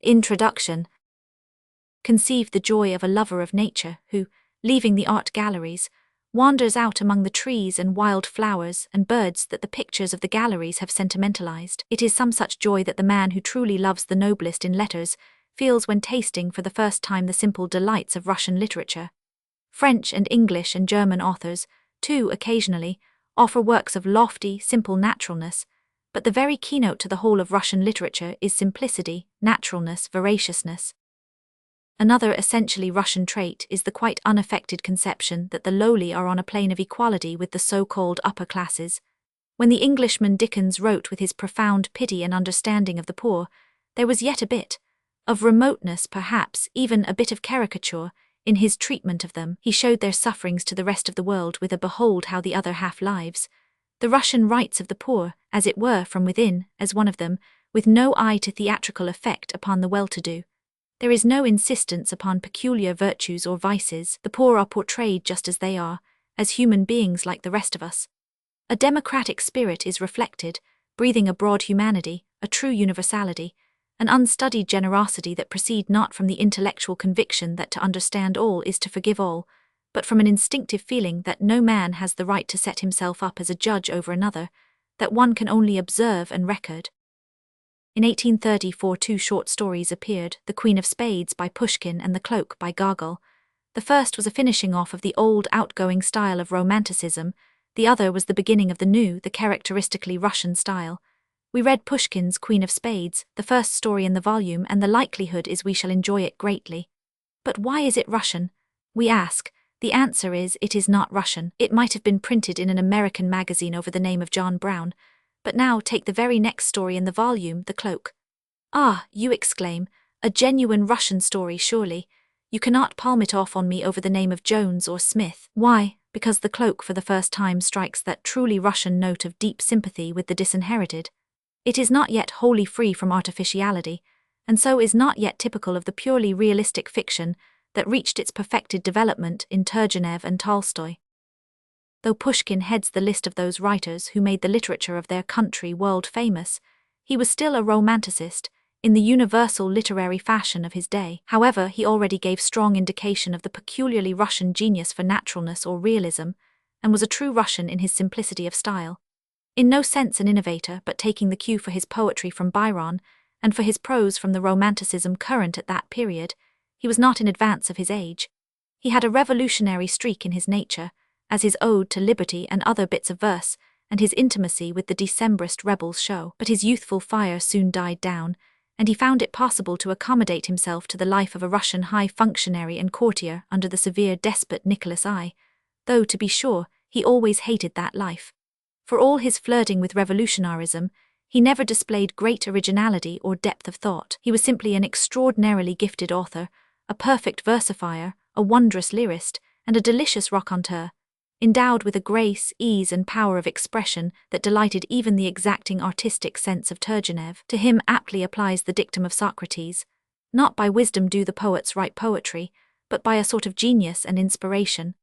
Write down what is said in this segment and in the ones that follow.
Introduction. Conceive the joy of a lover of nature who, leaving the art galleries, wanders out among the trees and wild flowers and birds that the pictures of the galleries have sentimentalized. It is some such joy that the man who truly loves the noblest in letters feels when tasting for the first time the simple delights of Russian literature. French and English and German authors, too, occasionally, offer works of lofty, simple naturalness, but the very keynote to the whole of Russian literature is simplicity, naturalness, veraciousness. Another essentially Russian trait is the quite unaffected conception that the lowly are on a plane of equality with the so-called upper classes. When the Englishman Dickens wrote with his profound pity and understanding of the poor, there was yet a bit of remoteness, perhaps even a bit of caricature, in his treatment of them. He showed their sufferings to the rest of the world with a behold how the other half lives. The Russian rights of the poor, as it were from within, as one of them, with no eye to theatrical effect upon the well-to-do. There is no insistence upon peculiar virtues or vices. The poor are portrayed just as they are, as human beings like the rest of us. A democratic spirit is reflected, breathing a broad humanity, a true universality, an unstudied generosity that proceed not from the intellectual conviction that to understand all is to forgive all, but from an instinctive feeling that no man has the right to set himself up as a judge over another, that one can only observe and record. In 1834 two short stories appeared, The Queen of Spades by Pushkin and The Cloak by Gogol. The first was a finishing off of the old outgoing style of Romanticism, the other was the beginning of the new, the characteristically Russian style. We read Pushkin's Queen of Spades, the first story in the volume, and the likelihood is we shall enjoy it greatly. But why is it Russian? We ask. The answer is, it is not Russian. It might have been printed in an American magazine over the name of John Brown. But now take the very next story in the volume, The Cloak. Ah, you exclaim, a genuine Russian story surely. You cannot palm it off on me over the name of Jones or Smith. Why? Because The Cloak for the first time strikes that truly Russian note of deep sympathy with the disinherited. It is not yet wholly free from artificiality, and so is not yet typical of the purely realistic fiction that reached its perfected development in Turgenev and Tolstoy. Though Pushkin heads the list of those writers who made the literature of their country world famous, he was still a romanticist, in the universal literary fashion of his day. However, he already gave strong indication of the peculiarly Russian genius for naturalness or realism, and was a true Russian in his simplicity of style. In no sense an innovator, but taking the cue for his poetry from Byron, and for his prose from the romanticism current at that period, he was not in advance of his age. He had a revolutionary streak in his nature, as his ode to liberty and other bits of verse, and his intimacy with the Decembrist rebels show. But his youthful fire soon died down, and he found it possible to accommodate himself to the life of a Russian high functionary and courtier under the severe despot Nicholas I, though, to be sure, he always hated that life. For all his flirting with revolutionarism, he never displayed great originality or depth of thought. He was simply an extraordinarily gifted author, a perfect versifier, a wondrous lyrist, and a delicious raconteur, endowed with a grace, ease, and power of expression that delighted even the exacting artistic sense of Turgenev. To him aptly applies the dictum of Socrates, not by wisdom do the poets write poetry, but by a sort of genius and inspiration.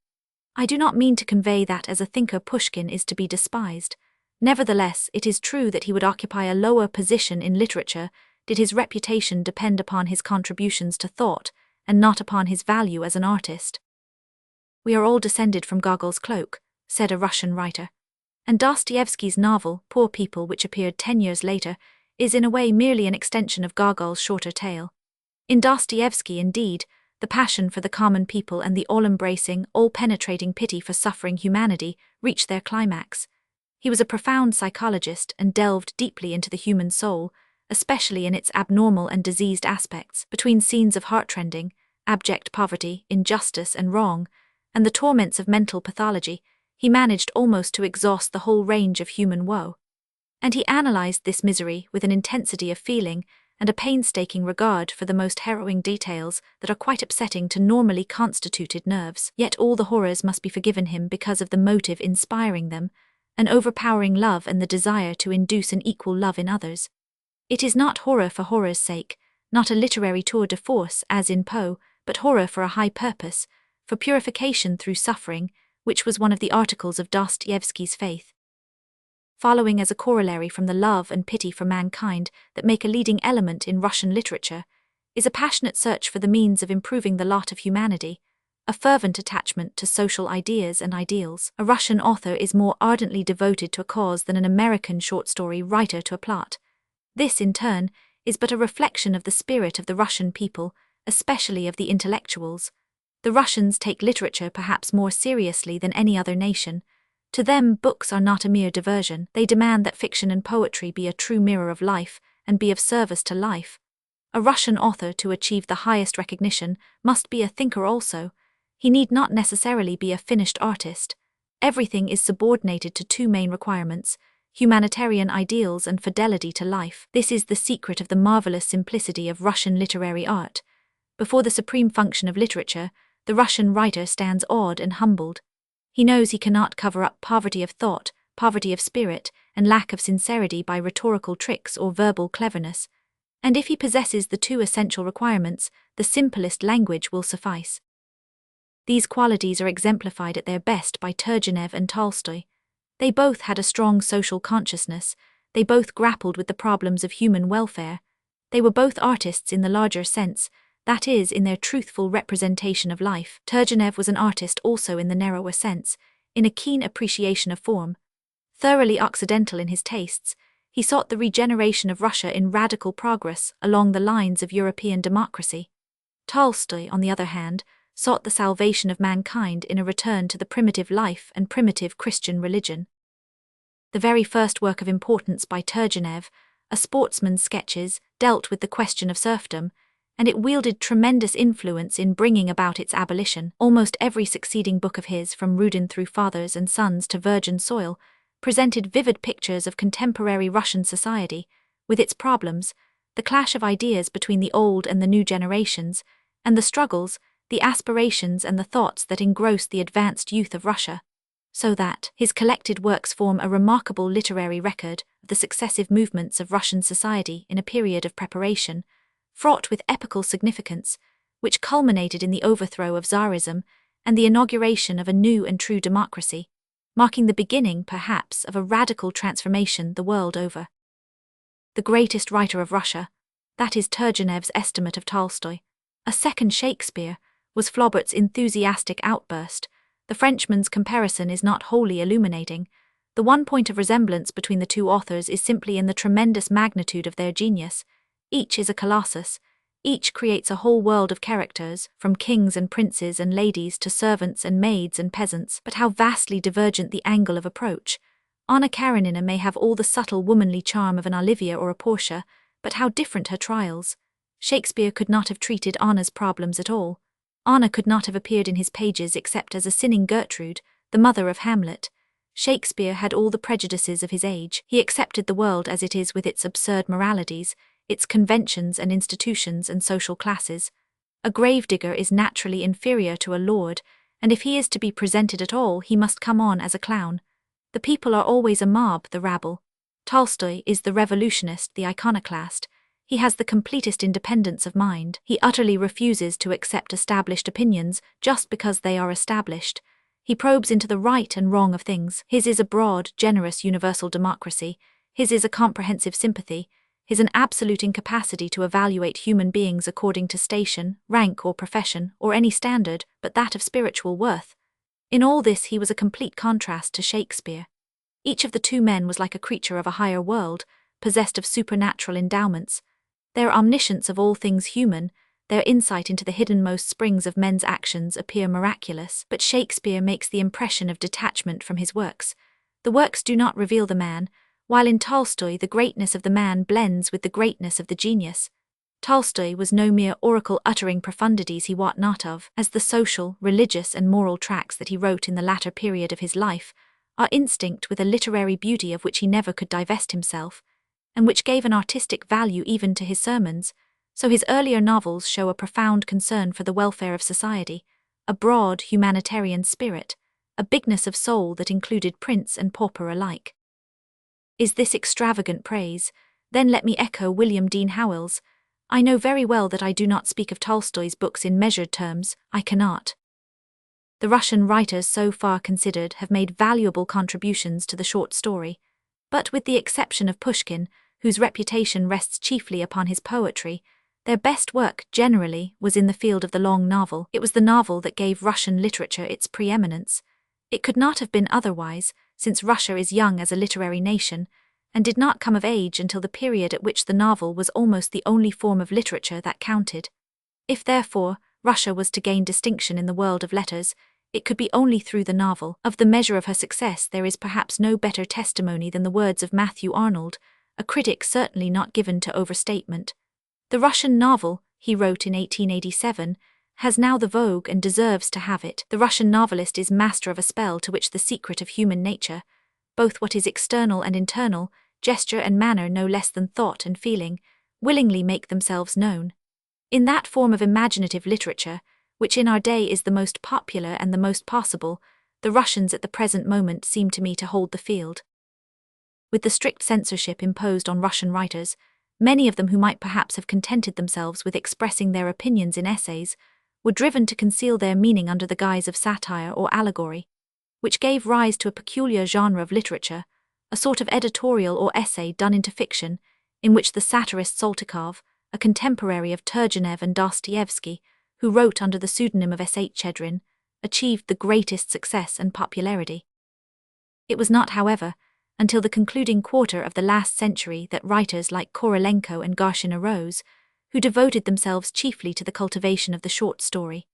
I do not mean to convey that as a thinker Pushkin is to be despised. Nevertheless, it is true that he would occupy a lower position in literature did his reputation depend upon his contributions to thought, and not upon his value as an artist. We are all descended from Gogol's Cloak, said a Russian writer. And Dostoevsky's novel, Poor People, which appeared 10 years later, is in a way merely an extension of Gogol's shorter tale. In Dostoevsky, indeed, the passion for the common people and the all-embracing, all-penetrating pity for suffering humanity reached their climax. He was a profound psychologist and delved deeply into the human soul, especially in its abnormal and diseased aspects, between scenes of heartrending, abject poverty, injustice, and wrong, and the torments of mental pathology. He managed almost to exhaust the whole range of human woe. And he analyzed this misery with an intensity of feeling and a painstaking regard for the most harrowing details that are quite upsetting to normally constituted nerves. Yet all the horrors must be forgiven him because of the motive inspiring them, an overpowering love and the desire to induce an equal love in others. It is not horror for horror's sake, not a literary tour de force as in Poe, but horror for a high purpose, for purification through suffering, which was one of the articles of Dostoevsky's faith. Following as a corollary from the love and pity for mankind that make a leading element in Russian literature, is a passionate search for the means of improving the lot of humanity, a fervent attachment to social ideas and ideals. A Russian author is more ardently devoted to a cause than an American short story writer to a plot. This, in turn, is but a reflection of the spirit of the Russian people, especially of the intellectuals. The Russians take literature perhaps more seriously than any other nation. To them, books are not a mere diversion. They demand that fiction and poetry be a true mirror of life, and be of service to life. A Russian author, to achieve the highest recognition, must be a thinker also. He need not necessarily be a finished artist. Everything is subordinated to two main requirements: humanitarian ideals and fidelity to life. This is the secret of the marvelous simplicity of Russian literary art. Before the supreme function of literature, the Russian writer stands awed and humbled. He knows he cannot cover up poverty of thought, poverty of spirit, and lack of sincerity by rhetorical tricks or verbal cleverness. And if he possesses the two essential requirements, the simplest language will suffice. These qualities are exemplified at their best by Turgenev and Tolstoy. They both had a strong social consciousness. They both grappled with the problems of human welfare. They were both artists in the larger sense, that is, in their truthful representation of life. Turgenev was an artist also in the narrower sense, in a keen appreciation of form. Thoroughly Occidental in his tastes, he sought the regeneration of Russia in radical progress along the lines of European democracy. Tolstoy, on the other hand, sought the salvation of mankind in a return to the primitive life and primitive Christian religion. The very first work of importance by Turgenev, A Sportsman's Sketches, dealt with the question of serfdom, and it wielded tremendous influence in bringing about its abolition. Almost every succeeding book of his, from Rudin through Fathers and Sons to Virgin Soil, presented vivid pictures of contemporary Russian society, with its problems, the clash of ideas between the old and the new generations, and the struggles, the aspirations and the thoughts that engrossed the advanced youth of Russia. So that his collected works form a remarkable literary record of the successive movements of Russian society in a period of preparation, fraught with epical significance, which culminated in the overthrow of Tsarism and the inauguration of a new and true democracy, marking the beginning, perhaps, of a radical transformation the world over. The greatest writer of Russia, that is Turgenev's estimate of Tolstoy, a second Shakespeare, was Flaubert's enthusiastic outburst. The Frenchman's comparison is not wholly illuminating. The one point of resemblance between the two authors is simply in the tremendous magnitude of their genius. Each is a colossus. Each creates a whole world of characters, from kings and princes and ladies to servants and maids and peasants. But how vastly divergent the angle of approach. Anna Karenina may have all the subtle womanly charm of an Olivia or a Portia, but how different her trials. Shakespeare could not have treated Anna's problems at all. Anna could not have appeared in his pages except as a sinning Gertrude, the mother of Hamlet. Shakespeare had all the prejudices of his age. He accepted the world as it is with its absurd moralities, its conventions and institutions and social classes. A gravedigger is naturally inferior to a lord, and if he is to be presented at all, he must come on as a clown. The people are always a mob, the rabble. Tolstoy is the revolutionist, the iconoclast. He has the completest independence of mind. He utterly refuses to accept established opinions just because they are established. He probes into the right and wrong of things. His is a broad, generous, universal democracy. His is a comprehensive sympathy. His an absolute incapacity to evaluate human beings according to station, rank or profession, or any standard but that of spiritual worth. In all this he was a complete contrast to Shakespeare. Each of the two men was like a creature of a higher world, possessed of supernatural endowments. Their omniscience of all things human, their insight into the hiddenmost springs of men's actions appear miraculous. But Shakespeare makes the impression of detachment from his works. The works do not reveal the man, while in Tolstoy the greatness of the man blends with the greatness of the genius. Tolstoy was no mere oracle uttering profundities he wot not of, as the social, religious and moral tracts that he wrote in the latter period of his life are instinct with a literary beauty of which he never could divest himself, and which gave an artistic value even to his sermons. So his earlier novels show a profound concern for the welfare of society, a broad humanitarian spirit, a bigness of soul that included prince and pauper alike. Is this extravagant praise? Then let me echo William Dean Howells. I know very well that I do not speak of Tolstoy's books in measured terms. I cannot. The Russian writers so far considered have made valuable contributions to the short story, but with the exception of Pushkin, whose reputation rests chiefly upon his poetry, Their best work, generally, was in the field of the long novel. It was the novel that gave Russian literature its preeminence. It could not have been otherwise, since Russia is young as a literary nation, and did not come of age until the period at which the novel was almost the only form of literature that counted. If, therefore, Russia was to gain distinction in the world of letters, it could be only through the novel. Of the measure of her success there is perhaps no better testimony than the words of Matthew Arnold, a critic certainly not given to overstatement. "The Russian novel," he wrote in 1887, "has now the vogue and deserves to have it. The Russian novelist is master of a spell to which the secret of human nature, both what is external and internal, gesture and manner no less than thought and feeling, willingly make themselves known. In that form of imaginative literature, which in our day is the most popular and the most possible, the Russians at the present moment seem to me to hold the field." With the strict censorship imposed on Russian writers, many of them who might perhaps have contented themselves with expressing their opinions in essays, were driven to conceal their meaning under the guise of satire or allegory, which gave rise to a peculiar genre of literature, a sort of editorial or essay done into fiction, in which the satirist Saltykov, a contemporary of Turgenev and Dostoevsky, who wrote under the pseudonym of S. H. Chedrin, achieved the greatest success and popularity. It was not, however, until the concluding quarter of the last century that writers like Korolenko and Garshin arose, who devoted themselves chiefly to the cultivation of the short story.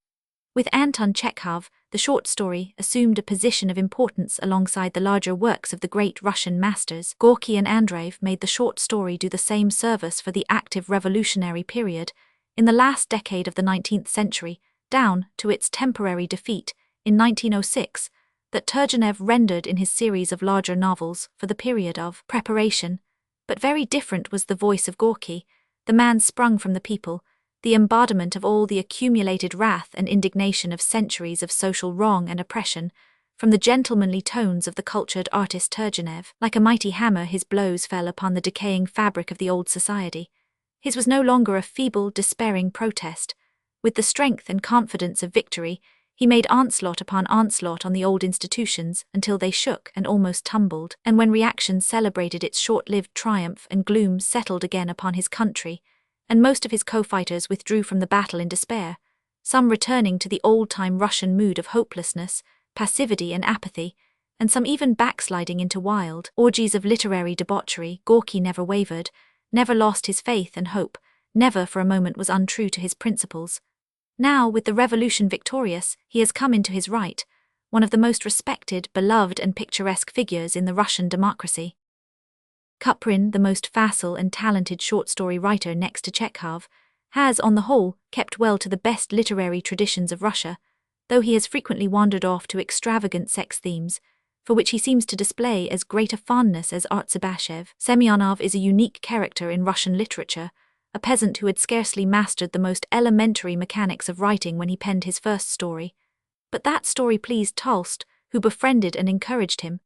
With Anton Chekhov, the short story assumed a position of importance alongside the larger works of the great Russian masters. Gorky and Andreev made the short story do the same service for the active revolutionary period, in the last decade of the 19th century, down to its temporary defeat, in 1906, that Turgenev rendered in his series of larger novels for the period of preparation. But very different was the voice of Gorky, the man sprung from the people, the embodiment of all the accumulated wrath and indignation of centuries of social wrong and oppression, from the gentlemanly tones of the cultured artist Turgenev. Like a mighty hammer his blows fell upon the decaying fabric of the old society. His was no longer a feeble, despairing protest. With the strength and confidence of victory, he made onslaught upon onslaught on the old institutions until they shook and almost tumbled, and when reaction celebrated its short-lived triumph and gloom settled again upon his country, and most of his co-fighters withdrew from the battle in despair, some returning to the old-time Russian mood of hopelessness, passivity and apathy, and some even backsliding into wild orgies of literary debauchery, Gorky never wavered, never lost his faith and hope, never for a moment was untrue to his principles. Now, with the revolution victorious, he has come into his right, one of the most respected, beloved and picturesque figures in the Russian democracy. Kuprin, the most facile and talented short story writer next to Chekhov, has, on the whole, kept well to the best literary traditions of Russia, though he has frequently wandered off to extravagant sex themes, for which he seems to display as great a fondness as Artzybashev. Semyonov is a unique character in Russian literature, a peasant who had scarcely mastered the most elementary mechanics of writing when he penned his first story. But that story pleased Tolstoy, who befriended and encouraged him.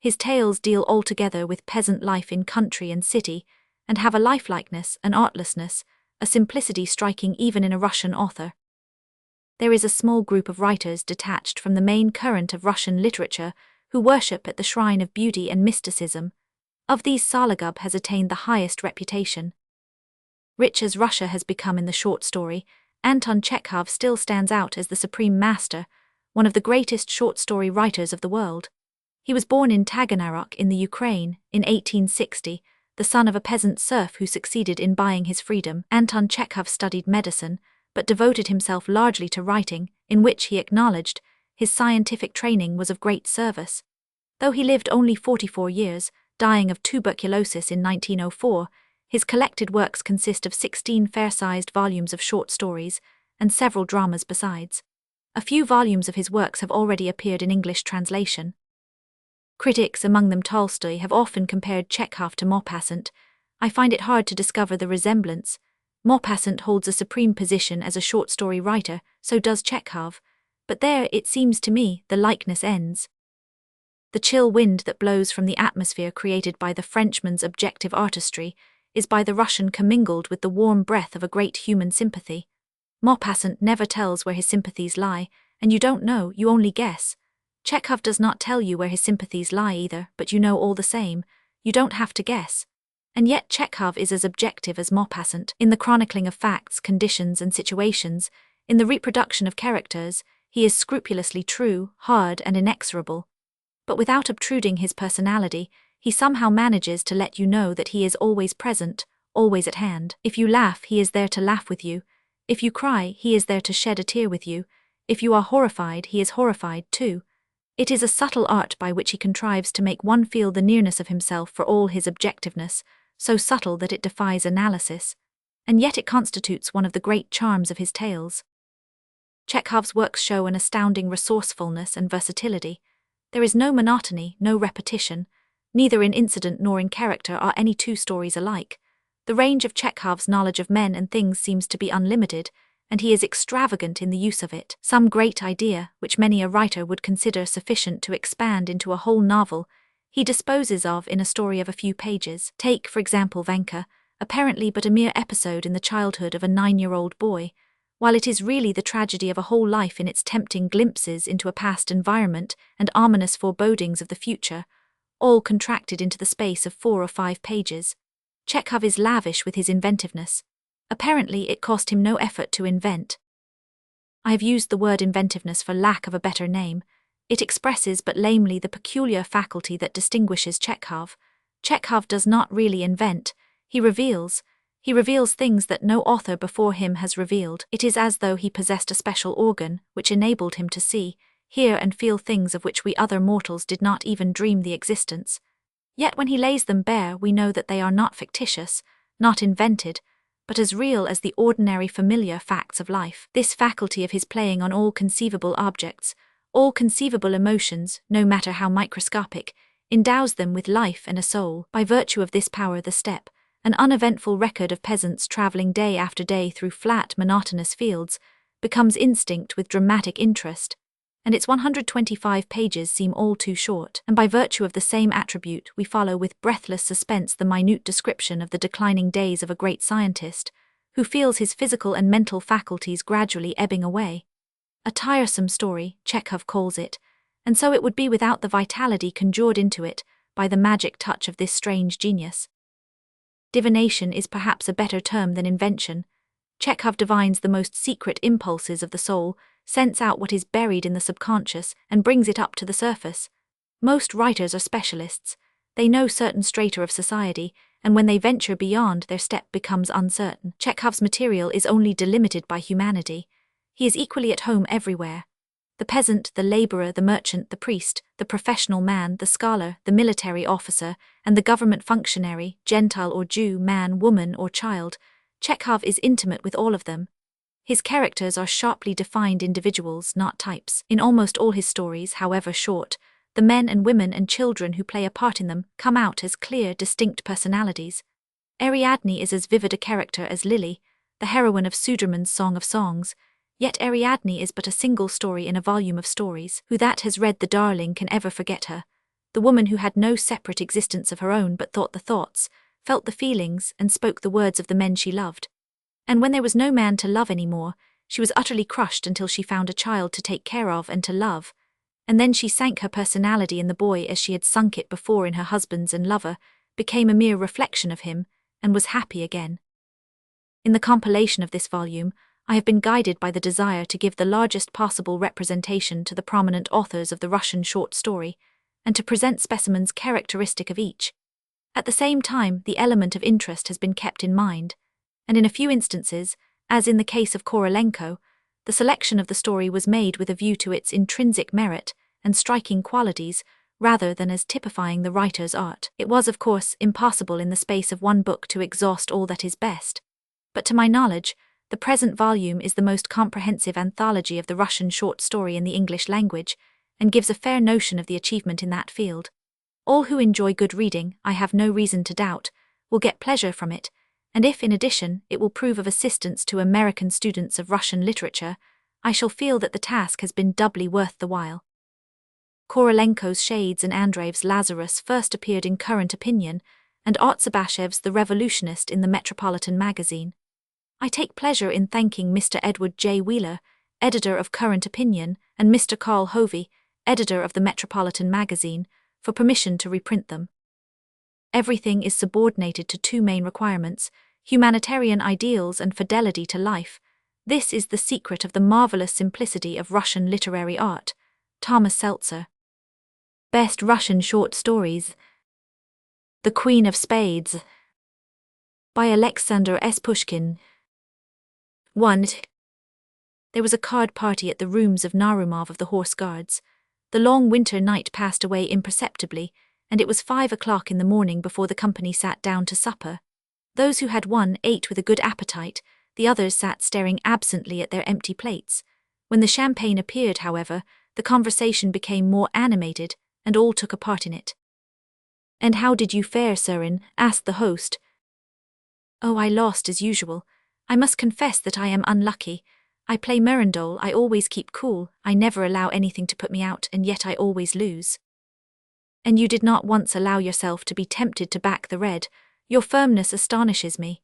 His tales deal altogether with peasant life in country and city, and have a lifelikeness, an artlessness, a simplicity striking even in a Russian author. There is a small group of writers detached from the main current of Russian literature who worship at the shrine of beauty and mysticism. Of these Sologub has attained the highest reputation. Rich as Russia has become in the short story, Anton Chekhov still stands out as the supreme master, one of the greatest short story writers of the world. He was born in Taganrog in the Ukraine in 1860, the son of a peasant serf who succeeded in buying his freedom. Anton Chekhov studied medicine, but devoted himself largely to writing, in which he acknowledged his scientific training was of great service. Though he lived only 44 years, dying of tuberculosis in 1904, his collected works consist of 16 fair-sized volumes of short stories, and several dramas besides. A few volumes of his works have already appeared in English translation. Critics, among them Tolstoy, have often compared Chekhov to Maupassant. I find it hard to discover the resemblance. Maupassant holds a supreme position as a short story writer, so does Chekhov, but there, it seems to me, the likeness ends. The chill wind that blows from the atmosphere created by the Frenchman's objective artistry is by the Russian commingled with the warm breath of a great human sympathy. Maupassant never tells where his sympathies lie, and you don't know, you only guess. Chekhov does not tell you where his sympathies lie either, but you know all the same. You don't have to guess. And yet Chekhov is as objective as Maupassant. In the chronicling of facts, conditions, and situations, in the reproduction of characters, he is scrupulously true, hard, and inexorable. But without obtruding his personality, he somehow manages to let you know that he is always present, always at hand. If you laugh, he is there to laugh with you. If you cry, he is there to shed a tear with you. If you are horrified, he is horrified too. It is a subtle art by which he contrives to make one feel the nearness of himself for all his objectiveness, so subtle that it defies analysis. And yet it constitutes one of the great charms of his tales. Chekhov's works show an astounding resourcefulness and versatility. There is no monotony, no repetition. Neither in incident nor in character are any two stories alike. The range of Chekhov's knowledge of men and things seems to be unlimited, and he is extravagant in the use of it. Some great idea, which many a writer would consider sufficient to expand into a whole novel, he disposes of in a story of a few pages. Take, for example, Vanka, apparently but a mere episode in the childhood of a 9-year-old boy, while it is really the tragedy of a whole life in its tempting glimpses into a past environment and ominous forebodings of the future, all contracted into the space of 4 or 5 pages. Chekhov is lavish with his inventiveness. Apparently it cost him no effort to invent. I have used the word inventiveness for lack of a better name. It expresses but lamely the peculiar faculty that distinguishes Chekhov. Chekhov does not really invent, he reveals. He reveals things that no author before him has revealed. It is as though he possessed a special organ, which enabled him to see, hear and feel things of which we other mortals did not even dream the existence. Yet when he lays them bare, we know that they are not fictitious, not invented, but as real as the ordinary familiar facts of life. This faculty of his playing on all conceivable objects, all conceivable emotions, no matter how microscopic, endows them with life and a soul. By virtue of this power the steppe, an uneventful record of peasants travelling day after day through flat, monotonous fields, becomes instinct with dramatic interest, and its 125 pages seem all too short. And by virtue of the same attribute we follow with breathless suspense the minute description of the declining days of a great scientist, who feels his physical and mental faculties gradually ebbing away. A tiresome story, Chekhov calls it, and so it would be without the vitality conjured into it by the magic touch of this strange genius. Divination is perhaps a better term than invention. Chekhov divines the most secret impulses of the soul, scents out what is buried in the subconscious, and brings it up to the surface. Most writers are specialists. They know certain strata of society, and when they venture beyond, their step becomes uncertain. Chekhov's material is only delimited by humanity. He is equally at home everywhere. The peasant, the laborer, the merchant, the priest, the professional man, the scholar, the military officer, and the government functionary, Gentile or Jew, man, woman, or child, Chekhov is intimate with all of them. His characters are sharply defined individuals, not types. In almost all his stories, however short, the men and women and children who play a part in them come out as clear, distinct personalities. Ariadne is as vivid a character as Lily, the heroine of Sudermann's Song of Songs, yet Ariadne is but a single story in a volume of stories. Who that has read The Darling can ever forget her? The woman who had no separate existence of her own but thought the thoughts, felt the feelings, and spoke the words of the men she loved. And when there was no man to love any more, she was utterly crushed until she found a child to take care of and to love, and then she sank her personality in the boy as she had sunk it before in her husbands and lover, became a mere reflection of him, and was happy again. In the compilation of this volume, I have been guided by the desire to give the largest possible representation to the prominent authors of the Russian short story, and to present specimens characteristic of each. At the same time, the element of interest has been kept in mind, and in a few instances, as in the case of Korolenko, the selection of the story was made with a view to its intrinsic merit and striking qualities, rather than as typifying the writer's art. It was, of course, impossible in the space of one book to exhaust all that is best, but to my knowledge, the present volume is the most comprehensive anthology of the Russian short story in the English language, and gives a fair notion of the achievement in that field. All who enjoy good reading, I have no reason to doubt, will get pleasure from it, and if, in addition, it will prove of assistance to American students of Russian literature, I shall feel that the task has been doubly worth the while. Korolenko's Shades and Andreev's Lazarus first appeared in Current Opinion, and Artsabashev's The Revolutionist in the Metropolitan Magazine. I take pleasure in thanking Mr. Edward J. Wheeler, editor of Current Opinion, and Mr. Carl Hovey, editor of the Metropolitan Magazine, for permission to reprint them. Everything is subordinated to two main requirements: humanitarian ideals and fidelity to life. This is the secret of the marvelous simplicity of Russian literary art. Thomas Seltzer. Best Russian Short Stories. The Queen of Spades, by Alexander S. Pushkin. 1. There was a card party at the rooms of Narumov of the Horse Guards. The long winter night passed away imperceptibly, and it was 5 o'clock in the morning before the company sat down to supper. Those who had won ate with a good appetite, the others sat staring absently at their empty plates. When the champagne appeared, however, the conversation became more animated, and all took a part in it. "And how did you fare, Surin?" asked the host. "Oh, I lost as usual. I must confess that I am unlucky. I play Mirandole, I always keep cool, I never allow anything to put me out, and yet I always lose." "And you did not once allow yourself to be tempted to back the red. Your firmness astonishes me."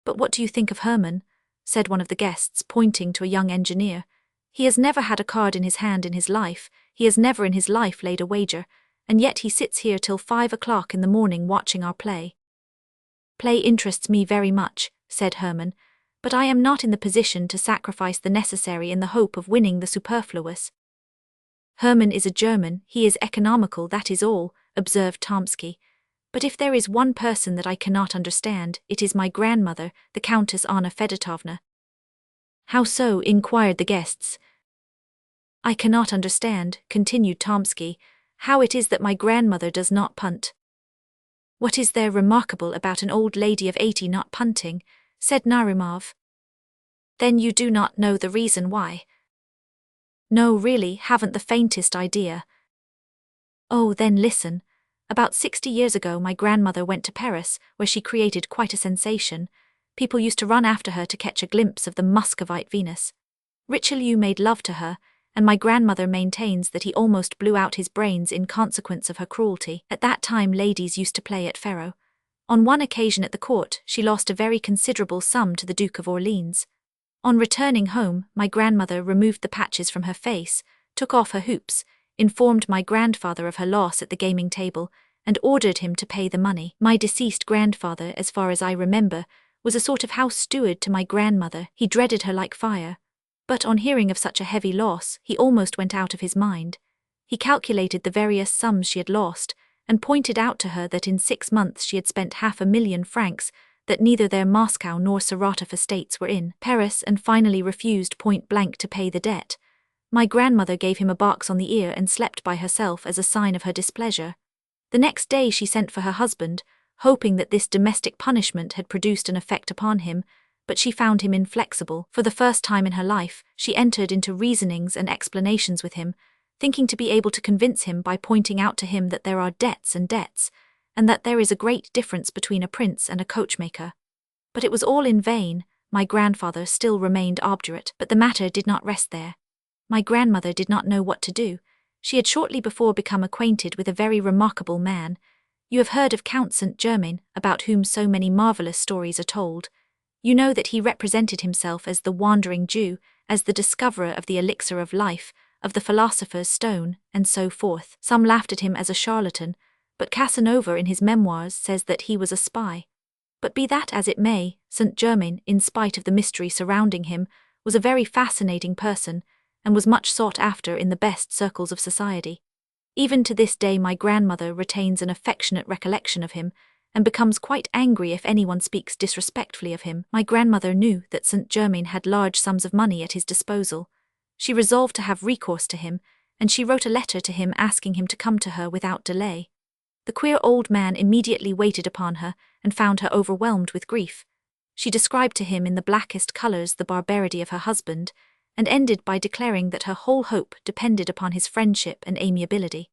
"But what do you think of Herman?" said one of the guests, pointing to a young engineer. "He has never had a card in his hand in his life, he has never in his life laid a wager, and yet he sits here till 5 o'clock in the morning watching our play." "Play interests me very much," said Herman, "but I am not in the position to sacrifice the necessary in the hope of winning the superfluous." "Herman is a German, he is economical, that is all," observed Tomsky. "But if there is one person that I cannot understand, it is my grandmother, the Countess Anna Fedotovna." "How so?" inquired the guests. "I cannot understand," continued Tomsky, "how it is that my grandmother does not punt." "What is there remarkable about an old lady of 80 not punting?" said Narumov. "Then you do not know the reason why?" "No, really, haven't the faintest idea." "Oh, then listen. About 60 years ago my grandmother went to Paris, where she created quite a sensation. People used to run after her to catch a glimpse of the Muscovite Venus. Richelieu made love to her, and my grandmother maintains that he almost blew out his brains in consequence of her cruelty. At that time ladies used to play at faro. On one occasion at the court, she lost a very considerable sum to the Duke of Orleans. On returning home, my grandmother removed the patches from her face, took off her hoops, informed my grandfather of her loss at the gaming table, and ordered him to pay the money. My deceased grandfather, as far as I remember, was a sort of house steward to my grandmother. He dreaded her like fire. But on hearing of such a heavy loss, he almost went out of his mind. He calculated the various sums she had lost, and pointed out to her that in 6 months she had spent 500,000 francs, that neither their Moscow nor Saratov estates were in Paris, and finally refused point blank to pay the debt. My grandmother gave him a box on the ear and slept by herself as a sign of her displeasure. The next day she sent for her husband, hoping that this domestic punishment had produced an effect upon him, but she found him inflexible. For the first time in her life, she entered into reasonings and explanations with him, thinking to be able to convince him by pointing out to him that there are debts and debts, and that there is a great difference between a prince and a coachmaker. But it was all in vain. My grandfather still remained obdurate, but the matter did not rest there. My grandmother did not know what to do. She had shortly before become acquainted with a very remarkable man. You have heard of Count Saint-Germain, about whom so many marvelous stories are told. You know that he represented himself as the wandering Jew, as the discoverer of the elixir of life, of the philosopher's stone, and so forth. Some laughed at him as a charlatan, but Casanova in his memoirs says that he was a spy. But be that as it may, Saint-Germain, in spite of the mystery surrounding him, was a very fascinating person, and was much sought after in the best circles of society. Even to this day my grandmother retains an affectionate recollection of him, and becomes quite angry if anyone speaks disrespectfully of him. My grandmother knew that Saint-Germain had large sums of money at his disposal. She resolved to have recourse to him, and she wrote a letter to him asking him to come to her without delay. The queer old man immediately waited upon her, and found her overwhelmed with grief. She described to him in the blackest colours the barbarity of her husband, and ended by declaring that her whole hope depended upon his friendship and amiability.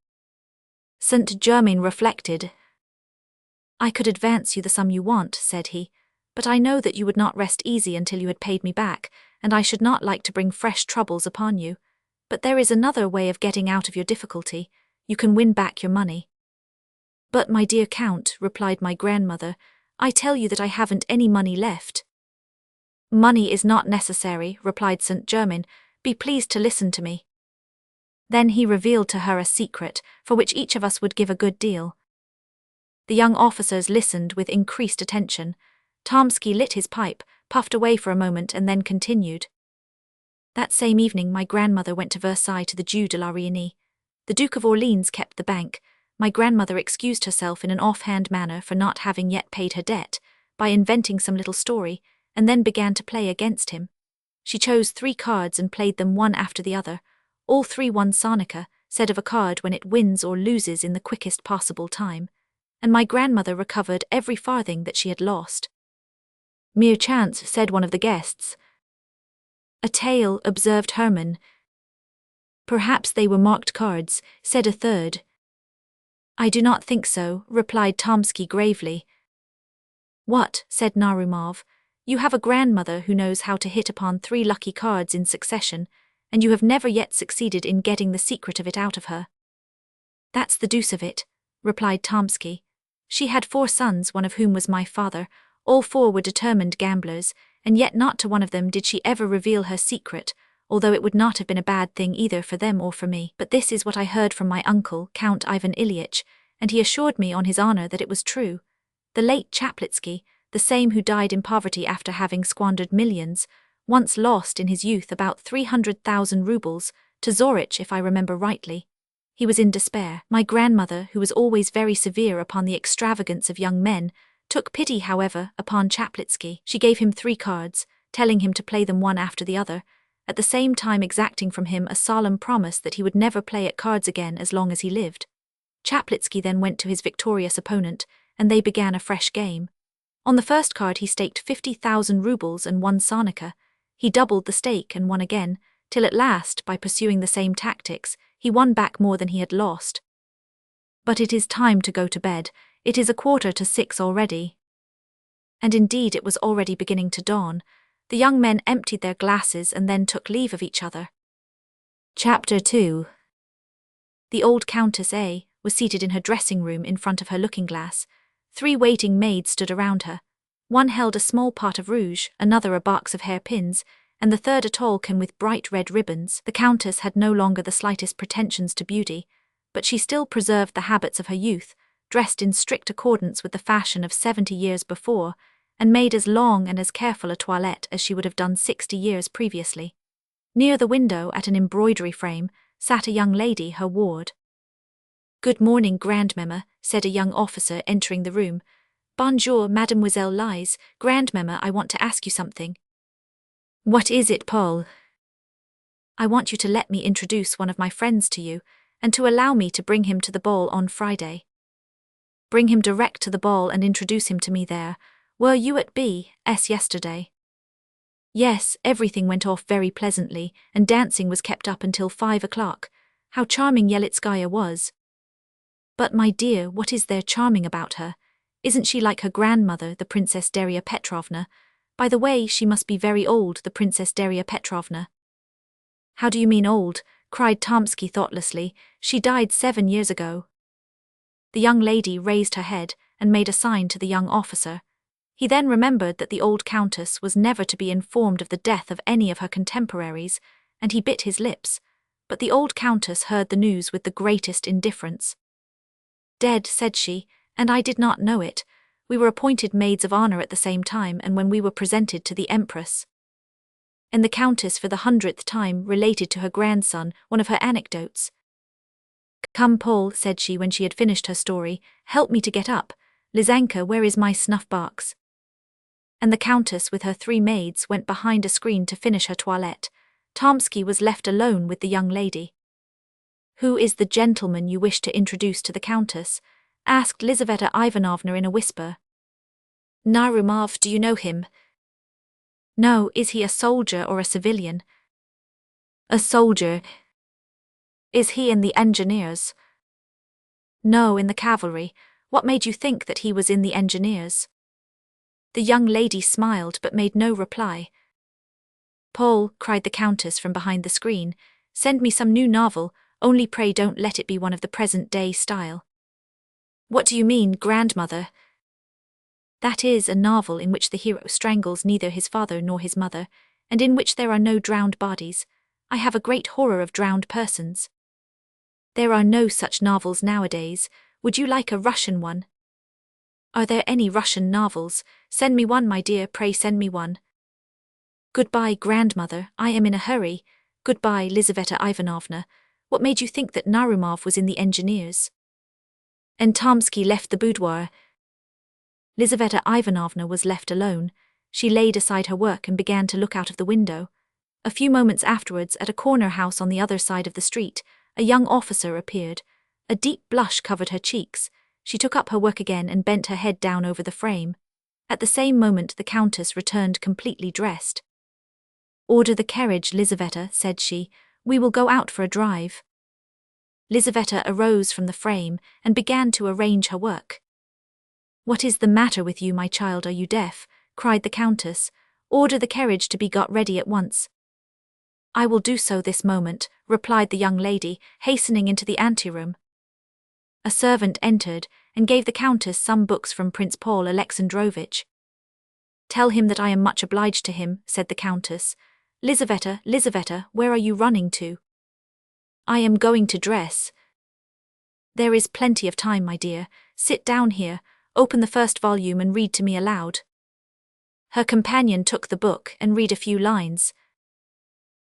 Saint-Germain reflected. "I could advance you the sum you want," said he, "but I know that you would not rest easy until you had paid me back, and I should not like to bring fresh troubles upon you. But there is another way of getting out of your difficulty. You can win back your money." "But my dear Count," replied my grandmother, "I tell you that I haven't any money left." "Money is not necessary," replied Saint-Germain. "Be pleased to listen to me." Then he revealed to her a secret, for which each of us would give a good deal. The young officers listened with increased attention. Tomsky lit his pipe, puffed away for a moment, and then continued. That same evening my grandmother went to Versailles to the Jeu de la Réunie. The Duke of Orleans kept the bank. My grandmother excused herself in an offhand manner for not having yet paid her debt, by inventing some little story, and then began to play against him. She chose 3 cards and played them one after the other. All 3 won sonica, said of a card when it wins or loses in the quickest possible time. And my grandmother recovered every farthing that she had lost. Mere chance, said one of the guests. A tale, observed Herman. Perhaps they were marked cards, said a third. I do not think so, replied Tomsky gravely. What, said Narumov, you have a grandmother who knows how to hit upon 3 lucky cards in succession, and you have never yet succeeded in getting the secret of it out of her. That's the deuce of it, replied Tomsky. She had 4 sons, one of whom was my father. All 4 were determined gamblers, and yet not to one of them did she ever reveal her secret, although it would not have been a bad thing either for them or for me. But this is what I heard from my uncle, Count Ivan Ilyich, and he assured me on his honor that it was true. The late Chaplitsky, the same who died in poverty after having squandered millions, once lost in his youth about 300,000 rubles, to Zorich if I remember rightly. He was in despair. My grandmother, who was always very severe upon the extravagance of young men, took pity, however, upon Chaplitsky. She gave him 3 cards, telling him to play them one after the other, at the same time exacting from him a solemn promise that he would never play at cards again as long as he lived. Chaplitsky then went to his victorious opponent, and they began a fresh game. On the first card he staked 50,000 rubles and won sonica. He doubled the stake and won again, till at last, by pursuing the same tactics, he won back more than he had lost. But it is time to go to bed. It is 5:45 already. And indeed it was already beginning to dawn. The young men emptied their glasses and then took leave of each other. Chapter 2. The old Countess A. was seated in her dressing-room in front of her looking-glass. 3 waiting maids stood around her. One held a small pot of rouge, another a box of hairpins, and the third a tolkan with bright red ribbons. The Countess had no longer the slightest pretensions to beauty, but she still preserved the habits of her youth, dressed in strict accordance with the fashion of 70 years before, and made as long and as careful a toilette as she would have done 60 years previously. Near the window, at an embroidery frame, sat a young lady, her ward. Good morning, Grandmamma, said a young officer entering the room. Bonjour, Mademoiselle Lise. Grandmamma, I want to ask you something. What is it, Paul? I want you to let me introduce one of my friends to you, and to allow me to bring him to the ball on Friday. Bring him direct to the ball and introduce him to me there. Were you at B.S. yesterday? Yes, everything went off very pleasantly, and dancing was kept up until 5 o'clock. How charming Yelitskaya was. But my dear, what is there charming about her? Isn't she like her grandmother, the Princess Daria Petrovna? By the way, she must be very old, the Princess Daria Petrovna. How do you mean old? Cried Tomsky thoughtlessly. She died 7 years ago. The young lady raised her head and made a sign to the young officer. He then remembered that the old countess was never to be informed of the death of any of her contemporaries, and he bit his lips, but the old countess heard the news with the greatest indifference. Dead, said she, and I did not know it. We were appointed maids of honor at the same time, and when we were presented to the Empress. And the countess for the 100th time related to her grandson one of her anecdotes. Come, Paul, said she when she had finished her story, help me to get up. Lizanka, where is my snuff-box? And the countess with her 3 maids went behind a screen to finish her toilette. Tomsky was left alone with the young lady. Who is the gentleman you wish to introduce to the countess? Asked Lizaveta Ivanovna in a whisper. Narumov, do you know him? No, is he a soldier or a civilian? A soldier. Is he in the engineers? No, in the cavalry. What made you think that he was in the engineers? The young lady smiled but made no reply. Paul, cried the countess from behind the screen, send me some new novel, only pray don't let it be one of the present-day style. What do you mean, grandmother? That is, a novel in which the hero strangles neither his father nor his mother, and in which there are no drowned bodies. I have a great horror of drowned persons. There are no such novels nowadays. Would you like a Russian one? Are there any Russian novels? Send me one, my dear, pray send me one. Goodbye, grandmother, I am in a hurry. Goodbye, Lizaveta Ivanovna. What made you think that Narumov was in the engineers? And Tomsky left the boudoir. Lizaveta Ivanovna was left alone. She laid aside her work and began to look out of the window. A few moments afterwards, at a corner house on the other side of the street, a young officer appeared. A deep blush covered her cheeks. She took up her work again and bent her head down over the frame. At the same moment the Countess returned completely dressed. Order the carriage, Lizaveta, said she. We will go out for a drive. Lizaveta arose from the frame and began to arrange her work. What is the matter with you, my child? Are you deaf? Cried the Countess. Order the carriage to be got ready at once. I will do so this moment, replied the young lady, hastening into the anteroom. A servant entered and gave the Countess some books from Prince Paul Alexandrovitch. Tell him that I am much obliged to him, said the Countess. Lizaveta, Lizaveta, where are you running to? I am going to dress. There is plenty of time, my dear. Sit down here, open the first volume and read to me aloud. Her companion took the book and read a few lines.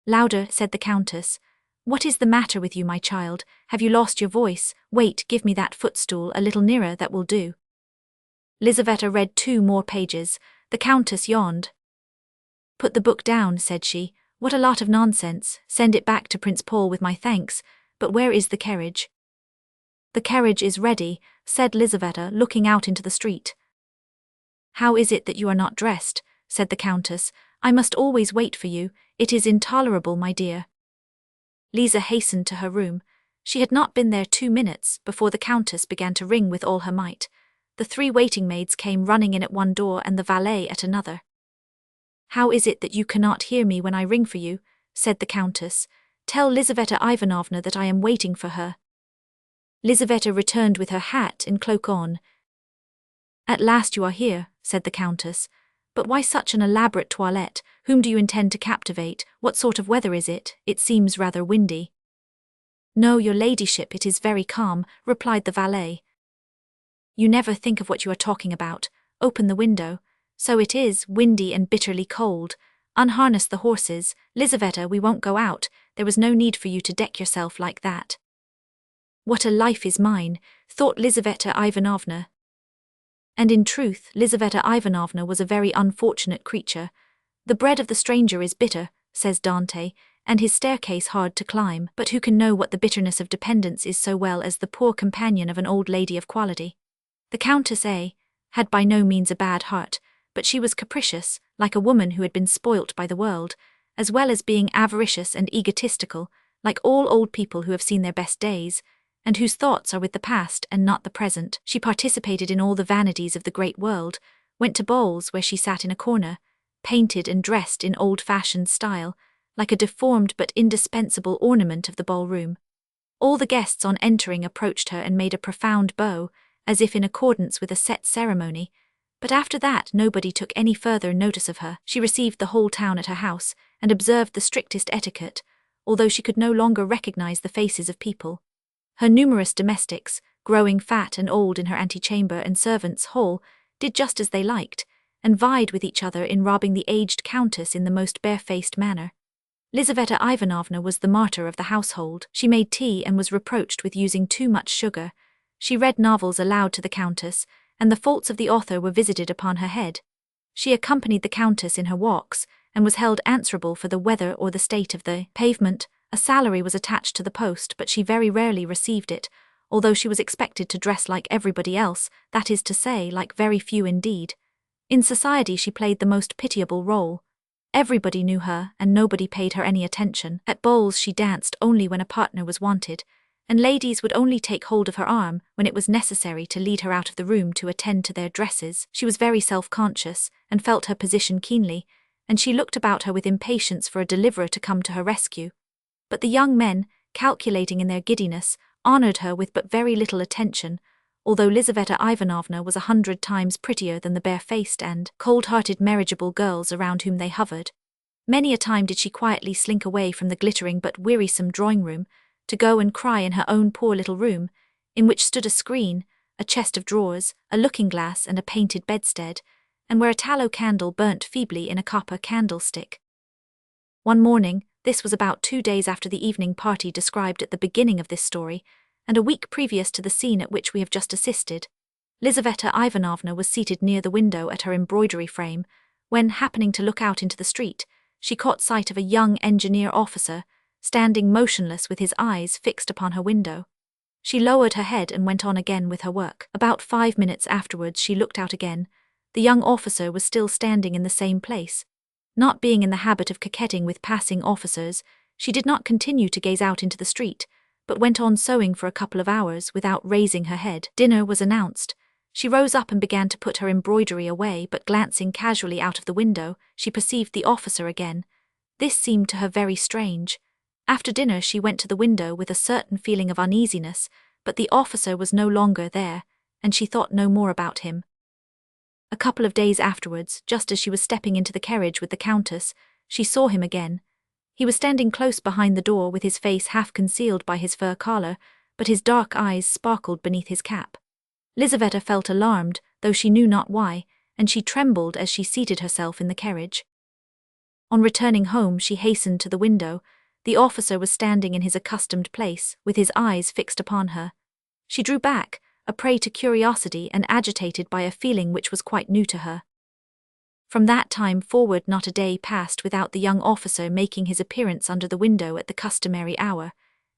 Louder, said the Countess. What is the matter with you, my child? Have you lost your voice? Wait, give me that footstool a little nearer, that will do. Lizaveta read 2 more pages. The Countess yawned. Put the book down, said she. What a lot of nonsense. Send it back to Prince Paul with my thanks. But where is the carriage? The carriage is ready, said Lizaveta, looking out into the street. How is it that you are not dressed? Said the Countess. I must always wait for you. It is intolerable, my dear. Lisa hastened to her room. She had not been there 2 minutes before the Countess began to ring with all her might. The 3 waiting maids came running in at one door and the valet at another. How is it that you cannot hear me when I ring for you? Said the Countess. Tell Lizaveta Ivanovna that I am waiting for her. Lizaveta returned with her hat and cloak on. At last you are here, said the Countess. But why such an elaborate toilette? Whom do you intend to captivate? What sort of weather is it? It seems rather windy. No, your ladyship, it is very calm, replied the valet. You never think of what you are talking about. Open the window. So it is, windy and bitterly cold. Unharness the horses. Lizaveta, we won't go out. There was no need for you to deck yourself like that. What a life is mine, thought Lizaveta Ivanovna. And in truth, Lizaveta Ivanovna was a very unfortunate creature. The bread of the stranger is bitter, says Dante, and his staircase hard to climb, but who can know what the bitterness of dependence is so well as the poor companion of an old lady of quality? The Countess A. had by no means a bad heart, but she was capricious, like a woman who had been spoilt by the world, as well as being avaricious and egotistical, like all old people who have seen their best days, and whose thoughts are with the past and not the present. She participated in all the vanities of the great world, went to balls where she sat in a corner, painted and dressed in old-fashioned style, like a deformed but indispensable ornament of the ballroom. All the guests on entering approached her and made a profound bow, as if in accordance with a set ceremony, but after that nobody took any further notice of her. She received the whole town at her house, and observed the strictest etiquette, although she could no longer recognize the faces of people. Her numerous domestics, growing fat and old in her antechamber and servants' hall, did just as they liked, and vied with each other in robbing the aged Countess in the most barefaced manner. Lizaveta Ivanovna was the martyr of the household. She made tea and was reproached with using too much sugar. She read novels aloud to the Countess, and the faults of the author were visited upon her head. She accompanied the Countess in her walks, and was held answerable for the weather or the state of the pavement. A salary was attached to the post, but she very rarely received it, although she was expected to dress like everybody else, that is to say, like very few indeed. In society she played the most pitiable role. Everybody knew her, and nobody paid her any attention. At balls she danced only when a partner was wanted, and ladies would only take hold of her arm when it was necessary to lead her out of the room to attend to their dresses. She was very self-conscious, and felt her position keenly, and she looked about her with impatience for a deliverer to come to her rescue. But the young men, calculating in their giddiness, honoured her with but very little attention, although Lizaveta Ivanovna was 100 times prettier than the barefaced and cold-hearted marriageable girls around whom they hovered. Many a time did she quietly slink away from the glittering but wearisome drawing-room, to go and cry in her own poor little room, in which stood a screen, a chest of drawers, a looking-glass and a painted bedstead, and where a tallow candle burnt feebly in a copper candlestick. One morning, this was about 2 days after the evening party described at the beginning of this story, and a week previous to the scene at which we have just assisted, Lizaveta Ivanovna was seated near the window at her embroidery frame, when, happening to look out into the street, she caught sight of a young engineer officer, standing motionless with his eyes fixed upon her window. She lowered her head and went on again with her work. About 5 minutes afterwards she looked out again. The young officer was still standing in the same place. Not being in the habit of coquetting with passing officers, she did not continue to gaze out into the street, but went on sewing for a couple of hours without raising her head. Dinner was announced. She rose up and began to put her embroidery away, but glancing casually out of the window, she perceived the officer again. This seemed to her very strange. After dinner she went to the window with a certain feeling of uneasiness, but the officer was no longer there, and she thought no more about him. A couple of days afterwards, just as she was stepping into the carriage with the Countess, she saw him again. He was standing close behind the door with his face half concealed by his fur collar, but his dark eyes sparkled beneath his cap. Lizaveta felt alarmed, though she knew not why, and she trembled as she seated herself in the carriage. On returning home she hastened to the window. The officer was standing in his accustomed place, with his eyes fixed upon her. She drew back, a prey to curiosity and agitated by a feeling which was quite new to her. From that time forward not a day passed without the young officer making his appearance under the window at the customary hour,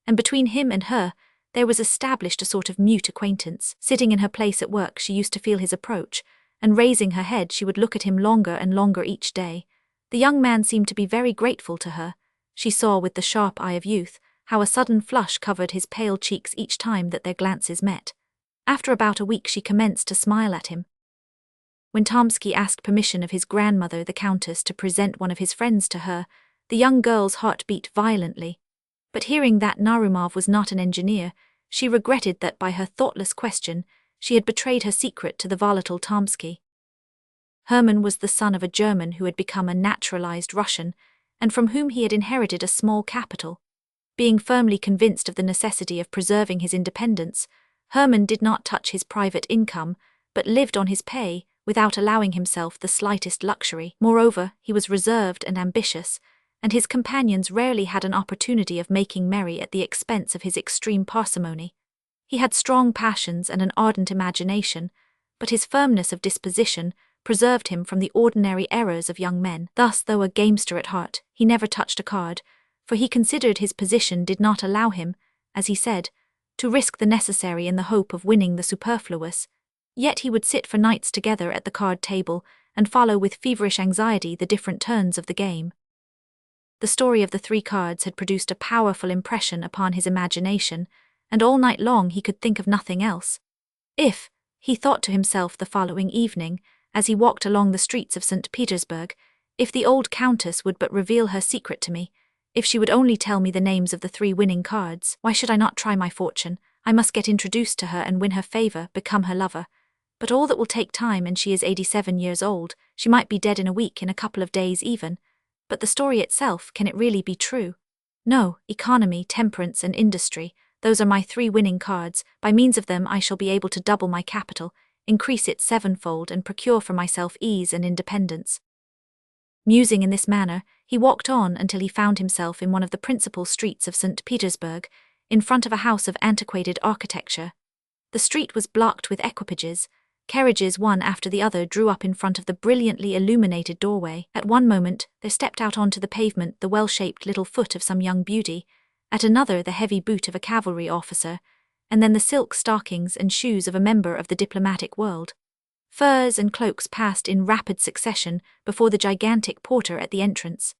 and between him and her there was established a sort of mute acquaintance. Sitting in her place at work she used to feel his approach, and raising her head she would look at him longer and longer each day. The young man seemed to be very grateful to her. She saw with the sharp eye of youth how a sudden flush covered his pale cheeks each time that their glances met. After about a week she commenced to smile at him. When Tomsky asked permission of his grandmother, the Countess, to present one of his friends to her, the young girl's heart beat violently. But hearing that Narumov was not an engineer, she regretted that by her thoughtless question she had betrayed her secret to the volatile Tomsky. Hermann was the son of a German who had become a naturalized Russian, and from whom he had inherited a small capital. Being firmly convinced of the necessity of preserving his independence, Hermann did not touch his private income, but lived on his pay, without allowing himself the slightest luxury. Moreover, he was reserved and ambitious, and his companions rarely had an opportunity of making merry at the expense of his extreme parsimony. He had strong passions and an ardent imagination, but his firmness of disposition preserved him from the ordinary errors of young men. Thus, though a gamester at heart, he never touched a card, for he considered his position did not allow him, as he said, to risk the necessary in the hope of winning the superfluous. Yet he would sit for nights together at the card table and follow with feverish anxiety the different turns of the game. The story of the 3 cards had produced a powerful impression upon his imagination, and all night long he could think of nothing else. If, he thought to himself the following evening, as he walked along the streets of St. Petersburg, if the old Countess would but reveal her secret to me, if she would only tell me the names of the 3 winning cards, why should I not try my fortune? I must get introduced to her and win her favor, become her lover. But all that will take time, and she is 87 years old, she might be dead in a week, in a couple of days even. But the story itself, can it really be true? No, economy, temperance and industry, those are my 3 winning cards. By means of them I shall be able to double my capital, increase it 7-fold and procure for myself ease and independence. Musing in this manner, he walked on until he found himself in one of the principal streets of St. Petersburg, in front of a house of antiquated architecture. The street was blocked with equipages. Carriages one after the other drew up in front of the brilliantly illuminated doorway. At one moment, there stepped out onto the pavement the well-shaped little foot of some young beauty, at another the heavy boot of a cavalry officer, and then the silk stockings and shoes of a member of the diplomatic world. Furs and cloaks passed in rapid succession before the gigantic porter at the entrance.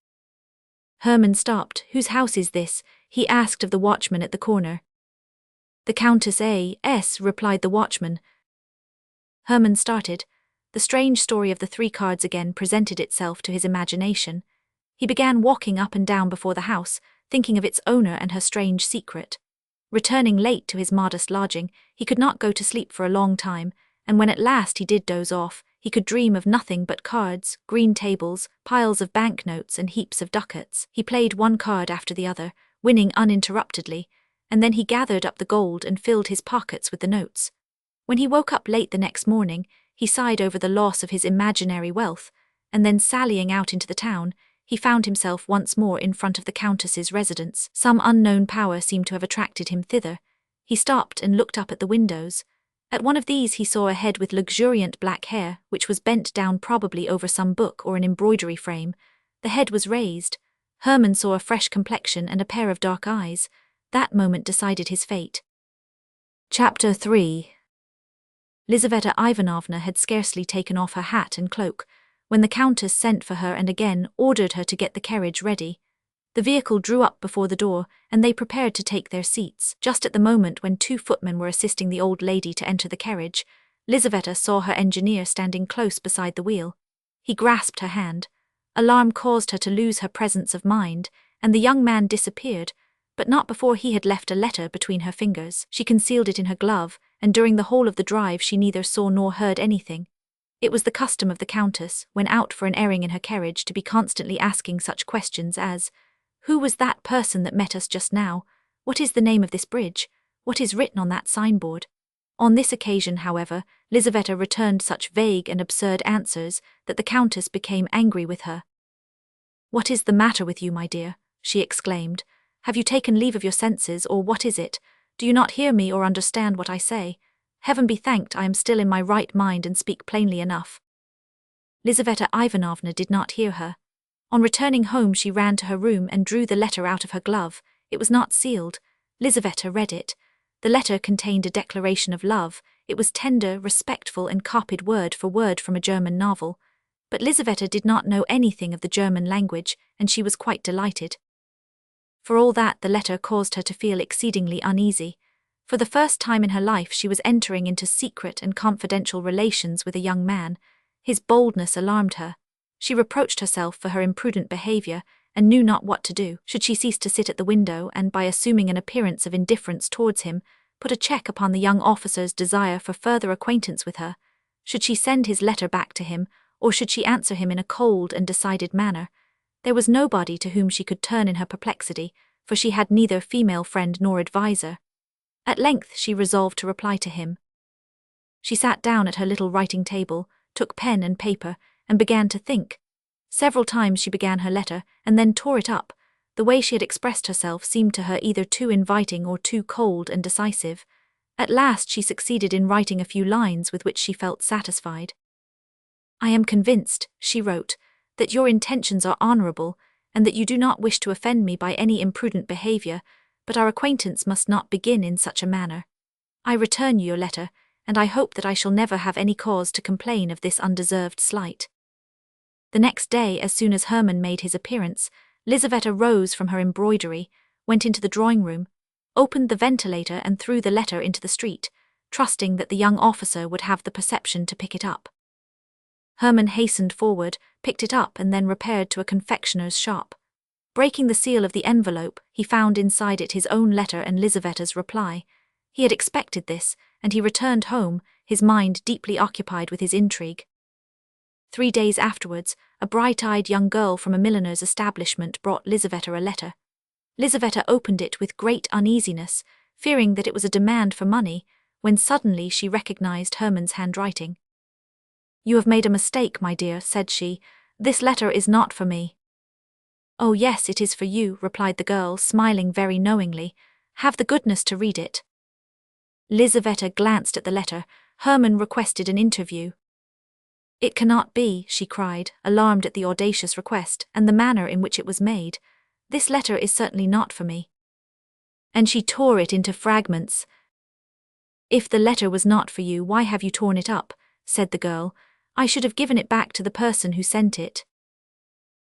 Hermann stopped. "Whose house is this?" he asked of the watchman at the corner. "The Countess A.'s," replied the watchman. Hermann started. The strange story of the 3 cards again presented itself to his imagination. He began walking up and down before the house, thinking of its owner and her strange secret. Returning late to his modest lodging, he could not go to sleep for a long time, and when at last he did doze off, he could dream of nothing but cards, green tables, piles of banknotes and heaps of ducats. He played one card after the other, winning uninterruptedly, and then he gathered up the gold and filled his pockets with the notes. When he woke up late the next morning, he sighed over the loss of his imaginary wealth, and then sallying out into the town, he found himself once more in front of the Countess's residence. Some unknown power seemed to have attracted him thither. He stopped and looked up at the windows. At one of these he saw a head with luxuriant black hair, which was bent down probably over some book or an embroidery frame. The head was raised. Herman saw a fresh complexion and a pair of dark eyes. That moment decided his fate. Chapter 3. Lizaveta Ivanovna had scarcely taken off her hat and cloak when the Countess sent for her and again ordered her to get the carriage ready. The vehicle drew up before the door, and they prepared to take their seats. Just at the moment when 2 footmen were assisting the old lady to enter the carriage, Lizaveta saw her engineer standing close beside the wheel. He grasped her hand. Alarm caused her to lose her presence of mind, and the young man disappeared, but not before he had left a letter between her fingers. She concealed it in her glove, and during the whole of the drive she neither saw nor heard anything. It was the custom of the Countess, when out for an airing in her carriage, to be constantly asking such questions as, "Who was that person that met us just now? What is the name of this bridge? What is written on that signboard?" On this occasion, however, Lizaveta returned such vague and absurd answers that the Countess became angry with her. "What is the matter with you, my dear?" she exclaimed. "Have you taken leave of your senses, or what is it? Do you not hear me or understand what I say? Heaven be thanked, I am still in my right mind and speak plainly enough." Lizaveta Ivanovna did not hear her. On returning home she ran to her room and drew the letter out of her glove. It was not sealed. Lizaveta read it. The letter contained a declaration of love. It was tender, respectful, and copied word for word from a German novel. But Lizaveta did not know anything of the German language, and she was quite delighted. For all that, the letter caused her to feel exceedingly uneasy. For the first time in her life she was entering into secret and confidential relations with a young man. His boldness alarmed her. She reproached herself for her imprudent behavior, and knew not what to do. Should she cease to sit at the window and, by assuming an appearance of indifference towards him, put a check upon the young officer's desire for further acquaintance with her? Should she send his letter back to him, or should she answer him in a cold and decided manner? There was nobody to whom she could turn in her perplexity, for she had neither female friend nor adviser. At length she resolved to reply to him. She sat down at her little writing table, took pen and paper, and began to think. Several times she began her letter, and then tore it up. The way she had expressed herself seemed to her either too inviting or too cold and decisive. At last she succeeded in writing a few lines with which she felt satisfied. "I am convinced," she wrote, "that your intentions are honourable, and that you do not wish to offend me by any imprudent behaviour, but our acquaintance must not begin in such a manner. I return you your letter, and I hope that I shall never have any cause to complain of this undeserved slight." The next day, as soon as Herman made his appearance, Lizaveta rose from her embroidery, went into the drawing-room, opened the ventilator and threw the letter into the street, trusting that the young officer would have the perception to pick it up. Herman hastened forward, picked it up, and then repaired to a confectioner's shop. Breaking the seal of the envelope, he found inside it his own letter and Lizaveta's reply. He had expected this, and he returned home, his mind deeply occupied with his intrigue. 3 days afterwards, a bright-eyed young girl from a milliner's establishment brought Lizaveta a letter. Lizaveta opened it with great uneasiness, fearing that it was a demand for money, when suddenly she recognized Herman's handwriting. "You have made a mistake, my dear," said she. "This letter is not for me." "Oh yes, it is for you," replied the girl, smiling very knowingly. "Have the goodness to read it." Lizaveta glanced at the letter. Herman requested an interview. "It cannot be," she cried, alarmed at the audacious request and the manner in which it was made. "This letter is certainly not for me." And she tore it into fragments. "If the letter was not for you, why have you torn it up?" said the girl. "I should have given it back to the person who sent it."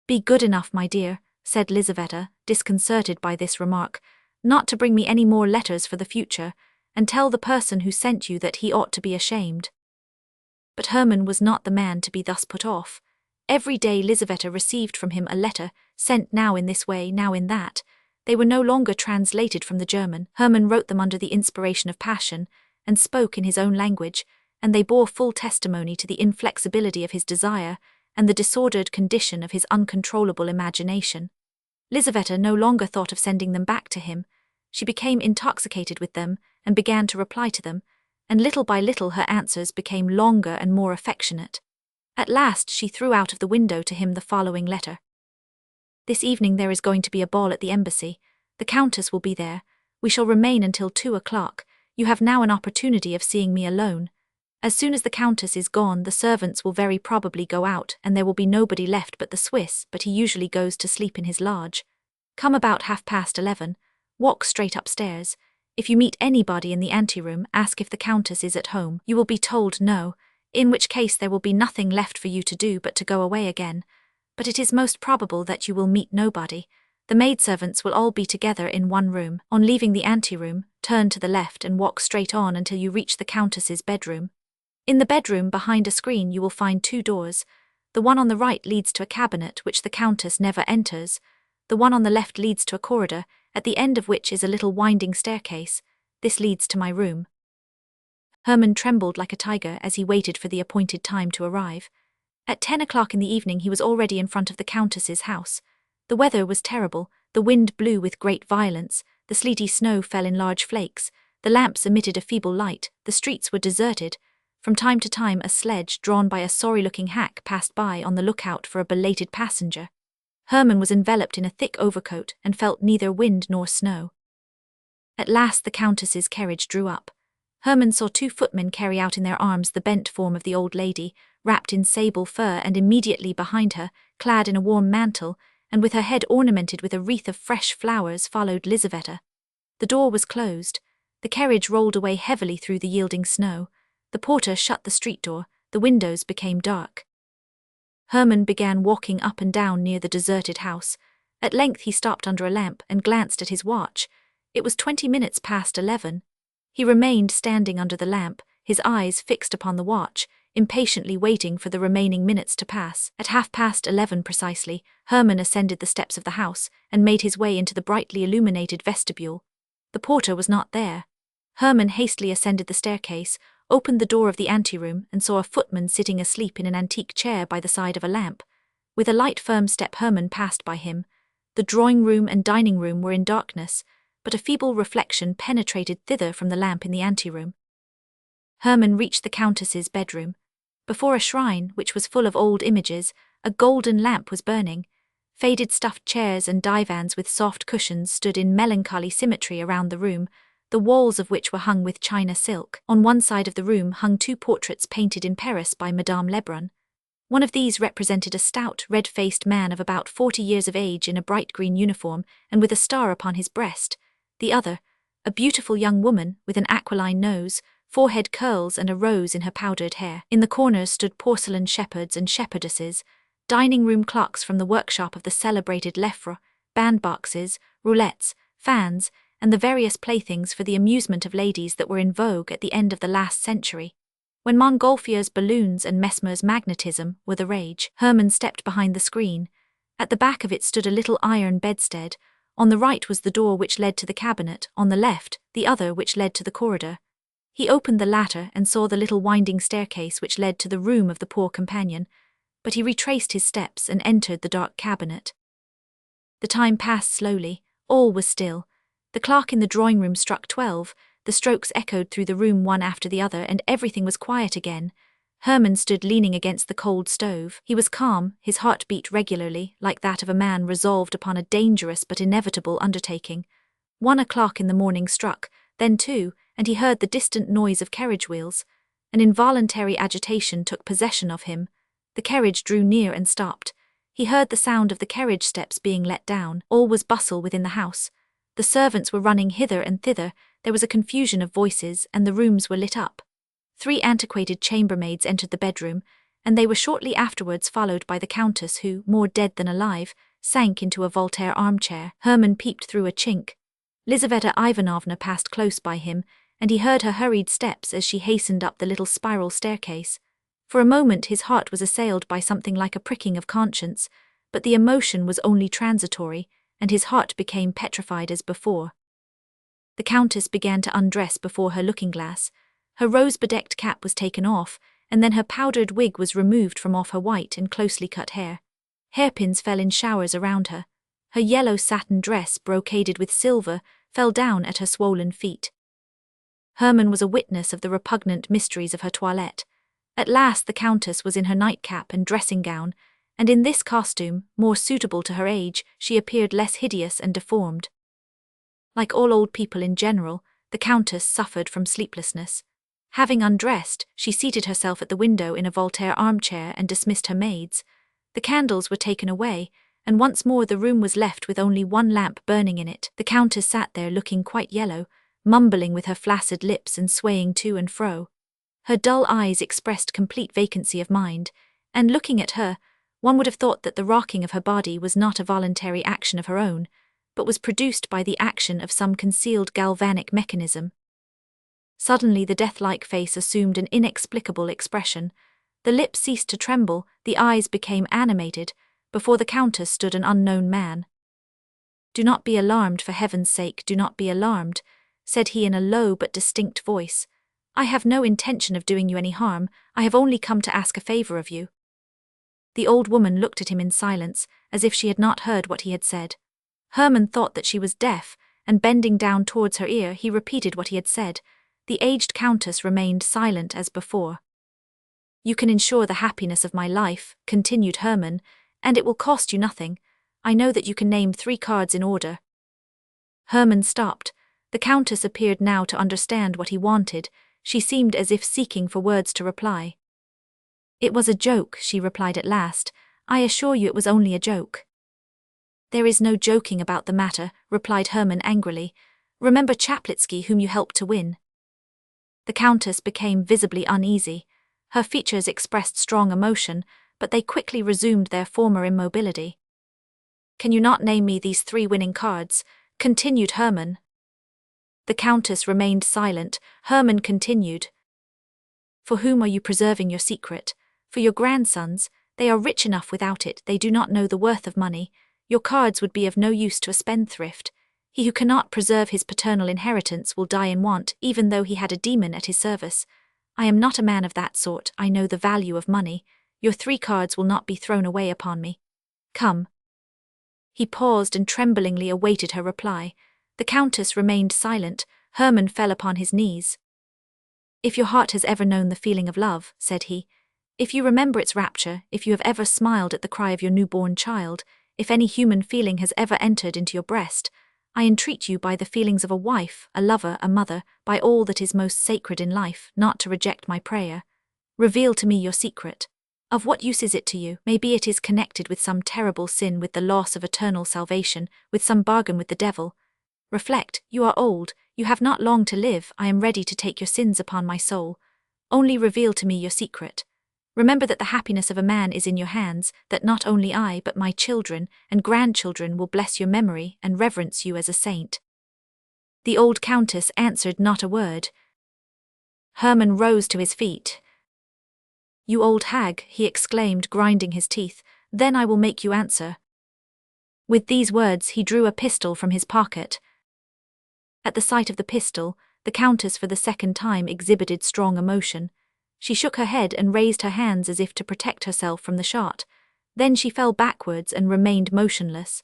"Be good enough, my dear," said Lizaveta, disconcerted by this remark, "not to bring me any more letters for the future, and tell the person who sent you that he ought to be ashamed." But Herman was not the man to be thus put off. Every day Lizaveta received from him a letter, sent now in this way, now in that. They were no longer translated from the German. Herman wrote them under the inspiration of passion, and spoke in his own language, and they bore full testimony to the inflexibility of his desire and the disordered condition of his uncontrollable imagination. Lizaveta no longer thought of sending them back to him. She became intoxicated with them and began to reply to them. and little by little her answers became longer and more affectionate. At last she threw out of the window to him the following letter. This evening there is going to be a ball at the embassy. The Countess will be there. We shall remain until 2 o'clock. You have now an opportunity of seeing me alone. As soon as the Countess is gone, the servants will very probably go out, and there will be nobody left but the Swiss, but he usually goes to sleep in his lodge. Come about 11:30. Walk straight upstairs. If you meet anybody in the anteroom, ask if the Countess is at home. You will be told no, in which case there will be nothing left for you to do but to go away again. But it is most probable that you will meet nobody. The maidservants will all be together in one room. On leaving the anteroom, turn to the left and walk straight on until you reach the Countess's bedroom. In the bedroom, behind a screen, you will find 2 doors. The one on the right leads to a cabinet which the Countess never enters. The one on the left leads to a corridor, at the end of which is a little winding staircase. This leads to my room. Hermann trembled like a tiger as he waited for the appointed time to arrive. At 10 o'clock in the evening he was already in front of the Countess's house. The weather was terrible, the wind blew with great violence, the sleety snow fell in large flakes, the lamps emitted a feeble light, the streets were deserted. From time to time a sledge drawn by a sorry-looking hack passed by on the lookout for a belated passenger. Hermann was enveloped in a thick overcoat and felt neither wind nor snow. At last the Countess's carriage drew up. Hermann saw 2 footmen carry out in their arms the bent form of the old lady, wrapped in sable fur, and immediately behind her, clad in a warm mantle, and with her head ornamented with a wreath of fresh flowers, followed Lizaveta. The door was closed. The carriage rolled away heavily through the yielding snow. The porter shut the street door. The windows became dark. Hermann began walking up and down near the deserted house. At length he stopped under a lamp and glanced at his watch. It was 20 minutes past 11. He remained standing under the lamp, his eyes fixed upon the watch, impatiently waiting for the remaining minutes to pass. At 11:30 precisely, Hermann ascended the steps of the house and made his way into the brightly illuminated vestibule. The porter was not there. Hermann hastily ascended the staircase, opened the door of the anteroom, and saw a footman sitting asleep in an antique chair by the side of a lamp. With a light, firm step Hermann passed by him. The drawing-room and dining-room were in darkness, but a feeble reflection penetrated thither from the lamp in the anteroom. Hermann reached the Countess's bedroom. Before a shrine, which was full of old images, a golden lamp was burning. Faded stuffed chairs and divans with soft cushions stood in melancholy symmetry around the room, the walls of which were hung with China silk. On one side of the room hung 2 portraits painted in Paris by Madame Lebrun. One of these represented a stout, red-faced man of about 40 years of age in a bright green uniform and with a star upon his breast. The other, a beautiful young woman with an aquiline nose, forehead curls, and a rose in her powdered hair. In the corners stood porcelain shepherds and shepherdesses, dining-room clocks from the workshop of the celebrated Lefebvre, bandboxes, roulettes, fans, and the various playthings for the amusement of ladies that were in vogue at the end of the last century, when Montgolfier's balloons and Mesmer's magnetism were the rage. Hermann stepped behind the screen. At the back of it stood a little iron bedstead. On the right was the door which led to the cabinet, on the left, the other which led to the corridor. He opened the latter and saw the little winding staircase which led to the room of the poor companion, but he retraced his steps and entered the dark cabinet. The time passed slowly. All was still. The clock in the drawing-room struck 12, the strokes echoed through the room one after the other, and everything was quiet again. Hermann stood leaning against the cold stove. He was calm, his heart beat regularly, like that of a man resolved upon a dangerous but inevitable undertaking. 1 o'clock in the morning struck, then 2, and he heard the distant noise of carriage wheels. An involuntary agitation took possession of him. The carriage drew near and stopped. He heard the sound of the carriage steps being let down. All was bustle within the house. The servants were running hither and thither, there was a confusion of voices, and the rooms were lit up. 3 antiquated chambermaids entered the bedroom, and they were shortly afterwards followed by the Countess, who, more dead than alive, sank into a Voltaire armchair. Hermann peeped through a chink. Lizaveta Ivanovna passed close by him, and he heard her hurried steps as she hastened up the little spiral staircase. For a moment his heart was assailed by something like a pricking of conscience, but the emotion was only transitory, and his heart became petrified as before. The Countess began to undress before her looking-glass. Her rose-bedecked cap was taken off, and then her powdered wig was removed from off her white and closely cut hair. Hairpins fell in showers around her. Her yellow satin dress, brocaded with silver, fell down at her swollen feet. Hermann was a witness of the repugnant mysteries of her toilette. At last the Countess was in her nightcap and dressing gown, and in this costume, more suitable to her age, she appeared less hideous and deformed. Like all old people in general, the Countess suffered from sleeplessness. Having undressed, she seated herself at the window in a Voltaire armchair and dismissed her maids. The candles were taken away, and once more the room was left with only one lamp burning in it. The Countess sat there looking quite yellow, mumbling with her flaccid lips and swaying to and fro. Her dull eyes expressed complete vacancy of mind, and looking at her, one would have thought that the rocking of her body was not a voluntary action of her own, but was produced by the action of some concealed galvanic mechanism. Suddenly the death-like face assumed an inexplicable expression. The lips ceased to tremble, the eyes became animated. Before the Countess stood an unknown man. "Do not be alarmed, for heaven's sake, do not be alarmed," said he in a low but distinct voice. "I have no intention of doing you any harm, I have only come to ask a favor of you." The old woman looked at him in silence, as if she had not heard what he had said. Hermann thought that she was deaf, and bending down towards her ear he repeated what he had said. The aged Countess remained silent as before. "You can ensure the happiness of my life," continued Hermann, "and it will cost you nothing. I know that you can name 3 cards in order." Hermann stopped. The Countess appeared now to understand what he wanted. She seemed as if seeking for words to reply. "It was a joke," she replied at last. "I assure you it was only a joke." "There is no joking about the matter," replied Hermann angrily. "Remember Chaplitsky, whom you helped to win." The Countess became visibly uneasy. Her features expressed strong emotion, but they quickly resumed their former immobility. "Can you not name me these 3 winning cards?" continued Hermann. The Countess remained silent. Hermann continued. "For whom are you preserving your secret? For your grandsons? They are rich enough without it, they do not know the worth of money. Your cards would be of no use to a spendthrift. He who cannot preserve his paternal inheritance will die in want, even though he had a demon at his service. I am not a man of that sort, I know the value of money. Your 3 cards will not be thrown away upon me. Come." He paused and tremblingly awaited her reply. The Countess remained silent. Hermann fell upon his knees. "If your heart has ever known the feeling of love," said he, "if you remember its rapture, if you have ever smiled at the cry of your newborn child, if any human feeling has ever entered into your breast, I entreat you by the feelings of a wife, a lover, a mother, by all that is most sacred in life, not to reject my prayer. Reveal to me your secret. Of what use is it to you? Maybe it is connected with some terrible sin, with the loss of eternal salvation, with some bargain with the devil. Reflect, you are old, you have not long to live, I am ready to take your sins upon my soul. Only reveal to me your secret. Remember that the happiness of a man is in your hands, that not only I but my children and grandchildren will bless your memory and reverence you as a saint." The old Countess answered not a word. Hermann rose to his feet. "You old hag," he exclaimed, grinding his teeth, "then I will make you answer." With these words he drew a pistol from his pocket. At the sight of the pistol, the Countess for the second time exhibited strong emotion. She shook her head and raised her hands as if to protect herself from the shot. Then she fell backwards and remained motionless.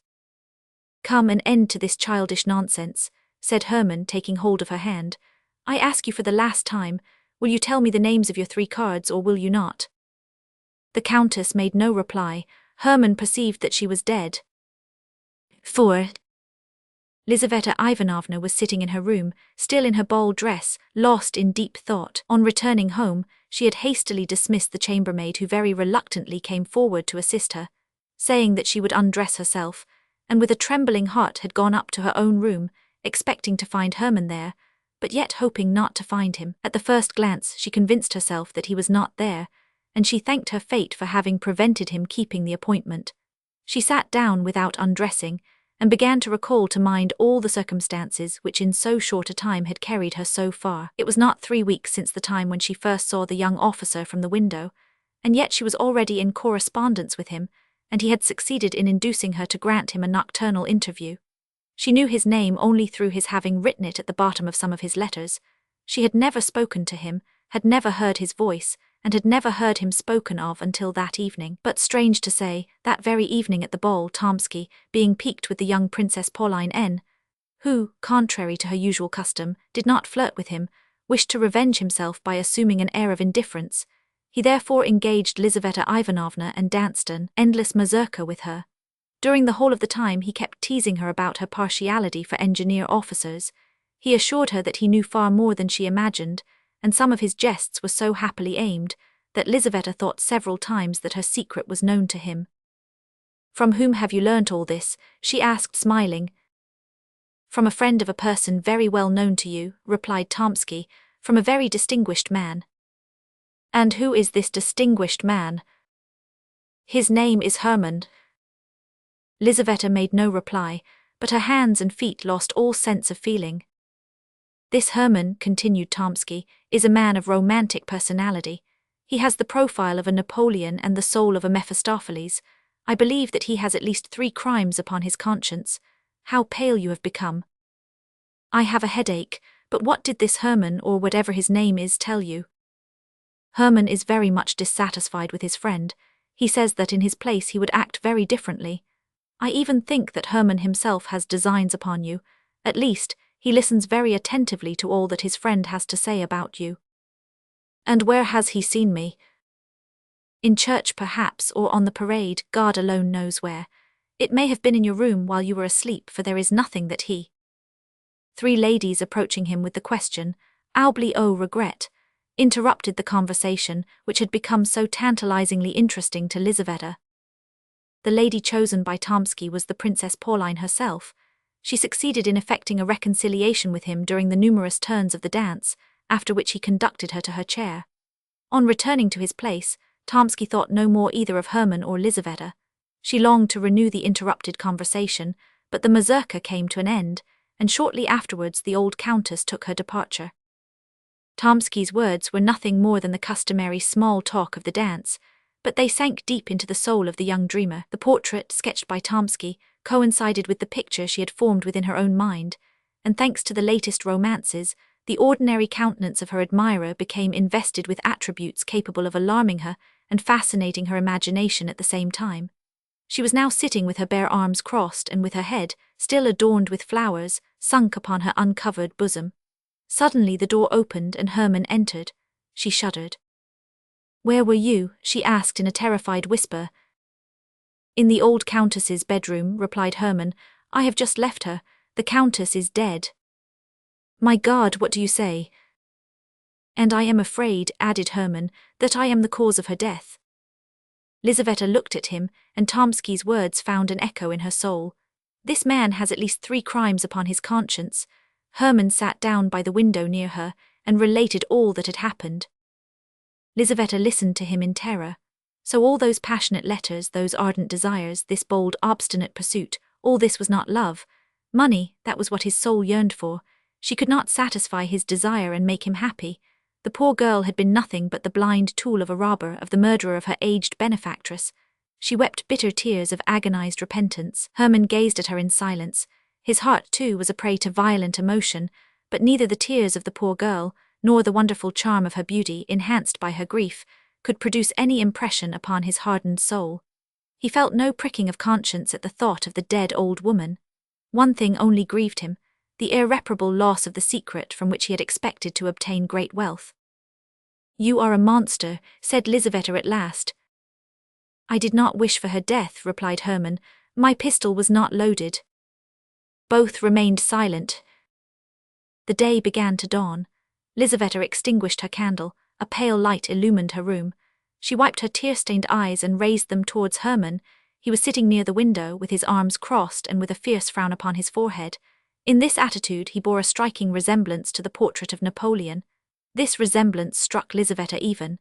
"Come, an end to this childish nonsense," said Hermann, taking hold of her hand. "I ask you for the last time, will you tell me the names of your 3 cards, or will you not?" The Countess made no reply. Hermann perceived that she was dead. 4. Lizaveta Ivanovna was sitting in her room, still in her ball dress, lost in deep thought. On returning home, she had hastily dismissed the chambermaid who very reluctantly came forward to assist her, saying that she would undress herself, and with a trembling heart had gone up to her own room, expecting to find Hermann there, but yet hoping not to find him. At the first glance she convinced herself that he was not there, and she thanked her fate for having prevented him keeping the appointment. She sat down without undressing, and began to recall to mind all the circumstances which in so short a time had carried her so far. It was not 3 weeks since the time when she first saw the young officer from the window, and yet she was already in correspondence with him, and he had succeeded in inducing her to grant him a nocturnal interview. She knew his name only through his having written it at the bottom of some of his letters. She had never spoken to him, had never heard his voice, and had never heard him spoken of until that evening. But strange to say, that very evening at the ball, Tomsky, being piqued with the young Princess Pauline N., who, contrary to her usual custom, did not flirt with him, wished to revenge himself by assuming an air of indifference. He therefore engaged Lizaveta Ivanovna and danced an endless mazurka with her. During the whole of the time he kept teasing her about her partiality for engineer officers. He assured her that he knew far more than she imagined, and some of his jests were so happily aimed that Lizaveta thought several times that her secret was known to him. "From whom have you learnt all this?" she asked, smiling. "From a friend of a person very well known to you," replied Tomsky, "from a very distinguished man." "And who is this distinguished man?" "His name is Hermann." Lizaveta made no reply, but her hands and feet lost all sense of feeling. "This Hermann," continued Tomsky, "is a man of romantic personality. He has the profile of a Napoleon and the soul of a Mephistopheles. I believe that he has at least 3 crimes upon his conscience. How pale you have become." "I have a headache, but what did this Hermann, or whatever his name is, tell you?" "Hermann is very much dissatisfied with his friend. He says that in his place he would act very differently. I even think that Hermann himself has designs upon you. At least, he listens very attentively to all that his friend has to say about you." "And where has he seen me?" "In church perhaps, or on the parade, God alone knows where. It may have been in your room while you were asleep, for there is nothing that he—" 3 ladies approaching him with the question, "Oublie au regret," interrupted the conversation, which had become so tantalizingly interesting to Lizaveta. The lady chosen by Tomsky was the Princess Pauline herself. She succeeded in effecting a reconciliation with him during the numerous turns of the dance, after which he conducted her to her chair. On returning to his place, Tomsky thought no more either of Hermann or Lizaveta. She longed to renew the interrupted conversation, but the mazurka came to an end, and shortly afterwards the old countess took her departure. Tomsky's words were nothing more than the customary small talk of the dance, but they sank deep into the soul of the young dreamer. The portrait, sketched by Tomsky, coincided with the picture she had formed within her own mind, and thanks to the latest romances, the ordinary countenance of her admirer became invested with attributes capable of alarming her and fascinating her imagination at the same time. She was now sitting with her bare arms crossed and with her head, still adorned with flowers, sunk upon her uncovered bosom. Suddenly the door opened and Hermann entered. She shuddered. "Where were you?" she asked in a terrified whisper. "In the old countess's bedroom," replied Hermann. "I have just left her. The countess is dead." "My God, what do you say?" "And I am afraid," added Hermann, "that I am the cause of her death." Lizaveta looked at him, and Tomsky's words found an echo in her soul. This man has at least 3 crimes upon his conscience. Hermann sat down by the window near her and related all that had happened. Lizaveta listened to him in terror. So all those passionate letters, those ardent desires, this bold, obstinate pursuit, all this was not love. Money, that was what his soul yearned for. She could not satisfy his desire and make him happy. The poor girl had been nothing but the blind tool of a robber, of the murderer of her aged benefactress. She wept bitter tears of agonized repentance. Hermann gazed at her in silence. His heart, too, was a prey to violent emotion, but neither the tears of the poor girl, nor the wonderful charm of her beauty, enhanced by her grief, could produce any impression upon his hardened soul. He felt no pricking of conscience at the thought of the dead old woman. One thing only grieved him, the irreparable loss of the secret from which he had expected to obtain great wealth. "You are a monster," said Lizaveta at last. "I did not wish for her death," replied Hermann. "My pistol was not loaded." Both remained silent. The day began to dawn. Lizaveta extinguished her candle. A pale light illumined her room. She wiped her tear-stained eyes and raised them towards Hermann. He was sitting near the window, with his arms crossed and with a fierce frown upon his forehead. In this attitude he bore a striking resemblance to the portrait of Napoleon. This resemblance struck Lizaveta even.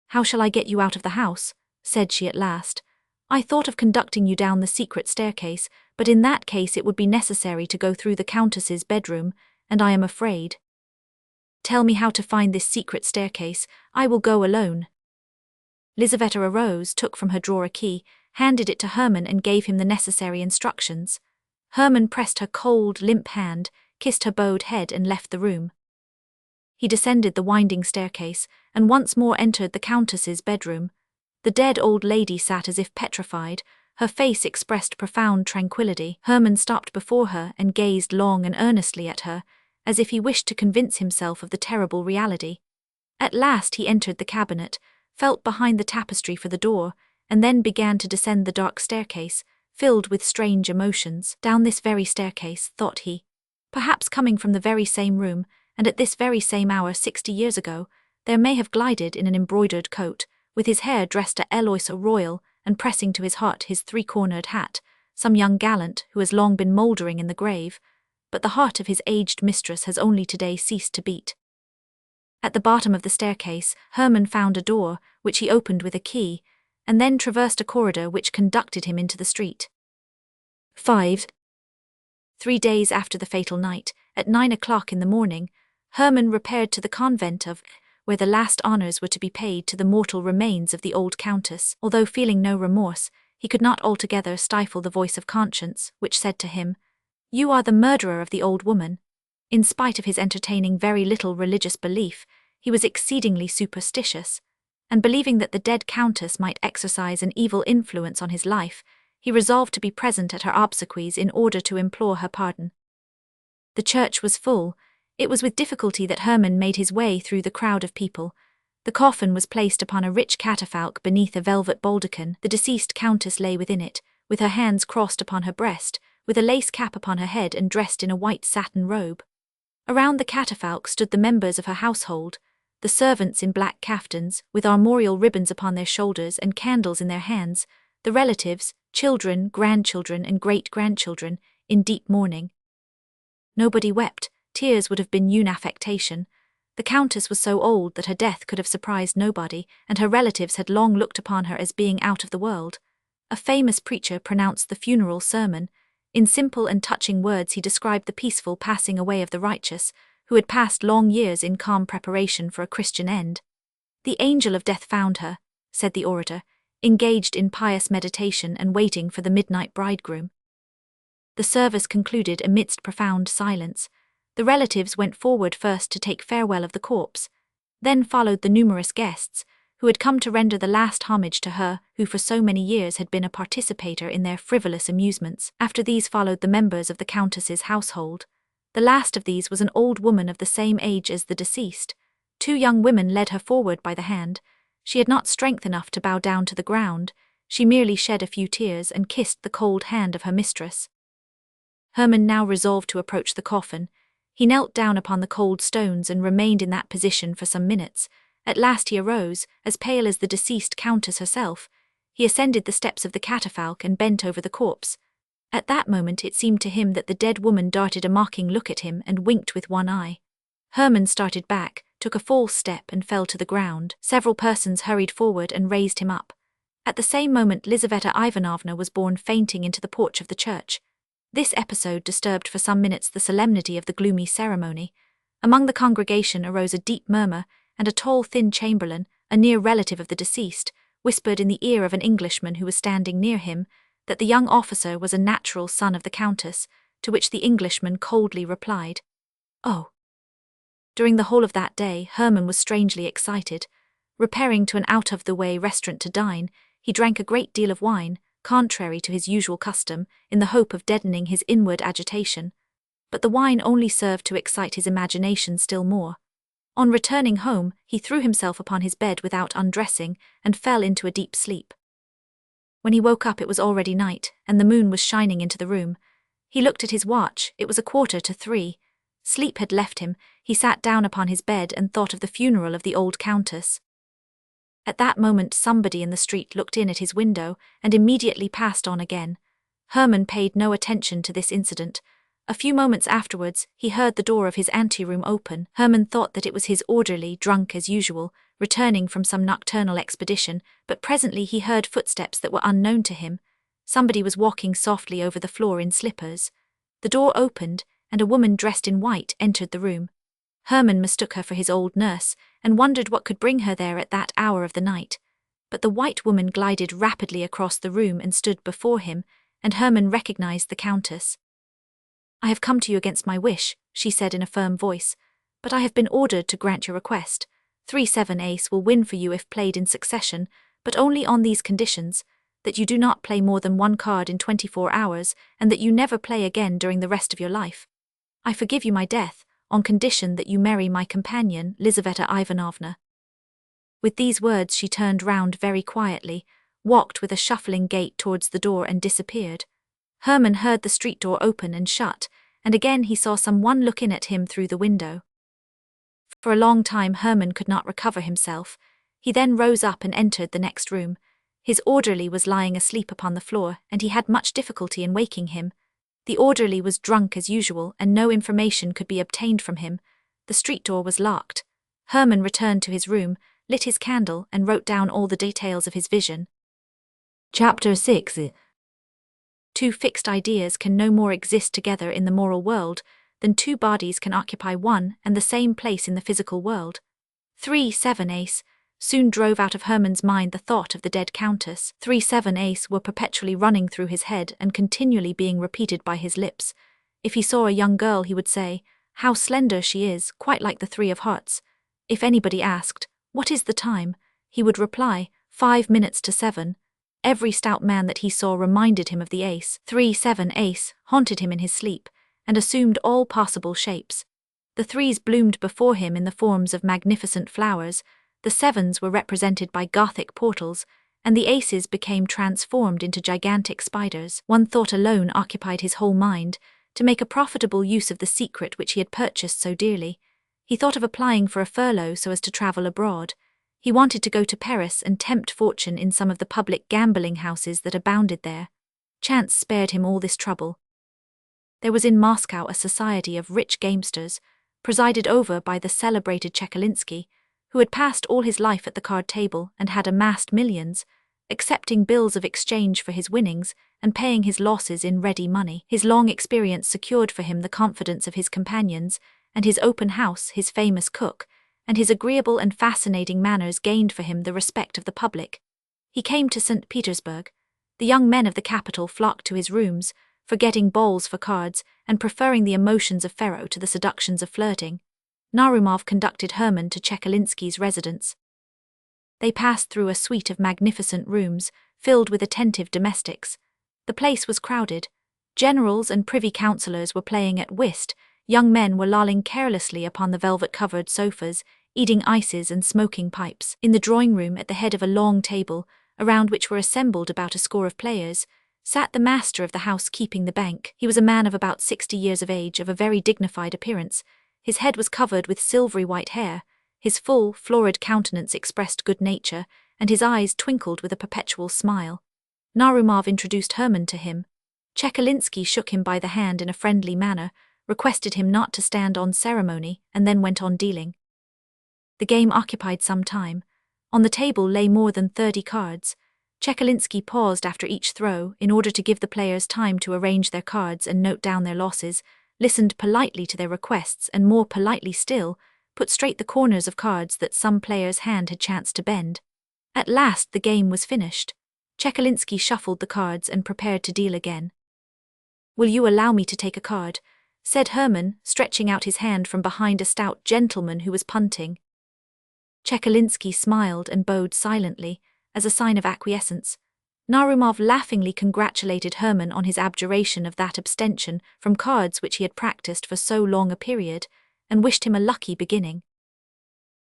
"How shall I get you out of the house?" said she at last. "I thought of conducting you down the secret staircase, but in that case it would be necessary to go through the countess's bedroom, and I am afraid." "Tell me how to find this secret staircase. I will go alone." Lizaveta arose, took from her drawer a key, handed it to Hermann and gave him the necessary instructions. Hermann pressed her cold, limp hand, kissed her bowed head and left the room. He descended the winding staircase and once more entered the countess's bedroom. The dead old lady sat as if petrified. Her face expressed profound tranquillity. Hermann stopped before her and gazed long and earnestly at her, as if he wished to convince himself of the terrible reality. At last he entered the cabinet, felt behind the tapestry for the door, and then began to descend the dark staircase, filled with strange emotions. Down this very staircase, thought he. Perhaps coming from the very same room, and at this very same hour 60 years ago, there may have glided in an embroidered coat, with his hair dressed à Eloise royal, and pressing to his heart his three-cornered hat, some young gallant who has long been mouldering in the grave, but the heart of his aged mistress has only today ceased to beat. At the bottom of the staircase, Hermann found a door, which he opened with a key, and then traversed a corridor which conducted him into the street. 5. 3 days after the fatal night, at 9 o'clock in the morning, Hermann repaired to the convent of where the last honours were to be paid to the mortal remains of the old countess. Although feeling no remorse, he could not altogether stifle the voice of conscience, which said to him, "You are the murderer of the old woman." In spite of his entertaining very little religious belief, he was exceedingly superstitious, and believing that the dead countess might exercise an evil influence on his life, he resolved to be present at her obsequies in order to implore her pardon. The church was full. It was with difficulty that Hermann made his way through the crowd of people. The coffin was placed upon a rich catafalque beneath a velvet baldachin. The deceased countess lay within it, with her hands crossed upon her breast, with a lace cap upon her head and dressed in a white satin robe. Around the catafalque stood the members of her household, the servants in black caftans, with armorial ribbons upon their shoulders and candles in their hands, the relatives, children, grandchildren and great-grandchildren, in deep mourning. Nobody wept. Tears would have been une affectation. The countess was so old that her death could have surprised nobody, and her relatives had long looked upon her as being out of the world. A famous preacher pronounced the funeral sermon. In simple and touching words he described the peaceful passing away of the righteous, who had passed long years in calm preparation for a Christian end. "The angel of death found her," said the orator, engaged in pious meditation and waiting for the midnight bridegroom. The service concluded amidst profound silence. The relatives went forward first to take farewell of the corpse. Then followed the numerous guests, who had come to render the last homage to her who for so many years had been a participator in their frivolous amusements. After these followed the members of the countess's household. The last of these was an old woman of the same age as the deceased. 2 young women led her forward by the hand. She had not strength enough to bow down to the ground. She merely shed a few tears and kissed the cold hand of her mistress. Hermann now resolved to approach the coffin. He knelt down upon the cold stones and remained in that position for some minutes. At last he arose, as pale as the deceased countess herself. He ascended the steps of the catafalque and bent over the corpse. At that moment it seemed to him that the dead woman darted a mocking look at him and winked with one eye. Hermann started back, took a false step and fell to the ground. Several persons hurried forward and raised him up. At the same moment Lizaveta Ivanovna was borne fainting into the porch of the church. This episode disturbed for some minutes the solemnity of the gloomy ceremony. Among the congregation arose a deep murmur, and a tall thin chamberlain, a near relative of the deceased, whispered in the ear of an Englishman who was standing near him, that the young officer was a natural son of the countess, to which the Englishman coldly replied, "Oh." During the whole of that day Hermann was strangely excited. Repairing to an out-of-the-way restaurant to dine, he drank a great deal of wine, contrary to his usual custom, in the hope of deadening his inward agitation. But the wine only served to excite his imagination still more. On returning home, he threw himself upon his bed without undressing, and fell into a deep sleep. When he woke up it was already night, and the moon was shining into the room. He looked at his watch. It was 2:45. Sleep had left him. He sat down upon his bed and thought of the funeral of the old countess. At that moment somebody in the street looked in at his window and immediately passed on again. Hermann paid no attention to this incident. A few moments afterwards, he heard the door of his anteroom open. Hermann thought that it was his orderly, drunk as usual, returning from some nocturnal expedition, but presently he heard footsteps that were unknown to him. Somebody was walking softly over the floor in slippers. The door opened, and a woman dressed in white entered the room. Hermann mistook her for his old nurse, and wondered what could bring her there at that hour of the night. But the white woman glided rapidly across the room and stood before him, and Hermann recognized the countess. "I have come to you against my wish," she said in a firm voice, "but I have been ordered to grant your request. 3-7 ace will win for you if played in succession, but only on these conditions, that you do not play more than 1 card in 24 hours, and that you never play again during the rest of your life. I forgive you my death, on condition that you marry my companion, Lizaveta Ivanovna." With these words she turned round very quietly, walked with a shuffling gait towards the door and disappeared. Herman heard the street door open and shut, and again he saw someone look in at him through the window. For a long time Herman could not recover himself. He then rose up and entered the next room. His orderly was lying asleep upon the floor, and he had much difficulty in waking him. The orderly was drunk as usual, and no information could be obtained from him. The street door was locked. Herman returned to his room, lit his candle, and wrote down all the details of his vision. Chapter 6. Two fixed ideas can no more exist together in the moral world than two bodies can occupy one and the same place in the physical world. 3-7 Ace soon drove out of Herman's mind the thought of the dead countess. 3-7 Ace were perpetually running through his head and continually being repeated by his lips. If he saw a young girl he would say, "How slender she is, quite like the 3 of hearts." If anybody asked, "What is the time?" he would reply, 5 minutes to 7. Every stout man that he saw reminded him of the ace. 3-7 Ace haunted him in his sleep, and assumed all possible shapes. The 3s bloomed before him in the forms of magnificent flowers, the 7s were represented by Gothic portals, and the aces became transformed into gigantic spiders. One thought alone occupied his whole mind, to make a profitable use of the secret which he had purchased so dearly. He thought of applying for a furlough so as to travel abroad. He wanted to go to Paris and tempt fortune in some of the public gambling houses that abounded there. Chance spared him all this trouble. There was in Moscow a society of rich gamesters, presided over by the celebrated Chekhov, who had passed all his life at the card table and had amassed millions, accepting bills of exchange for his winnings and paying his losses in ready money. His long experience secured for him the confidence of his companions, and his open house his famous cook, and his agreeable and fascinating manners gained for him the respect of the public. He came to St. Petersburg. The young men of the capital flocked to his rooms, forgetting balls for cards and preferring the emotions of faro to the seductions of flirting. Narumov conducted Herman to Chekalinsky's residence. They passed through a suite of magnificent rooms, filled with attentive domestics. The place was crowded. Generals and privy councillors were playing at whist, young men were lolling carelessly upon the velvet-covered sofas, eating ices and smoking pipes. In the drawing-room at the head of a long table, around which were assembled about a score of players, sat the master of the house keeping the bank. He was a man of about 60 years of age, of a very dignified appearance. His head was covered with silvery white hair, his full, florid countenance expressed good nature, and his eyes twinkled with a perpetual smile. Narumov introduced Herman to him. Chekalinsky shook him by the hand in a friendly manner, requested him not to stand on ceremony, and then went on dealing. The game occupied some time. On the table lay more than 30 cards. Chekalinsky paused after each throw in order to give the players time to arrange their cards and note down their losses, listened politely to their requests, and more politely still, put straight the corners of cards that some player's hand had chanced to bend. At last the game was finished. Chekalinsky shuffled the cards and prepared to deal again. "Will you allow me to take a card?" said Herman, stretching out his hand from behind a stout gentleman who was punting. Chekalinsky smiled and bowed silently, as a sign of acquiescence. Narumov laughingly congratulated Herman on his abjuration of that abstention from cards which he had practiced for so long a period, and wished him a lucky beginning.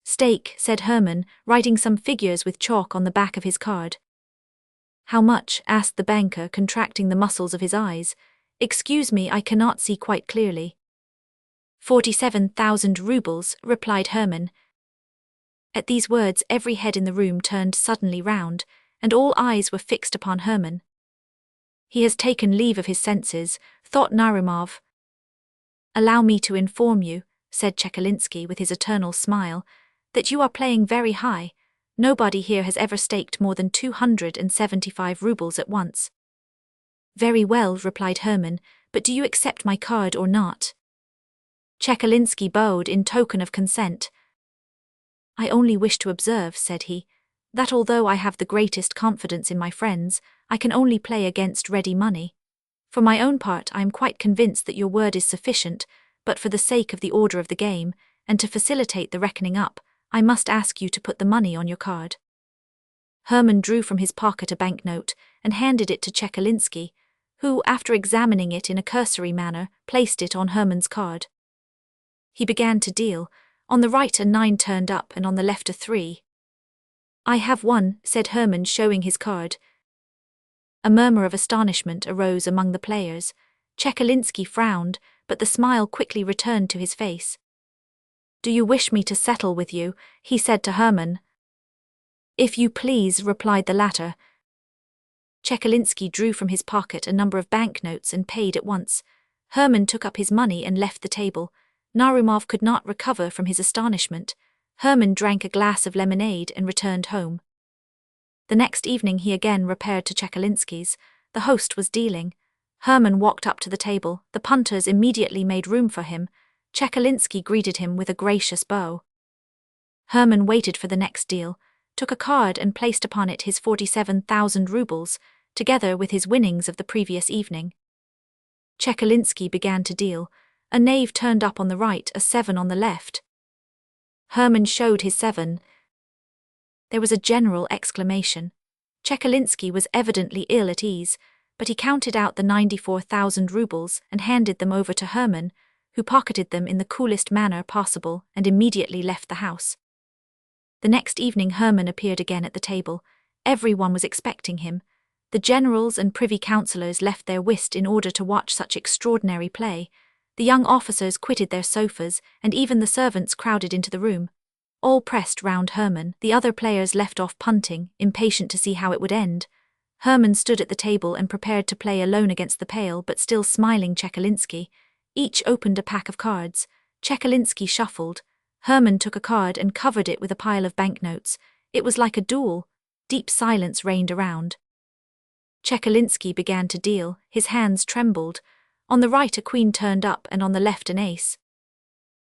"Stake," said Herman, writing some figures with chalk on the back of his card. "How much?" asked the banker, contracting the muscles of his eyes. "Excuse me, I cannot see quite clearly." 47,000 rubles, replied Herman. At these words every head in the room turned suddenly round, and all eyes were fixed upon Herman. "He has taken leave of his senses," thought Narumov. "Allow me to inform you," said Chekalinsky with his eternal smile, "that you are playing very high. Nobody here has ever staked more than 275 rubles at once." "Very well," replied Herman, "but do you accept my card or not?" Chekalinsky bowed in token of consent. "I only wish to observe," said he, "that although I have the greatest confidence in my friends, I can only play against ready money. For my own part, I am quite convinced that your word is sufficient, but for the sake of the order of the game, and to facilitate the reckoning up, I must ask you to put the money on your card." Herman drew from his pocket a banknote and handed it to Chekalinsky, who, after examining it in a cursory manner, placed it on Herman's card. He began to deal. On the right a 9 turned up and on the left a 3. "I have won," said Herman, showing his card. A murmur of astonishment arose among the players. Chekalinsky frowned, but the smile quickly returned to his face. "Do you wish me to settle with you?" he said to Herman. "If you please," replied the latter. Chekalinsky drew from his pocket a number of banknotes and paid at once. Herman took up his money and left the table. Narumov could not recover from his astonishment. Herman drank a glass of lemonade and returned home. The next evening he again repaired to Chekalinsky's. The host was dealing. Herman walked up to the table. The punters immediately made room for him. Chekalinsky greeted him with a gracious bow. Herman waited for the next deal, took a card and placed upon it his 47,000 rubles, together with his winnings of the previous evening. Chekalinsky began to deal. A knave turned up on the right, a 7 on the left. Herman showed his 7. There was a general exclamation. Chekalinsky was evidently ill at ease, but he counted out the 94,000 rubles and handed them over to Herman, who pocketed them in the coolest manner possible and immediately left the house. The next evening Herman appeared again at the table. Everyone was expecting him. The generals and privy councillors left their whist in order to watch such extraordinary play. The young officers quitted their sofas, and even the servants crowded into the room. All pressed round Herman. The other players left off punting, impatient to see how it would end. Herman stood at the table and prepared to play alone against the pale but still smiling Chekalinsky. Each opened a pack of cards. Chekalinsky shuffled. Herman took a card and covered it with a pile of banknotes. It was like a duel. Deep silence reigned around. Chekalinsky began to deal. His hands trembled. On the right a queen turned up and on the left an ace.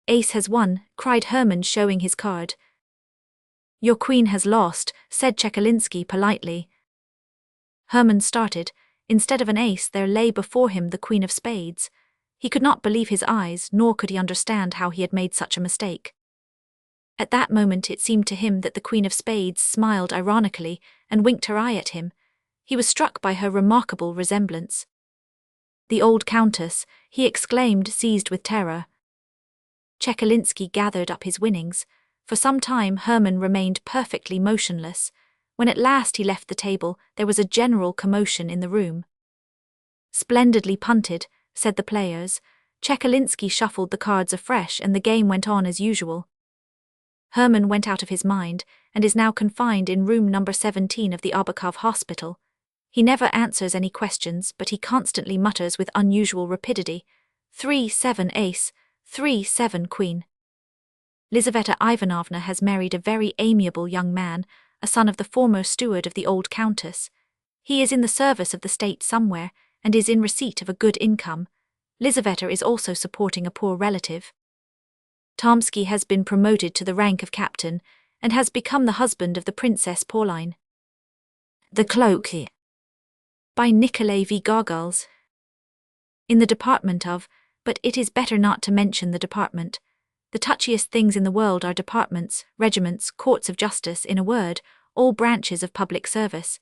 "Ace has won," cried Herman, showing his card. "Your queen has lost," said Chekalinsky politely. Herman started. Instead of an ace there lay before him the queen of spades. He could not believe his eyes, nor could he understand how he had made such a mistake. At that moment it seemed to him that the queen of spades smiled ironically and winked her eye at him. He was struck by her remarkable resemblance. "The old countess," he exclaimed, seized with terror. Chekalinsky gathered up his winnings. For some time Herman remained perfectly motionless. When at last he left the table, there was a general commotion in the room. "Splendidly punted," said the players. Chekalinsky shuffled the cards afresh and the game went on as usual. Herman went out of his mind and is now confined in room number 17 of the Aubakov hospital. He never answers any questions, but he constantly mutters with unusual rapidity, 3-7 ace, 3-7 queen. Lizaveta Ivanovna has married a very amiable young man, a son of the former steward of the old countess. He is in the service of the state somewhere, and is in receipt of a good income. Lizaveta is also supporting a poor relative. Tomsky has been promoted to the rank of captain, and has become the husband of the Princess Pauline. The Cloak by Nikolai V. Gogol's. In the department of, but it is better not to mention the department. The touchiest things in the world are departments, regiments, courts of justice, in a word, all branches of public service.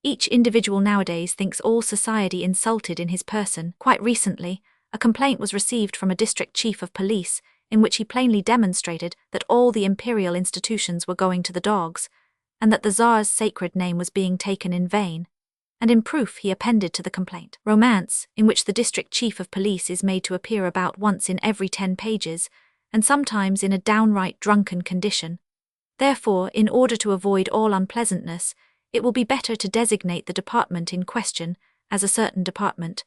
Each individual nowadays thinks all society insulted in his person. Quite recently, a complaint was received from a district chief of police, in which he plainly demonstrated that all the imperial institutions were going to the dogs, and that the Tsar's sacred name was being taken in vain. And in proof he appended to the complaint romance, in which the district chief of police is made to appear about once in every 10 pages, and sometimes in a downright drunken condition. Therefore, in order to avoid all unpleasantness, it will be better to designate the department in question as a certain department.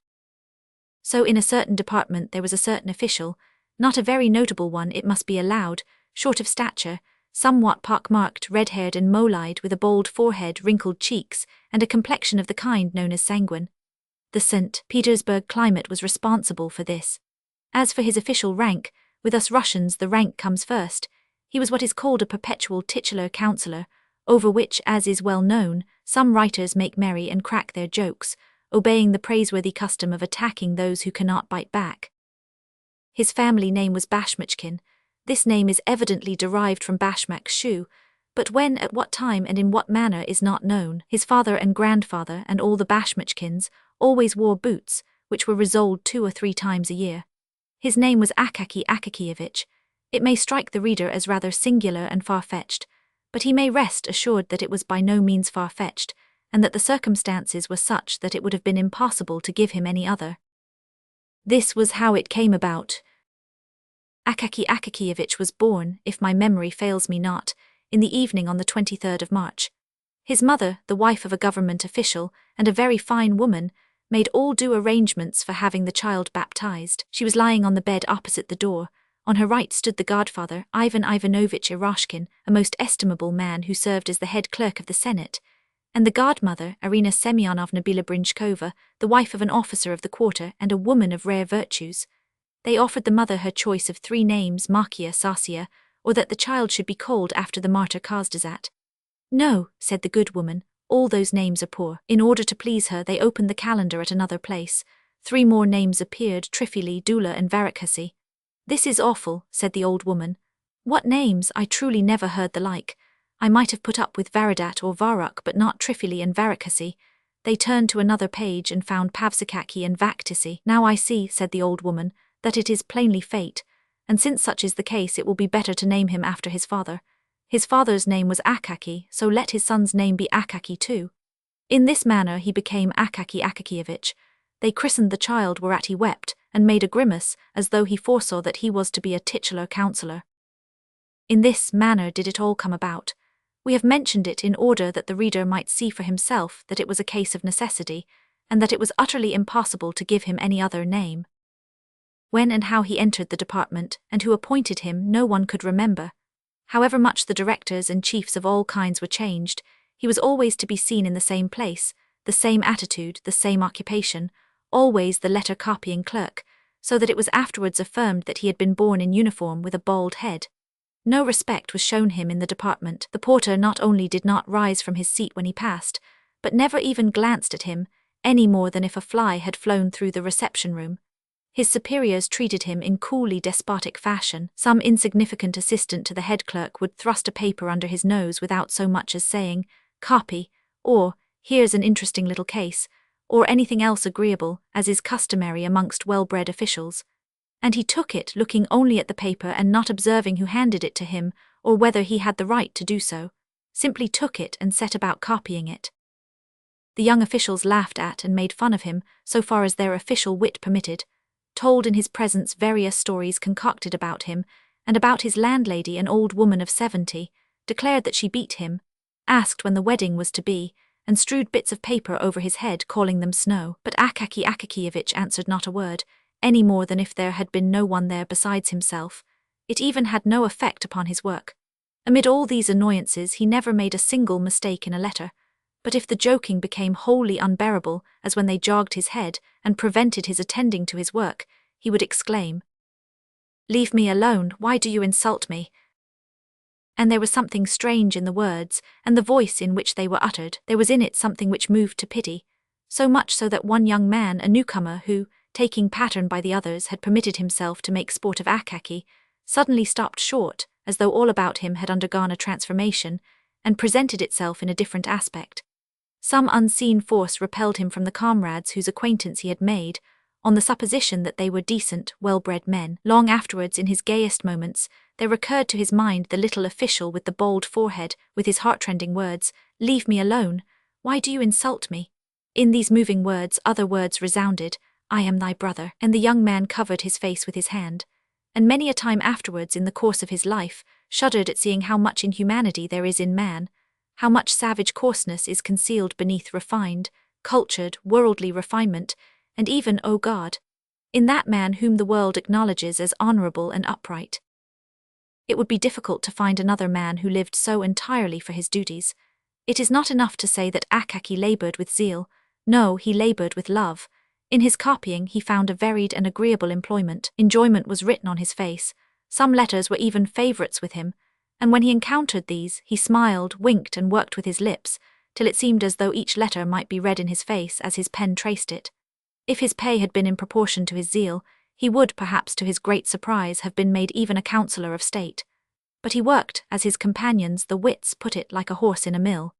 So in a certain department there was a certain official, not a very notable one it must be allowed, short of stature, somewhat pock-marked, red-haired and mole-eyed, with a bold forehead, wrinkled cheeks, and a complexion of the kind known as sanguine. The St. Petersburg climate was responsible for this. As for his official rank, with us Russians the rank comes first. He was what is called a perpetual titular councillor, over which, as is well known, some writers make merry and crack their jokes, obeying the praiseworthy custom of attacking those who cannot bite back. His family name was Bashmachkin. This name is evidently derived from Bashmak's shoe, but when, at what time and in what manner is not known. His father and grandfather and all the Bashmachkins always wore boots, which were resoled 2 or 3 times a year. His name was Akaki Akakievich. It may strike the reader as rather singular and far-fetched, but he may rest assured that it was by no means far-fetched, and that the circumstances were such that it would have been impossible to give him any other. This was how it came about. Akaki Akakievich was born, if my memory fails me not, in the evening on the 23rd of March. His mother, the wife of a government official, and a very fine woman, made all due arrangements for having the child baptized. She was lying on the bed opposite the door. On her right stood the godfather, Ivan Ivanovich Eroshkin, a most estimable man who served as the head clerk of the Senate, and the godmother, Arina Semyonovna Bilobrinchkova, the wife of an officer of the quarter and a woman of rare virtues. They offered the mother her choice of 3 names, Markia, Sasia, or that the child should be called after the martyr Kazdazat. No, said the good woman, all those names are poor. In order to please her, they opened the calendar at another place. 3 more names appeared, Trifili, Dula and Varakasi. This is awful, said the old woman. What names? I truly never heard the like. I might have put up with Varadat or Varuk, but not Trifili and Varakasi. They turned to another page and found Pavsikaki and Vaktisi. Now I see, said the old woman, that it is plainly fate, and since such is the case it will be better to name him after his father. His father's name was Akaki, so let his son's name be Akaki too. In this manner he became Akaki Akakievich. They christened the child whereat he wept, and made a grimace, as though he foresaw that he was to be a titular councillor. In this manner did it all come about. We have mentioned it in order that the reader might see for himself that it was a case of necessity, and that it was utterly impossible to give him any other name. When and how he entered the department, and who appointed him, no one could remember. However much the directors and chiefs of all kinds were changed, he was always to be seen in the same place, the same attitude, the same occupation, always the letter-copying clerk, so that it was afterwards affirmed that he had been born in uniform with a bald head. No respect was shown him in the department. The porter not only did not rise from his seat when he passed, but never even glanced at him, any more than if a fly had flown through the reception-room. His superiors treated him in coolly despotic fashion. Some insignificant assistant to the head clerk would thrust a paper under his nose without so much as saying, "Copy," or "Here's an interesting little case," or anything else agreeable, as is customary amongst well-bred officials. And he took it, looking only at the paper and not observing who handed it to him, or whether he had the right to do so, simply took it and set about copying it. The young officials laughed at and made fun of him, so far as their official wit permitted, told in his presence various stories concocted about him, and about his landlady, an old woman of 70, declared that she beat him, asked when the wedding was to be, and strewed bits of paper over his head, calling them snow. But Akaki Akakievich answered not a word, any more than if there had been no one there besides himself. It even had no effect upon his work. Amid all these annoyances he never made a single mistake in a letter, but if the joking became wholly unbearable, as when they jogged his head and prevented his attending to his work, he would exclaim, "Leave me alone, why do you insult me?" And there was something strange in the words, and the voice in which they were uttered. There was in it something which moved to pity, so much so that one young man, a newcomer who, taking pattern by the others, had permitted himself to make sport of Akaki, suddenly stopped short, as though all about him had undergone a transformation, and presented itself in a different aspect. Some unseen force repelled him from the comrades whose acquaintance he had made, on the supposition that they were decent, well-bred men. Long afterwards, in his gayest moments, there recurred to his mind the little official with the bald forehead, with his heart-rending words, "Leave me alone, why do you insult me?" In these moving words other words resounded, "I am thy brother," and the young man covered his face with his hand, and many a time afterwards in the course of his life shuddered at seeing how much inhumanity there is in man, how much savage coarseness is concealed beneath refined, cultured, worldly refinement, and even, O God, in that man whom the world acknowledges as honourable and upright. It would be difficult to find another man who lived so entirely for his duties. It is not enough to say that Akaki laboured with zeal. No, he laboured with love. In his copying he found a varied and agreeable employment. Enjoyment was written on his face. Some letters were even favourites with him, and when he encountered these, he smiled, winked and worked with his lips, till it seemed as though each letter might be read in his face as his pen traced it. If his pay had been in proportion to his zeal, he would, perhaps to his great surprise, have been made even a councillor of state. But he worked, as his companions, the wits, put it, like a horse in a mill.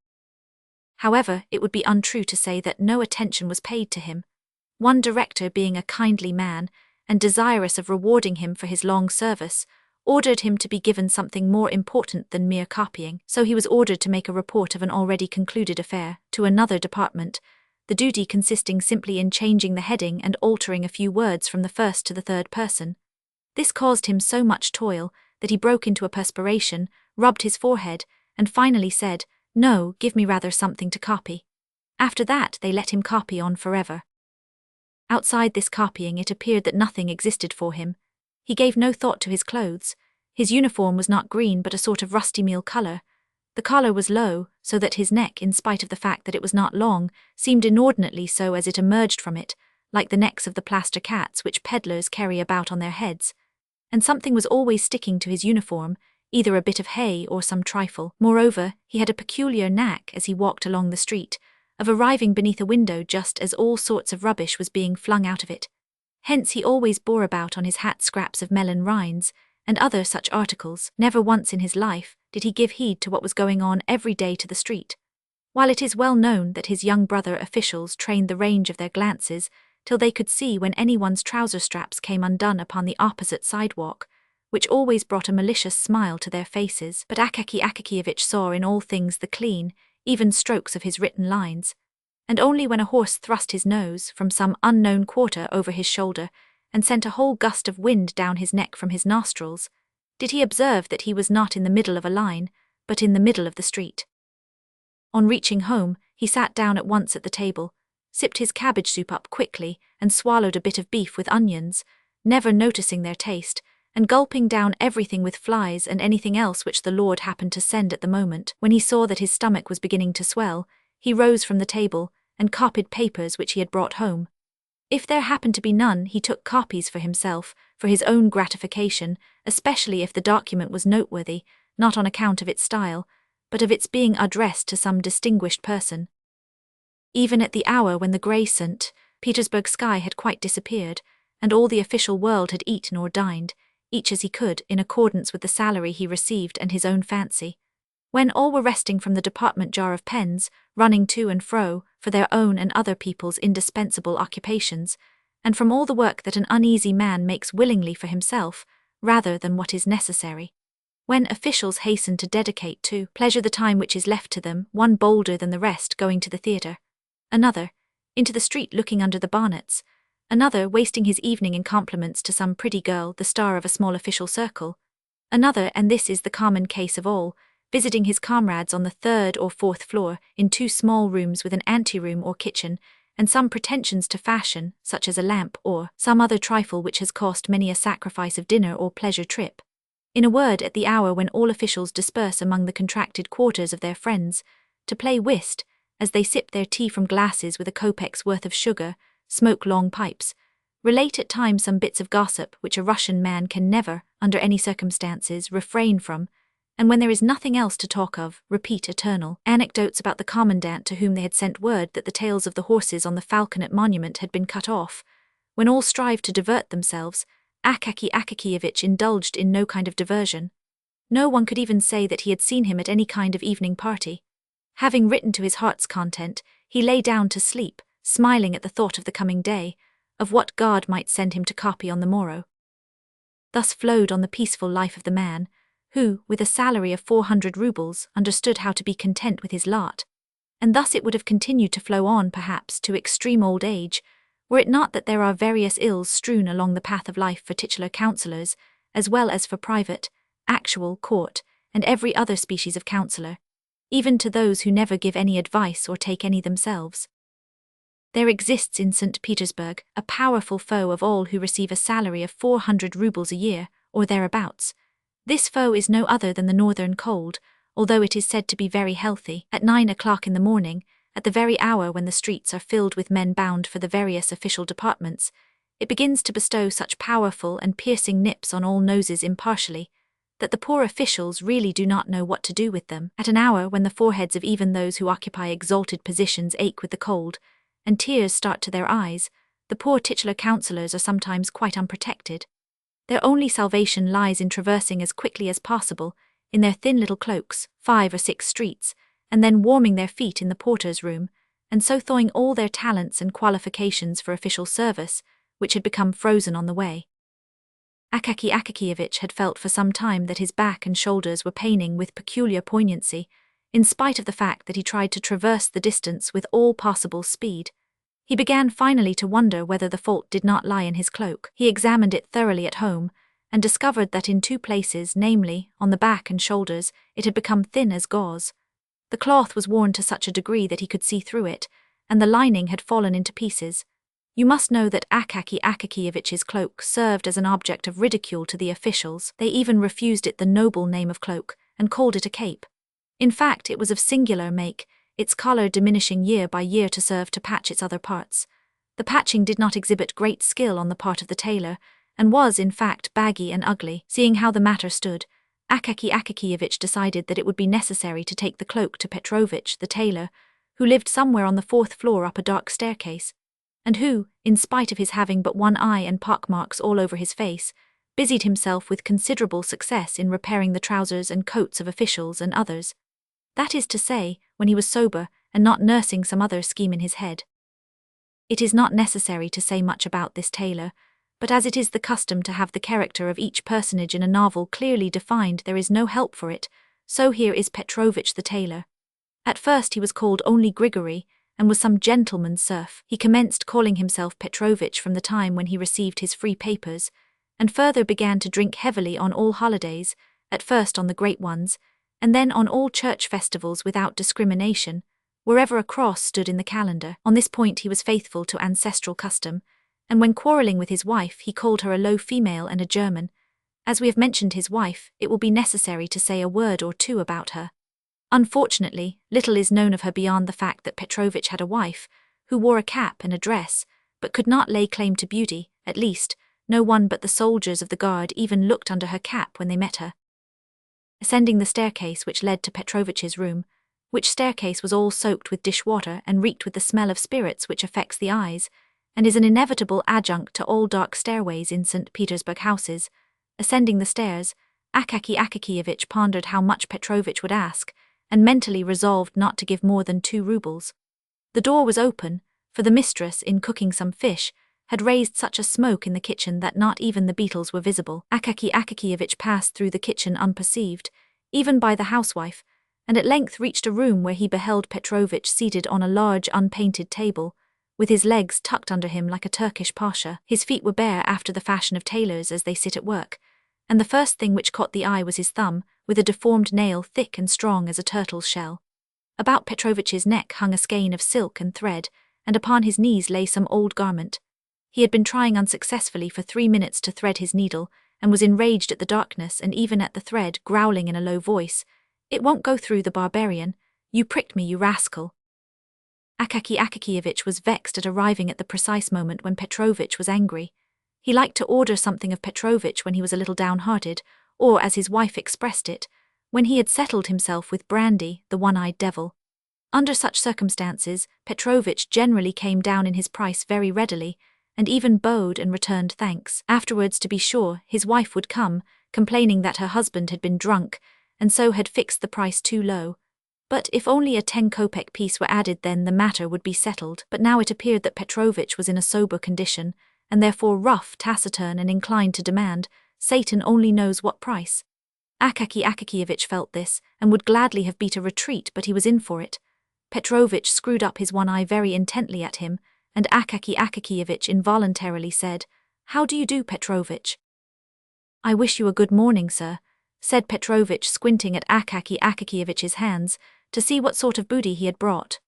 However, it would be untrue to say that no attention was paid to him. One director being a kindly man, and desirous of rewarding him for his long service, ordered him to be given something more important than mere copying, so he was ordered to make a report of an already concluded affair to another department, the duty consisting simply in changing the heading and altering a few words from the first to the third person. This caused him so much toil that he broke into a perspiration, rubbed his forehead, and finally said, "No, give me rather something to copy." After that they let him copy on forever. Outside this copying it appeared that nothing existed for him. He gave no thought to his clothes. His uniform was not green but a sort of rusty meal colour. The collar was low, so that his neck, in spite of the fact that it was not long, seemed inordinately so as it emerged from it, like the necks of the plaster cats which peddlers carry about on their heads. And something was always sticking to his uniform, either a bit of hay or some trifle. Moreover, he had a peculiar knack, as he walked along the street, of arriving beneath a window just as all sorts of rubbish was being flung out of it. Hence he always bore about on his hat scraps of melon rinds, and other such articles. Never once in his life did he give heed to what was going on every day to the street. While it is well known that his young brother officials trained the range of their glances till they could see when anyone's trouser straps came undone upon the opposite sidewalk, which always brought a malicious smile to their faces, but Akaky Akakievich saw in all things the clean, even strokes of his written lines, and only when a horse thrust his nose from some unknown quarter over his shoulder and sent a whole gust of wind down his neck from his nostrils, did he observe that he was not in the middle of a line, but in the middle of the street. On reaching home, he sat down at once at the table, sipped his cabbage soup up quickly, and swallowed a bit of beef with onions, never noticing their taste, and gulping down everything with flies and anything else which the Lord happened to send at the moment. When he saw that his stomach was beginning to swell, he rose from the table and copied papers which he had brought home. If there happened to be none, he took copies for himself, for his own gratification, especially if the document was noteworthy, not on account of its style, but of its being addressed to some distinguished person. Even at the hour when the grey St. Petersburg sky had quite disappeared, and all the official world had eaten or dined, each as he could, in accordance with the salary he received and his own fancy. When all were resting from the department jar of pens, running to and fro, for their own and other people's indispensable occupations, and from all the work that an uneasy man makes willingly for himself, rather than what is necessary. When officials hasten to dedicate to pleasure the time which is left to them, one bolder than the rest going to the theatre, another into the street looking under the bonnets, another wasting his evening in compliments to some pretty girl, the star of a small official circle, another, and this is the common case of all, visiting his comrades on the third or fourth floor in two small rooms with an anteroom or kitchen, and some pretensions to fashion, such as a lamp or some other trifle which has cost many a sacrifice of dinner or pleasure trip. In a word, at the hour when all officials disperse among the contracted quarters of their friends, to play whist, as they sip their tea from glasses with a kopek's worth of sugar, smoke long pipes, relate at times some bits of gossip which a Russian man can never, under any circumstances, refrain from, and when there is nothing else to talk of, repeat eternal anecdotes about the commandant to whom they had sent word that the tails of the horses on the Falconet monument had been cut off. When all strive to divert themselves, Akaky Akakievich indulged in no kind of diversion. No one could even say that he had seen him at any kind of evening party. Having written to his heart's content, he lay down to sleep, smiling at the thought of the coming day, of what God might send him to copy on the morrow. Thus flowed on the peaceful life of the man, who, with a salary of 400 rubles, understood how to be content with his lot. And thus it would have continued to flow on, perhaps, to extreme old age, were it not that there are various ills strewn along the path of life for titular counsellors, as well as for private, actual court, and every other species of counsellor, even to those who never give any advice or take any themselves. There exists in St. Petersburg a powerful foe of all who receive a salary of 400 rubles a year, or thereabouts. This foe is no other than the northern cold, although it is said to be very healthy. At 9 o'clock in the morning, at the very hour when the streets are filled with men bound for the various official departments, it begins to bestow such powerful and piercing nips on all noses impartially, that the poor officials really do not know what to do with them. At an hour when the foreheads of even those who occupy exalted positions ache with the cold, and tears start to their eyes, the poor titular counsellors are sometimes quite unprotected. Their only salvation lies in traversing as quickly as possible, in their thin little cloaks, 5 or 6 streets, and then warming their feet in the porter's room, and so thawing all their talents and qualifications for official service, which had become frozen on the way. Akaky Akakievich had felt for some time that his back and shoulders were paining with peculiar poignancy, in spite of the fact that he tried to traverse the distance with all possible speed. He began finally to wonder whether the fault did not lie in his cloak. He examined it thoroughly at home, and discovered that in two places, namely, on the back and shoulders, it had become thin as gauze. The cloth was worn to such a degree that he could see through it, and the lining had fallen into pieces. You must know that Akaky Akakievich's cloak served as an object of ridicule to the officials. They even refused it the noble name of cloak, and called it a cape. In fact, it was of singular make, its collar diminishing year by year to serve to patch its other parts. The patching did not exhibit great skill on the part of the tailor, and was, in fact, baggy and ugly. Seeing how the matter stood, Akaky Akakievich decided that it would be necessary to take the cloak to Petrovich, the tailor, who lived somewhere on the 4th floor up a dark staircase, and who, in spite of his having but one eye and pockmarks all over his face, busied himself with considerable success in repairing the trousers and coats of officials and others. That is to say, when he was sober and not nursing some other scheme in his head. It is not necessary to say much about this tailor, but as it is the custom to have the character of each personage in a novel clearly defined, there is no help for it, so here is Petrovich the tailor. At first he was called only Grigory, and was some gentleman's serf. He commenced calling himself Petrovich from the time when he received his free papers, and further began to drink heavily on all holidays, at first on the great ones, and then on all church festivals without discrimination, wherever a cross stood in the calendar. On this point he was faithful to ancestral custom, and when quarrelling with his wife he called her a low female and a German. As we have mentioned his wife, it will be necessary to say a word or two about her. Unfortunately, little is known of her beyond the fact that Petrovich had a wife, who wore a cap and a dress, but could not lay claim to beauty. At least, no one but the soldiers of the guard even looked under her cap when they met her. Ascending the staircase which led to Petrovich's room, which staircase was all soaked with dishwater and reeked with the smell of spirits which affects the eyes, and is an inevitable adjunct to all dark stairways in St. Petersburg houses, ascending the stairs, Akaky Akakievich pondered how much Petrovich would ask, and mentally resolved not to give more than 2 rubles. The door was open, for the mistress, in cooking some fish, had raised such a smoke in the kitchen that not even the beetles were visible. Akaky Akakievich passed through the kitchen unperceived, even by the housewife, and at length reached a room where he beheld Petrovich seated on a large unpainted table, with his legs tucked under him like a Turkish pasha. His feet were bare after the fashion of tailors as they sit at work, and the first thing which caught the eye was his thumb, with a deformed nail thick and strong as a turtle's shell. About Petrovich's neck hung a skein of silk and thread, and upon his knees lay some old garment. He had been trying unsuccessfully for 3 minutes to thread his needle, and was enraged at the darkness and even at the thread, growling in a low voice, "It won't go through, the barbarian. You pricked me, you rascal." Akaky Akakievich was vexed at arriving at the precise moment when Petrovich was angry. He liked to order something of Petrovich when he was a little downhearted, or, as his wife expressed it, when he had settled himself with brandy, the one-eyed devil. Under such circumstances, Petrovich generally came down in his price very readily, and even bowed and returned thanks. Afterwards, to be sure, his wife would come, complaining that her husband had been drunk, and so had fixed the price too low. But if only a 10-kopeck piece were added, then the matter would be settled. But now it appeared that Petrovich was in a sober condition, and therefore rough, taciturn, and inclined to demand, Satan only knows what price. Akaky Akakievich felt this, and would gladly have beat a retreat, but he was in for it. Petrovich screwed up his one eye very intently at him, and Akaky Akakievich involuntarily said, "How do you do, Petrovich?" "I wish you a good morning, sir," said Petrovich, squinting at Akaky Akakievich's hands, to see what sort of booty he had brought.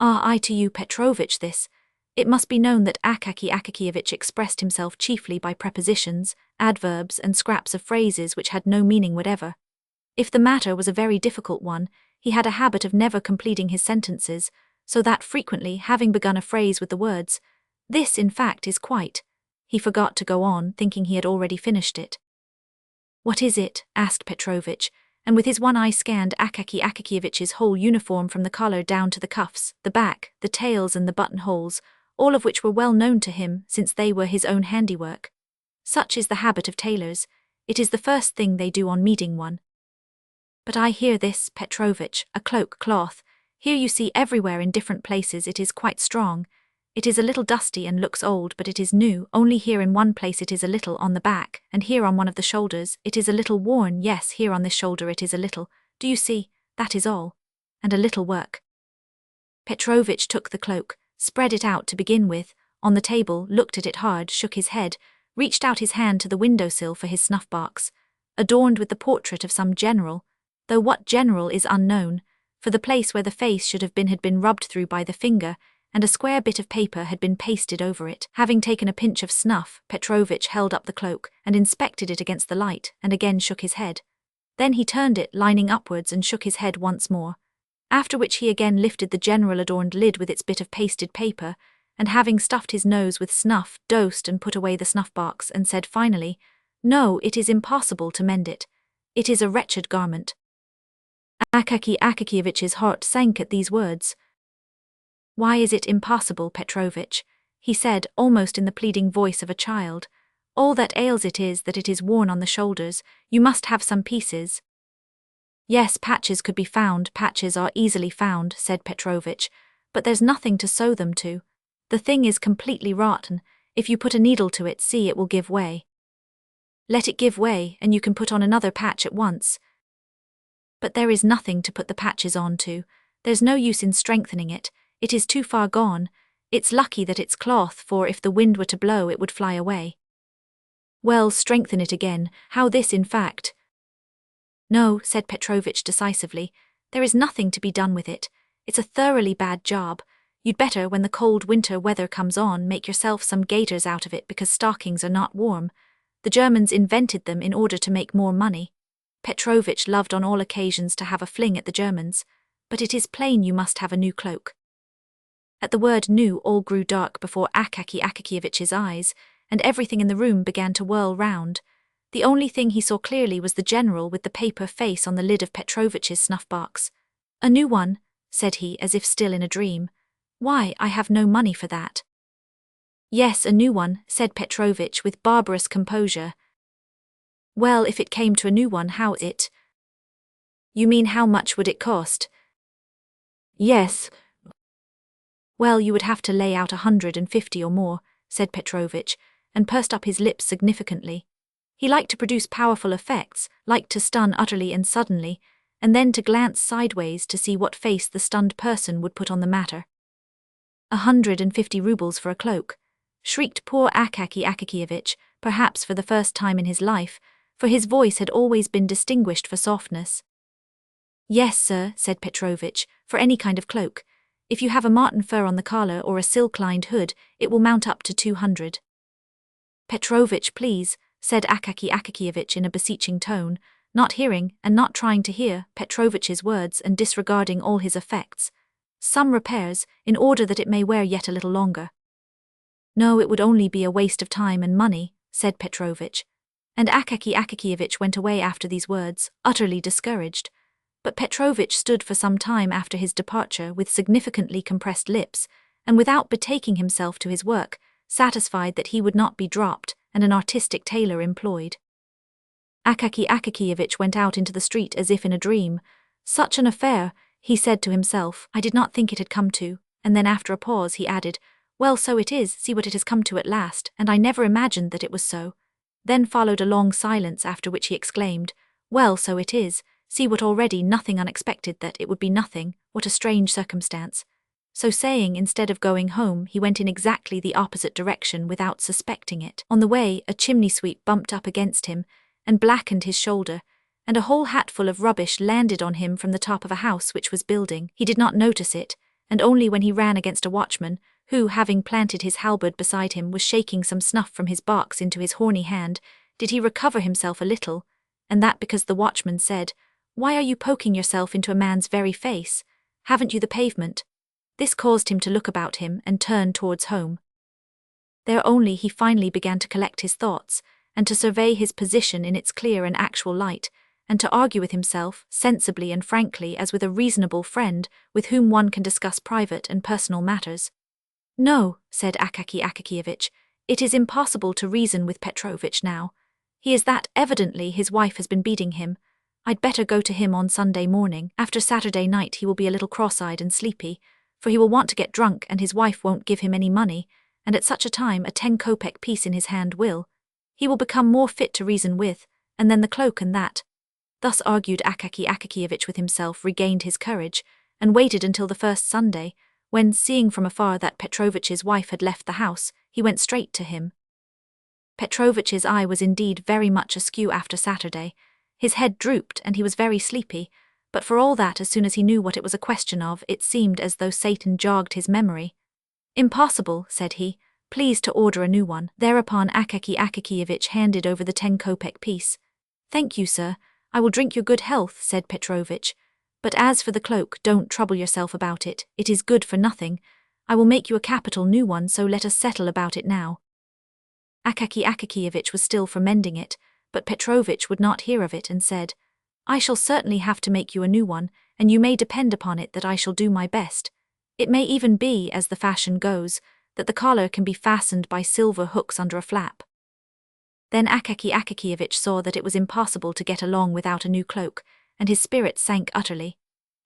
"Ah, I to you, Petrovich, this." It must be known that Akaky Akakievich expressed himself chiefly by prepositions, adverbs, and scraps of phrases which had no meaning whatever. If the matter was a very difficult one, he had a habit of never completing his sentences, so that frequently, having begun a phrase with the words, "This, in fact, is quite," he forgot to go on, thinking he had already finished it. "What is it?" asked Petrovich, and with his one eye scanned Akaky Akakievich's whole uniform from the collar down to the cuffs, the back, the tails, and the buttonholes, all of which were well known to him, since they were his own handiwork. Such is the habit of tailors. It is the first thing they do on meeting one. "But I hear this, Petrovich, a cloak cloth. Here you see everywhere in different places it is quite strong. It is a little dusty and looks old, but it is new, only here in one place it is a little on the back, and here on one of the shoulders, it is a little worn, yes, here on this shoulder it is a little, do you see, that is all. And a little work. Petrovich took the cloak, spread it out to begin with, on the table, looked at it hard, shook his head, reached out his hand to the windowsill for his snuff-box, adorned with the portrait of some general, though what general is unknown, for the place where the face should have been had been rubbed through by the finger, and a square bit of paper had been pasted over it. Having taken a pinch of snuff, Petrovich held up the cloak and inspected it against the light, and again shook his head. Then he turned it, lining upwards, and shook his head once more, after which he again lifted the general-adorned lid with its bit of pasted paper, and having stuffed his nose with snuff, dosed and put away the snuff-box, and said finally, "No, it is impossible to mend it. It is a wretched garment." Akaky Akakievich's heart sank at these words. "Why is it impossible, Petrovich?" he said, almost in the pleading voice of a child. "All that ails it is that it is worn on the shoulders. You must have some pieces." "Yes, patches could be found, patches are easily found," said Petrovich, "but there's nothing to sew them to. The thing is completely rotten. If you put a needle to it, see, it will give way. Let it give way, and you can put on another patch at once. But there is nothing to put the patches on to. There's no use in strengthening it. It is too far gone. It's lucky that it's cloth, for if the wind were to blow it would fly away." "Well, strengthen it again. How this, in fact?" "No," said Petrovich decisively. "There is nothing to be done with it. It's a thoroughly bad job. You'd better, when the cold winter weather comes on, make yourself some gaiters out of it, because stockings are not warm. The Germans invented them in order to make more money." Petrovich loved on all occasions to have a fling at the Germans, but it is plain you must have a new cloak. At the word new, all grew dark before Akaky Akakievich's eyes, and everything in the room began to whirl round. The only thing he saw clearly was the general with the paper face on the lid of Petrovich's snuff-box. "A new one," said he, as if still in a dream. "Why, I have no money for that." "Yes, a new one," said Petrovich with barbarous composure. "Well, if it came to a new one, how it?" "You mean how much would it cost?" "Yes." "Well, you would have to lay out 150 or more," said Petrovich, and pursed up his lips significantly. He liked to produce powerful effects, liked to stun utterly and suddenly, and then to glance sideways to see what face the stunned person would put on the matter. 150 rubles for a cloak," shrieked poor Akaky Akakievich, perhaps for the first time in his life, for his voice had always been distinguished for softness. "Yes, sir," said Petrovich, "for any kind of cloak. If you have a marten fur on the collar or a silk-lined hood, it will mount up to 200. "Petrovich, please," said Akaky Akakievich in a beseeching tone, not hearing, and not trying to hear, Petrovich's words and disregarding all his effects. "Some repairs, in order that it may wear yet a little longer." "No, it would only be a waste of time and money," said Petrovich. And Akaky Akakievich went away after these words, utterly discouraged. But Petrovich stood for some time after his departure with significantly compressed lips, and without betaking himself to his work, satisfied that he would not be dropped and an artistic tailor employed. Akaky Akakievich went out into the street as if in a dream. "Such an affair," he said to himself. "I did not think it had come to," and then after a pause he added, "Well, so it is, see what it has come to at last, and I never imagined that it was so." Then followed a long silence, after which he exclaimed, "Well, so it is, see what already nothing unexpected, that it would be nothing, what a strange circumstance." So saying, instead of going home, he went in exactly the opposite direction without suspecting it. On the way, a chimney sweep bumped up against him and blackened his shoulder, and a whole hatful of rubbish landed on him from the top of a house which was building. He did not notice it, and only when he ran against a watchman, who, having planted his halberd beside him, was shaking some snuff from his box into his horny hand, did he recover himself a little, and that because the watchman said, "Why are you poking yourself into a man's very face? Haven't you the pavement?" This caused him to look about him and turn towards home. There only he finally began to collect his thoughts, and to survey his position in its clear and actual light, and to argue with himself, sensibly and frankly as with a reasonable friend with whom one can discuss private and personal matters. "No," said Akaky Akakievich, "it is impossible to reason with Petrovich now. He is that evidently his wife has been beating him. I'd better go to him on Sunday morning. After Saturday night he will be a little cross-eyed and sleepy. for he will want to get drunk and his wife won't give him any money, and at such a time a 10-kopeck piece in his hand will. He will become more fit to reason with, and then the cloak and that. Thus argued Akaky Akakievich with himself, regained his courage, and waited until the first Sunday, when, seeing from afar that Petrovich's wife had left the house, he went straight to him. Petrovich's eye was indeed very much askew after Saturday. His head drooped and he was very sleepy, but for all that, as soon as he knew what it was a question of, it seemed as though Satan jogged his memory. "Impossible," said he, "please to order a new one." Thereupon Akaky Akakievich handed over the 10-kopeck piece. "Thank you, sir, I will drink your good health," said Petrovich. "But as for the cloak, don't trouble yourself about it, it is good for nothing. I will make you a capital new one, so let us settle about it now." Akaky Akakievich was still for mending it, but Petrovich would not hear of it and said, "I shall certainly have to make you a new one, and you may depend upon it that I shall do my best. It may even be, as the fashion goes, that the collar can be fastened by silver hooks under a flap." Then Akaky Akakievich saw that it was impossible to get along without a new cloak, and his spirits sank utterly.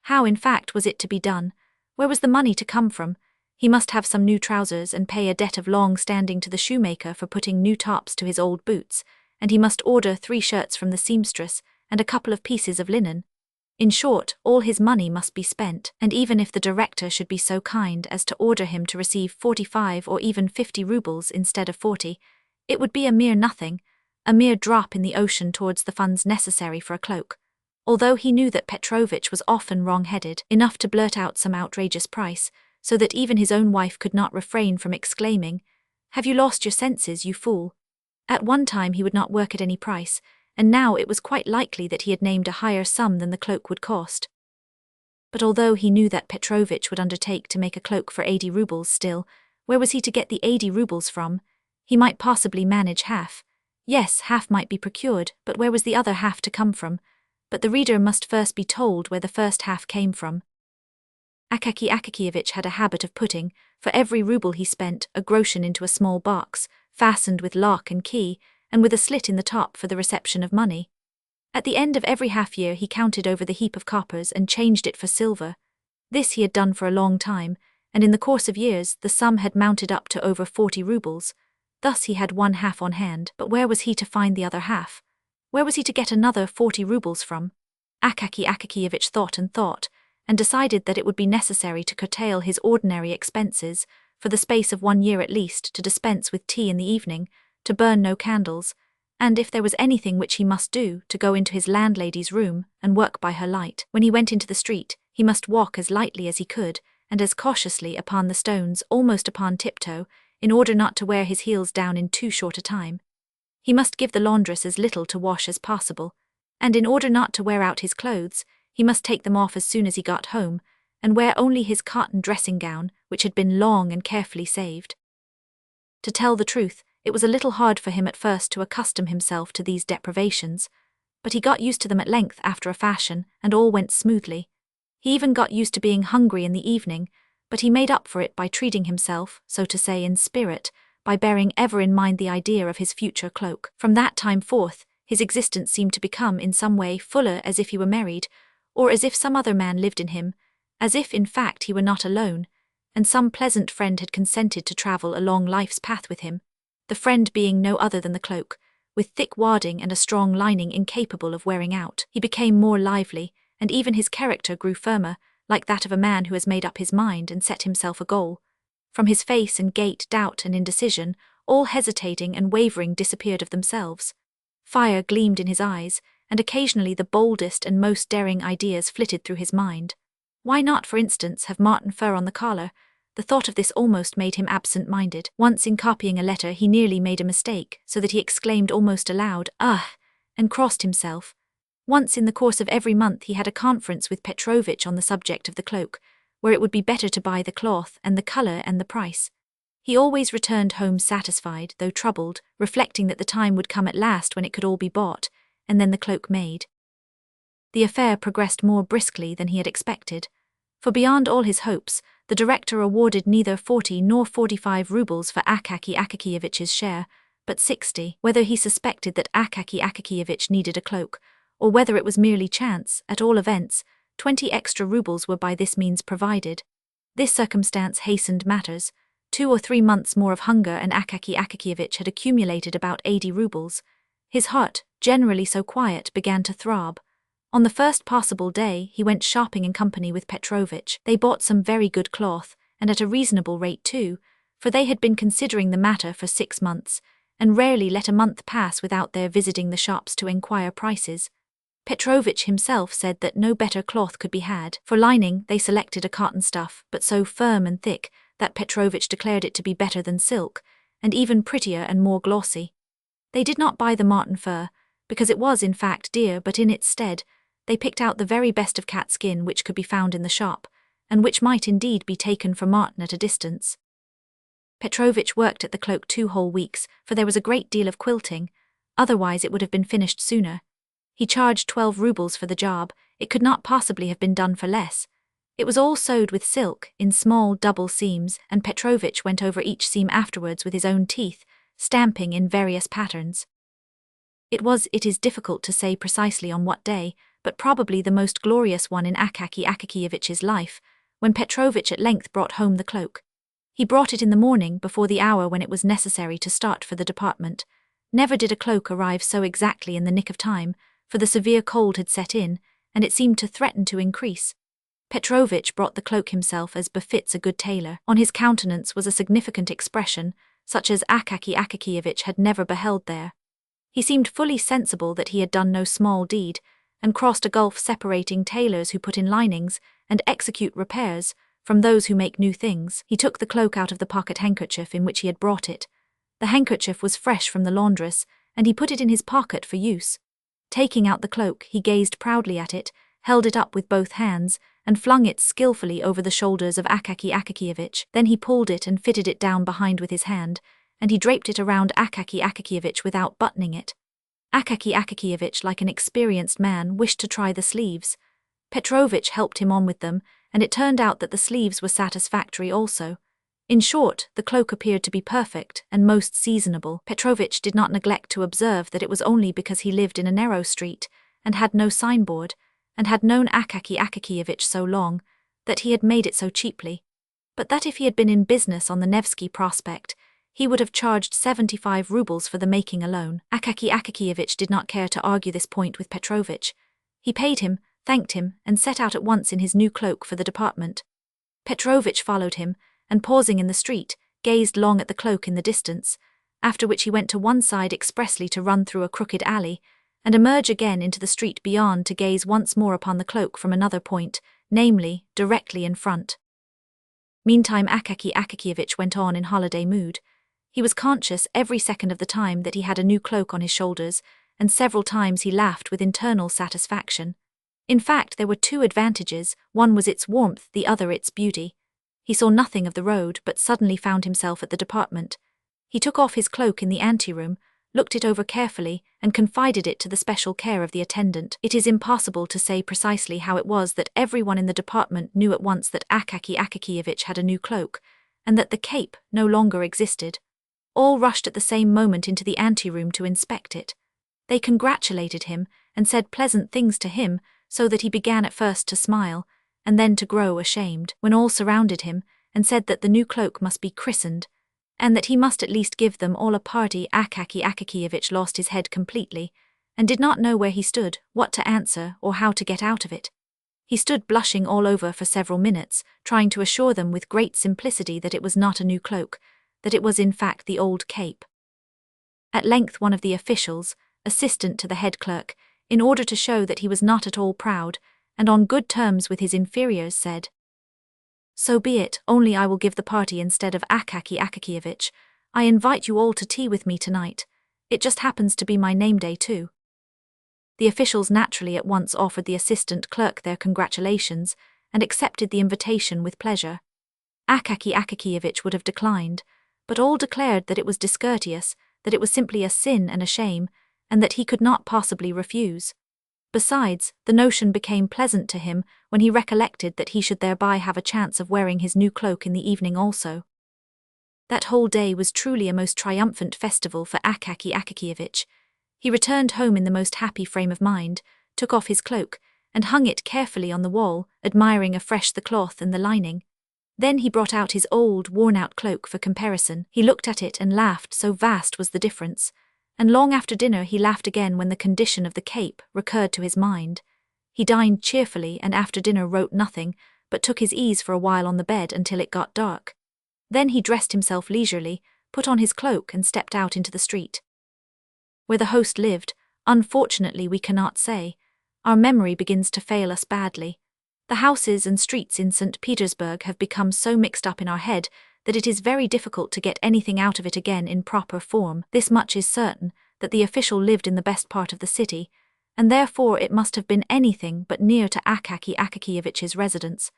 How, in fact, was it to be done? Where was the money to come from? He must have some new trousers and pay a debt of long standing to the shoemaker for putting new tops to his old boots, and he must order 3 shirts from the seamstress and a couple of pieces of linen. In short, all his money must be spent, and even if the director should be so kind as to order him to receive 45 or even 50 rubles instead of 40, it would be a mere nothing, a mere drop in the ocean towards the funds necessary for a cloak. Although he knew that Petrovich was often wrong-headed enough to blurt out some outrageous price, so that even his own wife could not refrain from exclaiming, "Have you lost your senses, you fool?" At one time he would not work at any price, and now it was quite likely that he had named a higher sum than the cloak would cost. But although he knew that Petrovich would undertake to make a cloak for 80 rubles still, where was he to get the 80 rubles from? He might possibly manage half. Yes, half might be procured, but where was the other half to come from? But the reader must first be told where the first half came from. Akaky Akakievich had a habit of putting, for every ruble he spent, a groschen into a small box, fastened with lock and key, and with a slit in the top for the reception of money. At the end of every half-year he counted over the heap of coppers and changed it for silver. This he had done for a long time, and in the course of years the sum had mounted up to over 40 rubles. Thus he had one half on hand, but where was he to find the other half? Where was he to get another 40 rubles from? Akaky Akakievich thought, and decided that it would be necessary to curtail his ordinary expenses, for the space of 1 year at least, to dispense with tea in the evening, to burn no candles, and if there was anything which he must do, to go into his landlady's room and work by her light. When he went into the street, he must walk as lightly as he could, and as cautiously upon the stones, almost upon tiptoe, in order not to wear his heels down in too short a time. He must give the laundress as little to wash as possible, and in order not to wear out his clothes, he must take them off as soon as he got home, and wear only his cotton dressing-gown, which had been long and carefully saved. To tell the truth, it was a little hard for him at first to accustom himself to these deprivations, but he got used to them at length after a fashion, and all went smoothly. He even got used to being hungry in the evening, but he made up for it by treating himself, so to say, in spirit, by bearing ever in mind the idea of his future cloak. From that time forth, his existence seemed to become in some way fuller, as if he were married, or as if some other man lived in him, as if in fact he were not alone, and some pleasant friend had consented to travel along life's path with him, the friend being no other than the cloak, with thick wadding and a strong lining incapable of wearing out. He became more lively, and even his character grew firmer, like that of a man who has made up his mind and set himself a goal. From his face and gait, doubt and indecision, all hesitating and wavering disappeared of themselves. Fire gleamed in his eyes, and occasionally the boldest and most daring ideas flitted through his mind. Why not, for instance, have marten fur on the collar? The thought of this almost made him absent-minded. Once in copying a letter he nearly made a mistake, so that he exclaimed almost aloud, "Ugh!" and crossed himself. Once in the course of every month he had a conference with Petrovich on the subject of the cloak, where it would be better to buy the cloth and the colour and the price. He always returned home satisfied, though troubled, reflecting that the time would come at last when it could all be bought, and then the cloak made. The affair progressed more briskly than he had expected, for beyond all his hopes, the director awarded neither 40 nor 45 rubles for Akaky Akakievich's share, but 60. Whether he suspected that Akaky Akakievich needed a cloak, or whether it was merely chance, at all events, 20 extra rubles were by this means provided. This circumstance hastened matters. 2 or 3 months more of hunger and Akaky Akakievich had accumulated about 80 rubles. His heart, generally so quiet, began to throb. On the first possible day, he went shopping in company with Petrovich. They bought some very good cloth, and at a reasonable rate too, for they had been considering the matter for 6 months, and rarely let a month pass without their visiting the shops to enquire prices. Petrovich himself said that no better cloth could be had. For lining, they selected a cotton stuff, but so firm and thick that Petrovich declared it to be better than silk, and even prettier and more glossy. They did not buy the marten fur, because it was in fact dear, but in its stead, they picked out the very best of cat skin which could be found in the shop, and which might indeed be taken for marten at a distance. Petrovich worked at the cloak 2 whole weeks, for there was a great deal of quilting, otherwise it would have been finished sooner. He charged 12 rubles for the job. It could not possibly have been done for less. It was all sewed with silk, in small double seams, and Petrovich went over each seam afterwards with his own teeth, stamping in various patterns. It is difficult to say precisely on what day, but probably the most glorious one in Akaky Akakievich's life, when Petrovich at length brought home the cloak. He brought it in the morning, before the hour when it was necessary to start for the department. Never did a cloak arrive so exactly in the nick of time, for the severe cold had set in, and it seemed to threaten to increase. Petrovich brought the cloak himself as befits a good tailor. On his countenance was a significant expression, such as Akaky Akakievich had never beheld there. He seemed fully sensible that he had done no small deed, and crossed a gulf separating tailors who put in linings and execute repairs from those who make new things. He took the cloak out of the pocket handkerchief in which he had brought it. The handkerchief was fresh from the laundress, and he put it in his pocket for use. Taking out the cloak, he gazed proudly at it, held it up with both hands, and flung it skillfully over the shoulders of Akaky Akakievich. Then he pulled it and fitted it down behind with his hand, and he draped it around Akaky Akakievich without buttoning it. Akaky Akakievich, like an experienced man, wished to try the sleeves. Petrovich helped him on with them, and it turned out that the sleeves were satisfactory also. In short, the cloak appeared to be perfect and most seasonable. Petrovich did not neglect to observe that it was only because he lived in a narrow street, and had no signboard, and had known Akaky Akakievich so long, that he had made it so cheaply. But that if he had been in business on the Nevsky Prospect, he would have charged 75 rubles for the making alone. Akaky Akakievich did not care to argue this point with Petrovich. He paid him, thanked him, and set out at once in his new cloak for the department. Petrovich followed him, and pausing in the street, gazed long at the cloak in the distance, after which he went to one side expressly to run through a crooked alley, and emerge again into the street beyond to gaze once more upon the cloak from another point, namely, directly in front. Meantime Akaky Akakievich went on in holiday mood. He was conscious every second of the time that he had a new cloak on his shoulders, and several times he laughed with internal satisfaction. In fact, there were 2 advantages, one was its warmth, the other its beauty. He saw nothing of the road, but suddenly found himself at the department. He took off his cloak in the anteroom, looked it over carefully, and confided it to the special care of the attendant. It is impossible to say precisely how it was that everyone in the department knew at once that Akaky Akakievich had a new cloak, and that the cape no longer existed. All rushed at the same moment into the anteroom to inspect it. They congratulated him, and said pleasant things to him, so that he began at first to smile, and then to grow ashamed, when all surrounded him, and said that the new cloak must be christened, and that he must at least give them all a party. Akaky Akakievich lost his head completely, and did not know where he stood, what to answer, or how to get out of it. He stood blushing all over for several minutes, trying to assure them with great simplicity that it was not a new cloak, that it was in fact the old cape. At length one of the officials, assistant to the head clerk, in order to show that he was not at all proud, and on good terms with his inferiors, said, "So be it, only I will give the party instead of Akaky Akakievich. I invite you all to tea with me tonight. It just happens to be my name day too." The officials naturally at once offered the assistant clerk their congratulations, and accepted the invitation with pleasure. Akaky Akakievich would have declined, but all declared that it was discourteous, that it was simply a sin and a shame, and that he could not possibly refuse. Besides, the notion became pleasant to him when he recollected that he should thereby have a chance of wearing his new cloak in the evening also. That whole day was truly a most triumphant festival for Akaky Akakievich. He returned home in the most happy frame of mind, took off his cloak, and hung it carefully on the wall, admiring afresh the cloth and the lining. Then he brought out his old, worn-out cloak for comparison. He looked at it and laughed, so vast was the difference. And long after dinner he laughed again when the condition of the cape recurred to his mind. He dined cheerfully and after dinner wrote nothing, but took his ease for a while on the bed until it got dark. Then he dressed himself leisurely, put on his cloak and stepped out into the street. Where the host lived, unfortunately we cannot say. Our memory begins to fail us badly. The houses and streets in St. Petersburg have become so mixed up in our head that it is very difficult to get anything out of it again in proper form. This much is certain, that the official lived in the best part of the city, and therefore it must have been anything but near to Akaky Akakievich's residence.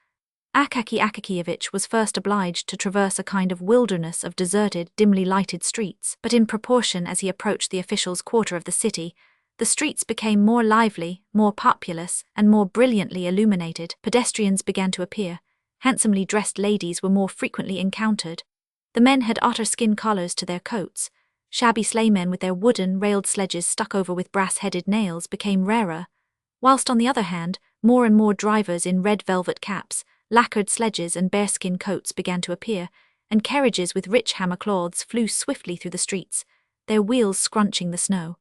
Akaky Akakievich was first obliged to traverse a kind of wilderness of deserted, dimly lighted streets, but in proportion as he approached the official's quarter of the city, the streets became more lively, more populous, and more brilliantly illuminated. Pedestrians began to appear. Handsomely dressed ladies were more frequently encountered. The men had otter-skin collars to their coats. Shabby sleighmen with their wooden, railed sledges stuck over with brass-headed nails became rarer, whilst on the other hand, more and more drivers in red velvet caps, lacquered sledges and bearskin coats began to appear, and carriages with rich hammer-cloths flew swiftly through the streets, their wheels scrunching the snow.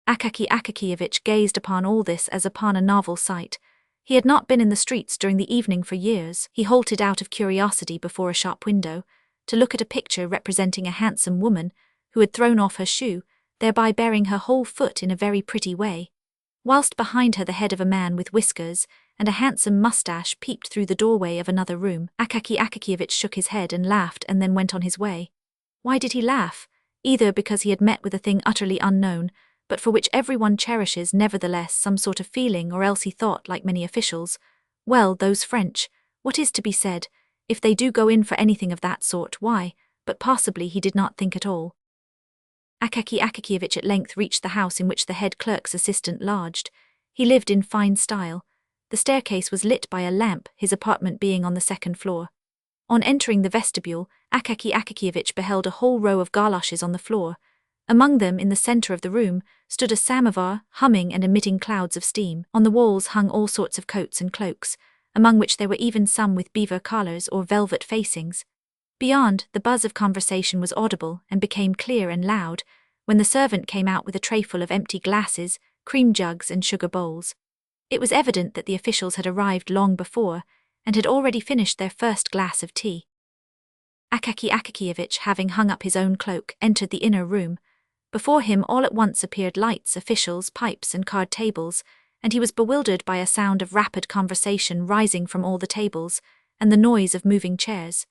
Akaky Akakievich gazed upon all this as upon a novel sight. He had not been in the streets during the evening for years. He halted out of curiosity before a shop window, to look at a picture representing a handsome woman who had thrown off her shoe, thereby baring her whole foot in a very pretty way, whilst behind her the head of a man with whiskers and a handsome moustache peeped through the doorway of another room. Akaky Akakievich shook his head and laughed and then went on his way. Why did he laugh? Either because he had met with a thing utterly unknown, but for which everyone cherishes nevertheless some sort of feeling, or else he thought, like many officials, well, those French, what is to be said, if they do go in for anything of that sort, why, but possibly he did not think at all. Akaky Akakievich at length reached the house in which the head clerk's assistant lodged. He lived in fine style. The staircase was lit by a lamp, his apartment being on the second floor. On entering the vestibule, Akaky Akakievich beheld a whole row of galoshes on the floor. Among them, in the centre of the room, stood a samovar, humming and emitting clouds of steam. On the walls hung all sorts of coats and cloaks, among which there were even some with beaver collars or velvet facings. Beyond, the buzz of conversation was audible and became clear and loud, when the servant came out with a trayful of empty glasses, cream jugs and sugar bowls. It was evident that the officials had arrived long before, and had already finished their first glass of tea. Akaky Akakievich, having hung up his own cloak, entered the inner room. Before him all at once appeared lights, officials, pipes and card tables, and he was bewildered by a sound of rapid conversation rising from all the tables, and the noise of moving chairs.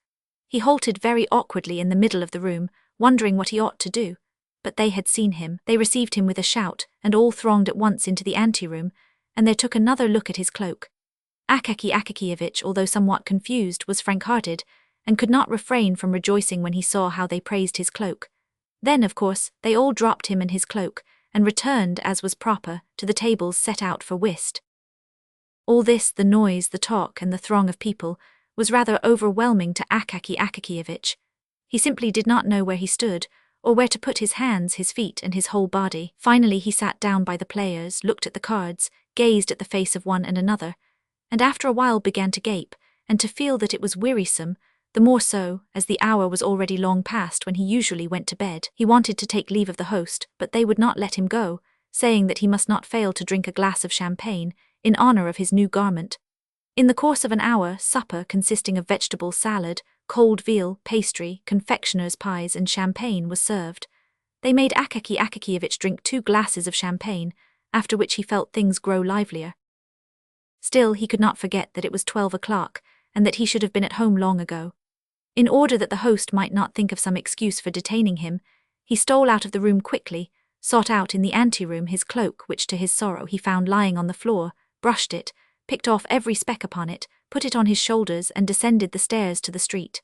He halted very awkwardly in the middle of the room, wondering what he ought to do. But they had seen him. They received him with a shout, and all thronged at once into the anteroom, and they took another look at his cloak. Akaky Akakievich, although somewhat confused, was frank-hearted, and could not refrain from rejoicing when he saw how they praised his cloak. Then, of course, they all dropped him and his cloak, and returned, as was proper, to the tables set out for whist. All this, the noise, the talk, and the throng of people, was rather overwhelming to Akaky Akakievich. He simply did not know where he stood, or where to put his hands, his feet, and his whole body. Finally he sat down by the players, looked at the cards, gazed at the face of one and another, and after a while began to gape, and to feel that it was wearisome, the more so, as the hour was already long past when he usually went to bed. He wanted to take leave of the host, but they would not let him go, saying that he must not fail to drink a glass of champagne, in honour of his new garment. In the course of an hour, supper, consisting of vegetable salad, cold veal, pastry, confectioner's pies and champagne, was served. They made Akaky Akakievich drink 2 glasses of champagne, after which he felt things grow livelier. Still, he could not forget that it was 12 o'clock, and that he should have been at home long ago. In order that the host might not think of some excuse for detaining him, he stole out of the room quickly, sought out in the anteroom his cloak, which to his sorrow he found lying on the floor, brushed it, picked off every speck upon it, put it on his shoulders and descended the stairs to the street.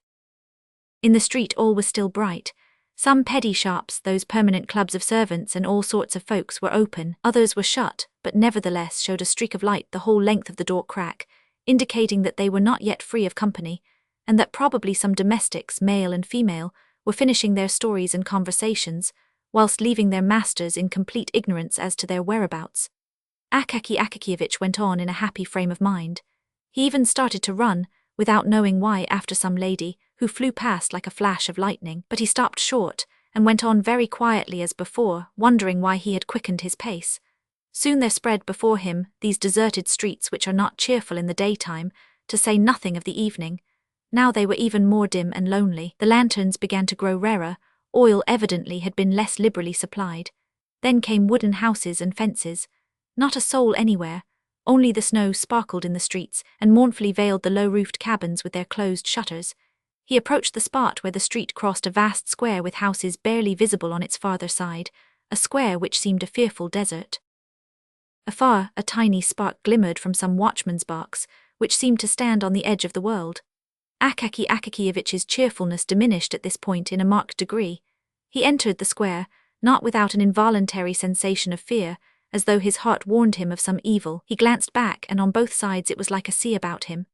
In the street all was still bright. Some petty shops, those permanent clubs of servants and all sorts of folks, were open, others were shut, but nevertheless showed a streak of light the whole length of the door crack, indicating that they were not yet free of company, and that probably some domestics, male and female, were finishing their stories and conversations, whilst leaving their masters in complete ignorance as to their whereabouts. Akaky Akakievich went on in a happy frame of mind. He even started to run, without knowing why, after some lady, who flew past like a flash of lightning. But he stopped short, and went on very quietly as before, wondering why he had quickened his pace. Soon there spread before him these deserted streets which are not cheerful in the daytime, to say nothing of the evening. Now they were even more dim and lonely. The lanterns began to grow rarer, oil evidently had been less liberally supplied. Then came wooden houses and fences. Not a soul anywhere. Only the snow sparkled in the streets and mournfully veiled the low-roofed cabins with their closed shutters. He approached the spot where the street crossed a vast square with houses barely visible on its farther side, a square which seemed a fearful desert. Afar, a tiny spark glimmered from some watchman's box, which seemed to stand on the edge of the world. Akaky Akakievich's cheerfulness diminished at this point in a marked degree. He entered the square, not without an involuntary sensation of fear, as though his heart warned him of some evil. He glanced back, and on both sides it was like a sea about him.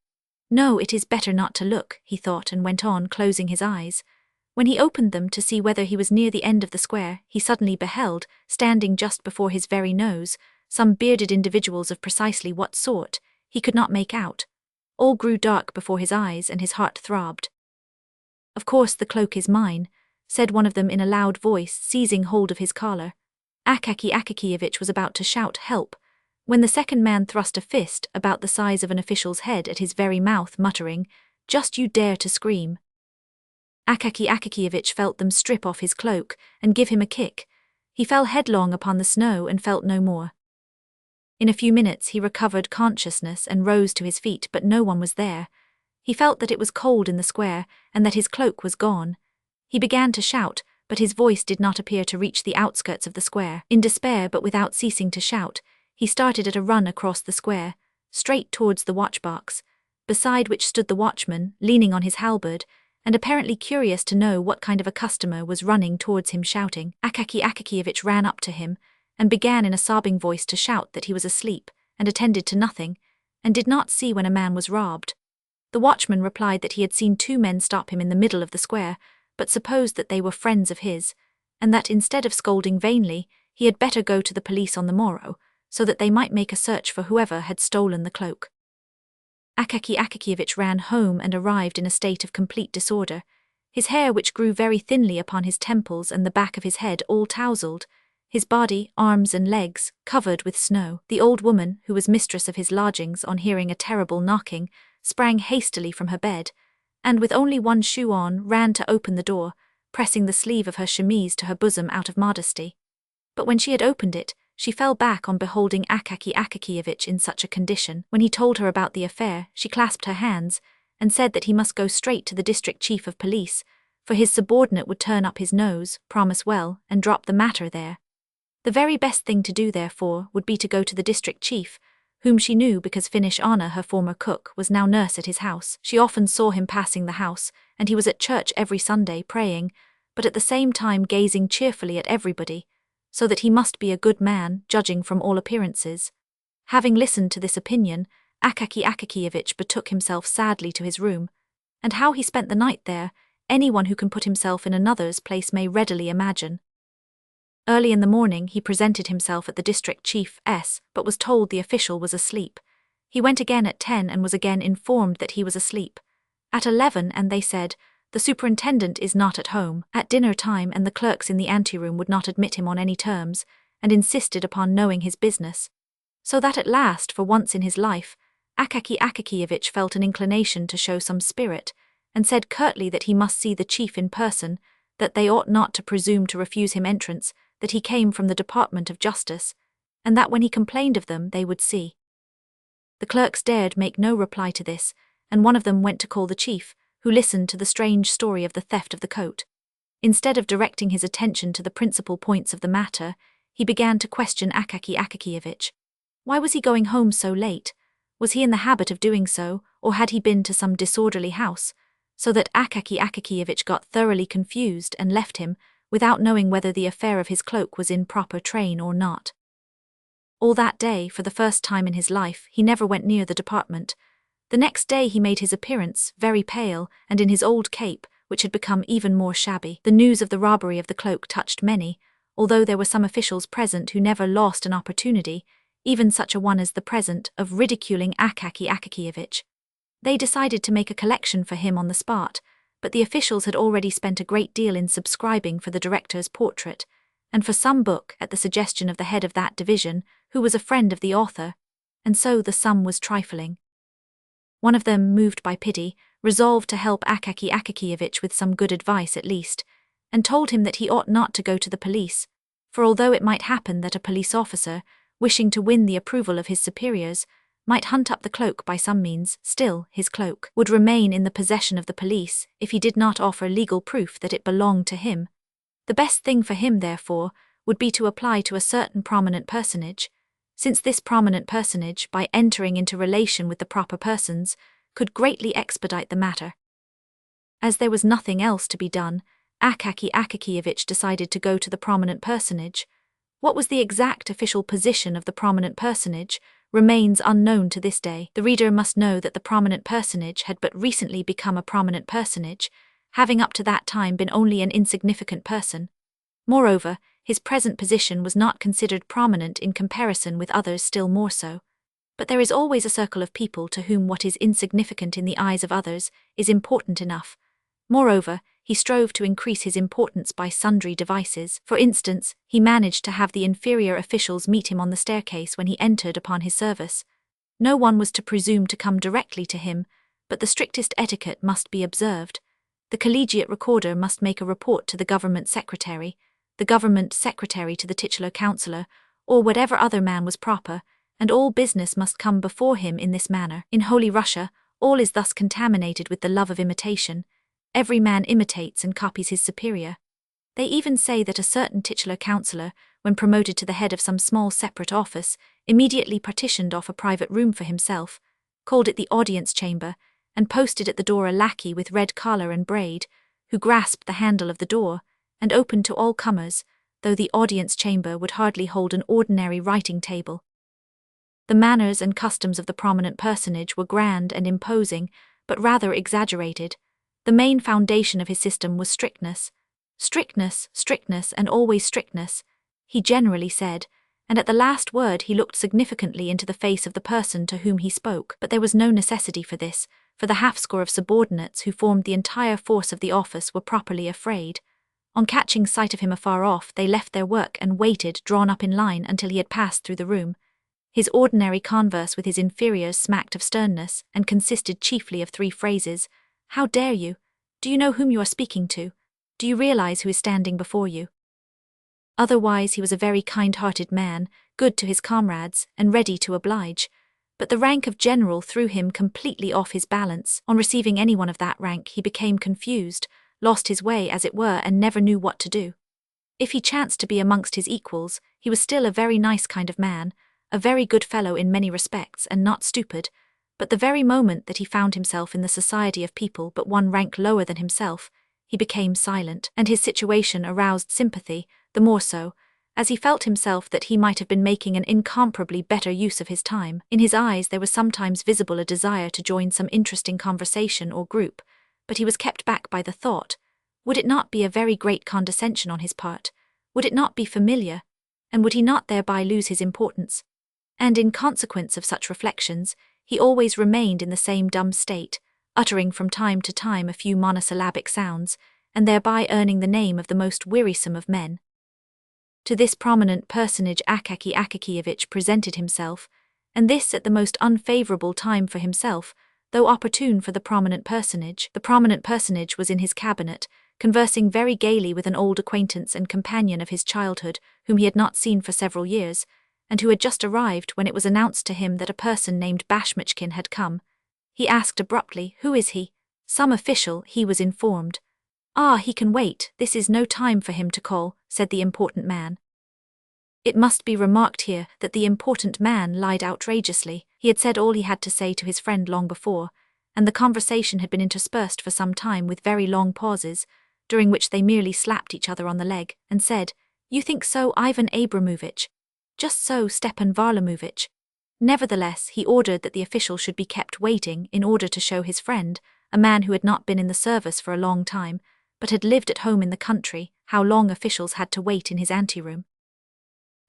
No, it is better not to look, he thought, and went on, closing his eyes. When he opened them to see whether he was near the end of the square, he suddenly beheld, standing just before his very nose, some bearded individuals of precisely what sort, he could not make out. All grew dark before his eyes, and his heart throbbed. "Of course the cloak is mine," said one of them in a loud voice, seizing hold of his collar. Akaky Akakievich was about to shout help, when the second man thrust a fist about the size of an official's head at his very mouth, muttering, "Just you dare to scream." Akaky Akakievich felt them strip off his cloak and give him a kick. He fell headlong upon the snow and felt no more. In a few minutes he recovered consciousness and rose to his feet, but no one was there. He felt that it was cold in the square and that his cloak was gone. He began to shout, but his voice did not appear to reach the outskirts of the square. In despair, but without ceasing to shout, he started at a run across the square, straight towards the watchbox, beside which stood the watchman, leaning on his halberd, and apparently curious to know what kind of a customer was running towards him shouting. Akaky Akakievich ran up to him, and began in a sobbing voice to shout that he was asleep, and attended to nothing, and did not see when a man was robbed. The watchman replied that he had seen two men stop him in the middle of the square, but supposed that they were friends of his, and that instead of scolding vainly, he had better go to the police on the morrow, so that they might make a search for whoever had stolen the cloak. Akaky Akakievich ran home and arrived in a state of complete disorder, his hair, which grew very thinly upon his temples and the back of his head, all tousled, his body, arms and legs, covered with snow. The old woman, who was mistress of his lodgings, on hearing a terrible knocking, sprang hastily from her bed, and with only one shoe on, ran to open the door, pressing the sleeve of her chemise to her bosom out of modesty. But when she had opened it, she fell back on beholding Akaky Akakievich in such a condition. When he told her about the affair, she clasped her hands, and said that he must go straight to the district chief of police, for his subordinate would turn up his nose, promise well, and drop the matter there. The very best thing to do, therefore, would be to go to the district chief, whom she knew because Finnish Anna, her former cook, was now nurse at his house. She often saw him passing the house, and he was at church every Sunday praying, but at the same time gazing cheerfully at everybody, so that he must be a good man, judging from all appearances. Having listened to this opinion, Akaky Akakievich betook himself sadly to his room, and how he spent the night there, anyone who can put himself in another's place may readily imagine. Early in the morning he presented himself at the district chief's, but was told the official was asleep. He went again at 10 and was again informed that he was asleep. At 11, and they said, "The superintendent is not at home." At dinner time, and the clerks in the anteroom would not admit him on any terms, and insisted upon knowing his business. So that at last, for once in his life, Akaky Akakievich felt an inclination to show some spirit, and said curtly that he must see the chief in person, that they ought not to presume to refuse him entrance, that he came from the Department of Justice, and that when he complained of them they would see. The clerks dared make no reply to this, and one of them went to call the chief, who listened to the strange story of the theft of the coat. Instead of directing his attention to the principal points of the matter, he began to question Akaky Akakievich. Why was he going home so late? Was he in the habit of doing so, or had he been to some disorderly house, so that Akaky Akakievich got thoroughly confused and left him, without knowing whether the affair of his cloak was in proper train or not. All that day, for the first time in his life, he never went near the department. The next day he made his appearance, very pale, and in his old cape, which had become even more shabby. The news of the robbery of the cloak touched many, although there were some officials present who never lost an opportunity, even such a one as the present, of ridiculing Akaky Akakievich. They decided to make a collection for him on the spot, but the officials had already spent a great deal in subscribing for the director's portrait, and for some book at the suggestion of the head of that division, who was a friend of the author, and so the sum was trifling. One of them, moved by pity, resolved to help Akaky Akakievich with some good advice at least, and told him that he ought not to go to the police, for although it might happen that a police officer, wishing to win the approval of his superiors, might hunt up the cloak by some means, still his cloak would remain in the possession of the police if he did not offer legal proof that it belonged to him. The best thing for him, therefore, would be to apply to a certain prominent personage, since this prominent personage, by entering into relation with the proper persons, could greatly expedite the matter. As there was nothing else to be done, Akaky Akakievich decided to go to the prominent personage. What was the exact official position of the prominent personage remains unknown to this day. The reader must know that the prominent personage had but recently become a prominent personage, having up to that time been only an insignificant person. Moreover, his present position was not considered prominent in comparison with others still more so. But there is always a circle of people to whom what is insignificant in the eyes of others is important enough. Moreover, he strove to increase his importance by sundry devices. For instance, he managed to have the inferior officials meet him on the staircase when he entered upon his service. No one was to presume to come directly to him, but the strictest etiquette must be observed. The collegiate recorder must make a report to the government secretary to the titular councillor, or whatever other man was proper, and all business must come before him in this manner. In Holy Russia, all is thus contaminated with the love of imitation. Every man imitates and copies his superior. They even say that a certain titular councillor, when promoted to the head of some small separate office, immediately partitioned off a private room for himself, called it the audience chamber, and posted at the door a lackey with red collar and braid, who grasped the handle of the door, and opened to all comers, though the audience chamber would hardly hold an ordinary writing table. The manners and customs of the prominent personage were grand and imposing, but rather exaggerated. The main foundation of his system was strictness. Strictness, strictness, and always strictness, he generally said, and at the last word he looked significantly into the face of the person to whom he spoke. But there was no necessity for this, for the half-score of subordinates who formed the entire force of the office were properly afraid. On catching sight of him afar off, they left their work and waited, drawn up in line, until he had passed through the room. His ordinary converse with his inferiors smacked of sternness, and consisted chiefly of 3 phrases. How dare you? Do you know whom you are speaking to? Do you realize who is standing before you? Otherwise he was a very kind-hearted man, good to his comrades, and ready to oblige. But the rank of general threw him completely off his balance. On receiving anyone of that rank he became confused, lost his way as it were, and never knew what to do. If he chanced to be amongst his equals, he was still a very nice kind of man, a very good fellow in many respects, and not stupid. But the very moment that he found himself in the society of people but one rank lower than himself, he became silent, and his situation aroused sympathy, the more so, as he felt himself that he might have been making an incomparably better use of his time. In his eyes there was sometimes visible a desire to join some interesting conversation or group, but he was kept back by the thought, would it not be a very great condescension on his part? Would it not be familiar? And would he not thereby lose his importance? And in consequence of such reflections, he always remained in the same dumb state, uttering from time to time a few monosyllabic sounds, and thereby earning the name of the most wearisome of men. To this prominent personage Akaky Akakievich presented himself, and this at the most unfavourable time for himself, though opportune for the prominent personage. The prominent personage was in his cabinet, conversing very gaily with an old acquaintance and companion of his childhood, whom he had not seen for several years, and who had just arrived when it was announced to him that a person named Bashmachkin had come. He asked abruptly, "Who is he?" "Some official," he was informed. "Ah, he can wait, this is no time for him to call," said the important man. It must be remarked here that the important man lied outrageously. He had said all he had to say to his friend long before, and the conversation had been interspersed for some time with very long pauses, during which they merely slapped each other on the leg, and said, "You think so, Ivan Abramovich?" "Just so, Stepan Varlamovich." Nevertheless, he ordered that the official should be kept waiting in order to show his friend, a man who had not been in the service for a long time, but had lived at home in the country, how long officials had to wait in his anteroom.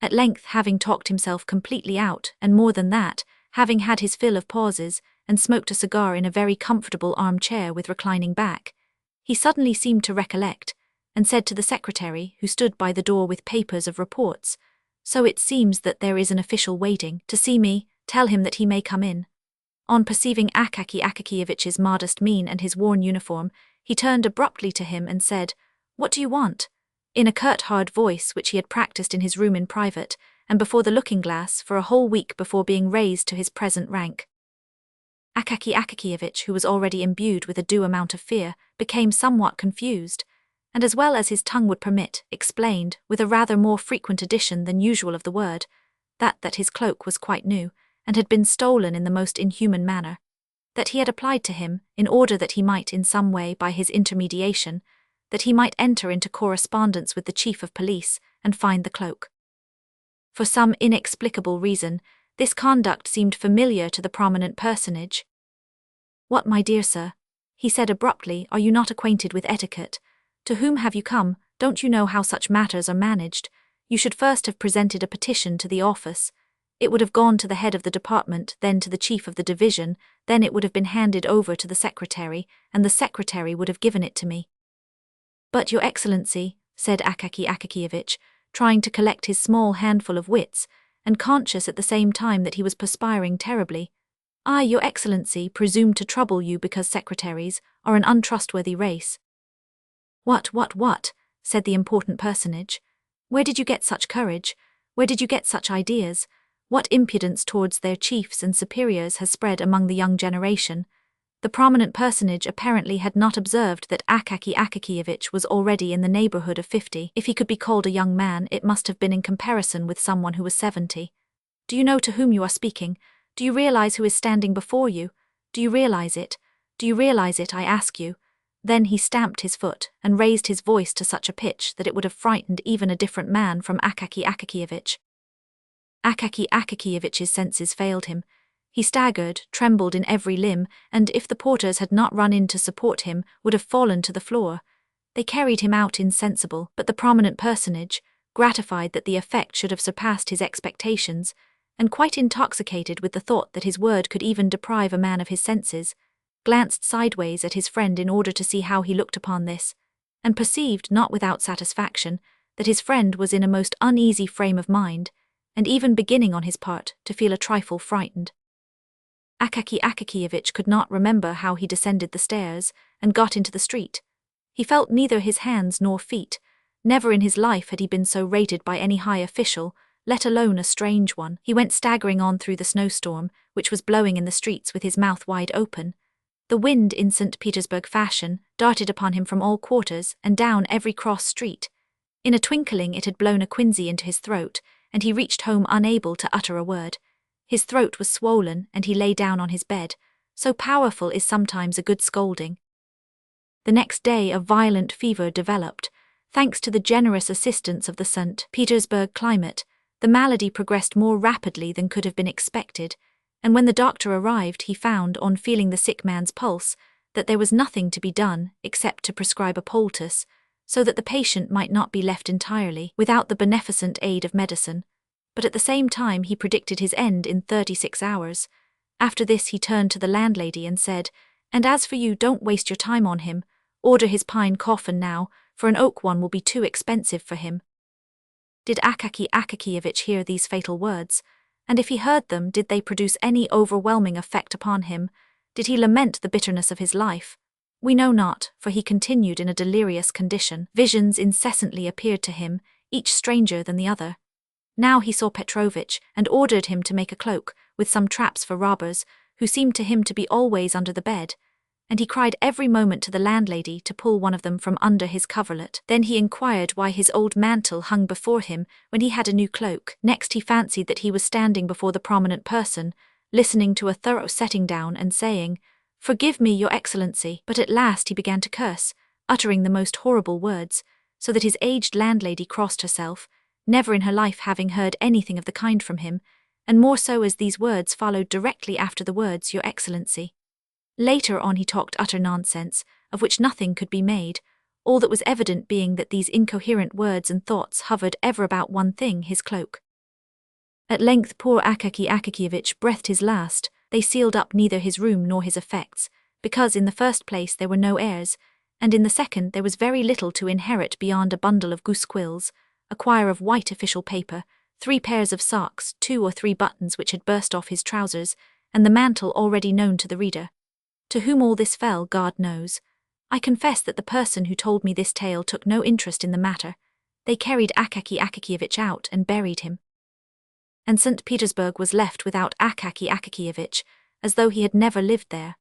At length, having talked himself completely out, and more than that, having had his fill of pauses, and smoked a cigar in a very comfortable armchair with reclining back, he suddenly seemed to recollect, and said to the secretary, who stood by the door with papers of reports, "So it seems that there is an official waiting to see me. Tell him that he may come in." On perceiving Akaky Akakiyevich's modest mien and his worn uniform, he turned abruptly to him and said, "What do you want?" in a curt, hard voice which he had practiced in his room in private, and before the looking-glass for a whole week before being raised to his present rank. Akaky Akakiyevich, who was already imbued with a due amount of fear, became somewhat confused, and as well as his tongue would permit, explained, with a rather more frequent addition than usual of the word, that his cloak was quite new, and had been stolen in the most inhuman manner, that he had applied to him, in order that he might in some way, by his intermediation, that he might enter into correspondence with the chief of police, and find the cloak. For some inexplicable reason, this conduct seemed familiar to the prominent personage. "What, my dear sir," he said abruptly, "are you not acquainted with etiquette? To whom have you come? Don't you know how such matters are managed? You should first have presented a petition to the office. It would have gone to the head of the department, then to the chief of the division, then it would have been handed over to the secretary, and the secretary would have given it to me." "But, Your Excellency," said Akaky Akakiyevich, trying to collect his small handful of wits, and conscious at the same time that he was perspiring terribly, "I, Your Excellency, presume to trouble you because secretaries are an untrustworthy race." What, said the important personage. "Where did you get such courage? Where did you get such ideas? What impudence towards their chiefs and superiors has spread among the young generation?" The prominent personage apparently had not observed that Akaky Akakiyevich was already in the neighborhood of 50. If he could be called a young man, it must have been in comparison with someone who was 70. "Do you know to whom you are speaking? Do you realize who is standing before you? Do you realize it? Do you realize it, I ask you?" Then he stamped his foot and raised his voice to such a pitch that it would have frightened even a different man from Akaky Akakiyevich. Akaky Akakiyevich's senses failed him. He staggered, trembled in every limb, and if the porters had not run in to support him, would have fallen to the floor. They carried him out insensible, but the prominent personage, gratified that the effect should have surpassed his expectations, and quite intoxicated with the thought that his word could even deprive a man of his senses, glanced sideways at his friend in order to see how he looked upon this, and perceived, not without satisfaction, that his friend was in a most uneasy frame of mind, and even beginning on his part to feel a trifle frightened. Akaky Akakiyevich could not remember how he descended the stairs and got into the street. He felt neither his hands nor feet. Never in his life had he been so rated by any high official, let alone a strange one. He went staggering on through the snowstorm, which was blowing in the streets, with his mouth wide open. The wind, in St. Petersburg fashion, darted upon him from all quarters and down every cross street. In a twinkling it had blown a quinsy into his throat, and he reached home unable to utter a word. His throat was swollen, and he lay down on his bed. So powerful is sometimes a good scolding. The next day a violent fever developed. Thanks to the generous assistance of the St. Petersburg climate, the malady progressed more rapidly than could have been expected, and when the doctor arrived he found, on feeling the sick man's pulse, that there was nothing to be done except to prescribe a poultice, so that the patient might not be left entirely without the beneficent aid of medicine. But at the same time he predicted his end in 36 hours. After this he turned to the landlady and said, "And as for you, don't waste your time on him. Order his pine coffin now, for an oak one will be too expensive for him." Did Akaky Akakiyevich hear these fatal words? And if he heard them, did they produce any overwhelming effect upon him? Did he lament the bitterness of his life? We know not, for he continued in a delirious condition. Visions incessantly appeared to him, each stranger than the other. Now he saw Petrovich, and ordered him to make a cloak, with some traps for robbers, who seemed to him to be always under the bed, and he cried every moment to the landlady to pull one of them from under his coverlet. Then he inquired why his old mantle hung before him when he had a new cloak. Next he fancied that he was standing before the prominent person, listening to a thorough setting down and saying, "Forgive me, Your Excellency," but at last he began to curse, uttering the most horrible words, so that his aged landlady crossed herself, never in her life having heard anything of the kind from him, and more so as these words followed directly after the words, "Your Excellency." Later on he talked utter nonsense, of which nothing could be made, all that was evident being that these incoherent words and thoughts hovered ever about one thing, his cloak. At length poor Akaky Akakiyevich breathed his last. They sealed up neither his room nor his effects, because in the first place there were no heirs, and in the second there was very little to inherit beyond a bundle of goose quills, a quire of white official paper, 3 pairs of socks, 2 or 3 buttons which had burst off his trousers, and the mantle already known to the reader. To whom all this fell, God knows. I confess that the person who told me this tale took no interest in the matter. They carried Akaky Akakievich out and buried him. And St. Petersburg was left without Akaky Akakievich, as though he had never lived there.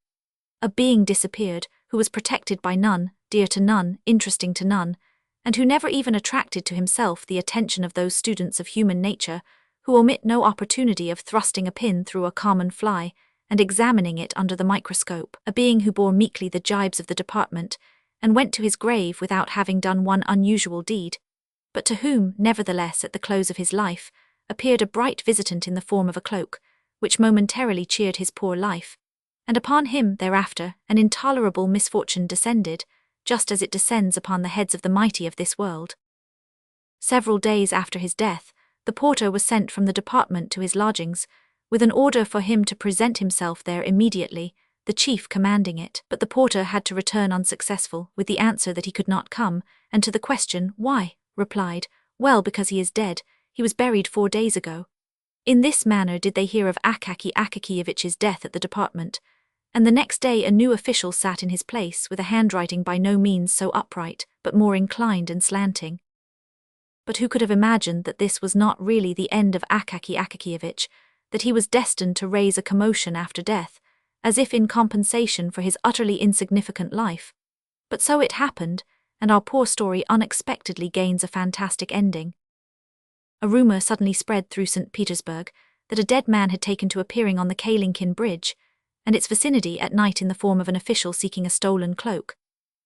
A being disappeared, who was protected by none, dear to none, interesting to none, and who never even attracted to himself the attention of those students of human nature who omit no opportunity of thrusting a pin through a common fly and examining it under the microscope, a being who bore meekly the gibes of the department and went to his grave without having done one unusual deed, but to whom, nevertheless, at the close of his life, appeared a bright visitant in the form of a cloak, which momentarily cheered his poor life, and upon him, thereafter, an intolerable misfortune descended, just as it descends upon the heads of the mighty of this world. Several days after his death, the porter was sent from the department to his lodgings, with an order for him to present himself there immediately, the chief commanding it. But the porter had to return unsuccessful, with the answer that he could not come, and to the question, why, replied, well, because he is dead, he was buried 4 days ago. In this manner did they hear of Akaky Akakievich's death at the department, and the next day a new official sat in his place with a handwriting by no means so upright, but more inclined and slanting. But who could have imagined that this was not really the end of Akaky Akakievich, that he was destined to raise a commotion after death, as if in compensation for his utterly insignificant life? But so it happened, and our poor story unexpectedly gains a fantastic ending. A rumor suddenly spread through St. Petersburg that a dead man had taken to appearing on the Kalinkin bridge, and its vicinity at night in the form of an official seeking a stolen cloak,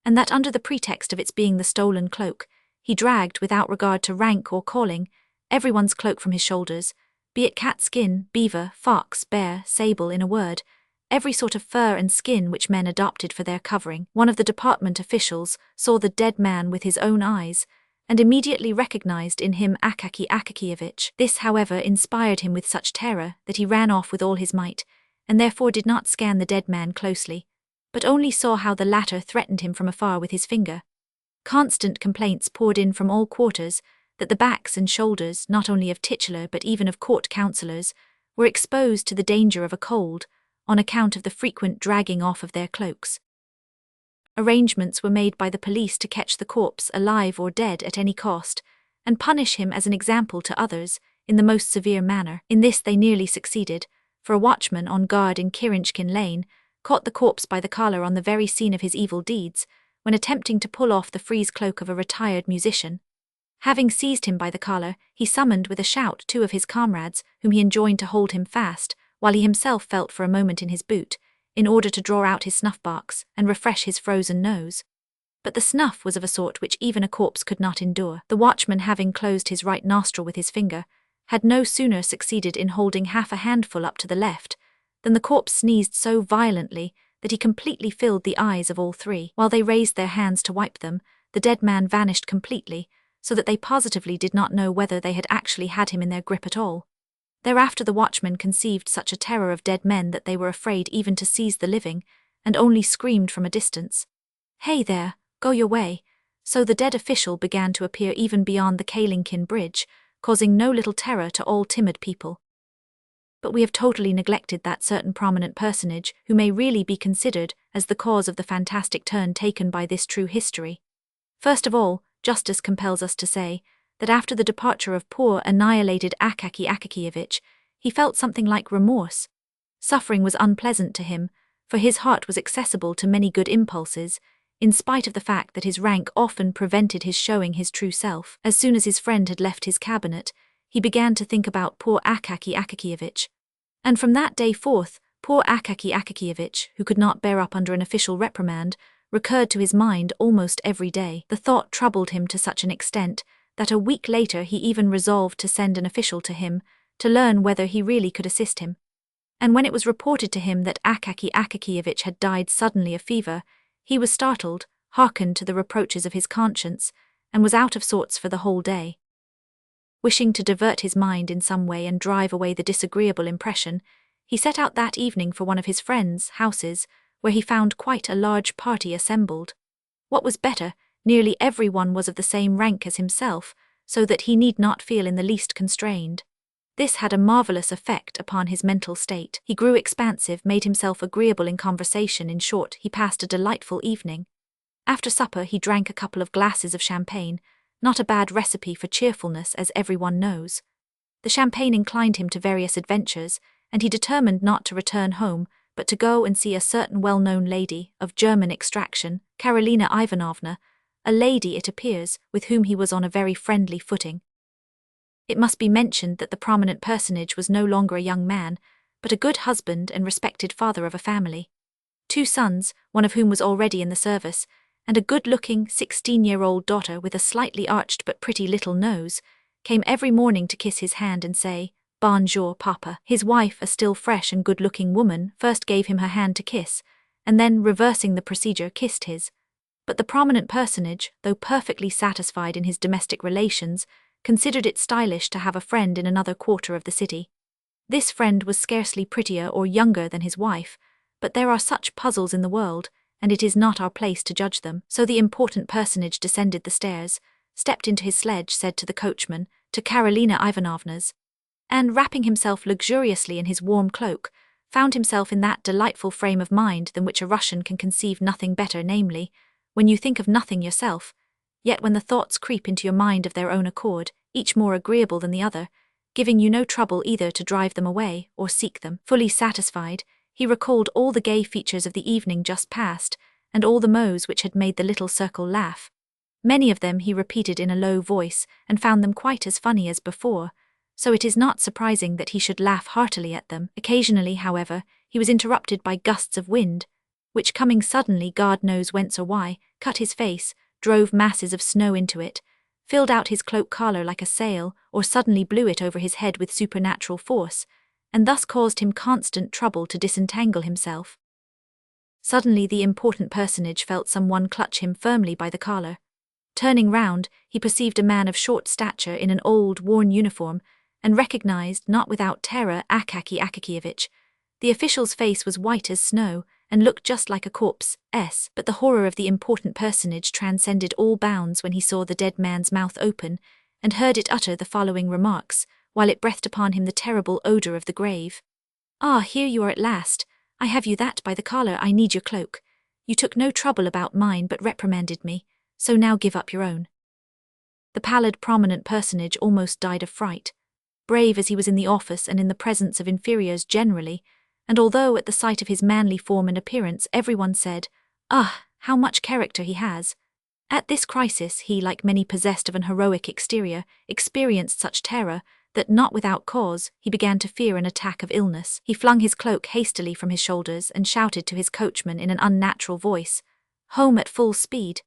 and that under the pretext of its being the stolen cloak, he dragged, without regard to rank or calling, everyone's cloak from his shoulders, be it cat skin, beaver, fox, bear, sable, in a word, every sort of fur and skin which men adopted for their covering. One of the department officials saw the dead man with his own eyes, and immediately recognized in him Akaky Akakievich. This, however, inspired him with such terror that he ran off with all his might, and therefore did not scan the dead man closely, but only saw how the latter threatened him from afar with his finger. Constant complaints poured in from all quarters that the backs and shoulders, not only of titular but even of court councillors, were exposed to the danger of a cold, on account of the frequent dragging off of their cloaks. Arrangements were made by the police to catch the corpse alive or dead at any cost, and punish him as an example to others, in the most severe manner. In this they nearly succeeded, for a watchman on guard in Kirinchkin Lane caught the corpse by the collar on the very scene of his evil deeds, when attempting to pull off the frieze cloak of a retired musician. Having seized him by the collar, he summoned with a shout 2 of his comrades, whom he enjoined to hold him fast, while he himself felt for a moment in his boot, in order to draw out his snuff-box and refresh his frozen nose. But the snuff was of a sort which even a corpse could not endure. The watchman, having closed his right nostril with his finger, had no sooner succeeded in holding half a handful up to the left, than the corpse sneezed so violently that he completely filled the eyes of all 3. While they raised their hands to wipe them, the dead man vanished completely, so that they positively did not know whether they had actually had him in their grip at all. Thereafter the watchmen conceived such a terror of dead men that they were afraid even to seize the living, and only screamed from a distance, "Hey there, go your way." So the dead official began to appear even beyond the Kalinkin bridge, causing no little terror to all timid people. But we have totally neglected that certain prominent personage who may really be considered as the cause of the fantastic turn taken by this true history. First of all, justice compels us to say that after the departure of poor annihilated Akaky Akakievich, he felt something like remorse. Suffering was unpleasant to him, for his heart was accessible to many good impulses, in spite of the fact that his rank often prevented his showing his true self. As soon as his friend had left his cabinet, he began to think about poor Akaky Akakievich. And from that day forth, poor Akaky Akakievich, who could not bear up under an official reprimand, recurred to his mind almost every day. The thought troubled him to such an extent that a week later he even resolved to send an official to him, to learn whether he really could assist him. And when it was reported to him that Akaky Akakievich had died suddenly of fever, he was startled, hearkened to the reproaches of his conscience, and was out of sorts for the whole day. Wishing to divert his mind in some way and drive away the disagreeable impression, He set out that evening for one of his friends' houses, where he found quite a large party assembled. What was better, nearly everyone was of the same rank as himself, so that he need not feel in the least constrained. This had a marvelous effect upon his mental state. He grew expansive, made himself agreeable in conversation. In short, he passed a delightful evening. After supper he drank a couple of glasses of champagne, not a bad recipe for cheerfulness, as everyone knows. The champagne inclined him to various adventures, and he determined not to return home, but to go and see a certain well-known lady, of German extraction, Karolina Ivanovna, a lady, it appears, with whom he was on a very friendly footing. It must be mentioned that the prominent personage was no longer a young man, but a good husband and respected father of a family. 2 sons, one of whom was already in the service, and a good-looking 16-year-old daughter with a slightly arched but pretty little nose, came every morning to kiss his hand and say, "Bonjour, Papa." His wife, a still fresh and good-looking woman, first gave him her hand to kiss, and then, reversing the procedure, kissed his. But the prominent personage, though perfectly satisfied in his domestic relations, considered it stylish to have a friend in another quarter of the city. This friend was scarcely prettier or younger than his wife, but there are such puzzles in the world, and it is not our place to judge them. So the important personage descended the stairs, stepped into his sledge, said to the coachman, to Karolina Ivanovna's, and, wrapping himself luxuriously in his warm cloak, found himself in that delightful frame of mind than which a Russian can conceive nothing better, namely, when you think of nothing yourself, yet when the thoughts creep into your mind of their own accord, each more agreeable than the other, giving you no trouble either to drive them away or seek them. Fully satisfied, he recalled all the gay features of the evening just past, and all the mots which had made the little circle laugh. Many of them he repeated in a low voice, and found them quite as funny as before, so it is not surprising that he should laugh heartily at them. Occasionally, however, he was interrupted by gusts of wind, which, coming suddenly, God knows whence or why, cut his face, drove masses of snow into it, filled out his cloak collar like a sail, or suddenly blew it over his head with supernatural force, and thus caused him constant trouble to disentangle himself. Suddenly the important personage felt someone clutch him firmly by the collar. Turning round, he perceived a man of short stature in an old, worn uniform, and recognized, not without terror, Akaky Akakievich. The official's face was white as snow, and looked just like a corpse, but the horror of the important personage transcended all bounds when he saw the dead man's mouth open, and heard it utter the following remarks, while it breathed upon him the terrible odour of the grave. "Ah, here you are at last. I have you that by the collar. I need your cloak. You took no trouble about mine but reprimanded me, so now give up your own." The pallid prominent personage almost died of fright. Brave as he was in the office and in the presence of inferiors generally, and although at the sight of his manly form and appearance everyone said, "Ah, how much character he has," at this crisis he, like many possessed of an heroic exterior, experienced such terror that, not without cause, he began to fear an attack of illness. He flung his cloak hastily from his shoulders and shouted to his coachman in an unnatural voice, "Home at full speed."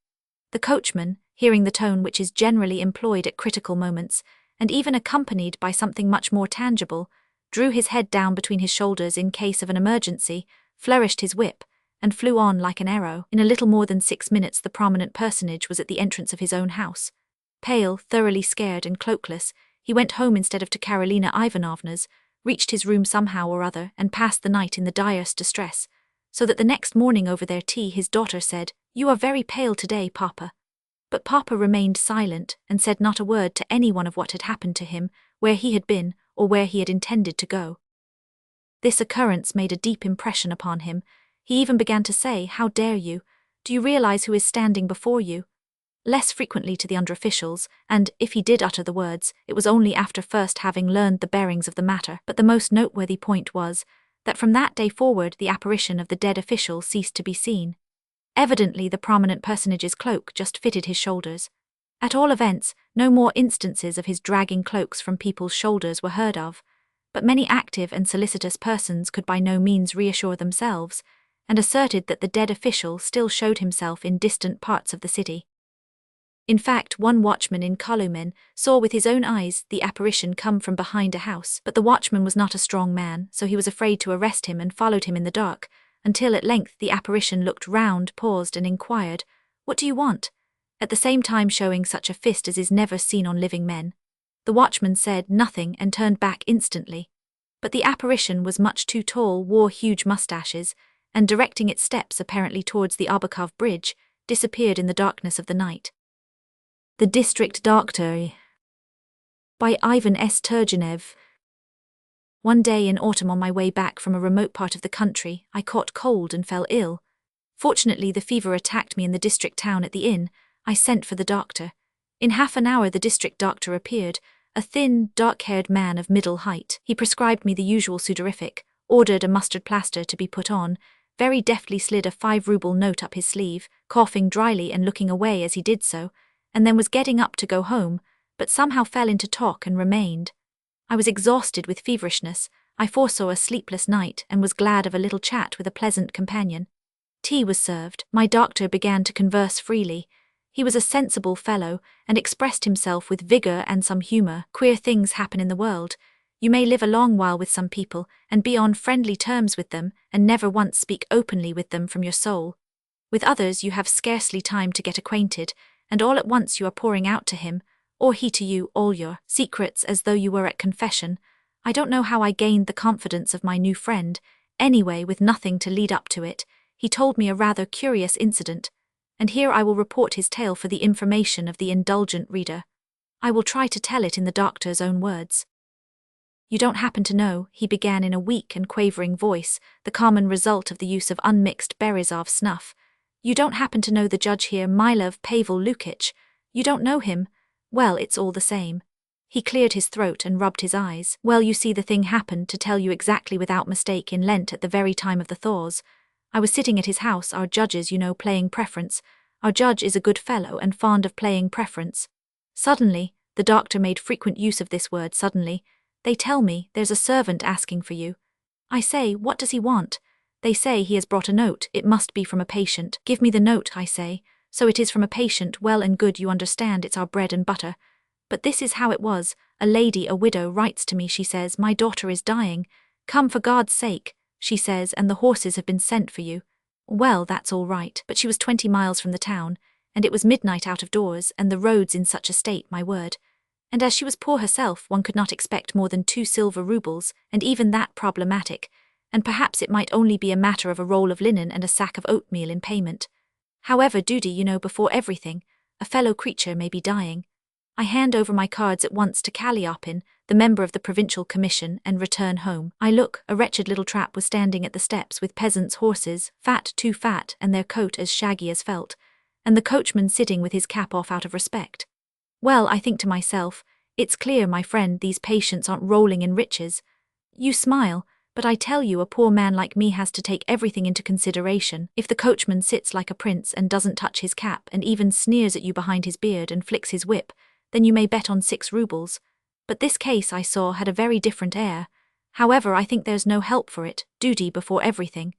The coachman, hearing the tone which is generally employed at critical moments, and even accompanied by something much more tangible, drew his head down between his shoulders in case of an emergency, flourished his whip, and flew on like an arrow. In a little more than 6 minutes the prominent personage was at the entrance of his own house. Pale, thoroughly scared, and cloakless, he went home instead of to Karolina Ivanovna's, reached his room somehow or other, and passed the night in the direst distress, so that the next morning over their tea his daughter said, "You are very pale today, Papa." But Papa remained silent, and said not a word to anyone of what had happened to him, where he had been, or where he had intended to go. This occurrence made a deep impression upon him. He even began to say, "How dare you? Do you realize who is standing before you?" Less frequently to the under-officials, and, if he did utter the words, it was only after first having learned the bearings of the matter. But the most noteworthy point was, that from that day forward the apparition of the dead official ceased to be seen. Evidently the prominent personage's cloak just fitted his shoulders. At all events, no more instances of his dragging cloaks from people's shoulders were heard of, but many active and solicitous persons could by no means reassure themselves, and asserted that the dead official still showed himself in distant parts of the city. In fact, one watchman in Kolomen saw with his own eyes the apparition come from behind a house, but the watchman was not a strong man, so he was afraid to arrest him and followed him in the dark, until at length the apparition looked round, paused, and inquired, "What do you want?" at the same time showing such a fist as is never seen on living men. The watchman said nothing and turned back instantly. But the apparition was much too tall, wore huge mustaches, and directing its steps apparently towards the Arbakov bridge, disappeared in the darkness of the night. The District Doctor by Ivan S. Turgenev. One day in autumn, on my way back from a remote part of the country, I caught cold and fell ill. Fortunately, the fever attacked me in the district town at the inn. I sent for the doctor. In half an hour the district doctor appeared, a thin, dark-haired man of middle height. He prescribed me the usual sudorific, ordered a mustard plaster to be put on, very deftly slid a 5-ruble note up his sleeve, coughing dryly and looking away as he did so, and then was getting up to go home, but somehow fell into talk and remained. I was exhausted with feverishness. I foresaw a sleepless night and was glad of a little chat with a pleasant companion. Tea was served. My doctor began to converse freely. He was a sensible fellow, and expressed himself with vigor and some humor. Queer things happen in the world. You may live a long while with some people, and be on friendly terms with them, and never once speak openly with them from your soul. With others you have scarcely time to get acquainted, and all at once you are pouring out to him, or he to you, all your secrets as though you were at confession. I don't know how I gained the confidence of my new friend. Anyway, with nothing to lead up to it, he told me a rather curious incident, and here I will report his tale for the information of the indulgent reader. I will try to tell it in the doctor's own words. You don't happen to know, he began in a weak and quavering voice, the common result of the use of unmixed Berezov snuff. You don't happen to know the judge here, Milov Pavel Lukich? You don't know him? Well, it's all the same. He cleared his throat and rubbed his eyes. Well, you see, the thing happened, to tell you exactly without mistake, in Lent at the very time of the thaws. I was sitting at his house, our judge's, playing preference. Our judge is a good fellow and fond of playing preference. Suddenly, the doctor made frequent use of this word, suddenly, they tell me there's a servant asking for you. I say, what does he want? They say he has brought a note, it must be from a patient. Give me the note, I say. So it is from a patient, well and good, you understand, it's our bread and butter. But this is how it was. A lady, a widow, writes to me. She says, my daughter is dying. Come for God's sake, she says, and the horses have been sent for you. Well, that's all right, but she was 20 miles from the town, and it was midnight out of doors, and the roads in such a state, my word. And as she was poor herself, one could not expect more than 2 silver rubles, and even that problematic, and perhaps it might only be a matter of a roll of linen and a sack of oatmeal in payment. However, duty, before everything. A fellow creature may be dying. I hand over my cards at once to Kaliopin, the member of the provincial commission, and return home. I look, a wretched little trap was standing at the steps with peasants' horses, fat, too fat, and their coat as shaggy as felt, and the coachman sitting with his cap off out of respect. Well, I think to myself, it's clear, my friend, these patients aren't rolling in riches. You smile, but I tell you, a poor man like me has to take everything into consideration. If the coachman sits like a prince and doesn't touch his cap and even sneers at you behind his beard and flicks his whip, then you may bet on 6 rubles. But this case, I saw, had a very different air. However, I think there's no help for it, duty before everything.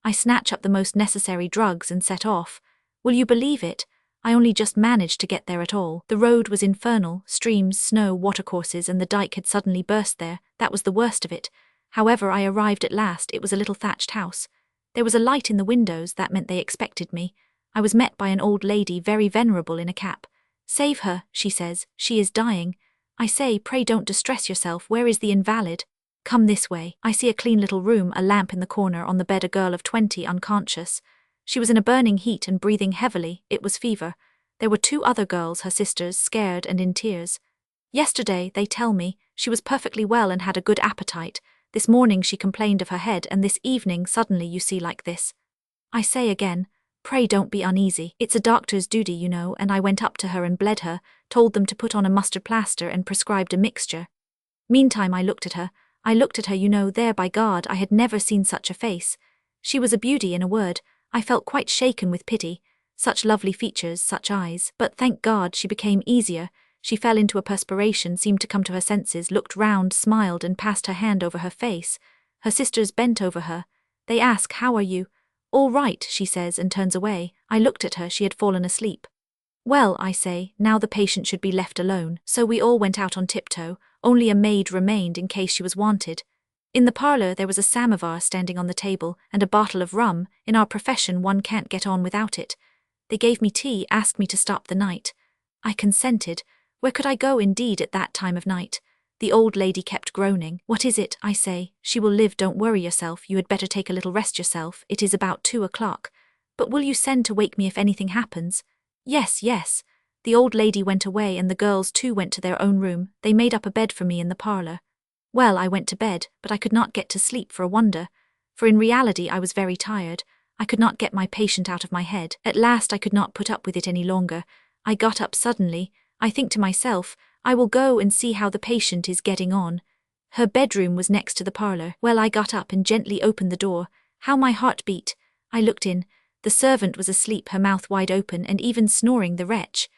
I snatch up the most necessary drugs and set off. Will you believe it? I only just managed to get there at all. The road was infernal, streams, snow, watercourses, and the dike had suddenly burst there. That was the worst of it. However, I arrived at last. It was a little thatched house. There was a light in the windows, that meant they expected me. I was met by an old lady, very venerable, in a cap. Save her, she says, she is dying. I say, pray don't distress yourself, where is the invalid? Come this way. I see a clean little room, a lamp in the corner, on the bed a girl of 20, unconscious. She was in a burning heat and breathing heavily. It was fever. There were 2 other girls, her sisters, scared and in tears. Yesterday, they tell me, she was perfectly well and had a good appetite. This morning she complained of her head, and this evening suddenly you see like this. I say again, pray don't be uneasy. It's a doctor's duty, and I went up to her and bled her, told them to put on a mustard plaster and prescribed a mixture. Meantime I looked at her, there, by God, I had never seen such a face. She was a beauty, in a word. I felt quite shaken with pity. Such lovely features, such eyes. But thank God she became easier. She fell into a perspiration, seemed to come to her senses, looked round, smiled, and passed her hand over her face. Her sisters bent over her. They ask, how are you? All right, she says, and turns away. I looked at her, she had fallen asleep. Well, I say, now the patient should be left alone. So we all went out on tiptoe. Only a maid remained in case she was wanted. In the parlour there was a samovar standing on the table, and a bottle of rum. In our profession one can't get on without it. They gave me tea, asked me to stop the night. I consented. Where could I go, indeed, at that time of night? The old lady kept groaning. What is it? I say. She will live, don't worry yourself, you had better take a little rest yourself, it is about 2 o'clock. But will you send to wake me if anything happens? Yes, yes. The old lady went away and the girls too went to their own room. They made up a bed for me in the parlor. Well, I went to bed, but I could not get to sleep for a wonder, for in reality I was very tired. I could not get my patient out of my head. At last I could not put up with it any longer. I got up suddenly. I think to myself, I will go and see how the patient is getting on. Her bedroom was next to the parlor. Well, I got up and gently opened the door. How my heart beat. I looked in. The servant was asleep, her mouth wide open and even snoring, the wretch.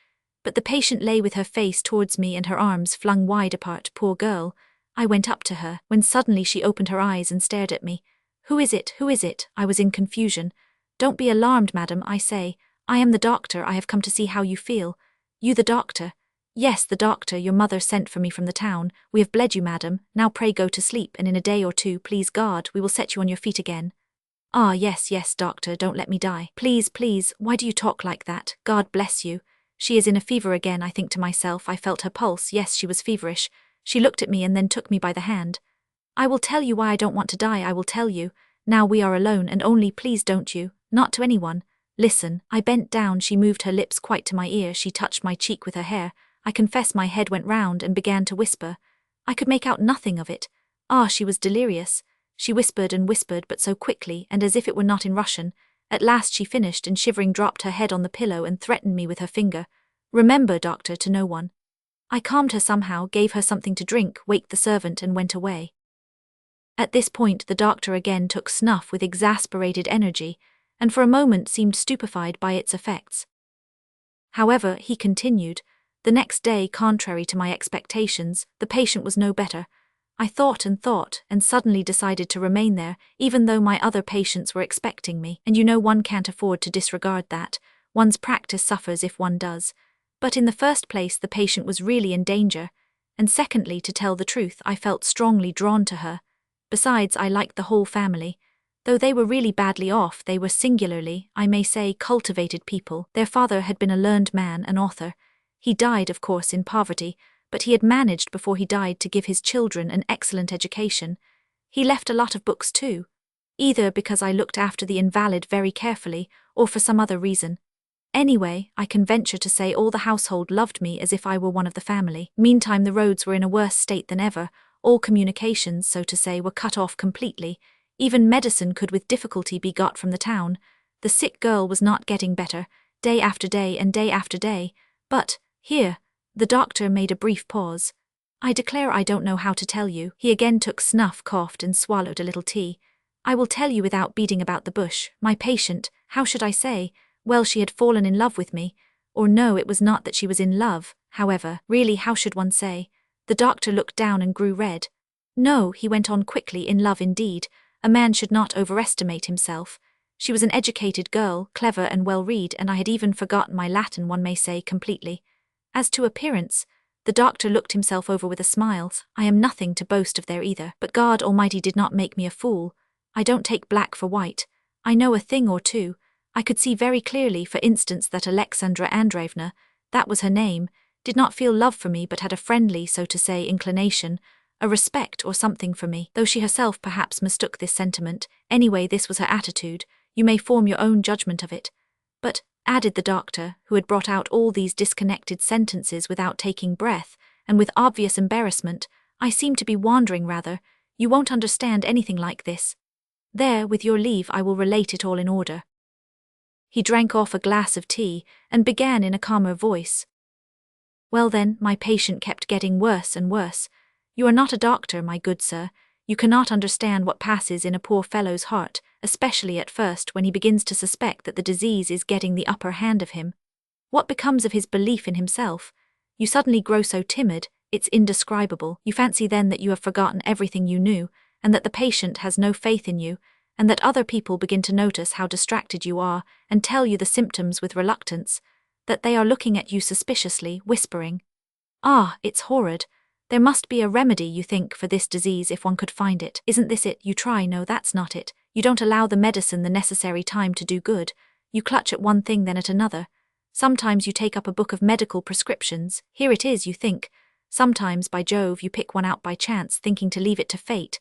But the patient lay with her face towards me and her arms flung wide apart, poor girl. I went up to her, when suddenly she opened her eyes and stared at me. Who is it? Who is it? I was in confusion. Don't be alarmed, madam, I say. I am the doctor, I have come to see how you feel. You the doctor? Yes, the doctor, your mother sent for me from the town. We have bled you, madam. Now pray go to sleep, and in a day or two, please God, we will set you on your feet again. Ah, yes, yes, doctor, don't let me die. Please, please, why do you talk like that? God bless you. She is in a fever again, I think to myself. I felt her pulse. Yes, she was feverish. She looked at me and then took me by the hand. I will tell you why I don't want to die, I will tell you. Now we are alone, and only please don't you, not to anyone. Listen. I bent down, she moved her lips quite to my ear, she touched my cheek with her hair. I confess my head went round and began to whisper. I could make out nothing of it. Ah, she was delirious. She whispered and whispered, but so quickly, and as if it were not in Russian. At last she finished and shivering dropped her head on the pillow and threatened me with her finger. Remember, doctor, to no one. I calmed her somehow, gave her something to drink, waked the servant and went away. At this point the doctor again took snuff with exasperated energy, and for a moment seemed stupefied by its effects. However, he continued, the next day, contrary to my expectations, the patient was no better. I thought, and suddenly decided to remain there, even though my other patients were expecting me, and you know one can't afford to disregard that. One's practice suffers if one does. But in the first place, the patient was really in danger, and secondly, to tell the truth, I felt strongly drawn to her. Besides, I liked the whole family. Though they were really badly off, they were singularly, I may say, cultivated people. Their father had been a learned man, an author. He died, of course, in poverty, but he had managed before he died to give his children an excellent education. He left a lot of books too, either because I looked after the invalid very carefully, or for some other reason. Anyway, I can venture to say all the household loved me as if I were one of the family. Meantime the roads were in a worse state than ever. All communications, so to say, were cut off completely. Even medicine could with difficulty be got from the town. The sick girl was not getting better, day after day and day after day. But, here, the doctor made a brief pause. I declare I don't know how to tell you. He again took snuff, coughed and swallowed a little tea. I will tell you without beating about the bush. My patient, how should I say? Well, she had fallen in love with me. Or no, it was not that she was in love, however. Really, how should one say? The doctor looked down and grew red. No, he went on quickly, in love indeed. A man should not overestimate himself. She was an educated girl, clever and well-read, and I had even forgotten my Latin, one may say, completely. As to appearance, the doctor looked himself over with a smile. I am nothing to boast of there either, but God Almighty did not make me a fool. I don't take black for white. I know a thing or two. I could see very clearly, for instance, that Alexandra Andreevna, that was her name, did not feel love for me but had a friendly, so to say, inclination, a respect or something for me, though she herself perhaps mistook this sentiment. Anyway, this was her attitude. You may form your own judgment of it. But, added the doctor, who had brought out all these disconnected sentences without taking breath, and with obvious embarrassment, I seem to be wandering rather. You won't understand anything like this. There, with your leave, I will relate it all in order. He drank off a glass of tea, and began in a calmer voice. Well then, my patient kept getting worse and worse. You are not a doctor, my good sir. You cannot understand what passes in a poor fellow's heart, especially at first when he begins to suspect that the disease is getting the upper hand of him. What becomes of his belief in himself? You suddenly grow so timid, it's indescribable. You fancy then that you have forgotten everything you knew, and that the patient has no faith in you, and that other people begin to notice how distracted you are, and tell you the symptoms with reluctance, that they are looking at you suspiciously, whispering, "Ah, it's horrid. There must be a remedy, you think, for this disease if one could find it. Isn't this it? You try, no, that's not it. You don't allow the medicine the necessary time to do good. You clutch at one thing then at another. Sometimes you take up a book of medical prescriptions. Here it is, you think. Sometimes, by Jove, you pick one out by chance, thinking to leave it to fate,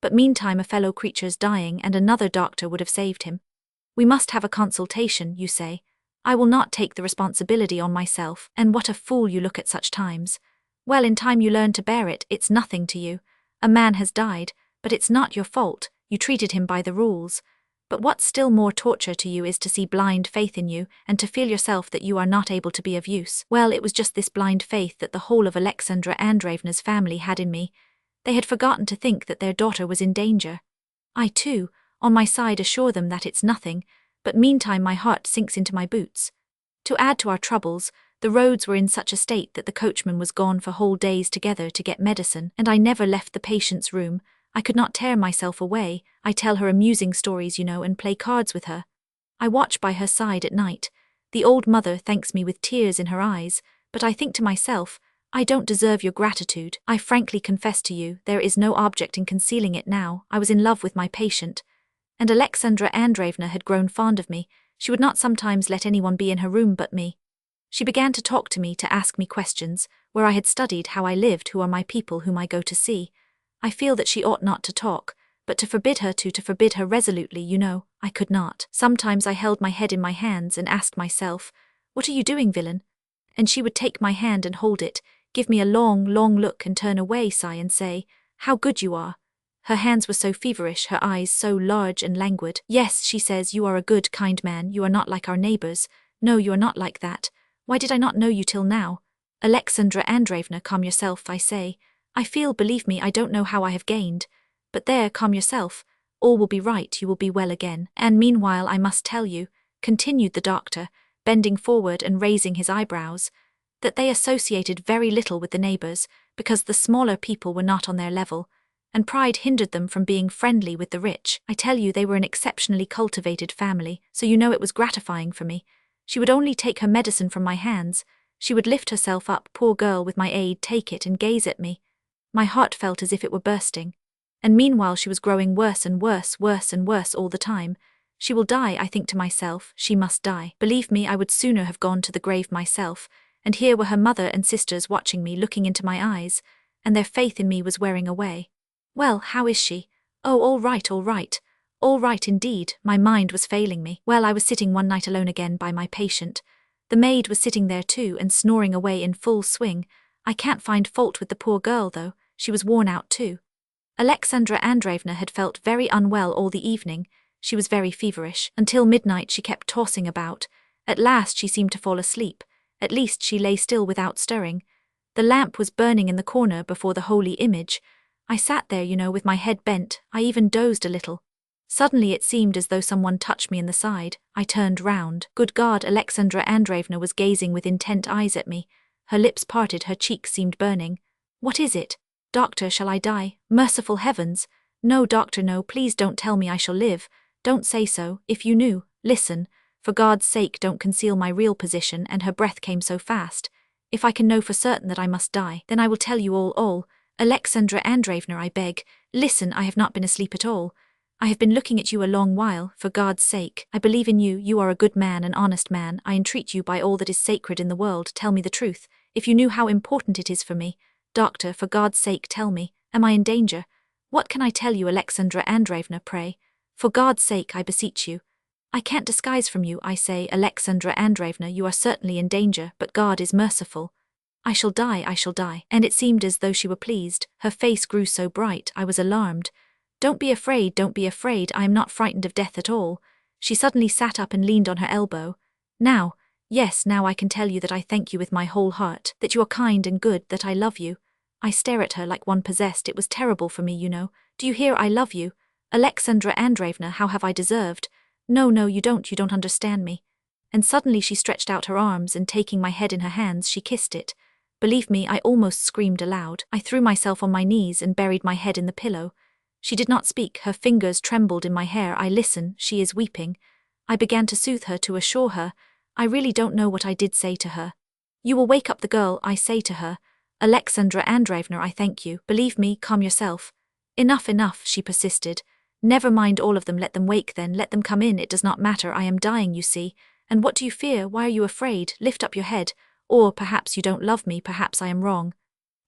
but meantime a fellow creature's dying and another doctor would have saved him. We must have a consultation, you say. I will not take the responsibility on myself, and what a fool you look at such times. Well, in time you learn to bear it, it's nothing to you. A man has died, but it's not your fault, you treated him by the rules. But what's still more torture to you is to see blind faith in you, and to feel yourself that you are not able to be of use. Well, it was just this blind faith that the whole of Alexandra Andreevna's family had in me. They had forgotten to think that their daughter was in danger. I too, on my side, assure them that it's nothing, but meantime my heart sinks into my boots. To add to our troubles, the roads were in such a state that the coachman was gone for whole days together to get medicine, and I never left the patient's room. I could not tear myself away. I tell her amusing stories, and play cards with her. I watch by her side at night. The old mother thanks me with tears in her eyes, but I think to myself, I don't deserve your gratitude. I frankly confess to you, there is no object in concealing it now. I was in love with my patient, and Alexandra Andreevna had grown fond of me. She would not sometimes let anyone be in her room but me. She began to talk to me, to ask me questions, where I had studied, how I lived, who are my people whom I go to see. I feel that she ought not to talk, but to forbid her resolutely, I could not. Sometimes I held my head in my hands and asked myself, what are you doing, villain? And she would take my hand and hold it, give me a long, long look and turn away, sigh and say, how good you are. Her hands were so feverish, her eyes so large and languid. Yes, she says, you are a good, kind man, you are not like our neighbors. No, you are not like that. Why did I not know you till now? Alexandra Andreevna, calm yourself, I say. I feel, believe me, I don't know how I have gained. But there, calm yourself. All will be right, you will be well again. And meanwhile I must tell you, continued the doctor, bending forward and raising his eyebrows, that they associated very little with the neighbors, because the smaller people were not on their level, and pride hindered them from being friendly with the rich. I tell you, they were an exceptionally cultivated family, so it was gratifying for me. She would only take her medicine from my hands. She would lift herself up, poor girl, with my aid, take it and gaze at me. My heart felt as if it were bursting. And meanwhile she was growing worse and worse, worse and worse all the time. She will die, I think to myself, she must die. Believe me, I would sooner have gone to the grave myself, and here were her mother and sisters watching me, looking into my eyes, and their faith in me was wearing away. Well, how is she? Oh, all right, all right. All right indeed, my mind was failing me. Well, I was sitting one night alone again by my patient. The maid was sitting there too and snoring away in full swing. I can't find fault with the poor girl though, she was worn out too. Alexandra Andreevna had felt very unwell all the evening. She was very feverish. Until midnight she kept tossing about. At last she seemed to fall asleep. At least she lay still without stirring. The lamp was burning in the corner before the holy image. I sat there, with my head bent. I even dozed a little. Suddenly it seemed as though someone touched me in the side. I turned round. Good God, Alexandra Andreevna was gazing with intent eyes at me. Her lips parted, her cheeks seemed burning. What is it? Doctor, shall I die? Merciful heavens! No, doctor, no, please don't tell me I shall live. Don't say so. If you knew. Listen. For God's sake, don't conceal my real position. And her breath came so fast. If I can know for certain that I must die, then I will tell you all. Alexandra Andreevna, I beg. Listen, I have not been asleep at all. I have been looking at you a long while. For God's sake, I believe in you. You are a good man, an honest man. I entreat you by all that is sacred in the world, tell me the truth. If you knew how important it is for me. Doctor, for God's sake, tell me. Am I in danger? What can I tell you, Alexandra Andreevna, pray? For God's sake, I beseech you. I can't disguise from you, I say, Alexandra Andreevna, you are certainly in danger, but God is merciful. I shall die. And it seemed as though she were pleased. Her face grew so bright, I was alarmed. Don't be afraid, I am not frightened of death at all. She suddenly sat up and leaned on her elbow. Now, yes, now I can tell you that I thank you with my whole heart, that you are kind and good, that I love you. I stare at her like one possessed. It was terrible for me, Do you hear? I love you. Alexandra Andreevna, how have I deserved? No, you don't understand me. And suddenly she stretched out her arms and taking my head in her hands, she kissed it. Believe me, I almost screamed aloud. I threw myself on my knees and buried my head in the pillow. She did not speak, her fingers trembled in my hair. I listen, she is weeping. I began to soothe her, to assure her. I really don't know what I did say to her. You will wake up the girl, I say to her. Alexandra Andreevna, I thank you. Believe me, calm yourself. Enough, she persisted. Never mind all of them, let them wake then, let them come in, it does not matter, I am dying, you see. And what do you fear? Why are you afraid? Lift up your head. Or perhaps you don't love me, perhaps I am wrong.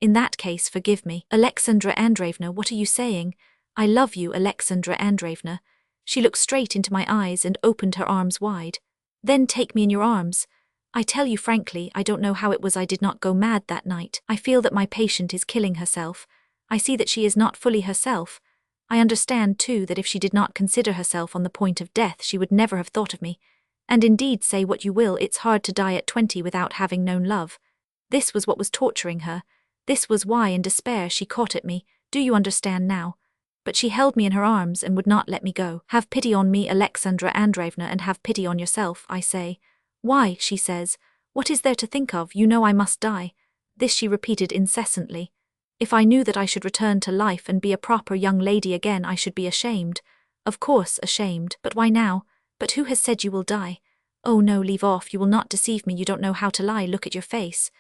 In that case, forgive me. Alexandra Andreevna, what are you saying? I love you, Alexandra Andreevna. She looked straight into my eyes and opened her arms wide. Then take me in your arms. I tell you frankly, I don't know how it was I did not go mad that night. I feel that my patient is killing herself. I see that she is not fully herself. I understand, too, that if she did not consider herself on the point of death, she would never have thought of me. And indeed, say what you will, it's hard to die at 20 without having known love. This was what was torturing her. This was why, in despair, she caught at me. Do you understand now? But she held me in her arms and would not let me go. Have pity on me, Alexandra Andreevna, and have pity on yourself, I say. Why, she says. What is there to think of? You know I must die. This she repeated incessantly. If I knew that I should return to life and be a proper young lady again, I should be ashamed. Of course, ashamed. But why now? But who has said you will die? Oh no, leave off. You will not deceive me. You don't know how to lie. Look at your face.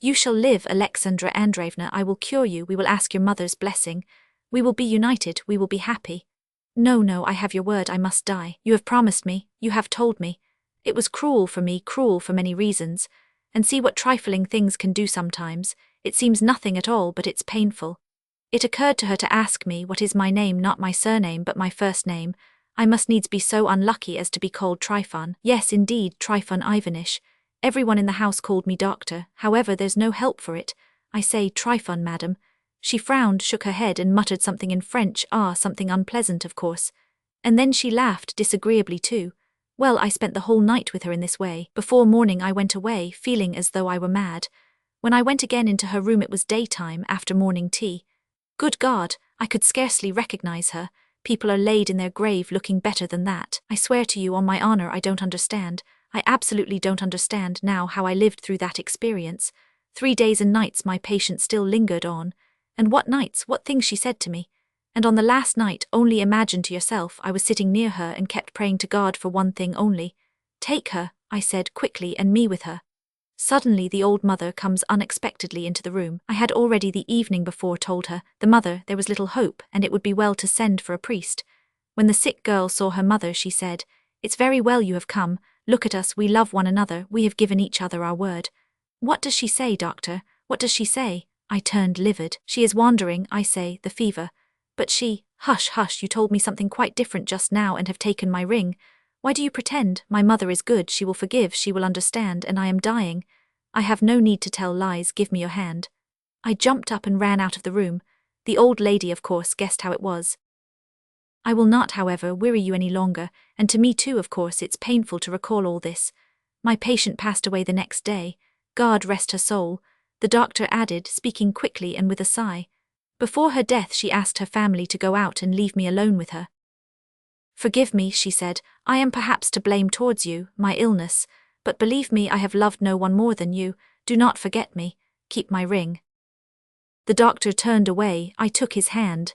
You shall live, Alexandra Andreevna. I will cure you. We will ask your mother's blessing. We will be united. We will be happy. No, I have your word. I must die. You have promised me. You have told me. It was cruel for me, cruel for many reasons. And see what trifling things can do sometimes. It seems nothing at all, but it's painful. It occurred to her to ask me what is my name, not my surname, but my first name. I must needs be so unlucky as to be called Trifon. Yes, indeed, Trifon Ivanitch. Everyone in the house called me doctor. However, there's no help for it. I say, Trifon, madam. She frowned, shook her head, and muttered something in French, something unpleasant, of course. And then she laughed disagreeably too. Well, I spent the whole night with her in this way. Before morning I went away, feeling as though I were mad. When I went again into her room it was daytime, after morning tea. Good God, I could scarcely recognize her. People are laid in their grave looking better than that. I swear to you on my honor I don't understand. I absolutely don't understand now how I lived through that experience. 3 days and nights my patient still lingered on. And what nights, what things she said to me. And on the last night, only imagine to yourself, I was sitting near her and kept praying to God for one thing only. Take her, I said quickly, and me with her. Suddenly the old mother comes unexpectedly into the room. I had already the evening before told her, the mother, there was little hope, and it would be well to send for a priest. When the sick girl saw her mother, she said, It's very well you have come. Look at us, we love one another, we have given each other our word. What does she say, doctor? What does she say? I turned livid. She is wandering, I say, the fever. But she, hush, hush, you told me something quite different just now and have taken my ring. Why do you pretend? My mother is good, she will forgive, she will understand, and I am dying. I have no need to tell lies, give me your hand. I jumped up and ran out of the room. The old lady, of course, guessed how it was. I will not, however, weary you any longer, and to me too, of course, it's painful to recall all this. My patient passed away the next day. God rest her soul, the doctor added, speaking quickly and with a sigh. Before her death she asked her family to go out and leave me alone with her. Forgive me, she said, I am perhaps to blame towards you, my illness, but believe me I have loved no one more than you. Do not forget me. Keep my ring. The doctor turned away. I took his hand.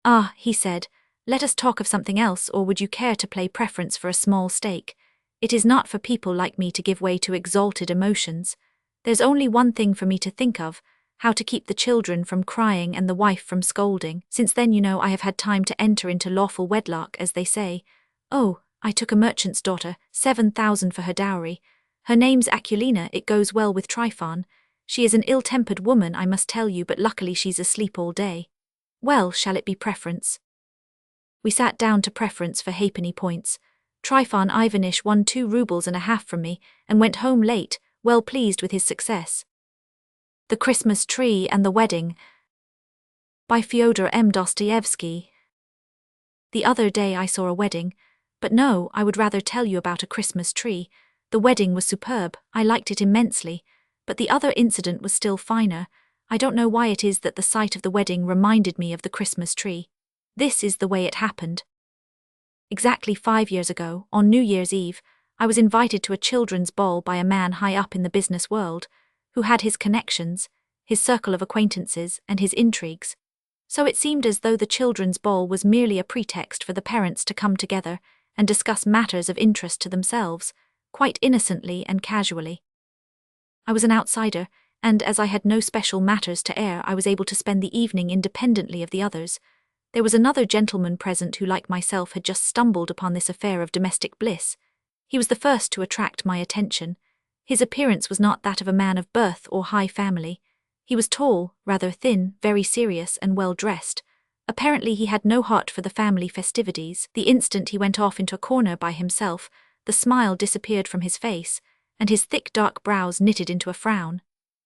Ah, he said, let us talk of something else, or would you care to play preference for a small stake? It is not for people like me to give way to exalted emotions. There's only one thing for me to think of, how to keep the children from crying and the wife from scolding. Since then, you know, I have had time to enter into lawful wedlock, as they say. Oh, I took a merchant's daughter, 7,000 for her dowry. Her name's Akulina, it goes well with Trifon. She is an ill-tempered woman, I must tell you, but luckily she's asleep all day. Well, shall it be preference? We sat down to preference for halfpenny points. Trifon Ivanitch won 2 roubles and a half from me, and went home late, well pleased with his success. The Christmas Tree and the Wedding, by Fyodor Dostoevsky. The other day I saw a wedding, but no, I would rather tell you about a Christmas tree. The wedding was superb, I liked it immensely, but the other incident was still finer. I don't know why it is that the sight of the wedding reminded me of the Christmas tree. This is the way it happened. Exactly 5 years ago, on New Year's Eve, I was invited to a children's ball by a man high up in the business world, who had his connections, his circle of acquaintances, and his intrigues. So it seemed as though the children's ball was merely a pretext for the parents to come together and discuss matters of interest to themselves, quite innocently and casually. I was an outsider, and as I had no special matters to air, I was able to spend the evening independently of the others. There was another gentleman present who, like myself, had just stumbled upon this affair of domestic bliss. He was the first to attract my attention. His appearance was not that of a man of birth or high family. He was tall, rather thin, very serious and well-dressed. Apparently he had no heart for the family festivities. The instant he went off into a corner by himself, the smile disappeared from his face, and his thick dark brows knitted into a frown.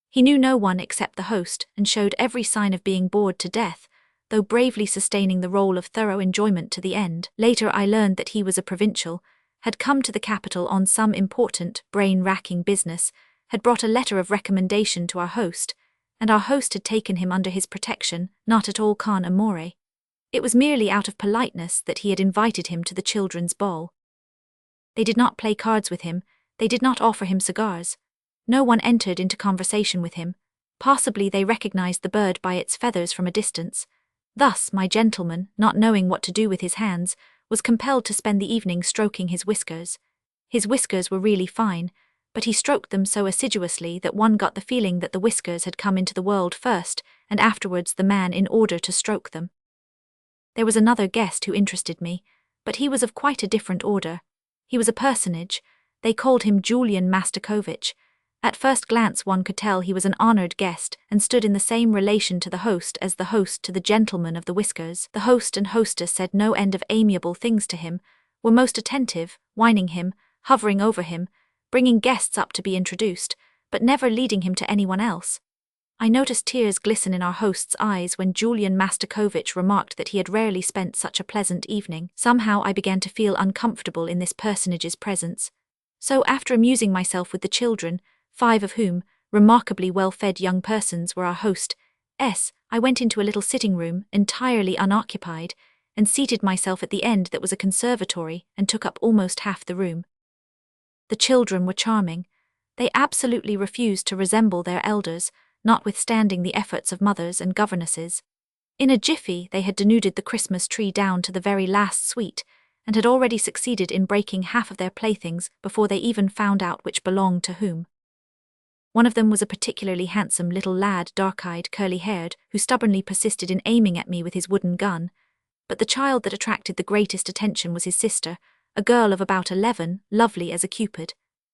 He knew no one except the host and showed every sign of being bored to death, though bravely sustaining the role of thorough enjoyment to the end. Later I learned that he was a provincial, had come to the capital on some important, brain-racking business, had brought a letter of recommendation to our host, and our host had taken him under his protection, not at all con amore. It was merely out of politeness that he had invited him to the children's ball. They did not play cards with him, they did not offer him cigars. No one entered into conversation with him. Possibly they recognized the bird by its feathers from a distance. Thus, my gentleman, not knowing what to do with his hands, was compelled to spend the evening stroking his whiskers. His whiskers were really fine, but he stroked them so assiduously that one got the feeling that the whiskers had come into the world first, and afterwards the man in order to stroke them. There was another guest who interested me, but he was of quite a different order. He was a personage. They called him Julian Mastakovich. At first glance one could tell he was an honored guest and stood in the same relation to the host as the host to the gentleman of the whiskers. The host and hostess said no end of amiable things to him, were most attentive, whining him, hovering over him, bringing guests up to be introduced, but never leading him to anyone else. I noticed tears glisten in our host's eyes when Julian Mastakovich remarked that he had rarely spent such a pleasant evening. Somehow I began to feel uncomfortable in this personage's presence. So after amusing myself with the children, 5 of whom, remarkably well-fed young persons, were our host's, I went into a little sitting room, entirely unoccupied, and seated myself at the end that was a conservatory and took up almost half the room. The children were charming. They absolutely refused to resemble their elders, notwithstanding the efforts of mothers and governesses. In a jiffy they had denuded the Christmas tree down to the very last sweet, and had already succeeded in breaking half of their playthings before they even found out which belonged to whom. One of them was a particularly handsome little lad, dark-eyed, curly-haired, who stubbornly persisted in aiming at me with his wooden gun. But the child that attracted the greatest attention was his sister, a girl of about 11, lovely as a cupid.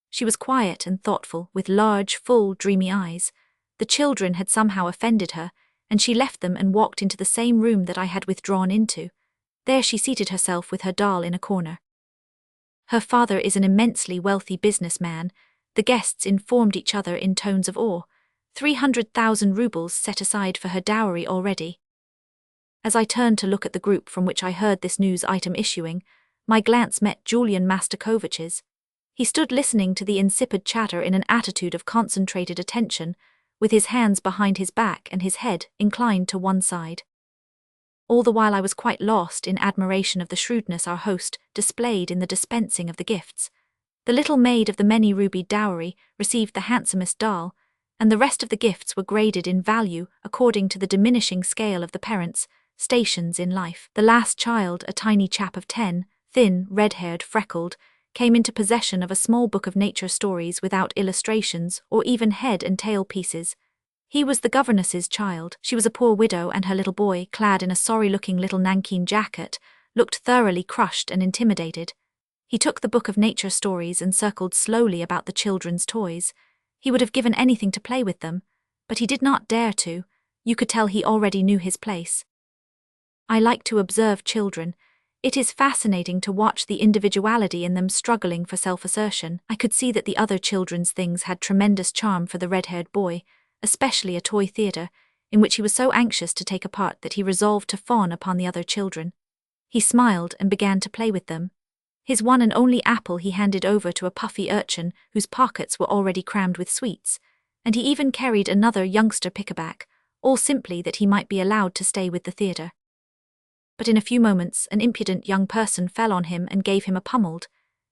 She was quiet and thoughtful, with large, full, dreamy eyes. The children had somehow offended her, and she left them and walked into the same room that I had withdrawn into. There she seated herself with her doll in a corner. Her father is an immensely wealthy businessman. The guests informed each other in tones of awe. 300,000 rubles set aside for her dowry already. As I turned to look at the group from which I heard this news item issuing, my glance met Julian Mastakovich's. He stood listening to the insipid chatter in an attitude of concentrated attention, with his hands behind his back and his head inclined to one side. All the while I was quite lost in admiration of the shrewdness our host displayed in the dispensing of the gifts. The little maid of the many-rubied dowry received the handsomest doll, and the rest of the gifts were graded in value according to the diminishing scale of the parents' stations in life. The last child, a tiny chap of 10, thin, red-haired, freckled, came into possession of a small book of nature stories without illustrations or even head and tail pieces. He was the governess's child. She was a poor widow, and her little boy, clad in a sorry-looking little nankeen jacket, looked thoroughly crushed and intimidated. He took the book of nature stories and circled slowly about the children's toys. He would have given anything to play with them, but he did not dare to. You could tell he already knew his place. I like to observe children. It is fascinating to watch the individuality in them struggling for self-assertion. I could see that the other children's things had tremendous charm for the red-haired boy, especially a toy theatre, in which he was so anxious to take a part that he resolved to fawn upon the other children. He smiled and began to play with them. His one and only apple he handed over to a puffy urchin whose pockets were already crammed with sweets, and he even carried another youngster pickaback, all simply that he might be allowed to stay with the theatre. But in a few moments an impudent young person fell on him and gave him a pummeled.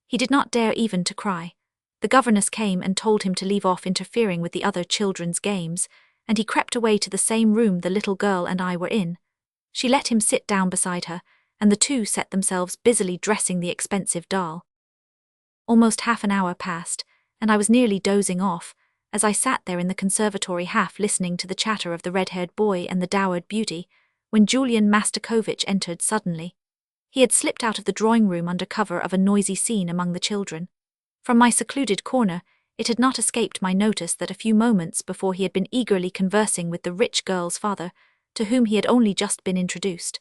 He did not dare even to cry. The governess came and told him to leave off interfering with the other children's games, and he crept away to the same room the little girl and I were in. She let him sit down beside her, and the two set themselves busily dressing the expensive doll. Almost half an hour passed, and I was nearly dozing off, as I sat there in the conservatory half listening to the chatter of the red-haired boy and the dowered beauty, when Julian Mastakovich entered suddenly. He had slipped out of the drawing-room under cover of a noisy scene among the children. From my secluded corner, It had not escaped my notice that a few moments before he had been eagerly conversing with the rich girl's father, to whom he had only just been introduced.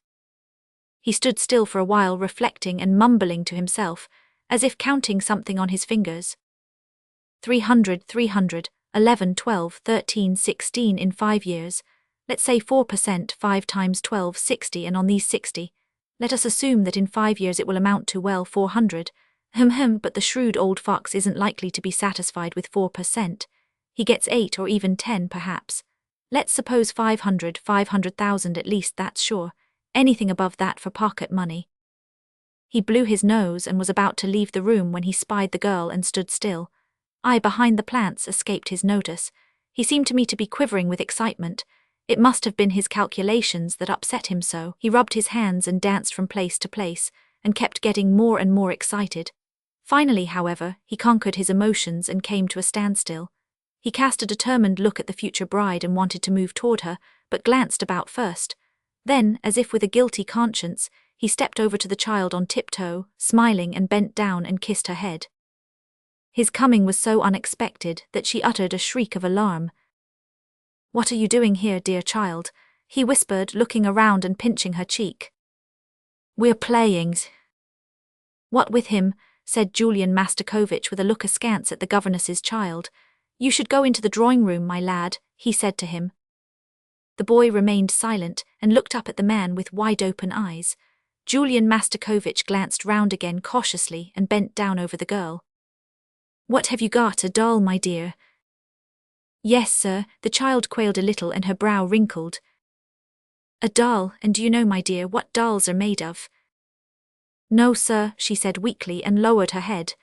He stood still for a while, reflecting and mumbling to himself, as if counting something on his fingers. 300, 11, 12, 13, 16 in 5 years. Let's say 4%, 5 times 12, 60, and on these 60, let us assume that in 5 years it will amount to, well, 400. But the shrewd old fox isn't likely to be satisfied with 4%. He gets 8 or even 10 perhaps. Let's suppose 500,000 at least, that's sure. Anything above that for pocket money. He blew his nose and was about to leave the room when he spied the girl and stood still. I, behind the plants, escaped his notice. He seemed to me to be quivering with excitement. It must have been his calculations that upset him so. He rubbed his hands and danced from place to place, and kept getting more and more excited. Finally, however, he conquered his emotions and came to a standstill. He cast a determined look at the future bride and wanted to move toward her, but glanced about first. Then, as if with a guilty conscience, he stepped over to the child on tiptoe, smiling, and bent down and kissed her head. His coming was so unexpected that she uttered a shriek of alarm. "What are you doing here, dear child?" he whispered, looking around and pinching her cheek. "We're playing." "What with him?" said Julian Mastakovich with a look askance at the governess's child. "You should go into the drawing-room, my lad," he said to him. The boy remained silent and looked up at the man with wide-open eyes. Julian Mastakovich glanced round again cautiously and bent down over the girl. "What have you got, a doll, my dear?" "Yes, sir," the child quailed a little and her brow wrinkled. "A doll, and do you know, my dear, what dolls are made of?" "No, sir," she said weakly and lowered her head.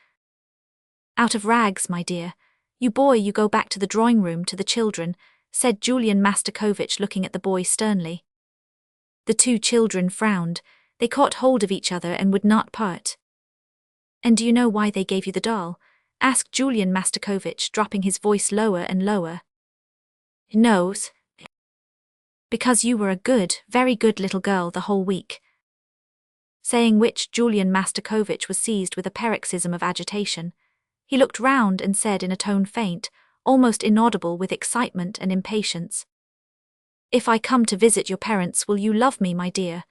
"Out of rags, my dear. You boy, you go back to the drawing-room to the children," said Julian Mastakovich, looking at the boy sternly. The two children frowned. They caught hold of each other and would not part. "And do you know why they gave you the doll?" asked Julian Mastakovich, dropping his voice lower and lower. "No, because you were a good, very good little girl the whole week." Saying which, Julian Mastakovich was seized with a paroxysm of agitation. He looked round and said in a tone faint, almost inaudible with excitement and impatience, "If I come to visit your parents, will you love me, my dear?"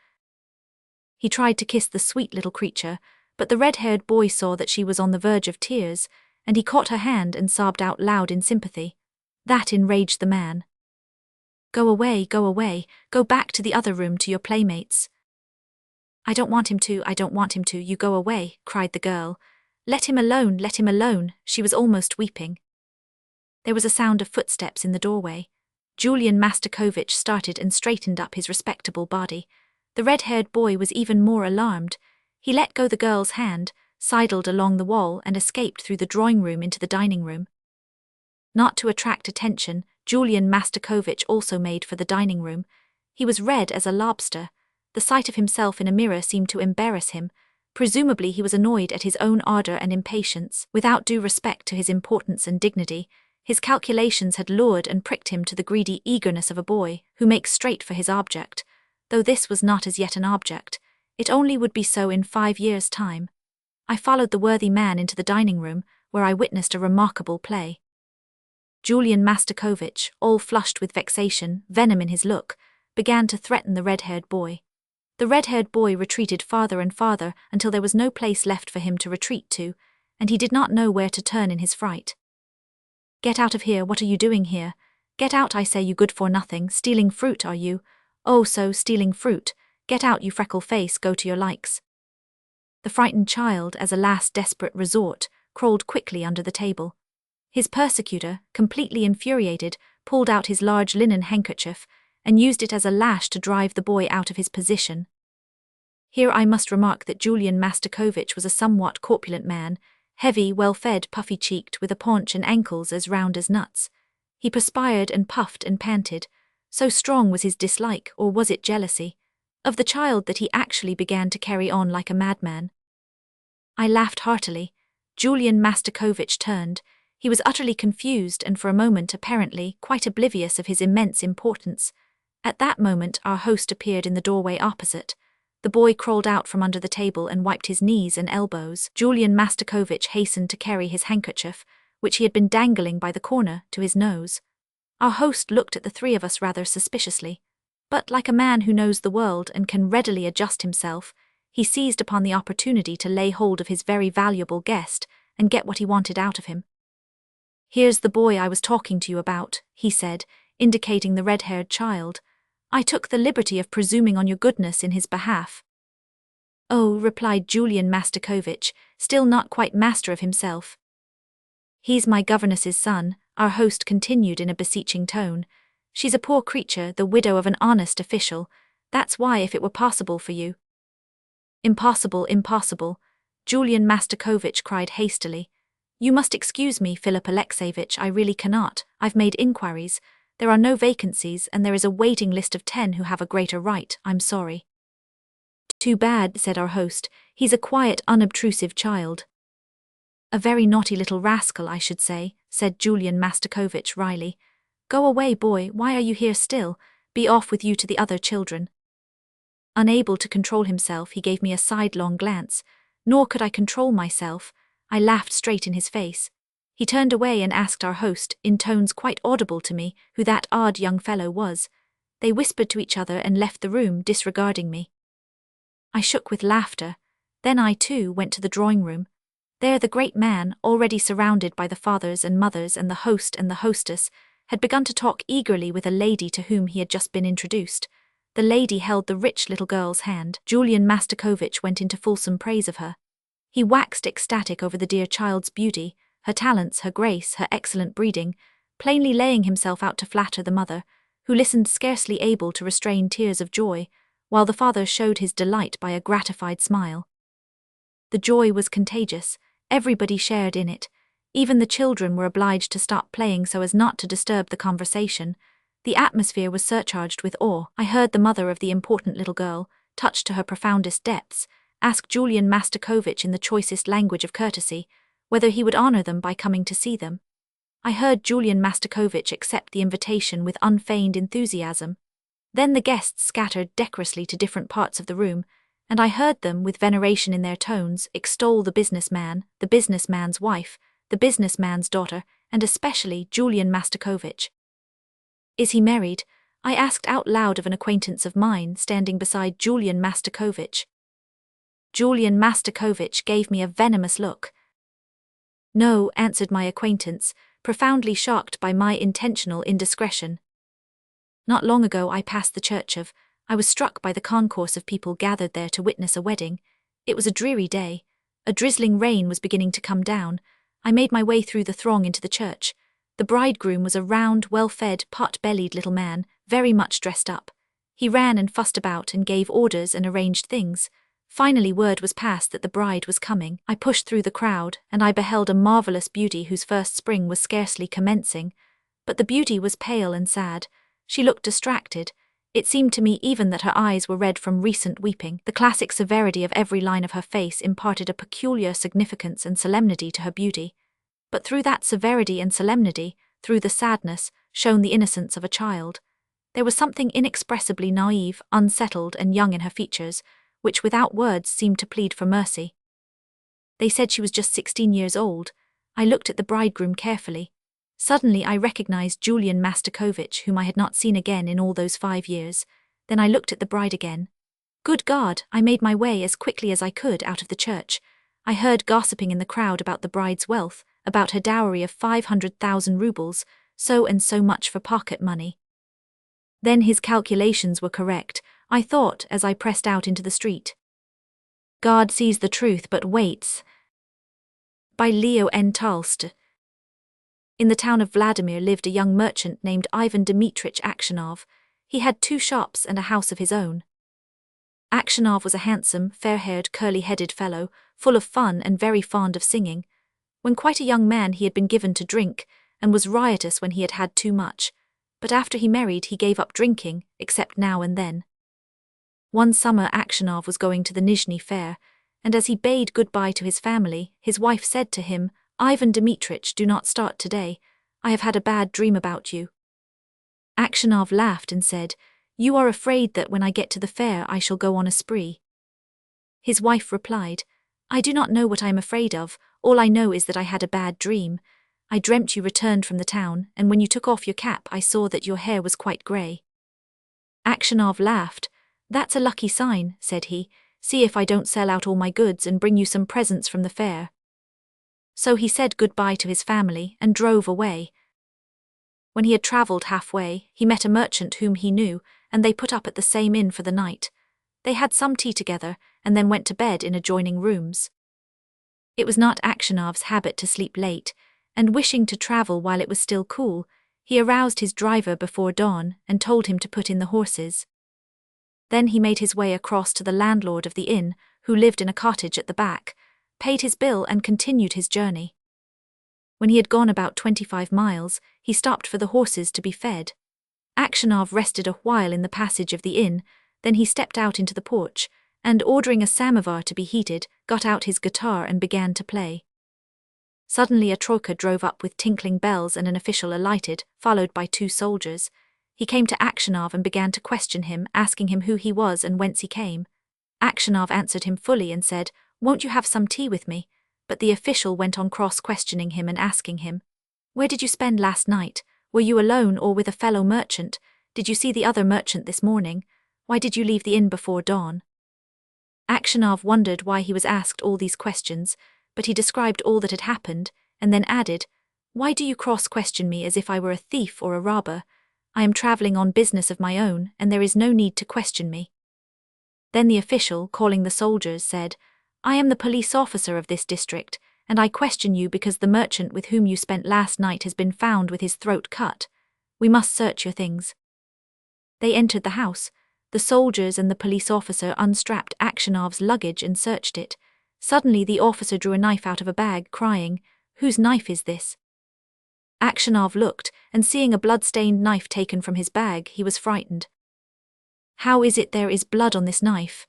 He tried to kiss the sweet little creature, but the red-haired boy saw that she was on the verge of tears, and he caught her hand and sobbed out loud in sympathy. That enraged the man. Go away, go back to the other room to your playmates." I don't want him to, you go away," cried the girl. Let him alone," she was almost weeping. There was a sound of footsteps in the doorway. Julian Mastakovich started and straightened up his respectable body. The red-haired boy was even more alarmed. He let go the girl's hand, sidled along the wall and escaped through the drawing-room into the dining-room. Not to attract attention, Julian Mastakovich also made for the dining-room. He was red as a lobster. The sight of himself in a mirror seemed to embarrass him. Presumably he was annoyed at his own ardor and impatience. Without due respect to his importance and dignity, his calculations had lured and pricked him to the greedy eagerness of a boy who makes straight for his object. Though this was not as yet an object, it only would be so in 5 years' time. I followed the worthy man into the dining-room, where I witnessed a remarkable play. Julian Mastakovich, all flushed with vexation, venom in his look, began to threaten the red-haired boy. The red-haired boy retreated farther and farther until there was no place left for him to retreat to, and he did not know where to turn in his fright. "Get out of here, what are you doing here? Get out, I say, you good-for-nothing, stealing fruit, are you? Oh, so, stealing fruit. Get out, you freckle face, go to your likes." The frightened child, as a last desperate resort, crawled quickly under the table. His persecutor, completely infuriated, pulled out his large linen handkerchief and used it as a lash to drive the boy out of his position. Here I must remark that Julian Mastakovich was a somewhat corpulent man, heavy, well-fed, puffy-cheeked, with a paunch and ankles as round as nuts. He perspired and puffed and panted. So strong was his dislike, or was it jealousy, of the child that he actually began to carry on like a madman. I laughed heartily. Julian Mastakovich turned. He was utterly confused and for a moment apparently quite oblivious of his immense importance. At that moment our host appeared in the doorway opposite. The boy crawled out from under the table and wiped his knees and elbows. Julian Mastakovich hastened to carry his handkerchief, which he had been dangling by the corner, to his nose. Our host looked at the three of us rather suspiciously, but like a man who knows the world and can readily adjust himself, he seized upon the opportunity to lay hold of his very valuable guest and get what he wanted out of him. "Here's the boy I was talking to you about," he said, indicating the red-haired child. "I took the liberty of presuming on your goodness in his behalf." "Oh," replied Julian Mastakovich, still not quite master of himself. "He's my governess's son," our host continued in a beseeching tone. "She's a poor creature, the widow of an honest official. That's why, if it were possible for you—" "Impossible, impossible," Julian Mastakovich cried hastily. "You must excuse me, Philip Alexeyevich, I really cannot. I've made inquiries. There are no vacancies, and there is a waiting list of 10 who have a greater right. I'm sorry." "Too bad," said our host. "He's a quiet, unobtrusive child." "A very naughty little rascal, I should say," said Julian Mastakovich wryly. "Go away, boy, why are you here still? Be off with you to the other children." Unable to control himself, he gave me a sidelong glance. Nor could I control myself. I laughed straight in his face. He turned away and asked our host, in tones quite audible to me, who that odd young fellow was. They whispered to each other and left the room, disregarding me. I shook with laughter. Then I, too, went to the drawing-room. There the great man, already surrounded by the fathers and mothers and the host and the hostess, had begun to talk eagerly with a lady to whom he had just been introduced. The lady held the rich little girl's hand. Julian Mastakovich went into fulsome praise of her. He waxed ecstatic over the dear child's beauty, her talents, her grace, her excellent breeding, plainly laying himself out to flatter the mother, who listened scarcely able to restrain tears of joy, while the father showed his delight by a gratified smile. The joy was contagious. Everybody shared in it. Even the children were obliged to stop playing so as not to disturb the conversation. The atmosphere was surcharged with awe. I heard the mother of the important little girl, touched to her profoundest depths, ask Julian Mastakovich in the choicest language of courtesy whether he would honor them by coming to see them. I heard Julian Mastakovich accept the invitation with unfeigned enthusiasm. Then the guests scattered decorously to different parts of the room, and I heard them, with veneration in their tones, extol the businessman, the businessman's wife, the businessman's daughter, and especially Julian Mastakovich. "Is he married?" I asked out loud of an acquaintance of mine standing beside Julian Mastakovich. Julian Mastakovich gave me a venomous look. "No," answered my acquaintance, profoundly shocked by my intentional indiscretion. "Not long ago I passed the church of. I was struck by the concourse of people gathered there to witness a wedding. It was a dreary day. A drizzling rain was beginning to come down. I made my way through the throng into the church. The bridegroom was a round, well-fed, pot-bellied little man, very much dressed up. He ran and fussed about and gave orders and arranged things. Finally word was passed that the bride was coming. I pushed through the crowd, and I beheld a marvelous beauty whose first spring was scarcely commencing. But the beauty was pale and sad. She looked distracted. It seemed to me even that her eyes were red from recent weeping. The classic severity of every line of her face imparted a peculiar significance and solemnity to her beauty. But through that severity and solemnity, through the sadness, shone the innocence of a child. There was something inexpressibly naive, unsettled, and young in her features, which without words seemed to plead for mercy. They said she was just 16 years old. I looked at the bridegroom carefully. Suddenly I recognized Julian Mastakovich, whom I had not seen again in all those 5 years. Then I looked at the bride again. Good God, I made my way as quickly as I could out of the church. I heard gossiping in the crowd about the bride's wealth, about her dowry of 500,000 rubles, so and so much for pocket money. Then his calculations were correct, I thought as I pressed out into the street. God sees the truth but waits. By Leo N. Tolstoy. In the town of Vladimir lived a young merchant named Ivan Dmitrich Aksionov. He had 2 shops and a house of his own. Aksionov was a handsome, fair-haired, curly-headed fellow, full of fun and very fond of singing. When quite a young man he had been given to drink, and was riotous when he had had too much. But after he married he gave up drinking, except now and then. One summer Aksionov was going to the Nizhny Fair, and as he bade goodbye to his family, his wife said to him, "Ivan Dmitrich, do not start today. I have had a bad dream about you." Aksionov laughed and said, "You are afraid that when I get to the fair I shall go on a spree." His wife replied, "I do not know what I am afraid of, all I know is that I had a bad dream. I dreamt you returned from the town, and when you took off your cap I saw that your hair was quite grey. Aksionov laughed. That's a lucky sign, said he. See if I don't sell out all my goods and bring you some presents from the fair. So he said goodbye to his family and drove away. When he had travelled halfway, he met a merchant whom he knew, and they put up at the same inn for the night. They had some tea together, and then went to bed in adjoining rooms. It was not Aksionov's habit to sleep late, and wishing to travel while it was still cool, he aroused his driver before dawn and told him to put in the horses. Then he made his way across to the landlord of the inn, who lived in a cottage at the back, paid his bill and continued his journey. When he had gone about 25 miles, he stopped for the horses to be fed. Aksionov rested a while in the passage of the inn, then he stepped out into the porch, and ordering a samovar to be heated, got out his guitar and began to play. Suddenly a troika drove up with tinkling bells and an official alighted, followed by 2 soldiers. He came to Aksionov and began to question him, asking him who he was and whence he came. Aksionov answered him fully and said, "Won't you have some tea with me?" But the official went on cross-questioning him and asking him, "Where did you spend last night? Were you alone or with a fellow merchant? Did you see the other merchant this morning? Why did you leave the inn before dawn?" Aksionov wondered why he was asked all these questions, but he described all that had happened, and then added, "Why do you cross-question me as if I were a thief or a robber? I am travelling on business of my own, and there is no need to question me." Then the official, calling the soldiers, said, "I am the police officer of this district, and I question you because the merchant with whom you spent last night has been found with his throat cut. We must search your things." They entered the house. The soldiers and the police officer unstrapped Aksionov's luggage and searched it. Suddenly the officer drew a knife out of a bag, crying, "Whose knife is this?" Aksionov looked, and seeing a blood-stained knife taken from his bag, he was frightened. "How is it there is blood on this knife?"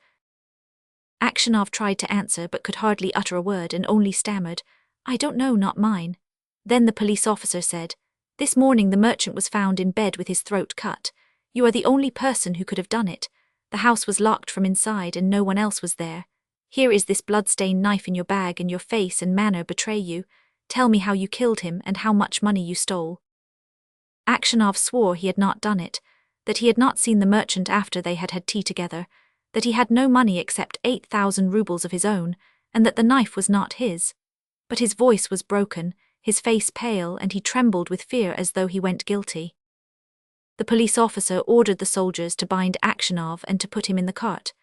Aksionov tried to answer but could hardly utter a word and only stammered, "I don't know, not mine." Then the police officer said, "This morning the merchant was found in bed with his throat cut. You are the only person who could have done it. The house was locked from inside and no one else was there. Here is this blood-stained knife in your bag and your face and manner betray you. Tell me how you killed him and how much money you stole." Aksionov swore he had not done it, that he had not seen the merchant after they had had tea together, that he had no money except 8,000 rubles of his own, and that the knife was not his. But his voice was broken, his face pale, and he trembled with fear as though he went guilty. The police officer ordered the soldiers to bind Aksionov and to put him in the cart.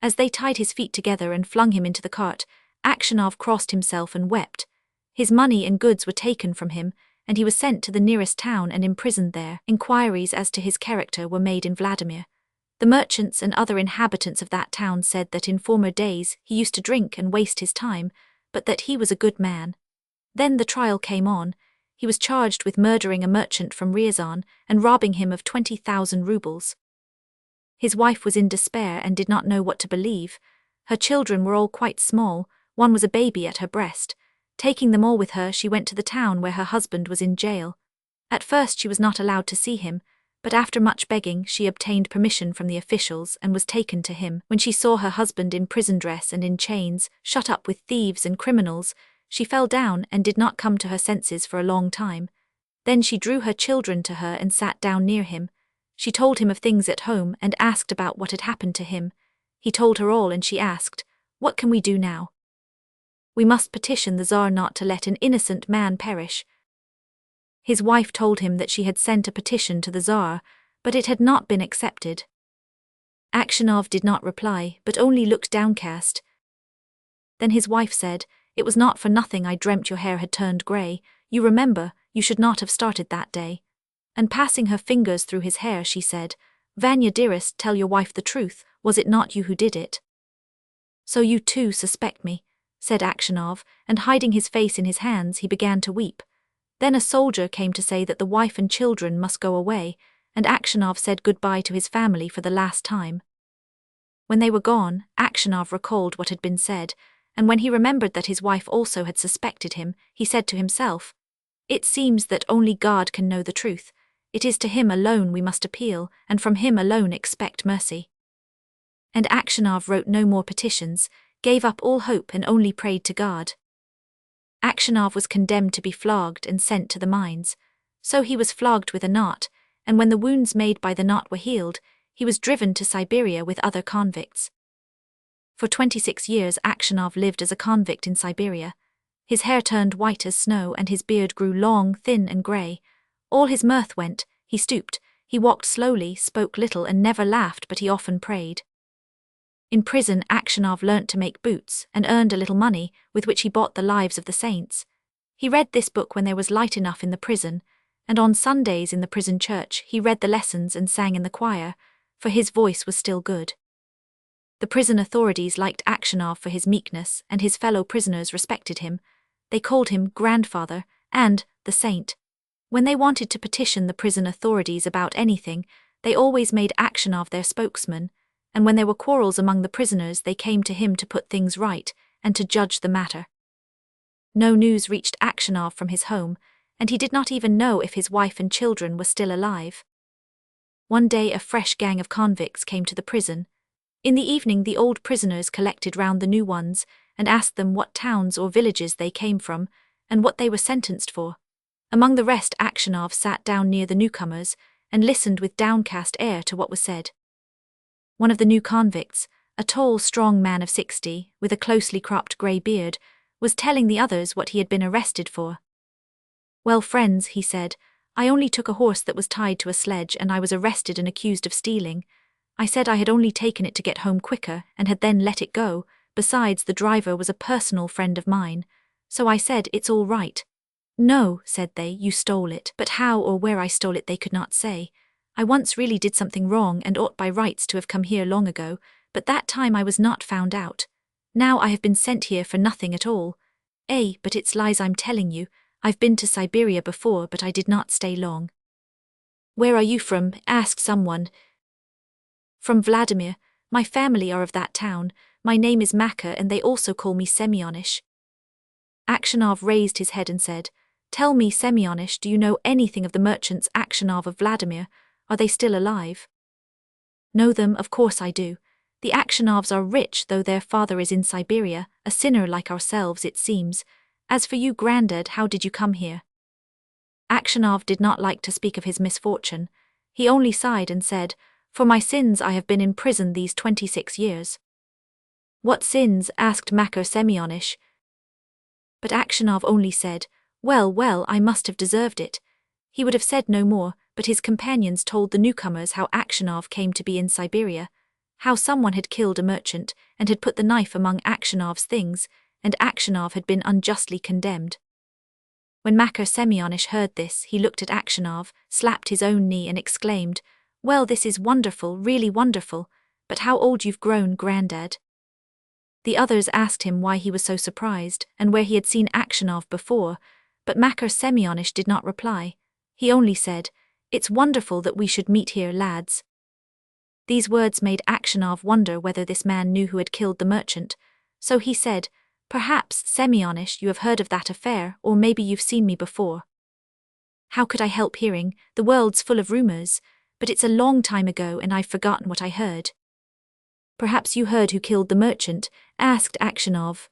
As they tied his feet together and flung him into the cart, Aksionov crossed himself and wept. His money and goods were taken from him, and he was sent to the nearest town and imprisoned there. Inquiries as to his character were made in Vladimir. The merchants and other inhabitants of that town said that in former days he used to drink and waste his time, but that he was a good man. Then the trial came on. He was charged with murdering a merchant from Ryazan and robbing him of 20,000 rubles. His wife was in despair and did not know what to believe. Her children were all quite small, one was a baby at her breast. Taking them all with her, she went to the town where her husband was in jail. At first she was not allowed to see him, but after much begging she obtained permission from the officials and was taken to him. When she saw her husband in prison dress and in chains, shut up with thieves and criminals, she fell down and did not come to her senses for a long time. Then she drew her children to her and sat down near him. She told him of things at home and asked about what had happened to him. He told her all and she asked, "What can we do now?" "We must petition the Tsar not to let an innocent man perish." His wife told him that she had sent a petition to the Tsar, but it had not been accepted. Aksionov did not reply, but only looked downcast. Then his wife said, "It was not for nothing I dreamt your hair had turned grey. You remember, you should not have started that day." And passing her fingers through his hair, she said, "Vanya, dearest, tell your wife the truth. Was it not you who did it?" "So you too suspect me," said Aksionov, and hiding his face in his hands, he began to weep. Then a soldier came to say that the wife and children must go away, and Aksionov said goodbye to his family for the last time. When they were gone, Aksionov recalled what had been said, and when he remembered that his wife also had suspected him, he said to himself, "It seems that only God can know the truth. It is to him alone we must appeal, and from him alone expect mercy." And Aksionov wrote no more petitions, gave up all hope and only prayed to God. Aksionov was condemned to be flogged and sent to the mines. So he was flogged with a knot, and when the wounds made by the knot were healed, he was driven to Siberia with other convicts. For 26 years Aksionov lived as a convict in Siberia. His hair turned white as snow and his beard grew long, thin and grey. All his mirth went, he stooped, he walked slowly, spoke little and never laughed, but he often prayed. In prison Aksionov learnt to make boots and earned a little money with which he bought the lives of the saints. He read this book when there was light enough in the prison, and on Sundays in the prison church he read the lessons and sang in the choir, for his voice was still good. The prison authorities liked Aksionov for his meekness, and his fellow prisoners respected him. They called him grandfather and the saint. When they wanted to petition the prison authorities about anything, they always made Aksionov their spokesman, and when there were quarrels among the prisoners they came to him to put things right and to judge the matter. No news reached Aksionov from his home, and he did not even know if his wife and children were still alive. One day a fresh gang of convicts came to the prison. In the evening the old prisoners collected round the new ones and asked them what towns or villages they came from and what they were sentenced for. Among the rest Aksionov sat down near the newcomers and listened with downcast air to what was said. One of the new convicts, a tall, strong man of 60, with a closely cropped grey beard, was telling the others what he had been arrested for. "Well, friends," he said, "I only took a horse that was tied to a sledge and I was arrested and accused of stealing. I said I had only taken it to get home quicker and had then let it go. Besides, the driver was a personal friend of mine. So I said, it's all right." "No," said they, "you stole it." But how or where I stole it they could not say. "I once really did something wrong and ought by rights to have come here long ago, but that time I was not found out. Now I have been sent here for nothing at all. But it's lies I'm telling you. I've been to Siberia before, but I did not stay long." "Where are you from?" asked someone. "From Vladimir. My family are of that town. My name is Makar and they also call me Semyonish." Aksionov raised his head and said, "Tell me, Semyonish, do you know anything of the merchants Aksionov of Vladimir? Are they still alive?" "Know them, of course I do. The Aksionovs are rich, though their father is in Siberia, a sinner like ourselves, it seems. As for you, Grandad, how did you come here?" Aksionov did not like to speak of his misfortune. He only sighed and said, "For my sins I have been in prison these 26 years." "What sins?" asked Makar Semyonish. But Aksionov only said, Well, well, I must have deserved it." He would have said no more, but his companions told the newcomers how Aksionov came to be in Siberia, how someone had killed a merchant and had put the knife among Aksyonov's things, and Aksionov had been unjustly condemned. When Makar Semyonish heard this, he looked at Aksionov, slapped his own knee and exclaimed, "Well, this is wonderful, really wonderful, but how old you've grown, Grandad." The others asked him why he was so surprised and where he had seen Aksionov before, but Makar Semyonish did not reply. He only said, "It's wonderful that we should meet here, lads." These words made Aksionov wonder whether this man knew who had killed the merchant, so he said, "Perhaps, Semyonish, you have heard of that affair, or maybe you've seen me before." "How could I help hearing? The world's full of rumors, but it's a long time ago and I've forgotten what I heard." "Perhaps you heard who killed the merchant?" asked Aksionov.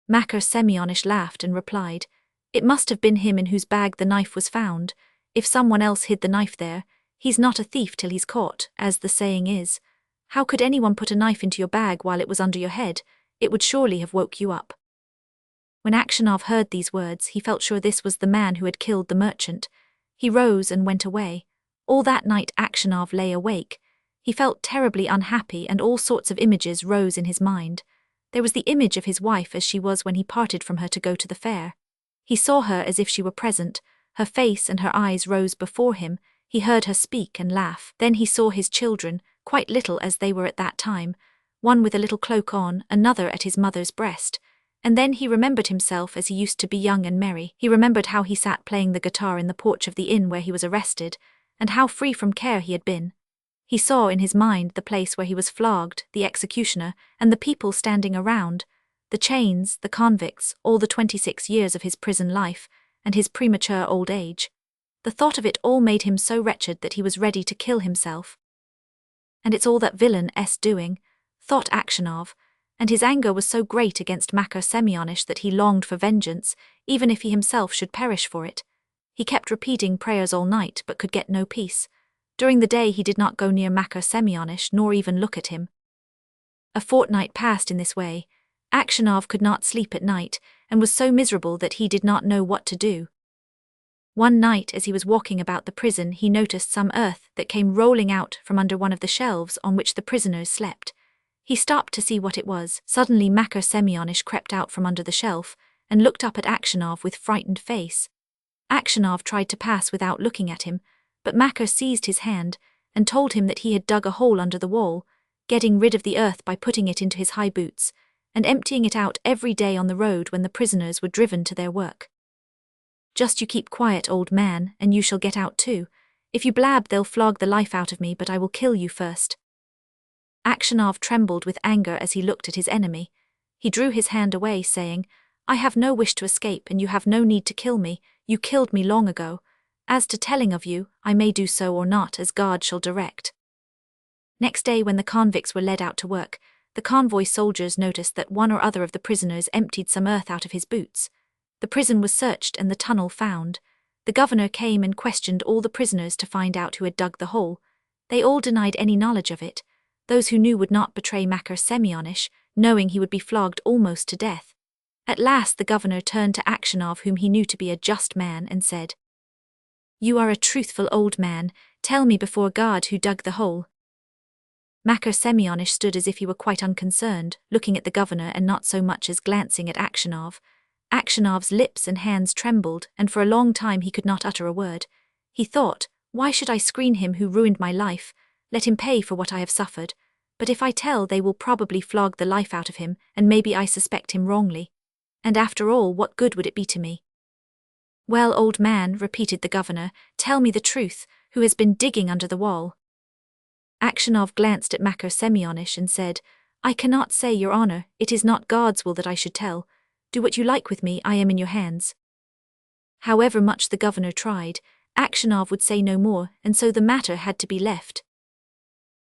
Makar Semyonish laughed and replied, "It must have been him in whose bag the knife was found. If someone else hid the knife there, he's not a thief till he's caught, as the saying is. How could anyone put a knife into your bag while it was under your head? It would surely have woke you up." When Aksionov heard these words, he felt sure this was the man who had killed the merchant. He rose and went away. All that night Aksionov lay awake. He felt terribly unhappy and all sorts of images rose in his mind. There was the image of his wife as she was when he parted from her to go to the fair. He saw her as if she were present. Her face and her eyes rose before him. He heard her speak and laugh. Then he saw his children, quite little as they were at that time, one with a little cloak on, another at his mother's breast. And then he remembered himself as he used to be young and merry. He remembered how he sat playing the guitar in the porch of the inn where he was arrested, and how free from care he had been. He saw in his mind the place where he was flogged, the executioner, and the people standing around, the chains, the convicts, all the 26 years of his prison life, and his premature old age. The thought of it all made him so wretched that he was ready to kill himself. "And it's all that villain's doing," thought Aksionov, and his anger was so great against Makar Semyonich that he longed for vengeance, even if he himself should perish for it. He kept repeating prayers all night but could get no peace. During the day he did not go near Makar Semyonich nor even look at him. A fortnight passed in this way. Aksionov could not sleep at night, and was so miserable that he did not know what to do. One night as he was walking about the prison he noticed some earth that came rolling out from under one of the shelves on which the prisoners slept. He stopped to see what it was. Suddenly Makar Semyonich crept out from under the shelf, and looked up at Aksionov with frightened face. Aksionov tried to pass without looking at him, but Makar seized his hand, and told him that he had dug a hole under the wall, getting rid of the earth by putting it into his high boots, and emptying it out every day on the road when the prisoners were driven to their work. "Just you keep quiet, old man, and you shall get out too. If you blab they'll flog the life out of me, but I will kill you first." Aksionov trembled with anger as he looked at his enemy. He drew his hand away, saying, "I have no wish to escape and you have no need to kill me, you killed me long ago. As to telling of you, I may do so or not as God shall direct." Next day when the convicts were led out to work, the convoy soldiers noticed that one or other of the prisoners emptied some earth out of his boots. The prison was searched and the tunnel found. The governor came and questioned all the prisoners to find out who had dug the hole. They all denied any knowledge of it. Those who knew would not betray Makar Semyonich, knowing he would be flogged almost to death. At last the governor turned to Aksionov, whom he knew to be a just man, and said, "You are a truthful old man, tell me before God who dug the hole." Makar Semyonich stood as if he were quite unconcerned, looking at the governor and not so much as glancing at Aksionov. Aksionov's lips and hands trembled, and for a long time he could not utter a word. He thought, "Why should I screen him who ruined my life? Let him pay for what I have suffered. But if I tell, they will probably flog the life out of him, and maybe I suspect him wrongly. And after all, what good would it be to me?" "Well, old man," repeated the governor, "tell me the truth, who has been digging under the wall?" Aksionov glanced at Makar Semyonich and said, "I cannot say, your honor, it is not God's will that I should tell. Do what you like with me, I am in your hands." However much the governor tried, Aksionov would say no more, and so the matter had to be left.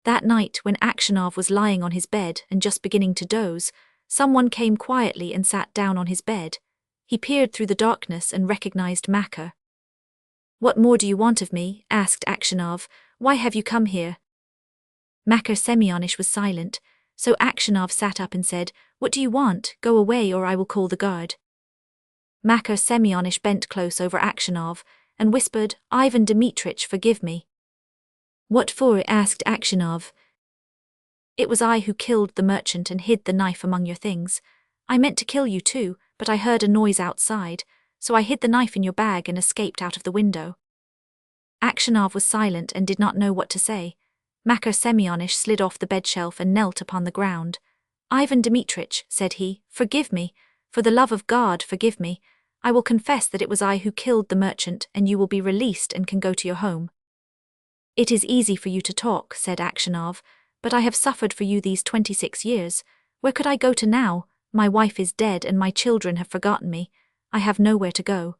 That night, when Aksionov was lying on his bed and just beginning to doze, someone came quietly and sat down on his bed. He peered through the darkness and recognized Makar. "What more do you want of me?" asked Aksionov. "Why have you come here?" Makar Semyonich was silent, so Aksionov sat up and said, "What do you want? Go away or I will call the guard." Makar Semyonich bent close over Aksionov and whispered, "Ivan Dmitrich, forgive me." "What for?" asked Aksionov. "It was I who killed the merchant and hid the knife among your things. I meant to kill you too, but I heard a noise outside, so I hid the knife in your bag and escaped out of the window." Aksionov was silent and did not know what to say. Makar Semyonich slid off the bed shelf and knelt upon the ground. "Ivan Dmitrich," said he, "forgive me. For the love of God, forgive me. I will confess that it was I who killed the merchant, and you will be released and can go to your home." "It is easy for you to talk," said Aksionov, "but I have suffered for you these 26 years. Where could I go to now? My wife is dead and my children have forgotten me. I have nowhere to go."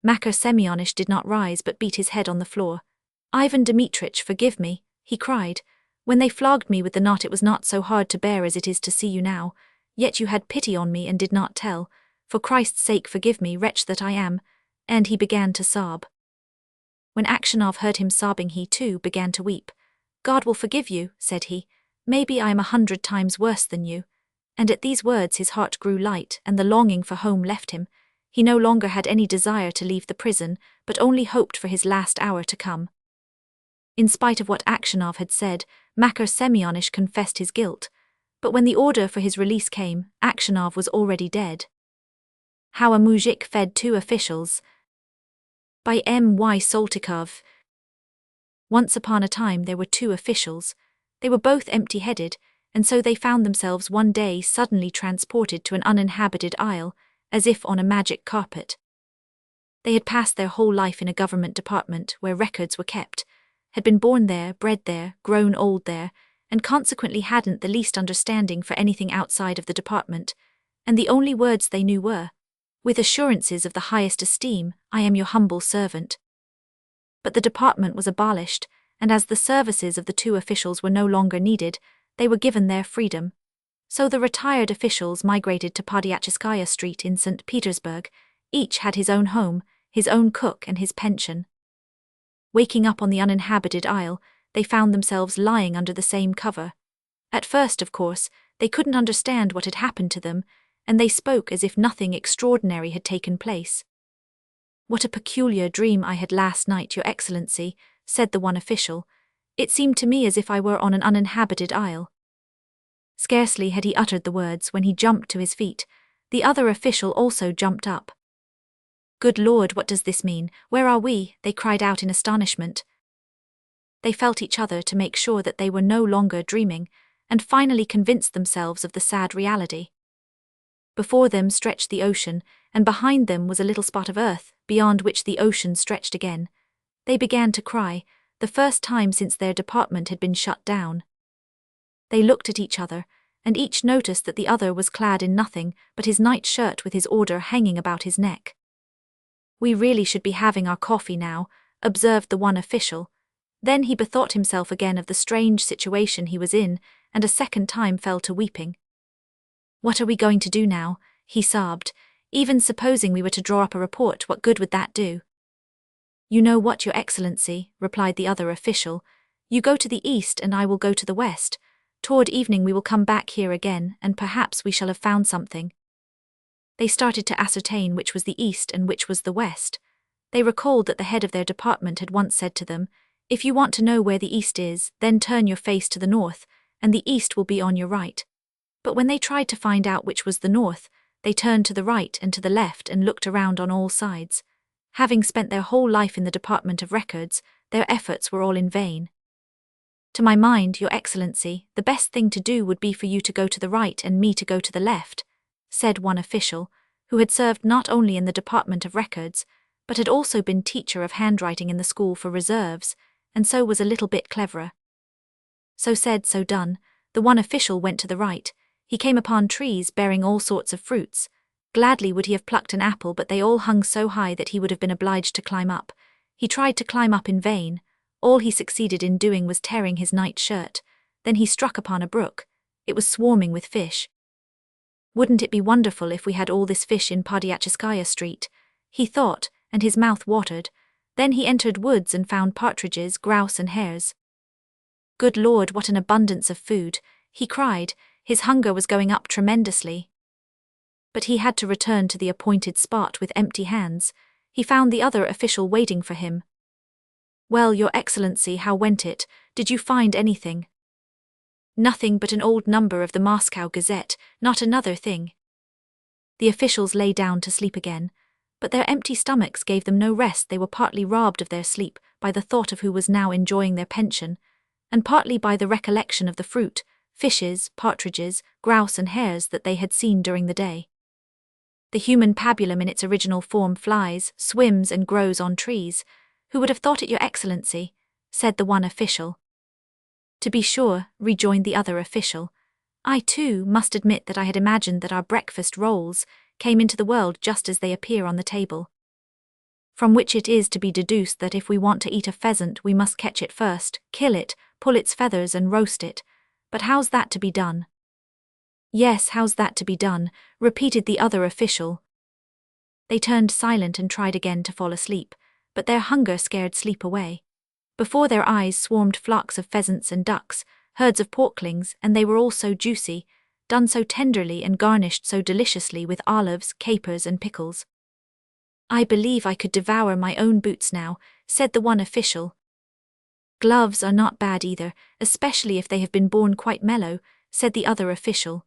Makar Semyonich did not rise but beat his head on the floor. "Ivan Dmitrich, forgive me," he cried. "When they flogged me with the knot it was not so hard to bear as it is to see you now. Yet you had pity on me and did not tell. For Christ's sake forgive me, wretch that I am." And he began to sob. When Aksionov heard him sobbing he too began to weep. "God will forgive you," said he. "Maybe I am 100 times worse than you." And at these words his heart grew light and the longing for home left him. He no longer had any desire to leave the prison, but only hoped for his last hour to come. In spite of what Aksionov had said, Makar Semyonich confessed his guilt. But when the order for his release came, Aksionov was already dead. How a Mujik Fed Two Officials, by M.Y. Soltykov. Once upon a time there were 2 officials. They were both empty-headed, and so they found themselves one day suddenly transported to an uninhabited isle, as if on a magic carpet. They had passed their whole life in a government department where records were kept, had been born there, bred there, grown old there, and consequently hadn't the least understanding for anything outside of the department, and the only words they knew were, with assurances of the highest esteem, "I am your humble servant." But the department was abolished, and as the services of the 2 officials were no longer needed, they were given their freedom. So the retired officials migrated to Podyachiskaya Street in St. Petersburg. Each had his own home, his own cook and his pension. Waking up on the uninhabited isle, they found themselves lying under the same cover. At first, of course, they couldn't understand what had happened to them, and they spoke as if nothing extraordinary had taken place. "What a peculiar dream I had last night, Your Excellency," said the one official. "It seemed to me as if I were on an uninhabited isle." Scarcely had he uttered the words when he jumped to his feet. The other official also jumped up. "Good Lord, what does this mean? Where are we?" they cried out in astonishment. They felt each other to make sure that they were no longer dreaming, and finally convinced themselves of the sad reality. Before them stretched the ocean, and behind them was a little spot of earth, beyond which the ocean stretched again. They began to cry, the first time since their department had been shut down. They looked at each other, and each noticed that the other was clad in nothing but his night shirt with his order hanging about his neck. "We really should be having our coffee now," observed the one official. Then he bethought himself again of the strange situation he was in, and a second time fell to weeping. "What are we going to do now?" he sobbed. "Even supposing we were to draw up a report, what good would that do?" "You know what, Your Excellency," replied the other official. "You go to the east and I will go to the west. Toward evening we will come back here again, and perhaps we shall have found something." They started to ascertain which was the east and which was the west. They recalled that the head of their department had once said to them, "If you want to know where the east is, then turn your face to the north, and the east will be on your right." But when they tried to find out which was the north, they turned to the right and to the left and looked around on all sides. Having spent their whole life in the Department of Records, their efforts were all in vain. "To my mind, Your Excellency, the best thing to do would be for you to go to the right and me to go to the left," said one official, who had served not only in the Department of Records, but had also been teacher of handwriting in the school for reserves, and so was a little bit cleverer. So said, so done. The one official went to the right. He came upon trees bearing all sorts of fruits. Gladly would he have plucked an apple, but they all hung so high that he would have been obliged to climb up. He tried to climb up in vain. All he succeeded in doing was tearing his night shirt. Then he struck upon a brook. It was swarming with fish. "Wouldn't it be wonderful if we had all this fish in Podyachiskaya Street?" he thought, and his mouth watered. Then he entered woods and found partridges, grouse and hares. "Good Lord, what an abundance of food!" he cried. His hunger was going up tremendously. But he had to return to the appointed spot with empty hands. He found the other official waiting for him. "Well, Your Excellency, how went it? Did you find anything?" "Nothing but an old number of the Moscow Gazette, not another thing." The officials lay down to sleep again, but their empty stomachs gave them no rest. They were partly robbed of their sleep by the thought of who was now enjoying their pension, and partly by the recollection of the fruit, fishes, partridges, grouse and hares that they had seen during the day. The human pabulum in its original form flies, swims and grows on trees. "Who would have thought it, Your Excellency?" said the one official. "To be sure," rejoined the other official. "I, too, must admit that I had imagined that our breakfast rolls came into the world just as they appear on the table. From which it is to be deduced that if we want to eat a pheasant we must catch it first, kill it, pull its feathers and roast it. But how's that to be done?" "Yes, how's that to be done?" repeated the other official. They turned silent and tried again to fall asleep, but their hunger scared sleep away. Before their eyes swarmed flocks of pheasants and ducks, herds of porklings, and they were all so juicy, done so tenderly and garnished so deliciously with olives, capers and pickles. "I believe I could devour my own boots now," said the one official. "Gloves are not bad either, especially if they have been born quite mellow," said the other official.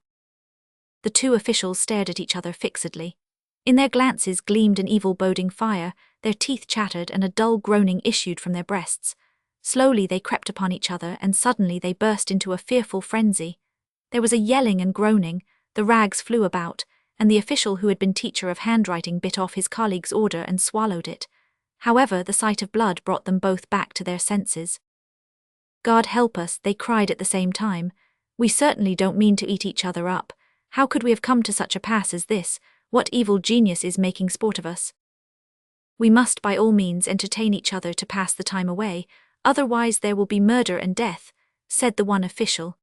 The two officials stared at each other fixedly. In their glances gleamed an evil-boding fire, their teeth chattered and a dull groaning issued from their breasts. Slowly they crept upon each other and suddenly they burst into a fearful frenzy. There was a yelling and groaning, the rags flew about, and the official who had been teacher of handwriting bit off his colleague's order and swallowed it. However, the sight of blood brought them both back to their senses. "God help us," they cried at the same time. "We certainly don't mean to eat each other up. How could we have come to such a pass as this? What evil genius is making sport of us? We must by all means entertain each other to pass the time away, otherwise there will be murder and death," said the one official.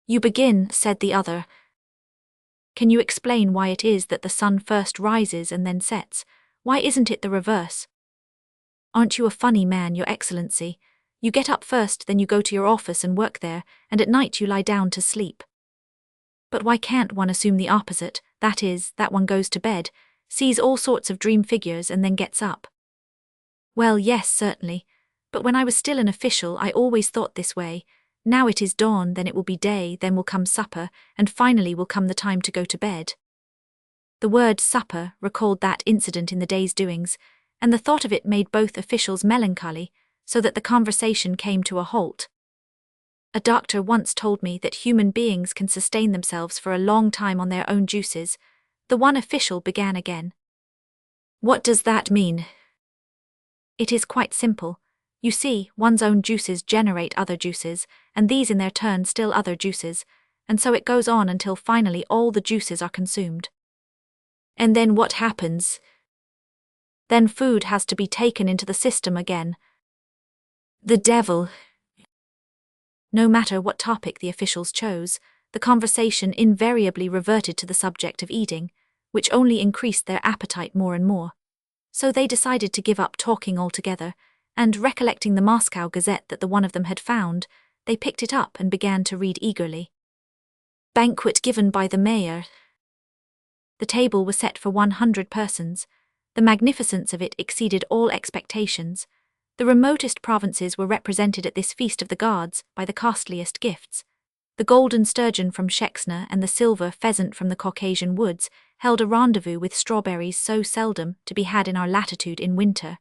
You begin, said the other. Can you explain why it is that the sun first rises and then sets? Why isn't it the reverse? Aren't you a funny man, Your Excellency? You get up first, then you go to your office and work there, and at night you lie down to sleep. But why can't one assume the opposite, that is, that one goes to bed, sees all sorts of dream figures and then gets up? Well, yes, certainly. But when I was still an official, I always thought this way. Now it is dawn, then it will be day, then will come supper, and finally will come the time to go to bed. The word supper recalled that incident in the day's doings, and the thought of it made both officials melancholy, so that the conversation came to a halt. A doctor once told me that human beings can sustain themselves for a long time on their own juices. The one official began again. What does that mean? It is quite simple. You see, one's own juices generate other juices, and these in their turn still other juices, and so it goes on until finally all the juices are consumed. And then what happens? Then food has to be taken into the system again. The devil. No matter what topic the officials chose, the conversation invariably reverted to the subject of eating, which only increased their appetite more and more. So they decided to give up talking altogether, and recollecting the Moscow Gazette that the one of them had found, they picked it up and began to read eagerly. Banquet given by the mayor. The table was set for 100 persons. The magnificence of it exceeded all expectations. The remotest provinces were represented at this feast of the gods by the costliest gifts. The golden sturgeon from Shexna and the silver pheasant from the Caucasian woods held a rendezvous with strawberries so seldom to be had in our latitude in winter.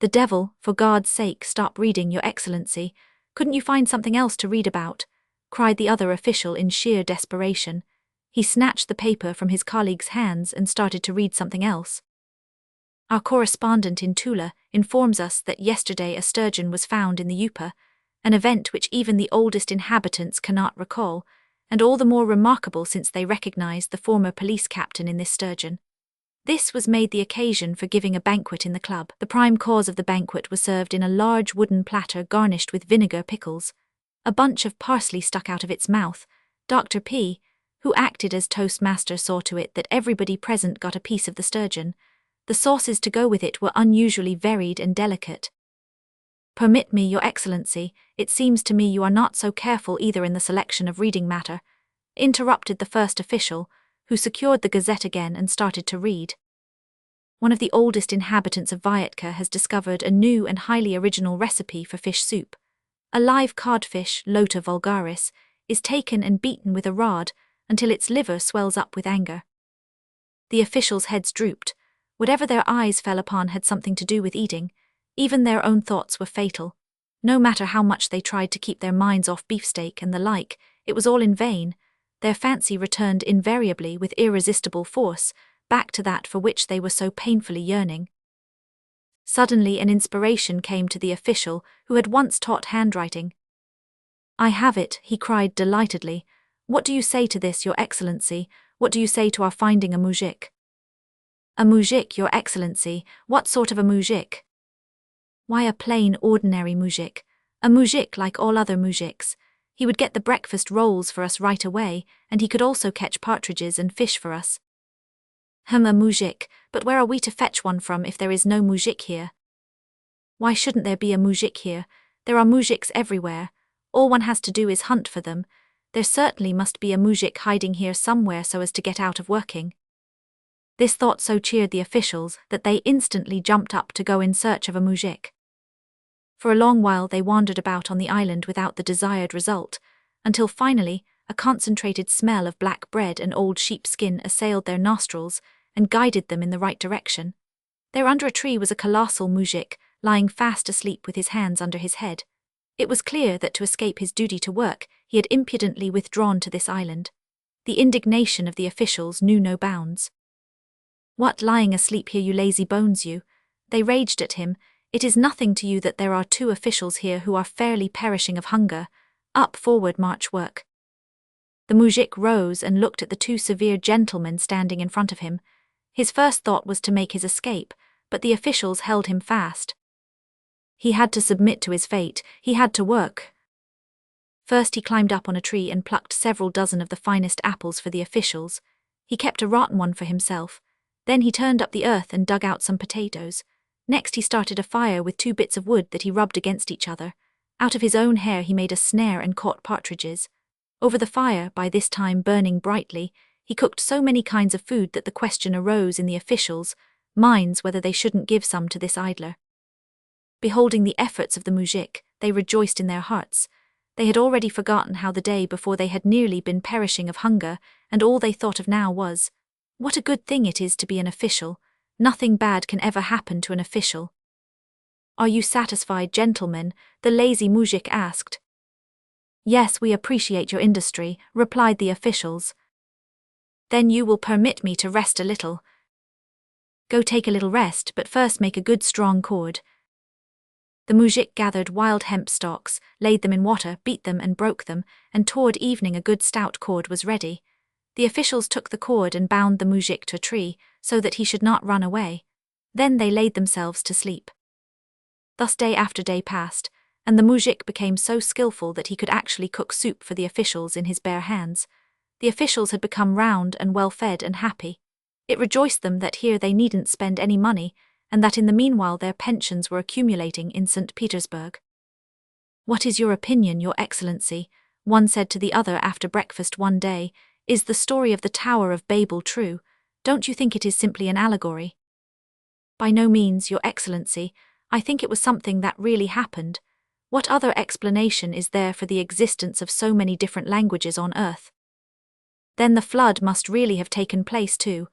The devil, for God's sake, stop reading, Your Excellency. Couldn't you find something else to read about? Cried the other official in sheer desperation. He snatched the paper from his colleague's hands and started to read something else. Our correspondent in Tula informs us that yesterday a sturgeon was found in the Yupa, an event which even the oldest inhabitants cannot recall, and all the more remarkable since they recognized the former police captain in this sturgeon. This was made the occasion for giving a banquet in the club. The prime course of the banquet was served in a large wooden platter garnished with vinegar pickles. A bunch of parsley stuck out of its mouth. Dr. P., who acted as toastmaster, saw to it that everybody present got a piece of the sturgeon. The sauces to go with it were unusually varied and delicate. Permit me, Your Excellency, it seems to me you are not so careful either in the selection of reading matter, interrupted the first official, who secured the Gazette again and started to read. One of the oldest inhabitants of Vyatka has discovered a new and highly original recipe for fish soup. A live codfish, Lota vulgaris, is taken and beaten with a rod until its liver swells up with anger. The officials' heads drooped. Whatever their eyes fell upon had something to do with eating. Even their own thoughts were fatal. No matter how much they tried to keep their minds off beefsteak and the like, it was all in vain. Their fancy returned invariably with irresistible force, back to that for which they were so painfully yearning. Suddenly an inspiration came to the official who had once taught handwriting. I have it, he cried delightedly. What do you say to this, Your Excellency? What do you say to our finding a mujik? A mujik, Your Excellency, what sort of a mujik? Why, a plain, ordinary mujik. A mujik like all other mujiks. He would get the breakfast rolls for us right away, and he could also catch partridges and fish for us. A mujik, but where are we to fetch one from if there is no mujik here? Why shouldn't there be a mujik here? There are mujiks everywhere. All one has to do is hunt for them. There certainly must be a mujik hiding here somewhere so as to get out of working. This thought so cheered the officials that they instantly jumped up to go in search of a mujik. For a long while they wandered about on the island without the desired result, until finally a concentrated smell of black bread and old sheepskin assailed their nostrils and guided them in the right direction. There under a tree was a colossal mujik, lying fast asleep with his hands under his head. It was clear that to escape his duty to work, he had impudently withdrawn to this island. The indignation of the officials knew no bounds. What, lying asleep here, you lazy bones, you? They raged at him. It is nothing to you that there are 2 officials here who are fairly perishing of hunger. Up, forward, march, work. The mujik rose and looked at the 2 severe gentlemen standing in front of him. His first thought was to make his escape, but the officials held him fast. He had to submit to his fate, he had to work. First he climbed up on a tree and plucked several dozen of the finest apples for the officials. He kept a rotten one for himself. Then he turned up the earth and dug out some potatoes. Next he started a fire with 2 bits of wood that he rubbed against each other. Out of his own hair he made a snare and caught partridges. Over the fire, by this time burning brightly, he cooked so many kinds of food that the question arose in the officials' minds whether they shouldn't give some to this idler. Beholding the efforts of the mujik, they rejoiced in their hearts. They had already forgotten how the day before they had nearly been perishing of hunger, and all they thought of now was, "What a good thing it is to be an official. Nothing bad can ever happen to an official." "Are you satisfied, gentlemen?" the lazy mujik asked. "Yes, we appreciate your industry," replied the officials. "Then you will permit me to rest a little." "Go take a little rest, but first make a good strong cord." The mujik gathered wild hemp stalks, laid them in water, beat them and broke them, and toward evening a good stout cord was ready. The officials took the cord and bound the mujik to a tree, so that he should not run away. Then they laid themselves to sleep. Thus day after day passed, and the mujik became so skillful that he could actually cook soup for the officials in his bare hands. The officials had become round and well-fed and happy. It rejoiced them that here they needn't spend any money, and that in the meanwhile their pensions were accumulating in St. Petersburg. "What is your opinion, Your Excellency?" one said to the other after breakfast one day. "Is the story of the Tower of Babel true? Don't you think it is simply an allegory?" "By no means, Your Excellency. I think it was something that really happened. What other explanation is there for the existence of so many different languages on earth?" "Then the flood must really have taken place too."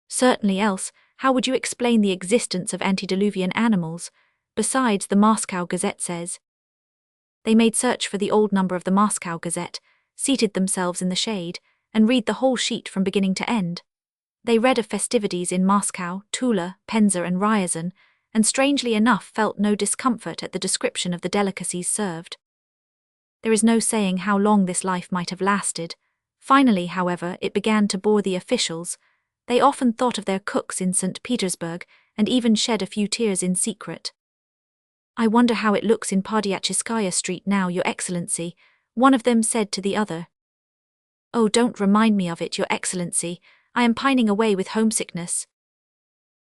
"Certainly, else how would you explain the existence of antediluvian animals? Besides, the Moscow Gazette says." They made search for the old number of the Moscow Gazette, seated themselves in the shade, and read the whole sheet from beginning to end. They read of festivities in Moscow, Tula, Penza and Ryazan, and strangely enough felt no discomfort at the description of the delicacies served. There is no saying how long this life might have lasted. Finally, however, it began to bore the officials. They often thought of their cooks in St. Petersburg, and even shed a few tears in secret. "I wonder how it looks in Podyachiskaya Street now, Your Excellency," one of them said to the other. "Oh, don't remind me of it, Your Excellency. I am pining away with homesickness."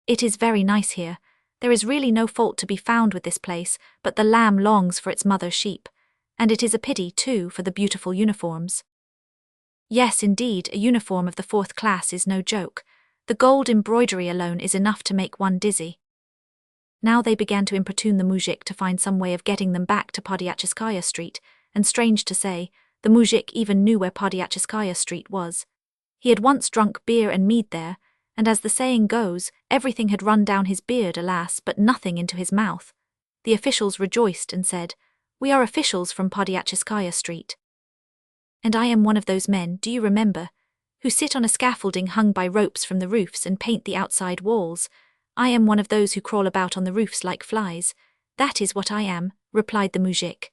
"It is very nice here. There is really no fault to be found with this place, but the lamb longs for its mother sheep. And it is a pity, too, for the beautiful uniforms." "Yes, indeed, a uniform of the 4th class is no joke. The gold embroidery alone is enough to make one dizzy." Now they began to importune the mujik to find some way of getting them back to Podyachiskaya Street, and strange to say, the mujik even knew where Podyachiskaya Street was. He had once drunk beer and mead there, and as the saying goes, everything had run down his beard, alas, but nothing into his mouth. The officials rejoiced and said, "We are officials from Podyachiskaya Street." "And I am one of those men, do you remember, who sit on a scaffolding hung by ropes from the roofs and paint the outside walls. I am one of those who crawl about on the roofs like flies. That is what I am," replied the mujik.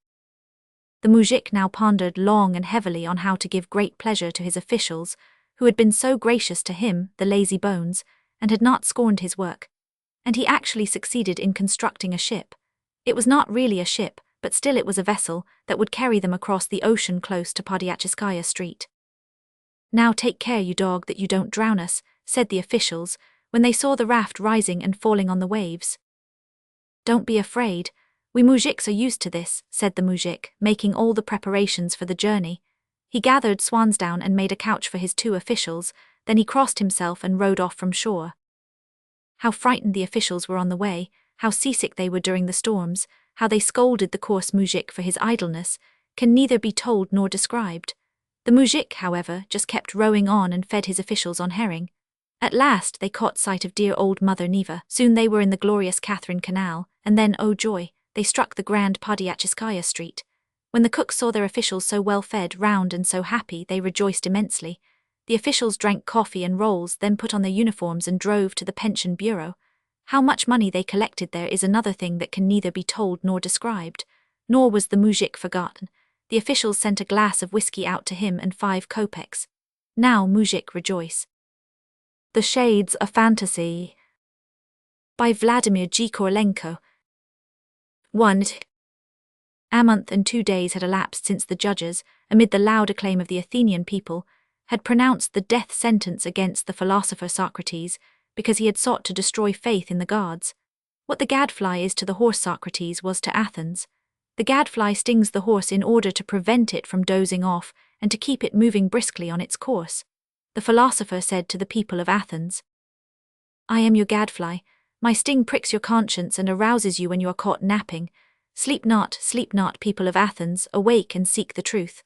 The mujik now pondered long and heavily on how to give great pleasure to his officials, who had been so gracious to him, the lazy bones, and had not scorned his work. And he actually succeeded in constructing a ship. It was not really a ship, but still it was a vessel that would carry them across the ocean close to Podyachiskaya Street. "Now take care, you dog, that you don't drown us," said the officials, when they saw the raft rising and falling on the waves. "Don't be afraid. We mujiks are used to this," said the mujik, making all the preparations for the journey. He gathered swansdown and made a couch for his 2 officials, then he crossed himself and rowed off from shore. How frightened the officials were on the way, how seasick they were during the storms, how they scolded the coarse mujik for his idleness, can neither be told nor described. The mujik, however, just kept rowing on and fed his officials on herring. At last they caught sight of dear old Mother Neva. Soon they were in the glorious Catherine Canal, and then, oh joy, they struck the grand Podyachiskaya Street. When the cooks saw their officials so well fed, round and so happy, they rejoiced immensely. The officials drank coffee and rolls, then put on their uniforms and drove to the pension bureau. How much money they collected there is another thing that can neither be told nor described. Nor was the mujik forgotten. The officials sent a glass of whiskey out to him and 5 kopecks. Now, mujik, rejoice. The Shades of Fantasy by Vladimir G. Korolenko. 1. A month and 2 days had elapsed since the judges, amid the loud acclaim of the Athenian people, had pronounced the death sentence against the philosopher Socrates because he had sought to destroy faith in the gods. What the gadfly is to the horse Socrates was to Athens. The gadfly stings the horse in order to prevent it from dozing off and to keep it moving briskly on its course. The philosopher said to the people of Athens, "I am your gadfly. My sting pricks your conscience and arouses you when you are caught napping. Sleep not, people of Athens, awake and seek the truth."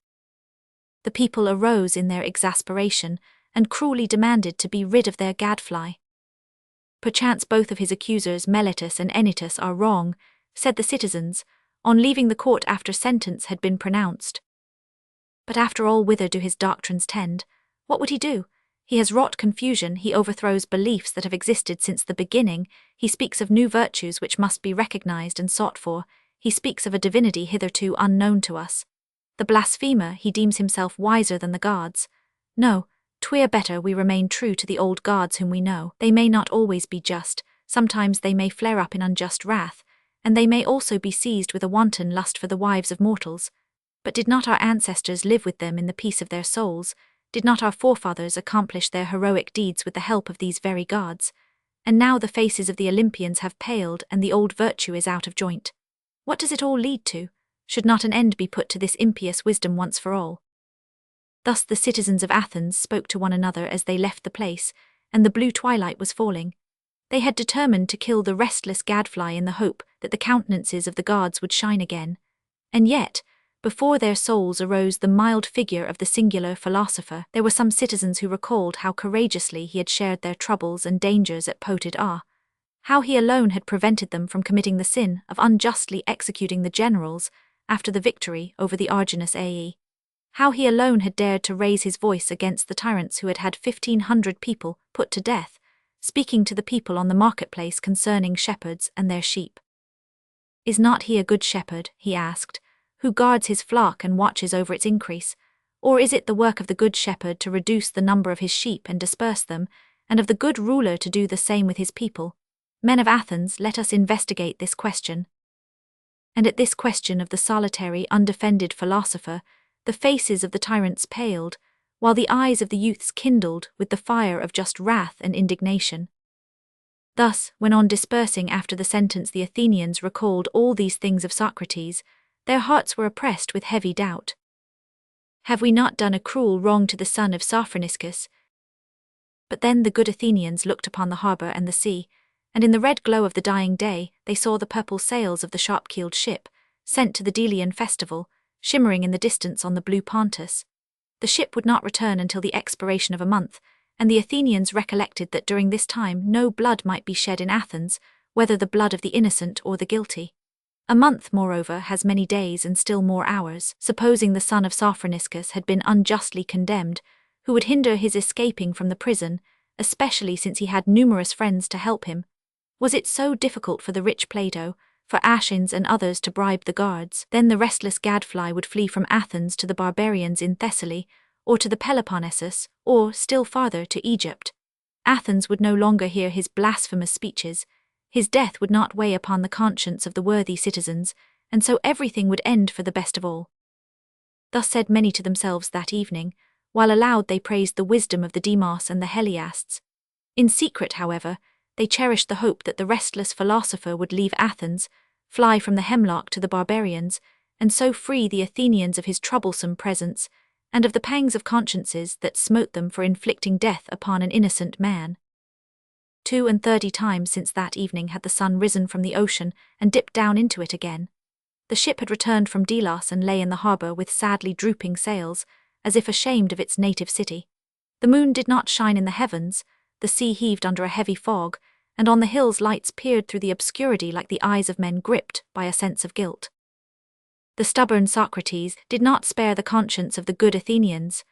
The people arose in their exasperation and cruelly demanded to be rid of their gadfly. "Perchance both of his accusers, Meletus and Anytus, are wrong," said the citizens, on leaving the court after sentence had been pronounced. "But after all, whither do his doctrines tend? What would he do? He has wrought confusion, he overthrows beliefs that have existed since the beginning, he speaks of new virtues which must be recognized and sought for, he speaks of a divinity hitherto unknown to us. The blasphemer, he deems himself wiser than the gods. No, 'twere better we remain true to the old gods whom we know. They may not always be just, sometimes they may flare up in unjust wrath, and they may also be seized with a wanton lust for the wives of mortals. But did not our ancestors live with them in the peace of their souls? Did not our forefathers accomplish their heroic deeds with the help of these very gods? And now the faces of the Olympians have paled and the old virtue is out of joint. What does it all lead to? Should not an end be put to this impious wisdom once for all?" Thus the citizens of Athens spoke to one another as they left the place, and the blue twilight was falling. They had determined to kill the restless gadfly in the hope that the countenances of the gods would shine again. And yet, before their souls arose the mild figure of the singular philosopher, there were some citizens who recalled how courageously he had shared their troubles and dangers at Potid Ah, how he alone had prevented them from committing the sin of unjustly executing the generals after the victory over the Arginus Ae, how he alone had dared to raise his voice against the tyrants who had had 1,500 people put to death, speaking to the people on the marketplace concerning shepherds and their sheep. "Is not he a good shepherd," he asked, "who guards his flock and watches over its increase? Or is it the work of the good shepherd to reduce the number of his sheep and disperse them, and of the good ruler to do the same with his people? Men of Athens, let us investigate this question." And at this question of the solitary, undefended philosopher, the faces of the tyrants paled, while the eyes of the youths kindled with the fire of just wrath and indignation. Thus, when on dispersing after the sentence the Athenians recalled all these things of Socrates, their hearts were oppressed with heavy doubt. "Have we not done a cruel wrong to the son of Sophroniscus?" But then the good Athenians looked upon the harbour and the sea, and in the red glow of the dying day they saw the purple sails of the sharp-keeled ship, sent to the Delian festival, shimmering in the distance on the blue Pontus. The ship would not return until the expiration of a month, and the Athenians recollected that during this time no blood might be shed in Athens, whether the blood of the innocent or the guilty. A month, moreover, has many days and still more hours. Supposing the son of Sophroniscus had been unjustly condemned, who would hinder his escaping from the prison, especially since he had numerous friends to help him? Was it so difficult for the rich Plato, for Aeschines and others to bribe the guards? Then the restless gadfly would flee from Athens to the barbarians in Thessaly, or to the Peloponnesus, or, still farther, to Egypt. Athens would no longer hear his blasphemous speeches. His death would not weigh upon the conscience of the worthy citizens, and so everything would end for the best of all. Thus said many to themselves that evening, while aloud they praised the wisdom of the Demos and the Heliasts. In secret, however, they cherished the hope that the restless philosopher would leave Athens, fly from the hemlock to the barbarians, and so free the Athenians of his troublesome presence, and of the pangs of consciences that smote them for inflicting death upon an innocent man. 32 times since that evening had the sun risen from the ocean and dipped down into it again. The ship had returned from Delos and lay in the harbour with sadly drooping sails, as if ashamed of its native city. The moon did not shine in the heavens, the sea heaved under a heavy fog, and on the hills lights peered through the obscurity like the eyes of men gripped by a sense of guilt. The stubborn Socrates did not spare the conscience of the good Athenians.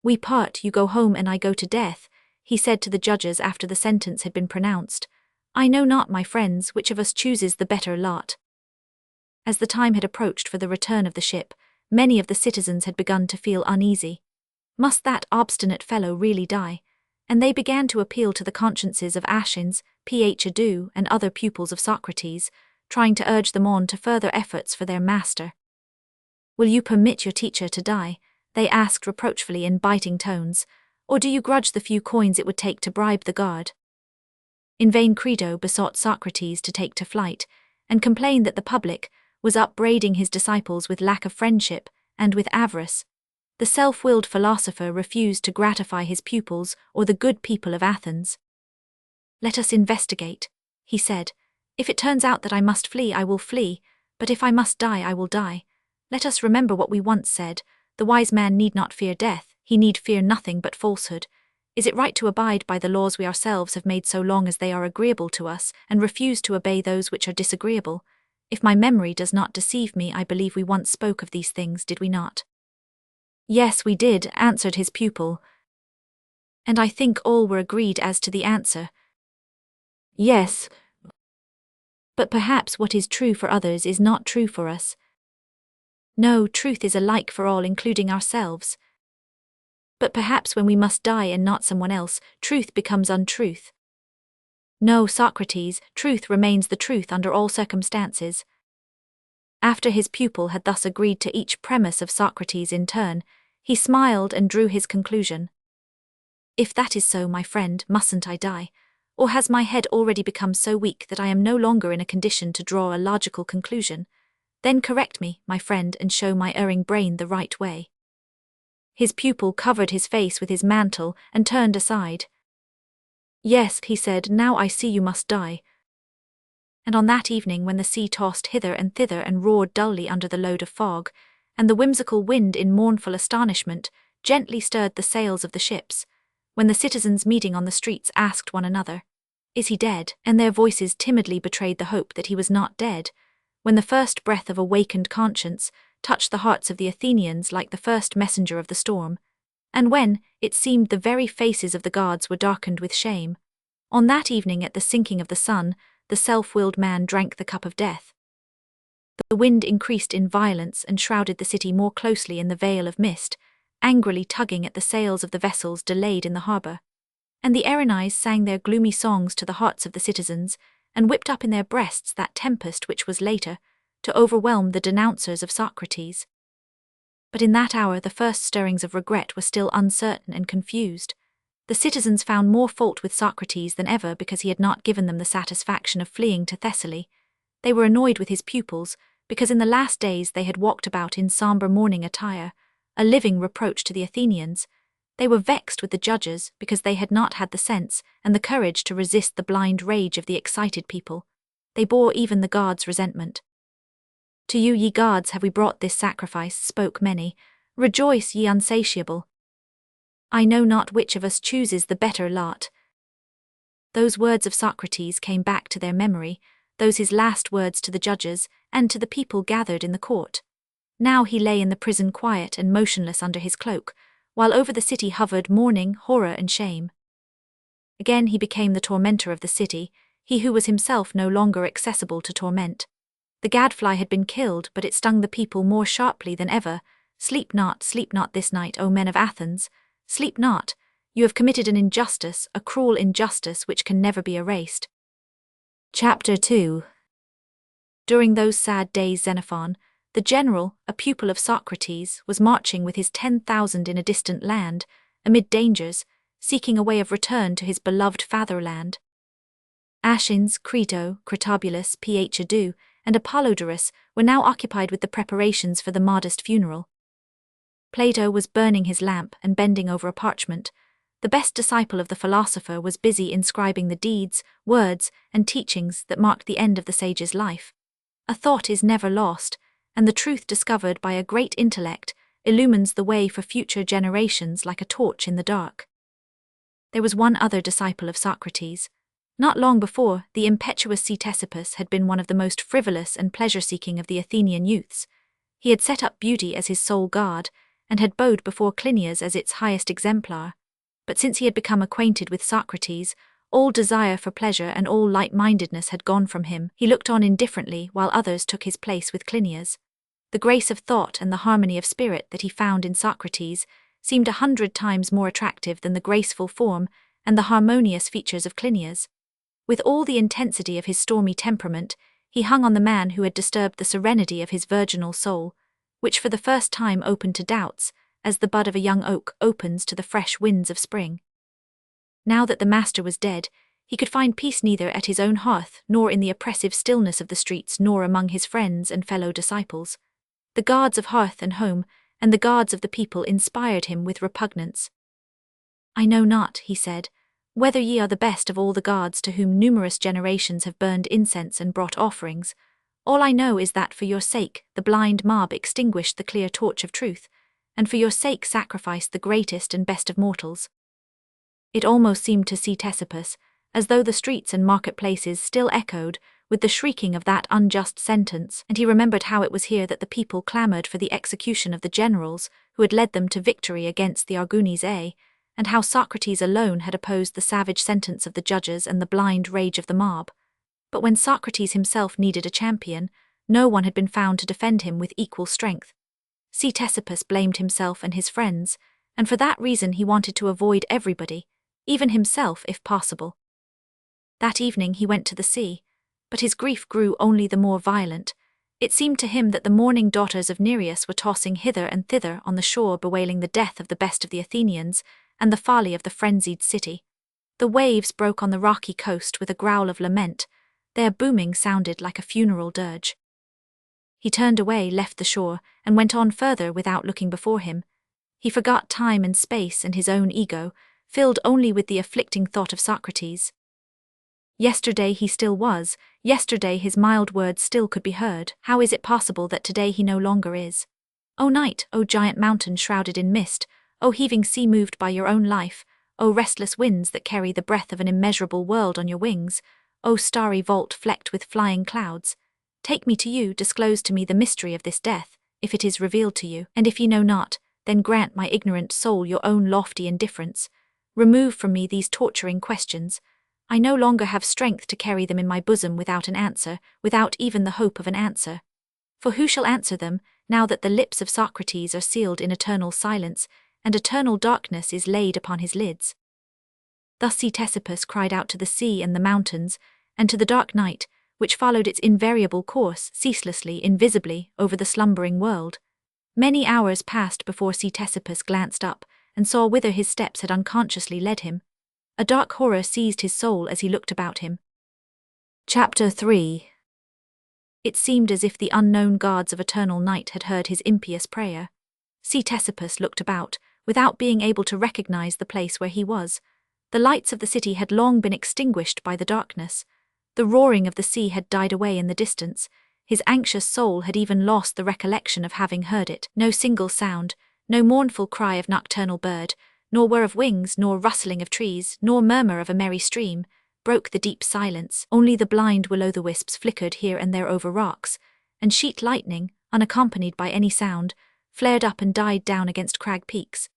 "We part, you go home and I go to death," he said to the judges after the sentence had been pronounced. "I know not, my friends, which of us chooses the better lot." As the time had approached for the return of the ship, many of the citizens had begun to feel uneasy. Must that obstinate fellow really die? And they began to appeal to the consciences of Aeschines, Phadu, and other pupils of Socrates, trying to urge them on to further efforts for their master. "Will you permit your teacher to die?" they asked reproachfully in biting tones, "or do you grudge the few coins it would take to bribe the guard?" In vain Crito besought Socrates to take to flight, and complained that the public was upbraiding his disciples with lack of friendship and with avarice. The self-willed philosopher refused to gratify his pupils or the good people of Athens. "Let us investigate," he said. "If it turns out that I must flee, I will flee, but if I must die, I will die. Let us remember what we once said, the wise man need not fear death, he need fear nothing but falsehood. Is it right to abide by the laws we ourselves have made so long as they are agreeable to us, and refuse to obey those which are disagreeable? If my memory does not deceive me, I believe we once spoke of these things, did we not?" "Yes, we did," answered his pupil. And I think all were agreed as to the answer. Yes. But perhaps what is true for others is not true for us. No, truth is alike for all, including ourselves. But perhaps when we must die and not someone else, truth becomes untruth. No, Socrates, truth remains the truth under all circumstances. After his pupil had thus agreed to each premise of Socrates in turn, he smiled and drew his conclusion. "If that is so, my friend, mustn't I die? Or has my head already become so weak that I am no longer in a condition to draw a logical conclusion? Then correct me, my friend, and show my erring brain the right way." His pupil covered his face with his mantle and turned aside. "Yes," he said, "now I see you must die." And on that evening, when the sea tossed hither and thither and roared dully under the load of fog, and the whimsical wind in mournful astonishment gently stirred the sails of the ships, when the citizens meeting on the streets asked one another, "Is he dead?" and their voices timidly betrayed the hope that he was not dead, when the first breath of awakened conscience touched the hearts of the Athenians like the first messenger of the storm, and when, it seemed, the very faces of the gods were darkened with shame, on that evening at the sinking of the sun, the self-willed man drank the cup of death. The wind increased in violence and shrouded the city more closely in the veil of mist, angrily tugging at the sails of the vessels delayed in the harbour. And the Erinyes sang their gloomy songs to the hearts of the citizens, and whipped up in their breasts that tempest which was later to overwhelm the denouncers of Socrates. But in that hour the first stirrings of regret were still uncertain and confused. The citizens found more fault with Socrates than ever because he had not given them the satisfaction of fleeing to Thessaly. They were annoyed with his pupils because in the last days they had walked about in sombre mourning attire, a living reproach to the Athenians. They were vexed with the judges because they had not had the sense and the courage to resist the blind rage of the excited people. They bore even the gods' resentment. "To you, ye gods, have we brought this sacrifice," spoke many. "Rejoice, ye unsatiable. I know not which of us chooses the better lot." Those words of Socrates came back to their memory, those his last words to the judges and to the people gathered in the court. Now he lay in the prison quiet and motionless under his cloak, while over the city hovered mourning, horror, and shame. Again he became the tormentor of the city, he who was himself no longer accessible to torment. The gadfly had been killed, but it stung the people more sharply than ever. Sleep not this night, O men of Athens. Sleep not. You have committed an injustice, a cruel injustice which can never be erased. Chapter 2. During those sad days Xenophon, the general, a pupil of Socrates, was marching with his 10,000 in a distant land, amid dangers, seeking a way of return to his beloved fatherland. Aeschines, Crito, Critobulus, Phadu, and Apollodorus were now occupied with the preparations for the modest funeral. Plato was burning his lamp and bending over a parchment. The best disciple of the philosopher was busy inscribing the deeds, words, and teachings that marked the end of the sage's life. A thought is never lost, and the truth discovered by a great intellect illumines the way for future generations like a torch in the dark. There was one other disciple of Socrates. Not long before, the impetuous Ctesippus had been one of the most frivolous and pleasure-seeking of the Athenian youths. He had set up beauty as his sole god, and had bowed before Clinias as its highest exemplar. But since he had become acquainted with Socrates, all desire for pleasure and all light-mindedness had gone from him. He looked on indifferently while others took his place with Clinias. The grace of thought and the harmony of spirit that he found in Socrates seemed 100 times more attractive than the graceful form and the harmonious features of Clinias. With all the intensity of his stormy temperament, He hung on the man who had disturbed the serenity of his virginal soul, which for the first time opened to doubts, as the bud of a young oak opens to the fresh winds of spring. Now that the master was dead, he could find peace neither at his own hearth nor in the oppressive stillness of the streets nor among his friends and fellow disciples. The gods of hearth and home, and the gods of the people inspired him with repugnance. "I know not," he said, "whether ye are the best of all the gods to whom numerous generations have burned incense and brought offerings. All I know is that for your sake the blind mob extinguished the clear torch of truth, and for your sake sacrificed the greatest and best of mortals." It almost seemed to Ctesippus as though the streets and marketplaces still echoed with the shrieking of that unjust sentence, and he remembered how it was here that the people clamoured for the execution of the generals who had led them to victory against the Argones, and how Socrates alone had opposed the savage sentence of the judges and the blind rage of the mob. But when Socrates himself needed a champion, no one had been found to defend him with equal strength. Ctesippus blamed himself and his friends, and for that reason he wanted to avoid everybody, even himself if possible. That evening he went to the sea, but his grief grew only the more violent. It seemed to him that the mourning daughters of Nereus were tossing hither and thither on the shore, bewailing the death of the best of the Athenians and the folly of the frenzied city. The waves broke on the rocky coast with a growl of lament. Their booming sounded like a funeral dirge. He turned away, left the shore, and went on further without looking before him. He forgot time and space and his own ego, filled only with the afflicting thought of Socrates. Yesterday he still was, yesterday his mild words still could be heard. How is it possible that today he no longer is? O night, O giant mountain shrouded in mist, O heaving sea moved by your own life, O restless winds that carry the breath of an immeasurable world on your wings, O starry vault flecked with flying clouds, take me to you, disclose to me the mystery of this death, if it is revealed to you, and if ye know not, then grant my ignorant soul your own lofty indifference. Remove from me these torturing questions. I no longer have strength to carry them in my bosom without an answer, without even the hope of an answer. For who shall answer them, now that the lips of Socrates are sealed in eternal silence, and eternal darkness is laid upon his lids? Thus Ctesippus cried out to the sea and the mountains, and to the dark night, which followed its invariable course ceaselessly, invisibly, over the slumbering world. Many hours passed before Ctesippus glanced up, and saw whither his steps had unconsciously led him. A dark horror seized his soul as he looked about him. Chapter 3. It seemed as if the unknown gods of eternal night had heard his impious prayer. Ctesippus looked about, without being able to recognize the place where he was. The lights of the city had long been extinguished by the darkness. The roaring of the sea had died away in the distance. His anxious soul had even lost the recollection of having heard it. No single sound, no mournful cry of nocturnal bird, nor whir of wings, nor rustling of trees, nor murmur of a merry stream, broke the deep silence. Only the blind will-o'-the-wisps flickered here and there over rocks, and sheet lightning, unaccompanied by any sound, flared up and died down against crag peaks.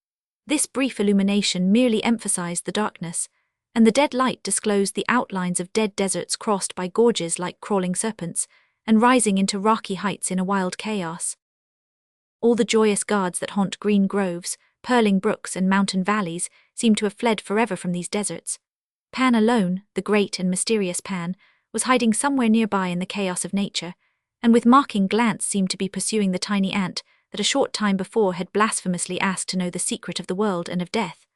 This brief illumination merely emphasized the darkness, and the dead light disclosed the outlines of dead deserts crossed by gorges like crawling serpents, and rising into rocky heights in a wild chaos. All the joyous gods that haunt green groves, purling brooks and mountain valleys seemed to have fled forever from these deserts. Pan alone, the great and mysterious Pan, was hiding somewhere nearby in the chaos of nature, and with mocking glance seemed to be pursuing the tiny ant that a short time before had blasphemously asked to know the secret of the world and of death.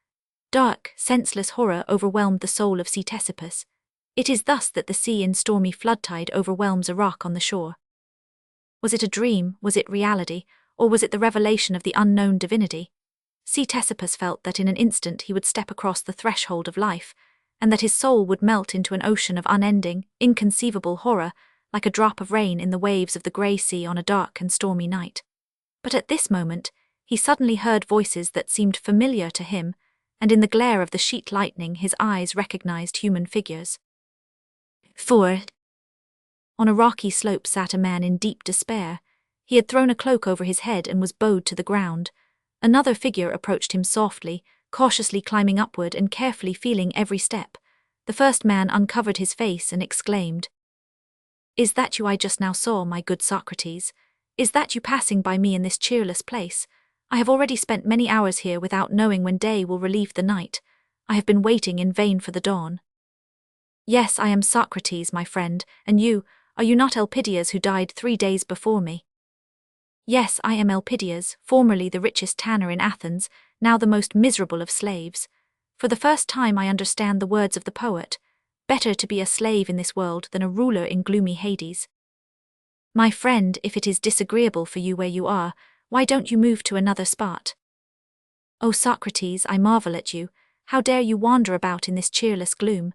Dark, senseless horror overwhelmed the soul of Ctesippus. It is thus that the sea in stormy floodtide overwhelms a rock on the shore. Was it a dream, was it reality, or was it the revelation of the unknown divinity? Ctesippus felt that in an instant he would step across the threshold of life, and that his soul would melt into an ocean of unending, inconceivable horror, like a drop of rain in the waves of the grey sea on a dark and stormy night. But at this moment, he suddenly heard voices that seemed familiar to him, and in the glare of the sheet lightning his eyes recognized human figures. 4. On a rocky slope sat a man in deep despair. He had thrown a cloak over his head and was bowed to the ground. Another figure approached him softly, cautiously climbing upward and carefully feeling every step. The first man uncovered his face and exclaimed, "Is that you I just now saw, my good Socrates? Is that you passing by me in this cheerless place? I have already spent many hours here without knowing when day will relieve the night. I have been waiting in vain for the dawn." "Yes, I am Socrates, my friend, and you, Are you not Elpidias who died 3 days before me? Yes, I am Elpidias, formerly the richest tanner in Athens, now the most miserable of slaves. For the first time I understand the words of the poet, better to be a slave in this world than a ruler in gloomy Hades. My friend, if it is disagreeable for you where you are, why don't you move to another spot? O Socrates, I marvel at you. How dare you wander about in this cheerless gloom?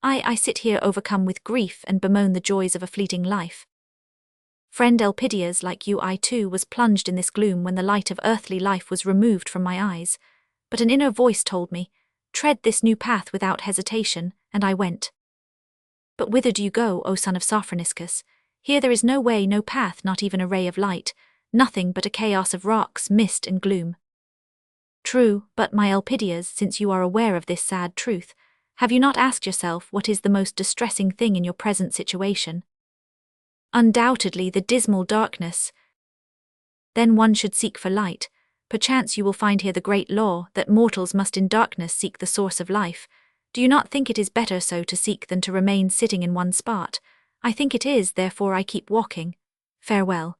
I sit here overcome with grief and bemoan the joys of a fleeting life. Friend Elpidias, like you, I too was plunged in this gloom when the light of earthly life was removed from my eyes. But an inner voice told me, tread this new path without hesitation, and I went. But whither do you go, O son of Sophroniscus? Here there is no way, no path, not even a ray of light, nothing but a chaos of rocks, mist and gloom. True, but my Elpidias, since you are aware of this sad truth, have you not asked yourself what is the most distressing thing in your present situation? Undoubtedly the dismal darkness. Then one should seek for light. Perchance you will find here the great law that mortals must in darkness seek the source of life. Do you not think it is better so to seek than to remain sitting in one spot? I think it is, therefore I keep walking. Farewell.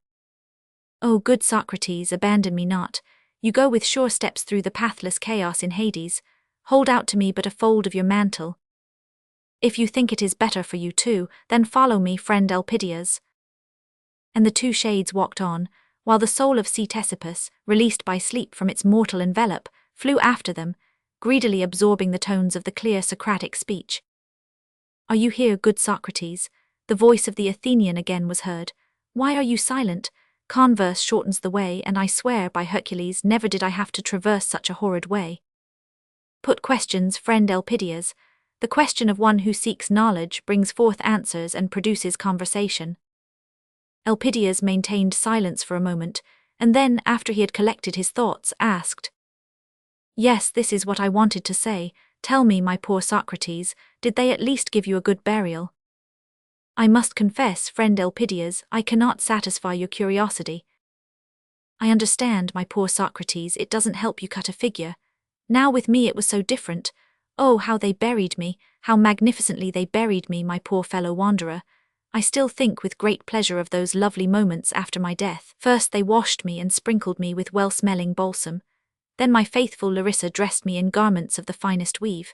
O good Socrates, abandon me not. You go with sure steps through the pathless chaos in Hades. Hold out to me but a fold of your mantle. If you think it is better for you too, then follow me, friend Elpidias. And the two shades walked on, while the soul of Ctesippus, released by sleep from its mortal envelope, flew after them, greedily absorbing the tones of the clear Socratic speech. Are you here, good Socrates? The voice of the Athenian again was heard. Why are you silent? Converse shortens the way, and I swear, by Hercules, never did I have to traverse such a horrid way. Put questions, friend Elpidias. The question of one who seeks knowledge brings forth answers and produces conversation. Elpidias maintained silence for a moment, and then, after he had collected his thoughts, asked, Yes, this is what I wanted to say. Tell me, my poor Socrates, did they at least give you a good burial? I must confess, friend Elpidias, I cannot satisfy your curiosity. I understand, my poor Socrates, it doesn't help you cut a figure. Now with me it was so different. Oh, how they buried me, how magnificently they buried me, my poor fellow wanderer. I still think with great pleasure of those lovely moments after my death. First they washed me and sprinkled me with well-smelling balsam. Then my faithful Larissa dressed me in garments of the finest weave.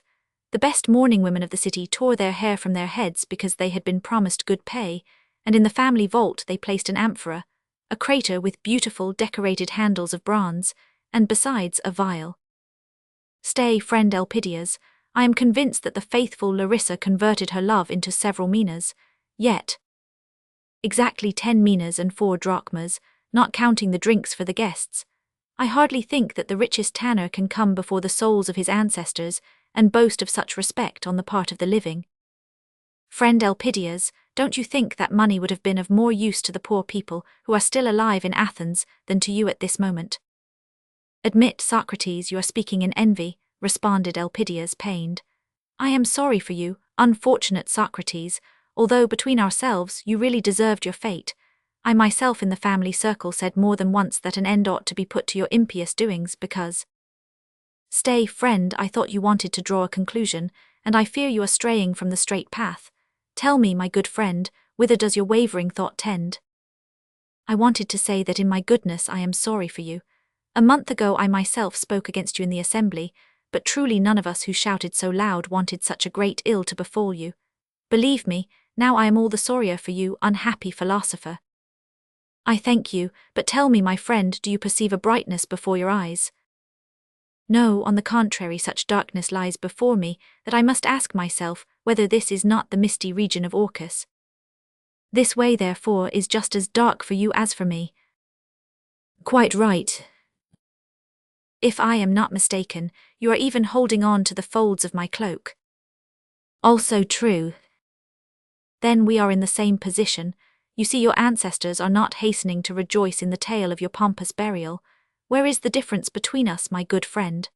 The best mourning women of the city tore their hair from their heads because they had been promised good pay, and in the family vault they placed an amphora, a crater with beautiful decorated handles of bronze, and besides a vial. Stay, friend Elpidias, I am convinced that the faithful Larissa converted her love into several minas, yet exactly 10 minas and 4 drachmas, not counting the drinks for the guests. I hardly think that the richest tanner can come before the souls of his ancestors and boast of such respect on the part of the living. Friend Elpidias, don't you think that money would have been of more use to the poor people who are still alive in Athens than to you at this moment? Admit, Socrates, you are speaking in envy, responded Elpidias, pained. I am sorry for you, unfortunate Socrates, although between ourselves you really deserved your fate. I myself in the family circle said more than once that an end ought to be put to your impious doings because— Stay, friend, I thought you wanted to draw a conclusion, and I fear you are straying from the straight path. Tell me, my good friend, whither does your wavering thought tend? I wanted to say that in my goodness I am sorry for you. A month ago I myself spoke against you in the assembly, but truly none of us who shouted so loud wanted such a great ill to befall you. Believe me, now I am all the sorrier for you, unhappy philosopher. I thank you, but tell me, my friend, do you perceive a brightness before your eyes? No, on the contrary, such darkness lies before me that I must ask myself whether this is not the misty region of Orcus. This way, therefore, is just as dark for you as for me. Quite right. If I am not mistaken, you are even holding on to the folds of my cloak. Also true. Then we are in the same position. You see, your ancestors are not hastening to rejoice in the tale of your pompous burial. Where is the difference between us, my good friend?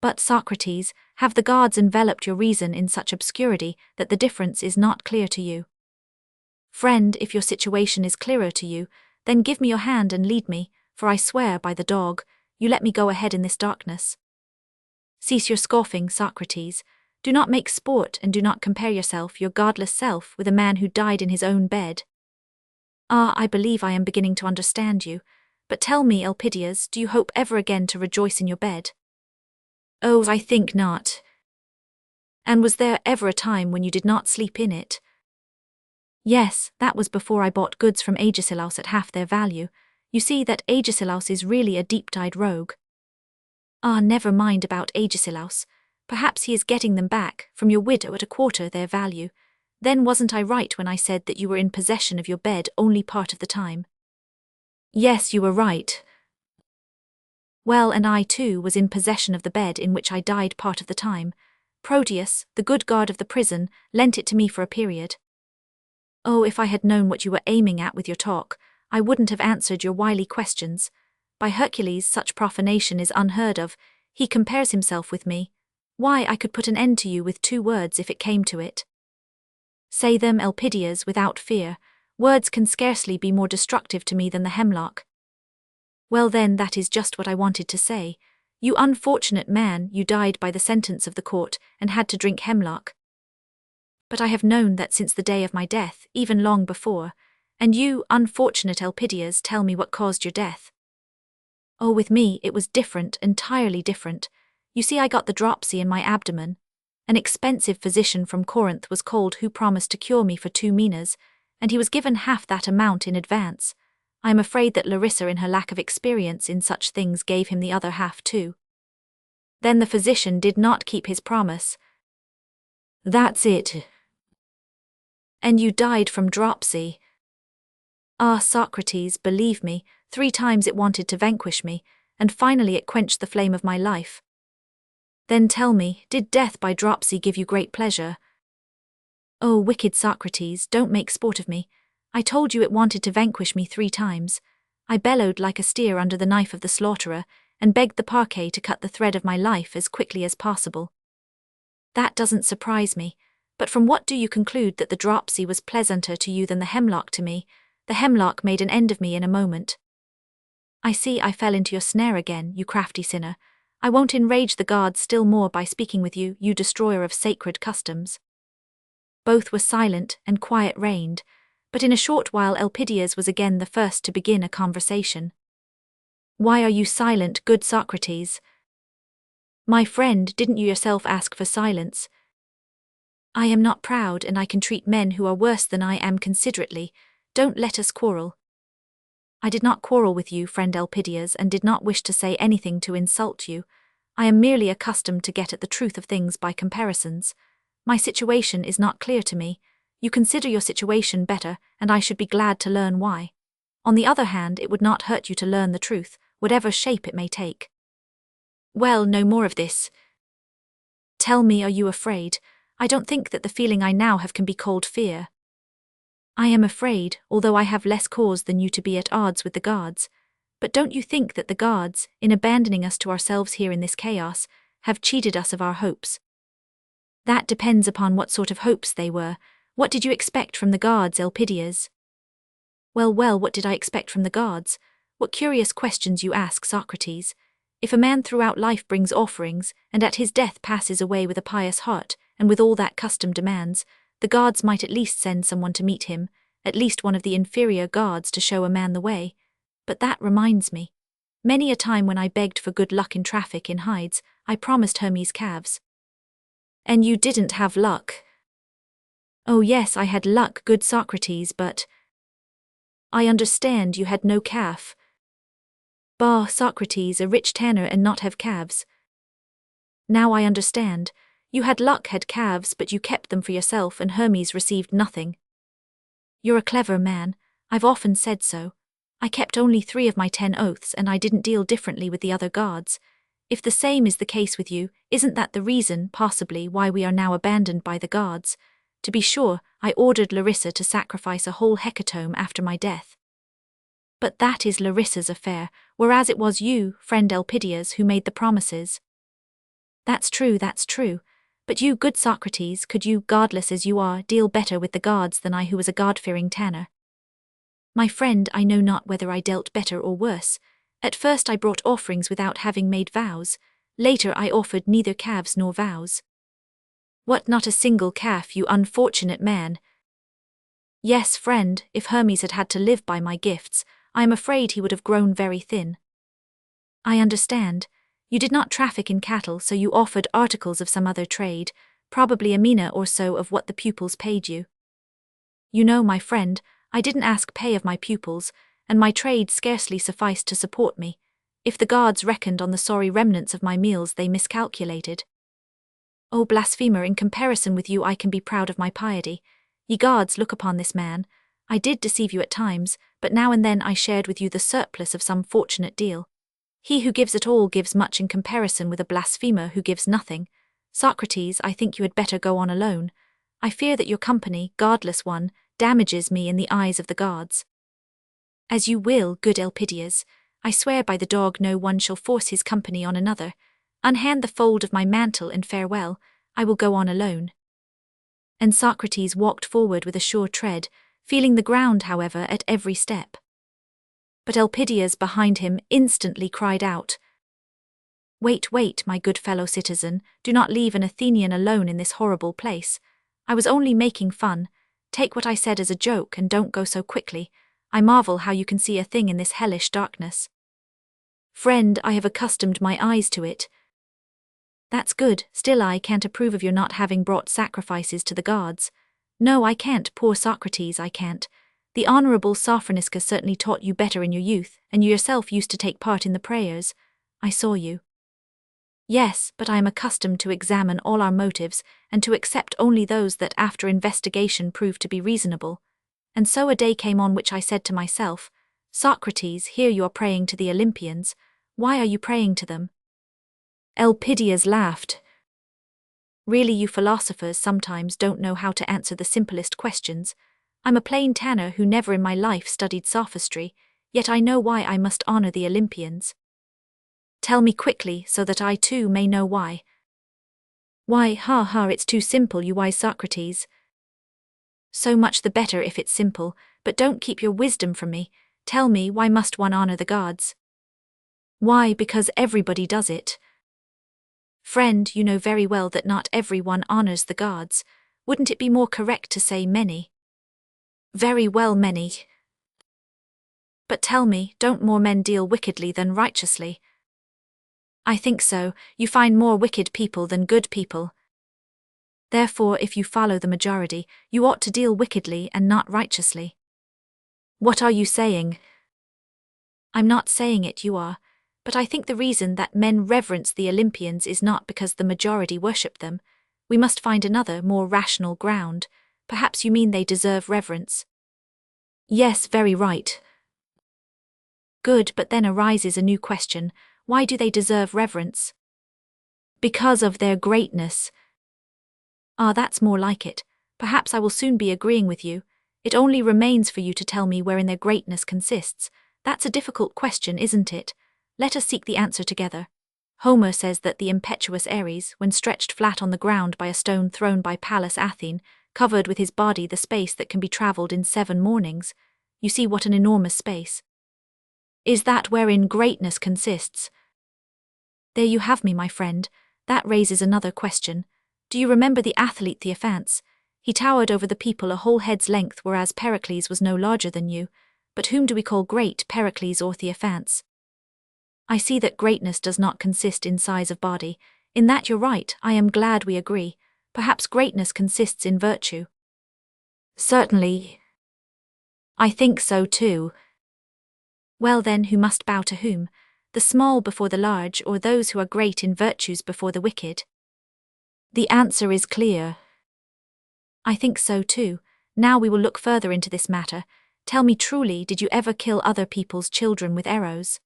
But, Socrates, have the gods enveloped your reason in such obscurity that the difference is not clear to you? Friend, if your situation is clearer to you, then give me your hand and lead me, for I swear by the dog, you let me go ahead in this darkness. Cease your scoffing, Socrates. Do not make sport and do not compare yourself, your godless self, with a man who died in his own bed. Ah, I believe I am beginning to understand you. But tell me, Elpidias, do you hope ever again to rejoice in your bed? Oh, I think not. And was there ever a time when you did not sleep in it? Yes, that was before I bought goods from Agesilaus at half their value. You see that Agesilaus is really a deep-dyed rogue. Ah, never mind about Agesilaus. Perhaps he is getting them back from your widow at a quarter their value. Then wasn't I right when I said that you were in possession of your bed only part of the time? Yes, you were right. Well, and I too was in possession of the bed in which I died part of the time. Proteus, the good guard of the prison, lent it to me for a period. Oh, if I had known what you were aiming at with your talk, I wouldn't have answered your wily questions. By Hercules, such profanation is unheard of. He compares himself with me. Why, I could put an end to you with 2 words if it came to it. Say them, Elpidias, without fear. Words can scarcely be more destructive to me than the hemlock. Well then, that is just what I wanted to say. You unfortunate man, you died by the sentence of the court, and had to drink hemlock. But I have known that since the day of my death, even long before. And you, unfortunate Elpidias, tell me what caused your death. Oh, with me, it was different, entirely different. You see, I got the dropsy in my abdomen. An expensive physician from Corinth was called who promised to cure me for 2 minas, and he was given half that amount in advance. I am afraid that Larissa, in her lack of experience in such things, gave him the other half too. Then the physician did not keep his promise. That's it. And you died from dropsy. Ah, Socrates, believe me, 3 times it wanted to vanquish me, and finally it quenched the flame of my life. Then tell me, did death by dropsy give you great pleasure? Oh, wicked Socrates, don't make sport of me. I told you it wanted to vanquish me 3 times. I bellowed like a steer under the knife of the slaughterer, and begged the parquet to cut the thread of my life as quickly as possible. That doesn't surprise me, but from what do you conclude that the dropsy was pleasanter to you than the hemlock to me? The hemlock made an end of me in a moment. I see I fell into your snare again, you crafty sinner. I won't enrage the gods still more by speaking with you, you destroyer of sacred customs. Both were silent, and quiet reigned, but in a short while Elpidias was again the first to begin a conversation. Why are you silent, good Socrates? My friend, didn't you yourself ask for silence? I am not proud, and I can treat men who are worse than I am considerately. Don't let us quarrel. I did not quarrel with you, friend Elpidias, and did not wish to say anything to insult you. I am merely accustomed to get at the truth of things by comparisons. My situation is not clear to me. You consider your situation better, and I should be glad to learn why. On the other hand, it would not hurt you to learn the truth, whatever shape it may take. Well, no more of this. Tell me, are you afraid? I don't think that the feeling I now have can be called fear. I am afraid, although I have less cause than you to be at odds with the gods. But don't you think that the gods, in abandoning us to ourselves here in this chaos, have cheated us of our hopes? That depends upon what sort of hopes they were. What did you expect from the gods, Elpidias? Well, what did I expect from the gods? What curious questions you ask, Socrates. If a man throughout life brings offerings, and at his death passes away with a pious heart, and with all that custom demands, the gods might at least send someone to meet him, at least one of the inferior gods to show a man the way. But that reminds me. Many a time when I begged for good luck in traffic in hides, I promised Hermes calves. And you didn't have luck. Oh yes, I had luck, good Socrates, but I understand you had no calf. Bah, Socrates, a rich tanner and not have calves. Now I understand. You had luck, had calves, but you kept them for yourself, and Hermes received nothing. You're a clever man. I've often said so. I kept only 3 of my 10 oaths, and I didn't deal differently with the other gods. If the same is the case with you, isn't that the reason, possibly, why we are now abandoned by the gods? To be sure, I ordered Larissa to sacrifice a whole hecatomb after my death. But that is Larissa's affair, whereas it was you, friend Elpidias, who made the promises. That's true. But you, good Socrates, could you, godless as you are, deal better with the gods than I, who was a god-fearing tanner? My friend, I know not whether I dealt better or worse. At first I brought offerings without having made vows. Later I offered neither calves nor vows. What, not a single calf, you unfortunate man? Yes, friend, if Hermes had had to live by my gifts, I am afraid he would have grown very thin. I understand. You did not traffic in cattle, so you offered articles of some other trade, probably a mina or so of what the pupils paid you. You know, my friend, I didn't ask pay of my pupils, and my trade scarcely sufficed to support me. If the gods reckoned on the sorry remnants of my meals, they miscalculated. O blasphemer, in comparison with you I can be proud of my piety. Ye gods, look upon this man. I did deceive you at times, but now and then I shared with you the surplus of some fortunate deal. He who gives at all gives much in comparison with a blasphemer who gives nothing. Socrates, I think you had better go on alone. I fear that your company, godless one, damages me in the eyes of the gods. As you will, good Elpidias. I swear by the dog no one shall force his company on another. Unhand the fold of my mantle and farewell, I will go on alone. And Socrates walked forward with a sure tread, feeling the ground, however, at every step. But Elpidias behind him instantly cried out, Wait, wait, my good fellow citizen, do not leave an Athenian alone in this horrible place. I was only making fun. Take what I said as a joke and don't go so quickly. I marvel how you can see a thing in this hellish darkness. Friend, I have accustomed my eyes to it. That's good, still I can't approve of your not having brought sacrifices to the gods. No, I can't, poor Socrates, I can't. The honourable Sophroniscus certainly taught you better in your youth, and you yourself used to take part in the prayers. I saw you. Yes, but I am accustomed to examine all our motives, and to accept only those that after investigation prove to be reasonable. And so a day came on which I said to myself, Socrates, here you are praying to the Olympians. Why are you praying to them? Elpidias laughed. Really, you philosophers sometimes don't know how to answer the simplest questions. I'm a plain tanner who never in my life studied sophistry, yet I know why I must honor the Olympians. Tell me quickly, so that I too may know why. Why, it's too simple, you wise Socrates. So much the better if it's simple, but don't keep your wisdom from me. Tell me, why must one honor the gods? Why, because everybody does it. Friend, you know very well that not everyone honors the gods. Wouldn't it be more correct to say many? Very well, many. But tell me, don't more men deal wickedly than righteously? I think so. You find more wicked people than good people. Therefore, if you follow the majority, you ought to deal wickedly and not righteously. What are you saying? I'm not saying it, you are. But I think the reason that men reverence the Olympians is not because the majority worship them. We must find another, more rational ground. Perhaps you mean they deserve reverence. Yes, very right. Good, but then arises a new question. Why do they deserve reverence? Because of their greatness. Ah, that's more like it. Perhaps I will soon be agreeing with you. It only remains for you to tell me wherein their greatness consists. That's a difficult question, isn't it? Let us seek the answer together. Homer says that the impetuous Ares, when stretched flat on the ground by a stone thrown by Pallas Athene, covered with his body the space that can be travelled in 7 mornings. You see what an enormous space. Is that wherein greatness consists? There you have me, my friend. That raises another question. Do you remember the athlete Theophans? He towered over the people a whole head's length, whereas Pericles was no larger than you. But whom do we call great, Pericles or Theophans? I see that greatness does not consist in size of body. In that you're right, I am glad we agree. Perhaps greatness consists in virtue. Certainly. I think so too. Well then, who must bow to whom? The small before the large, or those who are great in virtues before the wicked? The answer is clear. I think so too. Now we will look further into this matter. Tell me truly, did you ever kill other people's children with arrows?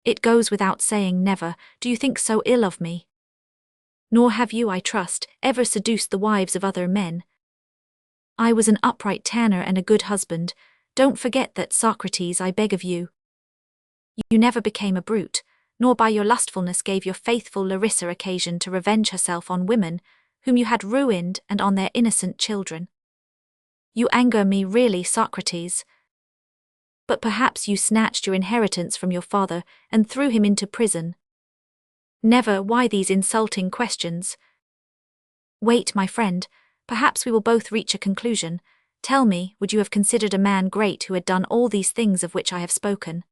It goes without saying, never. Do you think so ill of me? Nor have you, I trust, ever seduced the wives of other men. I was an upright tanner and a good husband. Don't forget that, Socrates, I beg of you. You never became a brute, nor by your lustfulness gave your faithful Larissa occasion to revenge herself on women, whom you had ruined, and on their innocent children. You anger me really, Socrates. But perhaps you snatched your inheritance from your father, and threw him into prison. Never. Why these insulting questions? Wait, my friend, perhaps we will both reach a conclusion. Tell me, would you have considered a man great who had done all these things of which I have spoken?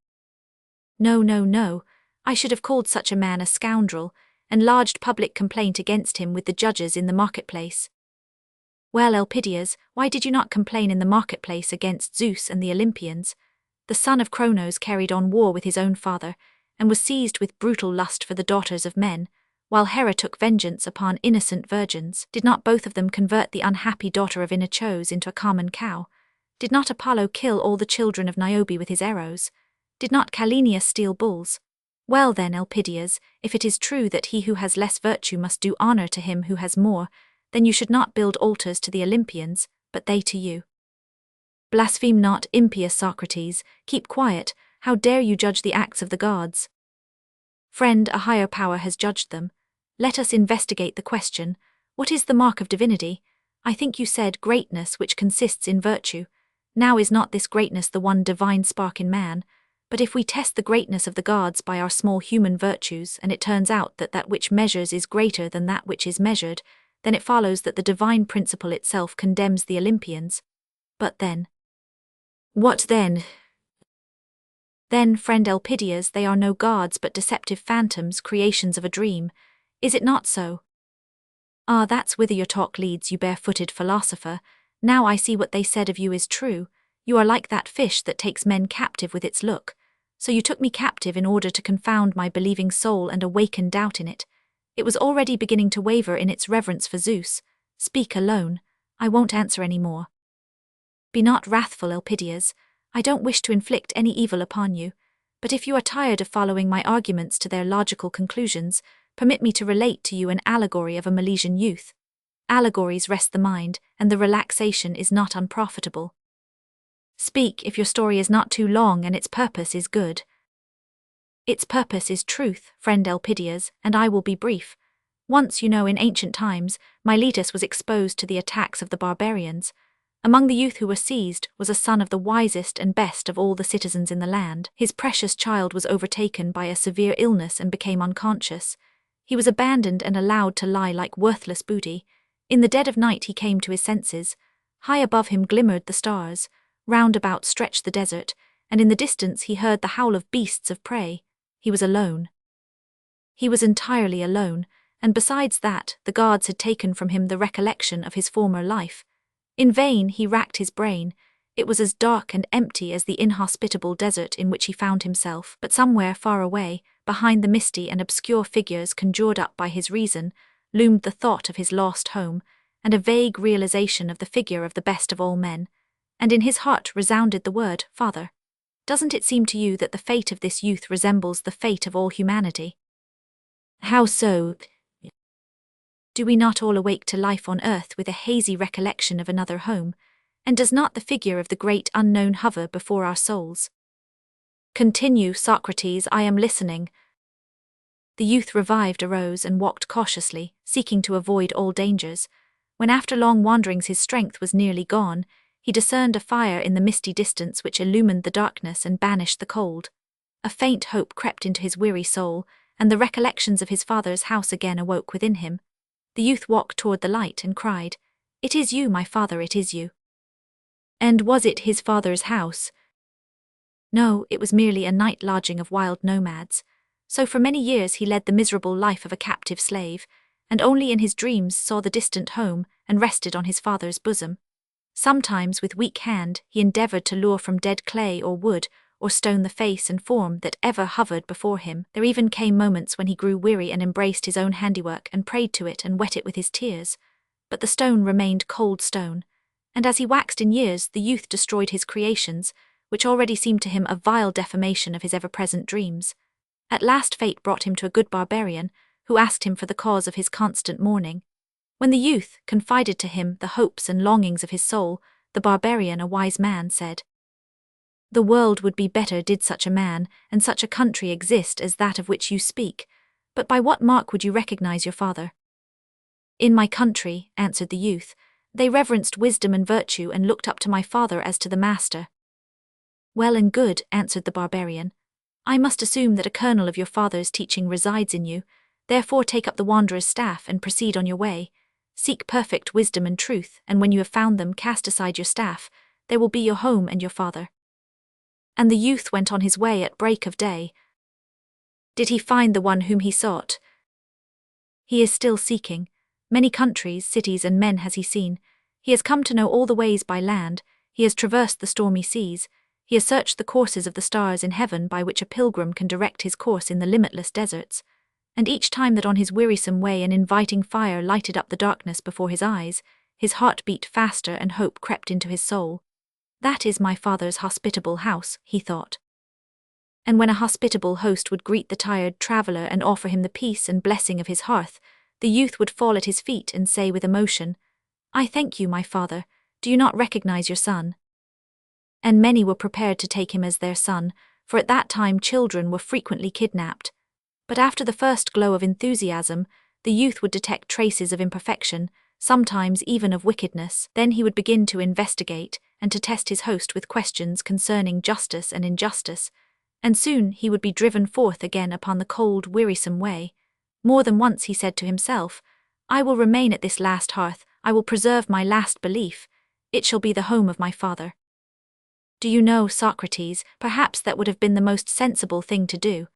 No, no, no. I should have called such a man a scoundrel, and lodged public complaint against him with the judges in the marketplace. Well, Elpidias, why did you not complain in the marketplace against Zeus and the Olympians? The son of Cronos carried on war with his own father, and was seized with brutal lust for the daughters of men, while Hera took vengeance upon innocent virgins. Did not both of them convert the unhappy daughter of Inachos into a common cow? Did not Apollo kill all the children of Niobe with his arrows? Did not Calenius steal bulls? Well then, Elpidias, if it is true that he who has less virtue must do honor to him who has more, then you should not build altars to the Olympians, but they to you. Blaspheme not, impious Socrates, keep quiet, how dare you judge the acts of the gods? Friend, a higher power has judged them. Let us investigate the question, what is the mark of divinity? I think you said greatness which consists in virtue. Now is not this greatness the one divine spark in man? But if we test the greatness of the gods by our small human virtues, and it turns out that that which measures is greater than that which is measured, then it follows that the divine principle itself condemns the Olympians. But then? What then? Then, friend Elpidias, they are no gods but deceptive phantoms, creations of a dream. Is it not so? Ah, that's whither your talk leads, you barefooted philosopher. Now I see what they said of you is true. You are like that fish that takes men captive with its look. So you took me captive in order to confound my believing soul and awaken doubt in it. It was already beginning to waver in its reverence for Zeus. Speak alone. I won't answer any more. Be not wrathful, Elpidias. I don't wish to inflict any evil upon you, but if you are tired of following my arguments to their logical conclusions, permit me to relate to you an allegory of a Milesian youth. Allegories rest the mind, and the relaxation is not unprofitable. Speak if your story is not too long and its purpose is good. Its purpose is truth, friend Elpidias, and I will be brief. Once, you know, in ancient times, Miletus was exposed to the attacks of the barbarians. Among the youth who were seized was a son of the wisest and best of all the citizens in the land. His precious child was overtaken by a severe illness and became unconscious. He was abandoned and allowed to lie like worthless booty. In the dead of night he came to his senses. High above him glimmered the stars. Round about stretched the desert, and in the distance he heard the howl of beasts of prey. He was alone. He was entirely alone, and besides that, the gods had taken from him the recollection of his former life. In vain he racked his brain. It was as dark and empty as the inhospitable desert in which he found himself, but somewhere far away, behind the misty and obscure figures conjured up by his reason, loomed the thought of his lost home, and a vague realization of the figure of the best of all men. And in his heart resounded the word, Father. Doesn't it seem to you that the fate of this youth resembles the fate of all humanity? How so? Do we not all awake to life on earth with a hazy recollection of another home, and does not the figure of the great unknown hover before our souls? Continue, Socrates, I am listening. The youth revived, arose, and walked cautiously, seeking to avoid all dangers. When after long wanderings his strength was nearly gone, he discerned a fire in the misty distance which illumined the darkness and banished the cold. A faint hope crept into his weary soul, and the recollections of his father's house again awoke within him. The youth walked toward the light and cried, "It is you, my father, it is you." And was it his father's house? No, it was merely a night lodging of wild nomads. So for many years he led the miserable life of a captive slave, and only in his dreams saw the distant home and rested on his father's bosom. Sometimes, with weak hand, he endeavored to lure from dead clay or wood or stone the face and form that ever hovered before him. There even came moments when he grew weary and embraced his own handiwork and prayed to it and wet it with his tears. But the stone remained cold stone, and as he waxed in years, the youth destroyed his creations, which already seemed to him a vile defamation of his ever-present dreams. At last fate brought him to a good barbarian, who asked him for the cause of his constant mourning. When the youth confided to him the hopes and longings of his soul, the barbarian, a wise man, said, "The world would be better did such a man and such a country exist as that of which you speak. But by what mark would you recognize your father?" "In my country," answered the youth, "they reverenced wisdom and virtue and looked up to my father as to the master." "Well and good," answered the barbarian. "I must assume that a kernel of your father's teaching resides in you. Therefore take up the wanderer's staff and proceed on your way. Seek perfect wisdom and truth, and when you have found them, cast aside your staff. They will be your home and your father." And the youth went on his way at break of day. Did he find the one whom he sought? He is still seeking. Many countries, cities, and men has he seen. He has come to know all the ways by land. He has traversed the stormy seas. He has searched the courses of the stars in heaven by which a pilgrim can direct his course in the limitless deserts. And each time that on his wearisome way an inviting fire lighted up the darkness before his eyes, his heart beat faster and hope crept into his soul. "That is my father's hospitable house," he thought. And when a hospitable host would greet the tired traveler and offer him the peace and blessing of his hearth, the youth would fall at his feet and say with emotion, "I thank you, my father. Do you not recognize your son?" And many were prepared to take him as their son, for at that time children were frequently kidnapped. But after the first glow of enthusiasm, the youth would detect traces of imperfection, sometimes even of wickedness. Then he would begin to investigate and to test his host with questions concerning justice and injustice, and soon he would be driven forth again upon the cold, wearisome way. More than once he said to himself, "I will remain at this last hearth, I will preserve my last belief, it shall be the home of my father." Do you know, Socrates, perhaps that would have been the most sensible thing to do.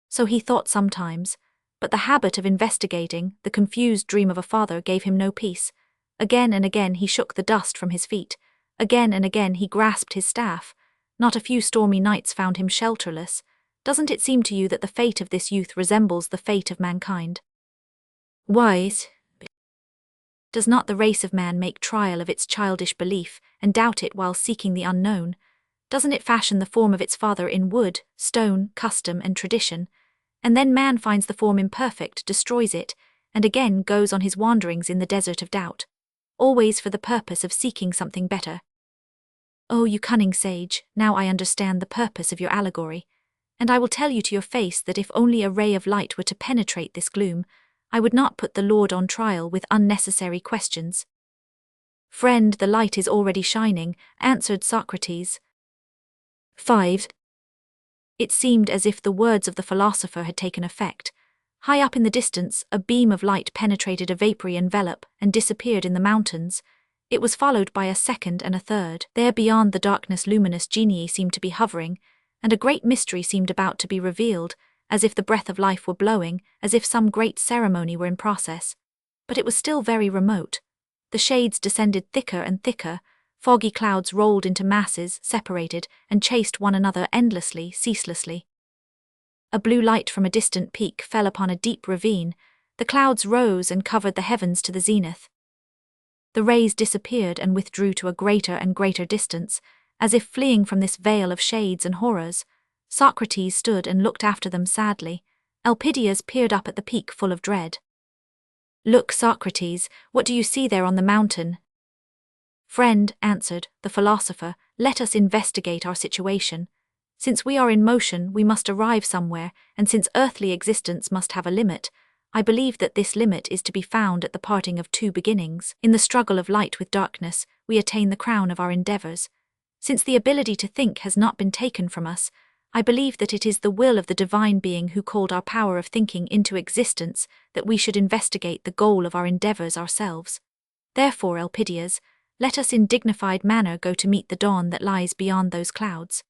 So he thought sometimes, but the habit of investigating, the confused dream of a father gave him no peace. Again and again he shook the dust from his feet. Again and again he grasped his staff. Not a few stormy nights found him shelterless. Doesn't it seem to you that the fate of this youth resembles the fate of mankind? Wise. Does not the race of man make trial of its childish belief, and doubt it while seeking the unknown? Doesn't it fashion the form of its father in wood, stone, custom, and tradition? And then man finds the form imperfect, destroys it, and again goes on his wanderings in the desert of doubt, always for the purpose of seeking something better. Oh, you cunning sage, now I understand the purpose of your allegory, and I will tell you to your face that if only a ray of light were to penetrate this gloom, I would not put the Lord on trial with unnecessary questions. "Friend, the light is already shining," answered Socrates. 5. It seemed as if the words of the philosopher had taken effect. High up in the distance, a beam of light penetrated a vapory envelope and disappeared in the mountains. It was followed by a second and a third. There beyond the darkness luminous genii seemed to be hovering, and a great mystery seemed about to be revealed, as if the breath of life were blowing, as if some great ceremony were in process. But it was still very remote. The shades descended thicker and thicker, foggy clouds rolled into masses, separated, and chased one another endlessly, ceaselessly. A blue light from a distant peak fell upon a deep ravine. The clouds rose and covered the heavens to the zenith. The rays disappeared and withdrew to a greater and greater distance, as if fleeing from this veil of shades and horrors. Socrates stood and looked after them sadly. Elpidias peered up at the peak full of dread. "Look, Socrates, what do you see there on the mountain?" "Friend," answered the philosopher, "let us investigate our situation. Since we are in motion, we must arrive somewhere, and since earthly existence must have a limit, I believe that this limit is to be found at the parting of two beginnings. In the struggle of light with darkness, we attain the crown of our endeavors. Since the ability to think has not been taken from us, I believe that it is the will of the divine being who called our power of thinking into existence that we should investigate the goal of our endeavors ourselves. Therefore, Elpidias, let us in dignified manner go to meet the dawn that lies beyond those clouds."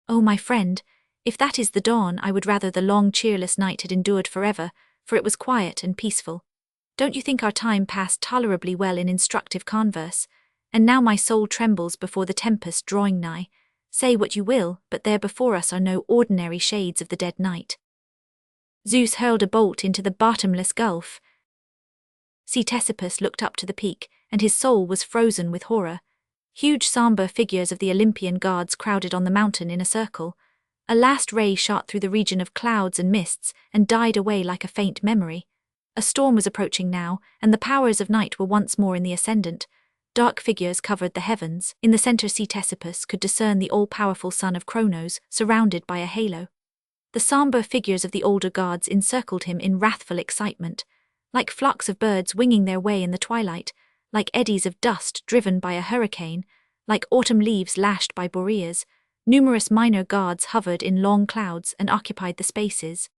"Oh, my friend, if that is the dawn, I would rather the long cheerless night had endured forever, for it was quiet and peaceful. Don't you think our time passed tolerably well in instructive converse? And now my soul trembles before the tempest drawing nigh. Say what you will, but there before us are no ordinary shades of the dead night. Zeus hurled a bolt into the bottomless gulf." Ctesippus looked up to the peak, and his soul was frozen with horror. Huge somber figures of the Olympian gods crowded on the mountain in a circle. A last ray shot through the region of clouds and mists and died away like a faint memory. A storm was approaching now, and the powers of night were once more in the ascendant. Dark figures covered the heavens. In the center, Ctesippus could discern the all-powerful son of Cronos, surrounded by a halo. The somber figures of the older gods encircled him in wrathful excitement, like flocks of birds winging their way in the twilight, like eddies of dust driven by a hurricane, like autumn leaves lashed by Boreas. Numerous minor gods hovered in long clouds and occupied the spaces.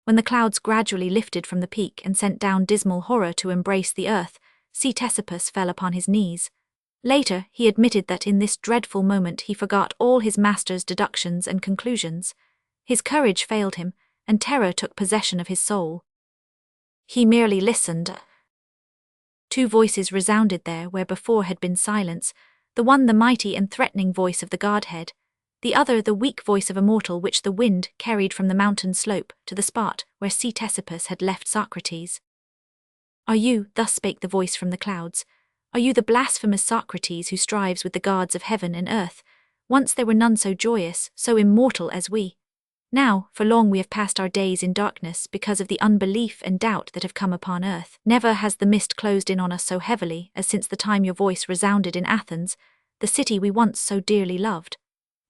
When the clouds gradually lifted from the peak and sent down dismal horror to embrace the earth, Ctesippus fell upon his knees. Later, he admitted that in this dreadful moment he forgot all his master's deductions and conclusions. His courage failed him, and terror took possession of his soul. He merely listened. Two voices resounded there where before had been silence, the one the mighty and threatening voice of the Godhead, the other the weak voice of a mortal which the wind carried from the mountain slope to the spot where Ctesippus had left Socrates. "Are you," thus spake the voice from the clouds, "are you the blasphemous Socrates who strives with the gods of heaven and earth? Once there were none so joyous, so immortal as we. Now, for long we have passed our days in darkness because of the unbelief and doubt that have come upon earth. Never has the mist closed in on us so heavily as since the time your voice resounded in Athens, the city we once so dearly loved.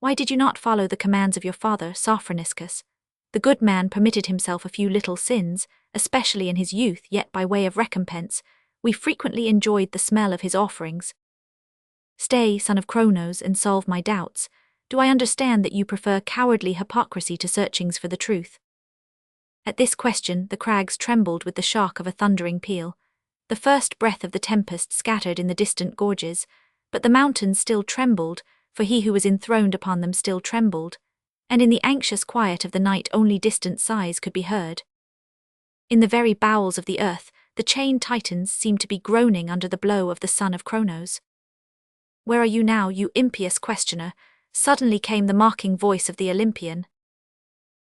Why did you not follow the commands of your father, Sophroniscus? The good man permitted himself a few little sins, especially in his youth, yet by way of recompense, we frequently enjoyed the smell of his offerings. Stay, son of Cronos, and solve my doubts. Do I understand that you prefer cowardly hypocrisy to searchings for the truth?" At this question the crags trembled with the shock of a thundering peal. The first breath of the tempest scattered in the distant gorges, but the mountains still trembled, for he who was enthroned upon them still trembled, and in the anxious quiet of the night only distant sighs could be heard. In the very bowels of the earth, the chained Titans seemed to be groaning under the blow of the son of Cronos. "Where are you now, you impious questioner?" Suddenly came the mocking voice of the Olympian.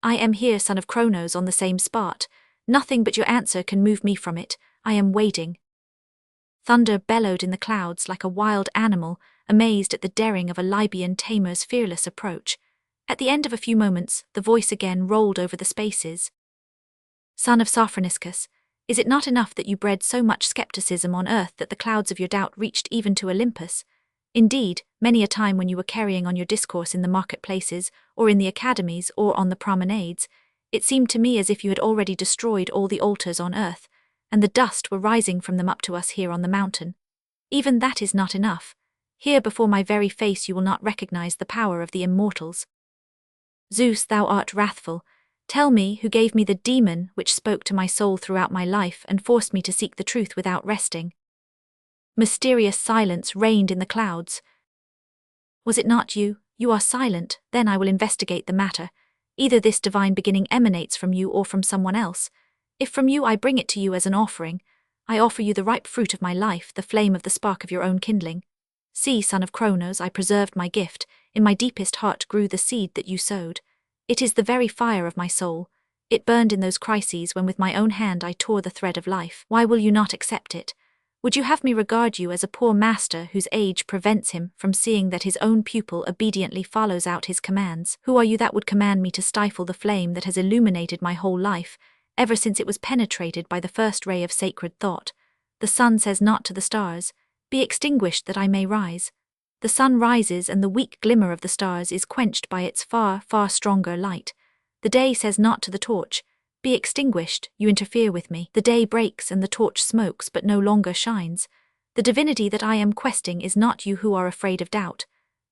"I am here, son of Cronos, on the same spot. Nothing but your answer can move me from it. I am waiting." Thunder bellowed in the clouds like a wild animal, amazed at the daring of a Libyan tamer's fearless approach. At the end of a few moments, the voice again rolled over the spaces. "Son of Sophroniscus, is it not enough that you bred so much skepticism on earth that the clouds of your doubt reached even to Olympus? Indeed, many a time when you were carrying on your discourse in the marketplaces, or in the academies, or on the promenades, it seemed to me as if you had already destroyed all the altars on earth, and the dust were rising from them up to us here on the mountain. Even that is not enough. Here before my very face you will not recognize the power of the immortals. Zeus, thou art wrathful. Tell me, who gave me the demon which spoke to my soul throughout my life and forced me to seek the truth without resting?" Mysterious silence reigned in the clouds. "Was it not you? You are silent, then I will investigate the matter. Either this divine beginning emanates from you or from someone else. If from you, I bring it to you as an offering. I offer you the ripe fruit of my life, the flame of the spark of your own kindling. See, son of Cronos, I preserved my gift. In my deepest heart grew the seed that you sowed. It is the very fire of my soul. It burned in those crises when with my own hand I tore the thread of life. Why will you not accept it? Would you have me regard you as a poor master whose age prevents him from seeing that his own pupil obediently follows out his commands? Who are you that would command me to stifle the flame that has illuminated my whole life, ever since it was penetrated by the first ray of sacred thought? The sun says not to the stars, "Be extinguished that I may rise." The sun rises and the weak glimmer of the stars is quenched by its far, far stronger light. The day says not to the torch, "Be extinguished, you interfere with me." The day breaks and the torch smokes but no longer shines. The divinity that I am questing is not you who are afraid of doubt.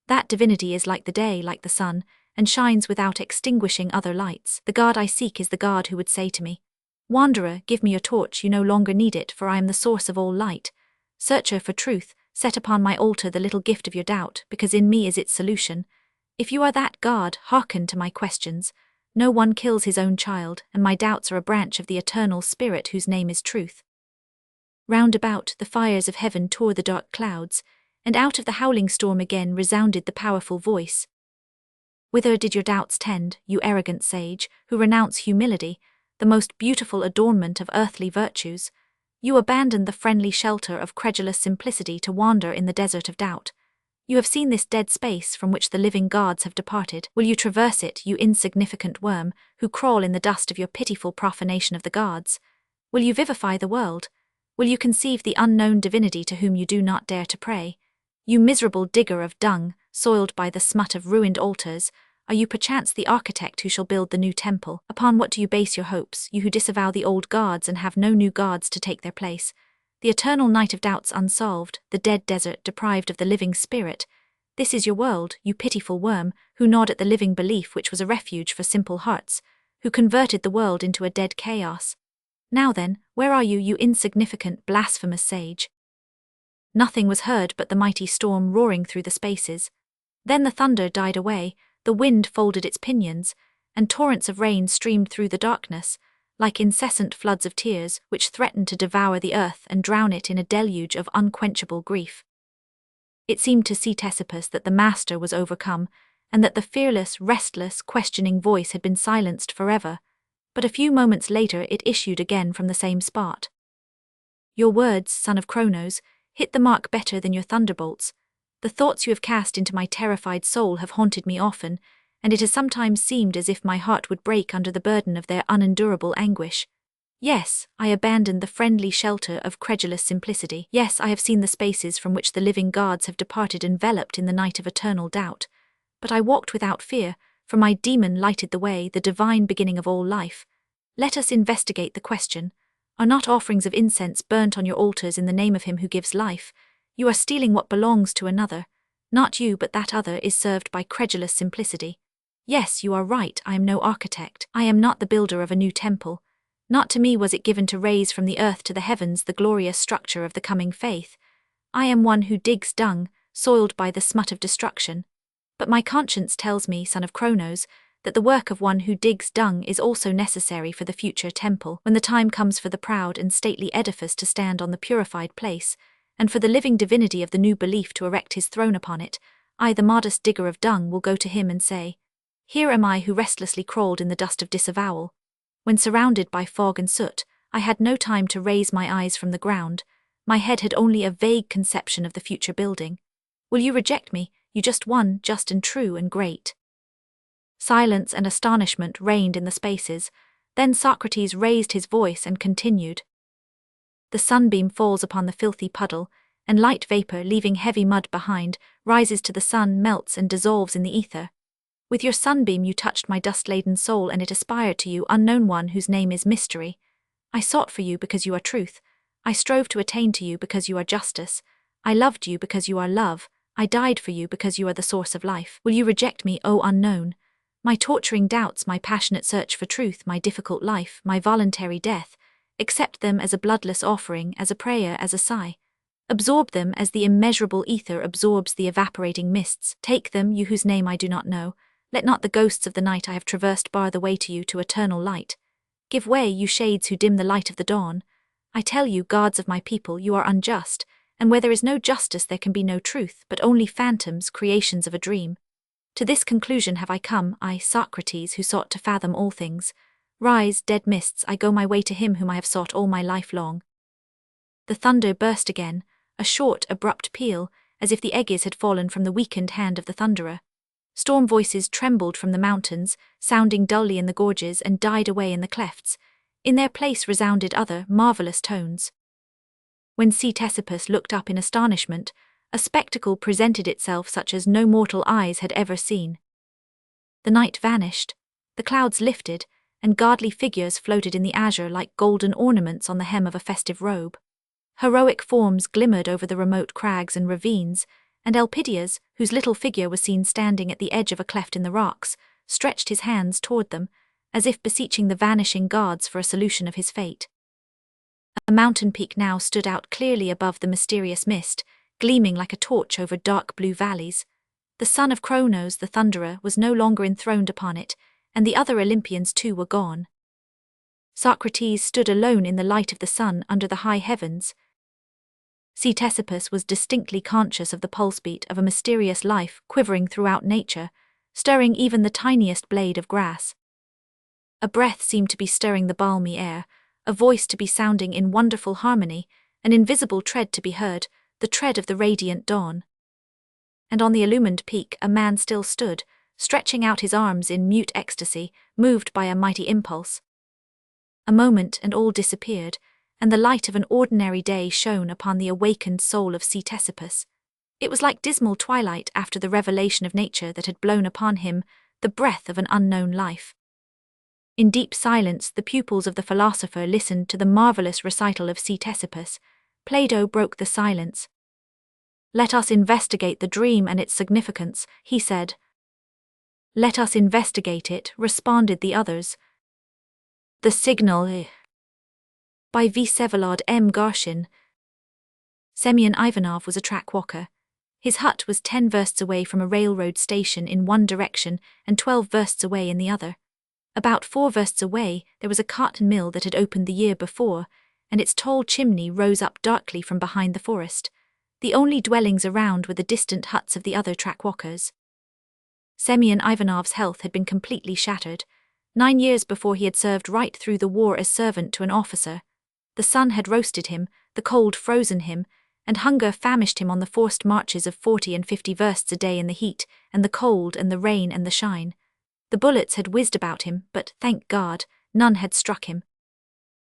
That divinity is like the day, like the sun, and shines without extinguishing other lights. The God I seek is the God who would say to me, "Wanderer, give me your torch, you no longer need it, for I am the source of all light. Searcher for truth, set upon my altar the little gift of your doubt, because in me is its solution. If you are that God, hearken to my questions. No one kills his own child, and my doubts are a branch of the eternal spirit whose name is truth." Round about, the fires of heaven tore the dark clouds, and out of the howling storm again resounded the powerful voice. "Whither did your doubts tend, you arrogant sage, who renounce humility, the most beautiful adornment of earthly virtues? You abandoned the friendly shelter of credulous simplicity to wander in the desert of doubt. You have seen this dead space from which the living gods have departed. Will you traverse it, you insignificant worm, who crawl in the dust of your pitiful profanation of the gods? Will you vivify the world? Will you conceive the unknown divinity to whom you do not dare to pray? You miserable digger of dung, soiled by the smut of ruined altars, are you perchance the architect who shall build the new temple? Upon what do you base your hopes, you who disavow the old gods and have no new gods to take their place? The eternal night of doubts unsolved, the dead desert deprived of the living spirit. This is your world, you pitiful worm, who gnawed at the living belief which was a refuge for simple hearts. who converted the world into a dead chaos. Now then, where are you, you insignificant, blasphemous sage? Nothing was heard but the mighty storm roaring through the spaces. Then the thunder died away, the wind folded its pinions, and torrents of rain streamed through the darkness, like incessant floods of tears which threatened to devour the earth and drown it in a deluge of unquenchable grief. It seemed to Ctesippus that the master was overcome, and that the fearless, restless, questioning voice had been silenced forever, but a few moments later it issued again from the same spot. Your words, son of Cronos, hit the mark better than your thunderbolts. The thoughts you have cast into my terrified soul have haunted me often, and it has sometimes seemed as if my heart would break under the burden of their unendurable anguish. Yes, I abandoned the friendly shelter of credulous simplicity. Yes, I have seen the spaces from which the living gods have departed enveloped in the night of eternal doubt. But I walked without fear, for my demon lighted the way, the divine beginning of all life. Let us investigate the question. Are not offerings of incense burnt on your altars in the name of him who gives life? You are stealing what belongs to another. Not you, but that other is served by credulous simplicity. Yes, you are right, I am no architect. I am not the builder of a new temple. Not to me was it given to raise from the earth to the heavens the glorious structure of the coming faith. I am one who digs dung, soiled by the smut of destruction. But my conscience tells me, son of Cronos, that the work of one who digs dung is also necessary for the future temple, when the time comes for the proud and stately edifice to stand on the purified place, and for the living divinity of the new belief to erect his throne upon it. I, the modest digger of dung, will go to him and say, Here am I who restlessly crawled in the dust of disavowal. When surrounded by fog and soot, I had no time to raise my eyes from the ground. My head had only a vague conception of the future building. Will you reject me, you just one, just and true and great? Silence and astonishment reigned in the spaces. Then Socrates raised his voice and continued. The sunbeam falls upon the filthy puddle, and light vapor, leaving heavy mud behind, rises to the sun, melts and dissolves in the ether. With your sunbeam you touched my dust-laden soul, and it aspired to you, unknown one whose name is mystery. I sought for you because you are truth. I strove to attain to you because you are justice. I loved you because you are love. I died for you because you are the source of life. Will you reject me, O unknown? My torturing doubts, my passionate search for truth, my difficult life, my voluntary death, accept them as a bloodless offering, as a prayer, as a sigh. Absorb them as the immeasurable ether absorbs the evaporating mists. Take them, you whose name I do not know. Let not the ghosts of the night I have traversed bar the way to you to eternal light. Give way, you shades who dim the light of the dawn. I tell you, gods of my people, you are unjust, and where there is no justice there can be no truth, but only phantoms, creations of a dream. To this conclusion have I come, I, Socrates, who sought to fathom all things. Rise, dead mists, I go my way to him whom I have sought all my life long. The thunder burst again, a short, abrupt peal, as if the aegis had fallen from the weakened hand of the thunderer. Storm voices trembled from the mountains, sounding dully in the gorges, and died away in the clefts. In their place resounded other, marvelous tones. When Ctesippus looked up in astonishment, a spectacle presented itself such as no mortal eyes had ever seen. The night vanished, the clouds lifted, and godly figures floated in the azure like golden ornaments on the hem of a festive robe. Heroic forms glimmered over the remote crags and ravines, and Elpidias, whose little figure was seen standing at the edge of a cleft in the rocks, stretched his hands toward them, as if beseeching the vanishing gods for a solution of his fate. A mountain peak now stood out clearly above the mysterious mist, gleaming like a torch over dark blue valleys. The son of Cronos, the thunderer, was no longer enthroned upon it, and the other Olympians too were gone. Socrates stood alone in the light of the sun under the high heavens. Ctesippus was distinctly conscious of the pulse-beat of a mysterious life quivering throughout nature, stirring even the tiniest blade of grass. A breath seemed to be stirring the balmy air, a voice to be sounding in wonderful harmony, an invisible tread to be heard, the tread of the radiant dawn. And on the illumined peak a man still stood, stretching out his arms in mute ecstasy, moved by a mighty impulse. A moment and all disappeared, and the light of an ordinary day shone upon the awakened soul of Ctesippus. It was like dismal twilight after the revelation of nature that had blown upon him, the breath of an unknown life. In deep silence the pupils of the philosopher listened to the marvelous recital of Ctesippus. Plato broke the silence. "Let us investigate the dream and its significance," he said. "Let us investigate it," responded the others. The Signal by Vsevolod M. Garshin. Semyon Ivanov was a track walker. His hut was 10 versts away from a railroad station in one direction and 12 versts away in the other. About 4 versts away, there was a cotton mill that had opened the year before, and its tall chimney rose up darkly from behind the forest. The only dwellings around were the distant huts of the other track walkers. Semyon Ivanov's health had been completely shattered. 9 years before he had served right through the war as servant to an officer. The sun had roasted him, the cold frozen him, and hunger famished him on the forced marches of 40 and 50 versts a day in the heat, and the cold and the rain and the shine. The bullets had whizzed about him, but, thank God, none had struck him.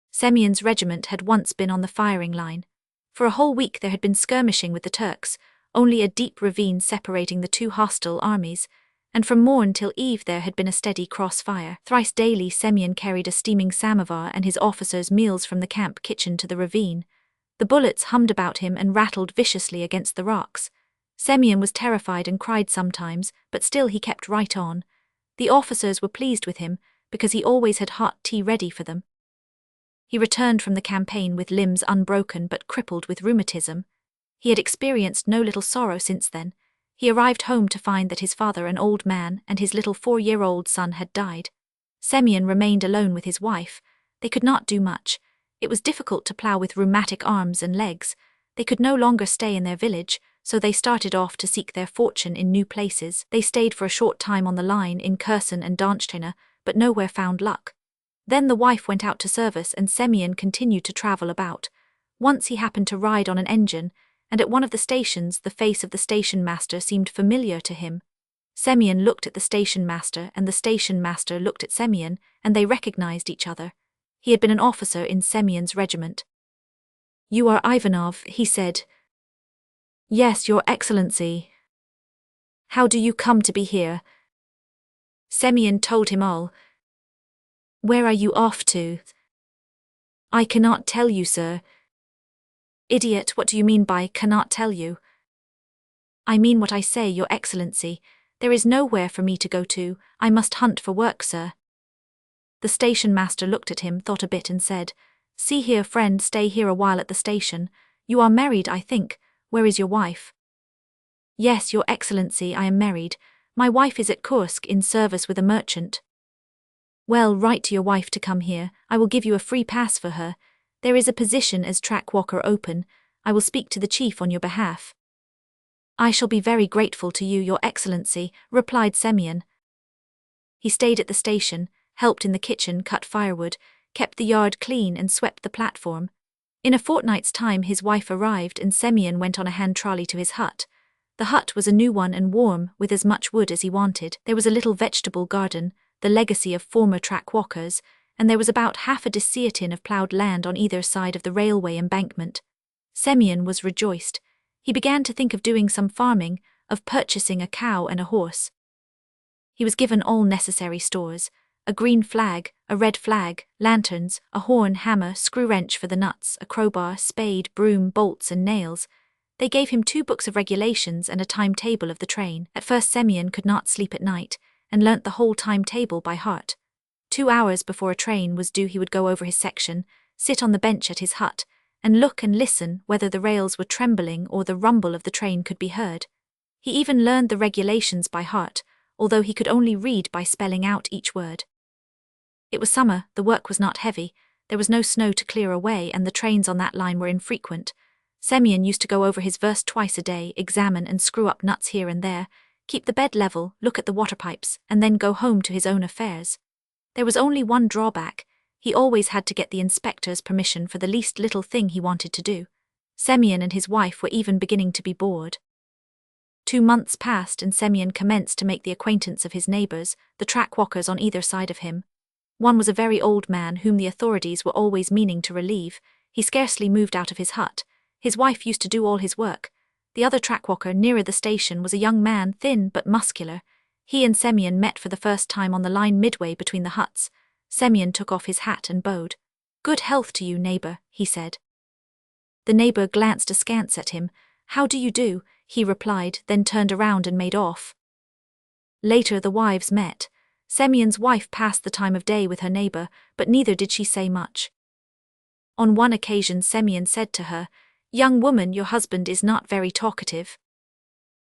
Semyon's regiment had once been on the firing line. For a whole week there had been skirmishing with the Turks, only a deep ravine separating the two hostile armies, and from morn till eve there had been a steady crossfire. Thrice daily Semyon carried a steaming samovar and his officers' meals from the camp kitchen to the ravine. The bullets hummed about him and rattled viciously against the rocks. Semyon was terrified and cried sometimes, but still he kept right on. The officers were pleased with him, because he always had hot tea ready for them. He returned from the campaign with limbs unbroken but crippled with rheumatism. He had experienced no little sorrow since then. He arrived home to find that his father, an old man, and his little 4-year-old son had died. Semyon remained alone with his wife. They could not do much. It was difficult to plough with rheumatic arms and legs. They could no longer stay in their village, so they started off to seek their fortune in new places. They stayed for a short time on the line in Kherson and Donchtina, but nowhere found luck. Then the wife went out to service and Semyon continued to travel about. Once he happened to ride on an engine, and at one of the stations the face of the station master seemed familiar to him. Semyon looked at the station master and the station master looked at Semyon, and they recognized each other. He had been an officer in Semyon's regiment. "You are Ivanov," he said. "Yes, Your Excellency." "How do you come to be here?" Semyon told him all. "Where are you off to?" "I cannot tell you, sir." "Idiot, what do you mean by cannot tell you?" "I mean what I say, Your Excellency. There is nowhere for me to go to. I must hunt for work, sir." The station master looked at him, thought a bit and said, "See here, friend, stay here a while at the station. You are married, I think. Where is your wife?" "Yes, Your Excellency, I am married. My wife is at Kursk in service with a merchant." "Well, write to your wife to come here. I will give you a free pass for her. There is a position as track walker open. I will speak to the chief on your behalf." "I shall be very grateful to you, Your Excellency," replied Semyon. He stayed at the station, helped in the kitchen, cut firewood, kept the yard clean and swept the platform. In a fortnight's time his wife arrived and Semyon went on a hand trolley to his hut. The hut was a new one and warm, with as much wood as he wanted. There was a little vegetable garden, the legacy of former track walkers, and there was about half a desiatin of ploughed land on either side of the railway embankment. Semyon was rejoiced. He began to think of doing some farming, of purchasing a cow and a horse. He was given all necessary stores: a green flag, a red flag, lanterns, a horn, hammer, screw wrench for the nuts, a crowbar, spade, broom, bolts and nails. They gave him 2 books of regulations and a timetable of the train. At first Semyon could not sleep at night, and learnt the whole timetable by heart. 2 hours before a train was due he would go over his section, sit on the bench at his hut, and look and listen whether the rails were trembling or the rumble of the train could be heard. He even learned the regulations by heart, although he could only read by spelling out each word. It was summer, the work was not heavy, there was no snow to clear away and the trains on that line were infrequent. Semyon used to go over his verse twice a day, examine and screw up nuts here and there, keep the bed level, look at the water pipes, and then go home to his own affairs. There was only one drawback: he always had to get the inspector's permission for the least little thing he wanted to do. Semyon and his wife were even beginning to be bored. 2 months passed and Semyon commenced to make the acquaintance of his neighbours, the track walkers on either side of him. One was a very old man whom the authorities were always meaning to relieve. He scarcely moved out of his hut. His wife used to do all his work. The other track walker nearer the station was a young man, thin but muscular. He and Semyon met for the first time on the line midway between the huts. Semyon took off his hat and bowed. "Good health to you, neighbour," he said. The neighbour glanced askance at him. "How do you do?" he replied, then turned around and made off. Later the wives met. Semyon's wife passed the time of day with her neighbor, but neither did she say much. On one occasion Semyon said to her, "Young woman, your husband is not very talkative."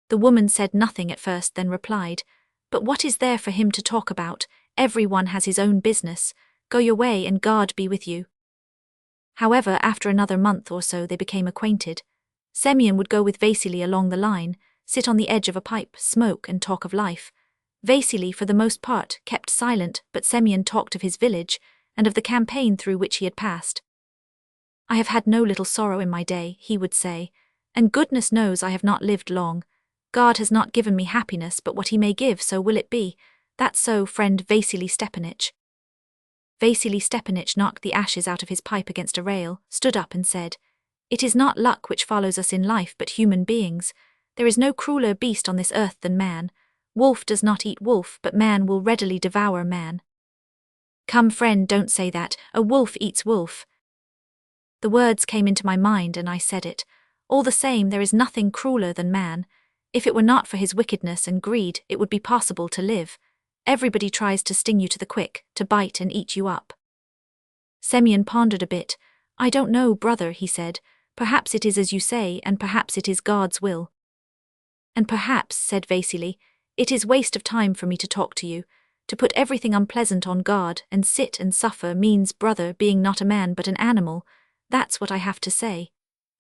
The woman said nothing at first, then replied, "But what is there for him to talk about? Everyone has his own business. Go your way and God be with you." However, after another month or so they became acquainted. Semyon would go with Vasily along the line, sit on the edge of a pipe, smoke and talk of life. Vasily, for the most part, kept silent, but Semyon talked of his village, and of the campaign through which he had passed. "I have had no little sorrow in my day," he would say, "and goodness knows I have not lived long. God has not given me happiness, but what he may give, so will it be. That's so, friend Vasily Stepanich." Vasily Stepanich knocked the ashes out of his pipe against a rail, stood up and said, "It is not luck which follows us in life, but human beings. There is no crueler beast on this earth than man. Wolf does not eat wolf, but man will readily devour man." "Come, friend, don't say that. A wolf eats wolf." The words came into my mind and I said it. All the same, there is nothing crueler than man. If it were not for his wickedness and greed, it would be possible to live. Everybody tries to sting you to the quick, to bite and eat you up. Semyon pondered a bit. "I don't know, brother," he said. "Perhaps it is as you say, and perhaps it is God's will." "And perhaps," said Vasily, "it is waste of time for me to talk to you. To put everything unpleasant on God and sit and suffer means, brother, being not a man but an animal. That's what I have to say."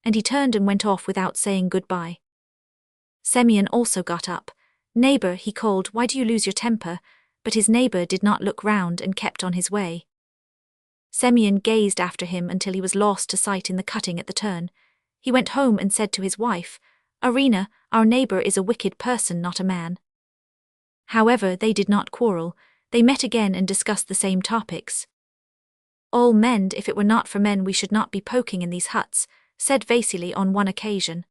And he turned and went off without saying goodbye. Semyon also got up. "Neighbor," he called, "why do you lose your temper?" But his neighbor did not look round and kept on his way. Semyon gazed after him until he was lost to sight in the cutting at the turn. He went home and said to his wife, "Arina, our neighbor is a wicked person, not a man." However, they did not quarrel. They met again and discussed the same topics. "All mend, if it were not for men we should not be poking in these huts," said Vasily on one occasion.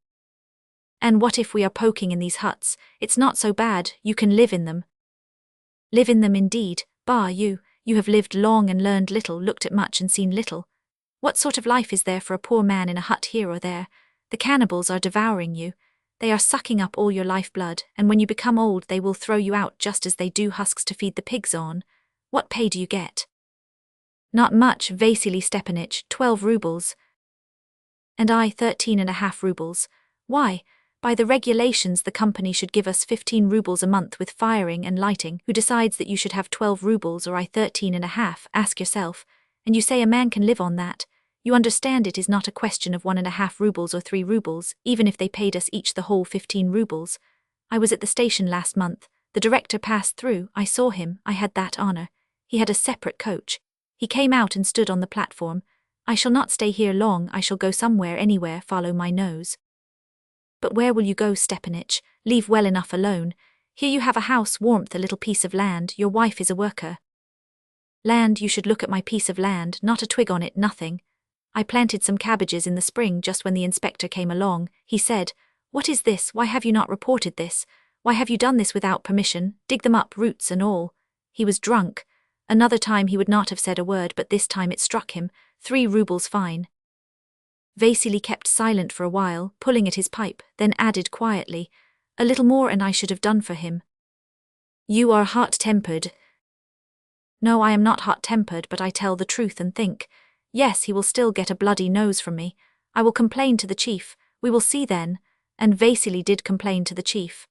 "And what if we are poking in these huts? It's not so bad, you can live in them." "Live in them indeed, bah, you have lived long and learned little, looked at much and seen little. What sort of life is there for a poor man in a hut here or there? The cannibals are devouring you. They are sucking up all your lifeblood, and when you become old they will throw you out just as they do husks to feed the pigs on. What pay do you get?" "Not much, Vasily Stepanich, 12 rubles. "And I 13.5 rubles. Why? By the regulations the company should give us 15 rubles a month with firing and lighting. Who decides that you should have 12 rubles or I 13.5? Ask yourself. And you say a man can live on that? You understand it is not a question of 1.5 rubles or 3 rubles, even if they paid us each the whole 15 rubles. I was at the station last month. The director passed through. I saw him. I had that honor. He had a separate coach. He came out and stood on the platform. I shall not stay here long. I shall go somewhere, anywhere, follow my nose." "But where will you go, Stepanich? Leave well enough alone. Here you have a house, warmth, a little piece of land. Your wife is a worker." "Land, you should look at my piece of land, not a twig on it, nothing. I planted some cabbages in the spring just when the inspector came along. He said, 'What is this? Why have you not reported this? Why have you done this without permission? Dig them up, roots and all.' He was drunk. Another time he would not have said a word, but this time it struck him. 3 rubles fine." Vasily kept silent for a while, pulling at his pipe, then added quietly, "A little more and I should have done for him." "You are hot-tempered." "No, I am not hot-tempered, but I tell the truth and think. Yes, he will still get a bloody nose from me. I will complain to the chief. We will see then." And Vasily did complain to the chief.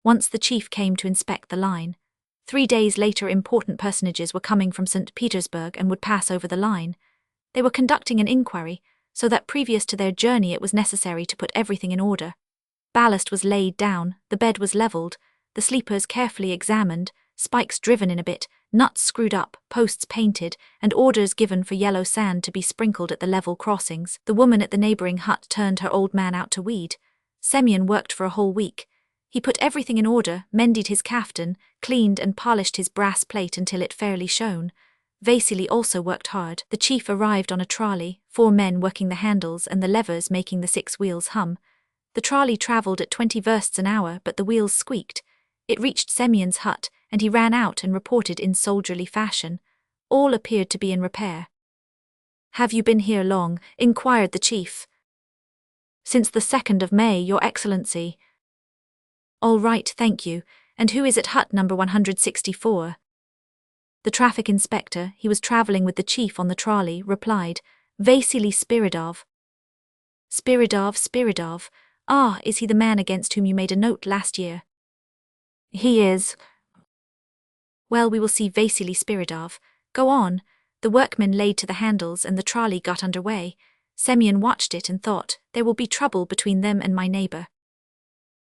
Once the chief came to inspect the line. 3 days later important personages were coming from St. Petersburg and would pass over the line. They were conducting an inquiry, so that previous to their journey it was necessary to put everything in order. Ballast was laid down, the bed was levelled, the sleepers carefully examined, spikes driven in a bit, nuts screwed up, posts painted, and orders given for yellow sand to be sprinkled at the level crossings. The woman at the neighbouring hut turned her old man out to weed. Semyon worked for a whole week. He put everything in order, mended his kaftan, cleaned and polished his brass plate until it fairly shone. Vasily also worked hard. The chief arrived on a trolley, 4 men working the handles and the levers making the 6 wheels hum. The trolley travelled at 20 versts an hour, but the wheels squeaked. It reached Semyon's hut, and he ran out and reported in soldierly fashion. All appeared to be in repair. "Have you been here long?" inquired the chief. "Since the 2nd of May, Your Excellency." "All right, thank you. And who is at hut number 164? The traffic inspector, he was traveling with the chief on the trolley, replied, Vasily Spiridov. Spiridov. Ah, is he the man against whom you made a note last year? He is. Well, we will see Vasily Spiridov. Go on. The workmen laid to the handles and the trolley got under way. Semyon watched it and thought, there will be trouble between them and my neighbor.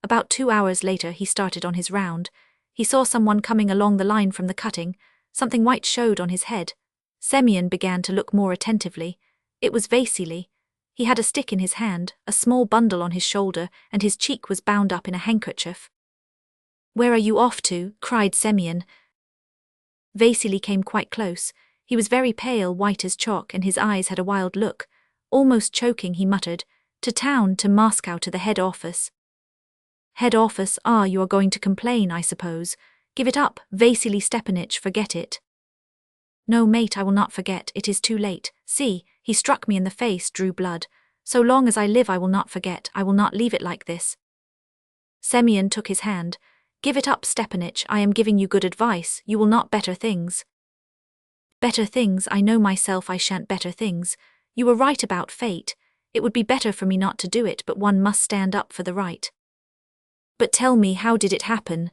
About 2 hours later he started on his round. He saw someone coming along the line from the cutting. Something white showed on his head. Semyon began to look more attentively. It was Vasily. He had a stick in his hand, a small bundle on his shoulder, and his cheek was bound up in a handkerchief. Where are you off to? Cried Semyon. Vasily came quite close. He was very pale, white as chalk, and his eyes had a wild look. Almost choking, he muttered, To town, to Moscow, to the head office. Head office? Ah, you are going to complain, I suppose. Give it up, Vasily Stepanich, forget it. No, mate, I will not forget, it is too late. See, he struck me in the face, drew blood. So long as I live I will not forget, I will not leave it like this. Semyon took his hand. Give it up, Stepanich, I am giving you good advice, you will not better things. Better things, I know myself I shan't better things. You were right about fate. It would be better for me not to do it, but one must stand up for the right. But tell me, how did it happen?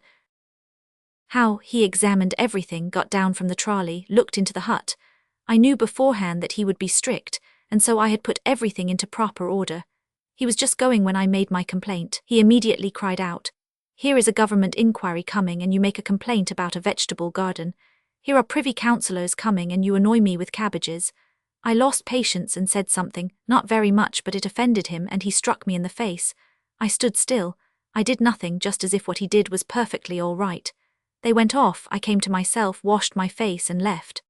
How? He examined everything, got down from the trolley, looked into the hut. I knew beforehand that he would be strict, and so I had put everything into proper order. He was just going when I made my complaint. He immediately cried out, Here is a government inquiry coming and you make a complaint about a vegetable garden. Here are privy councillors coming and you annoy me with cabbages. I lost patience and said something, not very much, but it offended him and he struck me in the face. I stood still. I did nothing, just as if what he did was perfectly all right. They went off, I came to myself, washed my face and left.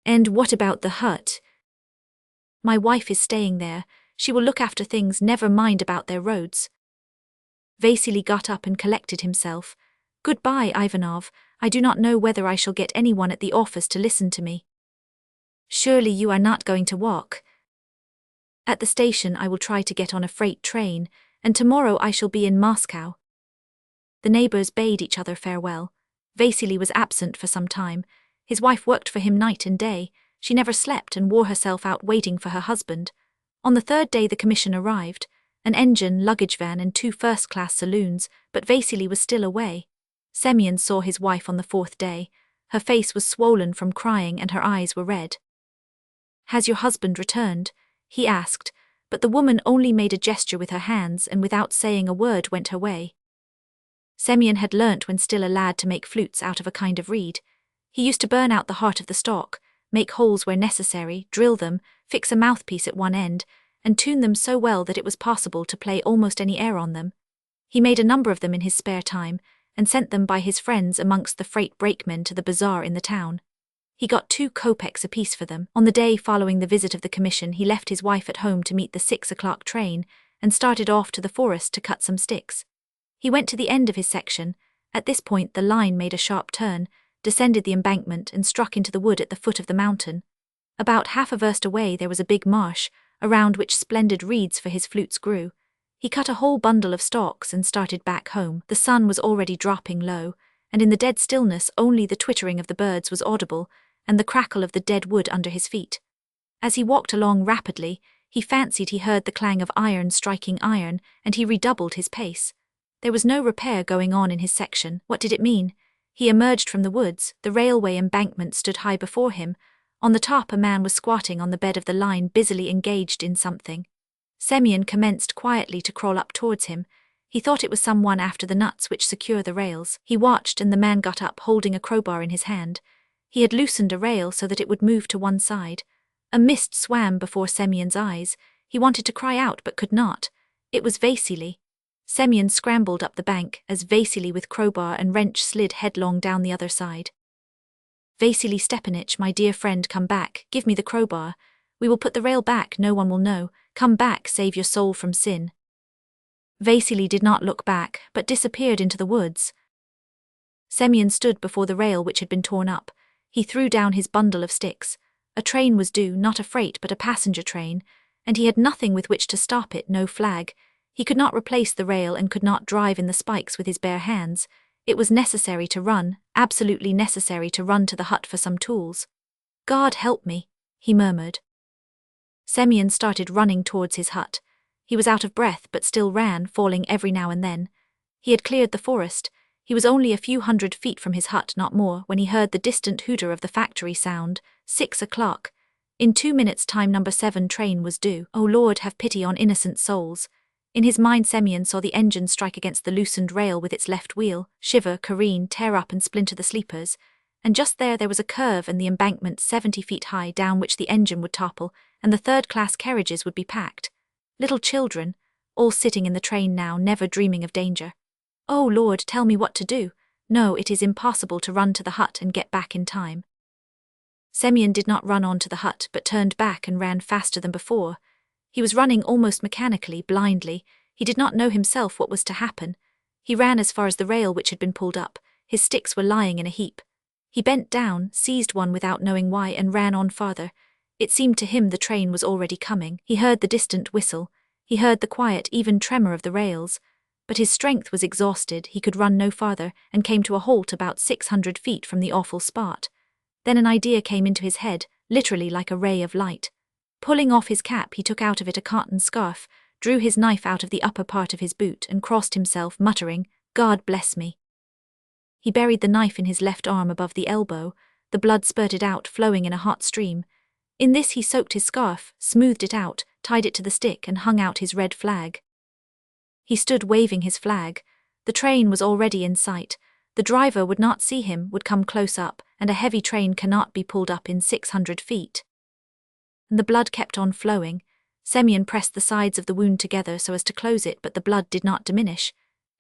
And what about the hut? My wife is staying there. She will look after things, never mind about their roads. Vasily got up and collected himself. Goodbye, Ivanov. I do not know whether I shall get anyone at the office to listen to me. Surely you are not going to walk? At the station I will try to get on a freight train, and tomorrow I shall be in Moscow. The neighbors bade each other farewell. Vasily was absent for some time. His wife worked for him night and day. She never slept and wore herself out waiting for her husband. On the third day the commission arrived, an engine, luggage van and 2 first-class saloons, but Vasily was still away. Semyon saw his wife on the 4th day. Her face was swollen from crying and her eyes were red. Has your husband returned? He asked, but the woman only made a gesture with her hands and without saying a word went her way. Semyon had learnt when still a lad to make flutes out of a kind of reed. He used to burn out the heart of the stalk, make holes where necessary, drill them, fix a mouthpiece at one end, and tune them so well that it was possible to play almost any air on them. He made a number of them in his spare time, and sent them by his friends amongst the freight brakemen to the bazaar in the town. He got 2 kopecks apiece for them. On the day following the visit of the commission he left his wife at home to meet the 6 o'clock train, and started off to the forest to cut some sticks. He went to the end of his section. At this point the line made a sharp turn, descended the embankment and struck into the wood at the foot of the mountain. About half a verst away there was a big marsh, around which splendid reeds for his flutes grew. He cut a whole bundle of stalks and started back home. The sun was already dropping low, and in the dead stillness only the twittering of the birds was audible, and the crackle of the dead wood under his feet. As he walked along rapidly, he fancied he heard the clang of iron striking iron, and he redoubled his pace. There was no repair going on in his section. What did it mean? He emerged from the woods. The railway embankment stood high before him. On the top a man was squatting on the bed of the line, busily engaged in something. Semyon commenced quietly to crawl up towards him. He thought it was someone after the nuts which secure the rails. He watched, and the man got up holding a crowbar in his hand. He had loosened a rail so that it would move to one side. A mist swam before Semyon's eyes. He wanted to cry out but could not. It was Vasily. Semyon scrambled up the bank as Vasily with crowbar and wrench slid headlong down the other side. Vasily Stepanich, my dear friend, come back, give me the crowbar. We will put the rail back, no one will know. Come back, save your soul from sin. Vasily did not look back, but disappeared into the woods. Semyon stood before the rail which had been torn up. He threw down his bundle of sticks. A train was due, not a freight but a passenger train, and he had nothing with which to stop it, no flag. He could not replace the rail and could not drive in the spikes with his bare hands. It was necessary to run, absolutely necessary to run to the hut for some tools. God help me, he murmured. Semyon started running towards his hut. He was out of breath but still ran, falling every now and then. He had cleared the forest. He was only a few 100 feet from his hut, not more, when he heard the distant hooter of the factory sound. 6 o'clock. In 2 minutes' time number 7 train was due. Oh Lord, have pity on innocent souls. In his mind Semyon saw the engine strike against the loosened rail with its left wheel, shiver, careen, tear up and splinter the sleepers. And just there was a curve and the embankment 70 feet high down which the engine would topple, and the third-class carriages would be packed. Little children, all sitting in the train now, never dreaming of danger. Oh Lord, tell me what to do. No, it is impossible to run to the hut and get back in time. Semyon did not run on to the hut but turned back and ran faster than before. He was running almost mechanically, blindly. He did not know himself what was to happen. He ran as far as the rail which had been pulled up. His sticks were lying in a heap. He bent down, seized one without knowing why, and ran on farther. It seemed to him the train was already coming. He heard the distant whistle. He heard the quiet, even tremor of the rails. But his strength was exhausted. He could run no farther, and came to a halt about 600 feet from the awful spot. Then an idea came into his head, literally like a ray of light. Pulling off his cap, he took out of it a cotton scarf, drew his knife out of the upper part of his boot, and crossed himself, muttering, "God bless me." He buried the knife in his left arm above the elbow. The blood spurted out, flowing in a hot stream. In this he soaked his scarf, smoothed it out, tied it to the stick, and hung out his red flag. He stood waving his flag. The train was already in sight. The driver would not see him, would come close up, and a heavy train cannot be pulled up in 600 feet. And the blood kept on flowing. Semyon pressed the sides of the wound together so as to close it, but the blood did not diminish.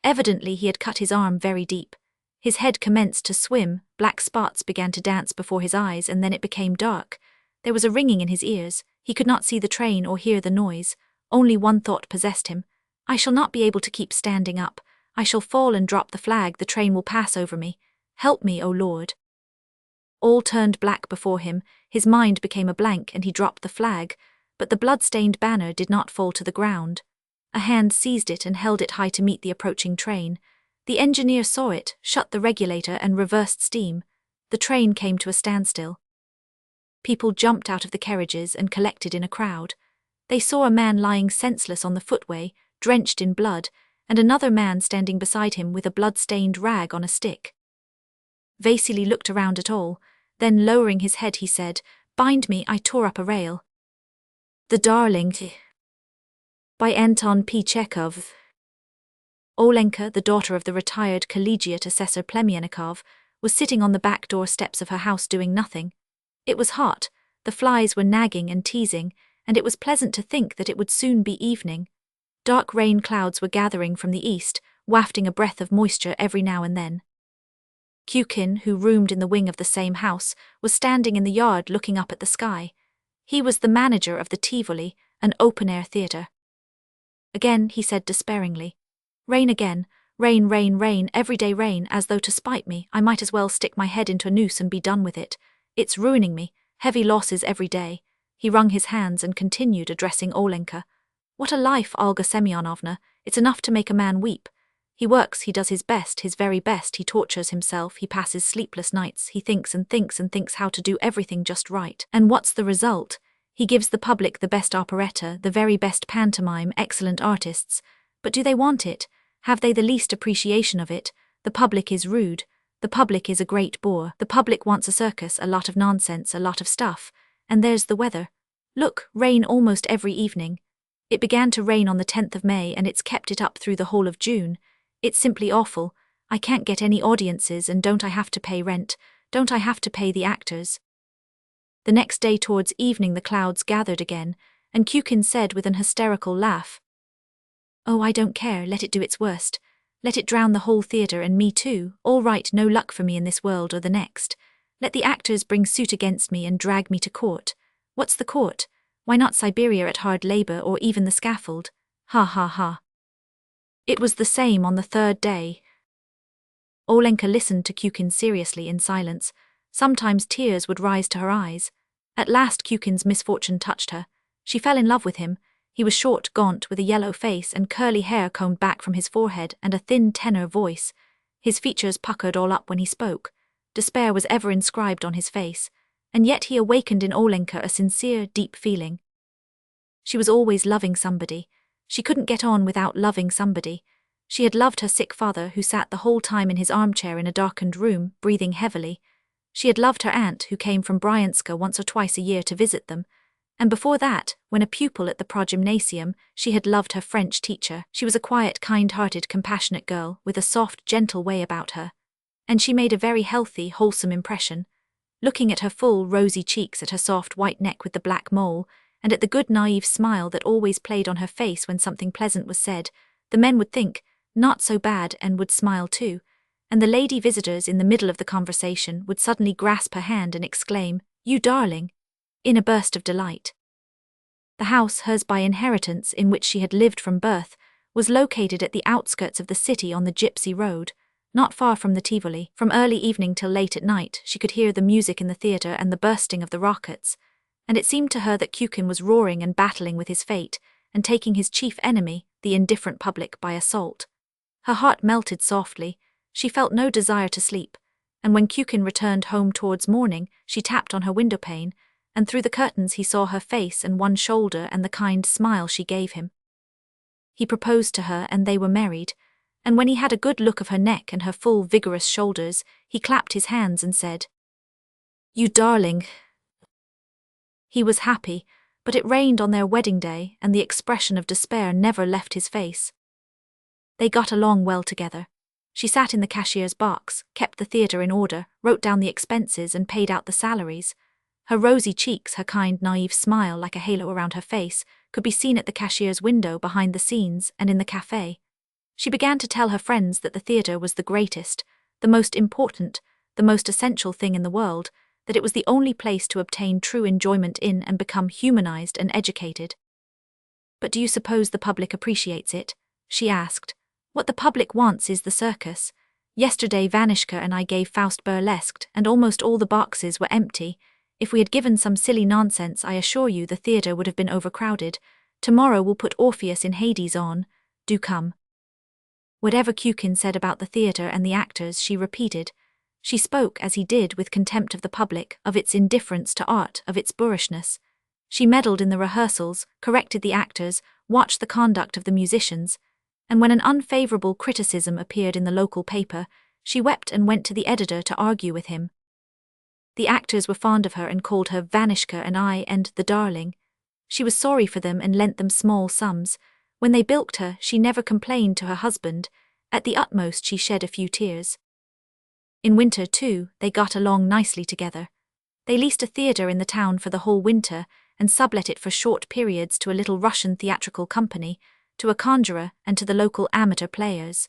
Evidently he had cut his arm very deep. His head commenced to swim, black spots began to dance before his eyes, and then it became dark. There was a ringing in his ears. He could not see the train or hear the noise. Only one thought possessed him. I shall not be able to keep standing up. I shall fall and drop the flag. The train will pass over me. Help me, O Lord. All turned black before him. His mind became a blank, and he dropped the flag. But the blood-stained banner did not fall to the ground. A hand seized it and held it high to meet the approaching train. The engineer saw it, shut the regulator, and reversed steam. The train came to a standstill. People jumped out of the carriages and collected in a crowd. They saw a man lying senseless on the footway, drenched in blood, and another man standing beside him with a blood-stained rag on a stick. Vasily looked around at all. Then, lowering his head, he said, "Bind me, I tore up a rail." The Darling by Anton Chekhov. Olenka, the daughter of the retired collegiate assessor Plemiennikov, was sitting on the back door steps of her house doing nothing. It was hot, the flies were nagging and teasing, and it was pleasant to think that it would soon be evening. Dark rain clouds were gathering from the east, wafting a breath of moisture every now and then. Kukin, who roomed in the wing of the same house, was standing in the yard looking up at the sky. He was the manager of the Tivoli, an open-air theatre. Again, he said despairingly, "Rain again, rain, rain, rain, everyday rain, as though to spite me. I might as well stick my head into a noose and be done with it. It's ruining me, heavy losses every day." He wrung his hands and continued, addressing Olenka. "What a life, Olga Semyonovna. It's enough to make a man weep. He works, he does his best, his very best, he tortures himself, he passes sleepless nights, he thinks and thinks and thinks how to do everything just right. And what's the result? He gives the public the best operetta, the very best pantomime, excellent artists. But do they want it? Have they the least appreciation of it? The public is rude. The public is a great bore. The public wants a circus, a lot of nonsense, a lot of stuff. And there's the weather. Look, rain almost every evening. It began to rain on the 10th of May and it's kept it up through the whole of June. It's simply awful. I can't get any audiences, and don't I have to pay rent? Don't I have to pay the actors?" The next day towards evening the clouds gathered again, and Kukin said with an hysterical laugh, "Oh, I don't care, let it do its worst. Let it drown the whole theatre and me too. All right, no luck for me in this world or the next. Let the actors bring suit against me and drag me to court. What's the court? Why not Siberia at hard labor or even the scaffold? Ha ha ha." It was the same on the third day. Olenka listened to Kukin seriously in silence. Sometimes tears would rise to her eyes. At last Kukin's misfortune touched her. She fell in love with him. He was short, gaunt, with a yellow face and curly hair combed back from his forehead and a thin tenor voice. His features puckered all up when he spoke. Despair was ever inscribed on his face, and yet he awakened in Olenka a sincere, deep feeling. She was always loving somebody. She couldn't get on without loving somebody. She had loved her sick father, who sat the whole time in his armchair in a darkened room, breathing heavily. She had loved her aunt, who came from Bryanska once or twice a year to visit them. And before that, when a pupil at the progymnasium, she had loved her French teacher. She was a quiet, kind-hearted, compassionate girl, with a soft, gentle way about her. And she made a very healthy, wholesome impression. Looking at her full, rosy cheeks, at her soft, white neck with the black mole, and at the good, naive smile that always played on her face when something pleasant was said, the men would think, not so bad, and would smile too. And the lady visitors in the middle of the conversation would suddenly grasp her hand and exclaim, "You darling!" in a burst of delight. The house, hers by inheritance, in which she had lived from birth, was located at the outskirts of the city on the Gypsy Road, not far from the Tivoli. From early evening till late at night, she could hear the music in the theatre and the bursting of the rockets, and it seemed to her that Kukin was roaring and battling with his fate, and taking his chief enemy, the indifferent public, by assault. Her heart melted softly. She felt no desire to sleep, and when Kukin returned home towards morning, she tapped on her windowpane, and through the curtains he saw her face and one shoulder and the kind smile she gave him. He proposed to her and they were married, and when he had a good look of her neck and her full vigorous shoulders, he clapped his hands and said, "You darling." He was happy, but it rained on their wedding day and the expression of despair never left his face. They got along well together. She sat in the cashier's box, kept the theatre in order, wrote down the expenses and paid out the salaries. Her rosy cheeks, her kind, naive smile like a halo around her face, could be seen at the cashier's window, behind the scenes, and in the café. She began to tell her friends that the theatre was the greatest, the most important, the most essential thing in the world, that it was the only place to obtain true enjoyment in and become humanized and educated. "But do you suppose the public appreciates it?" she asked. "What the public wants is the circus. Yesterday Vanishka and I gave Faust burlesqued, and almost all the boxes were empty. If we had given some silly nonsense, I assure you the theatre would have been overcrowded. Tomorrow we'll put Orpheus in Hades on. Do come." Whatever Kukin said about the theatre and the actors, she repeated. She spoke, as he did, with contempt of the public, of its indifference to art, of its boorishness. She meddled in the rehearsals, corrected the actors, watched the conduct of the musicians, and when an unfavorable criticism appeared in the local paper, she wept and went to the editor to argue with him. The actors were fond of her and called her Vanishka and I and the darling. She was sorry for them and lent them small sums. When they bilked her, she never complained to her husband. At the utmost she shed a few tears. In winter, too, they got along nicely together. They leased a theatre in the town for the whole winter and sublet it for short periods to a little Russian theatrical company, to a conjurer and to the local amateur players.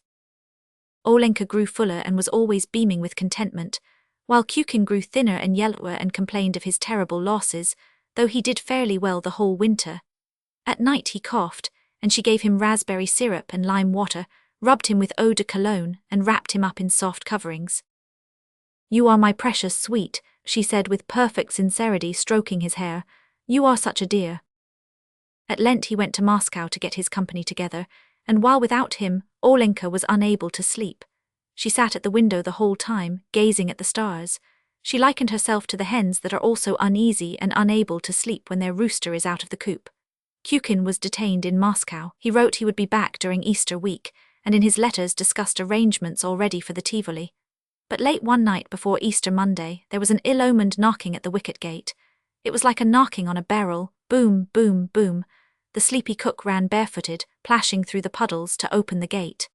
Olenka grew fuller and was always beaming with contentment, while Kukin grew thinner and yellower and complained of his terrible losses, though he did fairly well the whole winter. At night he coughed, and she gave him raspberry syrup and lime water, rubbed him with eau de cologne, and wrapped him up in soft coverings. "You are my precious sweet," she said with perfect sincerity, stroking his hair. "You are such a dear." At Lent he went to Moscow to get his company together, and while without him, Olenka was unable to sleep. She sat at the window the whole time, gazing at the stars. She likened herself to the hens that are also uneasy and unable to sleep when their rooster is out of the coop. Kukin was detained in Moscow. He wrote he would be back during Easter week, and in his letters discussed arrangements already for the Tivoli. But late one night before Easter Monday, there was an ill-omened knocking at the wicket gate. It was like a knocking on a barrel, boom, boom, boom. The sleepy cook ran barefooted, plashing through the puddles to open the gate.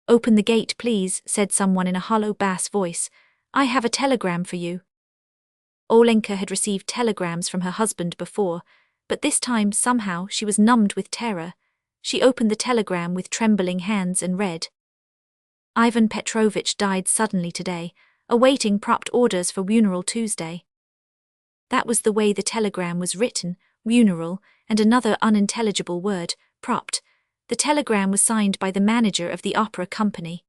"Open the gate, please," said someone in a hollow bass voice. "I have a telegram for you." Olenka had received telegrams from her husband before, but this time somehow she was numbed with terror. She opened the telegram with trembling hands and read, "Ivan Petrovich died suddenly today, awaiting prompt orders for funeral Tuesday." That was the way the telegram was written, funeral, and another unintelligible word, propt. The telegram was signed by the manager of the opera company.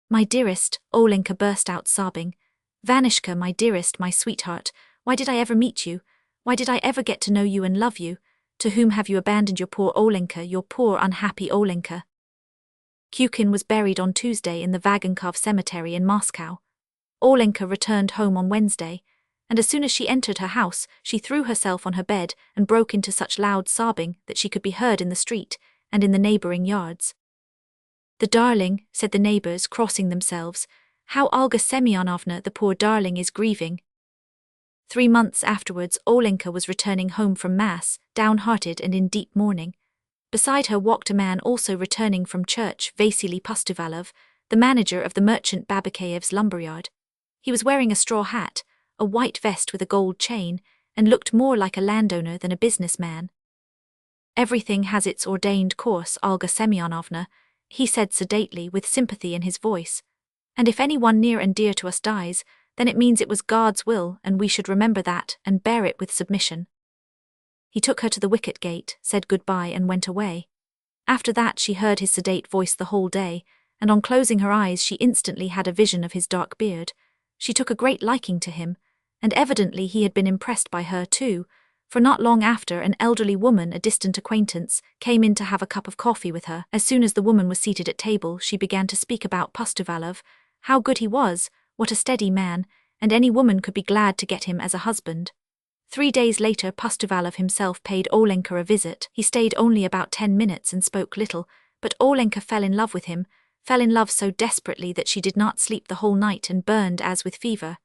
"My dearest," Olenka burst out sobbing. "Vanishka, my dearest, my sweetheart, why did I ever meet you? Why did I ever get to know you and love you? To whom have you abandoned your poor Olenka, your poor unhappy Olenka?" Kukin was buried on Tuesday in the Vagenkov cemetery in Moscow. Olenka returned home on Wednesday, and as soon as she entered her house, she threw herself on her bed and broke into such loud sobbing that she could be heard in the street and in the neighboring yards. "The darling," said the neighbors, crossing themselves. "How Olga Semyonovna, the poor darling, is grieving." 3 months afterwards, Olenka was returning home from Mass, downhearted and in deep mourning. Beside her walked a man also returning from church, Vasily Pustovalov, the manager of the merchant Babakayev's lumberyard. He was wearing a straw hat, a white vest with a gold chain, and looked more like a landowner than a businessman. "Everything has its ordained course, Olga Semyonovna," he said sedately with sympathy in his voice. "And if anyone near and dear to us dies, then it means it was God's will, and we should remember that and bear it with submission." He took her to the wicket gate, said goodbye and went away. After that she heard his sedate voice the whole day, and on closing her eyes she instantly had a vision of his dark beard. She took a great liking to him, and evidently he had been impressed by her too, for not long after an elderly woman, a distant acquaintance, came in to have a cup of coffee with her. As soon as the woman was seated at table, she began to speak about Pustovalov, how good he was, what a steady man, and any woman could be glad to get him as a husband. 3 days later Pustovalov himself paid Olenka a visit. He stayed only about 10 minutes and spoke little, but Olenka fell in love with him, fell in love so desperately that she did not sleep the whole night and burned as with fever.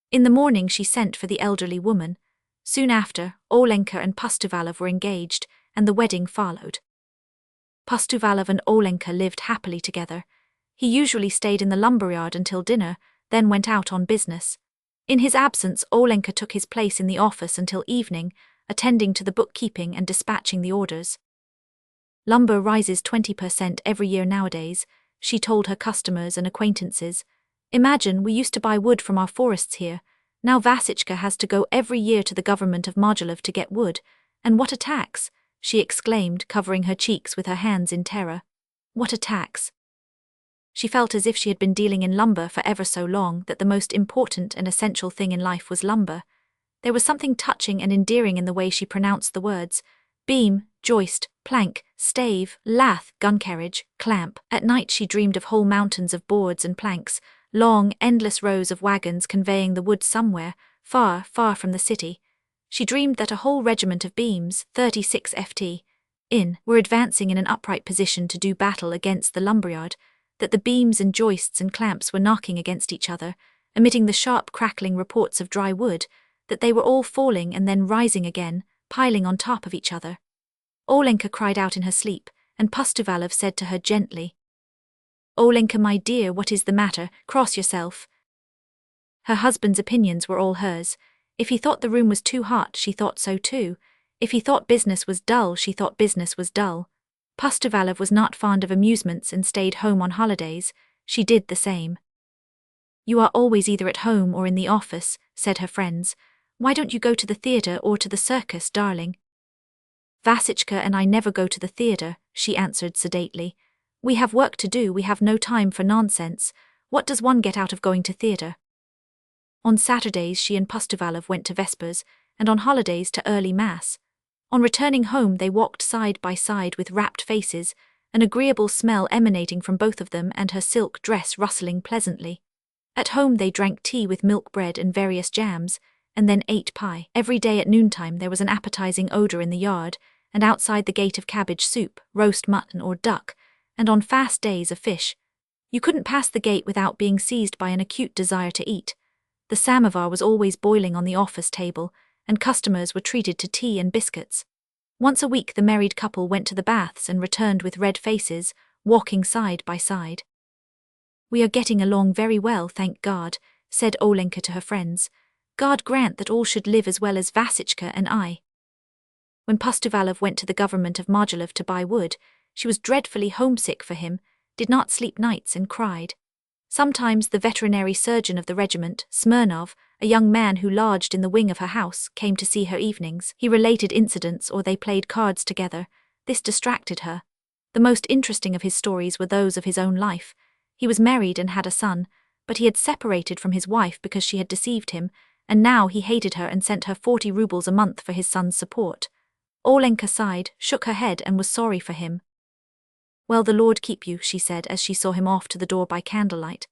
In the morning she sent for the elderly woman. Soon after, Olenka and Pustovalov were engaged, and the wedding followed. Pustovalov and Olenka lived happily together. He usually stayed in the lumberyard until dinner, then went out on business. In his absence, Olenka took his place in the office until evening, attending to the bookkeeping and dispatching the orders. "Lumber rises 20% every year nowadays," she told her customers and acquaintances. "Imagine, we used to buy wood from our forests here. Now Vasichka has to go every year to the government of Mogilev to get wood. And what a tax!" she exclaimed, covering her cheeks with her hands in terror. "What a tax!" She felt as if she had been dealing in lumber for ever so long, that the most important and essential thing in life was lumber. There was something touching and endearing in the way she pronounced the words: beam, joist, plank, stave, lath, gun carriage, clamp. At night she dreamed of whole mountains of boards and planks, long, endless rows of wagons conveying the wood somewhere, far, far from the city. She dreamed that a whole regiment of beams, 36 ft. Were advancing in an upright position to do battle against the lumberyard, that the beams and joists and clamps were knocking against each other, emitting the sharp crackling reports of dry wood, that they were all falling and then rising again, piling on top of each other. Olenka cried out in her sleep, and Pustovalov said to her gently, "Olenka, my dear, what is the matter? Cross yourself." Her husband's opinions were all hers. If he thought the room was too hot, she thought so too. If he thought business was dull, she thought business was dull. Pustovalov was not fond of amusements and stayed home on holidays. She did the same. "You are always either at home or in the office," said her friends. "Why don't you go to the theatre or to the circus, darling?" "Vasichka and I never go to the theatre," she answered sedately. "We have work to do, we have no time for nonsense. What does one get out of going to theatre?" On Saturdays she and Pustovalov went to vespers, and on holidays to early mass. On returning home they walked side by side with rapt faces, an agreeable smell emanating from both of them and her silk dress rustling pleasantly. At home they drank tea with milk bread and various jams, and then ate pie. Every day at noontime there was an appetizing odor in the yard, and outside the gate of cabbage soup, roast mutton or duck, and on fast days of fish. You couldn't pass the gate without being seized by an acute desire to eat. The samovar was always boiling on the office table, and customers were treated to tea and biscuits. Once a week the married couple went to the baths and returned with red faces, walking side by side. "We are getting along very well, thank God," said Olenka to her friends. "God grant that all should live as well as Vasichka and I." When Pustovalov went to the government of Mogilev to buy wood, she was dreadfully homesick for him, did not sleep nights and cried. Sometimes the veterinary surgeon of the regiment, Smirnov, a young man who lodged in the wing of her house, came to see her evenings. He related incidents or they played cards together. This distracted her. The most interesting of his stories were those of his own life. He was married and had a son, but he had separated from his wife because she had deceived him, and now he hated her and sent her 40 rubles a month for his son's support. Olenka sighed, shook her head and was sorry for him. "Well, the Lord keep you," she said as she saw him off to the door by candlelight.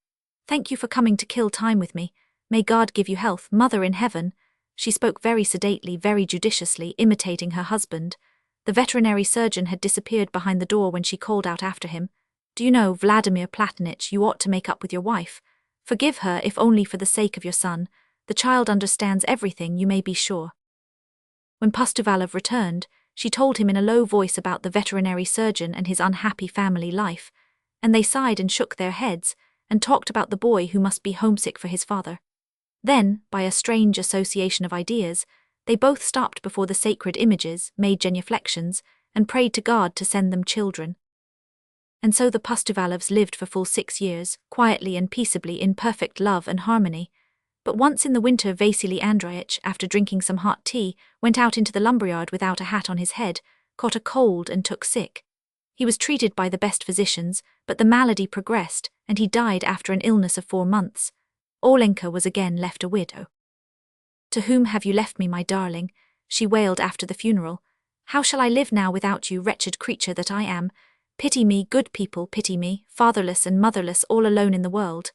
"Thank you for coming to kill time with me. May God give you health, Mother in heaven." She spoke very sedately, very judiciously, imitating her husband. The veterinary surgeon had disappeared behind the door when she called out after him, "Do you know, Vladimir Platonich, you ought to make up with your wife. Forgive her, if only for the sake of your son. The child understands everything, you may be sure." When Pustovalov returned, she told him in a low voice about the veterinary surgeon and his unhappy family life, and they sighed and shook their heads, and talked about the boy who must be homesick for his father. Then, by a strange association of ideas, they both stopped before the sacred images, made genuflections, and prayed to God to send them children. And so the Pustovalovs lived for full 6 years, quietly and peaceably in perfect love and harmony. But once in the winter Vasily Andreich, after drinking some hot tea, went out into the lumberyard without a hat on his head, caught a cold and took sick. He was treated by the best physicians, but the malady progressed, and he died after an illness of 4 months. Olenka was again left a widow. "To whom have you left me, my darling?" she wailed after the funeral. "How shall I live now without you, wretched creature that I am? Pity me, good people, pity me, fatherless and motherless, all alone in the world."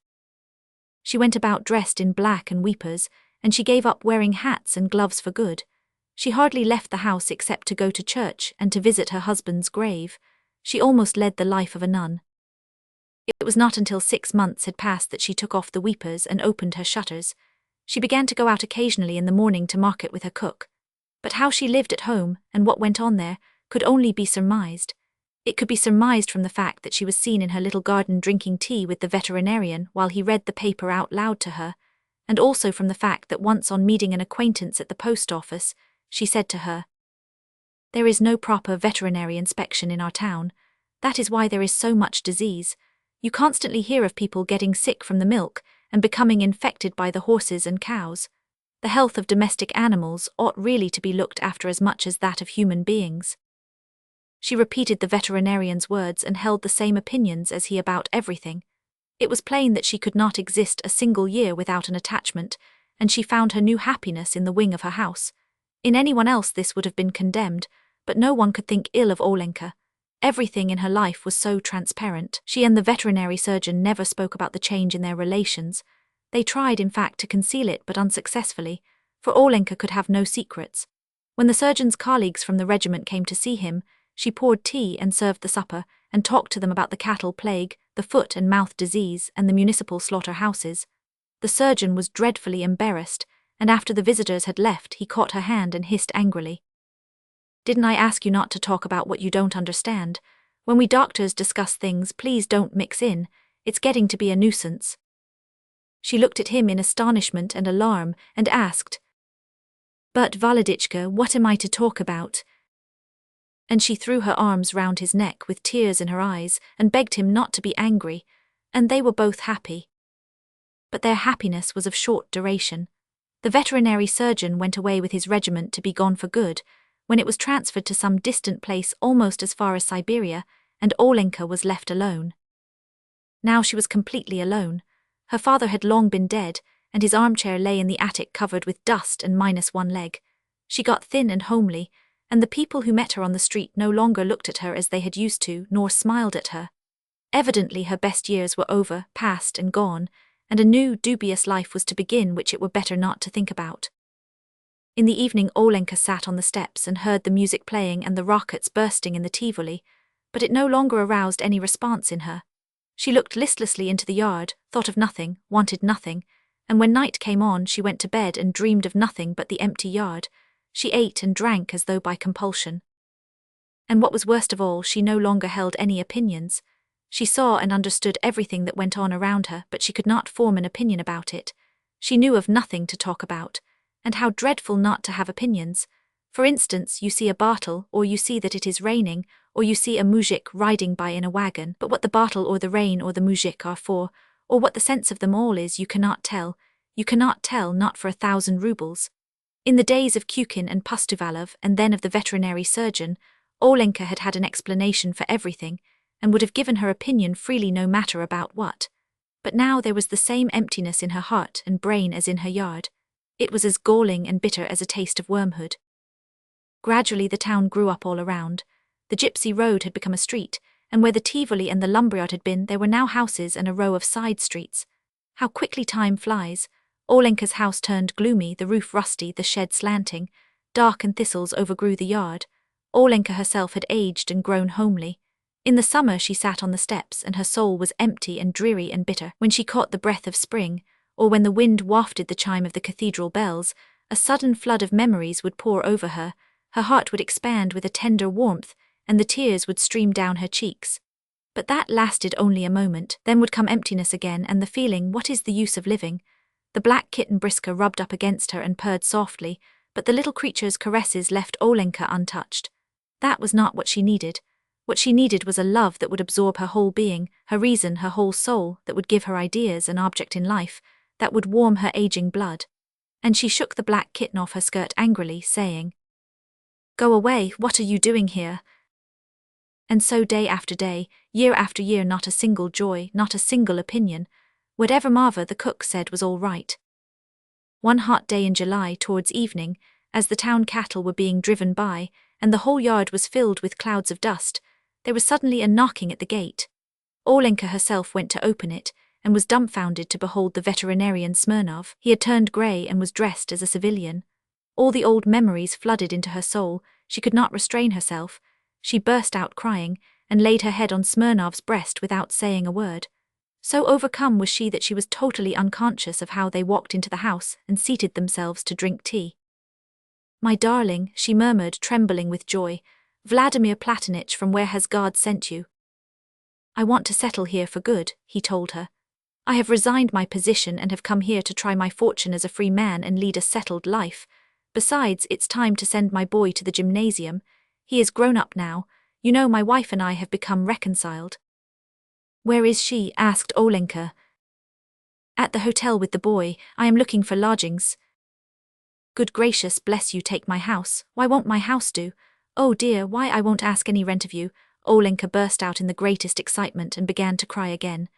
She went about dressed in black and weepers, and she gave up wearing hats and gloves for good. She hardly left the house except to go to church and to visit her husband's grave. She almost led the life of a nun. It was not until 6 months had passed that she took off the weepers and opened her shutters. She began to go out occasionally in the morning to market with her cook. But how she lived at home, and what went on there, could only be surmised. It could be surmised from the fact that she was seen in her little garden drinking tea with the veterinarian while he read the paper out loud to her, and also from the fact that once on meeting an acquaintance at the post office, she said to her, "There is no proper veterinary inspection in our town. That is why there is so much disease. You constantly hear of people getting sick from the milk and becoming infected by the horses and cows. The health of domestic animals ought really to be looked after as much as that of human beings." She repeated the veterinarian's words and held the same opinions as he about everything. It was plain that she could not exist a single year without an attachment, and she found her new happiness in the wing of her house. In anyone else this would have been condemned, but no one could think ill of Olenka. Everything in her life was so transparent. She and the veterinary surgeon never spoke about the change in their relations. They tried, in fact, to conceal it, but unsuccessfully, for Olenka could have no secrets. When the surgeon's colleagues from the regiment came to see him, she poured tea and served the supper, and talked to them about the cattle plague, the foot and mouth disease, and the municipal slaughterhouses. The surgeon was dreadfully embarrassed, and after the visitors had left, he caught her hand and hissed angrily, "Didn't I ask you not to talk about what you don't understand? When we doctors discuss things, please don't mix in. It's getting to be a nuisance." She looked at him in astonishment and alarm, and asked, "But, Volodichka, what am I to talk about?" And she threw her arms round his neck with tears in her eyes and begged him not to be angry, and they were both happy. But their happiness was of short duration. The veterinary surgeon went away with his regiment to be gone for good, when it was transferred to some distant place almost as far as Siberia, and Olenka was left alone. Now she was completely alone. Her father had long been dead, and his armchair lay in the attic covered with dust and minus one leg. She got thin and homely, and the people who met her on the street no longer looked at her as they had used to, nor smiled at her. Evidently her best years were over, past and gone, and a new, dubious life was to begin which it were better not to think about. In the evening Olenka sat on the steps and heard the music playing and the rockets bursting in the Tivoli, but it no longer aroused any response in her. She looked listlessly into the yard, thought of nothing, wanted nothing, and when night came on she went to bed and dreamed of nothing but the empty yard. She ate and drank as though by compulsion. And what was worst of all, she no longer held any opinions. She saw and understood everything that went on around her, but she could not form an opinion about it. She knew of nothing to talk about. And how dreadful not to have opinions. For instance, you see a bottle, or you see that it is raining, or you see a muzhik riding by in a wagon, but what the bottle or the rain or the muzhik are for, or what the sense of them all is, you cannot tell. You cannot tell, not for 1,000 rubles. In the days of Kukin and Pustovalov, and then of the veterinary surgeon, Olenka had had an explanation for everything, and would have given her opinion freely no matter about what. But now there was the same emptiness in her heart and brain as in her yard. It was as galling and bitter as a taste of wormwood. Gradually the town grew up all around. The gypsy road had become a street, and where the Tivoli and the lumberyard had been, there were now houses and a row of side streets. How quickly time flies! Olenka's house turned gloomy, the roof rusty, the shed slanting. Dark and thistles overgrew the yard. Olenka herself had aged and grown homely. In the summer she sat on the steps, and her soul was empty and dreary and bitter. When she caught the breath of spring, or when the wind wafted the chime of the cathedral bells, a sudden flood of memories would pour over her, her heart would expand with a tender warmth, and the tears would stream down her cheeks. But that lasted only a moment, then would come emptiness again, and the feeling, what is the use of living? The black kitten Briska rubbed up against her and purred softly, but the little creature's caresses left Olenka untouched. That was not what she needed. What she needed was a love that would absorb her whole being, her reason, her whole soul, that would give her ideas an object in life, that would warm her aging blood. And she shook the black kitten off her skirt angrily, saying, "Go away, what are you doing here?" And so day after day, year after year, not a single joy, not a single opinion. Whatever Marva the cook said was all right. One hot day in July, towards evening, as the town cattle were being driven by, and the whole yard was filled with clouds of dust, there was suddenly a knocking at the gate. Olenka herself went to open it, and was dumbfounded to behold the veterinarian Smirnov. He had turned grey and was dressed as a civilian. All the old memories flooded into her soul. She could not restrain herself. She burst out crying, and laid her head on Smirnov's breast without saying a word. So overcome was she that she was totally unconscious of how they walked into the house and seated themselves to drink tea. "My darling," she murmured, trembling with joy, "Vladimir Platonich, from where has God sent you?" "I want to settle here for good," he told her. "I have resigned my position and have come here to try my fortune as a free man and lead a settled life. Besides, it's time to send my boy to the gymnasium. He is grown up now. You know, my wife and I have become reconciled." "Where is she?" asked Olenka. "At the hotel with the boy. I am looking for lodgings." "Good gracious, bless you, take my house. Why won't my house do? Oh dear, why I won't ask any rent of you." Olenka burst out in the greatest excitement and began to cry again.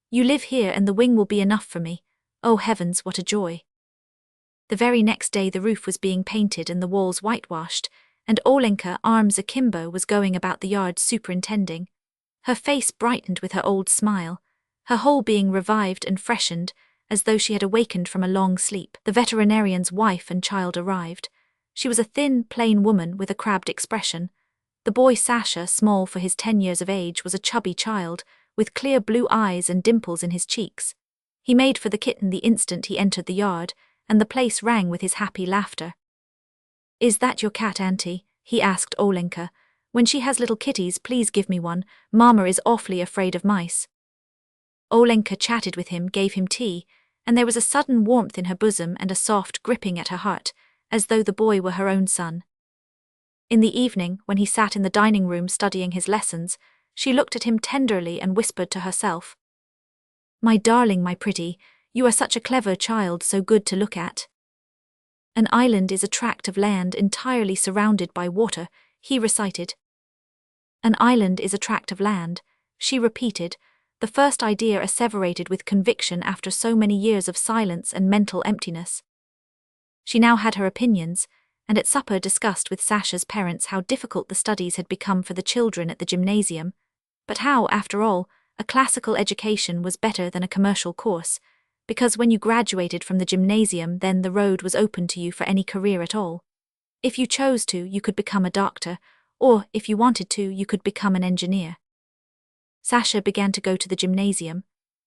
"You live here and the wing will be enough for me. Oh heavens, what a joy." The very next day the roof was being painted and the walls whitewashed, and Olenka, arms akimbo, was going about the yard superintending. Her face brightened with her old smile, her whole being revived and freshened, as though she had awakened from a long sleep. The veterinarian's wife and child arrived. She was a thin, plain woman with a crabbed expression. The boy Sasha, small for his 10 years of age, was a chubby child, with clear blue eyes and dimples in his cheeks. He made for the kitten the instant he entered the yard, and the place rang with his happy laughter. "Is that your cat, Auntie?" he asked Olenka. "When she has little kitties, please give me one. Mama is awfully afraid of mice." Olenka chatted with him, gave him tea, and there was a sudden warmth in her bosom and a soft gripping at her heart, as though the boy were her own son. In the evening, when he sat in the dining room studying his lessons, she looked at him tenderly and whispered to herself, "My darling, my pretty, you are such a clever child, so good to look at." "An island is a tract of land entirely surrounded by water," he recited. "An island is a tract of land," she repeated, the first idea asseverated with conviction after so many years of silence and mental emptiness. She now had her opinions, and at supper discussed with Sasha's parents how difficult the studies had become for the children at the gymnasium, but how, after all, a classical education was better than a commercial course, because when you graduated from the gymnasium, then the road was open to you for any career at all. If you chose to, you could become a doctor, or, if you wanted to, you could become an engineer. Sasha began to go to the gymnasium.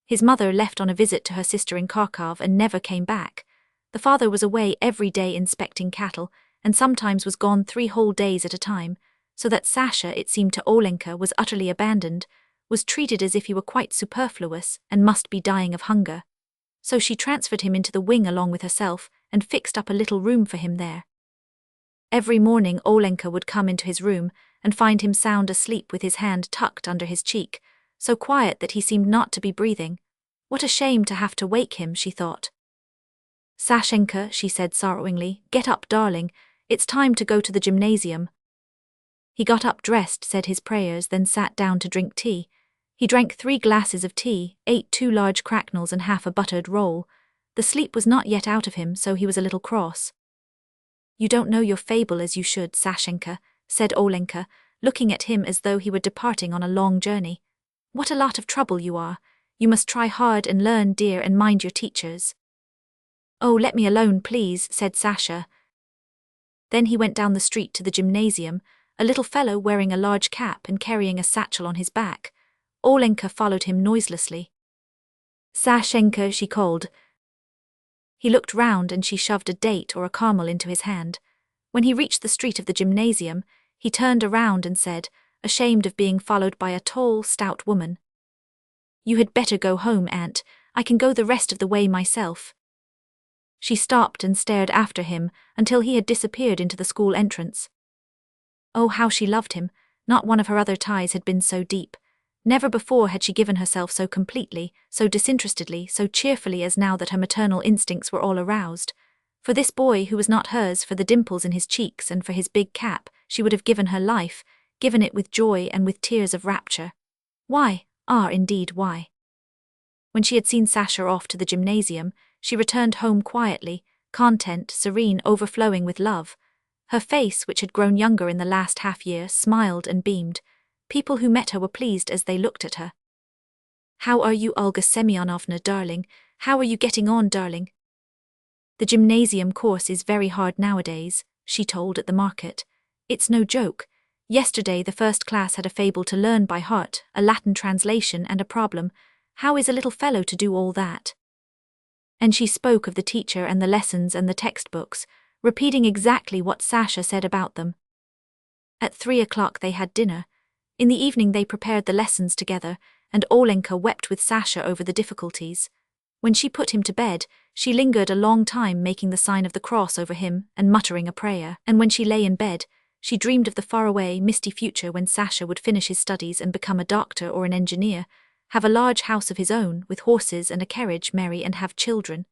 His mother left on a visit to her sister in Kharkov and never came back. The father was away every day inspecting cattle, and sometimes was gone 3 whole days at a time, so that Sasha, it seemed to Olenka, was utterly abandoned, was treated as if he were quite superfluous and must be dying of hunger. So she transferred him into the wing along with herself and fixed up a little room for him there. Every morning Olenka would come into his room and find him sound asleep with his hand tucked under his cheek, so quiet that he seemed not to be breathing. What a shame to have to wake him, she thought. "Sashenka," she said sorrowingly, "get up, darling. It's time to go to the gymnasium." He got up, dressed, said his prayers, then sat down to drink tea. He drank 3 glasses of tea, ate 2 large cracknels and half a buttered roll. The sleep was not yet out of him, so he was a little cross. "You don't know your fable as you should, Sashenka," said Olenka, looking at him as though he were departing on a long journey. "What a lot of trouble you are. You must try hard and learn, dear, and mind your teachers." "Oh, let me alone, please," said Sasha. Then he went down the street to the gymnasium, a little fellow wearing a large cap and carrying a satchel on his back. Olenka followed him noiselessly. "Sashenka," she called. He looked round and she shoved a date or a caramel into his hand. When he reached the street of the gymnasium, he turned around and said, ashamed of being followed by a tall, stout woman, "You had better go home, Aunt. I can go the rest of the way myself." She stopped and stared after him until he had disappeared into the school entrance. Oh, how she loved him. Not one of her other ties had been so deep. Never before had she given herself so completely, so disinterestedly, so cheerfully as now that her maternal instincts were all aroused. For this boy who was not hers, for the dimples in his cheeks and for his big cap, she would have given her life, given it with joy and with tears of rapture. Why? Indeed, why? When she had seen Sasha off to the gymnasium, she returned home quietly, content, serene, overflowing with love. Her face, which had grown younger in the last half-year, smiled and beamed. People who met her were pleased as they looked at her. "How are you, Olga Semyonovna, darling? How are you getting on, darling?" "The gymnasium course is very hard nowadays," she told at the market. "It's no joke. Yesterday the first class had a fable to learn by heart, a Latin translation and a problem. How is a little fellow to do all that?" And she spoke of the teacher and the lessons and the textbooks, repeating exactly what Sasha said about them. At 3 o'clock they had dinner. In the evening they prepared the lessons together, and Olenka wept with Sasha over the difficulties. When she put him to bed, she lingered a long time making the sign of the cross over him and muttering a prayer, and when she lay in bed, she dreamed of the faraway, misty future when Sasha would finish his studies and become a doctor or an engineer, have a large house of his own, with horses and a carriage, marry and have children.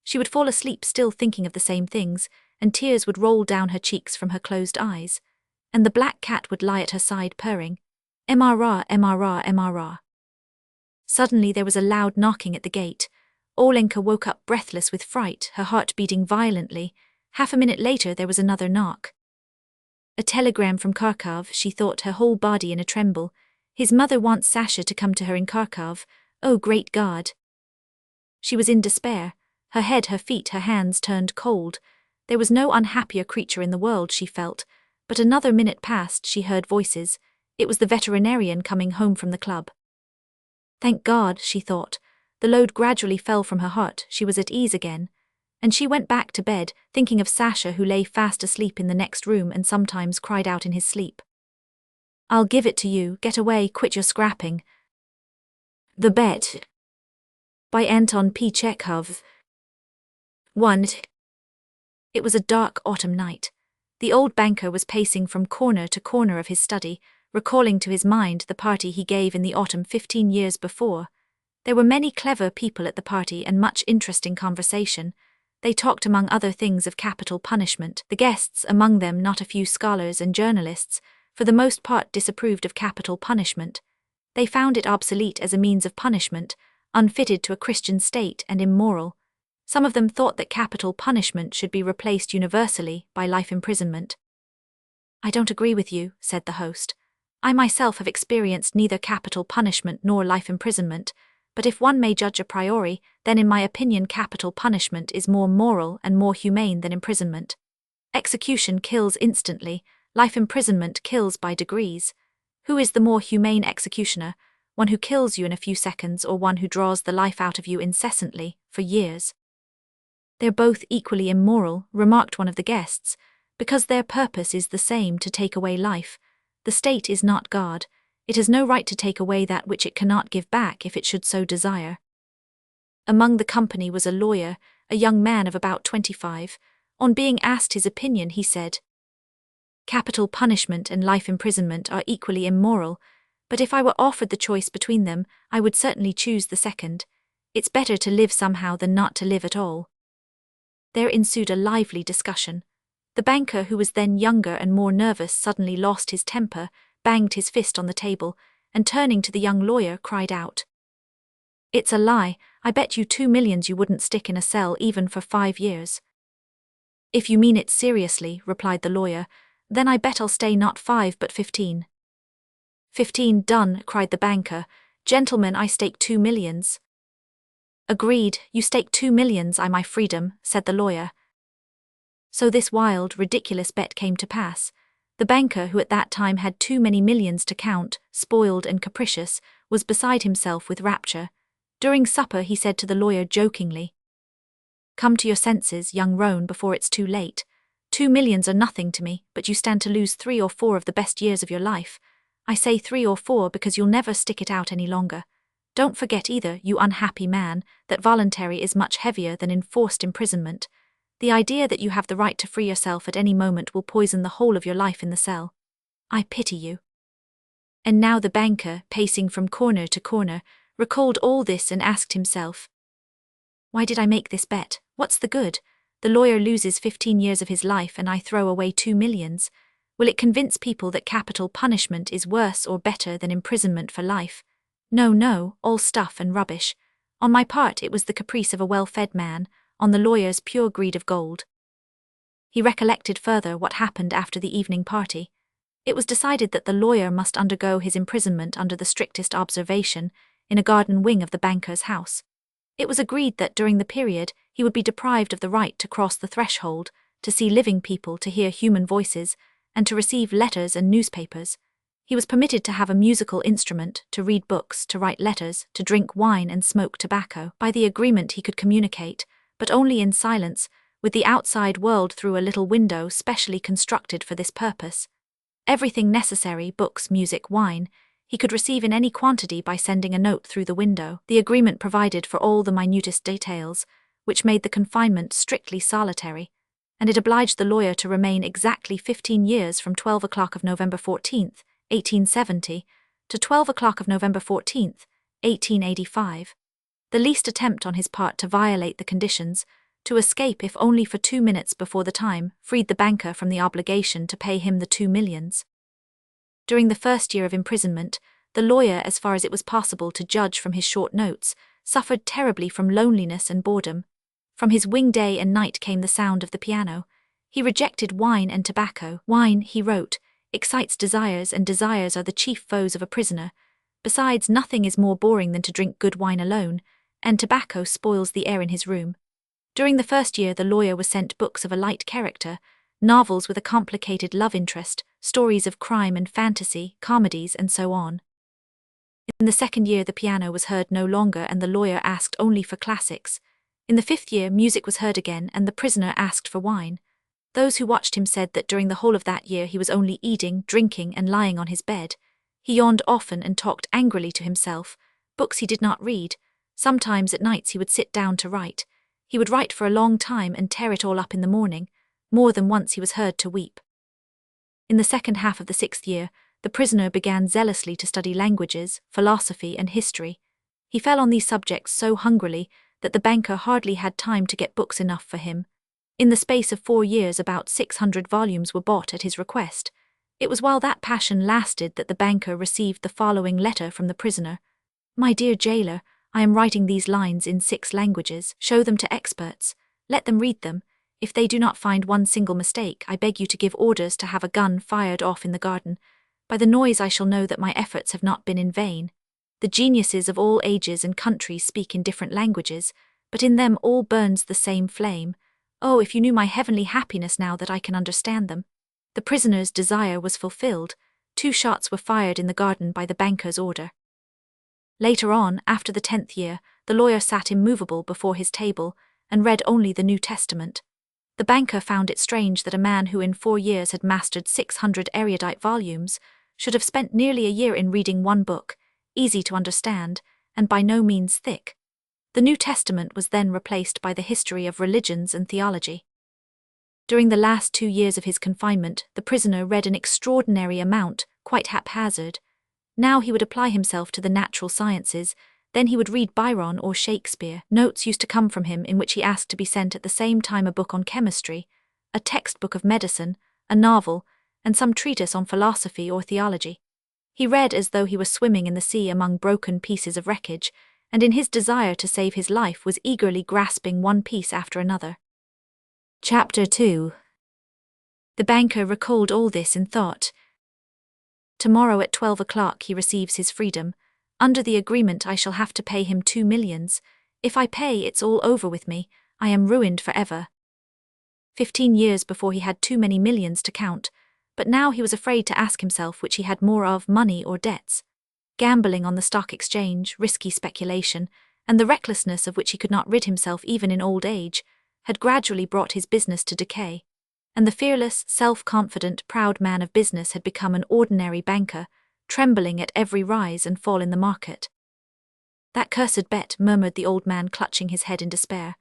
She would fall asleep still thinking of the same things, and tears would roll down her cheeks from her closed eyes. And the black cat would lie at her side purring, "Emara, Emara, Emara." Suddenly there was a loud knocking at the gate. Olenka woke up breathless with fright, her heart beating violently. Half a minute later there was another knock. A telegram from Kharkov, she thought, her whole body in a tremble. His mother wants Sasha to come to her in Kharkov. Oh, great God! She was in despair. Her head, her feet, her hands turned cold. There was no unhappier creature in the world, she felt. But another minute passed, she heard voices. It was the veterinarian coming home from the club. Thank God, she thought. The load gradually fell from her heart, she was at ease again. And she went back to bed, thinking of Sasha, who lay fast asleep in the next room and sometimes cried out in his sleep, "I'll give it to you, get away, quit your scrapping." The Bet by Anton Chekhov. 1. It was a dark autumn night. The old banker was pacing from corner to corner of his study, recalling to his mind the party he gave in the autumn 15 years before. There were many clever people at the party and much interesting conversation. They talked among other things of capital punishment. The guests, among them not a few scholars and journalists, for the most part disapproved of capital punishment. They found it obsolete as a means of punishment, unfitted to a Christian state and immoral. Some of them thought that capital punishment should be replaced universally by life imprisonment. "I don't agree with you," said the host. "I myself have experienced neither capital punishment nor life imprisonment, but if one may judge a priori, then in my opinion capital punishment is more moral and more humane than imprisonment. Execution kills instantly, life imprisonment kills by degrees. Who is the more humane executioner, one who kills you in a few seconds or one who draws the life out of you incessantly, for years?" "They're both equally immoral," remarked one of the guests, "because their purpose is the same, to take away life. The state is not God. It has no right to take away that which it cannot give back if it should so desire." Among the company was a lawyer, a young man of about 25. On being asked his opinion, he said, "Capital punishment and life imprisonment are equally immoral, but if I were offered the choice between them, I would certainly choose the second. It's better to live somehow than not to live at all." There ensued a lively discussion. The banker, who was then younger and more nervous, suddenly lost his temper, banged his fist on the table, and turning to the young lawyer, cried out, "It's a lie. I bet you 2 millions you wouldn't stick in a cell even for 5 years." "If you mean it seriously," replied the lawyer, "then I bet I'll stay not 5 but 15. 15 done, cried the banker. Gentlemen, I stake 2 millions. Agreed, you stake 2 millions, I my freedom, said the lawyer. So this wild, ridiculous bet came to pass. The banker, who at that time had too many millions to count, spoiled and capricious, was beside himself with rapture. During supper he said to the lawyer jokingly, "Come to your senses, young roan, before it's too late. 2 millions are nothing to me, but you stand to lose 3 or 4 of the best years of your life. I say 3 or 4 because you'll never stick it out any longer. Don't forget either, you unhappy man, that voluntary is much heavier than enforced imprisonment. The idea that you have the right to free yourself at any moment will poison the whole of your life in the cell. I pity you." And now the banker, pacing from corner to corner, recalled all this and asked himself, "Why did I make this bet? What's the good? The lawyer loses 15 years of his life and I throw away 2 millions. Will it convince people that capital punishment is worse or better than imprisonment for life? No, no, all stuff and rubbish. On my part it was the caprice of a well-fed man, on the lawyer's pure greed of gold." He recollected further what happened after the evening party. It was decided that the lawyer must undergo his imprisonment under the strictest observation, in a garden wing of the banker's house. It was agreed that during the period he would be deprived of the right to cross the threshold, to see living people, to hear human voices, and to receive letters and newspapers. He was permitted to have a musical instrument, to read books, to write letters, to drink wine and smoke tobacco. By the agreement he could communicate, but only in silence, with the outside world through a little window specially constructed for this purpose. Everything necessary, books, music, wine, he could receive in any quantity by sending a note through the window. The agreement provided for all the minutest details, which made the confinement strictly solitary, and it obliged the lawyer to remain exactly 15 years from 12 o'clock of November 14th, 1870, to 12 o'clock of November 14th, 1885. The least attempt on his part to violate the conditions, to escape if only for 2 minutes before the time, freed the banker from the obligation to pay him the 2 millions. During the first year of imprisonment, the lawyer, as far as it was possible to judge from his short notes, suffered terribly from loneliness and boredom. From his wing day and night came the sound of the piano. He rejected wine and tobacco. "Wine," he wrote, "excites desires, and desires are the chief foes of a prisoner. Besides, nothing is more boring than to drink good wine alone, and tobacco spoils the air in his room." During the first year the lawyer was sent books of a light character, novels with a complicated love interest, stories of crime and fantasy, comedies, and so on. In the second year the piano was heard no longer and the lawyer asked only for classics. In the 5th year music was heard again and the prisoner asked for wine. Those who watched him said that during the whole of that year he was only eating, drinking, and lying on his bed. He yawned often and talked angrily to himself. Books he did not read. Sometimes at nights he would sit down to write. He would write for a long time and tear it all up in the morning. More than once he was heard to weep. In the second half of the 6th year, the prisoner began zealously to study languages, philosophy, and history. He fell on these subjects so hungrily that the banker hardly had time to get books enough for him. In the space of 4 years about 600 volumes were bought at his request. It was while that passion lasted that the banker received the following letter from the prisoner. "My dear jailer, I am writing these lines in 6 languages. Show them to experts. Let them read them. If they do not find one single mistake, I beg you to give orders to have a gun fired off in the garden. By the noise I shall know that my efforts have not been in vain. The geniuses of all ages and countries speak in different languages, but in them all burns the same flame. Oh, if you knew my heavenly happiness now that I can understand them." The prisoner's desire was fulfilled. 2 shots were fired in the garden by the banker's order. Later on, after the 10th year, the lawyer sat immovable before his table and read only the New Testament. The banker found it strange that a man who in 4 years had mastered 600 erudite volumes should have spent nearly a year in reading one book, easy to understand, and by no means thick. The New Testament was then replaced by the history of religions and theology. During the last 2 years of his confinement, the prisoner read an extraordinary amount, quite haphazard. Now he would apply himself to the natural sciences, then he would read Byron or Shakespeare. Notes used to come from him in which he asked to be sent at the same time a book on chemistry, a textbook of medicine, a novel, and some treatise on philosophy or theology. He read as though he were swimming in the sea among broken pieces of wreckage, and in his desire to save his life was eagerly grasping one piece after another. Chapter 2. The banker recalled all this in thought. Tomorrow at 12 o'clock he receives his freedom. Under the agreement I shall have to pay him 2 millions. If I pay, it's all over with me. I am ruined forever. 15 years before he had too many millions to count, but now he was afraid to ask himself which he had more of, money or debts. Gambling on the stock exchange, risky speculation, and the recklessness of which he could not rid himself even in old age, had gradually brought his business to decay, and the fearless, self-confident, proud man of business had become an ordinary banker, trembling at every rise and fall in the market. "That cursed bet," murmured the old man, clutching his head in despair.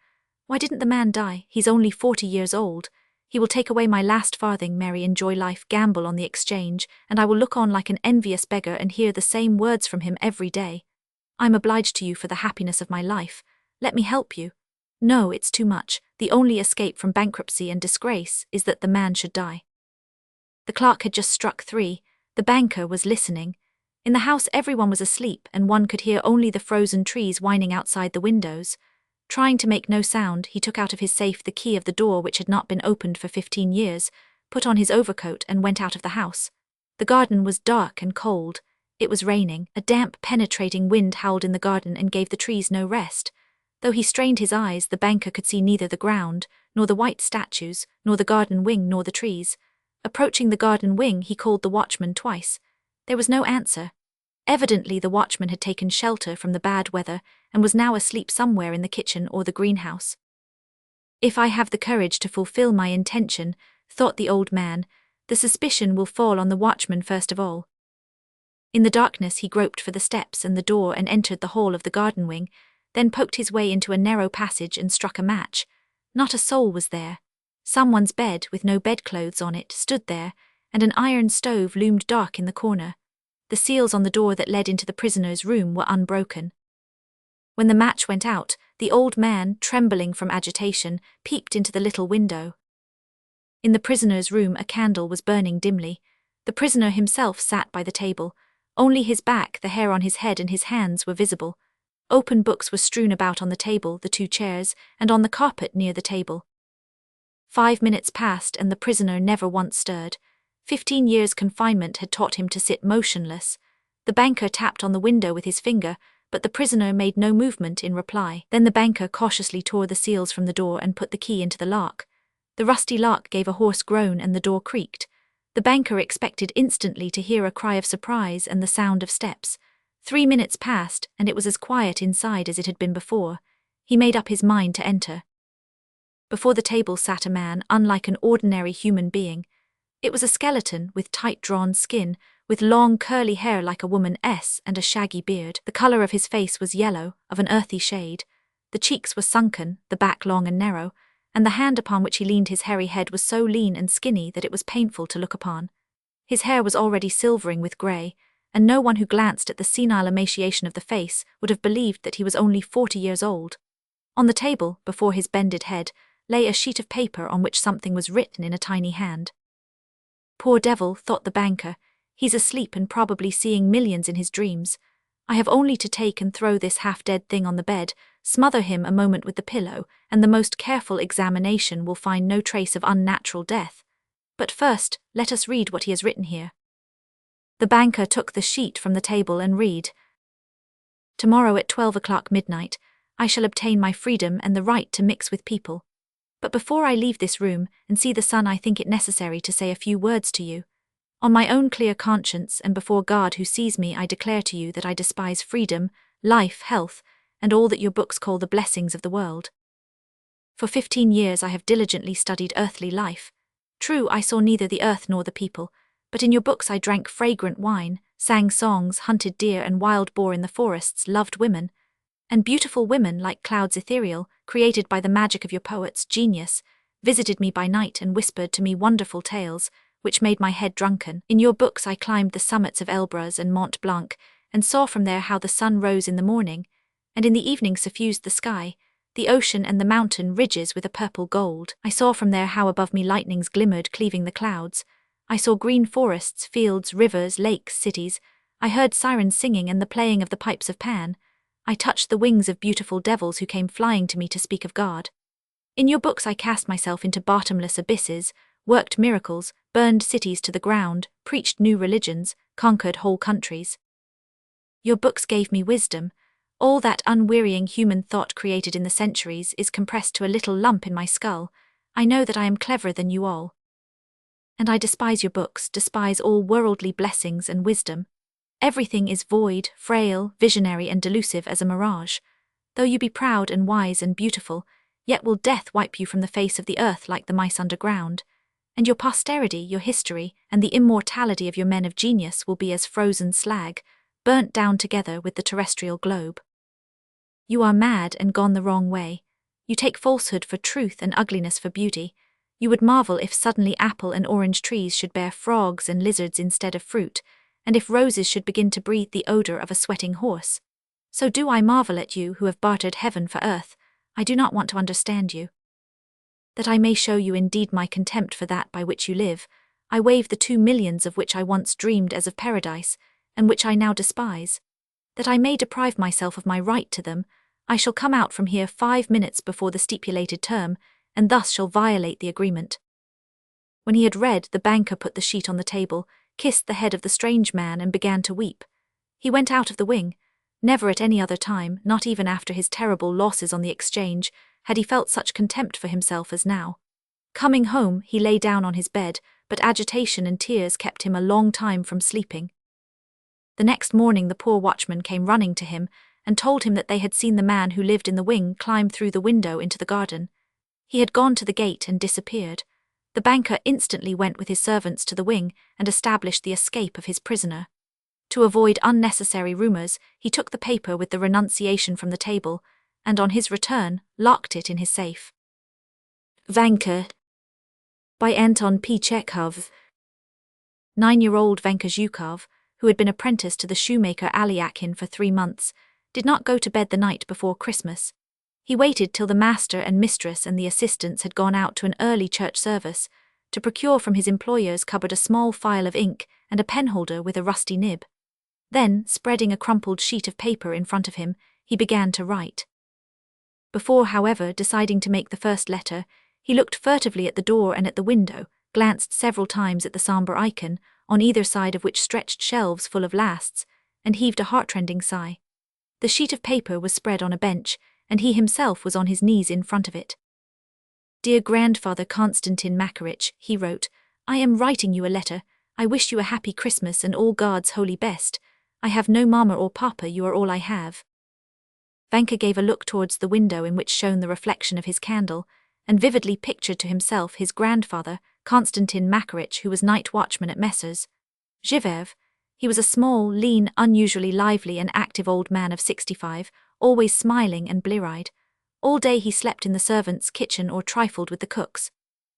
"Why didn't the man die? He's only 40 years old. He will take away my last farthing, marry, enjoy life, gamble on the exchange, and I will look on like an envious beggar and hear the same words from him every day. I'm obliged to you for the happiness of my life. Let me help you. No, it's too much. The only escape from bankruptcy and disgrace is that the man should die." The clock had just struck 3. The banker was listening. In the house everyone was asleep, and one could hear only the frozen trees whining outside the windows. Trying to make no sound, he took out of his safe the key of the door which had not been opened for 15 years, put on his overcoat and went out of the house. The garden was dark and cold. It was raining. A damp, penetrating wind howled in the garden and gave the trees no rest. Though he strained his eyes, the banker could see neither the ground, nor the white statues, nor the garden wing, nor the trees. Approaching the garden wing, he called the watchman twice. There was no answer. Evidently the watchman had taken shelter from the bad weather and was now asleep somewhere in the kitchen or the greenhouse. "If I have the courage to fulfill my intention," thought the old man, "the suspicion will fall on the watchman first of all." In the darkness he groped for the steps and the door and entered the hall of the garden wing, then poked his way into a narrow passage and struck a match. Not a soul was there. Someone's bed, with no bedclothes on it, stood there, and an iron stove loomed dark in the corner. The seals on the door that led into the prisoner's room were unbroken. When the match went out, the old man, trembling from agitation, peeped into the little window. In the prisoner's room a candle was burning dimly. The prisoner himself sat by the table. Only his back, the hair on his head and his hands were visible. Open books were strewn about on the table, the 2 chairs, and on the carpet near the table. 5 minutes passed and the prisoner never once stirred. 15 years' confinement had taught him to sit motionless. The banker tapped on the window with his finger, but the prisoner made no movement in reply. Then the banker cautiously tore the seals from the door and put the key into the lock. The rusty lock gave a hoarse groan and the door creaked. The banker expected instantly to hear a cry of surprise and the sound of steps. 3 minutes passed, and it was as quiet inside as it had been before. He made up his mind to enter. Before the table sat a man, unlike an ordinary human being. It was a skeleton with tight-drawn skin, with long curly hair like a woman's, and a shaggy beard. The color of his face was yellow, of an earthy shade. The cheeks were sunken, the back long and narrow, and the hand upon which he leaned his hairy head was so lean and skinny that it was painful to look upon. His hair was already silvering with grey, and no one who glanced at the senile emaciation of the face would have believed that he was only 40 years old. On the table, before his bended head, lay a sheet of paper on which something was written in a tiny hand. "Poor devil," thought the banker, "he's asleep and probably seeing millions in his dreams. I have only to take and throw this half-dead thing on the bed, smother him a moment with the pillow, and the most careful examination will find no trace of unnatural death. But first, let us read what he has written here." The banker took the sheet from the table and read, "Tomorrow at 12 o'clock midnight, I shall obtain my freedom and the right to mix with people. But before I leave this room and see the sun, I think it necessary to say a few words to you. On my own clear conscience and before God who sees me, I declare to you that I despise freedom, life, health, and all that your books call the blessings of the world. For 15 years I have diligently studied earthly life. True, I saw neither the earth nor the people, but in your books I drank fragrant wine, sang songs, hunted deer and wild boar in the forests, loved women, and beautiful women like clouds ethereal, created by the magic of your poet's genius, visited me by night and whispered to me wonderful tales, which made my head drunken. In your books I climbed the summits of Elbrus and Mont Blanc, and saw from there how the sun rose in the morning, and in the evening suffused the sky, the ocean and the mountain ridges with a purple gold. I saw from there how above me lightnings glimmered, cleaving the clouds. I saw green forests, fields, rivers, lakes, cities. I heard sirens singing and the playing of the pipes of Pan. I touched the wings of beautiful devils who came flying to me to speak of God. In your books I cast myself into bottomless abysses, worked miracles, burned cities to the ground, preached new religions, conquered whole countries. Your books gave me wisdom. All that unwearying human thought created in the centuries is compressed to a little lump in my skull. I know that I am cleverer than you all. And I despise your books, despise all worldly blessings and wisdom. Everything is void, frail, visionary and delusive as a mirage. Though you be proud and wise and beautiful, yet will death wipe you from the face of the earth like the mice underground. And your posterity, your history, and the immortality of your men of genius will be as frozen slag, burnt down together with the terrestrial globe. You are mad and gone the wrong way. You take falsehood for truth and ugliness for beauty. You would marvel if suddenly apple and orange trees should bear frogs and lizards instead of fruit, and if roses should begin to breathe the odor of a sweating horse. So do I marvel at you who have bartered heaven for earth. I do not want to understand you. That I may show you indeed my contempt for that by which you live, I waive the 2 millions of which I once dreamed as of paradise, and which I now despise. That I may deprive myself of my right to them, I shall come out from here 5 minutes before the stipulated term, and thus shall violate the agreement. When he had read, the banker put the sheet on the table, kissed the head of the strange man and began to weep. He went out of the wing. Never at any other time, not even after his terrible losses on the exchange, had he felt such contempt for himself as now. Coming home, he lay down on his bed, but agitation and tears kept him a long time from sleeping. The next morning the poor watchman came running to him, and told him that they had seen the man who lived in the wing climb through the window into the garden. He had gone to the gate and disappeared. The banker instantly went with his servants to the wing and established the escape of his prisoner. To avoid unnecessary rumors, he took the paper with the renunciation from the table, and on his return, locked it in his safe. Vanka by Anton Chekhov. 9-year-old Vanka Zhukov, who had been apprenticed to the shoemaker Alyakin for 3 months, did not go to bed the night before Christmas. He waited till the master and mistress and the assistants had gone out to an early church service, to procure from his employer's cupboard a small phial of ink and a penholder with a rusty nib. Then, spreading a crumpled sheet of paper in front of him, he began to write. Before, however, deciding to make the first letter, he looked furtively at the door and at the window, glanced several times at the sombre icon, on either side of which stretched shelves full of lasts, and heaved a heartrending sigh. The sheet of paper was spread on a bench, and he himself was on his knees in front of it. Dear Grandfather Konstantin Makarich, he wrote, I am writing you a letter. I wish you a happy Christmas and all God's holy best. I have no mamma or papa, you are all I have. Vanka gave a look towards the window in which shone the reflection of his candle, and vividly pictured to himself his grandfather, Konstantin Makarich, who was night watchman at Messrs. Givev. He was a small, lean, unusually lively and active old man of 65, always smiling and blear-eyed. All day he slept in the servants' kitchen or trifled with the cooks.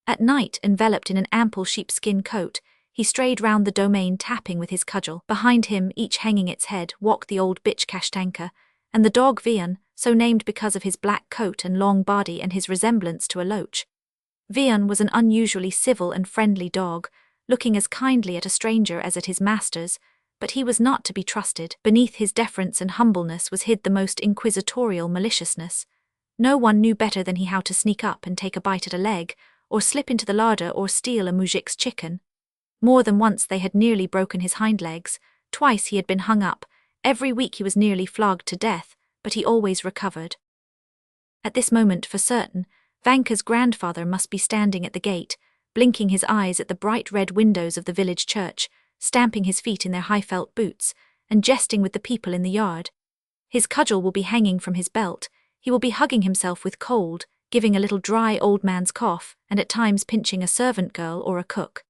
At night, enveloped in an ample sheepskin coat, he strayed round the domain tapping with his cudgel. Behind him, each hanging its head, walked the old bitch Kashtanka, and the dog Vian, so named because of his black coat and long body and his resemblance to a loach. Vian was an unusually civil and friendly dog, looking as kindly at a stranger as at his masters, but he was not to be trusted. Beneath his deference and humbleness was hid the most inquisitorial maliciousness. No one knew better than he how to sneak up and take a bite at a leg, or slip into the larder or steal a muzhik's chicken. More than once they had nearly broken his hind legs, twice he had been hung up, every week he was nearly flogged to death, but he always recovered. At this moment, for certain, Vanka's grandfather must be standing at the gate, blinking his eyes at the bright red windows of the village church, stamping his feet in their high felt boots, and jesting with the people in the yard. His cudgel will be hanging from his belt, he will be hugging himself with cold, giving a little dry old man's cough, and at times pinching a servant girl or a cook.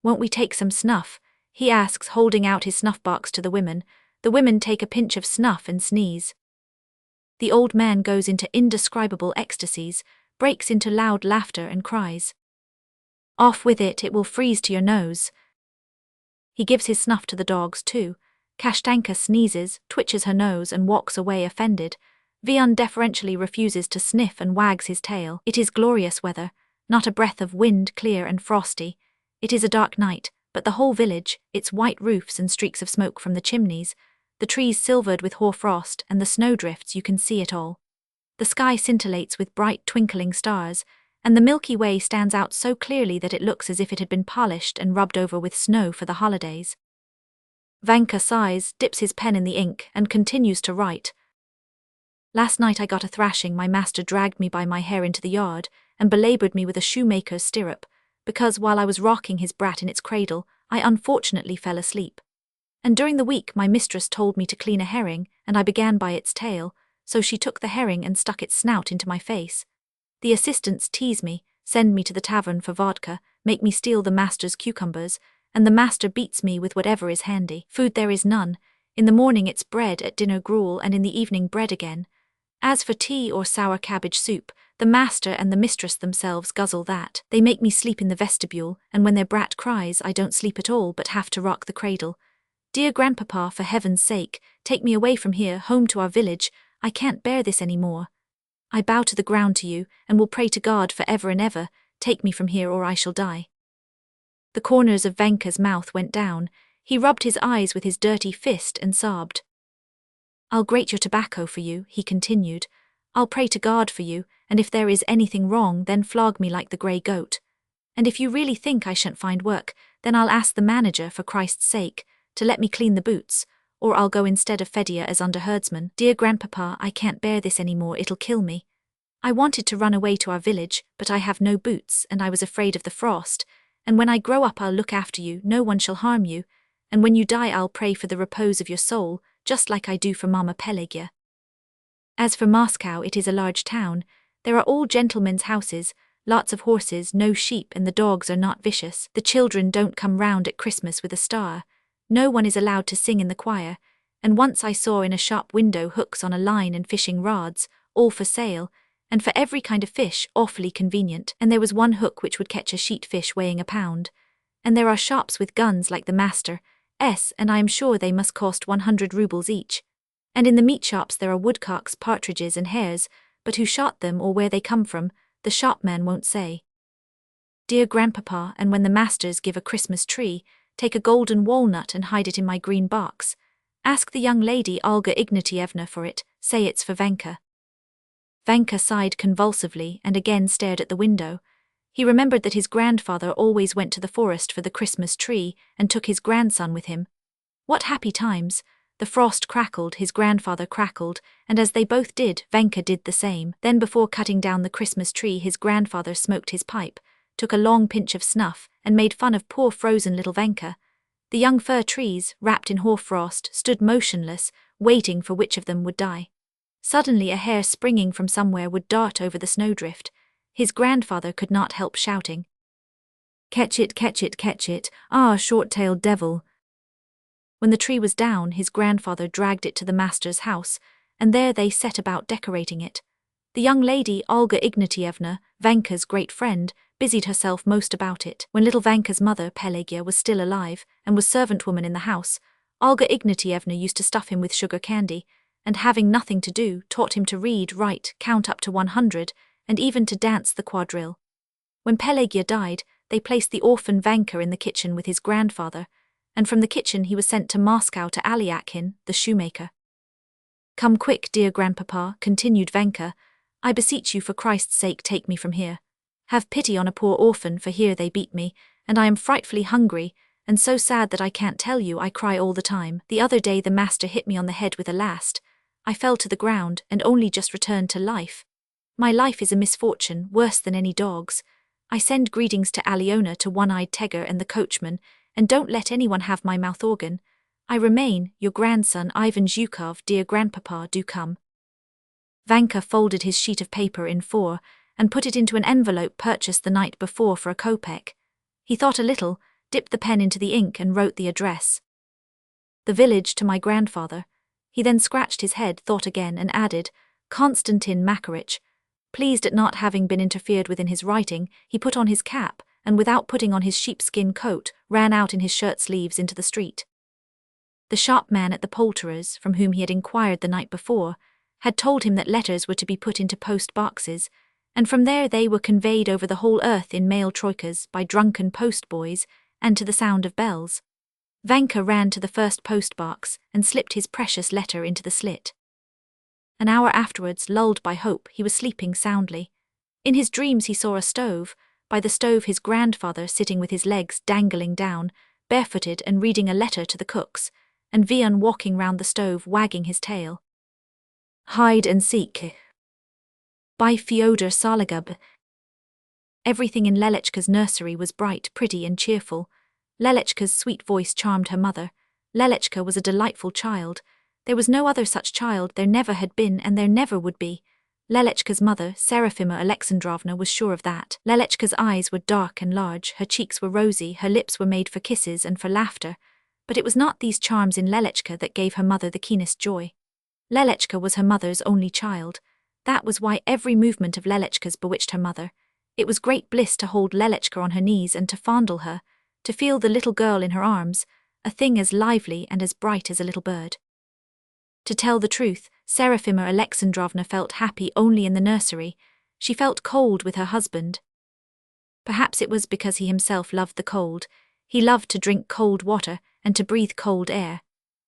Won't we take some snuff? He asks, holding out his snuff box to the women. The women take a pinch of snuff and sneeze. The old man goes into indescribable ecstasies, breaks into loud laughter and cries, "Off with it, it will freeze to your nose." He gives his snuff to the dogs too. Kashtanka sneezes, twitches her nose and walks away offended. Vian deferentially refuses to sniff and wags his tail. It is glorious weather, not a breath of wind, clear and frosty. It is a dark night, but the whole village, its white roofs and streaks of smoke from the chimneys, the trees silvered with hoarfrost and the snowdrifts, you can see it all. The sky scintillates with bright twinkling stars, and the Milky Way stands out so clearly that it looks as if it had been polished and rubbed over with snow for the holidays. Vanka sighs, dips his pen in the ink, and continues to write. Last night I got a thrashing. My master dragged me by my hair into the yard, and belaboured me with a shoemaker's stirrup, because while I was rocking his brat in its cradle, I unfortunately fell asleep. And during the week my mistress told me to clean a herring, and I began by its tail, so she took the herring and stuck its snout into my face. The assistants tease me, send me to the tavern for vodka, make me steal the master's cucumbers, and the master beats me with whatever is handy. Food there is none. In the morning it's bread, at dinner gruel, and in the evening bread again. As for tea or sour cabbage soup, the master and the mistress themselves guzzle that. They make me sleep in the vestibule, and when their brat cries I don't sleep at all but have to rock the cradle. Dear grandpapa, for heaven's sake, take me away from here, home to our village. I can't bear this any more. I bow to the ground to you, and will pray to God for ever and ever, take me from here or I shall die. The corners of Vanka's mouth went down. He rubbed his eyes with his dirty fist and sobbed. I'll grate your tobacco for you, he continued. I'll pray to God for you, and if there is anything wrong, then flog me like the grey goat. And if you really think I shan't find work, then I'll ask the manager, for Christ's sake, to let me clean the boots, or I'll go instead of Fedya as under herdsman. Dear grandpapa, I can't bear this any more, it'll kill me. I wanted to run away to our village, but I have no boots, and I was afraid of the frost, and when I grow up I'll look after you, no one shall harm you, and when you die I'll pray for the repose of your soul, just like I do for Mama Pelagia. As for Moscow, it is a large town. There are all gentlemen's houses, lots of horses, no sheep, and the dogs are not vicious. The children don't come round at Christmas with a star. No one is allowed to sing in the choir, and once I saw in a shop window hooks on a line and fishing rods, all for sale, and for every kind of fish, awfully convenient, and there was one hook which would catch a sheet fish weighing a pound. And there are shops with guns like the master's, and I am sure they must cost 100 rubles each. And in the meat shops there are woodcocks, partridges and hares, but who shot them or where they come from, the shopman won't say. Dear grandpapa, and when the masters give a Christmas tree, take a golden walnut and hide it in my green box. Ask the young lady Olga Ignatievna for it, say it's for Vanka. Vanka sighed convulsively and again stared at the window. He remembered that his grandfather always went to the forest for the Christmas tree and took his grandson with him. What happy times! The frost crackled, his grandfather crackled, and as they both did, Vanka did the same. Then before cutting down the Christmas tree his grandfather smoked his pipe, took a long pinch of snuff, and made fun of poor frozen little Vanka. The young fir trees, wrapped in hoarfrost, stood motionless, waiting for which of them would die. Suddenly a hare springing from somewhere would dart over the snowdrift. His grandfather could not help shouting, catch it, catch it, catch it, ah, short-tailed devil. When the tree was down, his grandfather dragged it to the master's house, and there they set about decorating it. The young lady, Olga Ignatievna, Vanka's great friend, busied herself most about it. When little Vanka's mother, Pelagia, was still alive, and was servant woman in the house, Olga Ignatievna used to stuff him with sugar candy, and having nothing to do, taught him to read, write, count up to 100, and even to dance the quadrille. When Pelagia died, they placed the orphan Vanka in the kitchen with his grandfather, and from the kitchen he was sent to Moscow to Alyakhin, the shoemaker. Come quick, dear grandpapa, continued Vanka. I beseech you, for Christ's sake, take me from here. Have pity on a poor orphan, for here they beat me, and I am frightfully hungry, and so sad that I can't tell you, I cry all the time. The other day the master hit me on the head with a last. I fell to the ground, and only just returned to life. My life is a misfortune, worse than any dog's. I send greetings to Alyona, to One-Eyed Tegger and the coachman, and don't let anyone have my mouth organ. I remain, your grandson Ivan Zhukov. Dear grandpapa, do come. Vanka folded his sheet of paper in 4, and put it into an envelope purchased the night before for a kopeck. He thought a little, dipped the pen into the ink and wrote the address. The village, to my grandfather. He then scratched his head, thought again, and added, Konstantin Makarich. Pleased at not having been interfered with in his writing, he put on his cap, and without putting on his sheepskin coat, ran out in his shirt-sleeves into the street. The shopman at the poulterer's, from whom he had inquired the night before, had told him that letters were to be put into post-boxes, and from there they were conveyed over the whole earth in mail troikas by drunken post-boys, and to the sound of bells. Vanka ran to the first post-box, and slipped his precious letter into the slit. An hour afterwards, lulled by hope, he was sleeping soundly. In his dreams he saw a stove, by the stove his grandfather sitting with his legs dangling down, barefooted and reading a letter to the cooks, and Vian walking round the stove wagging his tail. Hide and Seek by Fyodor Dostoevsky. Everything in Lelechka's nursery was bright, pretty and cheerful. Lelechka's sweet voice charmed her mother. Lelechka was a delightful child. There was no other such child, there never had been and there never would be. Lelechka's mother, Serafima Alexandrovna, was sure of that. Lelechka's eyes were dark and large, her cheeks were rosy, her lips were made for kisses and for laughter. But it was not these charms in Lelechka that gave her mother the keenest joy. Lelechka was her mother's only child. That was why every movement of Lelechka's bewitched her mother. It was great bliss to hold Lelechka on her knees and to fondle her, to feel the little girl in her arms, a thing as lively and as bright as a little bird. To tell the truth, Serafima Alexandrovna felt happy only in the nursery. She felt cold with her husband. Perhaps it was because he himself loved the cold. He loved to drink cold water and to breathe cold air.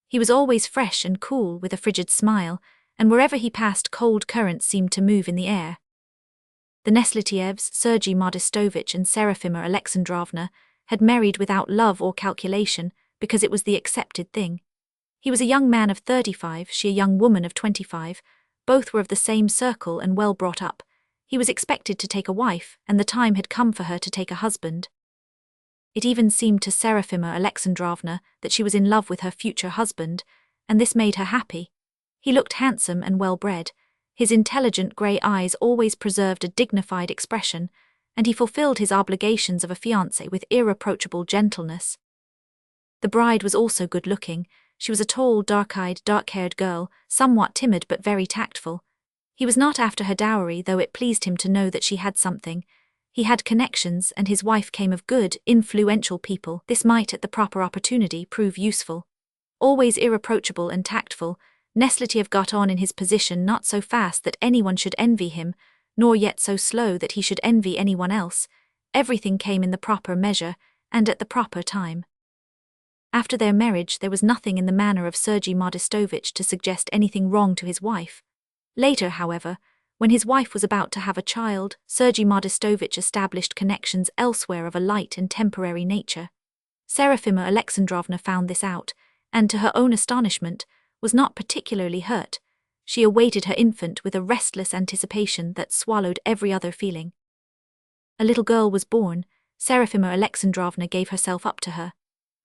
He was always fresh and cool with a frigid smile, and wherever he passed cold currents seemed to move in the air. The Neslitievs, Sergei Modestovich and Serafima Alexandrovna, had married without love or calculation because it was the accepted thing. He was a young man of 35, she a young woman of 25. Both were of the same circle and well brought up. He was expected to take a wife, and the time had come for her to take a husband. It even seemed to Serafima Alexandrovna that she was in love with her future husband, and this made her happy. He looked handsome and well-bred. His intelligent grey eyes always preserved a dignified expression, and he fulfilled his obligations of a fiancé with irreproachable gentleness. The bride was also good-looking. She was a tall, dark-eyed, dark-haired girl, somewhat timid but very tactful. He was not after her dowry, though it pleased him to know that she had something. He had connections, and his wife came of good, influential people. This might, at the proper opportunity, prove useful. Always irreproachable and tactful, Neslitiev got on in his position not so fast that anyone should envy him, nor yet so slow that he should envy anyone else. Everything came in the proper measure, and at the proper time. After their marriage, there was nothing in the manner of Sergei Modestovich to suggest anything wrong to his wife. Later, however, when his wife was about to have a child, Sergei Modestovich established connections elsewhere of a light and temporary nature. Serafima Alexandrovna found this out, and to her own astonishment, was not particularly hurt. She awaited her infant with a restless anticipation that swallowed every other feeling. A little girl was born. Serafima Alexandrovna gave herself up to her.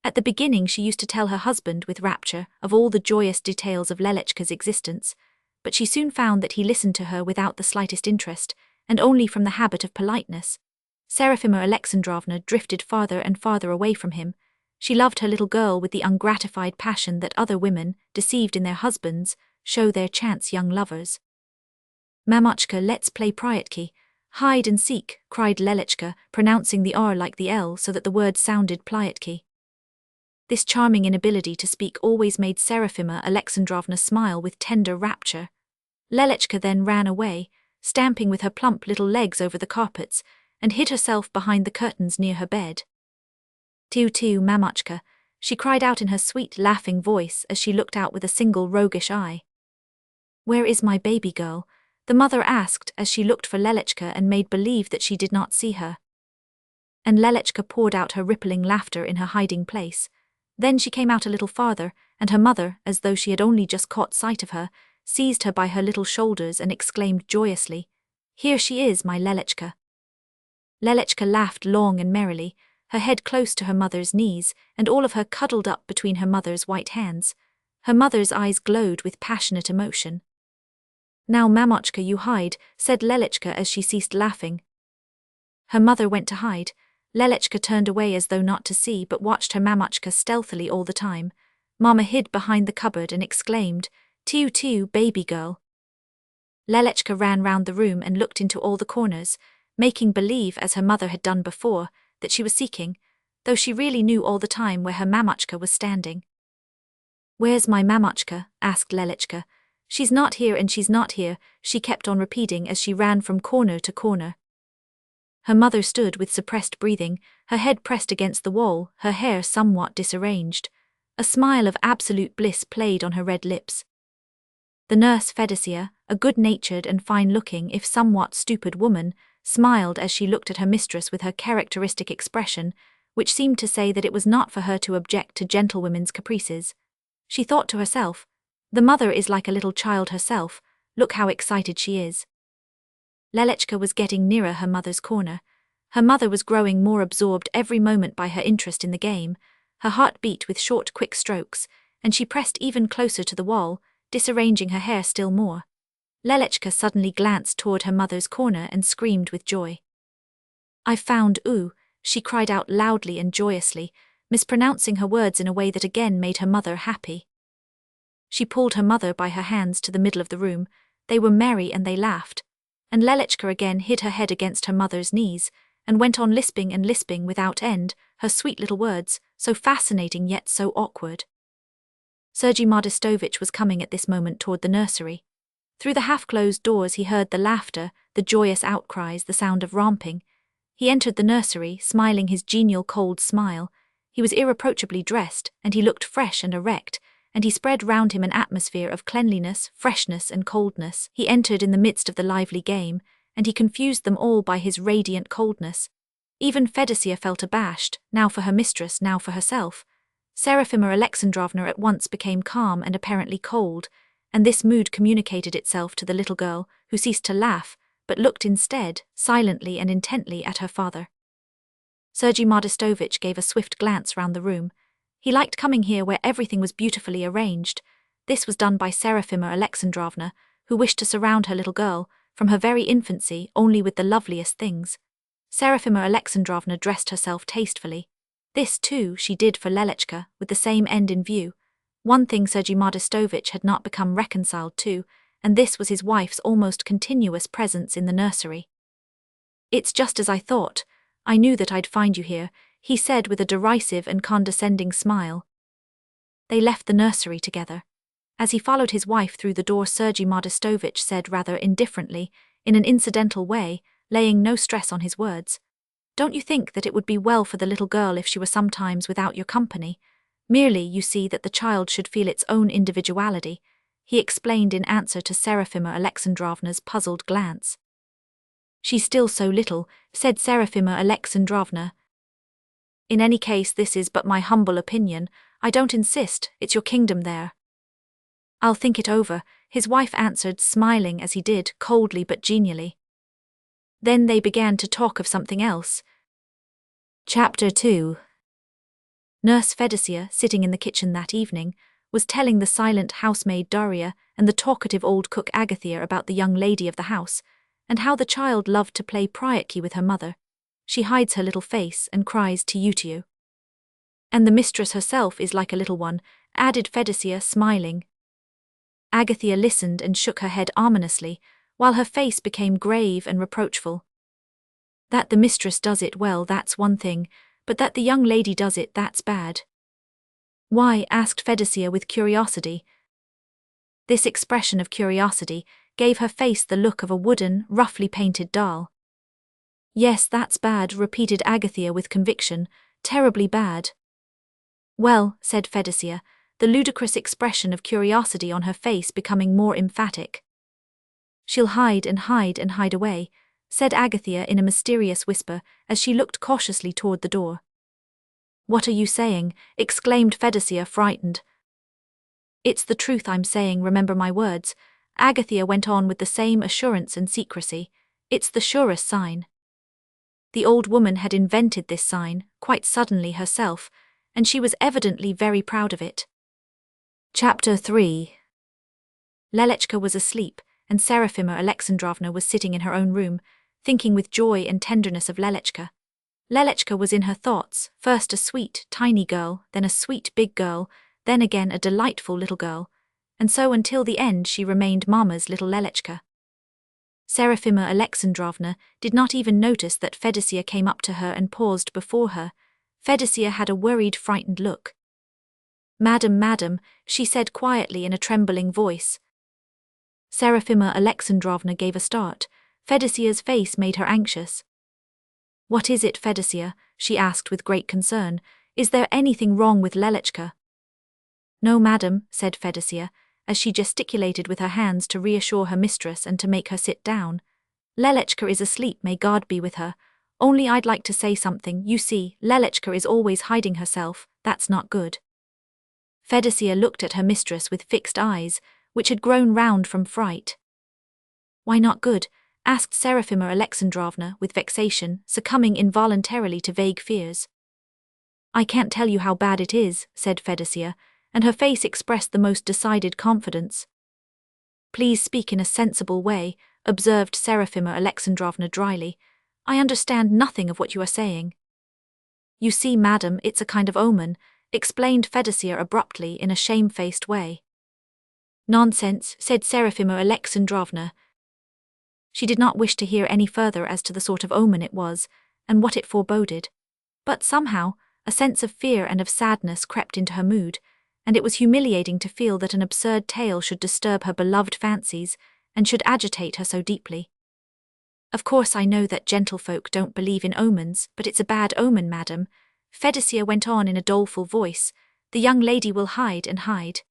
At the beginning she used to tell her husband with rapture of all the joyous details of Lelechka's existence, but she soon found that he listened to her without the slightest interest, and only from the habit of politeness. Serafima Alexandrovna drifted farther and farther away from him. She loved her little girl with the ungratified passion that other women, deceived in their husbands, show their chance young lovers. "Mamochka, let's play Pryatki. Hide and seek," cried Lelechka, pronouncing the R like the L so that the word sounded Plyatki. This charming inability to speak always made Serafima Alexandrovna smile with tender rapture. Lelechka then ran away, stamping with her plump little legs over the carpets, and hid herself behind the curtains near her bed. "Tu, Mamochka," she cried out in her sweet, laughing voice as she looked out with a single roguish eye. "Where is my baby girl?" the mother asked as she looked for Lelechka and made believe that she did not see her. And Lelechka poured out her rippling laughter in her hiding place. Then she came out a little farther, and her mother, as though she had only just caught sight of her, seized her by her little shoulders and exclaimed joyously, "Here she is, my Lelechka." Lelechka laughed long and merrily, her head close to her mother's knees, and all of her cuddled up between her mother's white hands. Her mother's eyes glowed with passionate emotion. "Now, Mamochka, you hide," said Lelechka as she ceased laughing. Her mother went to hide. Lelechka turned away as though not to see, but watched her Mamochka stealthily all the time. Mama hid behind the cupboard and exclaimed, Tu, baby girl." Lelechka ran round the room and looked into all the corners, making believe, as her mother had done before, that she was seeking, though she really knew all the time where her Mamochka was standing. "Where's my Mamochka?" asked Lelechka. "She's not here and she's not here," she kept on repeating as she ran from corner to corner. Her mother stood with suppressed breathing, her head pressed against the wall, her hair somewhat disarranged. A smile of absolute bliss played on her red lips. The nurse Fedosia, a good-natured and fine-looking if somewhat stupid woman, smiled as she looked at her mistress with her characteristic expression, which seemed to say that it was not for her to object to gentlewomen's caprices. She thought to herself, "The mother is like a little child herself, look how excited she is." Lelechka was getting nearer her mother's corner. Her mother was growing more absorbed every moment by her interest in the game. Her heart beat with short, quick strokes, and she pressed even closer to the wall, disarranging her hair still more. Lelechka suddenly glanced toward her mother's corner and screamed with joy. "I've found ooh," she cried out loudly and joyously, mispronouncing her words in a way that again made her mother happy. She pulled her mother by her hands to the middle of the room. They were merry and they laughed. And Lelechka again hid her head against her mother's knees, and went on lisping and lisping without end, her sweet little words, so fascinating yet so awkward. Sergei Modestovich was coming at this moment toward the nursery. Through the half-closed doors he heard the laughter, the joyous outcries, the sound of romping. He entered the nursery, smiling his genial cold smile. He was irreproachably dressed, and he looked fresh and erect, and he spread round him an atmosphere of cleanliness, freshness and coldness. He entered in the midst of the lively game, and he confused them all by his radiant coldness. Even Fedosya felt abashed, now for her mistress, now for herself. Serafima Alexandrovna at once became calm and apparently cold, and this mood communicated itself to the little girl, who ceased to laugh, but looked instead, silently and intently at her father. Sergei Modestovich gave a swift glance round the room. He liked coming here where everything was beautifully arranged. This was done by Serafima Alexandrovna, who wished to surround her little girl, from her very infancy, only with the loveliest things. Serafima Alexandrovna dressed herself tastefully. This, too, she did for Lelechka, with the same end in view. One thing Sergei Modestovich had not become reconciled to, and this was his wife's almost continuous presence in the nursery. "It's just as I thought. I knew that I'd find you here," he said with a derisive and condescending smile. They left the nursery together. As he followed his wife through the door, Sergei Modestovich said rather indifferently, in an incidental way, laying no stress on his words, "Don't you think that it would be well for the little girl if she were sometimes without your company? Merely, you see, that the child should feel its own individuality," he explained in answer to Serafima Alexandrovna's puzzled glance. "She's still so little," said Serafima Alexandrovna. "In any case, this is but my humble opinion. I don't insist, it's your kingdom there." "I'll think it over," his wife answered, smiling as he did, coldly but genially. Then they began to talk of something else. Chapter 2. Nurse Fedosya, sitting in the kitchen that evening, was telling the silent housemaid Daria and the talkative old cook Agathia about the young lady of the house, and how the child loved to play pryaki with her mother. She hides her little face and cries to. "And the mistress herself is like a little one," added Fedosya, smiling. Agathia listened and shook her head ominously, while her face became grave and reproachful. "That the mistress does it well, that's one thing, but that the young lady does it, that's bad." "Why?" asked Fedosya with curiosity. This expression of curiosity gave her face the look of a wooden, roughly painted doll. "Yes, that's bad," repeated Agathia with conviction, "terribly bad." "Well," said Fedosya, the ludicrous expression of curiosity on her face becoming more emphatic. "She'll hide and hide and hide away," said Agathia in a mysterious whisper as she looked cautiously toward the door. "What are you saying?" exclaimed Fedosya, frightened. "It's the truth I'm saying, remember my words," Agathia went on with the same assurance and secrecy. "It's the surest sign." The old woman had invented this sign, quite suddenly herself, and she was evidently very proud of it. Chapter 3. Lelechka was asleep, and Serafima Alexandrovna was sitting in her own room, thinking with joy and tenderness of Lelechka. Lelechka was in her thoughts, first a sweet, tiny girl, then a sweet, big girl, then again a delightful little girl, and so until the end she remained Mama's little Lelechka. Serafima Alexandrovna did not even notice that Fedosya came up to her and paused before her. Fedosya had a worried, frightened look. Madam," she said quietly in a trembling voice. Serafima Alexandrovna gave a start. Fedosya's face made her anxious. "What is it, Fedosya?" she asked with great concern. "Is there anything wrong with Lelechka?" "No, madam," said Fedosya, as she gesticulated with her hands to reassure her mistress and to make her sit down. "Lelechka is asleep, may God be with her. Only I'd like to say something. You see, Lelechka is always hiding herself, that's not good." Fedosya looked at her mistress with fixed eyes, which had grown round from fright. "Why not good?" asked Seraphima Alexandrovna with vexation, succumbing involuntarily to vague fears. "I can't tell you how bad it is," said Fedosya, and her face expressed the most decided confidence. "Please speak in a sensible way," observed Seraphima Alexandrovna dryly. "I understand nothing of what you are saying." "You see, madam, it's a kind of omen," explained Fedosya abruptly in a shamefaced way. "Nonsense," said Seraphima Alexandrovna. She did not wish to hear any further as to the sort of omen it was, and what it foreboded. But somehow, a sense of fear and of sadness crept into her mood, and it was humiliating to feel that an absurd tale should disturb her beloved fancies, and should agitate her so deeply. "Of course I know that gentlefolk don't believe in omens, but it's a bad omen, madam," Fedosya went on in a doleful voice. "The young lady will hide and hide."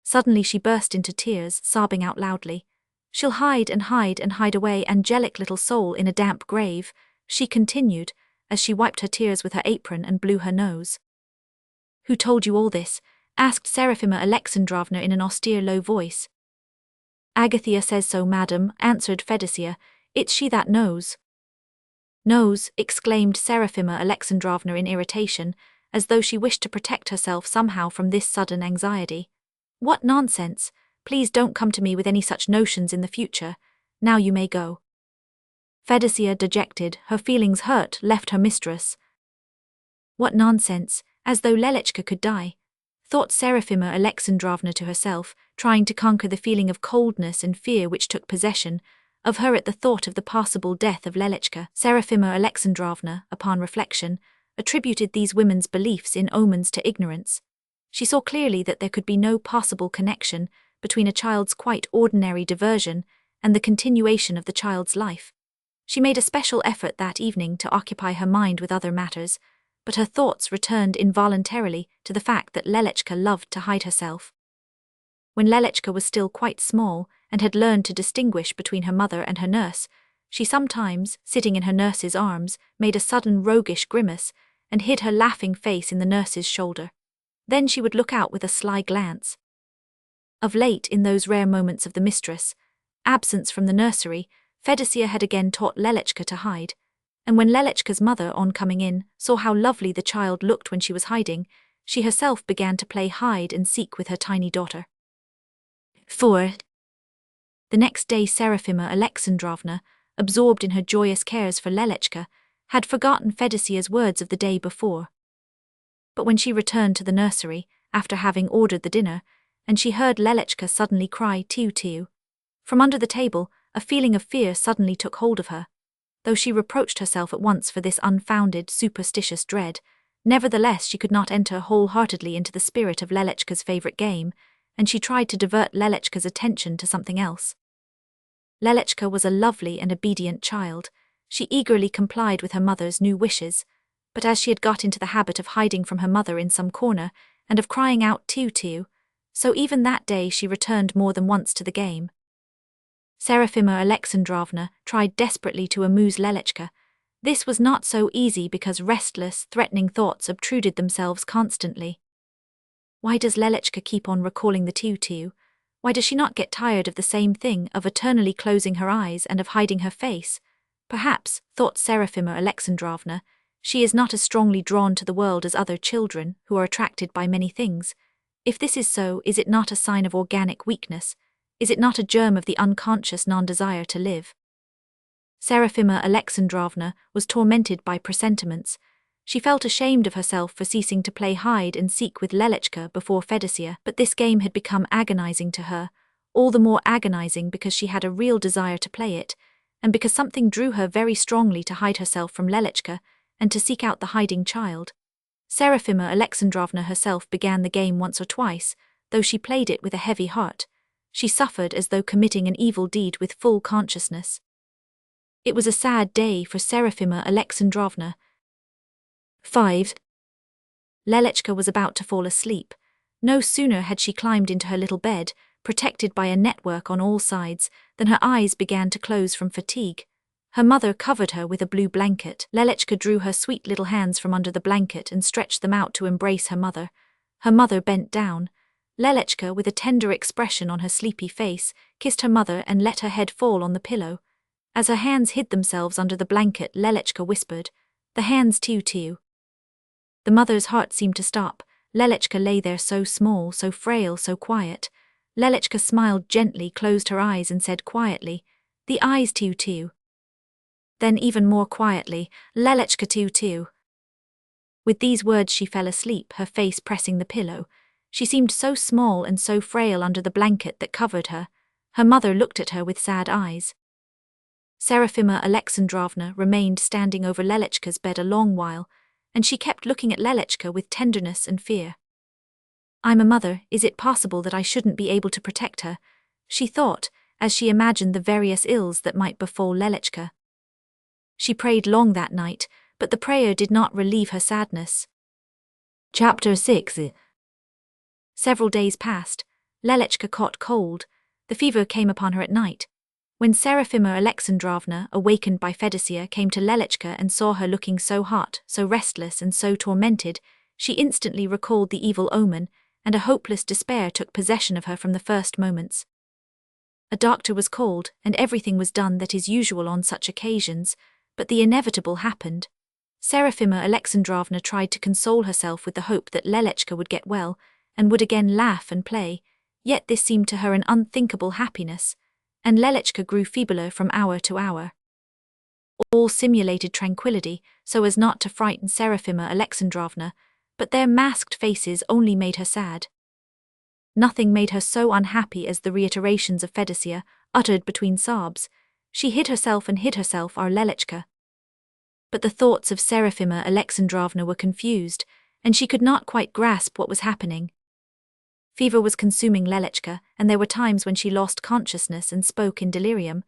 Suddenly she burst into tears, sobbing out loudly. "She'll hide and hide and hide away, angelic little soul, in a damp grave," she continued, as she wiped her tears with her apron and blew her nose. "Who told you all this?" asked Seraphima Alexandrovna in an austere low voice. "Agathia says so, madam," answered Fedosya. "It's she that knows." "Knows!" exclaimed Seraphima Alexandrovna in irritation, as though she wished to protect herself somehow from this sudden anxiety. "What nonsense! Please don't come to me with any such notions in the future. Now you may go." Fedosya, dejected, her feelings hurt, left her mistress. "What nonsense, as though Lelechka could die," thought Seraphima Alexandrovna to herself, trying to conquer the feeling of coldness and fear which took possession of her at the thought of the possible death of Lelechka. Seraphima Alexandrovna, upon reflection, attributed these women's beliefs in omens to ignorance. She saw clearly that there could be no possible connection between a child's quite ordinary diversion and the continuation of the child's life. She made a special effort that evening to occupy her mind with other matters, but her thoughts returned involuntarily to the fact that Lelechka loved to hide herself. When Lelechka was still quite small and had learned to distinguish between her mother and her nurse, she sometimes, sitting in her nurse's arms, made a sudden roguish grimace and hid her laughing face in the nurse's shoulder. Then she would look out with a sly glance. Of late, in those rare moments of the mistress' absence from the nursery, Fedosya had again taught Lelechka to hide, and when Lelechka's mother, on coming in, saw how lovely the child looked when she was hiding, she herself began to play hide and seek with her tiny daughter. 4. The next day Seraphima Alexandrovna, absorbed in her joyous cares for Lelechka, had forgotten Fedosya's words of the day before. But when she returned to the nursery, after having ordered the dinner, and she heard Lelechka suddenly cry "tiu-tiu," from under the table, a feeling of fear suddenly took hold of her. Though she reproached herself at once for this unfounded, superstitious dread, nevertheless she could not enter wholeheartedly into the spirit of Lelechka's favourite game, and she tried to divert Lelechka's attention to something else. Lelechka was a lovely and obedient child. She eagerly complied with her mother's new wishes, but as she had got into the habit of hiding from her mother in some corner, and of crying out "tiu-tiu," so even that day she returned more than once to the game. Seraphima Alexandrovna tried desperately to amuse Lelechka. This was not so easy because restless, threatening thoughts obtruded themselves constantly. Why does Lelechka keep on recalling the tiu-tiu? Why does she not get tired of the same thing, of eternally closing her eyes and of hiding her face? Perhaps, thought Seraphima Alexandrovna, she is not as strongly drawn to the world as other children who are attracted by many things. If this is so, is it not a sign of organic weakness? Is it not a germ of the unconscious non-desire to live? Seraphima Alexandrovna was tormented by presentiments. She felt ashamed of herself for ceasing to play hide and seek with Lelechka before Fedosya, but this game had become agonizing to her, all the more agonizing because she had a real desire to play it, and because something drew her very strongly to hide herself from Lelechka and to seek out the hiding child. Seraphima Alexandrovna herself began the game once or twice, though she played it with a heavy heart. She suffered as though committing an evil deed with full consciousness. It was a sad day for Seraphima Alexandrovna. 5. Lelechka was about to fall asleep. No sooner had she climbed into her little bed, protected by a network on all sides, than her eyes began to close from fatigue. Her mother covered her with a blue blanket. Lelechka drew her sweet little hands from under the blanket and stretched them out to embrace her mother. Her mother bent down. Lelechka, with a tender expression on her sleepy face, kissed her mother and let her head fall on the pillow. As her hands hid themselves under the blanket, Lelechka whispered, "The hands too." The mother's heart seemed to stop. Lelechka lay there so small, so frail, so quiet. Lelechka smiled gently, closed her eyes and said quietly, "The eyes too." Then even more quietly, "Lelechka too." With these words she fell asleep, her face pressing the pillow. She seemed so small and so frail under the blanket that covered her. Her mother looked at her with sad eyes. Serafima Alexandrovna remained standing over Lelechka's bed a long while, and she kept looking at Lelechka with tenderness and fear. "I'm a mother, is it possible that I shouldn't be able to protect her?" she thought, as she imagined the various ills that might befall Lelechka. She prayed long that night, but the prayer did not relieve her sadness. Chapter 6. Several days passed. Lelechka caught cold. The fever came upon her at night. When Serafima Alexandrovna, awakened by Fedosya, came to Lelechka and saw her looking so hot, so restless and so tormented, she instantly recalled the evil omen, and a hopeless despair took possession of her from the first moments. A doctor was called, and everything was done that is usual on such occasions, but the inevitable happened. Serafima Alexandrovna tried to console herself with the hope that Lelechka would get well, and would again laugh and play, yet this seemed to her an unthinkable happiness, and Lelechka grew feebler from hour to hour. All simulated tranquility, so as not to frighten Serafima Alexandrovna, but their masked faces only made her sad. Nothing made her so unhappy as the reiterations of Fedosya, uttered between sobs. She hid herself and hid herself, our Lelechka. But the thoughts of Serafima Alexandrovna were confused, and she could not quite grasp what was happening. Fever was consuming Lelechka, and there were times when she lost consciousness and spoke in delirium,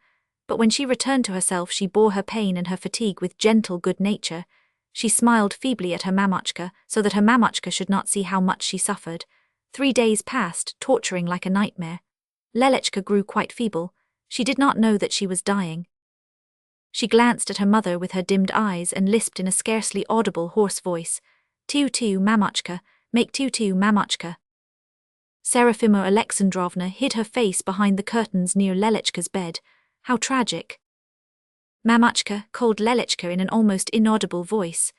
but when she returned to herself she bore her pain and her fatigue with gentle good nature. She smiled feebly at her mamochka, so that her mamochka should not see how much she suffered. 3 days passed, torturing like a nightmare. Lelechka grew quite feeble. She did not know that she was dying. She glanced at her mother with her dimmed eyes and lisped in a scarcely audible hoarse voice, "Tu, mamochka, make tu, mamochka." Serafima Alexandrovna hid her face behind the curtains near Lelechka's bed. How tragic! "Mamochka," called Lelechka in an almost inaudible voice.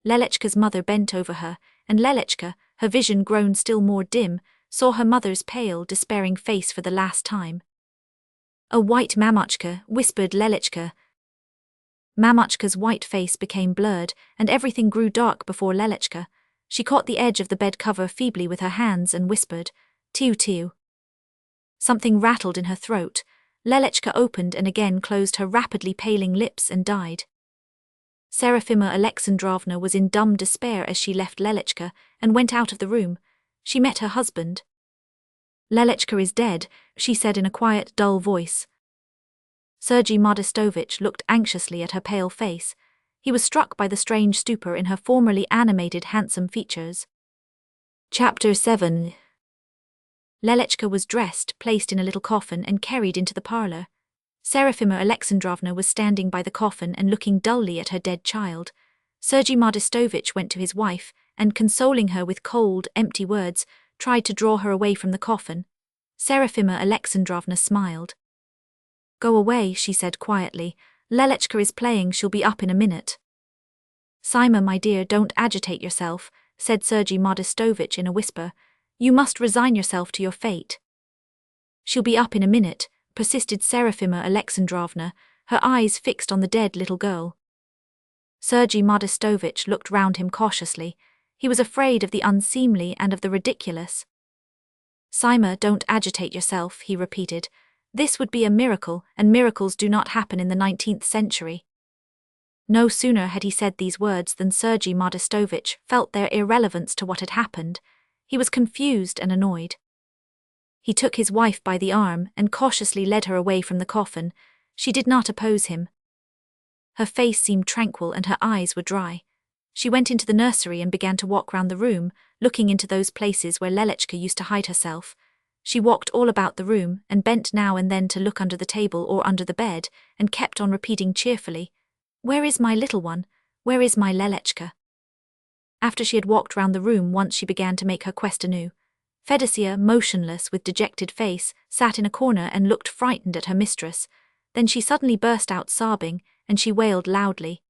Lelechka's mother bent over her, and Lelechka, her vision grown still more dim, saw her mother's pale, despairing face for the last time. "A white mamochka," whispered Lelechka. Mamochka's white face became blurred, and everything grew dark before Lelechka. She caught the edge of the bed cover feebly with her hands and whispered, "Tu." Something rattled in her throat. Lelechka opened and again closed her rapidly paling lips and died. Serafima Alexandrovna was in dumb despair as she left Lelechka and went out of the room. She met her husband. "Lelechka is dead," she said in a quiet, dull voice. Sergei Modestovich looked anxiously at her pale face. He was struck by the strange stupor in her formerly animated, handsome features. Chapter 7. Lelechka was dressed, placed in a little coffin and carried into the parlor. Serafima Alexandrovna was standing by the coffin and looking dully at her dead child. Sergei Modestovich went to his wife and, consoling her with cold, empty words, tried to draw her away from the coffin. Serafima Alexandrovna smiled. "Go away," she said quietly. "Lelechka is playing, she'll be up in a minute." "Sima, my dear, don't agitate yourself," said Sergei Modestovich in a whisper. "You must resign yourself to your fate." "She'll be up in a minute," persisted Serafima Alexandrovna, her eyes fixed on the dead little girl. Sergei Modestovich looked round him cautiously. He was afraid of the unseemly and of the ridiculous. "Sima, don't agitate yourself," he repeated. "This would be a miracle, and miracles do not happen in the 19th century. No sooner had he said these words than Sergei Modestovich felt their irrelevance to what had happened. He was confused and annoyed. He took his wife by the arm and cautiously led her away from the coffin. She did not oppose him. Her face seemed tranquil and her eyes were dry. She went into the nursery and began to walk round the room, looking into those places where Lelechka used to hide herself. She walked all about the room and bent now and then to look under the table or under the bed, and kept on repeating cheerfully, "Where is my little one? Where is my Lelechka?" After she had walked round the room once, she began to make her quest anew. Fedosya, motionless with dejected face, sat in a corner and looked frightened at her mistress. Then she suddenly burst out sobbing, and she wailed loudly.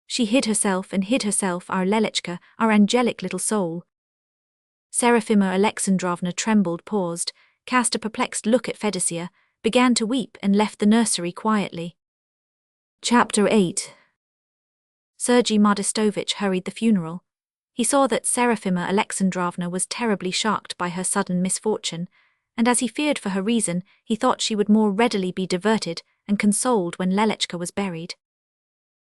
She hid herself, our Lelechka, our angelic little soul. Seraphima Alexandrovna trembled, paused, cast a perplexed look at Fedosya, began to weep and left the nursery quietly. Chapter 8. Sergei Modestovich hurried the funeral. He saw that Seraphima Alexandrovna was terribly shocked by her sudden misfortune, and as he feared for her reason, he thought she would more readily be diverted and consoled when Lelechka was buried.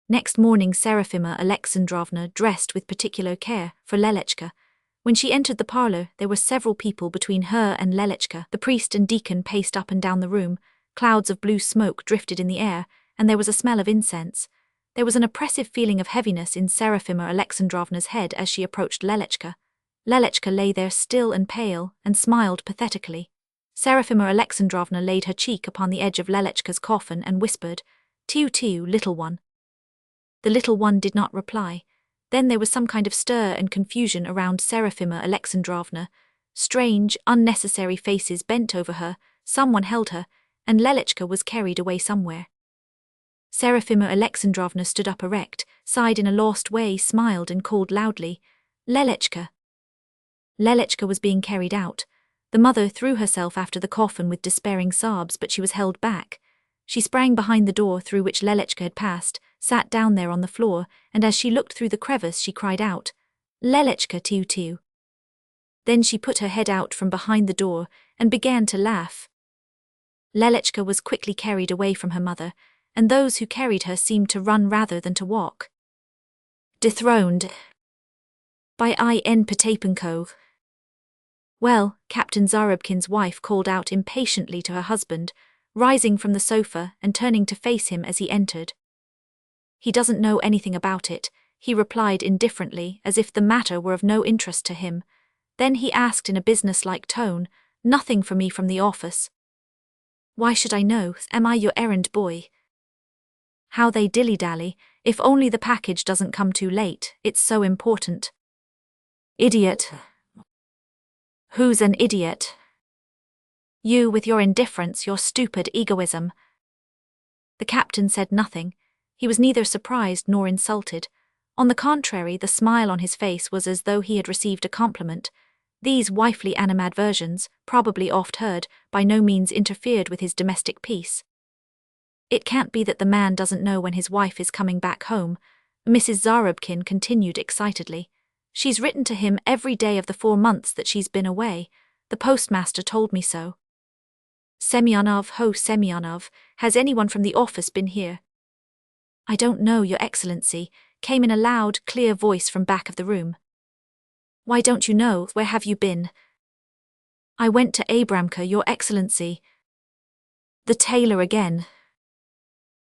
Next morning Seraphima Alexandrovna dressed with particular care for Lelechka. When she entered the parlour, there were several people between her and Lelechka. The priest and deacon paced up and down the room, clouds of blue smoke drifted in the air, and there was a smell of incense. There was an oppressive feeling of heaviness in Seraphima Alexandrovna's head as she approached Lelechka. Lelechka lay there still and pale, and smiled pathetically. Seraphima Alexandrovna laid her cheek upon the edge of Lelechka's coffin and whispered, "Tiu tiu, little one." The little one did not reply. Then there was some kind of stir and confusion around Seraphima Alexandrovna. Strange, unnecessary faces bent over her, someone held her, and Lelechka was carried away somewhere. Seraphima Alexandrovna stood up erect, sighed in a lost way, smiled and called loudly, "Lelechka." Lelechka was being carried out. The mother threw herself after the coffin with despairing sobs, but she was held back. She sprang behind the door through which Lelechka had passed, sat down there on the floor, and as she looked through the crevice she cried out, "Lelechka, tiu tiu." Then she put her head out from behind the door and began to laugh. Lelechka was quickly carried away from her mother, and those who carried her seemed to run rather than to walk. Dethroned by I.N. Potapenko. "Well," Captain Zarubkin's wife called out impatiently to her husband, rising from the sofa and turning to face him as he entered. "He doesn't know anything about it," he replied indifferently, as if the matter were of no interest to him. Then he asked in a business-like tone, "Nothing for me from the office?" "Why should I know? Am I your errand boy?" "How they dilly-dally, if only the package doesn't come too late, it's so important." "Idiot." "Who's an idiot?" "You, with your indifference, your stupid egoism." The captain said nothing. He was neither surprised nor insulted. On the contrary, the smile on his face was as though he had received a compliment. These wifely animadversions, probably oft heard, by no means interfered with his domestic peace. "It can't be that the man doesn't know when his wife is coming back home," Mrs. Zarubkin continued excitedly. "She's written to him every day of the 4 months that she's been away. The postmaster told me so." "Semyonov, ho Semyonov, has anyone from the office been here?" "I don't know, Your Excellency," came in a loud, clear voice from back of the room. "Why don't you know? Where have you been?" "I went to Abramka, Your Excellency." "The tailor again?"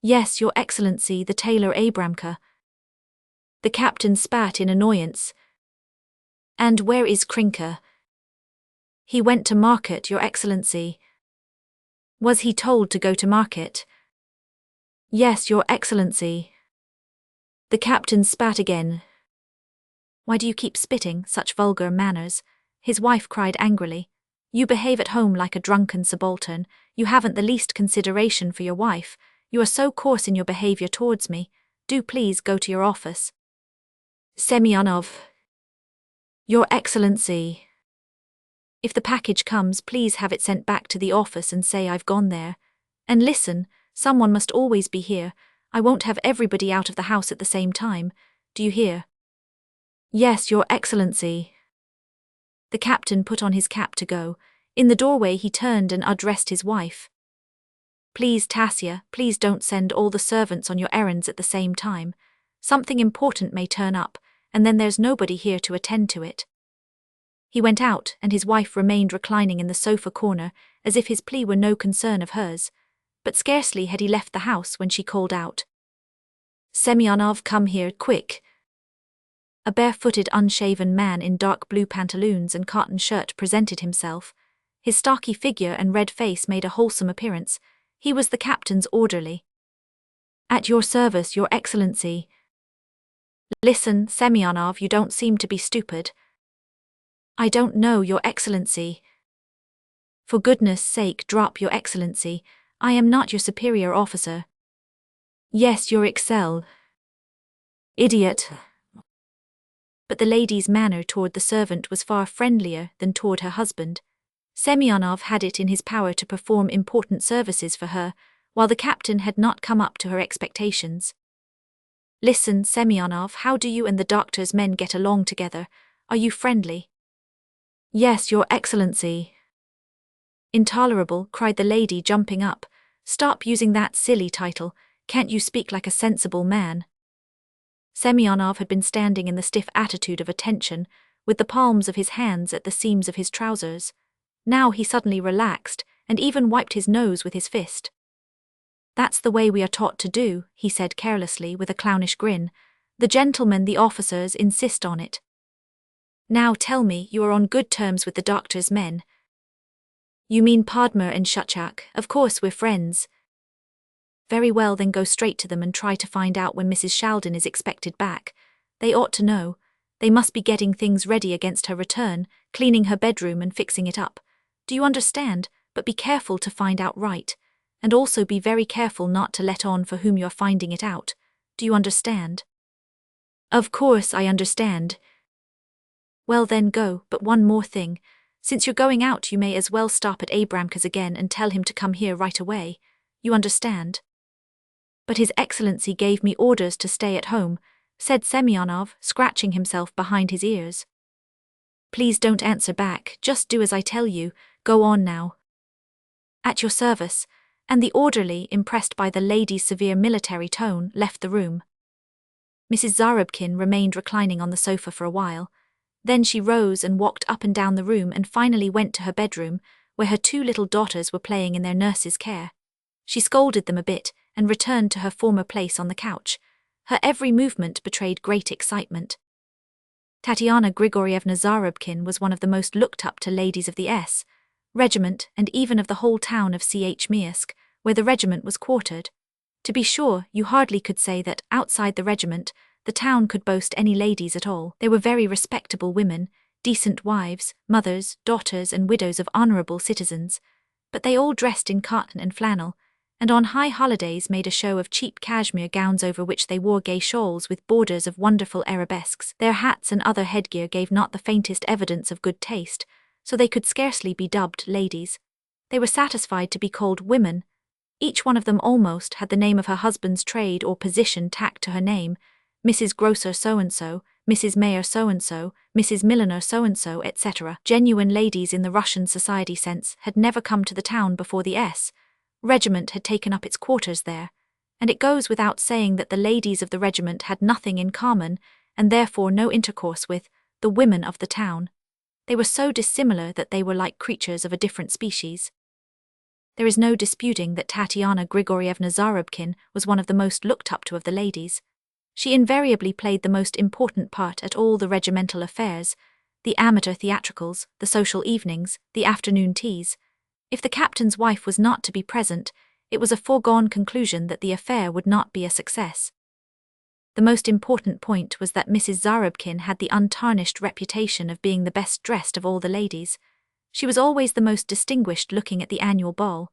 "Yes, Your Excellency, the tailor Abramka." The captain spat in annoyance. "And where is Krinka?" "He went to market, Your Excellency." "Was he told to go to market?" "Yes, Your Excellency." The captain spat again. "Why do you keep spitting, such vulgar manners?" his wife cried angrily. "You behave at home like a drunken subaltern. You haven't the least consideration for your wife. You are so coarse in your behavior towards me. Do please go to your office." "Semyonov." "Your Excellency." "If the package comes, please have it sent back to the office and say I've gone there. And listen, someone must always be here. I won't have everybody out of the house at the same time. Do you hear?" "Yes, Your Excellency." The captain put on his cap to go. In the doorway he turned and addressed his wife. "Please, Tasya, please don't send all the servants on your errands at the same time. Something important may turn up, and then there's nobody here to attend to it." He went out, and his wife remained reclining in the sofa corner, as if his plea were no concern of hers. But scarcely had he left the house when she called out, "Semyonov, come here, quick." A barefooted, unshaven man in dark blue pantaloons and cotton shirt presented himself. His stocky figure and red face made a wholesome appearance. He was the captain's orderly. "At your service, Your Excellency." Listen, Semyonov, you don't seem to be stupid. I don't know, Your Excellency. For goodness sake, drop, Your Excellency. I am not your superior officer. Yes, Your Excel. Idiot. But the lady's manner toward the servant was far friendlier than toward her husband. Semyonov had it in his power to perform important services for her, while the captain had not come up to her expectations. Listen, Semyonov, how do you and the doctor's men get along together? Are you friendly? Yes, Your Excellency. Intolerable, cried the lady, jumping up. Stop using that silly title. Can't you speak like a sensible man? Semyonov had been standing in the stiff attitude of attention, with the palms of his hands at the seams of his trousers. Now he suddenly relaxed, and even wiped his nose with his fist. That's the way we are taught to do, he said carelessly with a clownish grin. The gentlemen, the officers, insist on it. Now tell me, you are on good terms with the doctor's men. You mean Padma and Shachak? Of course we're friends. Very well, then go straight to them and try to find out when Mrs. Shaldin is expected back. They ought to know. They must be getting things ready against her return, cleaning her bedroom and fixing it up. Do you understand? But be careful to find out right. And also be very careful not to let on for whom you're finding it out. Do you understand? Of course I understand. Well then go, but one more thing. Since you're going out, you may as well stop at Abramka's again and tell him to come here right away. You understand? But His Excellency gave me orders to stay at home, said Semyonov, scratching himself behind his ears. Please don't answer back, just do as I tell you. Go on now. At your service. And the orderly, impressed by the lady's severe military tone, left the room. Mrs. Zarubkin remained reclining on the sofa for a while. Then she rose and walked up and down the room and finally went to her bedroom, where her two little daughters were playing in their nurse's care. She scolded them a bit and returned to her former place on the couch. Her every movement betrayed great excitement. Tatiana Grigorievna Zarubkin was one of the most looked-up-to ladies of the S. Regiment and even of the whole town of Ch. where the regiment was quartered. To be sure, you hardly could say that, outside the regiment, the town could boast any ladies at all. They were very respectable women, decent wives, mothers, daughters and widows of honourable citizens, but they all dressed in cotton and flannel, and on high holidays made a show of cheap cashmere gowns over which they wore gay shawls with borders of wonderful arabesques. Their hats and other headgear gave not the faintest evidence of good taste, so they could scarcely be dubbed ladies. They were satisfied to be called women. Each one of them almost had the name of her husband's trade or position tacked to her name, Mrs. Grocer so-and-so, Mrs. Mayor so-and-so, Mrs. Milliner so-and-so, etc. Genuine ladies in the Russian society sense had never come to the town before the S. Regiment had taken up its quarters there, and it goes without saying that the ladies of the regiment had nothing in common, and therefore no intercourse with, the women of the town. They were so dissimilar that they were like creatures of a different species. There is no disputing that Tatiana Grigorievna Zarubkin was one of the most looked up to of the ladies. She invariably played the most important part at all the regimental affairs, the amateur theatricals, the social evenings, the afternoon teas. If the captain's wife was not to be present, it was a foregone conclusion that the affair would not be a success. The most important point was that Mrs. Zarubkin had the untarnished reputation of being the best dressed of all the ladies. She was always the most distinguished looking at the annual ball.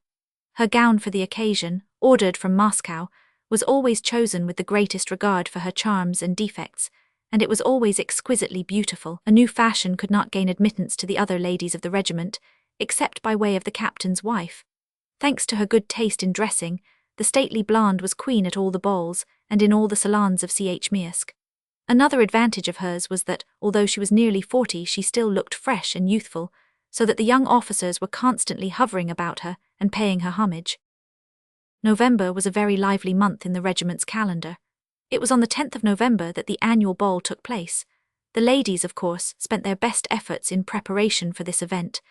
Her gown for the occasion, ordered from Moscow, was always chosen with the greatest regard for her charms and defects, and it was always exquisitely beautiful. A new fashion could not gain admittance to the other ladies of the regiment, except by way of the captain's wife. Thanks to her good taste in dressing, the stately blonde was queen at all the balls and in all the salons of Ch. Another advantage of hers was that, although she was nearly 40, she still looked fresh and youthful, so that the young officers were constantly hovering about her and paying her homage. November was a very lively month in the regiment's calendar. It was on the 10th of November that the annual ball took place. The ladies, of course, spent their best efforts in preparation for this event.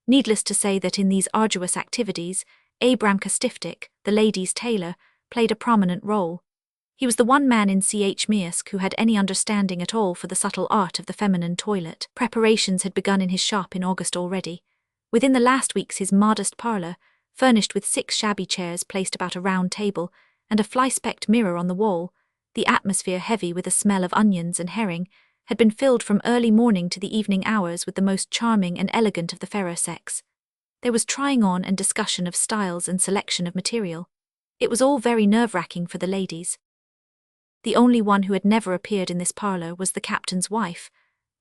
Needless to say that in these arduous activities, Abramka Stiftik, the ladies' tailor, played a prominent role. He was the one man in Ch. who had any understanding at all for the subtle art of the feminine toilet. Preparations had begun in his shop in August already. Within the last weeks his modest parlour, furnished with 6 shabby chairs placed about a round table, and a fly-specked mirror on the wall, the atmosphere heavy with a smell of onions and herring, had been filled from early morning to the evening hours with the most charming and elegant of the fairer sex. There was trying on and discussion of styles and selection of material. It was all very nerve-wracking for the ladies. The only one who had never appeared in this parlour was the captain's wife.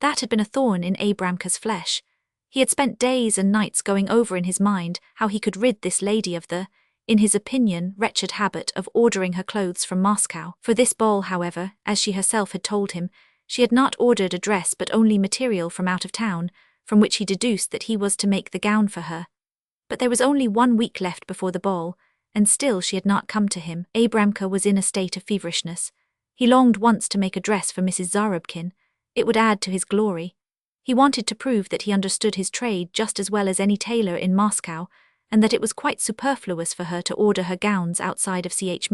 That had been a thorn in Abramka's flesh. He had spent days and nights going over in his mind how he could rid this lady of the, in his opinion, wretched habit of ordering her clothes from Moscow. For this ball, however, as she herself had told him, she had not ordered a dress but only material from out of town, from which he deduced that he was to make the gown for her. But there was only 1 week left before the ball, and still she had not come to him. Abramka was in a state of feverishness. He longed once to make a dress for Mrs. Zarubkin. It would add to his glory. He wanted to prove that he understood his trade just as well as any tailor in Moscow, and that it was quite superfluous for her to order her gowns outside of Ch.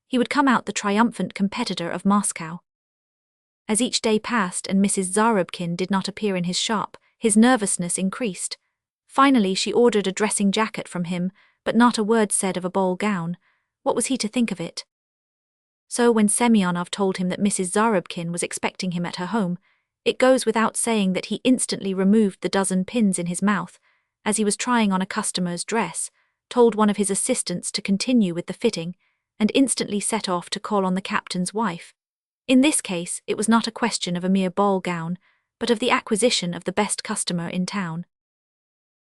He would come out the triumphant competitor of Moscow. As each day passed and Mrs. Zarubkin did not appear in his shop, his nervousness increased. Finally she ordered a dressing jacket from him, but not a word said of a ball gown. What was he to think of it? So when Semyonov told him that Mrs. Zarubkin was expecting him at her home, it goes without saying that he instantly removed the dozen pins in his mouth, as he was trying on a customer's dress, told one of his assistants to continue with the fitting, and instantly set off to call on the captain's wife. In this case, it was not a question of a mere ball gown, but of the acquisition of the best customer in town.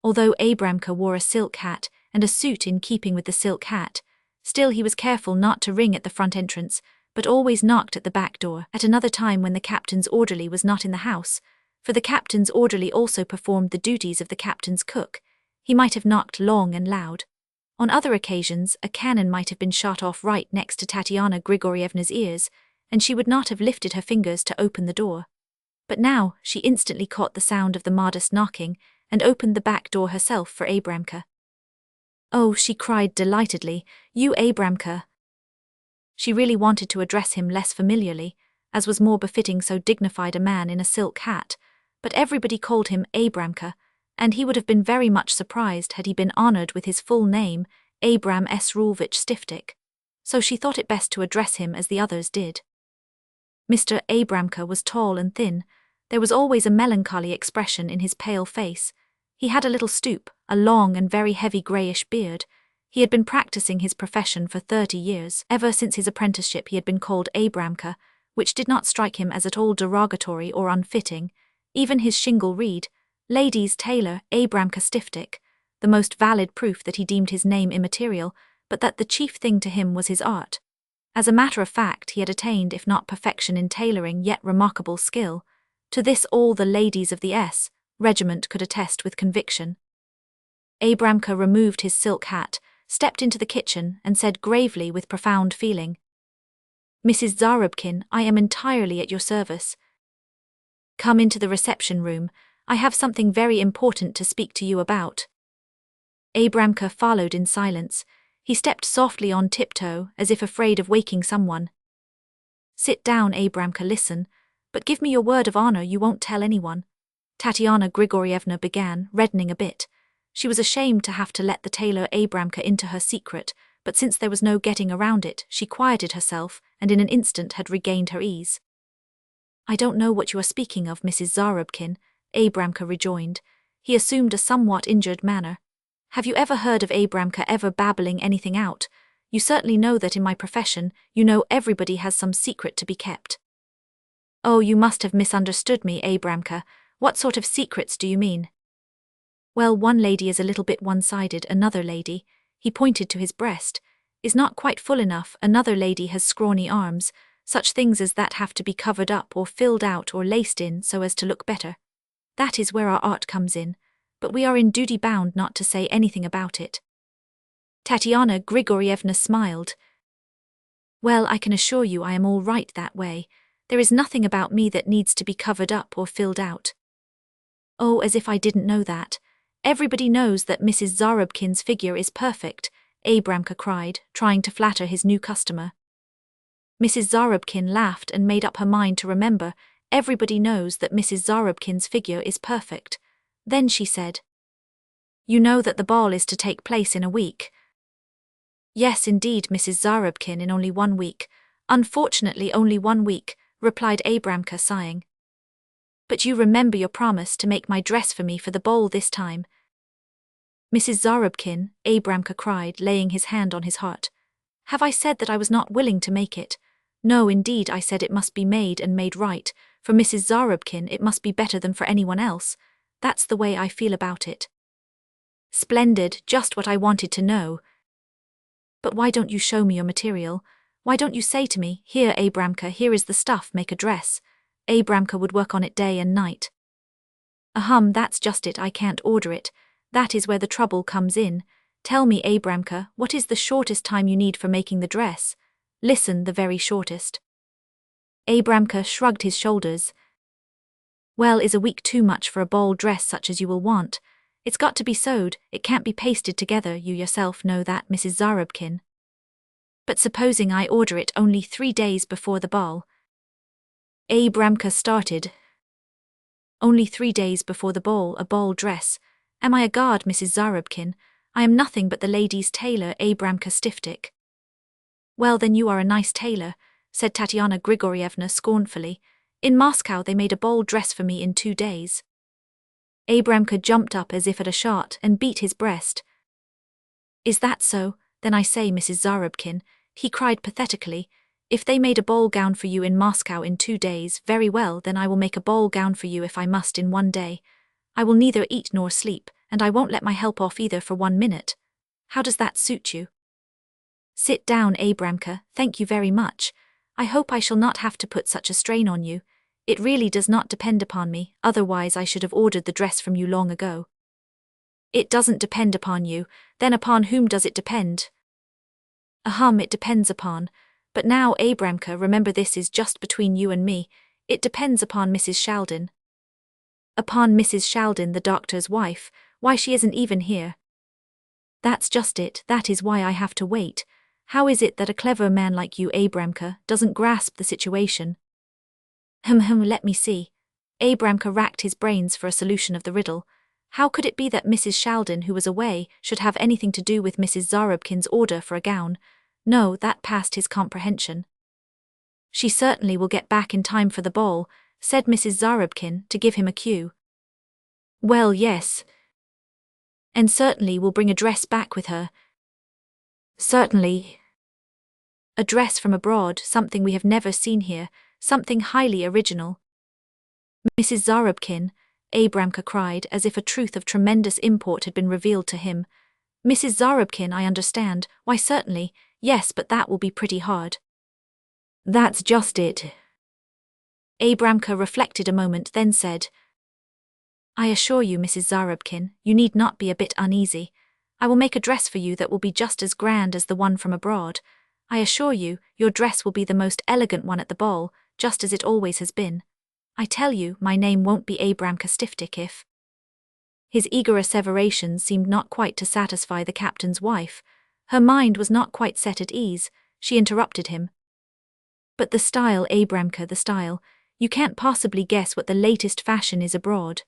Although Abramka wore a silk hat and a suit in keeping with the silk hat, still he was careful not to ring at the front entrance, but always knocked at the back door at another time when the captain's orderly was not in the house, for the captain's orderly also performed the duties of the captain's cook. He might have knocked long and loud. On other occasions, a cannon might have been shot off right next to Tatiana Grigorievna's ears, and she would not have lifted her fingers to open the door. But now she instantly caught the sound of the modest knocking, and opened the back door herself for Abramka. "Oh," she cried delightedly, "you Abramka." She really wanted to address him less familiarly, as was more befitting so dignified a man in a silk hat, but everybody called him Abramka, and he would have been very much surprised had he been honoured with his full name, Abram Srulvich Stiftik. So she thought it best to address him as the others did. Mr. Abramka was tall and thin. There was always a melancholy expression in his pale face. He had a little stoop, a long and very heavy greyish beard. He had been practising his profession for 30 years. Ever since his apprenticeship he had been called Abramka, which did not strike him as at all derogatory or unfitting. Even his shingle read, "Ladies' tailor, Abramka Stiftik," the most valid proof that he deemed his name immaterial, but that the chief thing to him was his art. As a matter of fact, he had attained, if not perfection in tailoring, yet remarkable skill. To this all the ladies of the S regiment could attest with conviction. Abramka removed his silk hat, stepped into the kitchen, and said gravely with profound feeling, "Mrs. Zarubkin, I am entirely at your service. Come into the reception room. I have something very important to speak to you about." Abramka followed in silence. He stepped softly on tiptoe, as if afraid of waking someone. "Sit down, Abramka, listen, but give me your word of honour you won't tell anyone," Tatiana Grigorievna began, reddening a bit. She was ashamed to have to let the tailor Abramka into her secret, but since there was no getting around it, she quieted herself and in an instant had regained her ease. "I don't know what you are speaking of, Mrs. Zarubkin," Abramka rejoined. He assumed a somewhat injured manner. "Have you ever heard of Abramka ever babbling anything out? You certainly know that in my profession, you know everybody has some secret to be kept." "Oh, you must have misunderstood me, Abramka. What sort of secrets do you mean?" "Well, one lady is a little bit one-sided, another lady," he pointed to his breast, "is not quite full enough, another lady has scrawny arms. Such things as that have to be covered up or filled out or laced in so as to look better. That is where our art comes in, but we are in duty bound not to say anything about it." Tatiana Grigorievna smiled. "Well, I can assure you I am all right that way. There is nothing about me that needs to be covered up or filled out." "Oh, as if I didn't know that. Everybody knows that Mrs. Zarubkin's figure is perfect," Abramka cried, trying to flatter his new customer. Mrs. Zarubkin laughed and made up her mind to remember. Everybody knows that Mrs. Zarubkin's figure is perfect. Then she said, "You know that the ball is to take place in a week." "Yes, indeed, Mrs. Zarubkin, in only 1 week. Unfortunately only 1 week, replied Abramka, sighing. But you remember your promise to make my dress for me for the ball this time. Mrs. Zarubkin, Abramka cried, laying his hand on his heart. Have I said that I was not willing to make it? No, indeed, I said it must be made and made right. For Mrs. Zarubkin it must be better than for anyone else. That's the way I feel about it. Splendid, just what I wanted to know. But why don't you show me your material? Why don't you say to me, here Abramka, here is the stuff, make a dress. Abramka would work on it day and night. That's just it, I can't order it. That is where the trouble comes in. Tell me, Abramka, what is the shortest time you need for making the dress? Listen, the very shortest. Abramka shrugged his shoulders. Well, is a week too much for a ball dress such as you will want? It's got to be sewed, it can't be pasted together, you yourself know that, Mrs. Zarubkin. But supposing I order it only 3 days before the ball? Abramka started. Only 3 days before the ball, a ball dress. Am I a guard, Mrs. Zarubkin? I am nothing but the ladies' tailor, Abramka Stiftik. Well, then you are a nice tailor, said Tatyana Grigorievna scornfully. In Moscow they made a ball dress for me in 2 days. Abramka jumped up as if at a shot and beat his breast. Is that so? Then I say, Mrs. Zarubkin, he cried pathetically, if they made a ball gown for you in Moscow in 2 days, very well, then I will make a ball gown for you if I must in 1 day. I will neither eat nor sleep, and I won't let my help off either for 1 minute. How does that suit you? Sit down, Abramka, thank you very much. I hope I shall not have to put such a strain on you. It really does not depend upon me, otherwise I should have ordered the dress from you long ago. It doesn't depend upon you, then upon whom does it depend? It depends upon, but now, Abramka, remember this is just between you and me, it depends upon Mrs. Shaldin. Upon Mrs. Shaldin, the doctor's wife, why she isn't even here. That's just it, that is why I have to wait. How is it that a clever man like you, Abramka, doesn't grasp the situation? Let me see. Abramka racked his brains for a solution of the riddle. How could it be that Mrs. Shaldin, who was away, should have anything to do with Mrs. Zarubkin's order for a gown? No, that passed his comprehension. She certainly will get back in time for the ball, said Mrs. Zarubkin, to give him a cue. Well, yes. And certainly will bring a dress back with her. Certainly. A dress from abroad, something we have never seen here, something highly original. Mrs. Zarubkin, Abramka cried, as if a truth of tremendous import had been revealed to him. Mrs. Zarubkin, I understand, why certainly, yes, but that will be pretty hard. That's just it. Abramka reflected a moment, then said, I assure you, Mrs. Zarubkin, you need not be a bit uneasy. I will make a dress for you that will be just as grand as the one from abroad. I assure you, your dress will be the most elegant one at the ball, just as it always has been. I tell you, my name won't be Abramka Stiftik if... His eager asseveration seemed not quite to satisfy the captain's wife. Her mind was not quite set at ease. She interrupted him. But the style, Abramka, the style. You can't possibly guess what the latest fashion is abroad.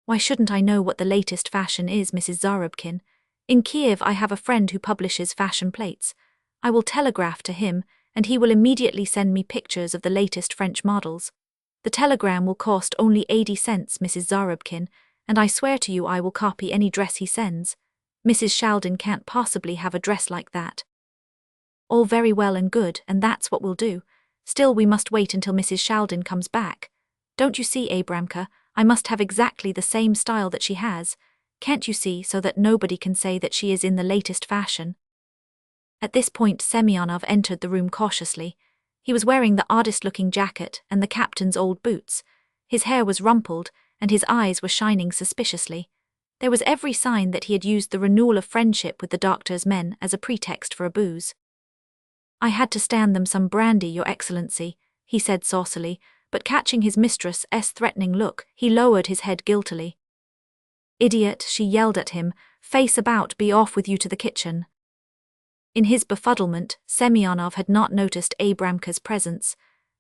Why shouldn't I know what the latest fashion is, Mrs. Zarubkin? In Kiev I have a friend who publishes fashion plates. I will telegraph to him, and he will immediately send me pictures of the latest French models. The telegram will cost only 80 cents, Mrs. Zarubkin, and I swear to you I will copy any dress he sends. Mrs. Shaldin can't possibly have a dress like that. All very well and good, and that's what we'll do. Still, we must wait until Mrs. Shaldin comes back. Don't you see, Abramka, I must have exactly the same style that she has. Can't you see, so that nobody can say that she is in the latest fashion? At this point Semyonov entered the room cautiously. He was wearing the oddest-looking jacket and the captain's old boots. His hair was rumpled, and his eyes were shining suspiciously. There was every sign that he had used the renewal of friendship with the doctor's men as a pretext for a booze. I had to stand them some brandy, Your Excellency, he said saucily, but catching his mistress's threatening look, he lowered his head guiltily. Idiot, she yelled at him, face about, be off with you to the kitchen. In his befuddlement, Semyonov had not noticed Abramka's presence.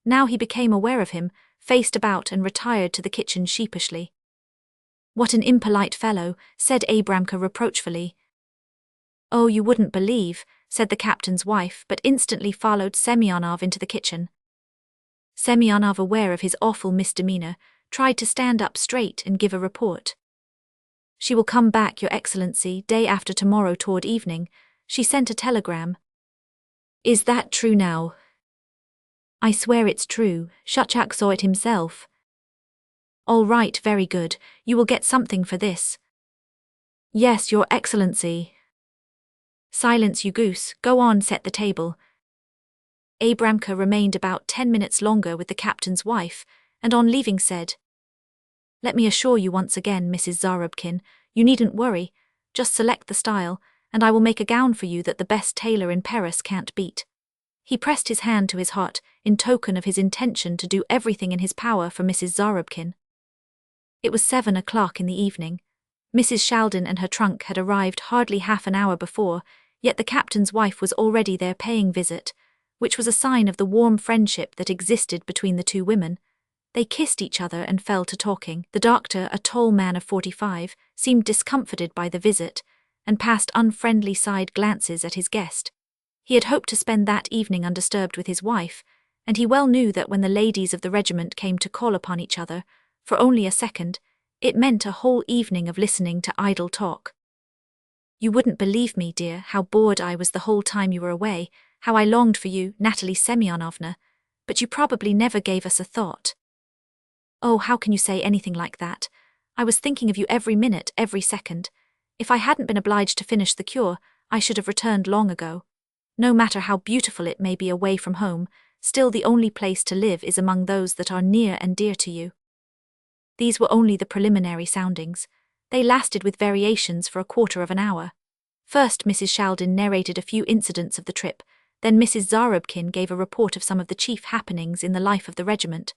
Now he became aware of him, faced about and retired to the kitchen sheepishly. What an impolite fellow, said Abramka reproachfully. Oh, you wouldn't believe, said the captain's wife, but instantly followed Semyonov into the kitchen. Semyonov, aware of his awful misdemeanor, tried to stand up straight and give a report. "She will come back, Your Excellency, day after tomorrow toward evening. She sent a telegram." "Is that true now?" "I swear it's true. Shchak saw it himself." "All right, very good. You will get something for this." "Yes, Your Excellency." "Silence, you goose. Go on, set the table." Abramka remained about 10 minutes longer with the captain's wife, and on leaving said, "Let me assure you once again, Mrs. Zarubkin, you needn't worry. Just select the style, and I will make a gown for you that the best tailor in Paris can't beat." He pressed his hand to his heart in token of his intention to do everything in his power for Mrs. Zarubkin. It was 7 o'clock in the evening. Mrs. Shaldin and her trunk had arrived hardly half an hour before, yet the captain's wife was already there paying visit, which was a sign of the warm friendship that existed between the two women. They kissed each other and fell to talking. The doctor, a tall man of 45, seemed discomforted by the visit, and passed unfriendly side glances at his guest. He had hoped to spend that evening undisturbed with his wife, and he well knew that when the ladies of the regiment came to call upon each other, for only a second, it meant a whole evening of listening to idle talk. "You wouldn't believe me, dear, how bored I was the whole time you were away, how I longed for you, Natalie Semyonovna, but you probably never gave us a thought." "Oh, how can you say anything like that? I was thinking of you every minute, every second. If I hadn't been obliged to finish the cure, I should have returned long ago. No matter how beautiful it may be away from home, still the only place to live is among those that are near and dear to you." These were only the preliminary soundings. They lasted with variations for a quarter of an hour. First, Mrs. Shaldin narrated a few incidents of the trip, then Mrs. Zarubkin gave a report of some of the chief happenings in the life of the regiment.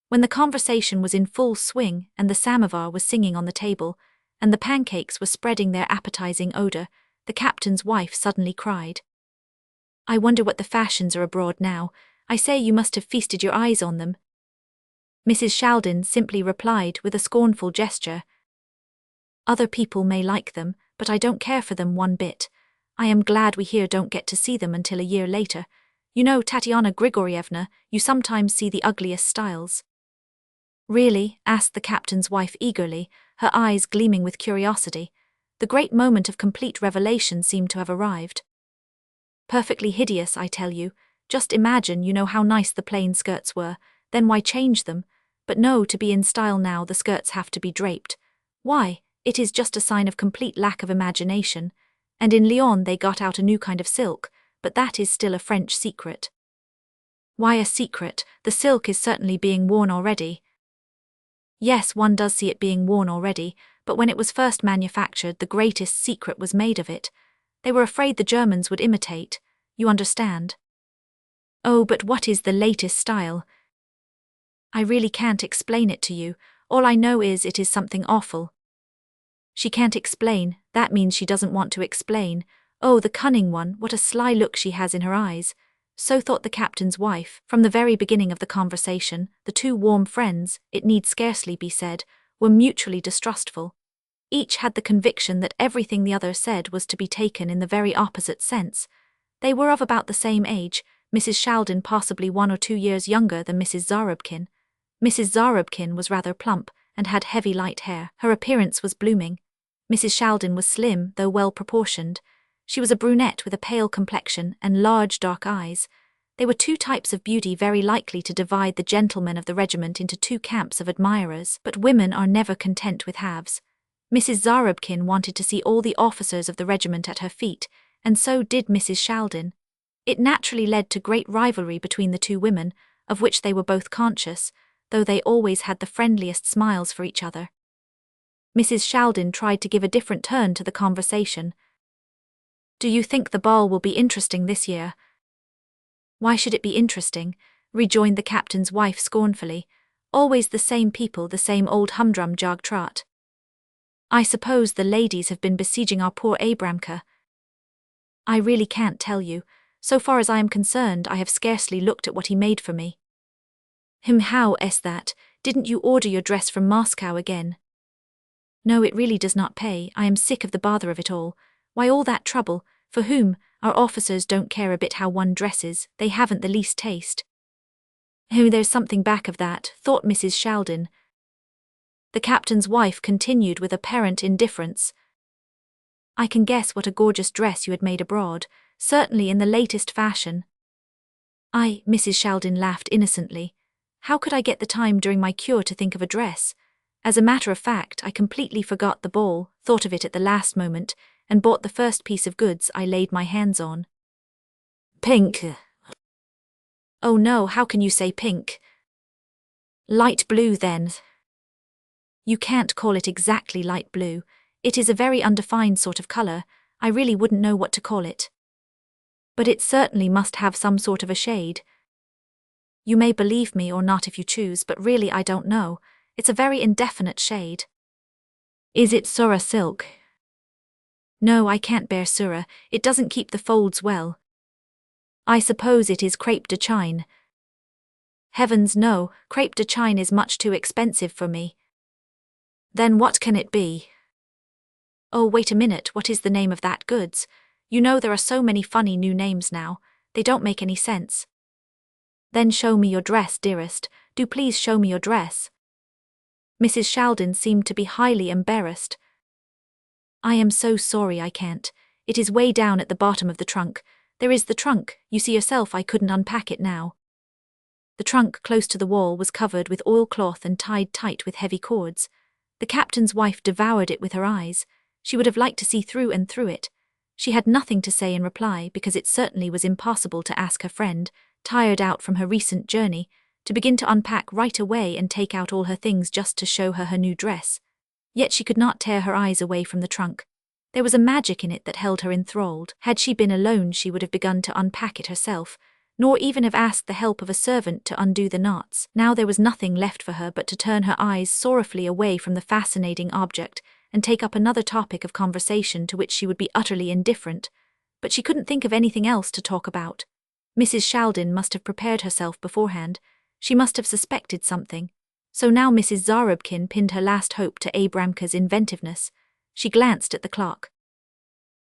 When the conversation was in full swing and the samovar was singing on the table, and the pancakes were spreading their appetizing odor, the captain's wife suddenly cried, "I wonder what the fashions are abroad now. I say, you must have feasted your eyes on them." Mrs. Shaldin simply replied with a scornful gesture, "Other people may like them, but I don't care for them one bit. I am glad we here don't get to see them until a year later. You know, Tatiana Grigorievna, you sometimes see the ugliest styles." "Really?" asked the captain's wife eagerly, her eyes gleaming with curiosity. The great moment of complete revelation seemed to have arrived. "Perfectly hideous, I tell you. Just imagine, you know how nice the plain skirts were, then why change them? But no, to be in style now the skirts have to be draped. Why, it is just a sign of complete lack of imagination. And in Lyon they got out a new kind of silk, but that is still a French secret." "Why a secret? The silk is certainly being worn already." "Yes, one does see it being worn already, but when it was first manufactured the greatest secret was made of it. They were afraid the Germans would imitate. You understand?" "Oh, but what is the latest style?" "I really can't explain it to you. All I know is it is something awful." "She can't explain, that means she doesn't want to explain. Oh, the cunning one, what a sly look she has in her eyes." So thought the captain's wife. From the very beginning of the conversation, the two warm friends, it need scarcely be said, were mutually distrustful. Each had the conviction that everything the other said was to be taken in the very opposite sense. They were of about the same age, Mrs. Shaldin possibly 1 or 2 years younger than Mrs. Zarubkin. Mrs. Zarubkin was rather plump and had heavy light hair. Her appearance was blooming. Mrs. Shaldin was slim, though well proportioned. She was a brunette with a pale complexion and large dark eyes. They were two types of beauty very likely to divide the gentlemen of the regiment into two camps of admirers, but women are never content with halves. Mrs. Zarubkin wanted to see all the officers of the regiment at her feet, and so did Mrs. Shaldin. It naturally led to great rivalry between the two women, of which they were both conscious, though they always had the friendliest smiles for each other. Mrs. Shaldin tried to give a different turn to the conversation. "Do you think the ball will be interesting this year?" "Why should it be interesting?" rejoined the captain's wife scornfully. "Always the same people, the same old humdrum jog trot." "I suppose the ladies have been besieging our poor Abramka." "I really can't tell you. So far as I am concerned, I have scarcely looked at what he made for me." How is that? Didn't you order your dress from Moscow again?" "No, it really does not pay. I am sick of the bother of it all. Why all that trouble? For whom? Our officers don't care a bit how one dresses, they haven't the least taste. Oh, there's something back of that, thought Mrs. Sheldon. The captain's wife continued with apparent indifference. I can guess what a gorgeous dress you had made abroad, certainly in the latest fashion. Mrs. Sheldon laughed innocently. How could I get the time during my cure to think of a dress? As a matter of fact, I completely forgot the ball, thought of it at the last moment, and bought the first piece of goods I laid my hands on. Pink. Oh no, how can you say pink? Light blue then. You can't call it exactly light blue. It is a very undefined sort of color. I really wouldn't know what to call it. But it certainly must have some sort of a shade. You may believe me or not if you choose, but really I don't know. It's a very indefinite shade. Is it surah silk? No, I can't bear surah. It doesn't keep the folds well. I suppose it is crepe de chine. Heavens no, crepe de chine is much too expensive for me. Then what can it be? Oh, wait a minute, what is the name of that goods? You know there are so many funny new names now, they don't make any sense. Then show me your dress, dearest, do please show me your dress. Mrs. Sheldon seemed to be highly embarrassed. I am so sorry I can't. It is way down at the bottom of the trunk. There is the trunk, you see yourself I couldn't unpack it now. The trunk close to the wall was covered with oilcloth and tied tight with heavy cords. The captain's wife devoured it with her eyes. She would have liked to see through and through it. She had nothing to say in reply because it certainly was impossible to ask her friend, tired out from her recent journey, to begin to unpack right away and take out all her things just to show her new dress. Yet she could not tear her eyes away from the trunk. There was a magic in it that held her enthralled. Had she been alone she would have begun to unpack it herself, nor even have asked the help of a servant to undo the knots. Now there was nothing left for her but to turn her eyes sorrowfully away from the fascinating object and take up another topic of conversation to which she would be utterly indifferent. But she couldn't think of anything else to talk about. Mrs. Sheldon must have prepared herself beforehand. She must have suspected something. So now Mrs. Zarobkin pinned her last hope to Abramka's inventiveness. She glanced at the clock.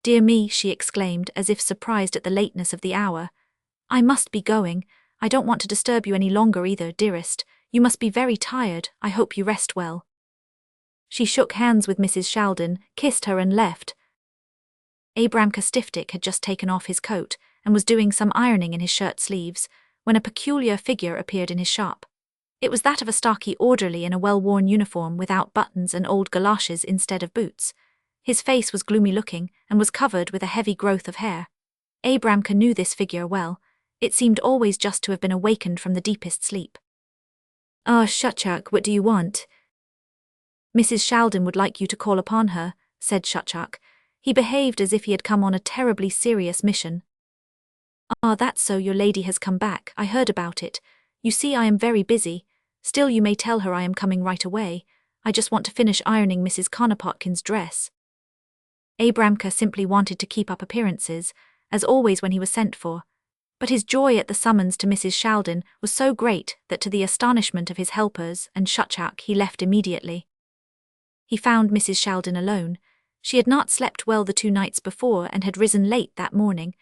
Dear me, she exclaimed, as if surprised at the lateness of the hour. I must be going. I don't want to disturb you any longer either, dearest. You must be very tired. I hope you rest well. She shook hands with Mrs. Sheldon, kissed her and left. Abramka Stiftik had just taken off his coat and was doing some ironing in his shirt sleeves when a peculiar figure appeared in his shop. It was that of a stocky orderly in a well-worn uniform without buttons and old galoshes instead of boots. His face was gloomy-looking and was covered with a heavy growth of hair. Abramka knew this figure well. It seemed always just to have been awakened from the deepest sleep. Shchak, what do you want? Mrs. Sheldon would like you to call upon her, said Shchak. He behaved as if he had come on a terribly serious mission. That's so, your lady has come back. I heard about it. You see, I am very busy. Still, you may tell her I am coming right away. I just want to finish ironing Mrs. Konopatkin's dress. Abramka simply wanted to keep up appearances, as always when he was sent for. But his joy at the summons to Mrs. Sheldon was so great that to the astonishment of his helpers and Shchak he left immediately. He found Mrs. Sheldon alone. She had not slept well the 2 nights before and had risen late that morning.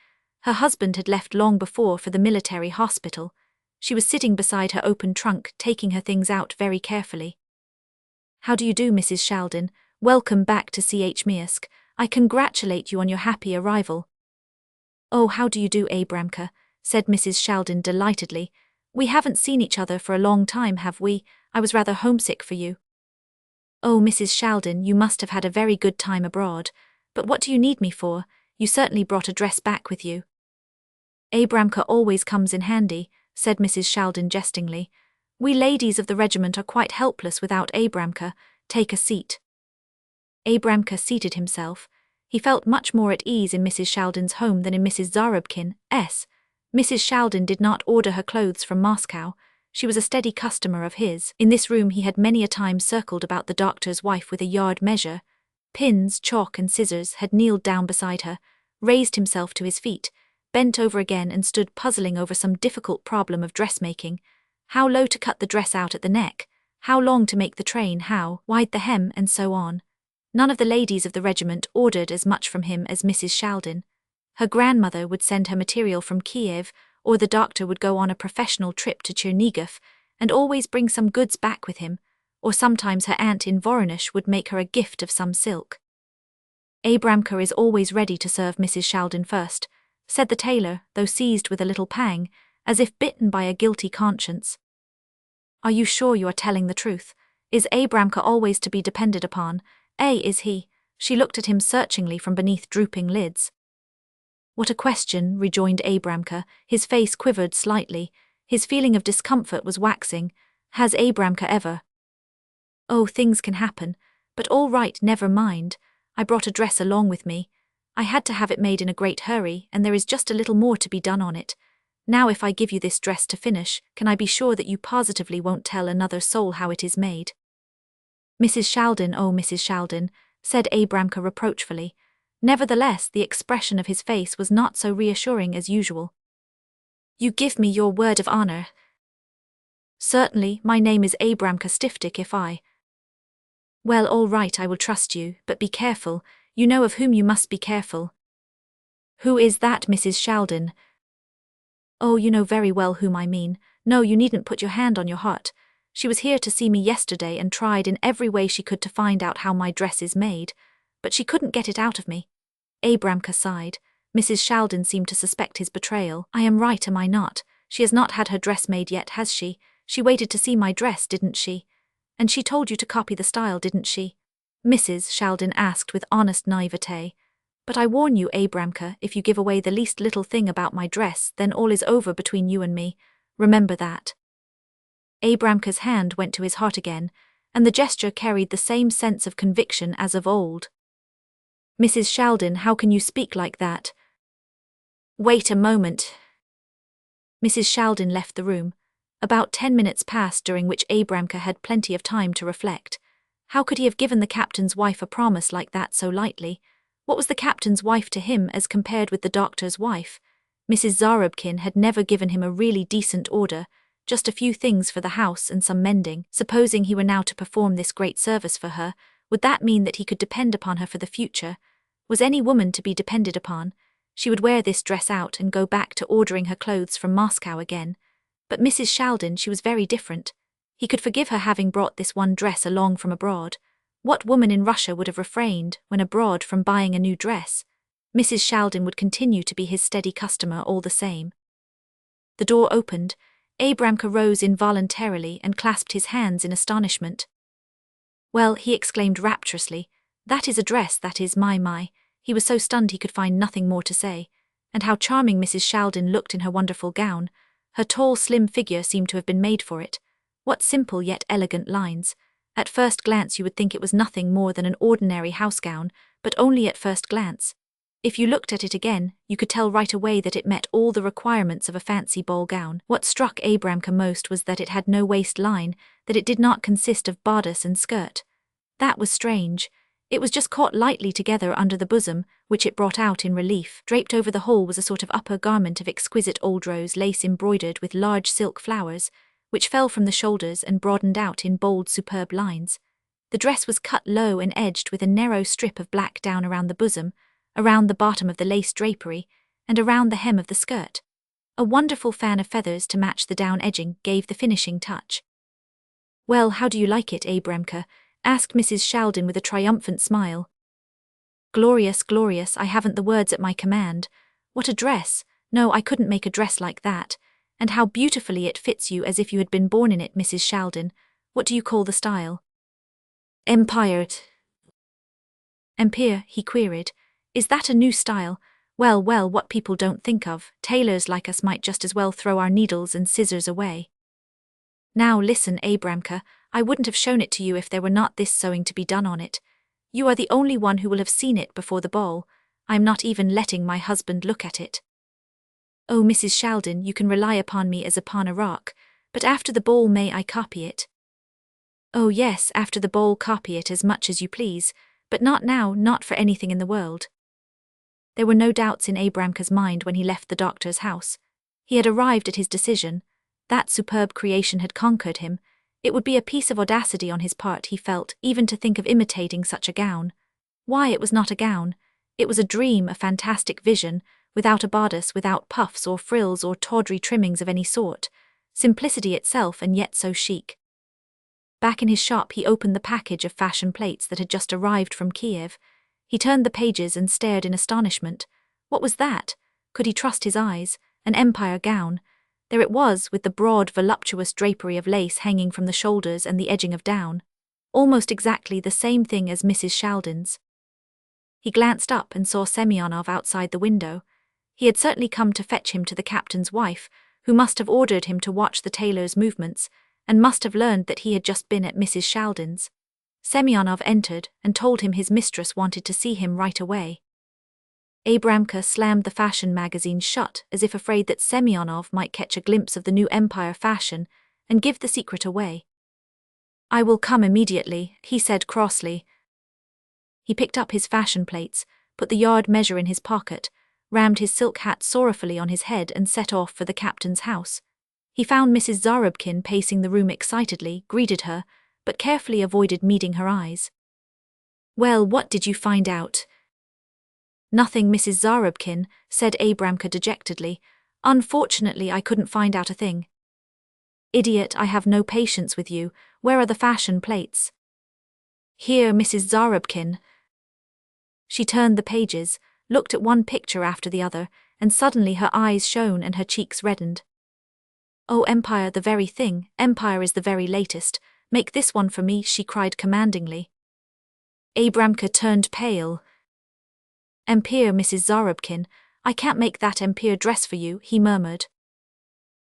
Her husband had left long before for the military hospital. She was sitting beside her open trunk, taking her things out very carefully. How do you do, Mrs. Sheldon? Welcome back to Ch Mirsk. I congratulate you on your happy arrival. Oh, how do you do, Abramka? Said Mrs. Sheldon delightedly. We haven't seen each other for a long time, have we? I was rather homesick for you. Oh, Mrs. Sheldon, you must have had a very good time abroad. But what do you need me for? You certainly brought a dress back with you. Abramka always comes in handy, said Mrs. Sheldon jestingly. We ladies of the regiment are quite helpless without Abramka. Take a seat. Abramka seated himself. He felt much more at ease in Mrs. Sheldon's home than in Mrs. Zarobkin's. Mrs. Sheldon did not order her clothes from Moscow. She was a steady customer of his. In this room he had many a time circled about the doctor's wife with a yard measure. Pins, chalk and scissors, had kneeled down beside her, raised himself to his feet, bent over again and stood puzzling over some difficult problem of dressmaking. How low to cut the dress out at the neck, how long to make the train, how wide the hem, and so on. None of the ladies of the regiment ordered as much from him as Mrs. Sheldon. Her grandmother would send her material from Kiev, or the doctor would go on a professional trip to Chernihiv and always bring some goods back with him, or sometimes her aunt in Voronezh would make her a gift of some silk. "Abramka is always ready to serve Mrs. Shaldin first," said the tailor, though seized with a little pang, as if bitten by a guilty conscience. "Are you sure you are telling the truth? Is Abramka always to be depended upon? Is he?" She looked at him searchingly from beneath drooping lids. "What a question," rejoined Abramka. His face quivered slightly. His feeling of discomfort was waxing. "Has Abramka ever?" "Oh, things can happen. But all right, never mind. I brought a dress along with me. I had to have it made in a great hurry, and there is just a little more to be done on it. Now if I give you this dress to finish, can I be sure that you positively won't tell another soul how it is made?" "Mrs. Shaldin, oh Mrs. Shaldin," said Abramka reproachfully. Nevertheless, the expression of his face was not so reassuring as usual. "You give me your word of honor?" "Certainly, my name is Abramka Stiftik if I—" "Well, all right, I will trust you, but be careful. You know of whom you must be careful." "Who is that, Mrs. Shaldin?" "Oh, you know very well whom I mean. No, you needn't put your hand on your heart. She was here to see me yesterday and tried in every way she could to find out how my dress is made, but she couldn't get it out of me." Abramka sighed. Mrs. Shaldin seemed to suspect his betrayal. "I am right, am I not? She has not had her dress made yet, has she? She waited to see my dress, didn't she? And she told you to copy the style, didn't she?" Mrs. Shaldin asked with honest naivete. "But I warn you, Abramka, if you give away the least little thing about my dress, then all is over between you and me. Remember that." Abramka's hand went to his heart again, and the gesture carried the same sense of conviction as of old. "Mrs. Shaldin, how can you speak like that?" "Wait a moment." Mrs. Shaldin left the room. About 10 minutes passed, during which Abramka had plenty of time to reflect. How could he have given the captain's wife a promise like that so lightly? What was the captain's wife to him as compared with the doctor's wife? Mrs. Zarubkin had never given him a really decent order, just a few things for the house and some mending. Supposing he were now to perform this great service for her, would that mean that he could depend upon her for the future? Was any woman to be depended upon? She would wear this dress out and go back to ordering her clothes from Moscow again. But Mrs. Shaldin, she was very different. He could forgive her having brought this one dress along from abroad. What woman in Russia would have refrained, when abroad, from buying a new dress? Mrs. Shaldin would continue to be his steady customer all the same. The door opened. Abramka rose involuntarily and clasped his hands in astonishment. "Well," he exclaimed rapturously, "that is a dress, that is, my. He was so stunned he could find nothing more to say. And how charming Mrs. Shaldin looked in her wonderful gown. Her tall, slim figure seemed to have been made for it. What simple yet elegant lines. At first glance you would think it was nothing more than an ordinary house gown, but only at first glance. If you looked at it again, you could tell right away that it met all the requirements of a fancy ball gown. What struck Abramka most was that it had no waistline, that it did not consist of bodice and skirt. That was strange. It was just caught lightly together under the bosom, which it brought out in relief. Draped over the whole was a sort of upper garment of exquisite old rose lace embroidered with large silk flowers, which fell from the shoulders and broadened out in bold, superb lines. The dress was cut low and edged with a narrow strip of black down around the bosom, around the bottom of the lace drapery, and around the hem of the skirt. A wonderful fan of feathers to match the down edging gave the finishing touch. "Well, how do you like it, Abramka?" asked Mrs. Shaldin with a triumphant smile. "Glorious, glorious, I haven't the words at my command. What a dress! No, I couldn't make a dress like that. And how beautifully it fits you, as if you had been born in it, Mrs. Shaldin. What do you call the style?" "Empire." "Empire?" he queried. "Is that a new style? Well, what people don't think of, tailors like us might just as well throw our needles and scissors away. Now listen, Abramka, I wouldn't have shown it to you if there were not this sewing to be done on it. You are the only one who will have seen it before the ball. I am not even letting my husband look at it." "Oh, Mrs. Shaldin, you can rely upon me as upon a rock, but after the ball may I copy it?" "Oh yes, after the ball copy it as much as you please, but not now, not for anything in the world." There were no doubts in Abramka's mind when he left the doctor's house. He had arrived at his decision. That superb creation had conquered him. It would be a piece of audacity on his part, he felt, even to think of imitating such a gown. Why, it was not a gown. It was a dream, a fantastic vision, without a bodice, without puffs or frills or tawdry trimmings of any sort. Simplicity itself, and yet so chic. Back in his shop, he opened the package of fashion plates that had just arrived from Kiev. He turned the pages and stared in astonishment. What was that? Could he trust his eyes? An empire gown. There it was, with the broad, voluptuous drapery of lace hanging from the shoulders and the edging of down. Almost exactly the same thing as Mrs. Shaldin's. He glanced up and saw Semyonov outside the window. He had certainly come to fetch him to the captain's wife, who must have ordered him to watch the tailor's movements, and must have learned that he had just been at Mrs. Shaldin's. Semyonov entered and told him his mistress wanted to see him right away. Abramka slammed the fashion magazine shut, as if afraid that Semyonov might catch a glimpse of the new empire fashion and give the secret away. "I will come immediately," he said crossly. He picked up his fashion plates, put the yard measure in his pocket, rammed his silk hat sorrowfully on his head and set off for the captain's house. He found Mrs. Zarubkin pacing the room excitedly, greeted her, but carefully avoided meeting her eyes. "Well, what did you find out?" "Nothing, Mrs. Zarubkin," said Abramka dejectedly. "Unfortunately, I couldn't find out a thing." "Idiot, I have no patience with you. Where are the fashion plates?" "Here, Mrs. Zarubkin." She turned the pages, looked at one picture after the other, and suddenly her eyes shone and her cheeks reddened. "Oh, empire, the very thing. Empire is the very latest. Make this one for me," she cried commandingly. Abramka turned pale. "Empire, Mrs. Zarubkin, I can't make that empire dress for you," he murmured.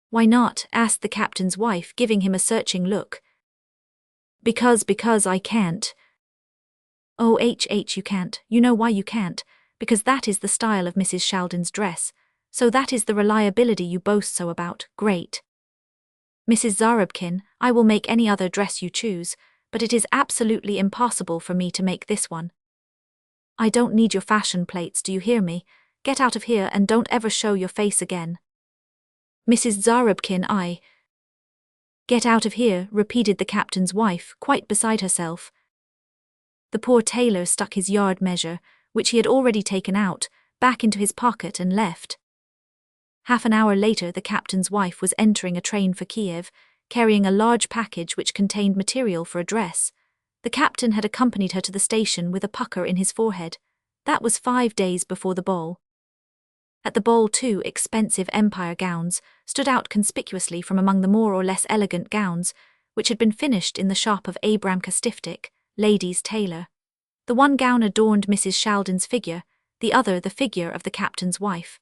"Why not?" asked the captain's wife, giving him a searching look. Because I can't." "Oh, you can't. You know why you can't? Because that is the style of Mrs. Shaldin's dress. So that is the reliability you boast so about. Great. Mrs. Zarubkin, I will make any other dress you choose, but it is absolutely impossible for me to make this one. I don't need your fashion plates, do you hear me? Get out of here and don't ever show your face again." "Mrs. Zarubkin, I—" "Get out of here," repeated the captain's wife, quite beside herself. The poor tailor stuck his yard measure, which he had already taken out, back into his pocket and left. Half an hour later, the captain's wife was entering a train for Kiev, carrying a large package which contained material for a dress. The captain had accompanied her to the station with a pucker in his forehead. That was 5 days before the ball. At the ball, 2 expensive empire gowns stood out conspicuously from among the more or less elegant gowns which had been finished in the shop of Abramka Stiftik, ladies' tailor. The one gown adorned Mrs. Shaldin's figure, the other the figure of the captain's wife.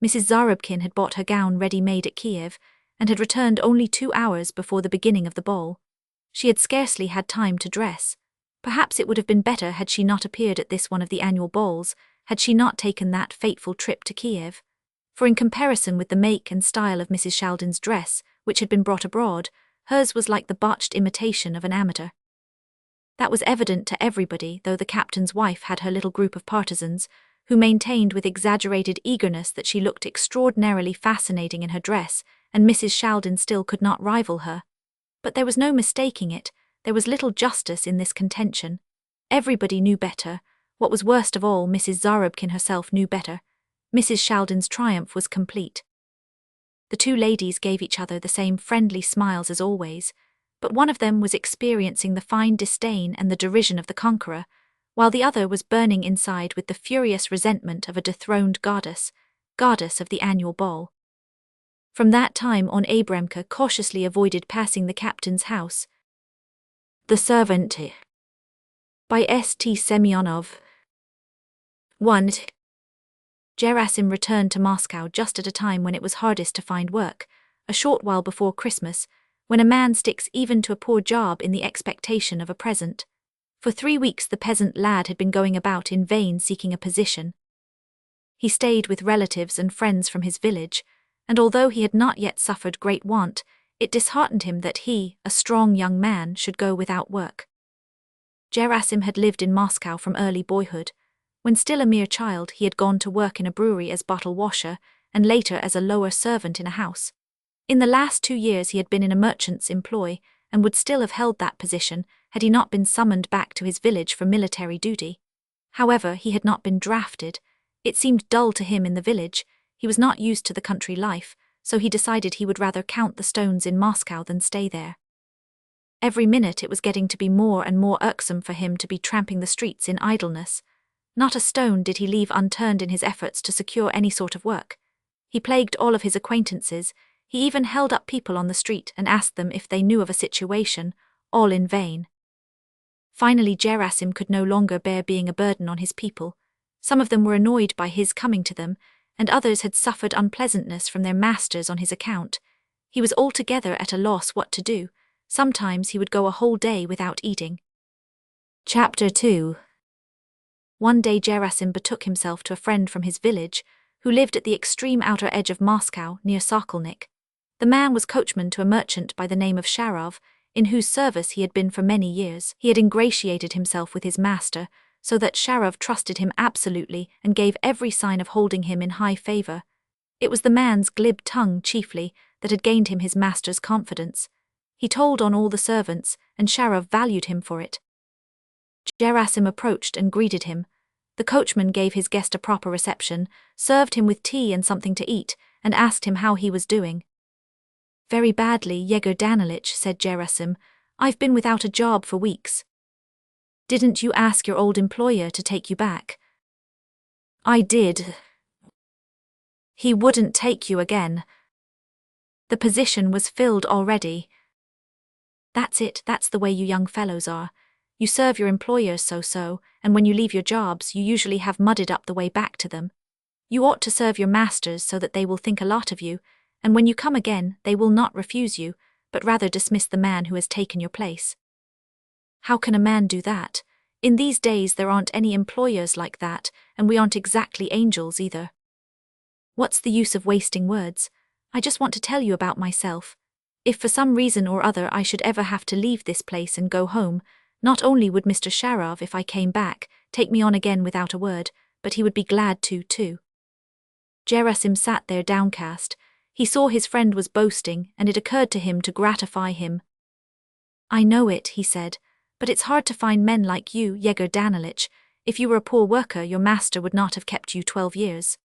Mrs. Zarubkin had bought her gown ready-made at Kiev and had returned only 2 hours before the beginning of the ball. She had scarcely had time to dress. Perhaps it would have been better had she not appeared at this one of the annual balls, had she not taken that fateful trip to Kiev. For in comparison with the make and style of Mrs. Shaldin's dress, which had been brought abroad, hers was like the botched imitation of an amateur. That was evident to everybody, though the captain's wife had her little group of partisans, who maintained with exaggerated eagerness that she looked extraordinarily fascinating in her dress, and Mrs. Shaldin still could not rival her. But there was no mistaking it, there was little justice in this contention. Everybody knew better. What was worst of all, Mrs. Zarubkin herself knew better. Mrs. Shaldin's triumph was complete. The 2 ladies gave each other the same friendly smiles as always, but one of them was experiencing the fine disdain and the derision of the conqueror, while the other was burning inside with the furious resentment of a dethroned goddess of the annual ball. From that time on, Abramka cautiously avoided passing the captain's house. The Servant by St. Semyonov. 1. Gerasim returned to Moscow just at a time when it was hardest to find work, a short while before Christmas, when a man sticks even to a poor job in the expectation of a present. For 3 weeks the peasant lad had been going about in vain seeking a position. He stayed with relatives and friends from his village, and although he had not yet suffered great want, it disheartened him that he, a strong young man, should go without work. Gerasim had lived in Moscow from early boyhood. When still a mere child, he had gone to work in a brewery as bottle washer, and later as a lower servant in a house. In the last 2 years he had been in a merchant's employ, and would still have held that position had he not been summoned back to his village for military duty. However, he had not been drafted. It seemed dull to him in the village. He was not used to the country life, so he decided he would rather count the stones in Moscow than stay there. Every minute it was getting to be more and more irksome for him to be tramping the streets in idleness. Not a stone did he leave unturned in his efforts to secure any sort of work. He plagued all of his acquaintances. He even held up people on the street and asked them if they knew of a situation, all in vain. Finally Gerasim could no longer bear being a burden on his people. Some of them were annoyed by his coming to them, and others had suffered unpleasantness from their masters on his account. He was altogether at a loss what to do. Sometimes he would go a whole day without eating. Chapter 2. One day Gerasim betook himself to a friend from his village, who lived at the extreme outer edge of Moscow, near Sokolnik. The man was coachman to a merchant by the name of Sharov, in whose service he had been for many years. He had ingratiated himself with his master, so that Sharov trusted him absolutely and gave every sign of holding him in high favor. It was the man's glib tongue, chiefly, that had gained him his master's confidence. He told on all the servants, and Sharov valued him for it. Gerasim approached and greeted him. The coachman gave his guest a proper reception, served him with tea and something to eat, and asked him how he was doing. "Very badly, Yegor Danilych," said Gerasim. "I've been without a job for weeks." "Didn't you ask your old employer to take you back?" "I did. He wouldn't take you again. The position was filled already." "That's it, that's the way you young fellows are. You serve your employers so, and when you leave your jobs you usually have mudded up the way back to them. You ought to serve your masters so that they will think a lot of you, and when you come again they will not refuse you, but rather dismiss the man who has taken your place." "How can a man do that? In these days there aren't any employers like that, and we aren't exactly angels either." "What's the use of wasting words? I just want to tell you about myself. If for some reason or other I should ever have to leave this place and go home, not only would Mr. Sharov, if I came back, take me on again without a word, but he would be glad to, too." Gerasim sat there downcast. He saw his friend was boasting, and it occurred to him to gratify him. "I know it," he said, "but it's hard to find men like you, Yegor Danilych. If you were a poor worker, your master would not have kept you 12 years.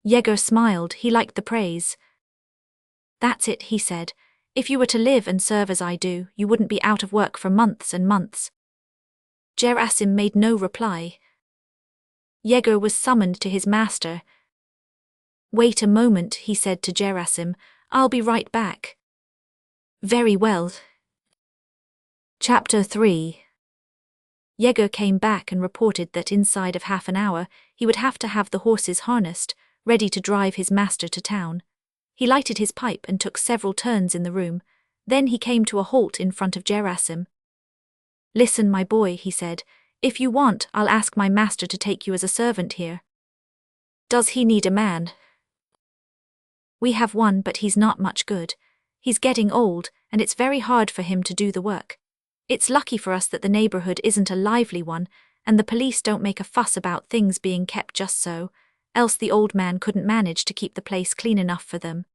Yegor smiled. He liked the praise. "That's it," he said. "If you were to live and serve as I do, you wouldn't be out of work for months and months." Gerasim made no reply. Yegor was summoned to his master. "Wait a moment," he said to Gerasim. "I'll be right back." "Very well." Chapter 3. Yegor came back and reported that inside of half an hour he would have to have the horses harnessed, ready to drive his master to town. He lighted his pipe and took several turns in the room. Then he came to a halt in front of Gerasim. "Listen, my boy," he said. "If you want, I'll ask my master to take you as a servant here." "Does he need a man?" "We have one, but he's not much good. He's getting old, and it's very hard for him to do the work. It's lucky for us that the neighborhood isn't a lively one, and the police don't make a fuss about things being kept just so, else the old man couldn't manage to keep the place clean enough for them.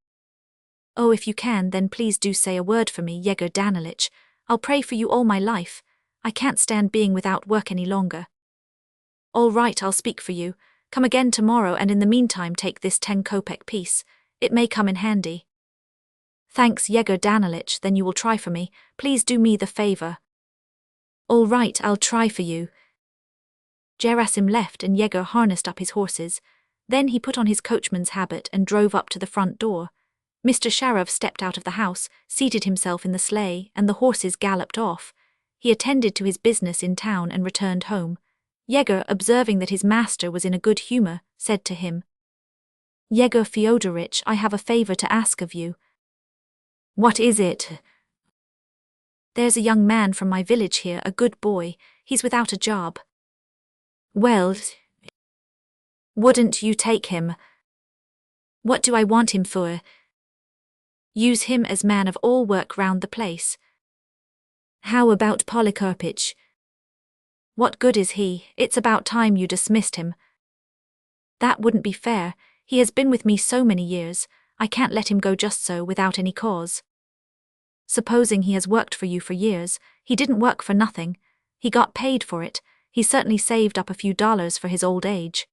Oh, if you can, then please do say a word for me, Yegor Danilych. I'll pray for you all my life. I can't stand being without work any longer." "All right, I'll speak for you. Come again tomorrow, and in the meantime take this 10-kopek piece. It may come in handy." "Thanks, Yegor Danilych, then you will try for me. Please do me the favor." "All right, I'll try for you." Gerasim left and Yegor harnessed up his horses. Then he put on his coachman's habit and drove up to the front door. Mr. Sharov stepped out of the house, seated himself in the sleigh, and the horses galloped off. He attended to his business in town and returned home. Yegor, observing that his master was in a good humor, said to him, "Yegor Fyodorych, I have a favor to ask of you." "What is it?" "There's a young man from my village here, a good boy. He's without a job." "Well, wouldn't you take him?" "What do I want him for?" "Use him as man of all work round the place." "How about Polikarpych?" "What good is he? It's about time you dismissed him." "That wouldn't be fair. He has been with me so many years. I can't let him go just so without any cause." "Supposing he has worked for you for years, he didn't work for nothing. He got paid for it. He certainly saved up a few dollars for his old age."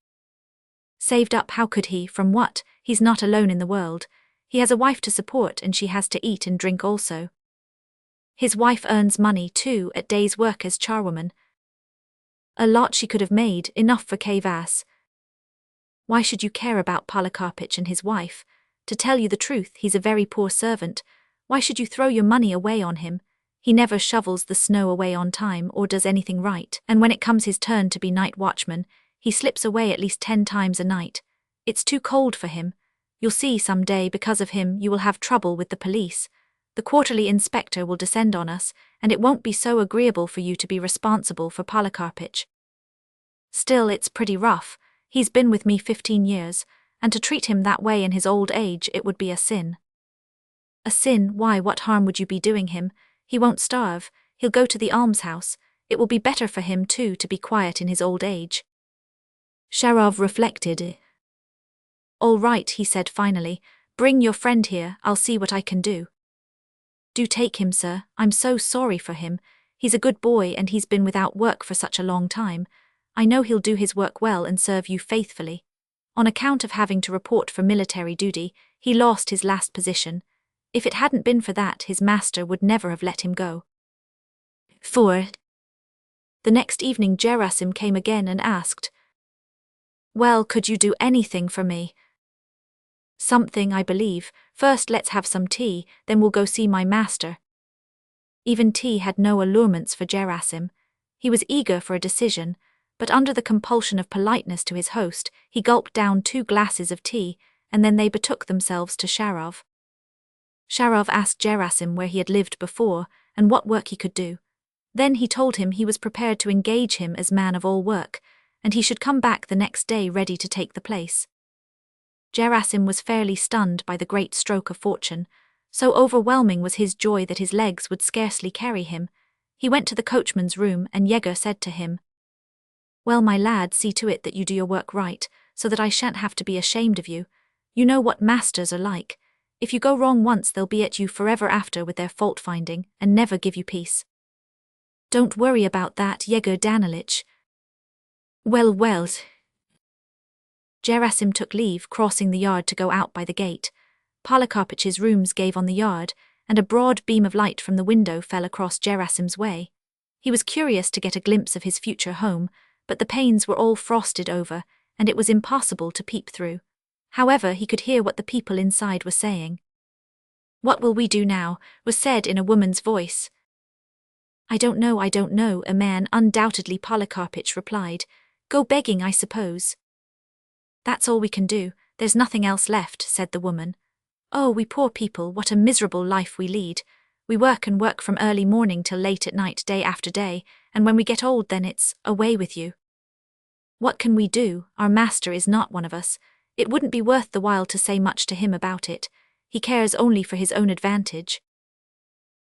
Saved up, how could he? From what? He's not alone in the world. He has a wife to support and she has to eat and drink also. His wife earns money too at day's work as charwoman. A lot she could have made, enough for Kvass. Why should you care about Polikarpych and his wife? To tell you the truth, he's a very poor servant. Why should you throw your money away on him? He never shovels the snow away on time or does anything right, and when it comes his turn to be night watchman, he slips away at least 10 times a night. It's too cold for him. You'll see some day because of him you will have trouble with the police. The quarterly inspector will descend on us, and it won't be so agreeable for you to be responsible for Polikarpych. Still, it's pretty rough. He's been with me 15 years, and to treat him that way in his old age, it would be a sin. A sin? Why, what harm would you be doing him? He won't starve, he'll go to the almshouse. It will be better for him too to be quiet in his old age. Chekhov reflected. All right, he said finally, bring your friend here, I'll see what I can do. Do take him, sir, I'm so sorry for him. He's a good boy and he's been without work for such a long time. I know he'll do his work well and serve you faithfully. On account of having to report for military duty, he lost his last position. If it hadn't been for that, his master would never have let him go. 4. The next evening Gerasim came again and asked, Well, could you do anything for me? Something, I believe. First let's have some tea, then we'll go see my master. Even tea had no allurements for Gerasim. He was eager for a decision, but under the compulsion of politeness to his host, he gulped down 2 glasses of tea, and then they betook themselves to Chekhov. Chekhov asked Gerasim where he had lived before, and what work he could do. Then he told him he was prepared to engage him as man of all work, and he should come back the next day ready to take the place. Gerasim was fairly stunned by the great stroke of fortune. So overwhelming was his joy that his legs would scarcely carry him. He went to the coachman's room, and Yegor said to him, Well, my lad, see to it that you do your work right, so that I shan't have to be ashamed of you. You know what masters are like. If you go wrong once, they'll be at you forever after with their fault-finding, and never give you peace. Don't worry about that, Yegor Danilych. Well. Gerasim took leave, crossing the yard to go out by the gate. Polikarpych's rooms gave on the yard, and a broad beam of light from the window fell across Gerasim's way. He was curious to get a glimpse of his future home, but the panes were all frosted over, and it was impossible to peep through. However, he could hear what the people inside were saying. What will we do now? Was said in a woman's voice. I don't know, a man, undoubtedly Polikarpych replied. Go begging, I suppose. That's all we can do, there's nothing else left, said the woman. Oh, we poor people, what a miserable life we lead. We work and work from early morning till late at night, day after day, and when we get old then it's, away with you. What can we do? Our master is not one of us. It wouldn't be worth the while to say much to him about it. He cares only for his own advantage.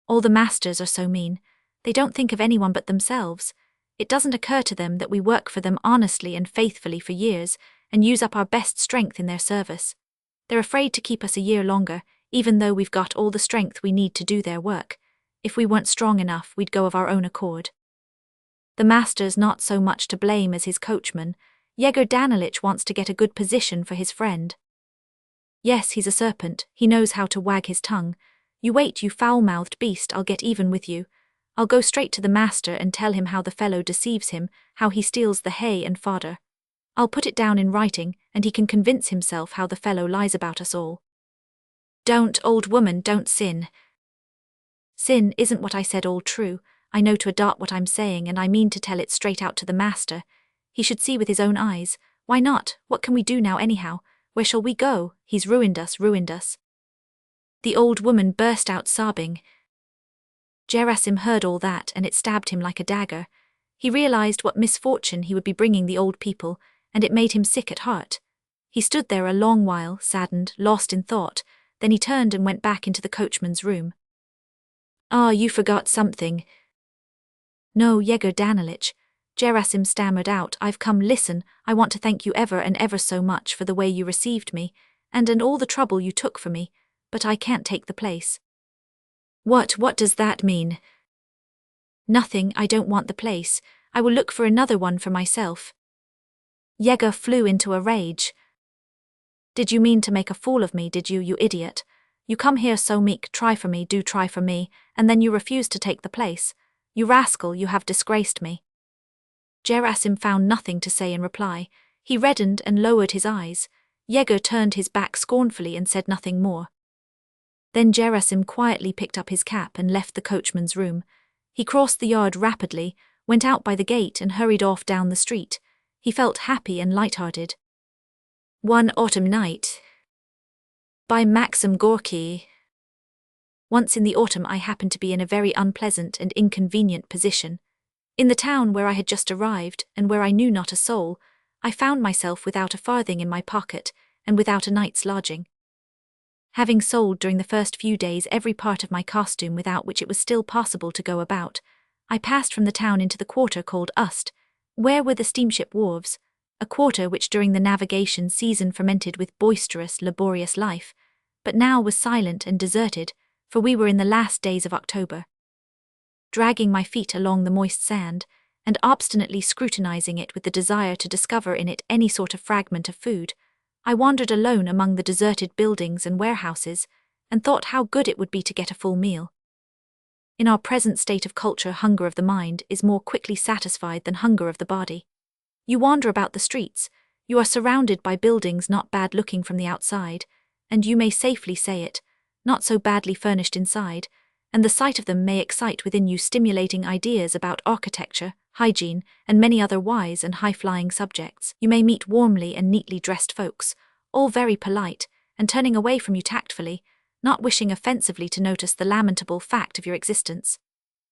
All the masters are so mean. They don't think of anyone but themselves. It doesn't occur to them that we work for them honestly and faithfully for years, and use up our best strength in their service. They're afraid to keep us a year longer, even though we've got all the strength we need to do their work. If we weren't strong enough, we'd go of our own accord. The master's not so much to blame as his coachman. Yegor Danilych wants to get a good position for his friend. Yes, he's a serpent, he knows how to wag his tongue. You wait, you foul-mouthed beast, I'll get even with you. I'll go straight to the master and tell him how the fellow deceives him, how he steals the hay and fodder. I'll put it down in writing, and he can convince himself how the fellow lies about us all. Don't, old woman, don't sin. Sin isn't what I said all true. I know to adopt what I'm saying, and I mean to tell it straight out to the master. He should see with his own eyes. Why not? What can we do now anyhow? Where shall we go? He's ruined us. The old woman burst out sobbing. Gerasim heard all that, and it stabbed him like a dagger. He realized what misfortune he would be bringing the old people, and it made him sick at heart. He stood there a long while, saddened, lost in thought, then he turned and went back into the coachman's room. Ah, you forgot something. No, Yegor Danilych. Gerasim stammered out, I've come, listen, I want to thank you ever and ever so much for the way you received me, and all the trouble you took for me, but I can't take the place. What does that mean? Nothing, I don't want the place. I will look for another one for myself. Yegor flew into a rage. Did you mean to make a fool of me, did you, you idiot? You come here so meek, try for me, do try for me, and then you refuse to take the place. You rascal, you have disgraced me. Gerasim found nothing to say in reply. He reddened and lowered his eyes. Yegor turned his back scornfully and said nothing more. Then Gerasim quietly picked up his cap and left the coachman's room. He crossed the yard rapidly, went out by the gate and hurried off down the street. He felt happy and light-hearted. One Autumn Night by Maxim Gorky. Once in the autumn I happened to be in a very unpleasant and inconvenient position. In the town where I had just arrived, and where I knew not a soul, I found myself without a farthing in my pocket, and without a night's lodging. Having sold during the first few days every part of my costume without which it was still possible to go about, I passed from the town into the quarter called Ust, where were the steamship wharves, a quarter which during the navigation season fermented with boisterous, laborious life, but now was silent and deserted, for we were in the last days of October. Dragging my feet along the moist sand, and obstinately scrutinizing it with the desire to discover in it any sort of fragment of food, I wandered alone among the deserted buildings and warehouses, and thought how good it would be to get a full meal. In our present state of culture, hunger of the mind is more quickly satisfied than hunger of the body. You wander about the streets, you are surrounded by buildings not bad looking from the outside, and you may safely say it, not so badly furnished inside, and the sight of them may excite within you stimulating ideas about architecture, hygiene, and many other wise and high-flying subjects. You may meet warmly and neatly dressed folks, all very polite, and turning away from you tactfully, not wishing offensively to notice the lamentable fact of your existence.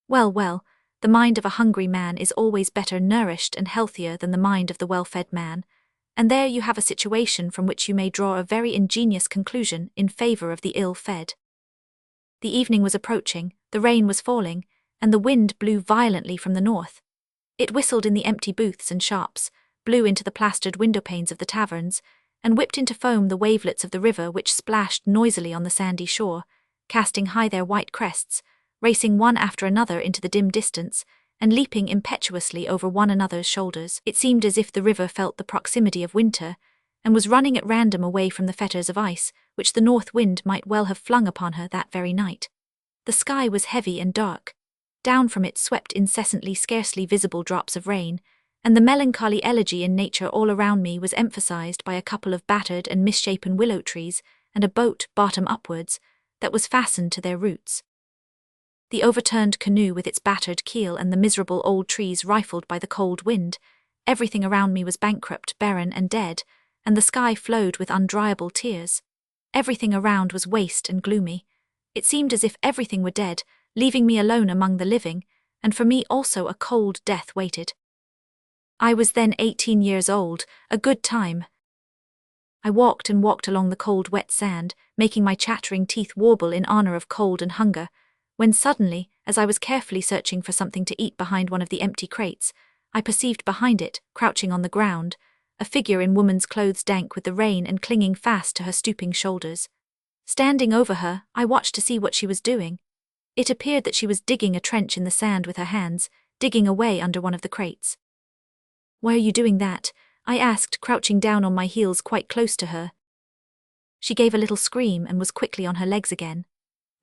Well, the mind of a hungry man is always better nourished and healthier than the mind of the well-fed man, and there you have a situation from which you may draw a very ingenious conclusion in favor of the ill-fed. The evening was approaching, the rain was falling, and the wind blew violently from the north. It whistled in the empty booths and shops, blew into the plastered window-panes of the taverns, and whipped into foam the wavelets of the river which splashed noisily on the sandy shore, casting high their white crests, racing one after another into the dim distance, and leaping impetuously over one another's shoulders. It seemed as if the river felt the proximity of winter, and was running at random away from the fetters of ice, which the north wind might well have flung upon her that very night. The sky was heavy and dark. Down from it swept incessantly scarcely visible drops of rain, and the melancholy elegy in nature all around me was emphasized by a couple of battered and misshapen willow trees and a boat, bottom upwards, that was fastened to their roots. The overturned canoe with its battered keel and the miserable old trees rifled by the cold wind, everything around me was bankrupt, barren, and dead, and the sky flowed with undryable tears. Everything around was waste and gloomy. It seemed as if everything were dead, leaving me alone among the living, and for me also a cold death waited. I was then 18 years old, a good time. I walked and walked along the cold wet sand, making my chattering teeth warble in honor of cold and hunger, when suddenly, as I was carefully searching for something to eat behind one of the empty crates, I perceived behind it, crouching on the ground, a figure in woman's clothes dank with the rain and clinging fast to her stooping shoulders. Standing over her, I watched to see what she was doing. It appeared that she was digging a trench in the sand with her hands, digging away under one of the crates. "Why are you doing that?" I asked, crouching down on my heels quite close to her. She gave a little scream and was quickly on her legs again.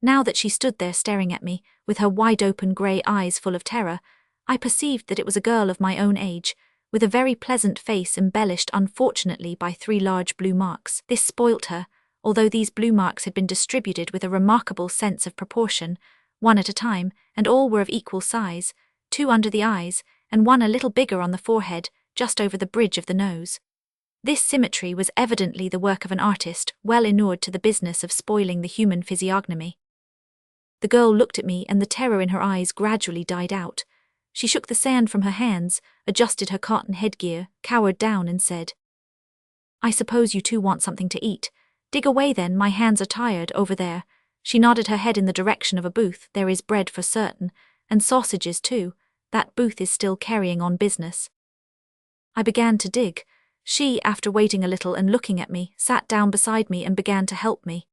Now that she stood there staring at me, with her wide-open grey eyes full of terror, I perceived that it was a girl of my own age, with a very pleasant face embellished unfortunately by 3 large blue marks. This spoilt her, although these blue marks had been distributed with a remarkable sense of proportion, one at a time, and all were of equal size, 2 under the eyes, and 1 a little bigger on the forehead, just over the bridge of the nose. This symmetry was evidently the work of an artist, well inured to the business of spoiling the human physiognomy. The girl looked at me, and the terror in her eyes gradually died out. She shook the sand from her hands, adjusted her cotton headgear, cowered down, and said, "I suppose you too want something to eat. Dig away then, my hands are tired, over there." She nodded her head in the direction of a booth. "There is bread for certain, and sausages too. That booth is still carrying on business." I began to dig. She, after waiting a little and looking at me, sat down beside me and began to help me.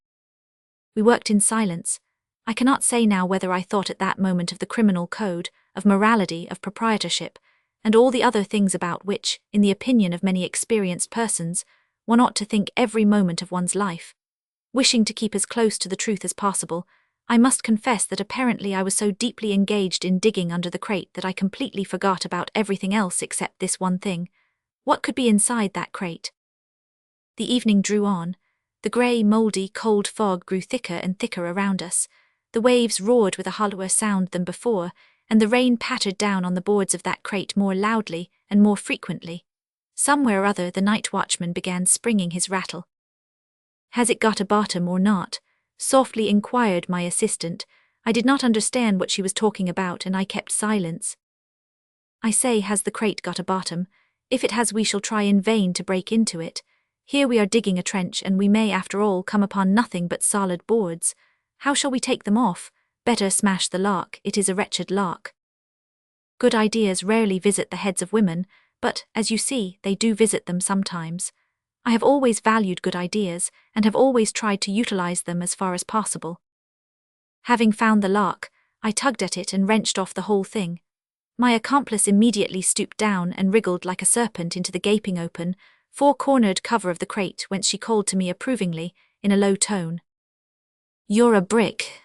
We worked in silence. I cannot say now whether I thought at that moment of the criminal code, of morality, of proprietorship, and all the other things about which, in the opinion of many experienced persons, one ought to think every moment of one's life. Wishing to keep as close to the truth as possible, I must confess that apparently I was so deeply engaged in digging under the crate that I completely forgot about everything else except this one thing. What could be inside that crate? The evening drew on. The grey, mouldy, cold fog grew thicker and thicker around us. The waves roared with a hollower sound than before, and the rain pattered down on the boards of that crate more loudly and more frequently. Somewhere or other the night watchman began springing his rattle. "Has it got a bottom or not?" softly inquired my assistant. I did not understand what she was talking about, and I kept silence. "I say, has the crate got a bottom? If it has, we shall try in vain to break into it. Here we are digging a trench, and we may, after all, come upon nothing but solid boards. How shall we take them off? Better smash the lock, it is a wretched lock." Good ideas rarely visit the heads of women, but, as you see, they do visit them sometimes. I have always valued good ideas, and have always tried to utilize them as far as possible. Having found the lock, I tugged at it and wrenched off the whole thing. My accomplice immediately stooped down and wriggled like a serpent into the gaping open, four-cornered cover of the crate, whence she called to me approvingly, in a low tone. "You're a brick."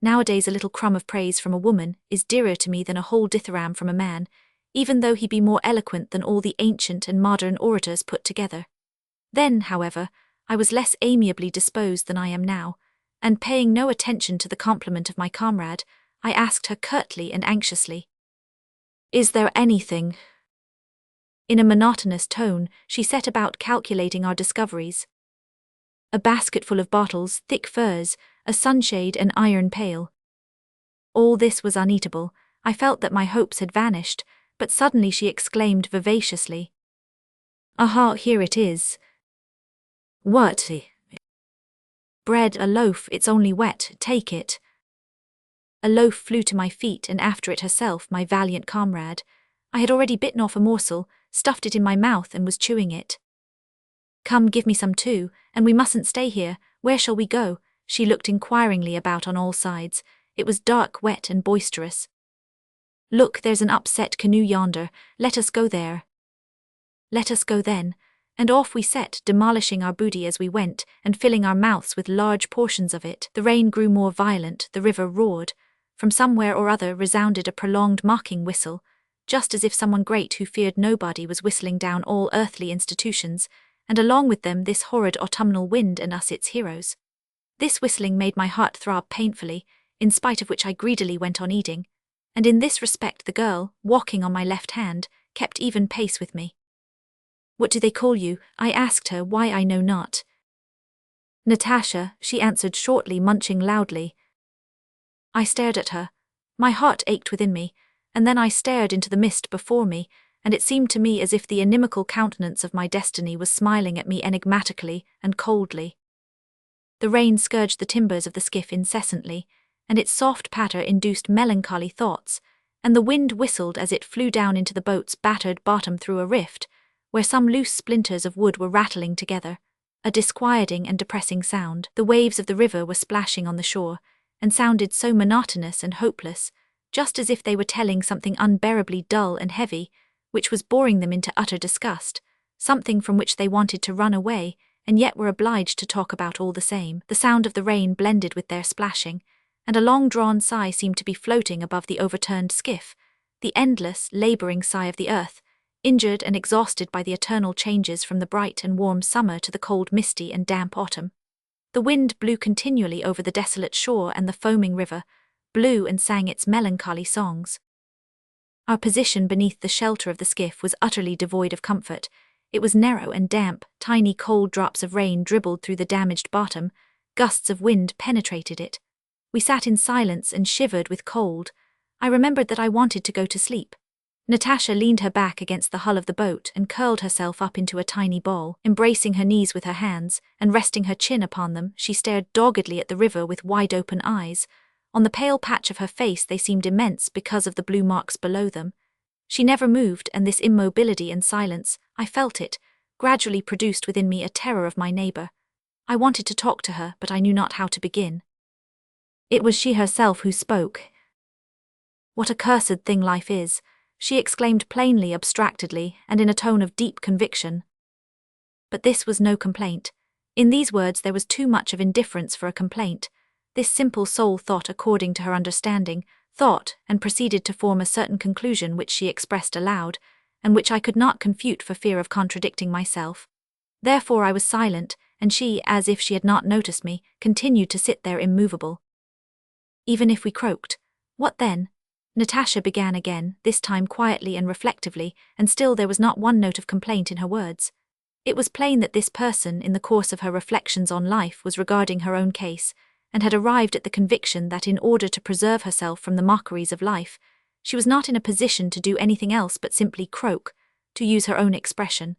Nowadays a little crumb of praise from a woman is dearer to me than a whole dithyramb from a man, even though he be more eloquent than all the ancient and modern orators put together. Then, however, I was less amiably disposed than I am now, and paying no attention to the compliment of my comrade, I asked her curtly and anxiously, "Is there anything?" In a monotonous tone, she set about calculating our discoveries. A basketful of bottles, thick furs, a sunshade, an iron pail. All this was uneatable. I felt that my hopes had vanished, but suddenly she exclaimed vivaciously, "Aha, here it is." "What?" "Bread, a loaf, it's only wet, take it." A loaf flew to my feet, and after it herself, my valiant comrade. I had already bitten off a morsel, stuffed it in my mouth, and was chewing it. "Come, give me some too, and we mustn't stay here. Where shall we go?" She looked inquiringly about on all sides. It was dark, wet, and boisterous. "Look, there's an upset canoe yonder. Let us go there." Let us go then, and off we set, demolishing our booty as we went, and filling our mouths with large portions of it. The rain grew more violent, the river roared. From somewhere or other resounded a prolonged mocking whistle, just as if someone great who feared nobody was whistling down all earthly institutions, and along with them this horrid autumnal wind and us its heroes. This whistling made my heart throb painfully, in spite of which I greedily went on eating, and in this respect the girl, walking on my left hand, kept even pace with me. "What do they call you?" I asked her, why I know not. "Natasha," she answered shortly, munching loudly. I stared at her. My heart ached within me, and then I stared into the mist before me, and it seemed to me as if the inimical countenance of my destiny was smiling at me enigmatically and coldly. The rain scourged the timbers of the skiff incessantly, and its soft patter induced melancholy thoughts, and the wind whistled as it flew down into the boat's battered bottom through a rift, where some loose splinters of wood were rattling together, a disquieting and depressing sound. The waves of the river were splashing on the shore, and sounded so monotonous and hopeless, just as if they were telling something unbearably dull and heavy, which was boring them into utter disgust, something from which they wanted to run away, and yet were obliged to talk about all the same. The sound of the rain blended with their splashing, and a long-drawn sigh seemed to be floating above the overturned skiff, the endless, labouring sigh of the earth, injured and exhausted by the eternal changes from the bright and warm summer to the cold, misty and damp autumn. The wind blew continually over the desolate shore, and the foaming river blew and sang its melancholy songs. Our position beneath the shelter of the skiff was utterly devoid of comfort. It was narrow and damp, tiny cold drops of rain dribbled through the damaged bottom, gusts of wind penetrated it. We sat in silence and shivered with cold. I remembered that I wanted to go to sleep. Natasha leaned her back against the hull of the boat and curled herself up into a tiny ball. Embracing her knees with her hands, and resting her chin upon them, she stared doggedly at the river with wide-open eyes. On the pale patch of her face they seemed immense because of the blue marks below them. She never moved, and this immobility and silence, I felt it, gradually produced within me a terror of my neighbour. I wanted to talk to her, but I knew not how to begin. It was she herself who spoke. "What a cursed thing life is," she exclaimed plainly, abstractedly, and in a tone of deep conviction. But this was no complaint. In these words there was too much of indifference for a complaint. This simple soul thought according to her understanding, thought, and proceeded to form a certain conclusion which she expressed aloud, and which I could not confute for fear of contradicting myself. Therefore I was silent, and she, as if she had not noticed me, continued to sit there immovable. Even if we croaked, what then? Natasha began again, this time quietly and reflectively, and still there was not one note of complaint in her words. It was plain that this person, in the course of her reflections on life, was regarding her own case, and had arrived at the conviction that in order to preserve herself from the mockeries of life, she was not in a position to do anything else but simply croak, to use her own expression.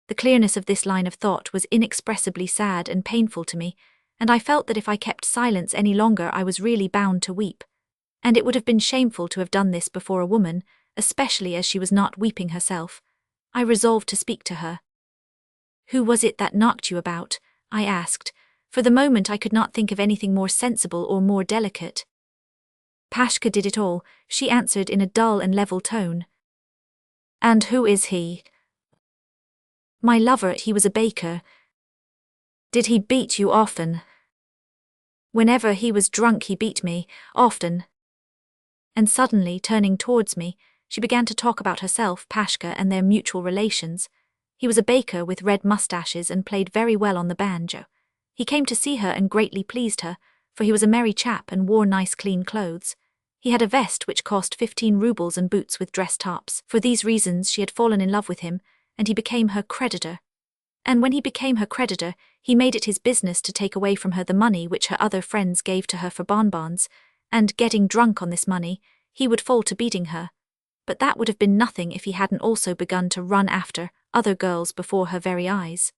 The clearness of this line of thought was inexpressibly sad and painful to me, and I felt that if I kept silence any longer I was really bound to weep. And it would have been shameful to have done this before a woman, especially as she was not weeping herself. I resolved to speak to her. "Who was it that knocked you about?" I asked. For the moment I could not think of anything more sensible or more delicate. "Pashka did it all," she answered in a dull and level tone. "And who is he?" "My lover, he was a baker." "Did he beat you often?" "Whenever he was drunk he beat me, often." And suddenly, turning towards me, she began to talk about herself, Pashka, and their mutual relations. He was a baker with red mustaches and played very well on the banjo. He came to see her and greatly pleased her, for he was a merry chap and wore nice clean clothes. He had a vest which cost 15 rubles and boots with dress tops. For these reasons she had fallen in love with him, and he became her creditor. And when he became her creditor, he made it his business to take away from her the money which her other friends gave to her for bonbons, and, getting drunk on this money, he would fall to beating her. But that would have been nothing if he hadn't also begun to run after other girls before her very eyes.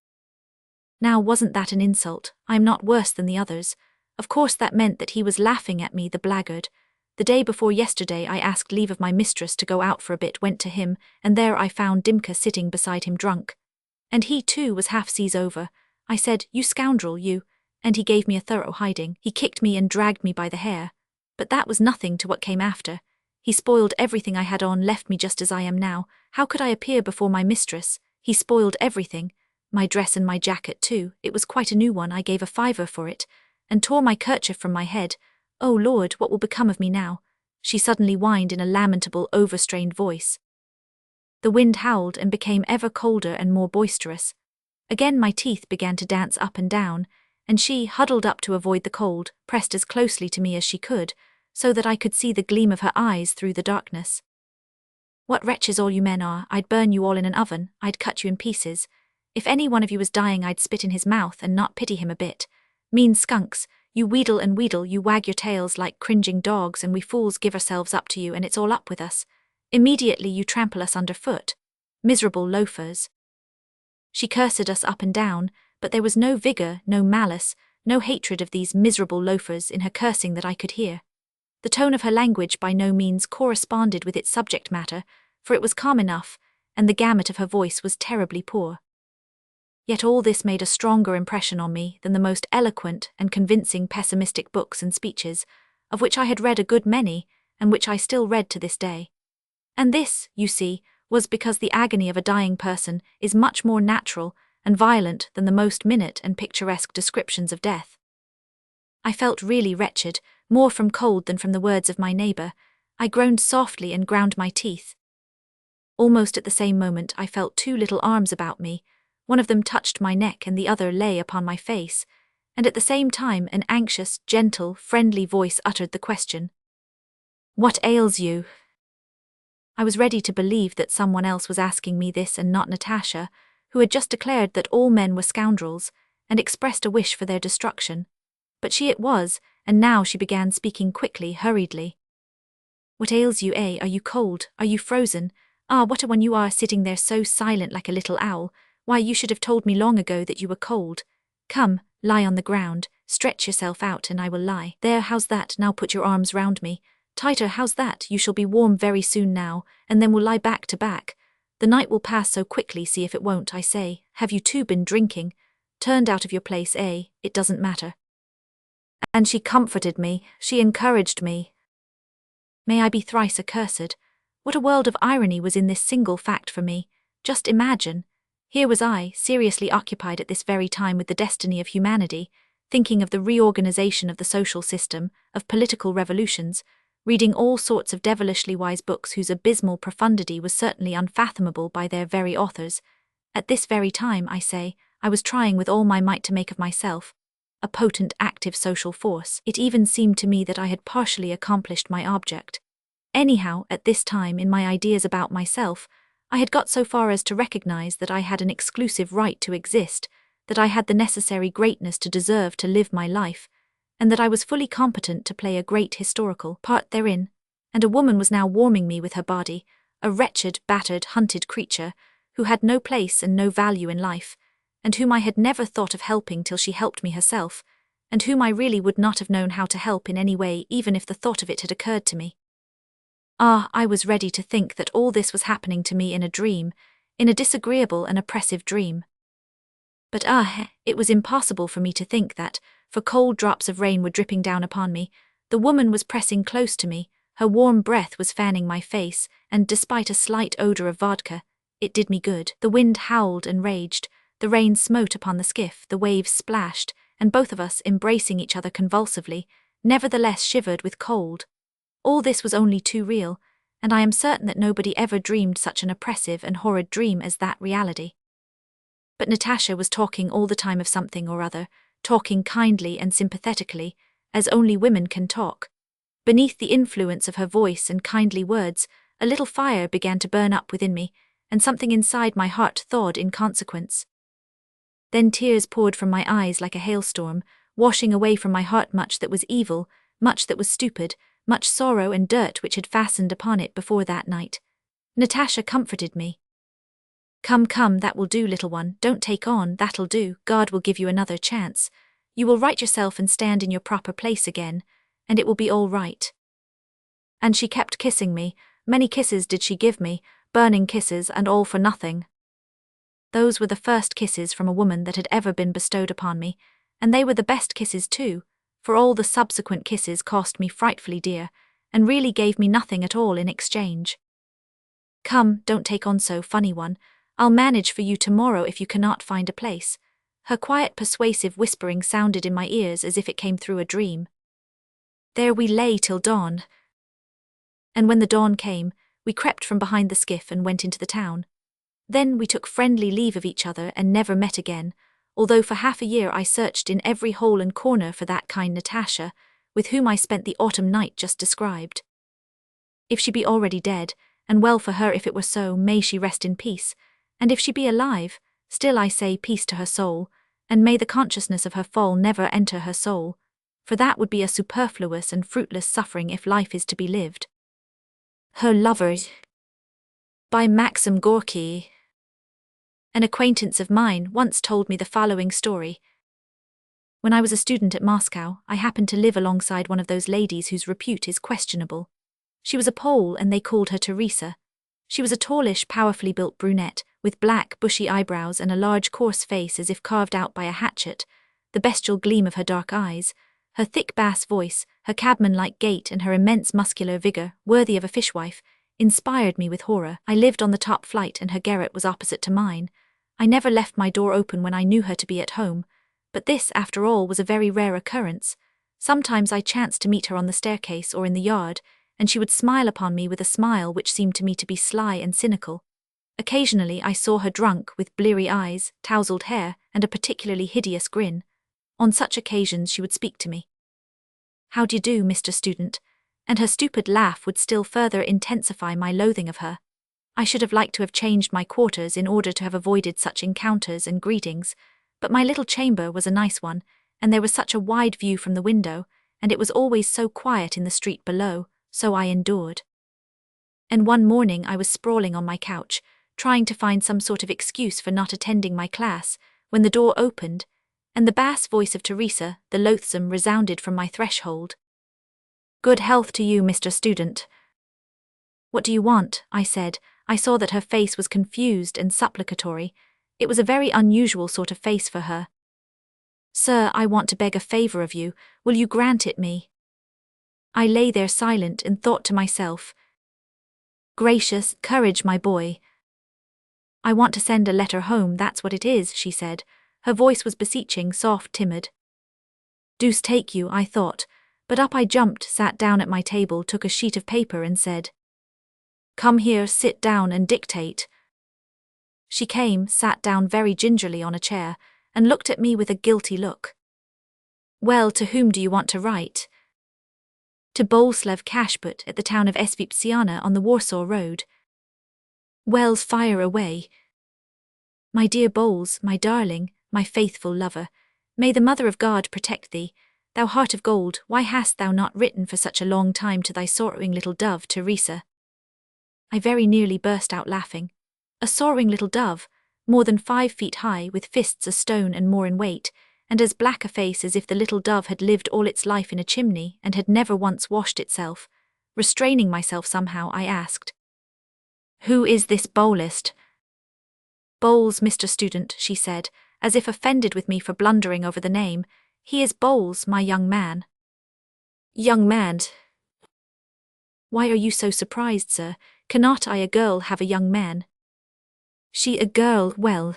Now wasn't that an insult? I am not worse than the others. Of course that meant that he was laughing at me, the blackguard. The day before yesterday I asked leave of my mistress to go out for a bit, went to him, and there I found Dimka sitting beside him drunk. And he too was half seas over. I said, "You scoundrel, you," and he gave me a thorough hiding. He kicked me and dragged me by the hair. But that was nothing to what came after. He spoiled everything I had on, left me just as I am now. How could I appear before my mistress? He spoiled everything. My dress and my jacket too, it was quite a new one, I gave a $5 for it, and tore my kerchief from my head. Oh Lord, what will become of me now? She suddenly whined in a lamentable, overstrained voice. The wind howled and became ever colder and more boisterous. Again my teeth began to dance up and down, and she, huddled up to avoid the cold, pressed as closely to me as she could, so that I could see the gleam of her eyes through the darkness. "What wretches all you men are! I'd burn you all in an oven, I'd cut you in pieces. If any one of you was dying I'd spit in his mouth and not pity him a bit. Mean skunks, you wheedle and wheedle, you wag your tails like cringing dogs, and we fools give ourselves up to you and it's all up with us. Immediately you trample us underfoot. Miserable loafers." She cursed us up and down, but there was no vigor, no malice, no hatred of these miserable loafers in her cursing that I could hear. The tone of her language by no means corresponded with its subject matter, for it was calm enough, and the gamut of her voice was terribly poor. Yet all this made a stronger impression on me than the most eloquent and convincing pessimistic books and speeches, of which I had read a good many, and which I still read to this day. And this, you see, was because the agony of a dying person is much more natural and violent than the most minute and picturesque descriptions of death. I felt really wretched, more from cold than from the words of my neighbour. I groaned softly and ground my teeth. Almost at the same moment I felt 2 little arms about me. One of them touched my neck and the other lay upon my face, and at the same time an anxious, gentle, friendly voice uttered the question, "What ails you?" I was ready to believe that someone else was asking me this and not Natasha, who had just declared that all men were scoundrels, and expressed a wish for their destruction. But she it was, and now she began speaking quickly, hurriedly. "What ails you, eh? Are you cold? Are you frozen? Ah, what a one you are, sitting there so silent like a little owl. Why, you should have told me long ago that you were cold. Come, lie on the ground, stretch yourself out and I will lie. There, how's that? Now put your arms round me. Tighter, how's that? You shall be warm very soon now, and then we'll lie back to back. The night will pass so quickly, see if it won't, I say. Have you too been drinking? Turned out of your place, eh? It doesn't matter." And she comforted me, she encouraged me. May I be thrice accursed? What a world of irony was in this single fact for me. Just imagine. Here was I, seriously occupied at this very time with the destiny of humanity, thinking of the reorganization of the social system, of political revolutions, reading all sorts of devilishly wise books whose abysmal profundity was certainly unfathomable by their very authors. At this very time, I say, I was trying with all my might to make of myself a potent, active social force. It even seemed to me that I had partially accomplished my object. Anyhow, at this time, in my ideas about myself, I had got so far as to recognize that I had an exclusive right to exist, that I had the necessary greatness to deserve to live my life, and that I was fully competent to play a great historical part therein, and a woman was now warming me with her body, a wretched, battered, hunted creature, who had no place and no value in life, and whom I had never thought of helping till she helped me herself, and whom I really would not have known how to help in any way even if the thought of it had occurred to me. Ah, I was ready to think that all this was happening to me in a dream, in a disagreeable and oppressive dream. But it was impossible for me to think that, for cold drops of rain were dripping down upon me, the woman was pressing close to me, her warm breath was fanning my face, and despite a slight odor of vodka, it did me good. The wind howled and raged, the rain smote upon the skiff, the waves splashed, and both of us, embracing each other convulsively, nevertheless shivered with cold. All this was only too real, and I am certain that nobody ever dreamed such an oppressive and horrid dream as that reality. But Natasha was talking all the time of something or other, talking kindly and sympathetically, as only women can talk. Beneath the influence of her voice and kindly words, a little fire began to burn up within me, and something inside my heart thawed in consequence. Then tears poured from my eyes like a hailstorm, washing away from my heart much that was evil, much that was stupid, much sorrow and dirt which had fastened upon it before that night. Natasha comforted me. "Come, come, that will do, little one, don't take on, that'll do, God will give you another chance. You will right yourself and stand in your proper place again, and it will be all right." And she kept kissing me, many kisses did she give me, burning kisses and all for nothing. Those were the first kisses from a woman that had ever been bestowed upon me, and they were the best kisses too, for all the subsequent kisses cost me frightfully dear, and really gave me nothing at all in exchange. "Come, don't take on so, funny one, I'll manage for you tomorrow if you cannot find a place." Her quiet persuasive whispering sounded in my ears as if it came through a dream. There we lay till dawn. And when the dawn came, we crept from behind the skiff and went into the town. Then we took friendly leave of each other and never met again, although for half a year I searched in every hole and corner for that kind Natasha, with whom I spent the autumn night just described. If she be already dead, and well for her if it were so, may she rest in peace, and if she be alive, still I say peace to her soul, and may the consciousness of her fall never enter her soul, for that would be a superfluous and fruitless suffering if life is to be lived. Her Lover, by Maxim Gorky. An acquaintance of mine once told me the following story. When I was a student at Moscow, I happened to live alongside one of those ladies whose repute is questionable. She was a Pole and they called her Teresa. She was a tallish, powerfully built brunette, with black, bushy eyebrows and a large, coarse face as if carved out by a hatchet, the bestial gleam of her dark eyes, her thick bass voice, her cabman-like gait and her immense muscular vigor, worthy of a fishwife, inspired me with horror. I lived on the top flight and her garret was opposite to mine. I never left my door open when I knew her to be at home, but this, after all, was a very rare occurrence. Sometimes I chanced to meet her on the staircase or in the yard, and she would smile upon me with a smile which seemed to me to be sly and cynical. Occasionally I saw her drunk, with bleary eyes, tousled hair, and a particularly hideous grin. On such occasions she would speak to me. "How d'ye do, Mr. Student?" and her stupid laugh would still further intensify my loathing of her. I should have liked to have changed my quarters in order to have avoided such encounters and greetings, but my little chamber was a nice one, and there was such a wide view from the window, and it was always so quiet in the street below, so I endured. And one morning I was sprawling on my couch, trying to find some sort of excuse for not attending my class, when the door opened, and the bass voice of Teresa, the loathsome, resounded from my threshold. "Good health to you, Mr. Student." "What do you want?" I said. I saw that her face was confused and supplicatory. It was a very unusual sort of face for her. "Sir, I want to beg a favor of you. Will you grant it me?" I lay there silent and thought to myself, "Gracious, courage, my boy. I want to send a letter home, that's what it is, she said. Her voice was beseeching, soft, timid. Deuce take you, I thought, but up I jumped, sat down at my table, took a sheet of paper and said, "Come here, sit down and dictate." She came, sat down very gingerly on a chair, and looked at me with a guilty look. "Well, to whom do you want to write?" "To Boleslav Kashput at the town of Svipsiana on the Warsaw Road." "Well, fire away." "My dear Bowles, my darling, my faithful lover, may the Mother of God protect thee. Thou heart of gold, why hast thou not written for such a long time to thy sorrowing little dove, Teresa?" I very nearly burst out laughing. A sorrowing little dove, more than 5 feet high, with fists a stone and more in weight, and as black a face as if the little dove had lived all its life in a chimney and had never once washed itself. Restraining myself somehow, I asked, "Who is this Bowlist?" "Bowles, Mr. Student," she said, as if offended with me for blundering over the name. "He is Bowles, my young man." "Young man? Why are you so surprised, sir? Cannot I, a girl, have a young man?" "She a girl, well."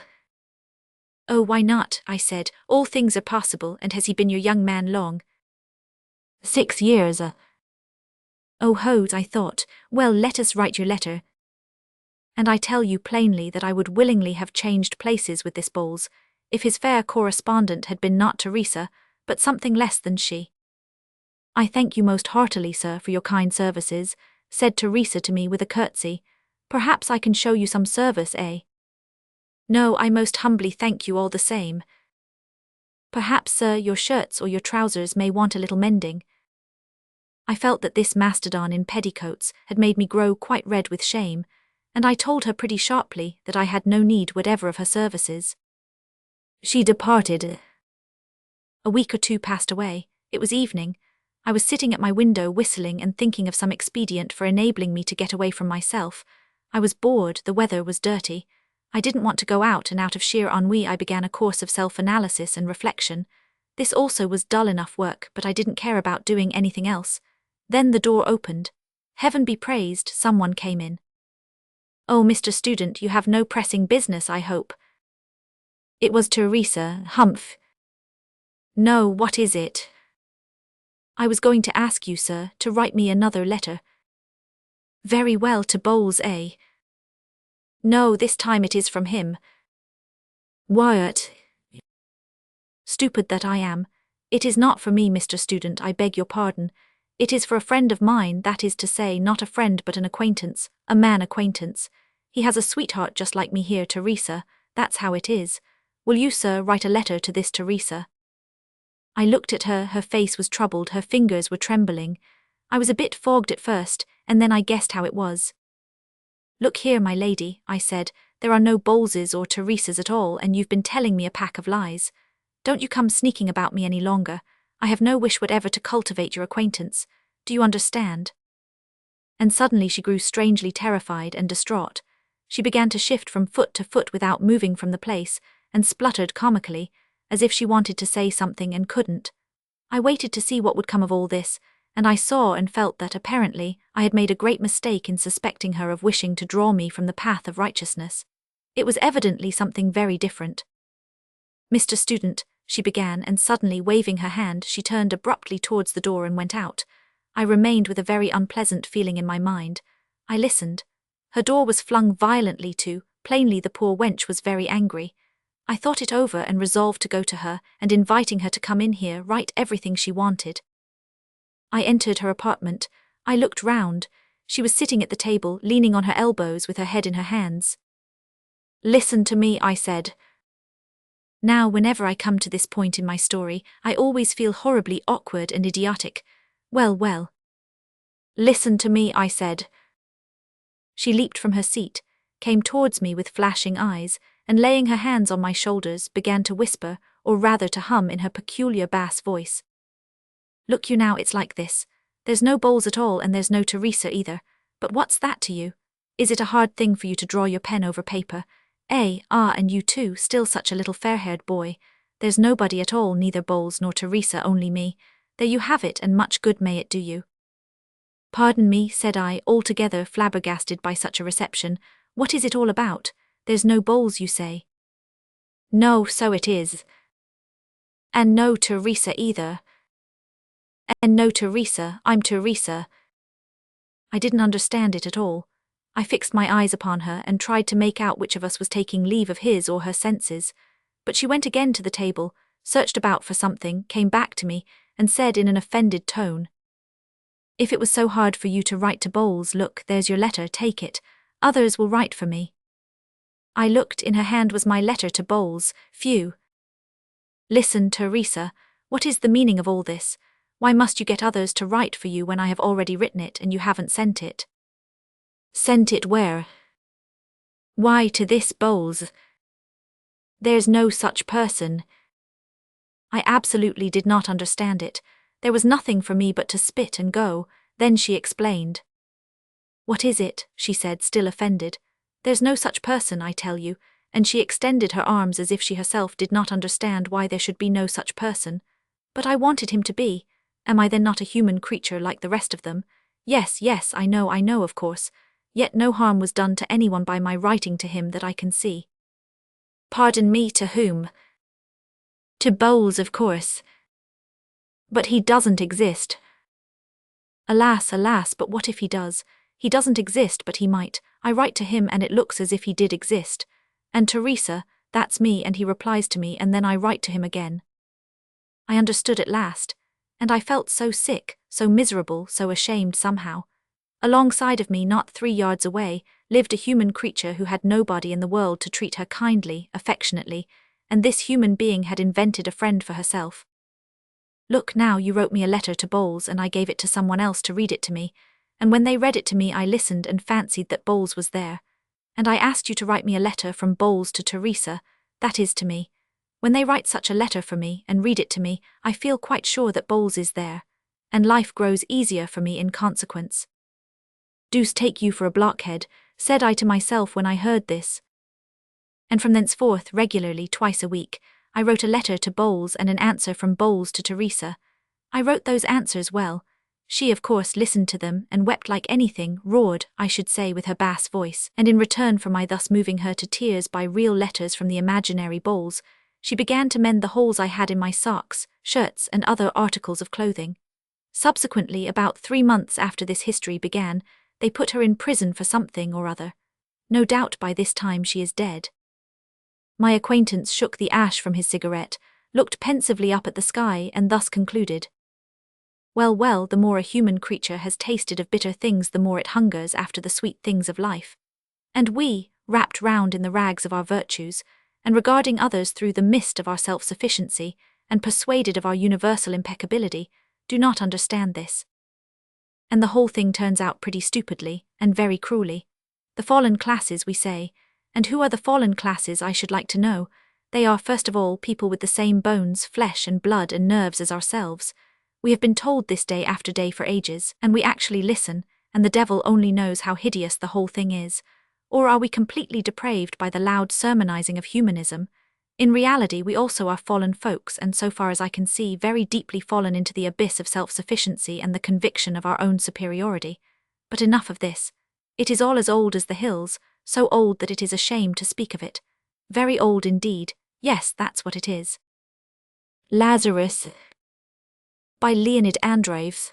"Oh, why not?" I said. "All things are possible, and has he been your young man long?" 6 years. Oh, hose, I thought. Well, let us write your letter. And I tell you plainly that I would willingly have changed places with this Bowles, if his fair correspondent had been not Teresa, but something less than she. "I thank you most heartily, sir, for your kind services," said Teresa to me with a curtsy. "Perhaps I can show you some service, eh?" "No, I most humbly thank you all the same." "Perhaps, sir, your shirts or your trousers may want a little mending." I felt that this mastodon in petticoats had made me grow quite red with shame, and I told her pretty sharply that I had no need whatever of her services. She departed. A week or 2 passed away. It was evening. I was sitting at my window whistling and thinking of some expedient for enabling me to get away from myself. I was bored, the weather was dirty. I didn't want to go out, and out of sheer ennui I began a course of self-analysis and reflection. This also was dull enough work, but I didn't care about doing anything else. Then the door opened. Heaven be praised, someone came in. "Oh, Mr. Student, you have no pressing business, I hope." It was Teresa. Humph. "No, what is it?" "I was going to ask you, sir, to write me another letter." "Very well, to Bowles, eh?" "No, this time it is from him." "Wyatt." Stupid that I am. "It is not for me, Mr. Student, I beg your pardon. It is for a friend of mine, that is to say, not a friend but an acquaintance, a man acquaintance. He has a sweetheart just like me here, Teresa, that's how it is. Will you, sir, write a letter to this Teresa?" I looked at her, her face was troubled, her fingers were trembling. I was a bit fogged at first, and then I guessed how it was. "Look here, my lady," I said, "there are no Bowleses or Teresas at all, and you've been telling me a pack of lies. Don't you come sneaking about me any longer. I have no wish whatever to cultivate your acquaintance. Do you understand?" And suddenly she grew strangely terrified and distraught. She began to shift from foot to foot without moving from the place, and spluttered comically, as if she wanted to say something and couldn't. I waited to see what would come of all this, and I saw and felt that, apparently, I had made a great mistake in suspecting her of wishing to draw me from the path of righteousness. It was evidently something very different. "Mr. Student," she began, and suddenly waving her hand, she turned abruptly towards the door and went out. I remained with a very unpleasant feeling in my mind. I listened. Her door was flung violently to. Plainly the poor wench was very angry. I thought it over and resolved to go to her, and inviting her to come in here, write everything she wanted. I entered her apartment. I looked round. She was sitting at the table, leaning on her elbows with her head in her hands. "Listen to me," I said. Now, whenever I come to this point in my story, I always feel horribly awkward and idiotic. Well. "Listen to me," I said. She leaped from her seat, came towards me with flashing eyes, and laying her hands on my shoulders, began to whisper, or rather to hum in her peculiar bass voice. "Look you now, it's like this. There's no Bowles at all, and there's no Teresa either. But what's that to you? Is it a hard thing for you to draw your pen over paper? And you too, still such a little fair-haired boy. There's nobody at all, neither Bowles nor Teresa, only me. There you have it, and much good may it do you." "Pardon me," said I, altogether flabbergasted by such a reception. "What is it all about? There's no Bowles, you say? No, so it is. And no Teresa either. And no Teresa, I'm Teresa. I didn't understand it at all. I fixed my eyes upon her and tried to make out which of us was taking leave of his or her senses. But she went again to the table, searched about for something, came back to me, and said in an offended tone, "If it was so hard for you to write to Bowles, look, there's your letter, take it. Others will write for me." I looked, in her hand was my letter to Bowles. Phew. Listen, Teresa, what is the meaning of all this? Why must you get others to write for you when I have already written it and you haven't sent it? Sent it where? Why, to this Bowles. There's no such person. I absolutely did not understand it. There was nothing for me but to spit and go. Then she explained. "What is it?" she said, still offended. "There's no such person, I tell you," and she extended her arms as if she herself did not understand why there should be no such person. "But I wanted him to be. Am I then not a human creature like the rest of them? Yes, yes, I know, of course. Yet no harm was done to anyone by my writing to him that I can see." "Pardon me, to whom?" "To Bowles, of course." "But he doesn't exist." "Alas, alas, but what if he does? He doesn't exist, but he might. I write to him and it looks as if he did exist. And Teresa, that's me, and he replies to me, and then I write to him again." I understood at last, and I felt so sick, so miserable, so ashamed somehow. Alongside of me, not 3 yards away, lived a human creature who had nobody in the world to treat her kindly, affectionately, and this human being had invented a friend for herself. "Look now, you wrote me a letter to Bowles and I gave it to someone else to read it to me, and when they read it to me I listened and fancied that Bowles was there. And I asked you to write me a letter from Bowles to Teresa, that is to me. When they write such a letter for me and read it to me, I feel quite sure that Bowles is there, and life grows easier for me in consequence." "Deuce take you for a blockhead," said I to myself when I heard this. And from thenceforth, regularly, twice a week, I wrote a letter to Bowles and an answer from Bowles to Teresa. I wrote those answers well. She, of course, listened to them and wept like anything, roared, I should say, with her bass voice, and in return for my thus moving her to tears by real letters from the imaginary Bowles, she began to mend the holes I had in my socks, shirts, and other articles of clothing. Subsequently, about 3 months after this history began, they put her in prison for something or other. No doubt by this time she is dead. My acquaintance shook the ash from his cigarette, looked pensively up at the sky, and thus concluded, "Well, well, the more a human creature has tasted of bitter things, the more it hungers after the sweet things of life. And we, wrapped round in the rags of our virtues, and regarding others through the mist of our self-sufficiency, and persuaded of our universal impeccability, do not understand this. And the whole thing turns out pretty stupidly, and very cruelly. The fallen classes, we say. And who are the fallen classes, I should like to know? They are, first of all, people with the same bones, flesh and blood and nerves as ourselves. We have been told this day after day for ages, and we actually listen, and the devil only knows how hideous the whole thing is. Or are we completely depraved by the loud sermonizing of humanism? In reality, we also are fallen folks, and so far as I can see, very deeply fallen into the abyss of self-sufficiency and the conviction of our own superiority. But enough of this. It is all as old as the hills, so old that it is a shame to speak of it. Very old indeed, yes, that's what it is. Lazarus, by Leonid Andreevs.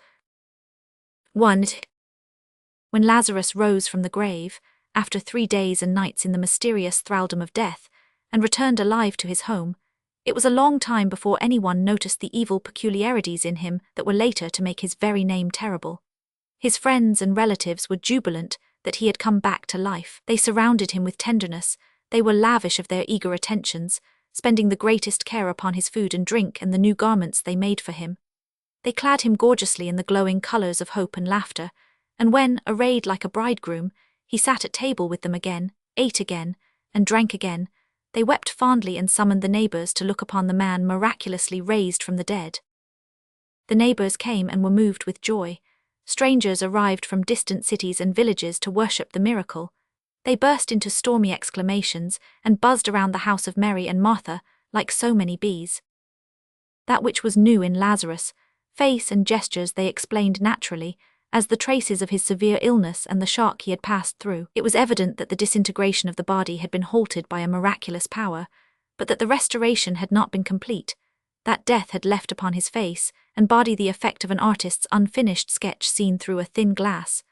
1. When Lazarus rose from the grave, after 3 days and nights in the mysterious thraldom of death, and returned alive to his home, it was a long time before anyone noticed the evil peculiarities in him that were later to make his very name terrible. His friends and relatives were jubilant that he had come back to life. They surrounded him with tenderness, they were lavish of their eager attentions, spending the greatest care upon his food and drink and the new garments they made for him. They clad him gorgeously in the glowing colours of hope and laughter, and when, arrayed like a bridegroom, he sat at table with them again, ate again, and drank again, they wept fondly and summoned the neighbours to look upon the man miraculously raised from the dead. The neighbours came and were moved with joy. Strangers arrived from distant cities and villages to worship the miracle. They burst into stormy exclamations and buzzed around the house of Mary and Martha like so many bees. That which was new in Lazarus, face and gestures they explained naturally, as the traces of his severe illness and the shock he had passed through. It was evident that the disintegration of the body had been halted by a miraculous power, but that the restoration had not been complete, that death had left upon his face and body the effect of an artist's unfinished sketch seen through a thin glass.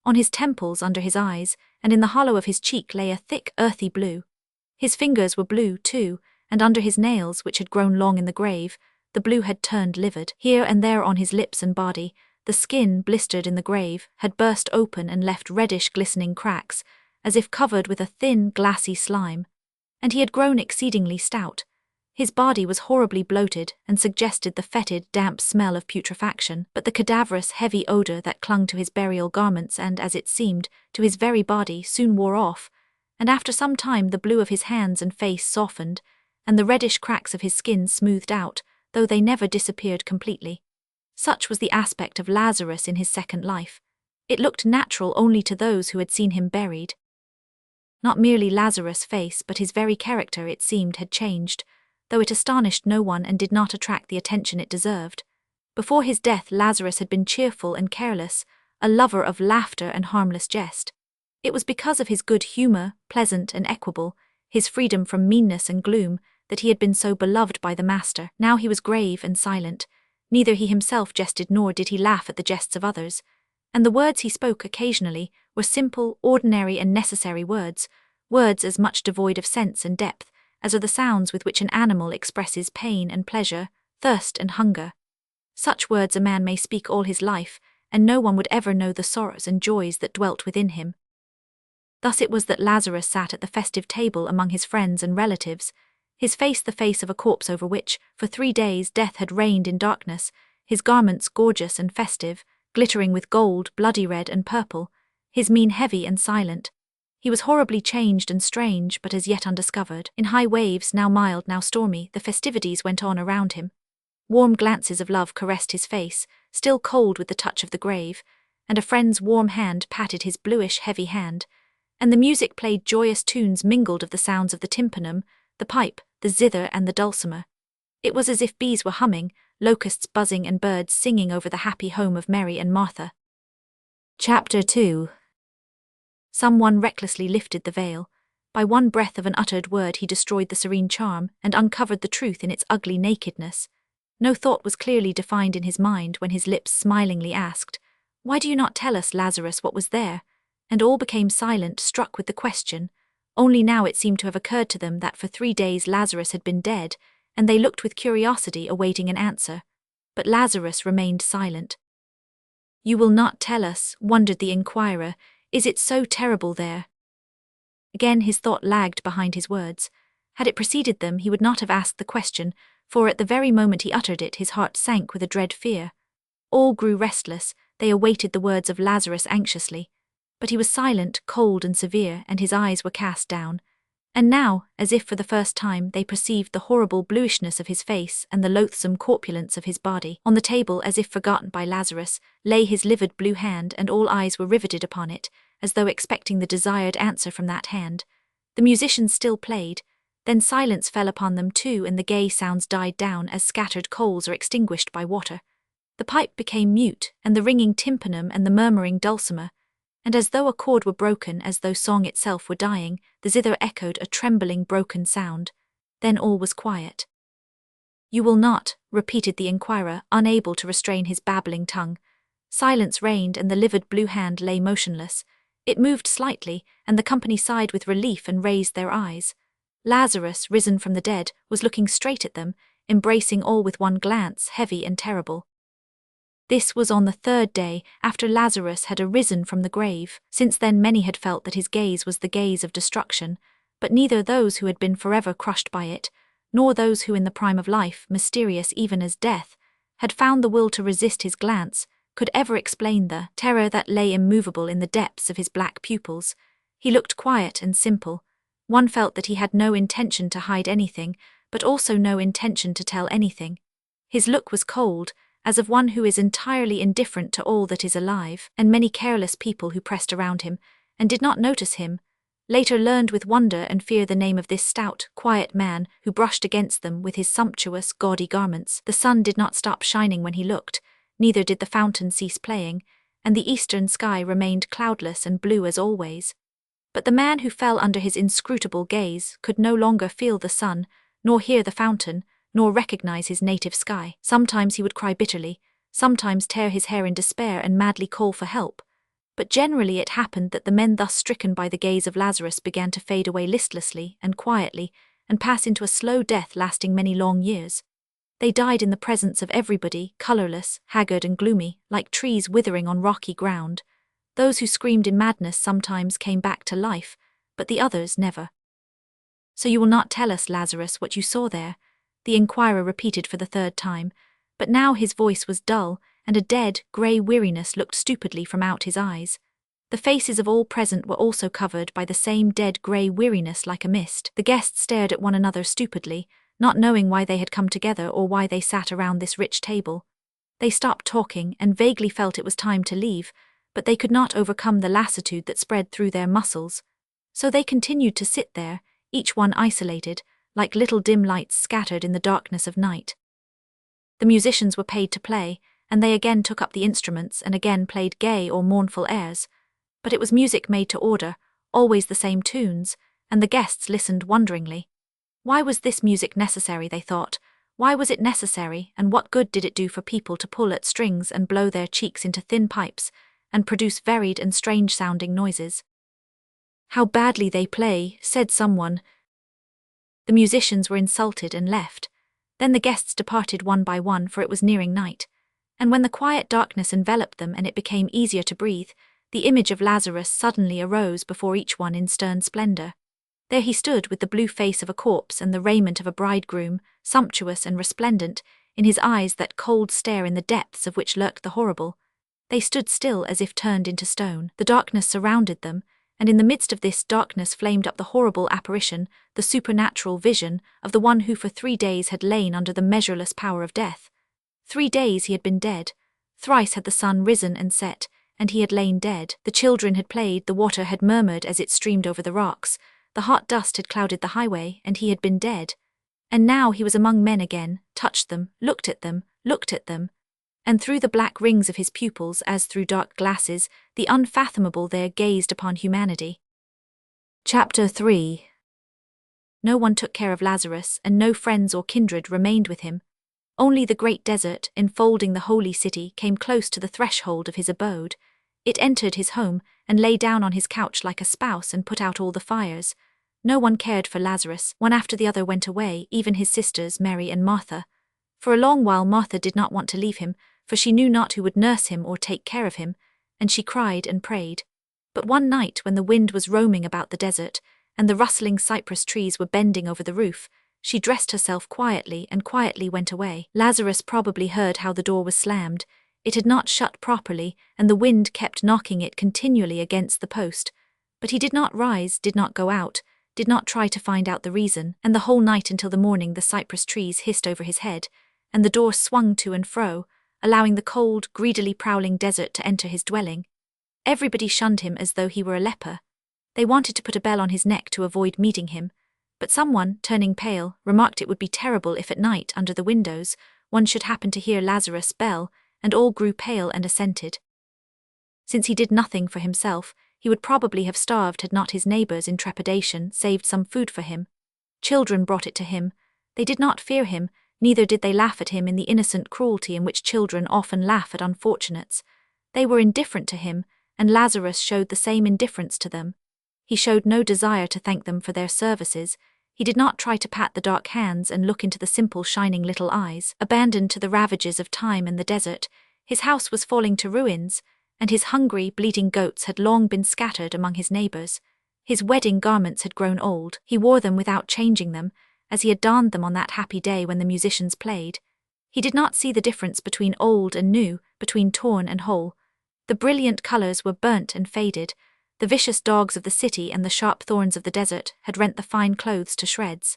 On his temples, under his eyes, and in the hollow of his cheek lay a thick, earthy blue. His fingers were blue, too, and under his nails, which had grown long in the grave, the blue had turned livid. Here and there on his lips and body, the skin, blistered in the grave, had burst open and left reddish glistening cracks, as if covered with a thin, glassy slime. And he had grown exceedingly stout. His body was horribly bloated and suggested the fetid, damp smell of putrefaction, but the cadaverous, heavy odor that clung to his burial garments and, as it seemed, to his very body soon wore off, and after some time the blue of his hands and face softened, and the reddish cracks of his skin smoothed out, though they never disappeared completely. Such was the aspect of Lazarus in his second life. It looked natural only to those who had seen him buried. Not merely Lazarus' face, but his very character, it seemed, had changed, though it astonished no one and did not attract the attention it deserved. Before his death, Lazarus had been cheerful and careless, a lover of laughter and harmless jest. It was because of his good humor, pleasant and equable, his freedom from meanness and gloom, that he had been so beloved by the master. Now he was grave and silent. Neither he himself jested nor did he laugh at the jests of others, and the words he spoke occasionally were simple, ordinary and necessary words as much devoid of sense and depth as are the sounds with which an animal expresses pain and pleasure, thirst and hunger. Such words a man may speak all his life, and no one would ever know the sorrows and joys that dwelt within him. Thus it was that Lazarus sat at the festive table among his friends and relatives, his face the face of a corpse over which, for 3 days, death had reigned in darkness, his garments gorgeous and festive, glittering with gold, bloody red and purple, his mien heavy and silent. He was horribly changed and strange, but as yet undiscovered. In high waves, now mild, now stormy, the festivities went on around him. Warm glances of love caressed his face, still cold with the touch of the grave, and a friend's warm hand patted his bluish, heavy hand, and the music played joyous tunes mingled of the sounds of the tympanum, the pipe, the zither and the dulcimer. It was as if bees were humming, locusts buzzing and birds singing over the happy home of Mary and Martha. Chapter 2. Someone recklessly lifted the veil. By one breath of an uttered word he destroyed the serene charm and uncovered the truth in its ugly nakedness. No thought was clearly defined in his mind when his lips smilingly asked, "Why do you not tell us, Lazarus, what was there?" And all became silent, struck with the question. Only now it seemed to have occurred to them that for 3 days Lazarus had been dead, and they looked with curiosity awaiting an answer. But Lazarus remained silent. "You will not tell us," wondered the inquirer. "Is it so terrible there?" Again his thought lagged behind his words. Had it preceded them, he would not have asked the question, for at the very moment he uttered it, his heart sank with a dread fear. All grew restless, they awaited the words of Lazarus anxiously. But he was silent, cold and severe, and his eyes were cast down. And now, as if for the first time, they perceived the horrible bluishness of his face and the loathsome corpulence of his body. On the table, as if forgotten by Lazarus, lay his livid blue hand, and all eyes were riveted upon it, as though expecting the desired answer from that hand. The musicians still played. Then silence fell upon them too, and the gay sounds died down as scattered coals are extinguished by water. The pipe became mute, and the ringing tympanum and the murmuring dulcimer, and as though a chord were broken, as though song itself were dying, the zither echoed a trembling, broken sound. Then all was quiet. "You will not," repeated the inquirer, unable to restrain his babbling tongue. Silence reigned, and the livid blue hand lay motionless. It moved slightly, and the company sighed with relief and raised their eyes. Lazarus, risen from the dead, was looking straight at them, embracing all with one glance, heavy and terrible. This was on the 3rd day after Lazarus had arisen from the grave. Since then many had felt that his gaze was the gaze of destruction, but neither those who had been forever crushed by it, nor those who in the prime of life, mysterious even as death, had found the will to resist his glance, could ever explain the terror that lay immovable in the depths of his black pupils. He looked quiet and simple. One felt that he had no intention to hide anything, but also no intention to tell anything. His look was cold, as of one who is entirely indifferent to all that is alive, and many careless people who pressed around him, and did not notice him, later learned with wonder and fear the name of this stout, quiet man who brushed against them with his sumptuous, gaudy garments. The sun did not stop shining when he looked, neither did the fountain cease playing, and the eastern sky remained cloudless and blue as always. But the man who fell under his inscrutable gaze could no longer feel the sun, nor hear the fountain, nor recognize his native sky. Sometimes he would cry bitterly, sometimes tear his hair in despair and madly call for help. But generally it happened that the men thus stricken by the gaze of Lazarus began to fade away listlessly and quietly, and pass into a slow death lasting many long years. They died in the presence of everybody, colorless, haggard and gloomy, like trees withering on rocky ground. Those who screamed in madness sometimes came back to life, but the others never. "So you will not tell us, Lazarus, what you saw there?" the inquirer repeated for the third time, but now his voice was dull, and a dead, grey weariness looked stupidly from out his eyes. The faces of all present were also covered by the same dead grey weariness like a mist. The guests stared at one another stupidly, not knowing why they had come together or why they sat around this rich table. They stopped talking and vaguely felt it was time to leave, but they could not overcome the lassitude that spread through their muscles. So they continued to sit there, each one isolated, like little dim lights scattered in the darkness of night. The musicians were paid to play, and they again took up the instruments and again played gay or mournful airs. But it was music made to order, always the same tunes, and the guests listened wonderingly. Why was this music necessary, they thought? Why was it necessary, and what good did it do for people to pull at strings and blow their cheeks into thin pipes, and produce varied and strange-sounding noises? "How badly they play," said someone. The musicians were insulted and left. Then the guests departed one by one, for it was nearing night. And when the quiet darkness enveloped them and it became easier to breathe, the image of Lazarus suddenly arose before each one in stern splendor. There he stood with the blue face of a corpse and the raiment of a bridegroom, sumptuous and resplendent, in his eyes that cold stare in the depths of which lurked the horrible. They stood still as if turned into stone. The darkness surrounded them, and in the midst of this darkness flamed up the horrible apparition, the supernatural vision, of the one who for 3 days had lain under the measureless power of death. 3 days he had been dead. Thrice had the sun risen and set, and he had lain dead. The children had played, the water had murmured as it streamed over the rocks, the hot dust had clouded the highway, and he had been dead. And now he was among men again, touched them, looked at them, and through the black rings of his pupils, as through dark glasses, the unfathomable there gazed upon humanity. Chapter 3. No one took care of Lazarus, and no friends or kindred remained with him. Only the great desert, enfolding the holy city, came close to the threshold of his abode. It entered his home, and lay down on his couch like a spouse and put out all the fires. No one cared for Lazarus. One after the other went away, even his sisters Mary and Martha. For a long while Martha did not want to leave him, for she knew not who would nurse him or take care of him, and she cried and prayed. But one night when the wind was roaming about the desert, and the rustling cypress trees were bending over the roof, she dressed herself quietly and quietly went away. Lazarus probably heard how the door was slammed. It had not shut properly, and the wind kept knocking it continually against the post. But he did not rise, did not go out, did not try to find out the reason, and the whole night until the morning the cypress trees hissed over his head, and the door swung to and fro, allowing the cold, greedily prowling desert to enter his dwelling. Everybody shunned him as though he were a leper. They wanted to put a bell on his neck to avoid meeting him, but someone, turning pale, remarked it would be terrible if at night, under the windows, one should happen to hear Lazarus' bell, and all grew pale and assented. Since he did nothing for himself, he would probably have starved had not his neighbors in trepidation saved some food for him. Children brought it to him. They did not fear him, neither did they laugh at him in the innocent cruelty in which children often laugh at unfortunates. They were indifferent to him, and Lazarus showed the same indifference to them. He showed no desire to thank them for their services. He did not try to pat the dark hands and look into the simple shining little eyes. Abandoned to the ravages of time and the desert, his house was falling to ruins, and his hungry, bleating goats had long been scattered among his neighbors. His wedding garments had grown old. He wore them without changing them, as he had donned them on that happy day when the musicians played. He did not see the difference between old and new, between torn and whole. The brilliant colors were burnt and faded. The vicious dogs of the city and the sharp thorns of the desert had rent the fine clothes to shreds.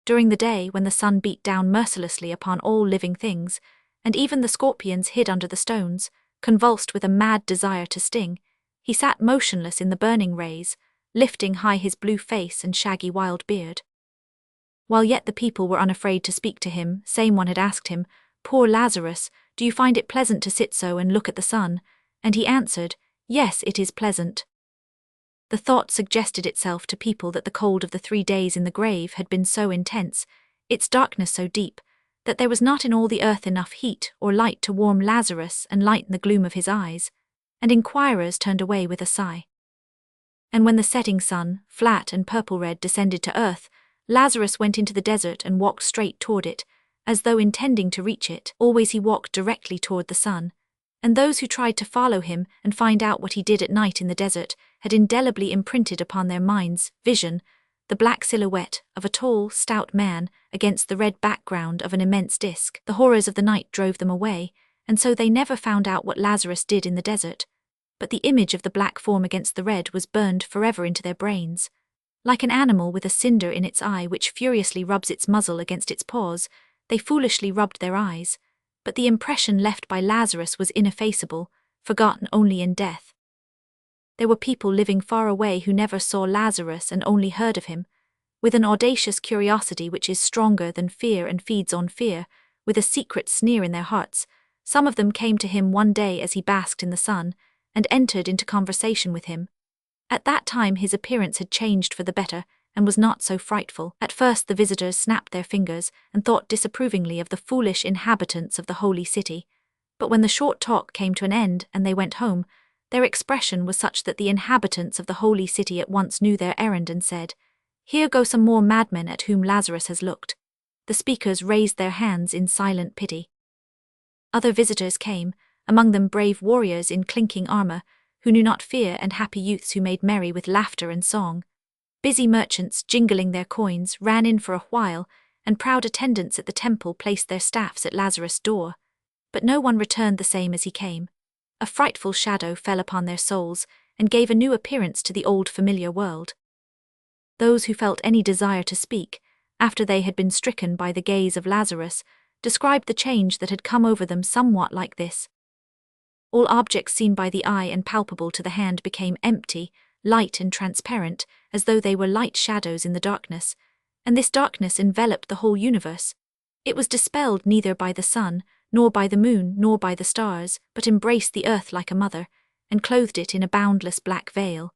During the day, when the sun beat down mercilessly upon all living things, and even the scorpions hid under the stones, convulsed with a mad desire to sting, he sat motionless in the burning rays, lifting high his blue face and shaggy wild beard. While yet the people were unafraid to speak to him, same one had asked him, "Poor Lazarus, do you find it pleasant to sit so and look at the sun?" And he answered, "Yes, it is pleasant." The thought suggested itself to people that the cold of the 3 days in the grave had been so intense, its darkness so deep, that there was not in all the earth enough heat or light to warm Lazarus and lighten the gloom of his eyes, and inquirers turned away with a sigh. And when the setting sun, flat and purple-red, descended to earth, Lazarus went into the desert and walked straight toward it, as though intending to reach it. Always he walked directly toward the sun, and those who tried to follow him and find out what he did at night in the desert had indelibly imprinted upon their minds' vision the black silhouette of a tall, stout man against the red background of an immense disk. The horrors of the night drove them away, and so they never found out what Lazarus did in the desert. But the image of the black form against the red was burned forever into their brains. Like an animal with a cinder in its eye which furiously rubs its muzzle against its paws, they foolishly rubbed their eyes. But the impression left by Lazarus was ineffaceable, forgotten only in death. There were people living far away who never saw Lazarus and only heard of him. With an audacious curiosity which is stronger than fear and feeds on fear, with a secret sneer in their hearts, some of them came to him one day as he basked in the sun, and entered into conversation with him. At that time his appearance had changed for the better, and was not so frightful. At first the visitors snapped their fingers and thought disapprovingly of the foolish inhabitants of the holy city, but when the short talk came to an end and they went home, their expression was such that the inhabitants of the holy city at once knew their errand and said, "Here go some more madmen at whom Lazarus has looked." The speakers raised their hands in silent pity. Other visitors came, among them brave warriors in clinking armor, who knew not fear, and happy youths who made merry with laughter and song. Busy merchants, jingling their coins, ran in for a while, and proud attendants at the temple placed their staffs at Lazarus' door. But no one returned the same as he came. A frightful shadow fell upon their souls, and gave a new appearance to the old familiar world. Those who felt any desire to speak, after they had been stricken by the gaze of Lazarus, described the change that had come over them somewhat like this. All objects seen by the eye and palpable to the hand became empty, light and transparent, as though they were light shadows in the darkness, and this darkness enveloped the whole universe. It was dispelled neither by the sun, nor by the moon, nor by the stars, but embraced the earth like a mother, and clothed it in a boundless black veil.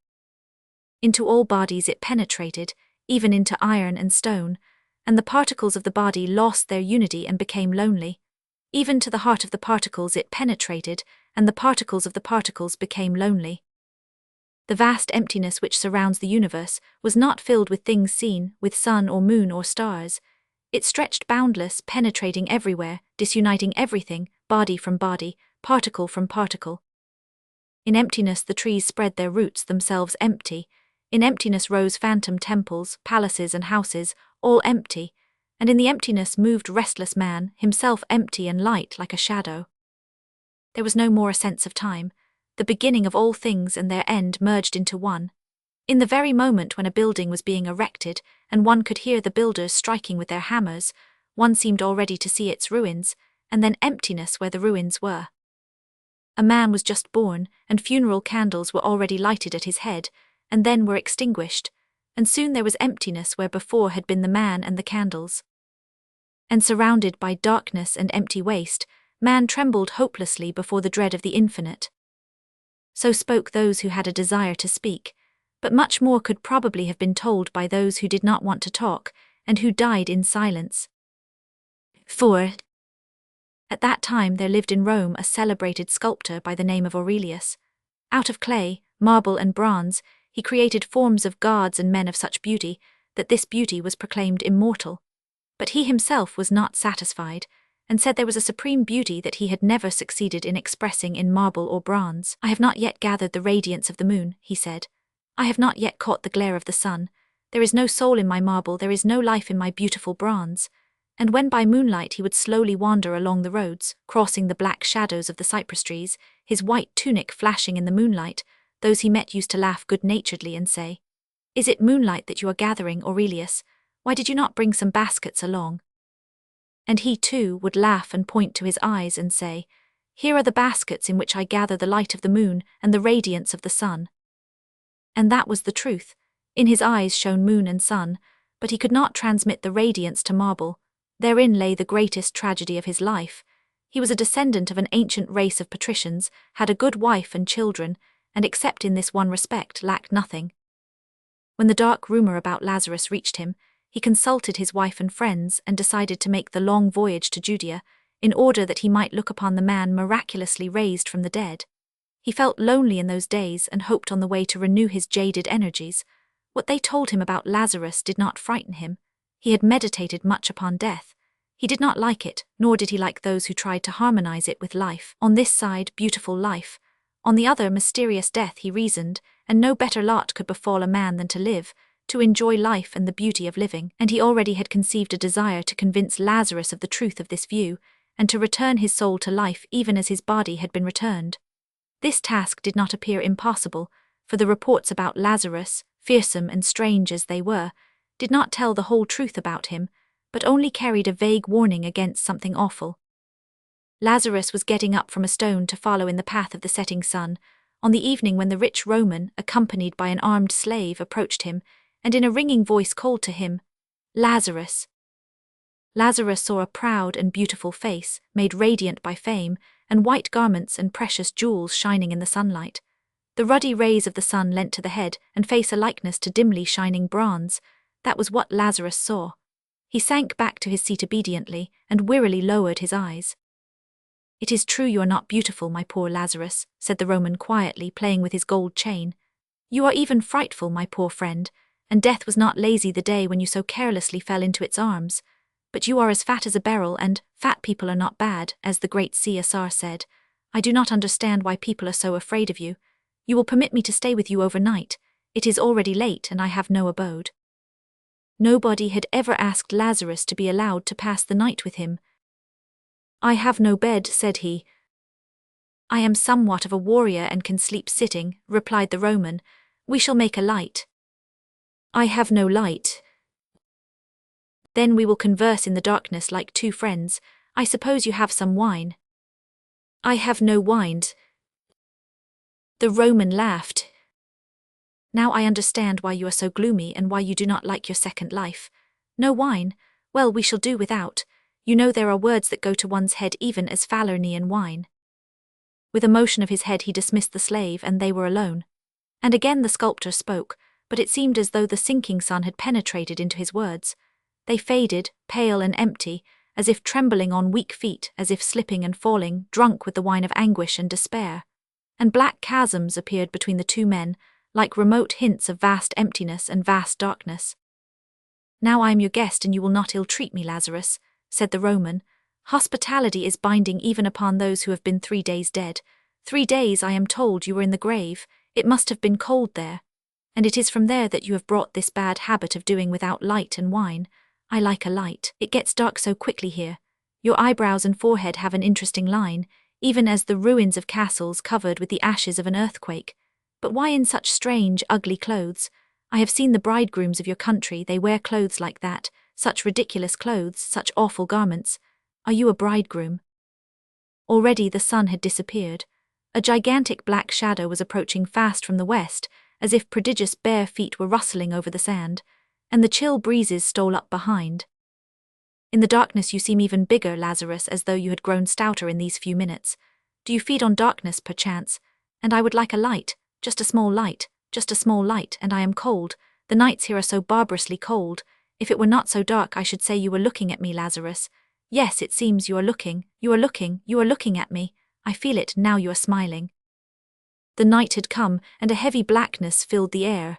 Into all bodies it penetrated, even into iron and stone, and the particles of the body lost their unity and became lonely. Even to the heart of the particles it penetrated, and the particles of the particles became lonely. The vast emptiness which surrounds the universe was not filled with things seen, with sun or moon or stars. It stretched boundless, penetrating everywhere, disuniting everything, body from body, particle from particle. In emptiness the trees spread their roots, themselves empty. In emptiness rose phantom temples, palaces and houses, all empty, and in the emptiness moved restless man, himself empty and light like a shadow. There was no more a sense of time. The beginning of all things and their end merged into one. In the very moment when a building was being erected, and one could hear the builders striking with their hammers, one seemed already to see its ruins, and then emptiness where the ruins were. A man was just born, and funeral candles were already lighted at his head, and then were extinguished, and soon there was emptiness where before had been the man and the candles. And surrounded by darkness and empty waste, man trembled hopelessly before the dread of the infinite. So spoke those who had a desire to speak, but much more could probably have been told by those who did not want to talk, and who died in silence. 4. At that time there lived in Rome a celebrated sculptor by the name of Aurelius. Out of clay, marble and bronze, he created forms of gods and men of such beauty that this beauty was proclaimed immortal. But he himself was not satisfied, and said there was a supreme beauty that he had never succeeded in expressing in marble or bronze. "I have not yet gathered the radiance of the moon," he said. "I have not yet caught the glare of the sun. There is no soul in my marble, there is no life in my beautiful bronze." And when by moonlight he would slowly wander along the roads, crossing the black shadows of the cypress trees, his white tunic flashing in the moonlight, those he met used to laugh good-naturedly and say, "Is it moonlight that you are gathering, Aurelius? Why did you not bring some baskets along?" And he too would laugh and point to his eyes and say, "Here are the baskets in which I gather the light of the moon and the radiance of the sun." And that was the truth. In his eyes shone moon and sun, but he could not transmit the radiance to marble. Therein lay the greatest tragedy of his life. He was a descendant of an ancient race of patricians, had a good wife and children, and except in this one respect lacked nothing. When the dark rumor about Lazarus reached him, he consulted his wife and friends and decided to make the long voyage to Judea, in order that he might look upon the man miraculously raised from the dead. He felt lonely in those days and hoped on the way to renew his jaded energies. What they told him about Lazarus did not frighten him. He had meditated much upon death. He did not like it, nor did he like those who tried to harmonize it with life. On this side, beautiful life. On the other, mysterious death, he reasoned, and no better lot could befall a man than to live, to enjoy life and the beauty of living. And he already had conceived a desire to convince Lazarus of the truth of this view, and to return his soul to life even as his body had been returned. This task did not appear impossible, for the reports about Lazarus, fearsome and strange as they were, did not tell the whole truth about him, but only carried a vague warning against something awful. Lazarus was getting up from a stone to follow in the path of the setting sun, on the evening when the rich Roman, accompanied by an armed slave, approached him, and in a ringing voice called to him, "Lazarus." Lazarus saw a proud and beautiful face, made radiant by fame, and white garments and precious jewels shining in the sunlight. The ruddy rays of the sun lent to the head and face a likeness to dimly shining bronze. That was what Lazarus saw. He sank back to his seat obediently, and wearily lowered his eyes. "It is true you are not beautiful, my poor Lazarus," said the Roman quietly, playing with his gold chain. "You are even frightful, my poor friend, and death was not lazy the day when you so carelessly fell into its arms. But you are as fat as a barrel, and fat people are not bad, as the great CSR said. I do not understand why people are so afraid of you. You will permit me to stay with you overnight. It is already late and I have no abode." Nobody had ever asked Lazarus to be allowed to pass the night with him. "I have no bed," said he. "I am somewhat of a warrior and can sleep sitting," replied the Roman. "We shall make a light." "I have no light." "Then we will converse in the darkness like two friends. I suppose you have some wine." "I have no wine." The Roman laughed. "Now I understand why you are so gloomy and why you do not like your second life. No wine? Well, we shall do without. You know there are words that go to one's head even as Falernian wine." With a motion of his head he dismissed the slave, and they were alone. And again the sculptor spoke, but it seemed as though the sinking sun had penetrated into his words. They faded, pale and empty, as if trembling on weak feet, as if slipping and falling, drunk with the wine of anguish and despair. And black chasms appeared between the two men, like remote hints of vast emptiness and vast darkness. "Now I am your guest and you will not ill-treat me, Lazarus," said the Roman. "Hospitality is binding even upon those who have been 3 days dead. 3 days, I am told, you were in the grave. It must have been cold there. And it is from there that you have brought this bad habit of doing without light and wine. I like a light. It gets dark so quickly here. Your eyebrows and forehead have an interesting line, even as the ruins of castles covered with the ashes of an earthquake. But why in such strange, ugly clothes? I have seen the bridegrooms of your country, they wear clothes like that, such ridiculous clothes, such awful garments. Are you a bridegroom?" Already the sun had disappeared. A gigantic black shadow was approaching fast from the west, as if prodigious bare feet were rustling over the sand, and the chill breezes stole up behind. "In the darkness you seem even bigger, Lazarus, as though you had grown stouter in these few minutes. Do you feed on darkness, perchance? And I would like a light, just a small light, and I am cold. The nights here are so barbarously cold. If it were not so dark I should say you were looking at me, Lazarus. Yes, it seems you are looking at me. I feel it, now you are smiling." The night had come, and a heavy blackness filled the air.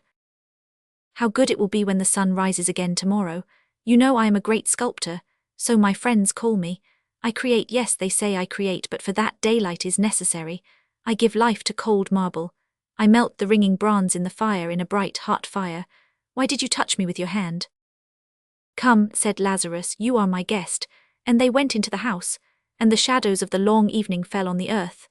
"How good it will be when the sun rises again tomorrow. You know I am a great sculptor, so my friends call me. I create, yes, they say I create, but for that daylight is necessary. I give life to cold marble. I melt the ringing bronze in the fire, in a bright, hot fire. Why did you touch me with your hand?" "Come," said Lazarus, "you are my guest." And they went into the house, and the shadows of the long evening fell on the earth.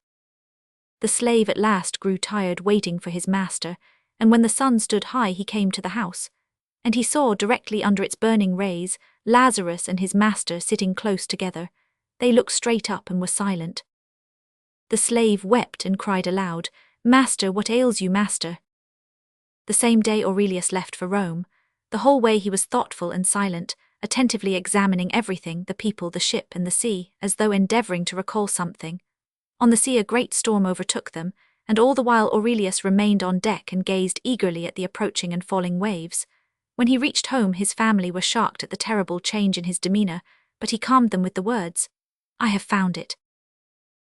The slave at last grew tired waiting for his master, and when the sun stood high he came to the house. And he saw, directly under its burning rays, Lazarus and his master sitting close together. They looked straight up and were silent. The slave wept and cried aloud, "Master, what ails you, master?" The same day Aurelius left for Rome. The whole way he was thoughtful and silent, attentively examining everything, the people, the ship, and the sea, as though endeavoring to recall something. On the sea a great storm overtook them, and all the while Aurelius remained on deck and gazed eagerly at the approaching and falling waves. When he reached home, his family were shocked at the terrible change in his demeanor, but he calmed them with the words, "I have found it."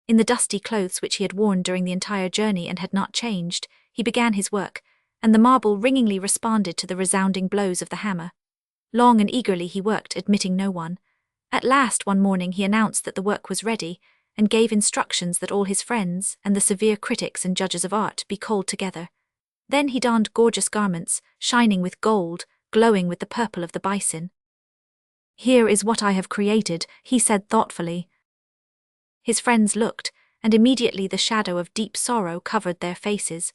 In the dusty clothes which he had worn during the entire journey and had not changed, he began his work, and the marble ringingly responded to the resounding blows of the hammer. Long and eagerly he worked, admitting no one. At last one morning he announced that the work was ready, and gave instructions that all his friends and the severe critics and judges of art be called together. Then he donned gorgeous garments, shining with gold, glowing with the purple of the bison. "Here is what I have created," he said thoughtfully. His friends looked, and immediately the shadow of deep sorrow covered their faces.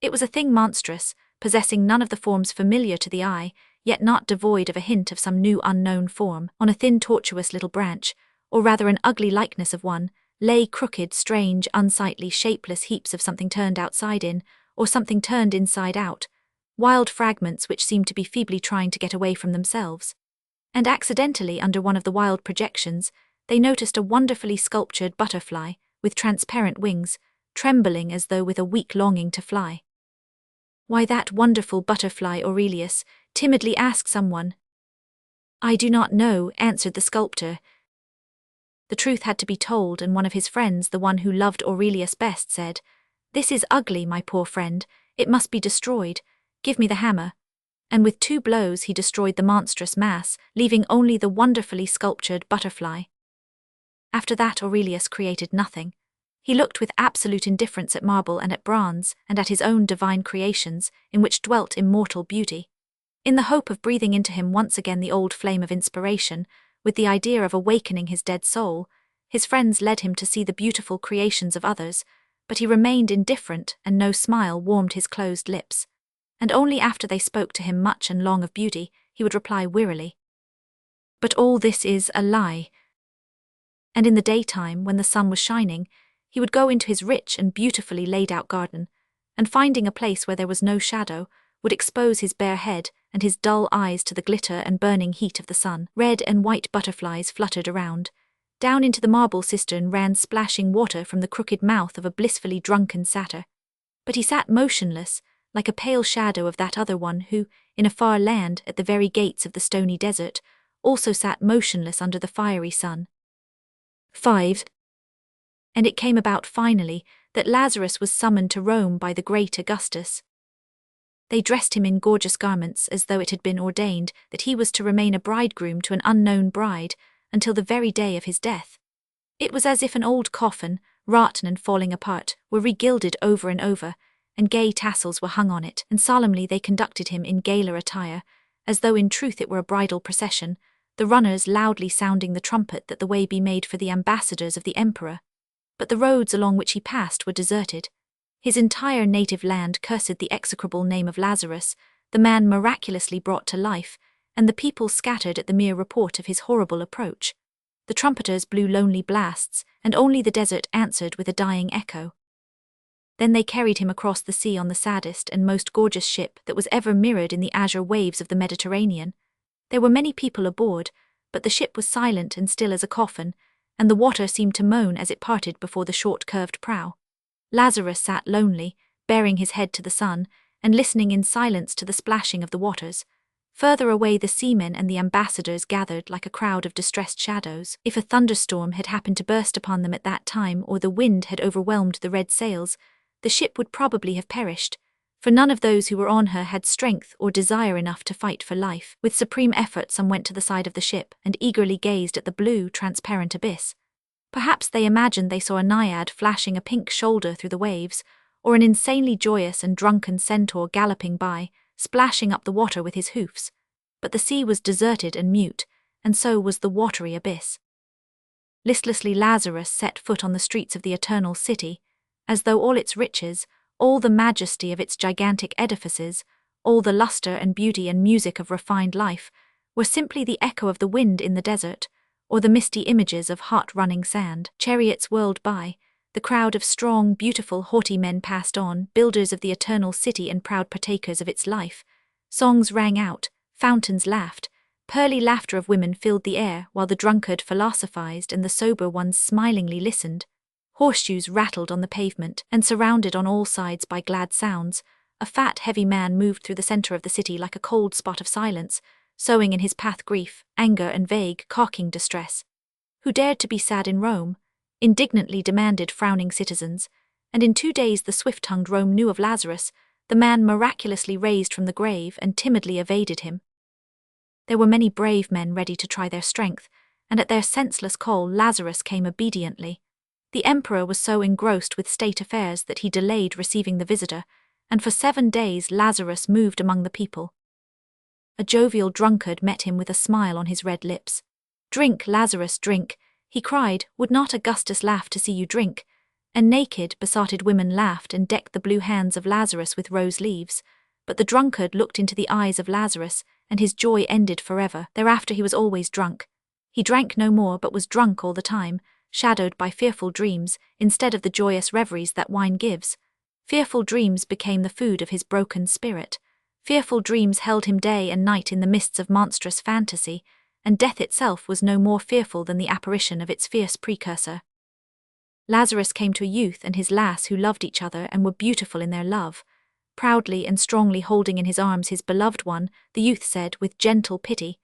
It was a thing monstrous, possessing none of the forms familiar to the eye, yet not devoid of a hint of some new unknown form. On a thin tortuous little branch, or rather an ugly likeness of one, lay crooked, strange, unsightly, shapeless heaps of something turned outside in, or something turned inside out, wild fragments which seemed to be feebly trying to get away from themselves. And accidentally, under one of the wild projections, they noticed a wonderfully sculptured butterfly, with transparent wings, trembling as though with a weak longing to fly. "Why, that wonderful butterfly, Aurelius?" timidly asked someone. "I do not know," answered the sculptor. The truth had to be told, and one of his friends, the one who loved Aurelius best, said, "This is ugly, my poor friend. It must be destroyed. Give me the hammer." And with 2 blows he destroyed the monstrous mass, leaving only the wonderfully sculptured butterfly. After that Aurelius created nothing. He looked with absolute indifference at marble and at bronze, and at his own divine creations, in which dwelt immortal beauty. In the hope of breathing into him once again the old flame of inspiration, with the idea of awakening his dead soul, his friends led him to see the beautiful creations of others, but he remained indifferent, and no smile warmed his closed lips. And only after they spoke to him much and long of beauty, he would reply wearily, "But all this is a lie." And in the daytime, when the sun was shining, he would go into his rich and beautifully laid-out garden, and finding a place where there was no shadow, would expose his bare head and his dull eyes to the glitter and burning heat of the sun. Red and white butterflies fluttered around. Down into the marble cistern ran splashing water from the crooked mouth of a blissfully drunken satyr. But he sat motionless, like a pale shadow of that other one who, in a far land at the very gates of the stony desert, also sat motionless under the fiery sun. 5. And it came about finally that Lazarus was summoned to Rome by the great Augustus. They dressed him in gorgeous garments as though it had been ordained that he was to remain a bridegroom to an unknown bride until the very day of his death. It was as if an old coffin, rotten and falling apart, were regilded over and over, and gay tassels were hung on it, and solemnly they conducted him in gala attire, as though in truth it were a bridal procession, the runners loudly sounding the trumpet that the way be made for the ambassadors of the emperor. But the roads along which he passed were deserted. His entire native land cursed the execrable name of Lazarus, the man miraculously brought to life, and the people scattered at the mere report of his horrible approach. The trumpeters blew lonely blasts, and only the desert answered with a dying echo. Then they carried him across the sea on the saddest and most gorgeous ship that was ever mirrored in the azure waves of the Mediterranean. There were many people aboard, but the ship was silent and still as a coffin, and the water seemed to moan as it parted before the short curved prow. Lazarus sat lonely, bearing his head to the sun, and listening in silence to the splashing of the waters. Further away the seamen and the ambassadors gathered like a crowd of distressed shadows. If a thunderstorm had happened to burst upon them at that time, or the wind had overwhelmed the red sails, the ship would probably have perished, for none of those who were on her had strength or desire enough to fight for life. With supreme effort some went to the side of the ship and eagerly gazed at the blue, transparent abyss. Perhaps they imagined they saw a naiad flashing a pink shoulder through the waves, or an insanely joyous and drunken centaur galloping by, splashing up the water with his hoofs. But the sea was deserted and mute, and so was the watery abyss. Listlessly Lazarus set foot on the streets of the eternal city, as though all its riches, all the majesty of its gigantic edifices, all the luster and beauty and music of refined life, were simply the echo of the wind in the desert, or the misty images of hot-running sand. Chariots whirled by, the crowd of strong, beautiful, haughty men passed on, builders of the eternal city and proud partakers of its life. Songs rang out, fountains laughed, Pearly laughter of women filled the air while the drunkard philosophized and the sober ones smilingly listened. Horseshoes rattled on the pavement, and surrounded on all sides by glad sounds, a fat, heavy man moved through the center of the city like a cold spot of silence, sowing in his path grief, anger, and vague, carking distress. Who dared to be sad in Rome? Indignantly demanded frowning citizens, and in 2 days the swift-tongued Rome knew of Lazarus, the man miraculously raised from the grave, and timidly evaded him. There were many brave men ready to try their strength, and at their senseless call Lazarus came obediently. The emperor was so engrossed with state affairs that he delayed receiving the visitor, and for 7 days Lazarus moved among the people. A jovial drunkard met him with a smile on his red lips. "Drink, Lazarus, drink," he cried, "would not Augustus laugh to see you drink?" And naked, besotted women laughed and decked the blue hands of Lazarus with rose leaves. But the drunkard looked into the eyes of Lazarus, and his joy ended forever. Thereafter he was always drunk. He drank no more but was drunk all the time, shadowed by fearful dreams, instead of the joyous reveries that wine gives. Fearful dreams became the food of his broken spirit. Fearful dreams held him day and night in the mists of monstrous fantasy, and death itself was no more fearful than the apparition of its fierce precursor. Lazarus came to a youth and his lass who loved each other and were beautiful in their love. Proudly and strongly holding in his arms his beloved one, the youth said with gentle pity,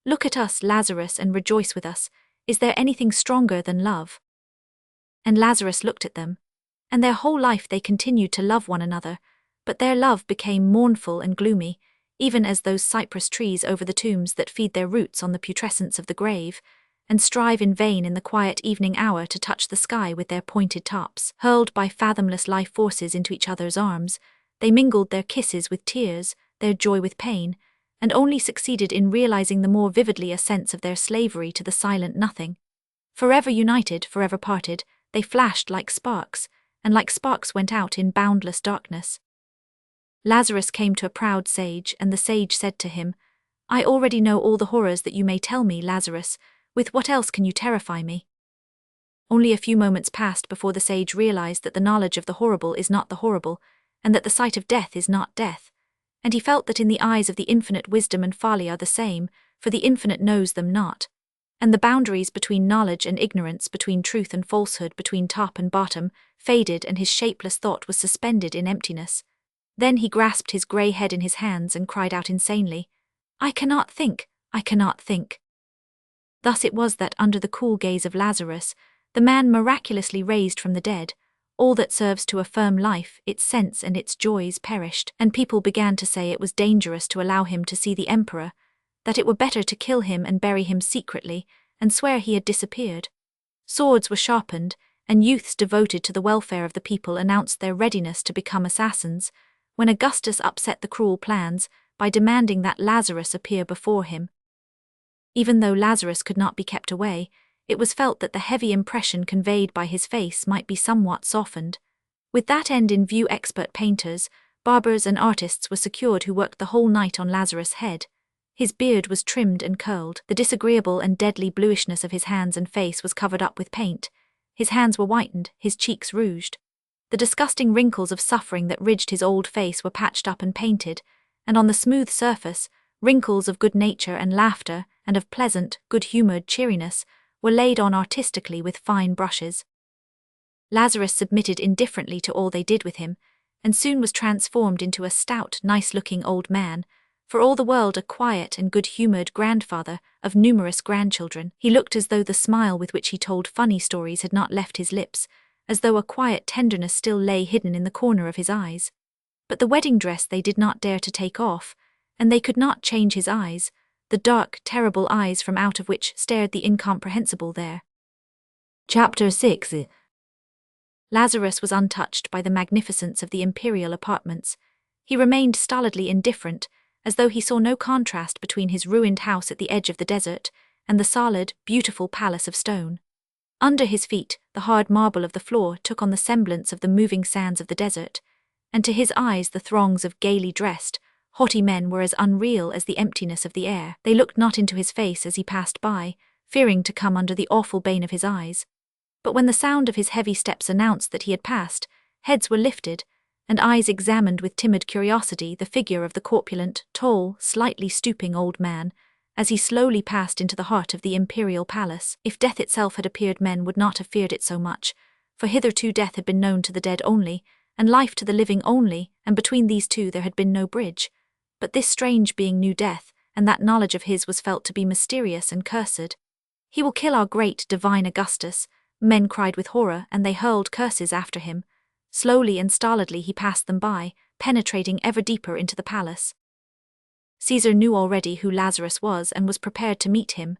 "Look at us, Lazarus, and rejoice with us. Is there anything stronger than love?" And Lazarus looked at them, and their whole life they continued to love one another, but their love became mournful and gloomy, even as those cypress trees over the tombs that feed their roots on the putrescence of the grave, and strive in vain in the quiet evening hour to touch the sky with their pointed tops. Hurled by fathomless life forces into each other's arms, they mingled their kisses with tears, their joy with pain, and only succeeded in realizing the more vividly a sense of their slavery to the silent nothing. Forever united, forever parted, they flashed like sparks, and like sparks went out in boundless darkness. Lazarus came to a proud sage, and the sage said to him, "I already know all the horrors that you may tell me, Lazarus. With what else can you terrify me?" Only a few moments passed before the sage realized that the knowledge of the horrible is not the horrible, and that the sight of death is not death. And he felt that in the eyes of the infinite wisdom and folly are the same, for the infinite knows them not. And the boundaries between knowledge and ignorance, between truth and falsehood, between top and bottom, faded, and his shapeless thought was suspended in emptiness. Then he grasped his grey head in his hands and cried out insanely, "I cannot think, I cannot think." Thus it was that under the cool gaze of Lazarus, the man miraculously raised from the dead, all that serves to affirm life, its sense and its joys perished, and people began to say it was dangerous to allow him to see the emperor, that it were better to kill him and bury him secretly, and swear he had disappeared. Swords were sharpened, and youths devoted to the welfare of the people announced their readiness to become assassins, when Augustus upset the cruel plans by demanding that Lazarus appear before him. Even though Lazarus could not be kept away, it was felt that the heavy impression conveyed by his face might be somewhat softened. With that end in view, expert painters, barbers, and artists were secured who worked the whole night on Lazarus' head. His beard was trimmed and curled, the disagreeable and deadly bluishness of his hands and face was covered up with paint. His hands were whitened, his cheeks rouged. The disgusting wrinkles of suffering that ridged his old face were patched up and painted, and on the smooth surface, wrinkles of good nature and laughter, and of pleasant, good-humoured cheeriness, were laid on artistically with fine brushes. Lazarus submitted indifferently to all they did with him, and soon was transformed into a stout, nice-looking old man, for all the world a quiet and good-humoured grandfather of numerous grandchildren. He looked as though the smile with which he told funny stories had not left his lips, as though a quiet tenderness still lay hidden in the corner of his eyes. But the wedding dress they did not dare to take off, and they could not change his eyes, the dark, terrible eyes from out of which stared the incomprehensible there. Chapter 6. Lazarus was untouched by the magnificence of the imperial apartments. He remained stolidly indifferent, as though he saw no contrast between his ruined house at the edge of the desert and the solid, beautiful palace of stone. Under his feet, the hard marble of the floor took on the semblance of the moving sands of the desert, and to his eyes the throngs of gaily dressed, haughty men were as unreal as the emptiness of the air. They looked not into his face as he passed by, fearing to come under the awful bane of his eyes. But when the sound of his heavy steps announced that he had passed, heads were lifted, and eyes examined with timid curiosity the figure of the corpulent, tall, slightly stooping old man, as he slowly passed into the heart of the imperial palace. If death itself had appeared, men would not have feared it so much, for hitherto death had been known to the dead only, and life to the living only, and between these two there had been no bridge. But this strange being knew death, and that knowledge of his was felt to be mysterious and cursed. "He will kill our great, divine Augustus," men cried with horror, and they hurled curses after him. Slowly and stolidly he passed them by, penetrating ever deeper into the palace. Caesar knew already who Lazarus was and was prepared to meet him.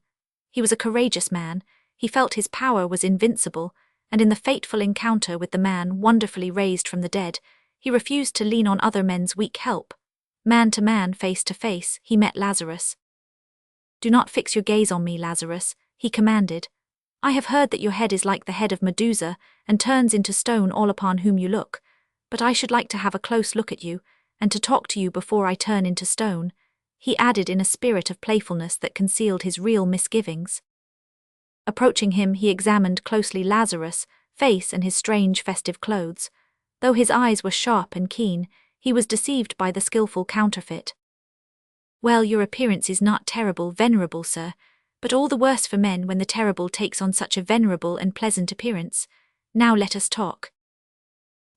He was a courageous man, he felt his power was invincible, and in the fateful encounter with the man wonderfully raised from the dead, he refused to lean on other men's weak help. Man to man, face to face, he met Lazarus. "Do not fix your gaze on me, Lazarus," he commanded. "I have heard that your head is like the head of Medusa, and turns into stone all upon whom you look. But I should like to have a close look at you, and to talk to you before I turn into stone," he added in a spirit of playfulness that concealed his real misgivings. Approaching him, he examined closely Lazarus' face and his strange festive clothes. Though his eyes were sharp and keen, he was deceived by the skillful counterfeit. "Well, your appearance is not terrible, venerable sir, but all the worse for men when the terrible takes on such a venerable and pleasant appearance. Now let us talk."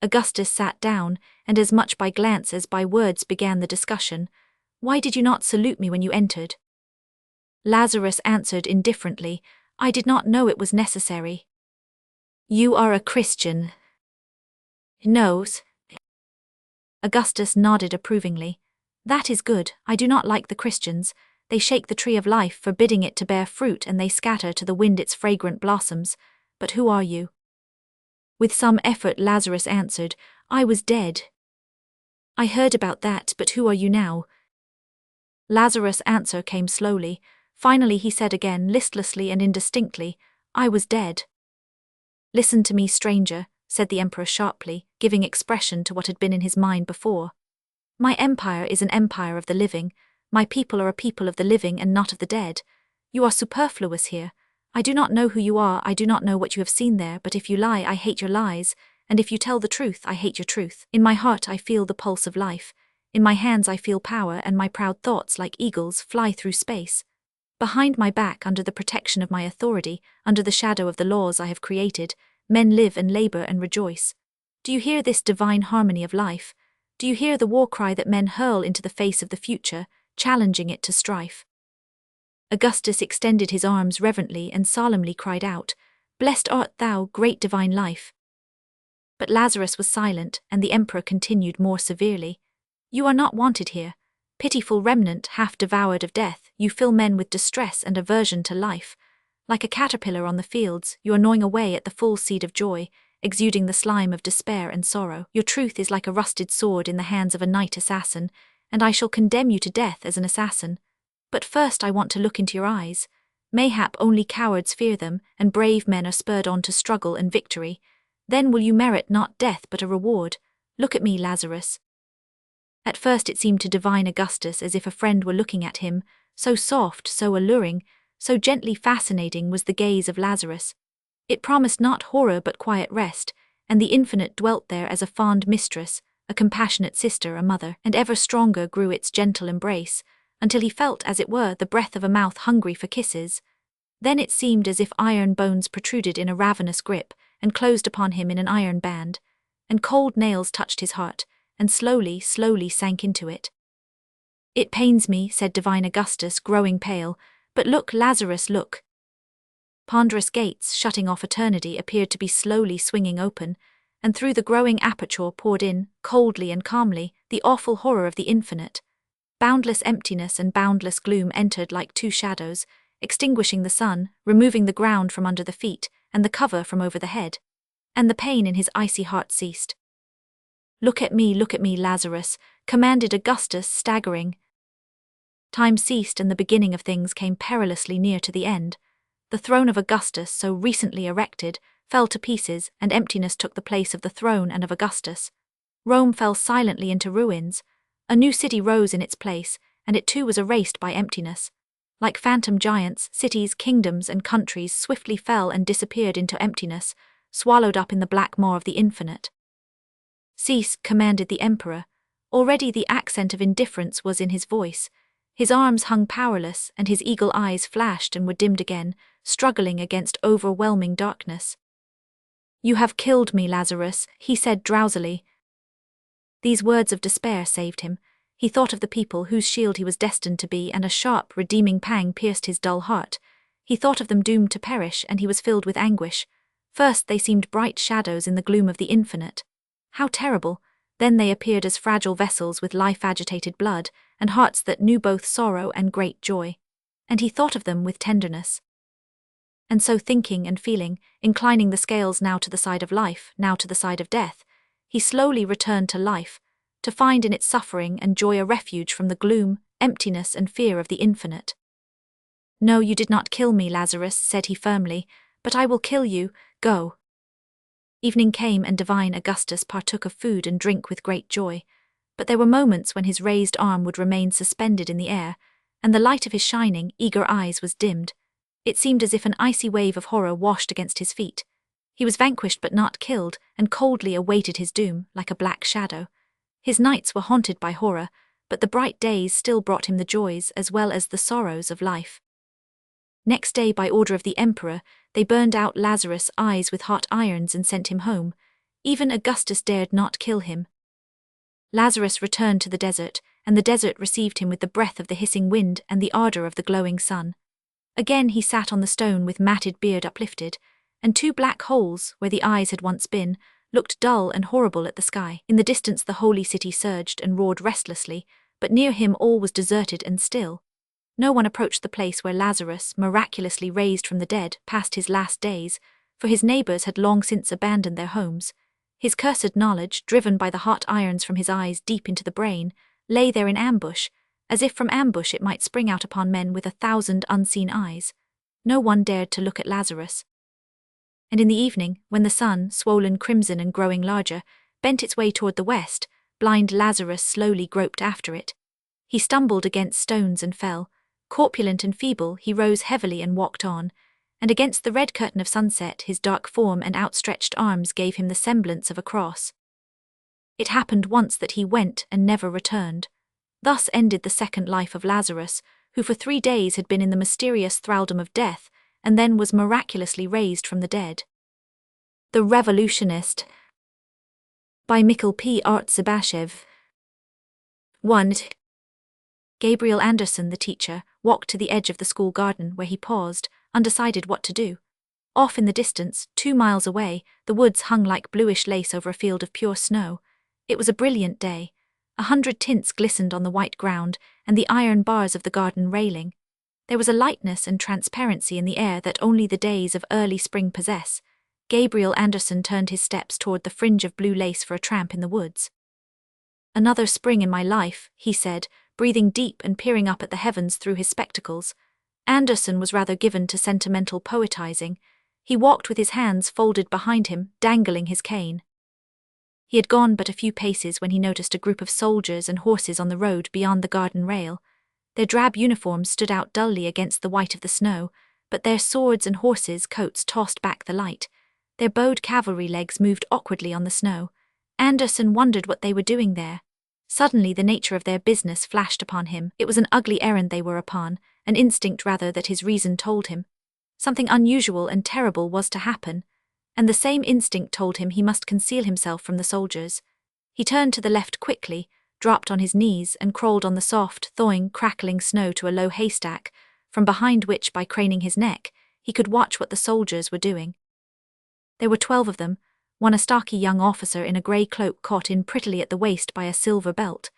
Augustus sat down, and as much by glance as by words began the discussion. "Why did you not salute me when you entered?" Lazarus answered indifferently, "I did not know it was necessary." "You are a Christian?" "No." Augustus nodded approvingly. "That is good. I do not like the Christians. They shake the tree of life, forbidding it to bear fruit, and they scatter to the wind its fragrant blossoms. But who are you?" With some effort Lazarus answered, "I was dead." "I heard about that, but who are you now?" Lazarus' answer came slowly. Finally he said again, listlessly and indistinctly, "I was dead." "Listen to me, stranger," said the emperor sharply, giving expression to what had been in his mind before. "My empire is an empire of the living. My people are a people of the living and not of the dead. You are superfluous here. I do not know who you are, I do not know what you have seen there, but if you lie, I hate your lies, and if you tell the truth, I hate your truth. In my heart I feel the pulse of life. In my hands I feel power, and my proud thoughts, like eagles, fly through space. Behind my back, under the protection of my authority, under the shadow of the laws I have created, men live and labor and rejoice. Do you hear this divine harmony of life? Do you hear the war cry that men hurl into the face of the future, challenging it to strife?" Augustus extended his arms reverently and solemnly cried out, "Blessed art thou, great divine life." But Lazarus was silent, and the emperor continued more severely, "You are not wanted here. Pitiful remnant, half devoured of death, you fill men with distress and aversion to life. Like a caterpillar on the fields, you are gnawing away at the full seed of joy, exuding the slime of despair and sorrow. Your truth is like a rusted sword in the hands of a night assassin, and I shall condemn you to death as an assassin. But first I want to look into your eyes. Mayhap only cowards fear them, and brave men are spurred on to struggle and victory. Then will you merit not death but a reward. Look at me, Lazarus." At first it seemed to divine Augustus as if a friend were looking at him, so soft, so alluring, so gently fascinating was the gaze of Lazarus. It promised not horror but quiet rest, and the infinite dwelt there as a fond mistress, a compassionate sister, a mother, and ever stronger grew its gentle embrace, until he felt, as it were, the breath of a mouth hungry for kisses. Then it seemed as if iron bones protruded in a ravenous grip, and closed upon him in an iron band, and cold nails touched his heart, and slowly, slowly sank into it. "It pains me," said divine Augustus, growing pale, "but look, Lazarus, look." Ponderous gates, shutting off eternity, appeared to be slowly swinging open, and through the growing aperture poured in, coldly and calmly, the awful horror of the infinite. Boundless emptiness and boundless gloom entered like two shadows, extinguishing the sun, removing the ground from under the feet, and the cover from over the head. And the pain in his icy heart ceased. Look at me, Lazarus," commanded Augustus, staggering. Time ceased, and the beginning of things came perilously near to the end. The throne of Augustus, so recently erected, fell to pieces, and emptiness took the place of the throne and of Augustus. Rome fell silently into ruins. A new city rose in its place, and it too was erased by emptiness. Like phantom giants, cities, kingdoms, and countries swiftly fell and disappeared into emptiness, swallowed up in the black maw of the infinite. "Cease," commanded the emperor. Already the accent of indifference was in his voice. His arms hung powerless, and his eagle eyes flashed and were dimmed again, struggling against overwhelming darkness. "You have killed me, Lazarus," he said drowsily. These words of despair saved him. He thought of the people whose shield he was destined to be, and a sharp, redeeming pang pierced his dull heart. He thought of them doomed to perish, and he was filled with anguish. First they seemed bright shadows in the gloom of the infinite. How terrible! Then they appeared as fragile vessels with life-agitated blood, and hearts that knew both sorrow and great joy. And he thought of them with tenderness. And so thinking and feeling, inclining the scales now to the side of life, now to the side of death, he slowly returned to life, to find in its suffering and joy a refuge from the gloom, emptiness and fear of the infinite. "No, you did not kill me, Lazarus," said he firmly, "but I will kill you. Go." Evening came, and divine Augustus partook of food and drink with great joy, but there were moments when his raised arm would remain suspended in the air, and the light of his shining, eager eyes was dimmed. It seemed as if an icy wave of horror washed against his feet. He was vanquished but not killed, and coldly awaited his doom, like a black shadow. His nights were haunted by horror, but the bright days still brought him the joys as well as the sorrows of life. Next day, by order of the emperor, they burned out Lazarus' eyes with hot irons and sent him home. Even Augustus dared not kill him. Lazarus returned to the desert, and the desert received him with the breath of the hissing wind and the ardor of the glowing sun. Again he sat on the stone with matted beard uplifted, and two black holes, where the eyes had once been, looked dull and horrible at the sky. In the distance the holy city surged and roared restlessly, but near him all was deserted and still. No one approached the place where Lazarus, miraculously raised from the dead, passed his last days, for his neighbors had long since abandoned their homes. His cursed knowledge, driven by the hot irons from his eyes deep into the brain, lay there in ambush, as if from ambush it might spring out upon men with 1,000 unseen eyes. No one dared to look at Lazarus. And in the evening, when the sun, swollen crimson and growing larger, bent its way toward the west, blind Lazarus slowly groped after it. He stumbled against stones and fell. Corpulent and feeble, he rose heavily and walked on, and against the red curtain of sunset his dark form and outstretched arms gave him the semblance of a cross. It happened once that he went and never returned. Thus ended the second life of Lazarus, who for 3 days had been in the mysterious thraldom of death, and then was miraculously raised from the dead. The Revolutionist, by Mikhail P. Artsibashev. 1. Gabriel Anderson, the teacher, walked to the edge of the school garden, where he paused, undecided what to do. Off in the distance, 2 miles away, the woods hung like bluish lace over a field of pure snow. It was a brilliant day. 100 tints glistened on the white ground and the iron bars of the garden railing. There was a lightness and transparency in the air that only the days of early spring possess. Gabriel Anderson turned his steps toward the fringe of blue lace for a tramp in the woods. "Another spring in my life," he said, breathing deep and peering up at the heavens through his spectacles. Anderson was rather given to sentimental poetizing. He walked with his hands folded behind him, dangling his cane. He had gone but a few paces when he noticed a group of soldiers and horses on the road beyond the garden rail. Their drab uniforms stood out dully against the white of the snow, but their swords and horses' coats tossed back the light. Their bowed cavalry legs moved awkwardly on the snow. Anderson wondered what they were doing there. Suddenly the nature of their business flashed upon him. It was an ugly errand they were upon, an instinct rather that his reason told him. Something unusual and terrible was to happen, and the same instinct told him he must conceal himself from the soldiers. He turned to the left quickly, dropped on his knees and crawled on the soft, thawing, crackling snow to a low haystack, from behind which, by craning his neck, he could watch what the soldiers were doing. There were 12 of them, one a stocky young officer in a grey cloak caught in prettily at the waist by a silver belt.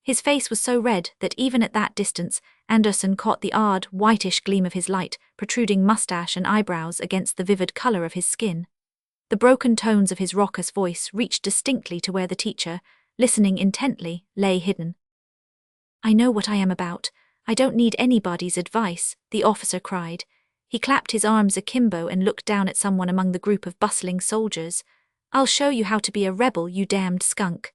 His face was so red that even at that distance Anderson caught the odd, whitish gleam of his light, protruding moustache and eyebrows against the vivid colour of his skin. The broken tones of his raucous voice reached distinctly to where the teacher, listening intently, lay hidden. "I know what I am about. I don't need anybody's advice," the officer cried. He clapped his arms akimbo and looked down at someone among the group of bustling soldiers. "I'll show you how to be a rebel, you damned skunk."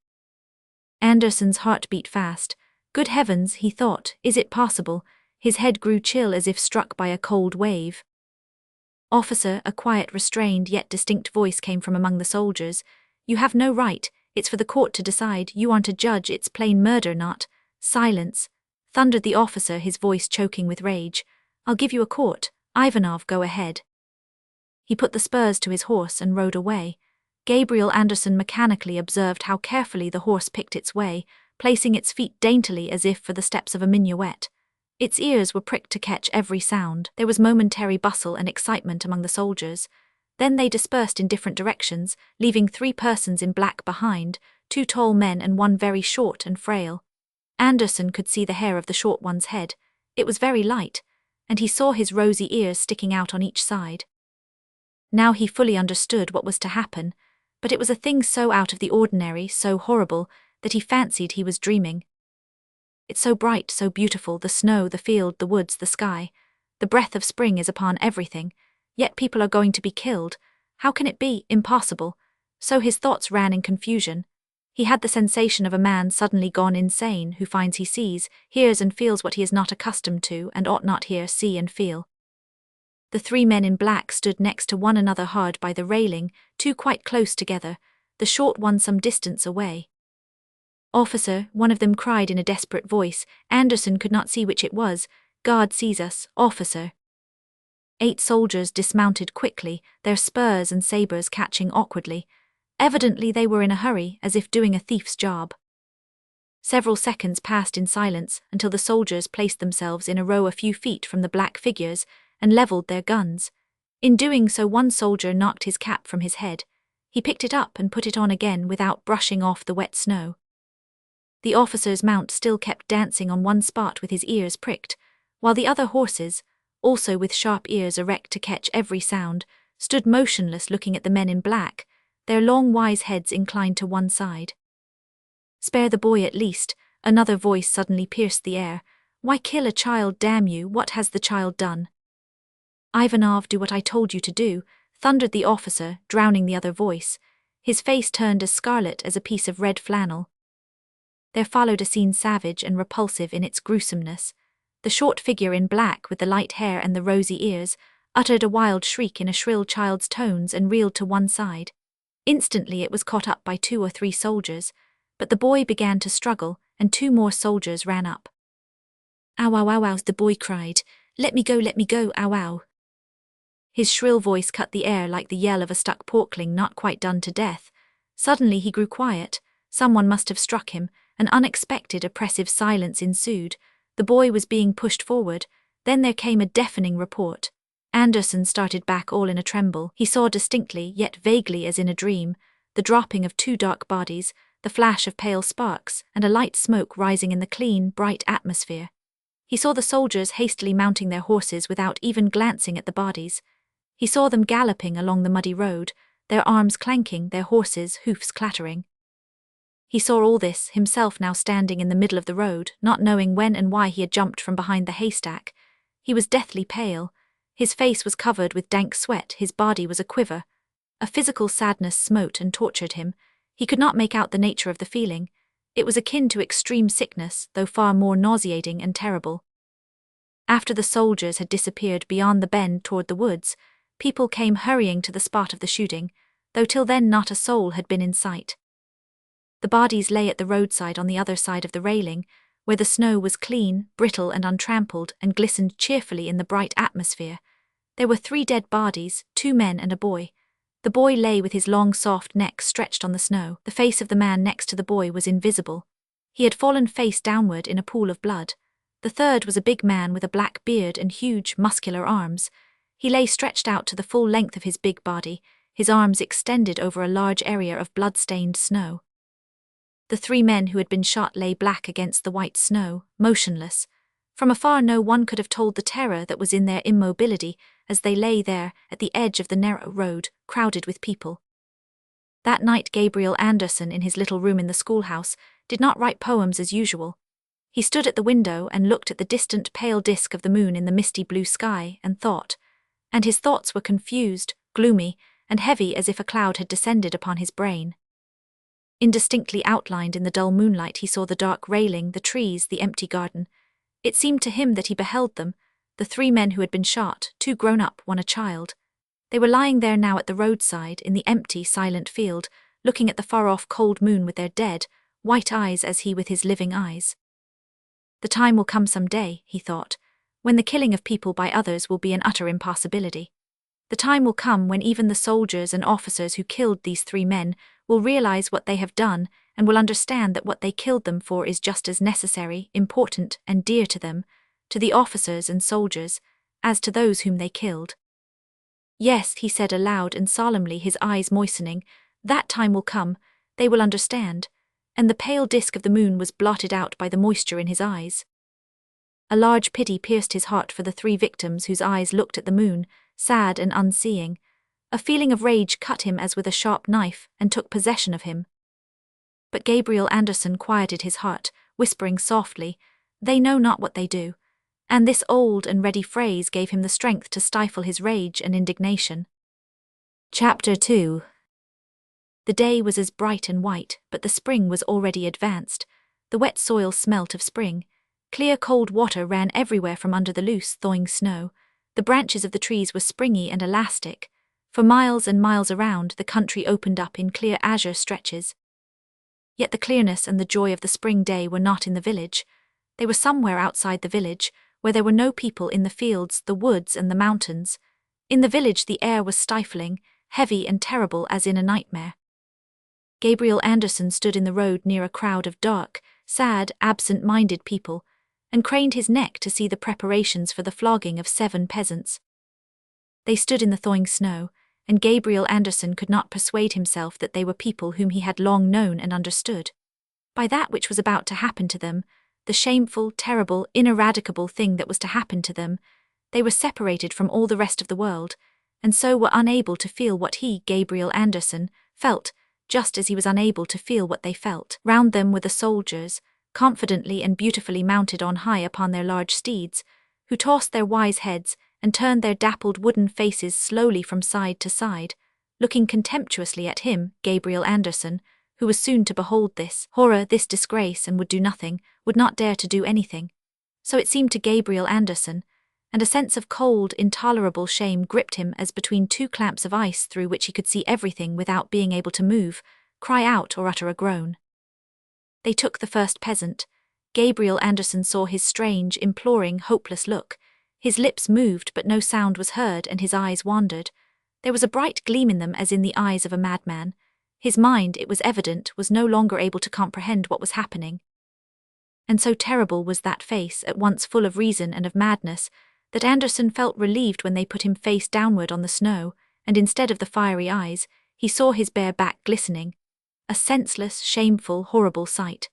Anderson's heart beat fast. Good heavens, he thought, is it possible? His head grew chill as if struck by a cold wave. "Officer," a quiet, restrained yet distinct voice came from among the soldiers. "You have no right. It's for the court to decide. You aren't a judge. It's plain murder, not..." "Silence," thundered the officer, his voice choking with rage. "I'll give you a quart. Ivanov, go ahead." He put the spurs to his horse and rode away. Gabriel Anderson mechanically observed how carefully the horse picked its way, placing its feet daintily as if for the steps of a minuet. Its ears were pricked to catch every sound. There was momentary bustle and excitement among the soldiers. Then they dispersed in different directions, leaving 3 persons in black behind, 2 tall men and 1 very short and frail. Anderson could see the hair of the short one's head. It was very light, and he saw his rosy ears sticking out on each side. Now he fully understood what was to happen, but it was a thing so out of the ordinary, so horrible, that he fancied he was dreaming. It's so bright, so beautiful, the snow, the field, the woods, the sky. The breath of spring is upon everything, yet people are going to be killed. How can it be? Impossible. So his thoughts ran in confusion. He had the sensation of a man suddenly gone insane, who finds he sees, hears and feels what he is not accustomed to and ought not hear, see and feel. The 3 men in black stood next to one another hard by the railing, 2 quite close together, the short one some distance away. "Officer," one of them cried in a desperate voice. Anderson could not see which it was. "God sees us, officer." 8 soldiers dismounted quickly, their spurs and sabres catching awkwardly. Evidently they were in a hurry, as if doing a thief's job. Several seconds passed in silence until the soldiers placed themselves in a row a few feet from the black figures and leveled their guns. In doing so, one soldier knocked his cap from his head. He picked it up and put it on again without brushing off the wet snow. The officer's mount still kept dancing on one spot with his ears pricked, while the other horses, also with sharp ears erect to catch every sound, stood motionless looking at the men in black, their long wise heads inclined to one side. "Spare the boy at least," another voice suddenly pierced the air. "Why kill a child, damn you, what has the child done?" "Ivanov, do what I told you to do," thundered the officer, drowning the other voice. His face turned as scarlet as a piece of red flannel. There followed a scene savage and repulsive in its gruesomeness. The short figure in black with the light hair and the rosy ears uttered a wild shriek in a shrill child's tones and reeled to one side. Instantly it was caught up by 2 or 3 soldiers, but the boy began to struggle, and 2 more soldiers ran up. "Ow, ow, ow, ow," the boy cried. Let me go, ow, ow." His shrill voice cut the air like the yell of a stuck porkling not quite done to death. Suddenly he grew quiet. Someone must have struck him. An unexpected, oppressive silence ensued. The boy was being pushed forward. Then there came a deafening report. Anderson started back all in a tremble. He saw distinctly, yet vaguely as in a dream, the dropping of 2 dark bodies, the flash of pale sparks, and a light smoke rising in the clean, bright atmosphere. He saw the soldiers hastily mounting their horses without even glancing at the bodies. He saw them galloping along the muddy road, their arms clanking, their horses' hoofs clattering. He saw all this, himself now standing in the middle of the road, not knowing when and why he had jumped from behind the haystack. He was deathly pale. His face was covered with dank sweat, his body was aquiver. A physical sadness smote and tortured him. He could not make out the nature of the feeling. It was akin to extreme sickness, though far more nauseating and terrible. After the soldiers had disappeared beyond the bend toward the woods, people came hurrying to the spot of the shooting, though till then not a soul had been in sight. The bodies lay at the roadside on the other side of the railing, where the snow was clean, brittle and untrampled and glistened cheerfully in the bright atmosphere. There were 3 dead bodies, 2 men and a boy. The boy lay with his long soft neck stretched on the snow. The face of the man next to the boy was invisible. He had fallen face downward in a pool of blood. The third was a big man with a black beard and huge, muscular arms. He lay stretched out to the full length of his big body, his arms extended over a large area of blood-stained snow. The 3 men who had been shot lay black against the white snow, motionless. From afar no one could have told the terror that was in their immobility as they lay there at the edge of the narrow road, crowded with people. That night Gabriel Anderson, in his little room in the schoolhouse, did not write poems as usual. He stood at the window and looked at the distant pale disk of the moon in the misty blue sky and thought. And his thoughts were confused, gloomy, and heavy as if a cloud had descended upon his brain. Indistinctly outlined in the dull moonlight he saw the dark railing, the trees, the empty garden. It seemed to him that he beheld them, the 3 men who had been shot, 2 grown up, 1 a child. They were lying there now at the roadside, in the empty, silent field, looking at the far-off cold moon with their dead, white eyes as he with his living eyes. The time will come some day, he thought, when the killing of people by others will be an utter impossibility. The time will come when even the soldiers and officers who killed these 3 men will realize what they have done and will understand that what they killed them for is just as necessary, important, and dear to them, to the officers and soldiers, as to those whom they killed. Yes, he said aloud and solemnly, his eyes moistening, that time will come, they will understand, and the pale disk of the moon was blotted out by the moisture in his eyes. A large pity pierced his heart for the 3 victims whose eyes looked at the moon, sad and unseeing. A feeling of rage cut him as with a sharp knife and took possession of him. But Gabriel Andersen quieted his heart, whispering softly, "They know not what they do," and this old and ready phrase gave him the strength to stifle his rage and indignation. Chapter 2. The day was as bright and white, but the spring was already advanced. The wet soil smelt of spring. Clear cold water ran everywhere from under the loose, thawing snow. The branches of the trees were springy and elastic. For miles and miles around, the country opened up in clear azure stretches. Yet the clearness and the joy of the spring day were not in the village. They were somewhere outside the village, where there were no people, in the fields, the woods, and the mountains. In the village the air was stifling, heavy and terrible as in a nightmare. Gabriel Andersen stood in the road near a crowd of dark, sad, absent-minded people, and craned his neck to see the preparations for the flogging of 7 peasants. They stood in the thawing snow, and Gabriel Andersen could not persuade himself that they were people whom he had long known and understood. By that which was about to happen to them, the shameful, terrible, ineradicable thing that was to happen to them, they were separated from all the rest of the world, and so were unable to feel what he, Gabriel Andersen, felt, just as he was unable to feel what they felt. Round them were the soldiers, confidently and beautifully mounted on high upon their large steeds, who tossed their wise heads and turned their dappled wooden faces slowly from side to side, looking contemptuously at him, Gabriel Andersen, who was soon to behold this horror, this disgrace, and would do nothing, would not dare to do anything. So it seemed to Gabriel Andersen, and a sense of cold, intolerable shame gripped him as between 2 clamps of ice through which he could see everything without being able to move, cry out, or utter a groan. They took the first peasant. Gabriel Andersen saw his strange, imploring, hopeless look. His lips moved, but no sound was heard, and his eyes wandered. There was a bright gleam in them as in the eyes of a madman. His mind, it was evident, was no longer able to comprehend what was happening. And so terrible was that face, at once full of reason and of madness, that Andersen felt relieved when they put him face downward on the snow, and instead of the fiery eyes, he saw his bare back glistening. A senseless, shameful, horrible sight.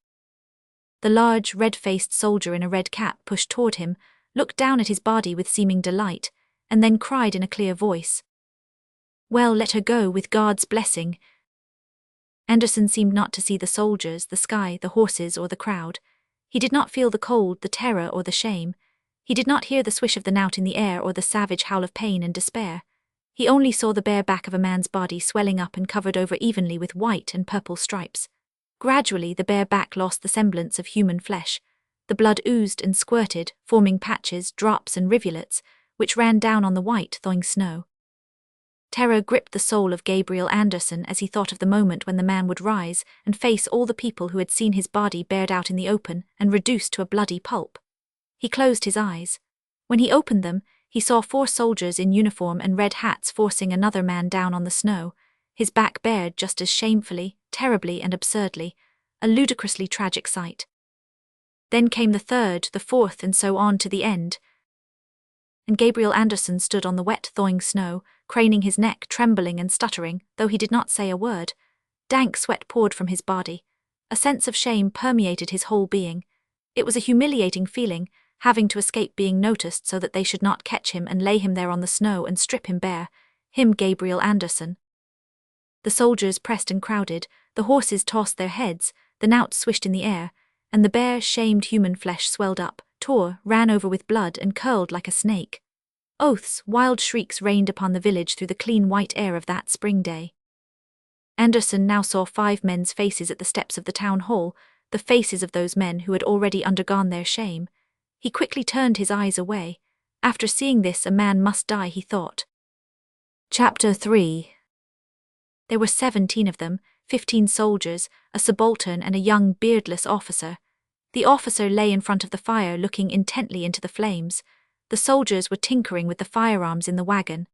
The large, red-faced soldier in a red cap pushed toward him, looked down at his body with seeming delight, and then cried in a clear voice, "Well, let her go, with God's blessing." Andersen seemed not to see the soldiers, the sky, the horses, or the crowd. He did not feel the cold, the terror, or the shame. He did not hear the swish of the knout in the air or the savage howl of pain and despair. He only saw the bare back of a man's body swelling up and covered over evenly with white and purple stripes. Gradually the bare back lost the semblance of human flesh. The blood oozed and squirted, forming patches, drops, and rivulets, which ran down on the white, thawing snow. Terror gripped the soul of Gabriel Andersen as he thought of the moment when the man would rise and face all the people who had seen his body bared out in the open and reduced to a bloody pulp. He closed his eyes. When he opened them, he saw 4 soldiers in uniform and red hats forcing another man down on the snow, his back bared just as shamefully, terribly, and absurdly, a ludicrously tragic sight. Then came the 3rd, the 4th, and so on to the end. And Gabriel Andersen stood on the wet, thawing snow, craning his neck, trembling and stuttering, though he did not say a word. Dank sweat poured from his body. A sense of shame permeated his whole being. It was a humiliating feeling, having to escape being noticed so that they should not catch him and lay him there on the snow and strip him bare, him, Gabriel Andersen. The soldiers pressed and crowded, the horses tossed their heads, the knout swished in the air, and the bare, shamed human flesh swelled up, tore, ran over with blood, and curled like a snake. Oaths, wild shrieks rained upon the village through the clean white air of that spring day. Andersen now saw 5 men's faces at the steps of the town hall, the faces of those men who had already undergone their shame. He quickly turned his eyes away. After seeing this, a man must die, he thought. Chapter 3. There were 17 of them, 15 soldiers, a subaltern, and a young beardless officer. The officer lay in front of the fire looking intently into the flames. The soldiers were tinkering with the firearms in the wagon.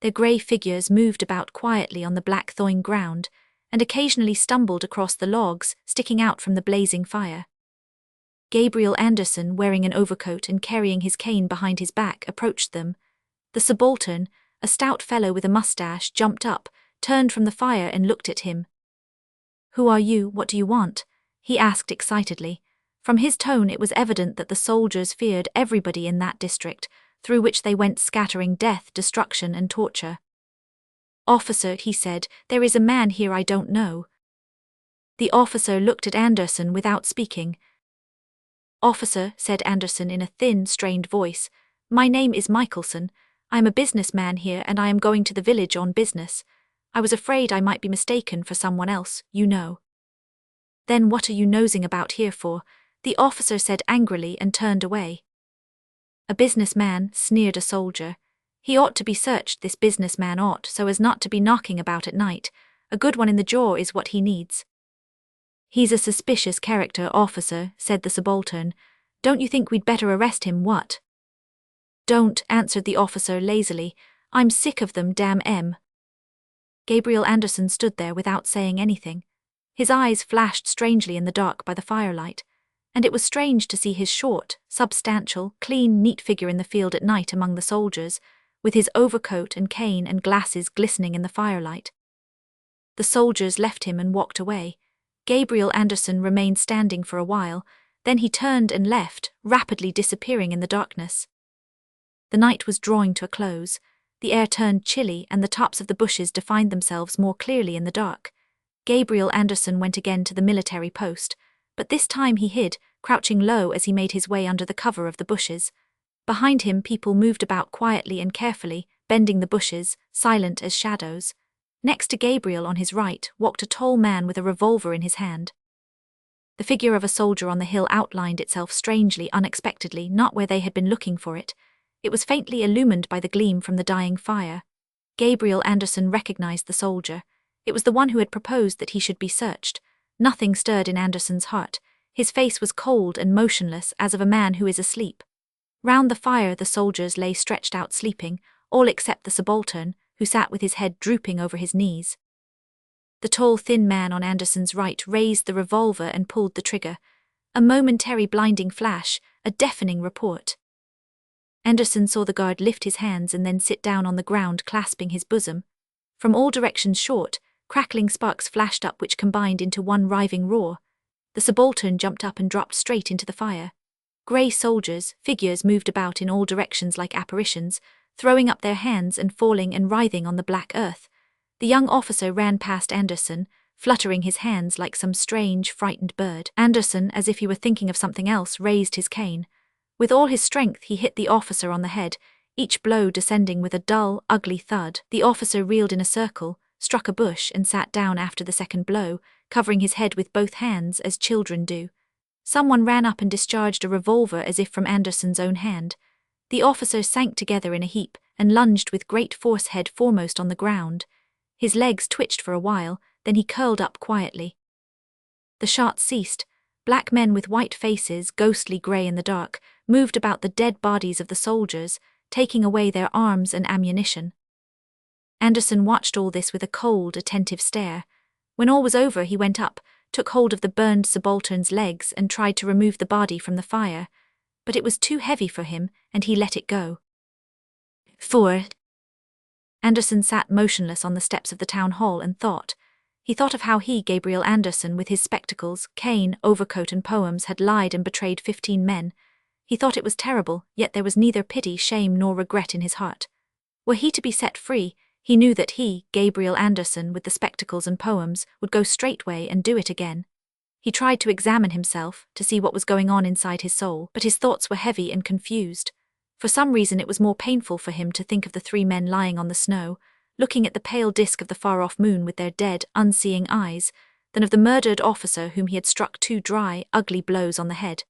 Their grey figures moved about quietly on the black thawing ground, and occasionally stumbled across the logs sticking out from the blazing fire. Gabriel Anderson, wearing an overcoat and carrying his cane behind his back, approached them. The subaltern, a stout fellow with a mustache, jumped up, turned from the fire and looked at him. "Who are you? What do you want?" he asked excitedly. From his tone it was evident that the soldiers feared everybody in that district, through which they went scattering death, destruction and torture. "Officer," he said, "there is a man here I don't know." The officer looked at Anderson without speaking. "Officer," said Anderson in a thin, strained voice, "my name is Michelson. I am a businessman here and I am going to the village on business. I was afraid I might be mistaken for someone else, you know." "Then what are you nosing about here for?" the officer said angrily and turned away. "A businessman," sneered a soldier. "He ought to be searched, this businessman ought, so as not to be knocking about at night. A good one in the jaw is what he needs." "He's a suspicious character, officer," said the subaltern. "Don't you think we'd better arrest him, what?" "Don't," answered the officer lazily. "I'm sick of them, damn 'em." Gabriel Anderson stood there without saying anything. His eyes flashed strangely in the dark by the firelight, and it was strange to see his short, substantial, clean, neat figure in the field at night among the soldiers, with his overcoat and cane and glasses glistening in the firelight. The soldiers left him and walked away. Gabriel Anderson remained standing for a while, then he turned and left, rapidly disappearing in the darkness. The night was drawing to a close. The air turned chilly and the tops of the bushes defined themselves more clearly in the dark. Gabriel Anderson went again to the military post, but this time he hid, crouching low as he made his way under the cover of the bushes. Behind him people moved about quietly and carefully, bending the bushes, silent as shadows. Next to Gabriel on his right walked a tall man with a revolver in his hand. The figure of a soldier on the hill outlined itself strangely, unexpectedly, not where they had been looking for it. It was faintly illumined by the gleam from the dying fire. Gabriel Anderson recognized the soldier. It was the one who had proposed that he should be searched. Nothing stirred in Anderson's heart. His face was cold and motionless, as of a man who is asleep. Round the fire the soldiers lay stretched out sleeping, all except the subaltern, who sat with his head drooping over his knees. The tall, thin man on Anderson's right raised the revolver and pulled the trigger. A momentary blinding flash, a deafening report. Anderson saw the guard lift his hands and then sit down on the ground, clasping his bosom. From all directions short, crackling sparks flashed up which combined into one riving roar. The subaltern jumped up and dropped straight into the fire. Grey soldiers, figures moved about in all directions like apparitions, throwing up their hands and falling and writhing on the black earth. The young officer ran past Anderson, fluttering his hands like some strange, frightened bird. Anderson, as if he were thinking of something else, raised his cane. With all his strength he hit the officer on the head, each blow descending with a dull, ugly thud. The officer reeled in a circle, struck a bush and sat down after the second blow, covering his head with both hands as children do. Someone ran up and discharged a revolver as if from Anderson's own hand. The officer sank together in a heap and lunged with great force head foremost on the ground. His legs twitched for a while, then he curled up quietly. The shots ceased. Black men with white faces, ghostly grey in the dark, moved about the dead bodies of the soldiers, taking away their arms and ammunition. Anderson watched all this with a cold, attentive stare. When all was over he went up, took hold of the burned subaltern's legs and tried to remove the body from the fire, but it was too heavy for him and he let it go. 4. Anderson sat motionless on the steps of the town hall and thought. He thought of how he, Gabriel Anderson, with his spectacles, cane, overcoat and poems, had lied and betrayed 15 men. He thought it was terrible, yet there was neither pity, shame nor regret in his heart. Were he to be set free, he knew that he, Gabriel Anderson, with the spectacles and poems, would go straightway and do it again. He tried to examine himself, to see what was going on inside his soul, but his thoughts were heavy and confused. For some reason it was more painful for him to think of the 3 men lying on the snow, looking at the pale disk of the far-off moon with their dead, unseeing eyes, than of the murdered officer whom he had struck 2 dry, ugly blows on the head.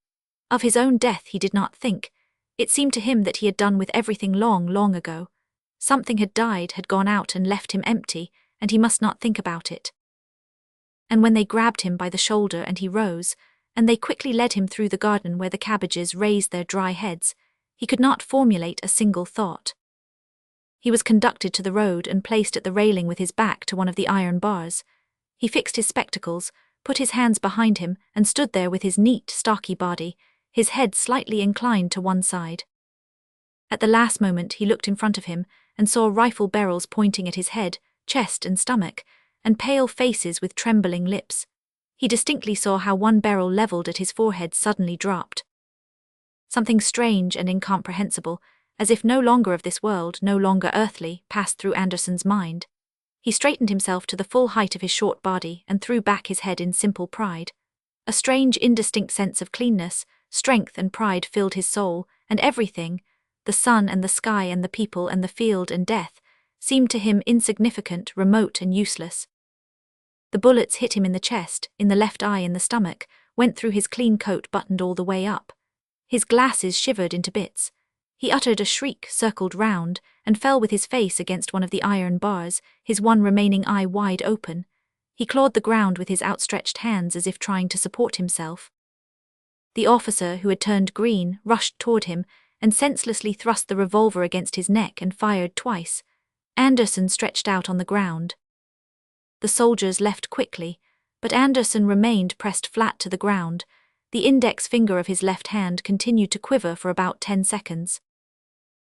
Of his own death he did not think. It seemed to him that he had done with everything long, long ago. Something had died, had gone out and left him empty, and he must not think about it. And when they grabbed him by the shoulder and he rose, and they quickly led him through the garden where the cabbages raised their dry heads. He could not formulate a single thought. He was conducted to the road and placed at the railing with his back to one of the iron bars. He fixed his spectacles, put his hands behind him, and stood there with his neat, stocky body, his head slightly inclined to one side. At the last moment he looked in front of him and saw rifle barrels pointing at his head, chest and stomach, and pale faces with trembling lips. He distinctly saw how one barrel levelled at his forehead suddenly dropped. Something strange and incomprehensible, as if no longer of this world, no longer earthly, passed through Anderson's mind. He straightened himself to the full height of his short body and threw back his head in simple pride. A strange, indistinct sense of cleanness, strength and pride filled his soul, and everything, the sun and the sky and the people and the field and death, seemed to him insignificant, remote and useless. The bullets hit him in the chest, in the left eye, in the stomach, went through his clean coat buttoned all the way up. His glasses shivered into bits. He uttered a shriek, circled round, and fell with his face against one of the iron bars, his one remaining eye wide open. He clawed the ground with his outstretched hands as if trying to support himself. The officer, who had turned green, rushed toward him and senselessly thrust the revolver against his neck and fired twice. Anderson stretched out on the ground. The soldiers left quickly, but Anderson remained pressed flat to the ground. The index finger of his left hand continued to quiver for about 10 seconds.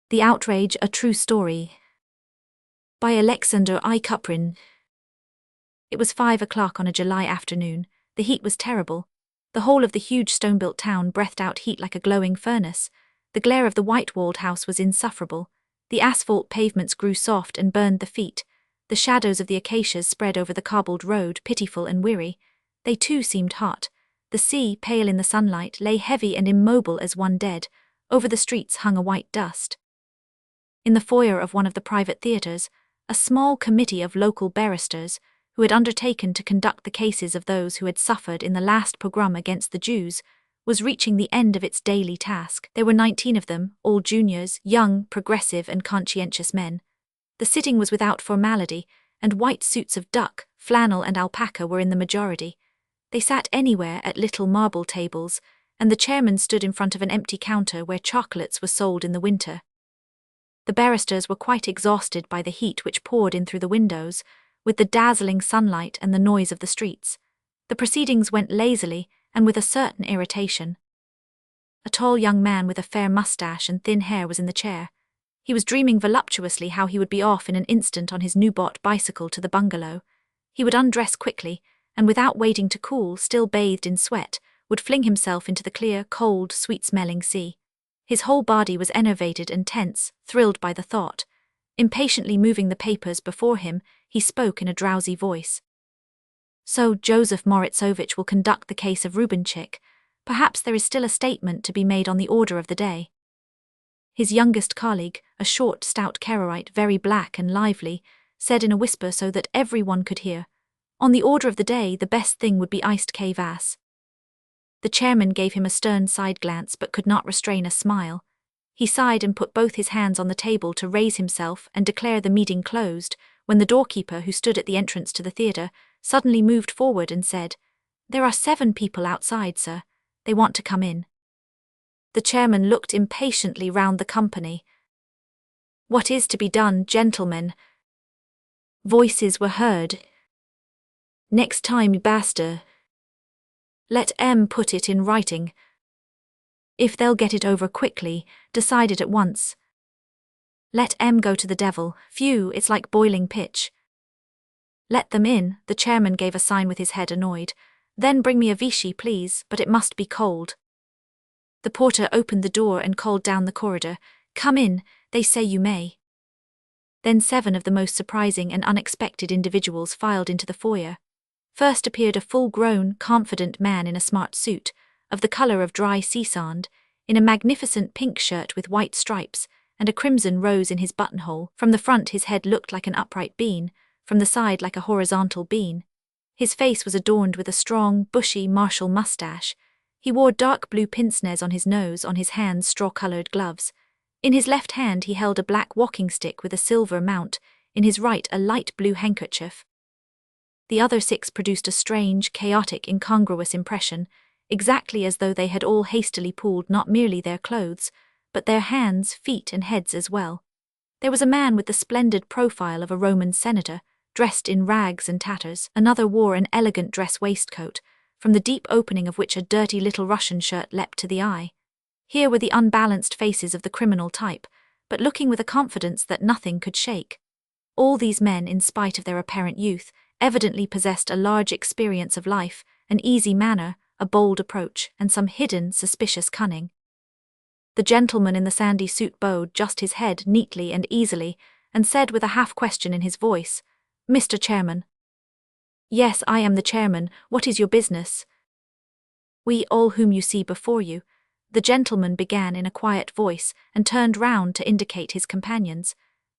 The Outrage, A True Story, by Alexander I. Kuprin. It was 5 o'clock on a July afternoon. The heat was terrible. The whole of the huge stone-built town breathed out heat like a glowing furnace. The glare of the white-walled house was insufferable. The asphalt pavements grew soft and burned the feet. The shadows of the acacias spread over the cobbled road, pitiful and weary. They too seemed hot. The sea, pale in the sunlight, lay heavy and immobile as one dead. Over the streets hung a white dust. In the foyer of one of the private theatres, a small committee of local barristers, who had undertaken to conduct the cases of those who had suffered in the last pogrom against the Jews, was reaching the end of its daily task. There were 19 of them, all juniors, young, progressive and conscientious men. The sitting was without formality, and white suits of duck, flannel and alpaca were in the majority. They sat anywhere at little marble tables, and the chairman stood in front of an empty counter where chocolates were sold in the winter. The barristers were quite exhausted by the heat which poured in through the windows, with the dazzling sunlight and the noise of the streets. The proceedings went lazily and with a certain irritation. A tall young man with a fair moustache and thin hair was in the chair. He was dreaming voluptuously how he would be off in an instant on his new-bought bicycle to the bungalow. He would undress quickly, and without waiting to cool, still bathed in sweat, would fling himself into the clear, cold, sweet-smelling sea. His whole body was enervated and tense, thrilled by the thought. Impatiently moving the papers before him, he spoke in a drowsy voice. So Joseph Moritzovich will conduct the case of Rubinchik. Perhaps there is still a statement to be made on the order of the day. His youngest colleague, a short, stout Karaite, very black and lively, said in a whisper so that everyone could hear, "On the order of the day, the best thing would be iced kvass." The chairman gave him a stern side glance but could not restrain a smile. He sighed and put both his hands on the table to raise himself and declare the meeting closed, when the doorkeeper, who stood at the entrance to the theatre, suddenly moved forward and said, "There are 7 people outside, sir. They want to come in." The chairman looked impatiently round the company. "What is to be done, gentlemen?" Voices were heard. "Next time, basta. Let M put it in writing. If they'll get it over quickly, decide it at once. Let M go to the devil. Phew, it's like boiling pitch." "Let them in," the chairman gave a sign with his head annoyed. "Then bring me a Vichy, please, but it must be cold." The porter opened the door and called down the corridor, "Come in, they say you may." Then 7 of the most surprising and unexpected individuals filed into the foyer. First appeared a full-grown, confident man in a smart suit, of the colour of dry sea sand, in a magnificent pink shirt with white stripes, and a crimson rose in his buttonhole. From the front his head looked like an upright bean, from the side like a horizontal bean. His face was adorned with a strong, bushy, martial moustache. He wore dark blue pince-nez on his nose, on his hands straw-coloured gloves. In his left hand he held a black walking stick with a silver mount, in his right a light blue handkerchief. The other 6 produced a strange, chaotic, incongruous impression. exactly as though they had all hastily pulled not merely their clothes, but their hands, feet, and heads as well. There was a man with the splendid profile of a Roman senator, dressed in rags and tatters. Another wore an elegant dress waistcoat, from the deep opening of which a dirty little Russian shirt leapt to the eye. Here were the unbalanced faces of the criminal type, but looking with a confidence that nothing could shake. All these men, in spite of their apparent youth, evidently possessed a large experience of life, an easy manner, a bold approach, and some hidden, suspicious cunning. The gentleman in the sandy suit bowed just his head neatly and easily, and said with a half-question in his voice, "Mr. Chairman." "Yes, I am the chairman. What is your business?" "We all whom you see before you," the gentleman began in a quiet voice, and turned round to indicate his companions.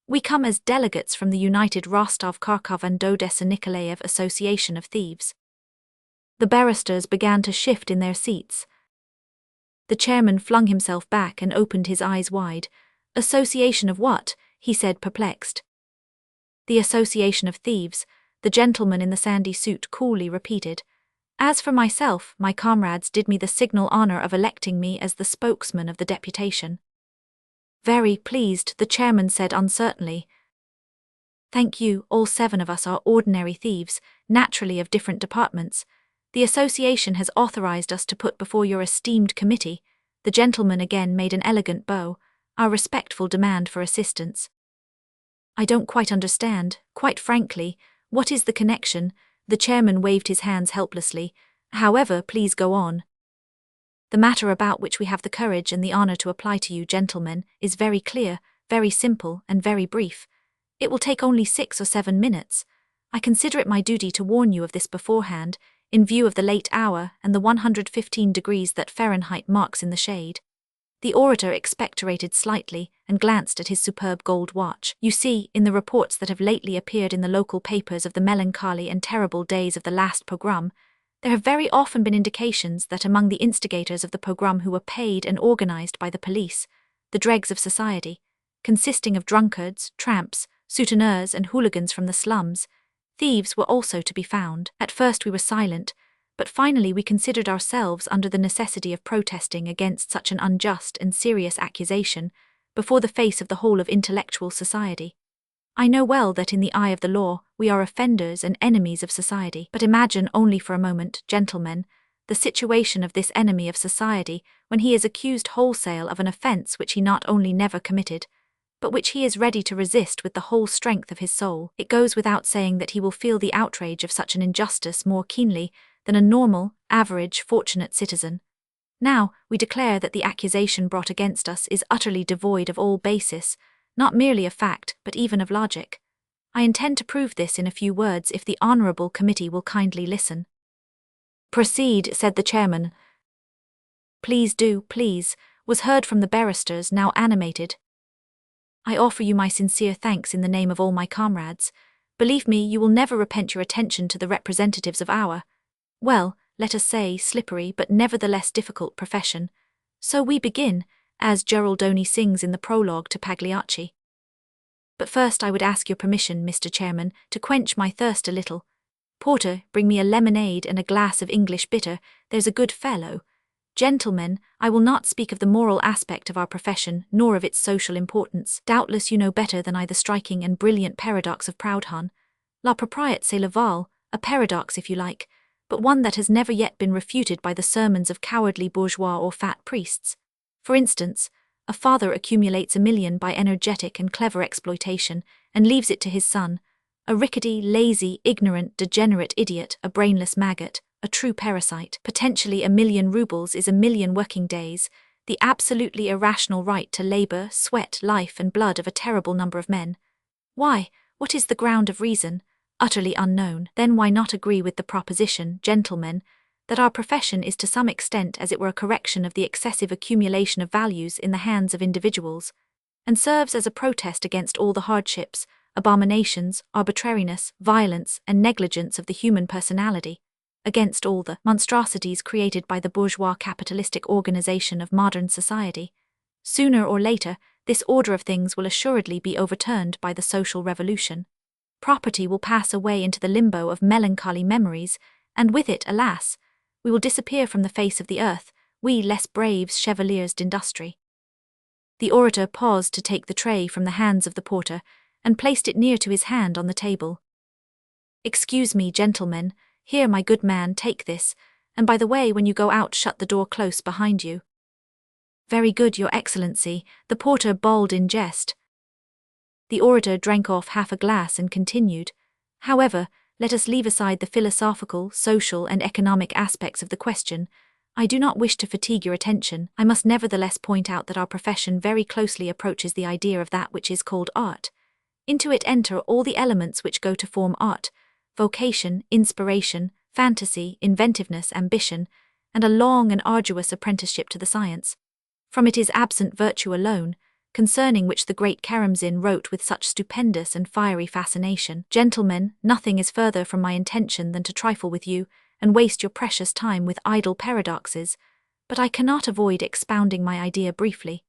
"We come as delegates from the United Rostov-Kharkov and Odessa Nikolaev Association of Thieves." The barristers began to shift in their seats. The chairman flung himself back and opened his eyes wide. "Association of what?" he said, perplexed. "The Association of Thieves," the gentleman in the sandy suit coolly repeated. "As for myself, my comrades did me the signal honor of electing me as the spokesman of the deputation." "Very pleased," the chairman said uncertainly. "Thank you, all 7 of us are ordinary thieves, naturally of different departments. The association has authorized us to put before your esteemed committee," the gentleman again made an elegant bow, "our respectful demand for assistance." "I don't quite understand, quite frankly, what is the connection?" The chairman waved his hands helplessly. "However, please go on." "The matter about which we have the courage and the honor to apply to you, gentlemen, is very clear, very simple, and very brief. It will take only 6 or 7 minutes. I consider it my duty to warn you of this beforehand, in view of the late hour and the 115 degrees that Fahrenheit marks in the shade. The orator expectorated slightly and glanced at his superb gold watch. "You see, in the reports that have lately appeared in the local papers of the melancholy and terrible days of the last pogrom, there have very often been indications that among the instigators of the pogrom who were paid and organized by the police, the dregs of society, consisting of drunkards, tramps, souteneurs, and hooligans from the slums, thieves were also to be found. At first we were silent, but finally we considered ourselves under the necessity of protesting against such an unjust and serious accusation before the face of the whole of intellectual society. I know well that in the eye of the law we are offenders and enemies of society, but imagine only for a moment, gentlemen, the situation of this enemy of society when he is accused wholesale of an offence which he not only never committed, but which he is ready to resist with the whole strength of his soul. It goes without saying that he will feel the outrage of such an injustice more keenly than a normal, average, fortunate citizen. Now, we declare that the accusation brought against us is utterly devoid of all basis, not merely of fact, but even of logic. I intend to prove this in a few words if the honorable committee will kindly listen." "Proceed," said the chairman. "Please do, please," was heard from the barristers, now animated. "I offer you my sincere thanks in the name of all my comrades. Believe me, you will never repent your attention to the representatives of our, well, let us say, slippery but nevertheless difficult profession. So we begin, as Geraldoni sings in the prologue to Pagliacci. But first I would ask your permission, Mr. Chairman, to quench my thirst a little. Porter, bring me a lemonade and a glass of English bitter, there's a good fellow. Gentlemen, I will not speak of the moral aspect of our profession, nor of its social importance. Doubtless you know better than I the striking and brilliant paradox of Proudhon. La propriété c'est le vol, a paradox if you like, but one that has never yet been refuted by the sermons of cowardly bourgeois or fat priests. For instance, a father accumulates $1 million by energetic and clever exploitation, and leaves it to his son, a rickety, lazy, ignorant, degenerate idiot, a brainless maggot, a true parasite. Potentially 1,000,000 rubles is 1,000,000 working days, the absolutely irrational right to labor, sweat, life and blood of a terrible number of men. Why, what is the ground of reason? Utterly unknown. Then why not agree with the proposition, gentlemen, that our profession is to some extent as it were a correction of the excessive accumulation of values in the hands of individuals, and serves as a protest against all the hardships, abominations, arbitrariness, violence, and negligence of the human personality, against all the monstrosities created by the bourgeois capitalistic organization of modern society. Sooner or later, this order of things will assuredly be overturned by the social revolution. Property will pass away into the limbo of melancholy memories, and with it, alas, We will disappear from the face of the earth, we less braves chevaliers d'industry. The orator paused to take the tray from the hands of the porter, and placed it near to his hand on the table. Excuse me, gentlemen, here my good man, take this, and by the way when you go out shut the door close behind you. Very good, your excellency, the porter bawled in jest. The orator drank off half a glass and continued, however, let us leave aside the philosophical, social and economic aspects of the question. I do not wish to fatigue your attention. I must nevertheless point out that our profession very closely approaches the idea of that which is called art. Into it enter all the elements which go to form art: vocation, inspiration, fantasy, inventiveness, ambition, and a long and arduous apprenticeship to the science. From it is absent virtue alone, concerning which the great Karamzin wrote with such stupendous and fiery fascination. Gentlemen, nothing is further from my intention than to trifle with you, and waste your precious time with idle paradoxes, but I cannot avoid expounding my idea briefly.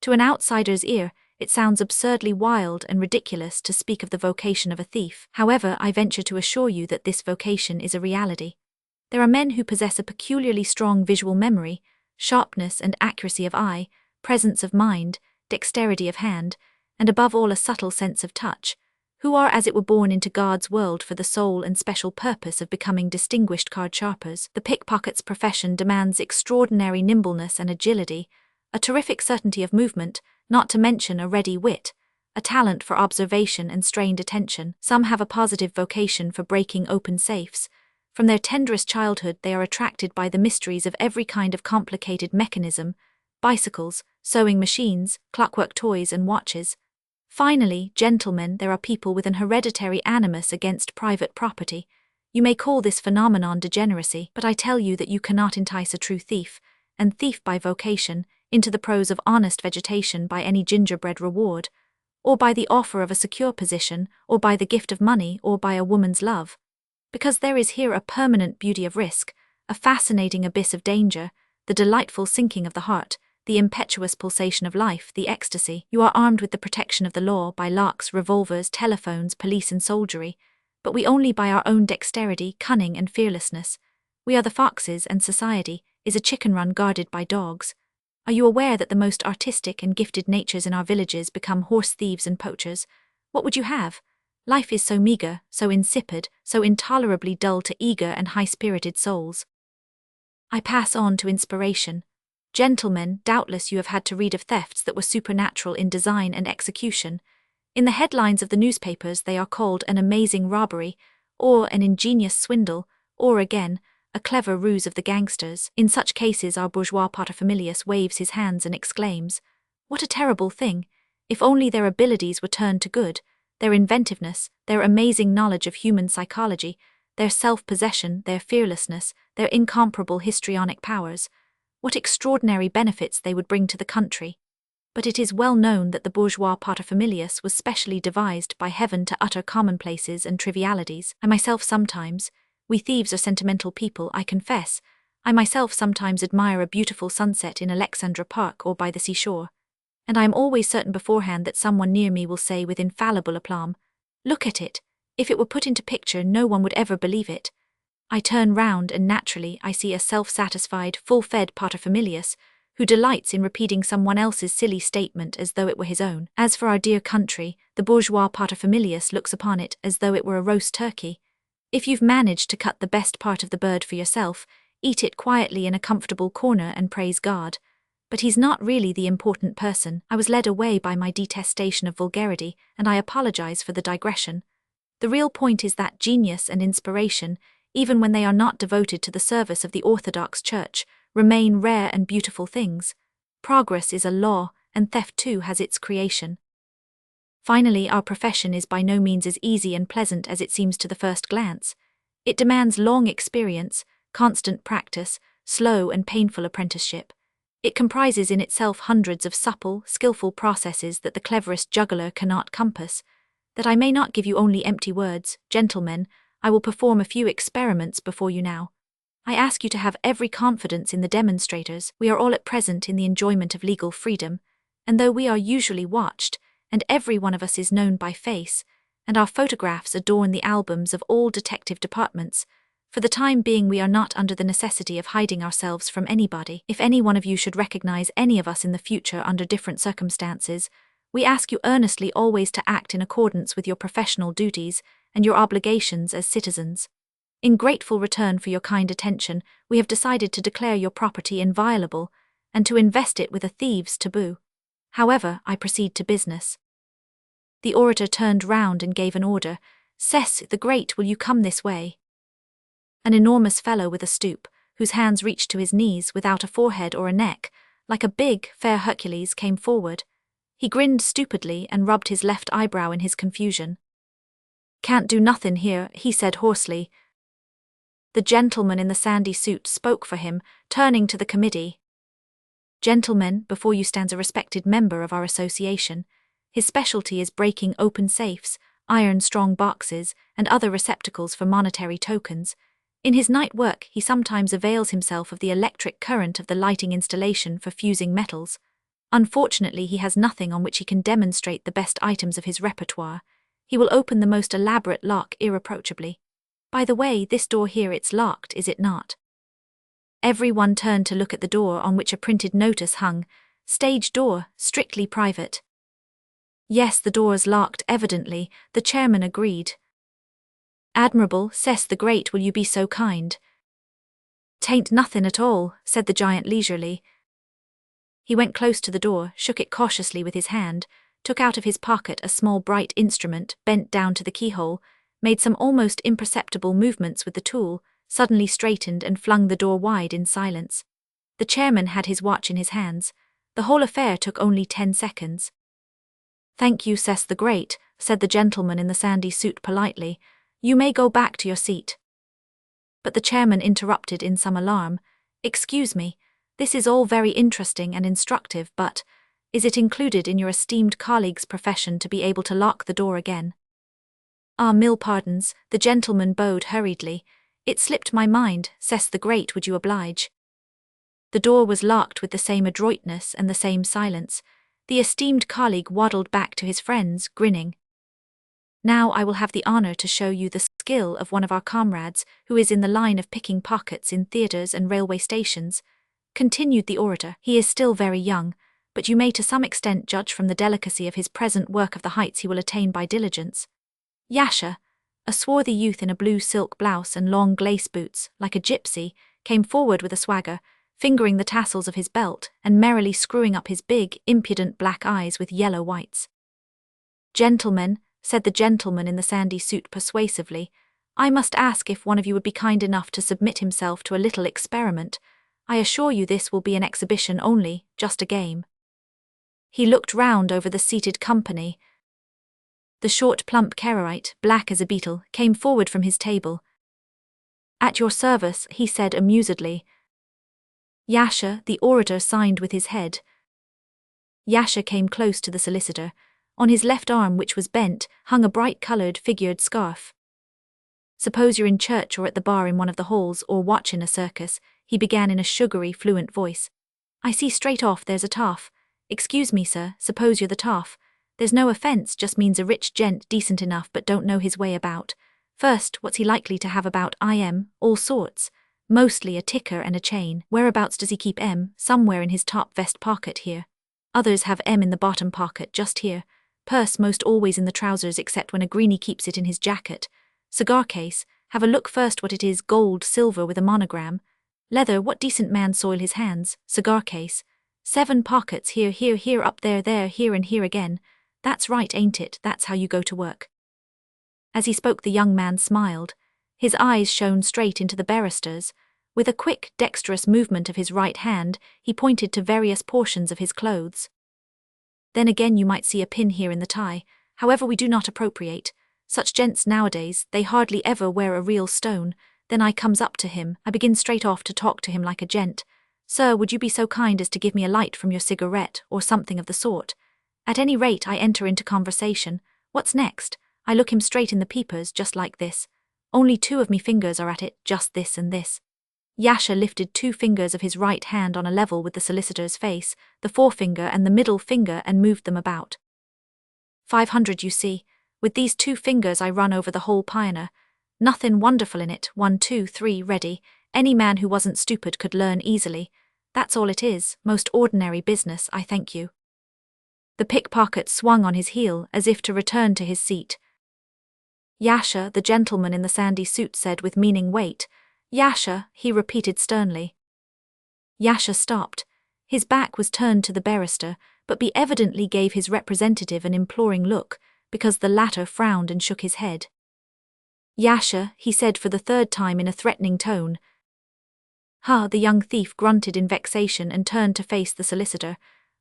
To an outsider's ear, it sounds absurdly wild and ridiculous to speak of the vocation of a thief. However, I venture to assure you that this vocation is a reality. There are men who possess a peculiarly strong visual memory, sharpness and accuracy of eye, presence of mind, dexterity of hand, and above all a subtle sense of touch, who are as it were born into God's world for the sole and special purpose of becoming distinguished card sharpers. The pickpocket's profession demands extraordinary nimbleness and agility, a terrific certainty of movement, not to mention a ready wit, a talent for observation and strained attention. Some have a positive vocation for breaking open safes. From their tenderest childhood they are attracted by the mysteries of every kind of complicated mechanism: bicycles, sewing machines, clockwork toys and watches. Finally, gentlemen, there are people with an hereditary animus against private property. You may call this phenomenon degeneracy, but I tell you that you cannot entice a true thief, and thief by vocation, into the prose of honest vegetation by any gingerbread reward, or by the offer of a secure position, or by the gift of money, or by a woman's love. Because there is here a permanent beauty of risk, a fascinating abyss of danger, the delightful sinking of the heart, the impetuous pulsation of life, the ecstasy. You are armed with the protection of the law by locks, revolvers, telephones, police and soldiery, but we only by our own dexterity, cunning and fearlessness. We are the foxes, and society is a chicken run guarded by dogs. Are you aware that the most artistic and gifted natures in our villages become horse thieves and poachers? What would you have? Life is so meagre, so insipid, so intolerably dull to eager and high-spirited souls. I pass on to inspiration. Gentlemen, doubtless you have had to read of thefts that were supernatural in design and execution. In the headlines of the newspapers they are called an amazing robbery, or an ingenious swindle, or again, a clever ruse of the gangsters. In such cases our bourgeois paterfamilias waves his hands and exclaims, "What a terrible thing! If only their abilities were turned to good, their inventiveness, their amazing knowledge of human psychology, their self-possession, their fearlessness, their incomparable histrionic powers, what extraordinary benefits they would bring to the country." But it is well known that the bourgeois paterfamilias was specially devised by heaven to utter commonplaces and trivialities. I myself sometimes, we thieves are sentimental people, I confess, I myself sometimes admire a beautiful sunset in Alexandra Park or by the seashore, and I am always certain beforehand that someone near me will say with infallible aplomb, "Look at it, if it were put into picture no one would ever believe it." I turn round and naturally I see a self-satisfied, full-fed paterfamilias, who delights in repeating someone else's silly statement as though it were his own. As for our dear country, the bourgeois paterfamilias looks upon it as though it were a roast turkey. If you've managed to cut the best part of the bird for yourself, eat it quietly in a comfortable corner and praise God. But he's not really the important person. I was led away by my detestation of vulgarity, and I apologize for the digression. The real point is that genius and inspiration, even when they are not devoted to the service of the Orthodox Church, remain rare and beautiful things. Progress is a law, and theft too has its creation. Finally, our profession is by no means as easy and pleasant as it seems to the first glance. It demands long experience, constant practice, slow and painful apprenticeship. It comprises in itself hundreds of supple, skillful processes that the cleverest juggler cannot compass. That I may not give you only empty words, gentlemen, I will perform a few experiments before you now. I ask you to have every confidence in the demonstrators. We are all at present in the enjoyment of legal freedom, and though we are usually watched, and every one of us is known by face, and our photographs adorn the albums of all detective departments, For the time being, we are not under the necessity of hiding ourselves from anybody. If any one of you should recognize any of us in the future under different circumstances, we ask you earnestly always to act in accordance with your professional duties and your obligations as citizens. In grateful return for your kind attention, we have decided to declare your property inviolable and to invest it with a thieves' taboo. However, I proceed to business." The orator turned round and gave an order. "Cess the Great, will you come this way?" An enormous fellow with a stoop, whose hands reached to his knees without a forehead or a neck, like a big, fair Hercules, came forward. He grinned stupidly and rubbed his left eyebrow in his confusion. "Can't do nothin' here," he said hoarsely. The gentleman in the sandy suit spoke for him, turning to the committee. "Gentlemen, before you stands a respected member of our association. His specialty is breaking open safes, iron-strong boxes, and other receptacles for monetary tokens. In his night work, he sometimes avails himself of the electric current of the lighting installation for fusing metals. Unfortunately, he has nothing on which he can demonstrate the best items of his repertoire. He will open the most elaborate lock irreproachably. By the way, this door here, it's locked, is it not?" Everyone turned to look at the door on which a printed notice hung, "Stage door, strictly private." "Yes, the door's locked, evidently," the chairman agreed. "Admirable, Cess the Great, will you be so kind?" "'Tain't nothin' at all," said the giant leisurely. He went close to the door, shook it cautiously with his hand, took out of his pocket a small bright instrument, bent down to the keyhole, made some almost imperceptible movements with the tool, suddenly straightened and flung the door wide in silence. The chairman had his watch in his hands. The whole affair took only 10 seconds. "Thank you, Cess the Great," said the gentleman in the sandy suit politely. "You may go back to your seat." But the chairman interrupted in some alarm. "Excuse me, this is all very interesting and instructive, but is it included in your esteemed colleague's profession to be able to lock the door again?" "Ah, mil pardons," the gentleman bowed hurriedly. "It slipped my mind, Cess the Great, would you oblige?" The door was locked with the same adroitness and the same silence. The esteemed colleague waddled back to his friends, grinning. "Now I will have the honor to show you the skill of one of our comrades who is in the line of picking pockets in theaters and railway stations," continued the orator. "He is still very young, but you may to some extent judge from the delicacy of his present work of the heights he will attain by diligence. Yasha, a swarthy youth in a blue silk blouse and long glace boots, like a gypsy, came forward with a swagger, fingering the tassels of his belt and merrily screwing up his big, impudent black eyes with yellow whites. "Gentlemen," said the gentleman in the sandy suit persuasively, "I must ask if one of you would be kind enough to submit himself to a little experiment. I assure you this will be an exhibition only, just a game." He looked round over the seated company. The short, plump Karaite, black as a beetle, came forward from his table. "At your service," he said amusedly. Yasha, the orator, signed with his head. Yasha came close to the solicitor. On his left arm, which was bent, hung a bright-coloured figured scarf. "Suppose you're in church or at the bar in one of the halls or watchin' a circus," he began in a sugary, fluent voice. "I see straight off there's a toff. Excuse me, sir, suppose you're the toff. There's no offence, just means a rich gent decent enough but don't know his way about. First, what's he likely to have about all sorts. Mostly a ticker and a chain. Whereabouts does he keep Somewhere in his top vest pocket here. Others have in the bottom pocket just here. Purse most always in the trousers except when a greenie keeps it in his jacket. Cigar case, have a look first what it is, gold, silver with a monogram. Leather, what decent man soil his hands, cigar case. 7 pockets here, here, here, up there, here and here again. That's right, ain't it? That's how you go to work." As he spoke, the young man smiled. His eyes shone straight into the barrister's. With a quick, dexterous movement of his right hand, he pointed to various portions of his clothes. "Then again you might see a pin here in the tie. However, we do not appropriate. Such gents nowadays, they hardly ever wear a real stone. Then I comes up to him, I begin straight off to talk to him like a gent. 'Sir, would you be so kind as to give me a light from your cigarette,' or something of the sort. At any rate, I enter into conversation. What's next? I look him straight in the peepers, just like this. Only 2 of me fingers are at it, just this and this." Yasha lifted 2 fingers of his right hand on a level with the solicitor's face, the forefinger and the middle finger, and moved them about. 500, you see. With these 2 fingers I run over the whole pioneer. Nothing wonderful in it, 1, 2, 3, ready. Any man who wasn't stupid could learn easily. That's all it is, most ordinary business, I thank you. The pickpocket swung on his heel as if to return to his seat. Yasha, the gentleman in the sandy suit said with meaning weight. Yasha, he repeated sternly. Yasha stopped. His back was turned to the barrister, but he evidently gave his representative an imploring look, because the latter frowned and shook his head. Yasha, he said for the third time in a threatening tone. Ha, the young thief grunted in vexation and turned to face the solicitor.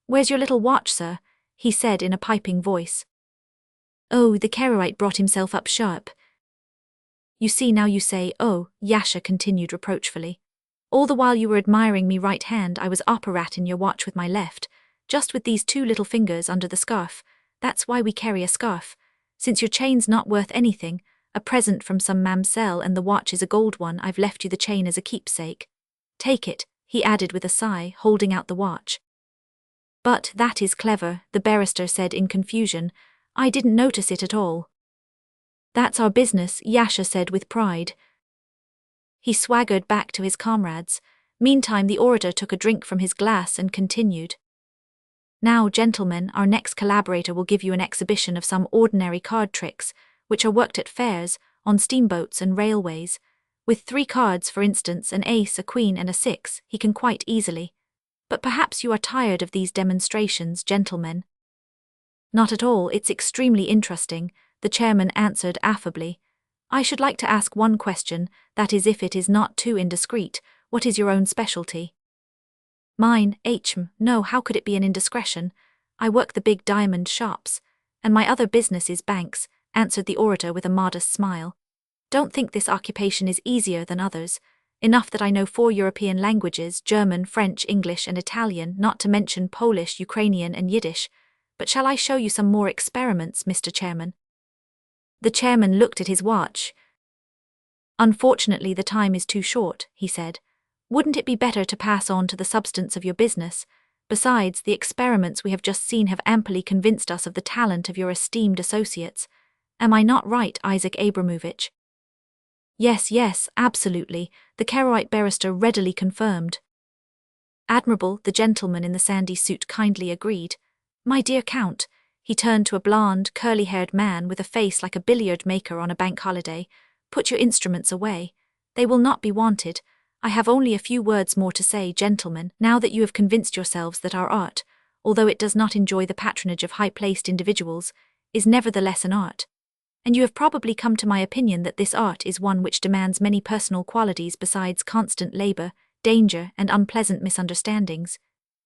Where's your little watch, sir? He said in a piping voice. Oh, the Karaite brought himself up sharp. You see now you say, oh, Yasha continued reproachfully. All the while you were admiring me right hand, I was operating your watch with my left, just with these 2 little fingers under the scarf. That's why we carry a scarf. Since your chain's not worth anything, a present from some mamselle and the watch is a gold one, I've left you the chain as a keepsake. Take it, he added with a sigh, holding out the watch. But that is clever, the barrister said in confusion. I didn't notice it at all. That's our business, Yasha said with pride. He swaggered back to his comrades. Meantime the orator took a drink from his glass and continued. Now, gentlemen, our next collaborator will give you an exhibition of some ordinary card tricks, which are worked at fairs, on steamboats and railways. With 3 cards, for instance, an ace, a queen and a 6, he can quite easily. But perhaps you are tired of these demonstrations, gentlemen. Not at all, it's extremely interesting, the chairman answered affably. I should like to ask one question, that is if it is not too indiscreet, what is your own specialty? Mine, no, how could it be an indiscretion? I work the big diamond shops, and my other business is banks, answered the orator with a modest smile. Don't think this occupation is easier than others. Enough that I know 4 European languages, German, French, English and Italian, not to mention Polish, Ukrainian and Yiddish. But shall I show you some more experiments, Mr. Chairman? The chairman looked at his watch. Unfortunately, the time is too short, he said. Wouldn't it be better to pass on to the substance of your business? Besides, the experiments we have just seen have amply convinced us of the talent of your esteemed associates. Am I not right, Isaac Abramovich? Yes, absolutely, the Karaite barrister readily confirmed. Admirable, the gentleman in the sandy suit kindly agreed. My dear Count, he turned to a blond, curly-haired man with a face like a billiard maker on a bank holiday, put your instruments away. They will not be wanted. I have only a few words more to say, gentlemen, now that you have convinced yourselves that our art, although it does not enjoy the patronage of high-placed individuals, is nevertheless an art. And you have probably come to my opinion that this art is one which demands many personal qualities besides constant labor, danger, and unpleasant misunderstandings.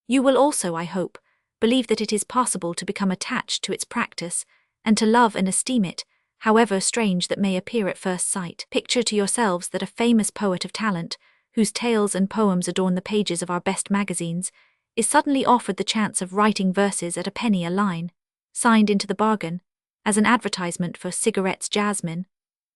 You will also, I hope, believe that it is possible to become attached to its practice, and to love and esteem it, however strange that may appear at first sight. Picture to yourselves that a famous poet of talent, whose tales and poems adorn the pages of our best magazines, is suddenly offered the chance of writing verses at a penny a line, signed into the bargain, as an advertisement for cigarettes jasmine,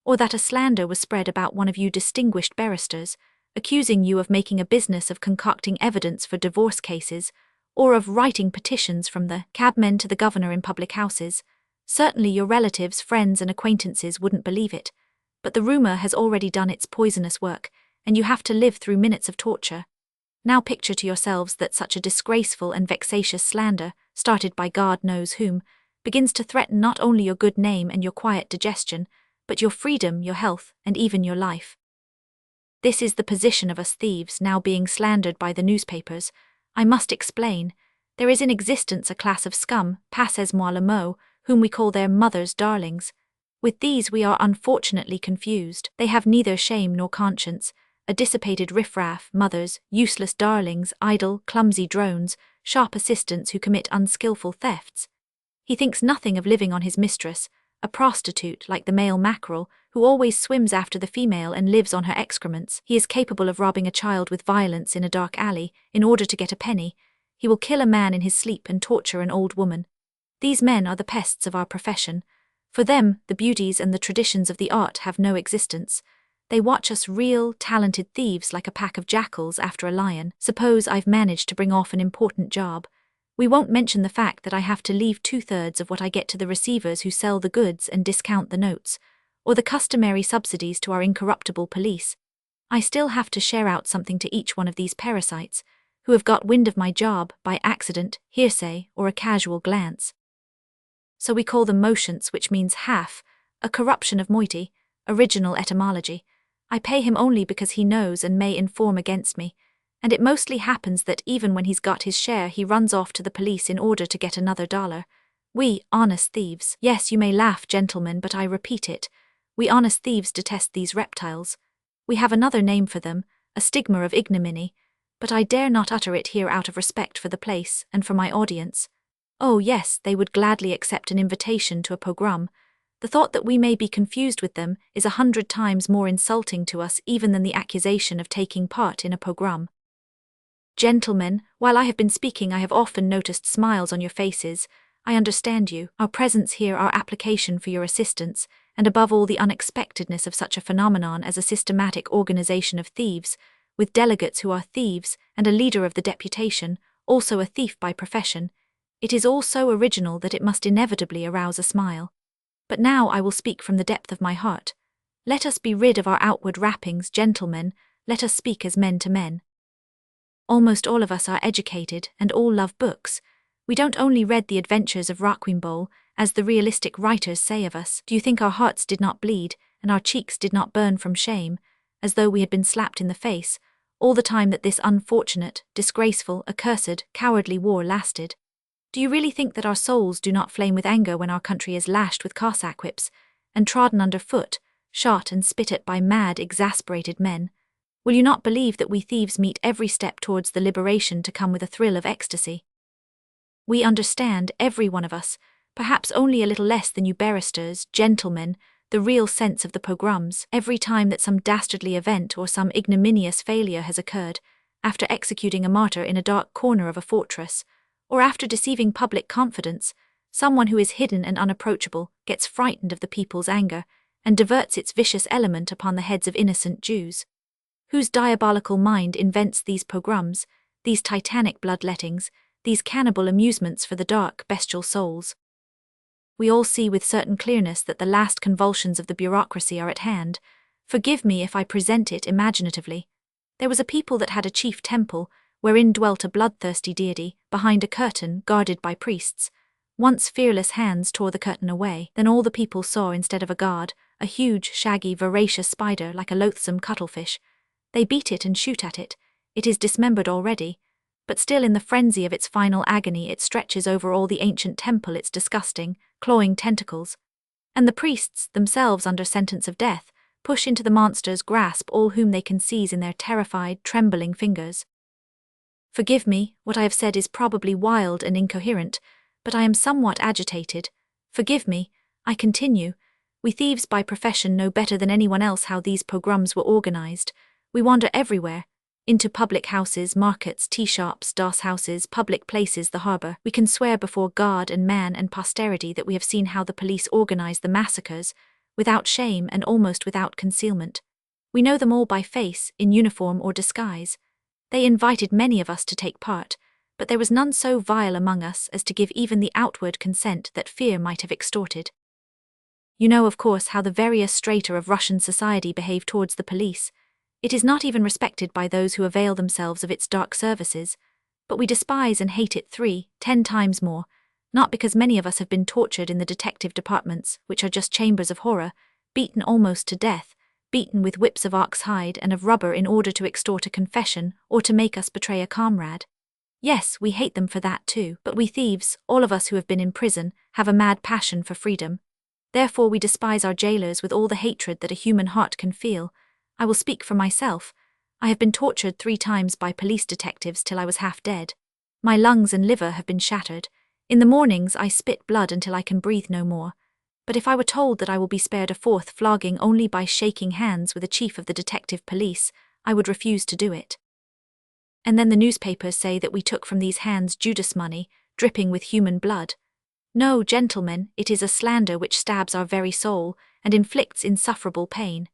or that a slander was spread about one of you distinguished barristers, accusing you of making a business of concocting evidence for divorce cases, or of writing petitions from the cabmen to the governor in public houses. Certainly your relatives, friends and acquaintances wouldn't believe it, but the rumor has already done its poisonous work, and you have to live through minutes of torture. Now picture to yourselves that such a disgraceful and vexatious slander, started by God knows whom, begins to threaten not only your good name and your quiet digestion, but your freedom, your health, and even your life. This is the position of us thieves, now being slandered by the newspapers. I must explain. There is in existence a class of scum, passez-moi le mot, whom we call their mothers' darlings. With these we are unfortunately confused. They have neither shame nor conscience, a dissipated riffraff, mothers, useless darlings, idle, clumsy drones, sharp assistants who commit unskillful thefts. He thinks nothing of living on his mistress, a prostitute like the male mackerel, who always swims after the female and lives on her excrements. He is capable of robbing a child with violence in a dark alley, in order to get a penny. He will kill a man in his sleep and torture an old woman. These men are the pests of our profession. For them, the beauties and the traditions of the art have no existence. They watch us real, talented thieves like a pack of jackals after a lion. Suppose I've managed to bring off an important job. We won't mention the fact that I have to leave 2/3 of what I get to the receivers who sell the goods and discount the notes. or the customary subsidies to our incorruptible police, I still have to share out something to each one of these parasites, who have got wind of my job by accident, hearsay, or a casual glance. So we call them motients, which means half, a corruption of moiety, original etymology. I pay him only because he knows and may inform against me, and it mostly happens that even when he's got his share he runs off to the police in order to get another dollar. We, honest thieves, yes, you may laugh, gentlemen, but I repeat it, we honest thieves detest these reptiles. We have another name for them, a stigma of ignominy, but I dare not utter it here out of respect for the place and for my audience. Oh yes, they would gladly accept an invitation to a pogrom. The thought that we may be confused with them is 100 times more insulting to us even than the accusation of taking part in a pogrom. Gentlemen, while I have been speaking I have often noticed smiles on your faces. I understand you, our presence here, our application for your assistance, and above all the unexpectedness of such a phenomenon as a systematic organization of thieves, with delegates who are thieves, and a leader of the deputation, also a thief by profession. It is all so original that it must inevitably arouse a smile. But now I will speak from the depth of my heart. Let us be rid of our outward wrappings, gentlemen, let us speak as men to men. Almost all of us are educated, and all love books. We don't only read the adventures of Rakwimbol, as the realistic writers say of us. Do you think our hearts did not bleed, and our cheeks did not burn from shame, as though we had been slapped in the face, all the time that this unfortunate, disgraceful, accursed, cowardly war lasted? Do you really think that our souls do not flame with anger when our country is lashed with Cossack whips, and trodden under foot, shot and spit at by mad, exasperated men? Will you not believe that we thieves meet every step towards the liberation to come with a thrill of ecstasy? We understand, every one of us, perhaps only a little less than you barristers, gentlemen, the real sense of the pogroms, every time that some dastardly event or some ignominious failure has occurred, after executing a martyr in a dark corner of a fortress, or after deceiving public confidence, someone who is hidden and unapproachable gets frightened of the people's anger, and diverts its vicious element upon the heads of innocent Jews. Whose diabolical mind invents these pogroms, these titanic bloodlettings, these cannibal amusements for the dark, bestial souls? We all see with certain clearness that the last convulsions of the bureaucracy are at hand. Forgive me if I present it imaginatively. There was a people that had a chief temple, wherein dwelt a bloodthirsty deity, behind a curtain guarded by priests. Once fearless hands tore the curtain away, then all the people saw, instead of a god, a huge, shaggy, voracious spider like a loathsome cuttlefish. They beat it and shoot at it. It is dismembered already, but still in the frenzy of its final agony it stretches over all the ancient temple its disgusting, clawing tentacles. And the priests, themselves under sentence of death, push into the monster's grasp all whom they can seize in their terrified, trembling fingers. Forgive me, what I have said is probably wild and incoherent, but I am somewhat agitated. Forgive me, I continue. We thieves by profession know better than anyone else how these pogroms were organized. We wander everywhere, into public houses, markets, tea-shops, doss-houses, public places, the harbour. We can swear before God and man and posterity that we have seen how the police organize the massacres, without shame and almost without concealment. We know them all by face, in uniform or disguise. They invited many of us to take part, but there was none so vile among us as to give even the outward consent that fear might have extorted. You know, of course, how the various strata of Russian society behave towards the police. It is not even respected by those who avail themselves of its dark services, but we despise and hate it 10 times more, not because many of us have been tortured in the detective departments, which are just chambers of horror, beaten almost to death, beaten with whips of ox hide and of rubber in order to extort a confession or to make us betray a comrade. Yes, we hate them for that too, but we thieves, all of us who have been in prison, have a mad passion for freedom. Therefore we despise our jailers with all the hatred that a human heart can feel. I will speak for myself. I have been tortured 3 times by police detectives till I was half dead. My lungs and liver have been shattered. In the mornings I spit blood until I can breathe no more. But if I were told that I will be spared a 4th flogging only by shaking hands with a chief of the detective police, I would refuse to do it. And then the newspapers say that we took from these hands Judas money, dripping with human blood. No, gentlemen, it is a slander which stabs our very soul, and inflicts insufferable pain.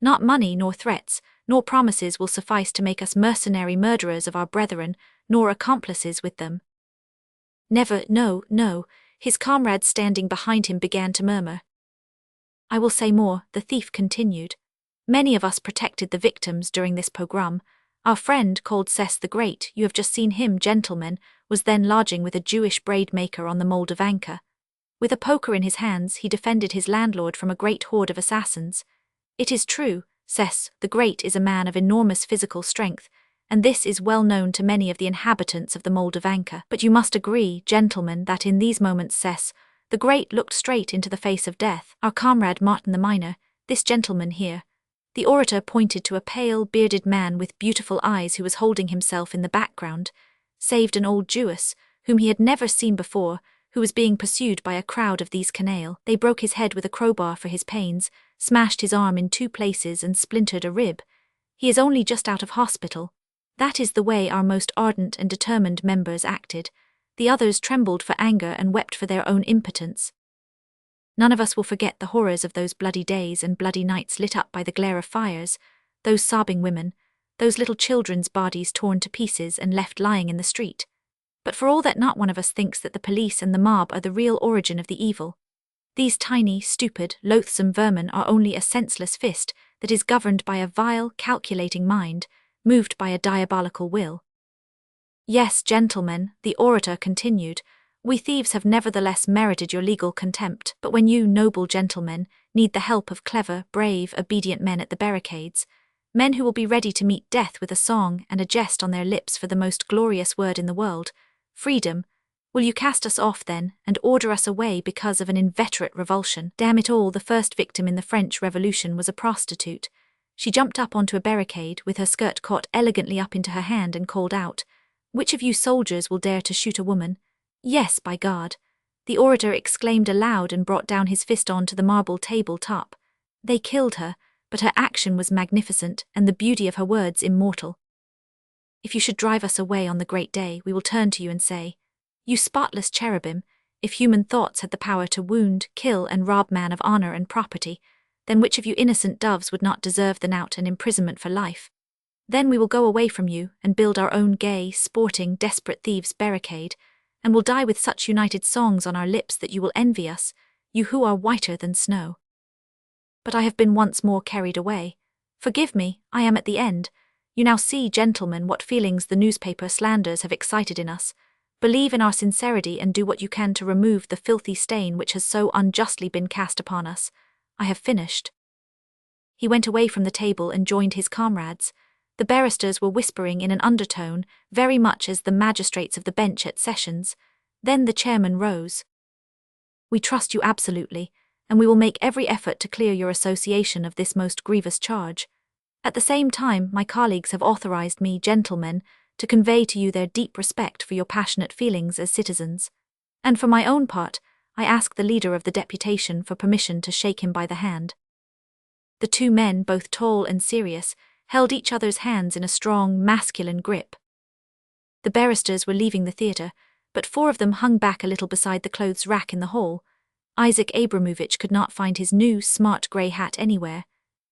Not money nor threats, nor promises will suffice to make us mercenary murderers of our brethren, nor accomplices with them. Never, no, no, his comrades standing behind him began to murmur. I will say more, the thief continued. Many of us protected the victims during this pogrom. Our friend called Sess the Great, you have just seen him, gentlemen, was then lodging with a Jewish braid maker on the Moldavanka. With a poker in his hands, he defended his landlord from a great horde of assassins. It is true, Sess the Great is a man of enormous physical strength, and this is well known to many of the inhabitants of the Moldavanka. But you must agree, gentlemen, that in these moments Sess the Great looked straight into the face of death. Our comrade Martin the Miner, this gentleman here. The orator pointed to a pale, bearded man with beautiful eyes who was holding himself in the background, saved an old Jewess, whom he had never seen before, who was being pursued by a crowd of these canaille. They broke his head with a crowbar for his pains, smashed his arm in 2 places and splintered a rib. He is only just out of hospital. That is the way our most ardent and determined members acted. The others trembled for anger and wept for their own impotence. None of us will forget the horrors of those bloody days and bloody nights lit up by the glare of fires, those sobbing women, those little children's bodies torn to pieces and left lying in the street. But for all that, not one of us thinks that the police and the mob are the real origin of the evil. These tiny, stupid, loathsome vermin are only a senseless fist that is governed by a vile, calculating mind, moved by a diabolical will. Yes, gentlemen, the orator continued, we thieves have nevertheless merited your legal contempt, but when you, noble gentlemen, need the help of clever, brave, obedient men at the barricades, men who will be ready to meet death with a song and a jest on their lips for the most glorious word in the world, freedom, will you cast us off then, and order us away because of an inveterate revulsion? Damn it all, the first victim in the French Revolution was a prostitute. She jumped up onto a barricade with her skirt caught elegantly up into her hand and called out, "Which of you soldiers will dare to shoot a woman?" "Yes, by God!" the orator exclaimed aloud and brought down his fist on to the marble table top. They killed her, but her action was magnificent and the beauty of her words immortal. If you should drive us away on the great day, we will turn to you and say, "You spotless cherubim, if human thoughts had the power to wound, kill, and rob man of honor and property, then which of you innocent doves would not deserve the knout and imprisonment for life? Then we will go away from you and build our own gay, sporting, desperate thieves' barricade, and will die with such united songs on our lips that you will envy us, you who are whiter than snow." But I have been once more carried away. Forgive me, I am at the end. You now see, gentlemen, what feelings the newspaper slanders have excited in us. Believe in our sincerity and do what you can to remove the filthy stain which has so unjustly been cast upon us. I have finished. He went away from the table and joined his comrades. The barristers were whispering in an undertone, very much as the magistrates of the bench at sessions. Then the chairman rose. "We trust you absolutely, and we will make every effort to clear your association of this most grievous charge. At the same time, my colleagues have authorized me, gentlemen, to convey to you their deep respect for your passionate feelings as citizens. And for my own part, I ask the leader of the deputation for permission to shake him by the hand." The 2 men, both tall and serious, held each other's hands in a strong, masculine grip. The barristers were leaving the theatre, but 4 of them hung back a little beside the clothes rack in the hall. Isaac Abramovich could not find his new, smart grey hat anywhere.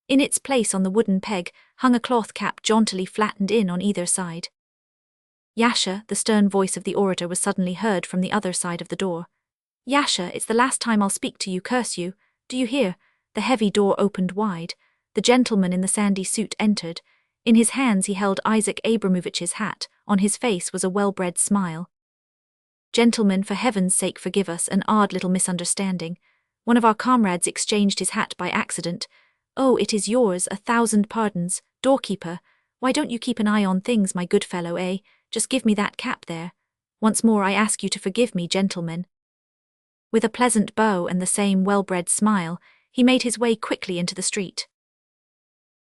In its place on the wooden peg hung a cloth cap jauntily flattened in on either side. "Yasha," the stern voice of the orator was suddenly heard from the other side of the door. "Yasha, it's the last time I'll speak to you, curse you. Do you hear?" The heavy door opened wide. The gentleman in the sandy suit entered. In his hands he held Isaac Abramovich's hat. On his face was a well-bred smile. "Gentlemen, for heaven's sake forgive us an odd little misunderstanding. One of our comrades exchanged his hat by accident. Oh, it is yours, 1,000 pardons. Doorkeeper, why don't you keep an eye on things, my good fellow, eh? Just give me that cap there. Once more I ask you to forgive me, gentlemen." With a pleasant bow and the same well-bred smile, he made his way quickly into the street.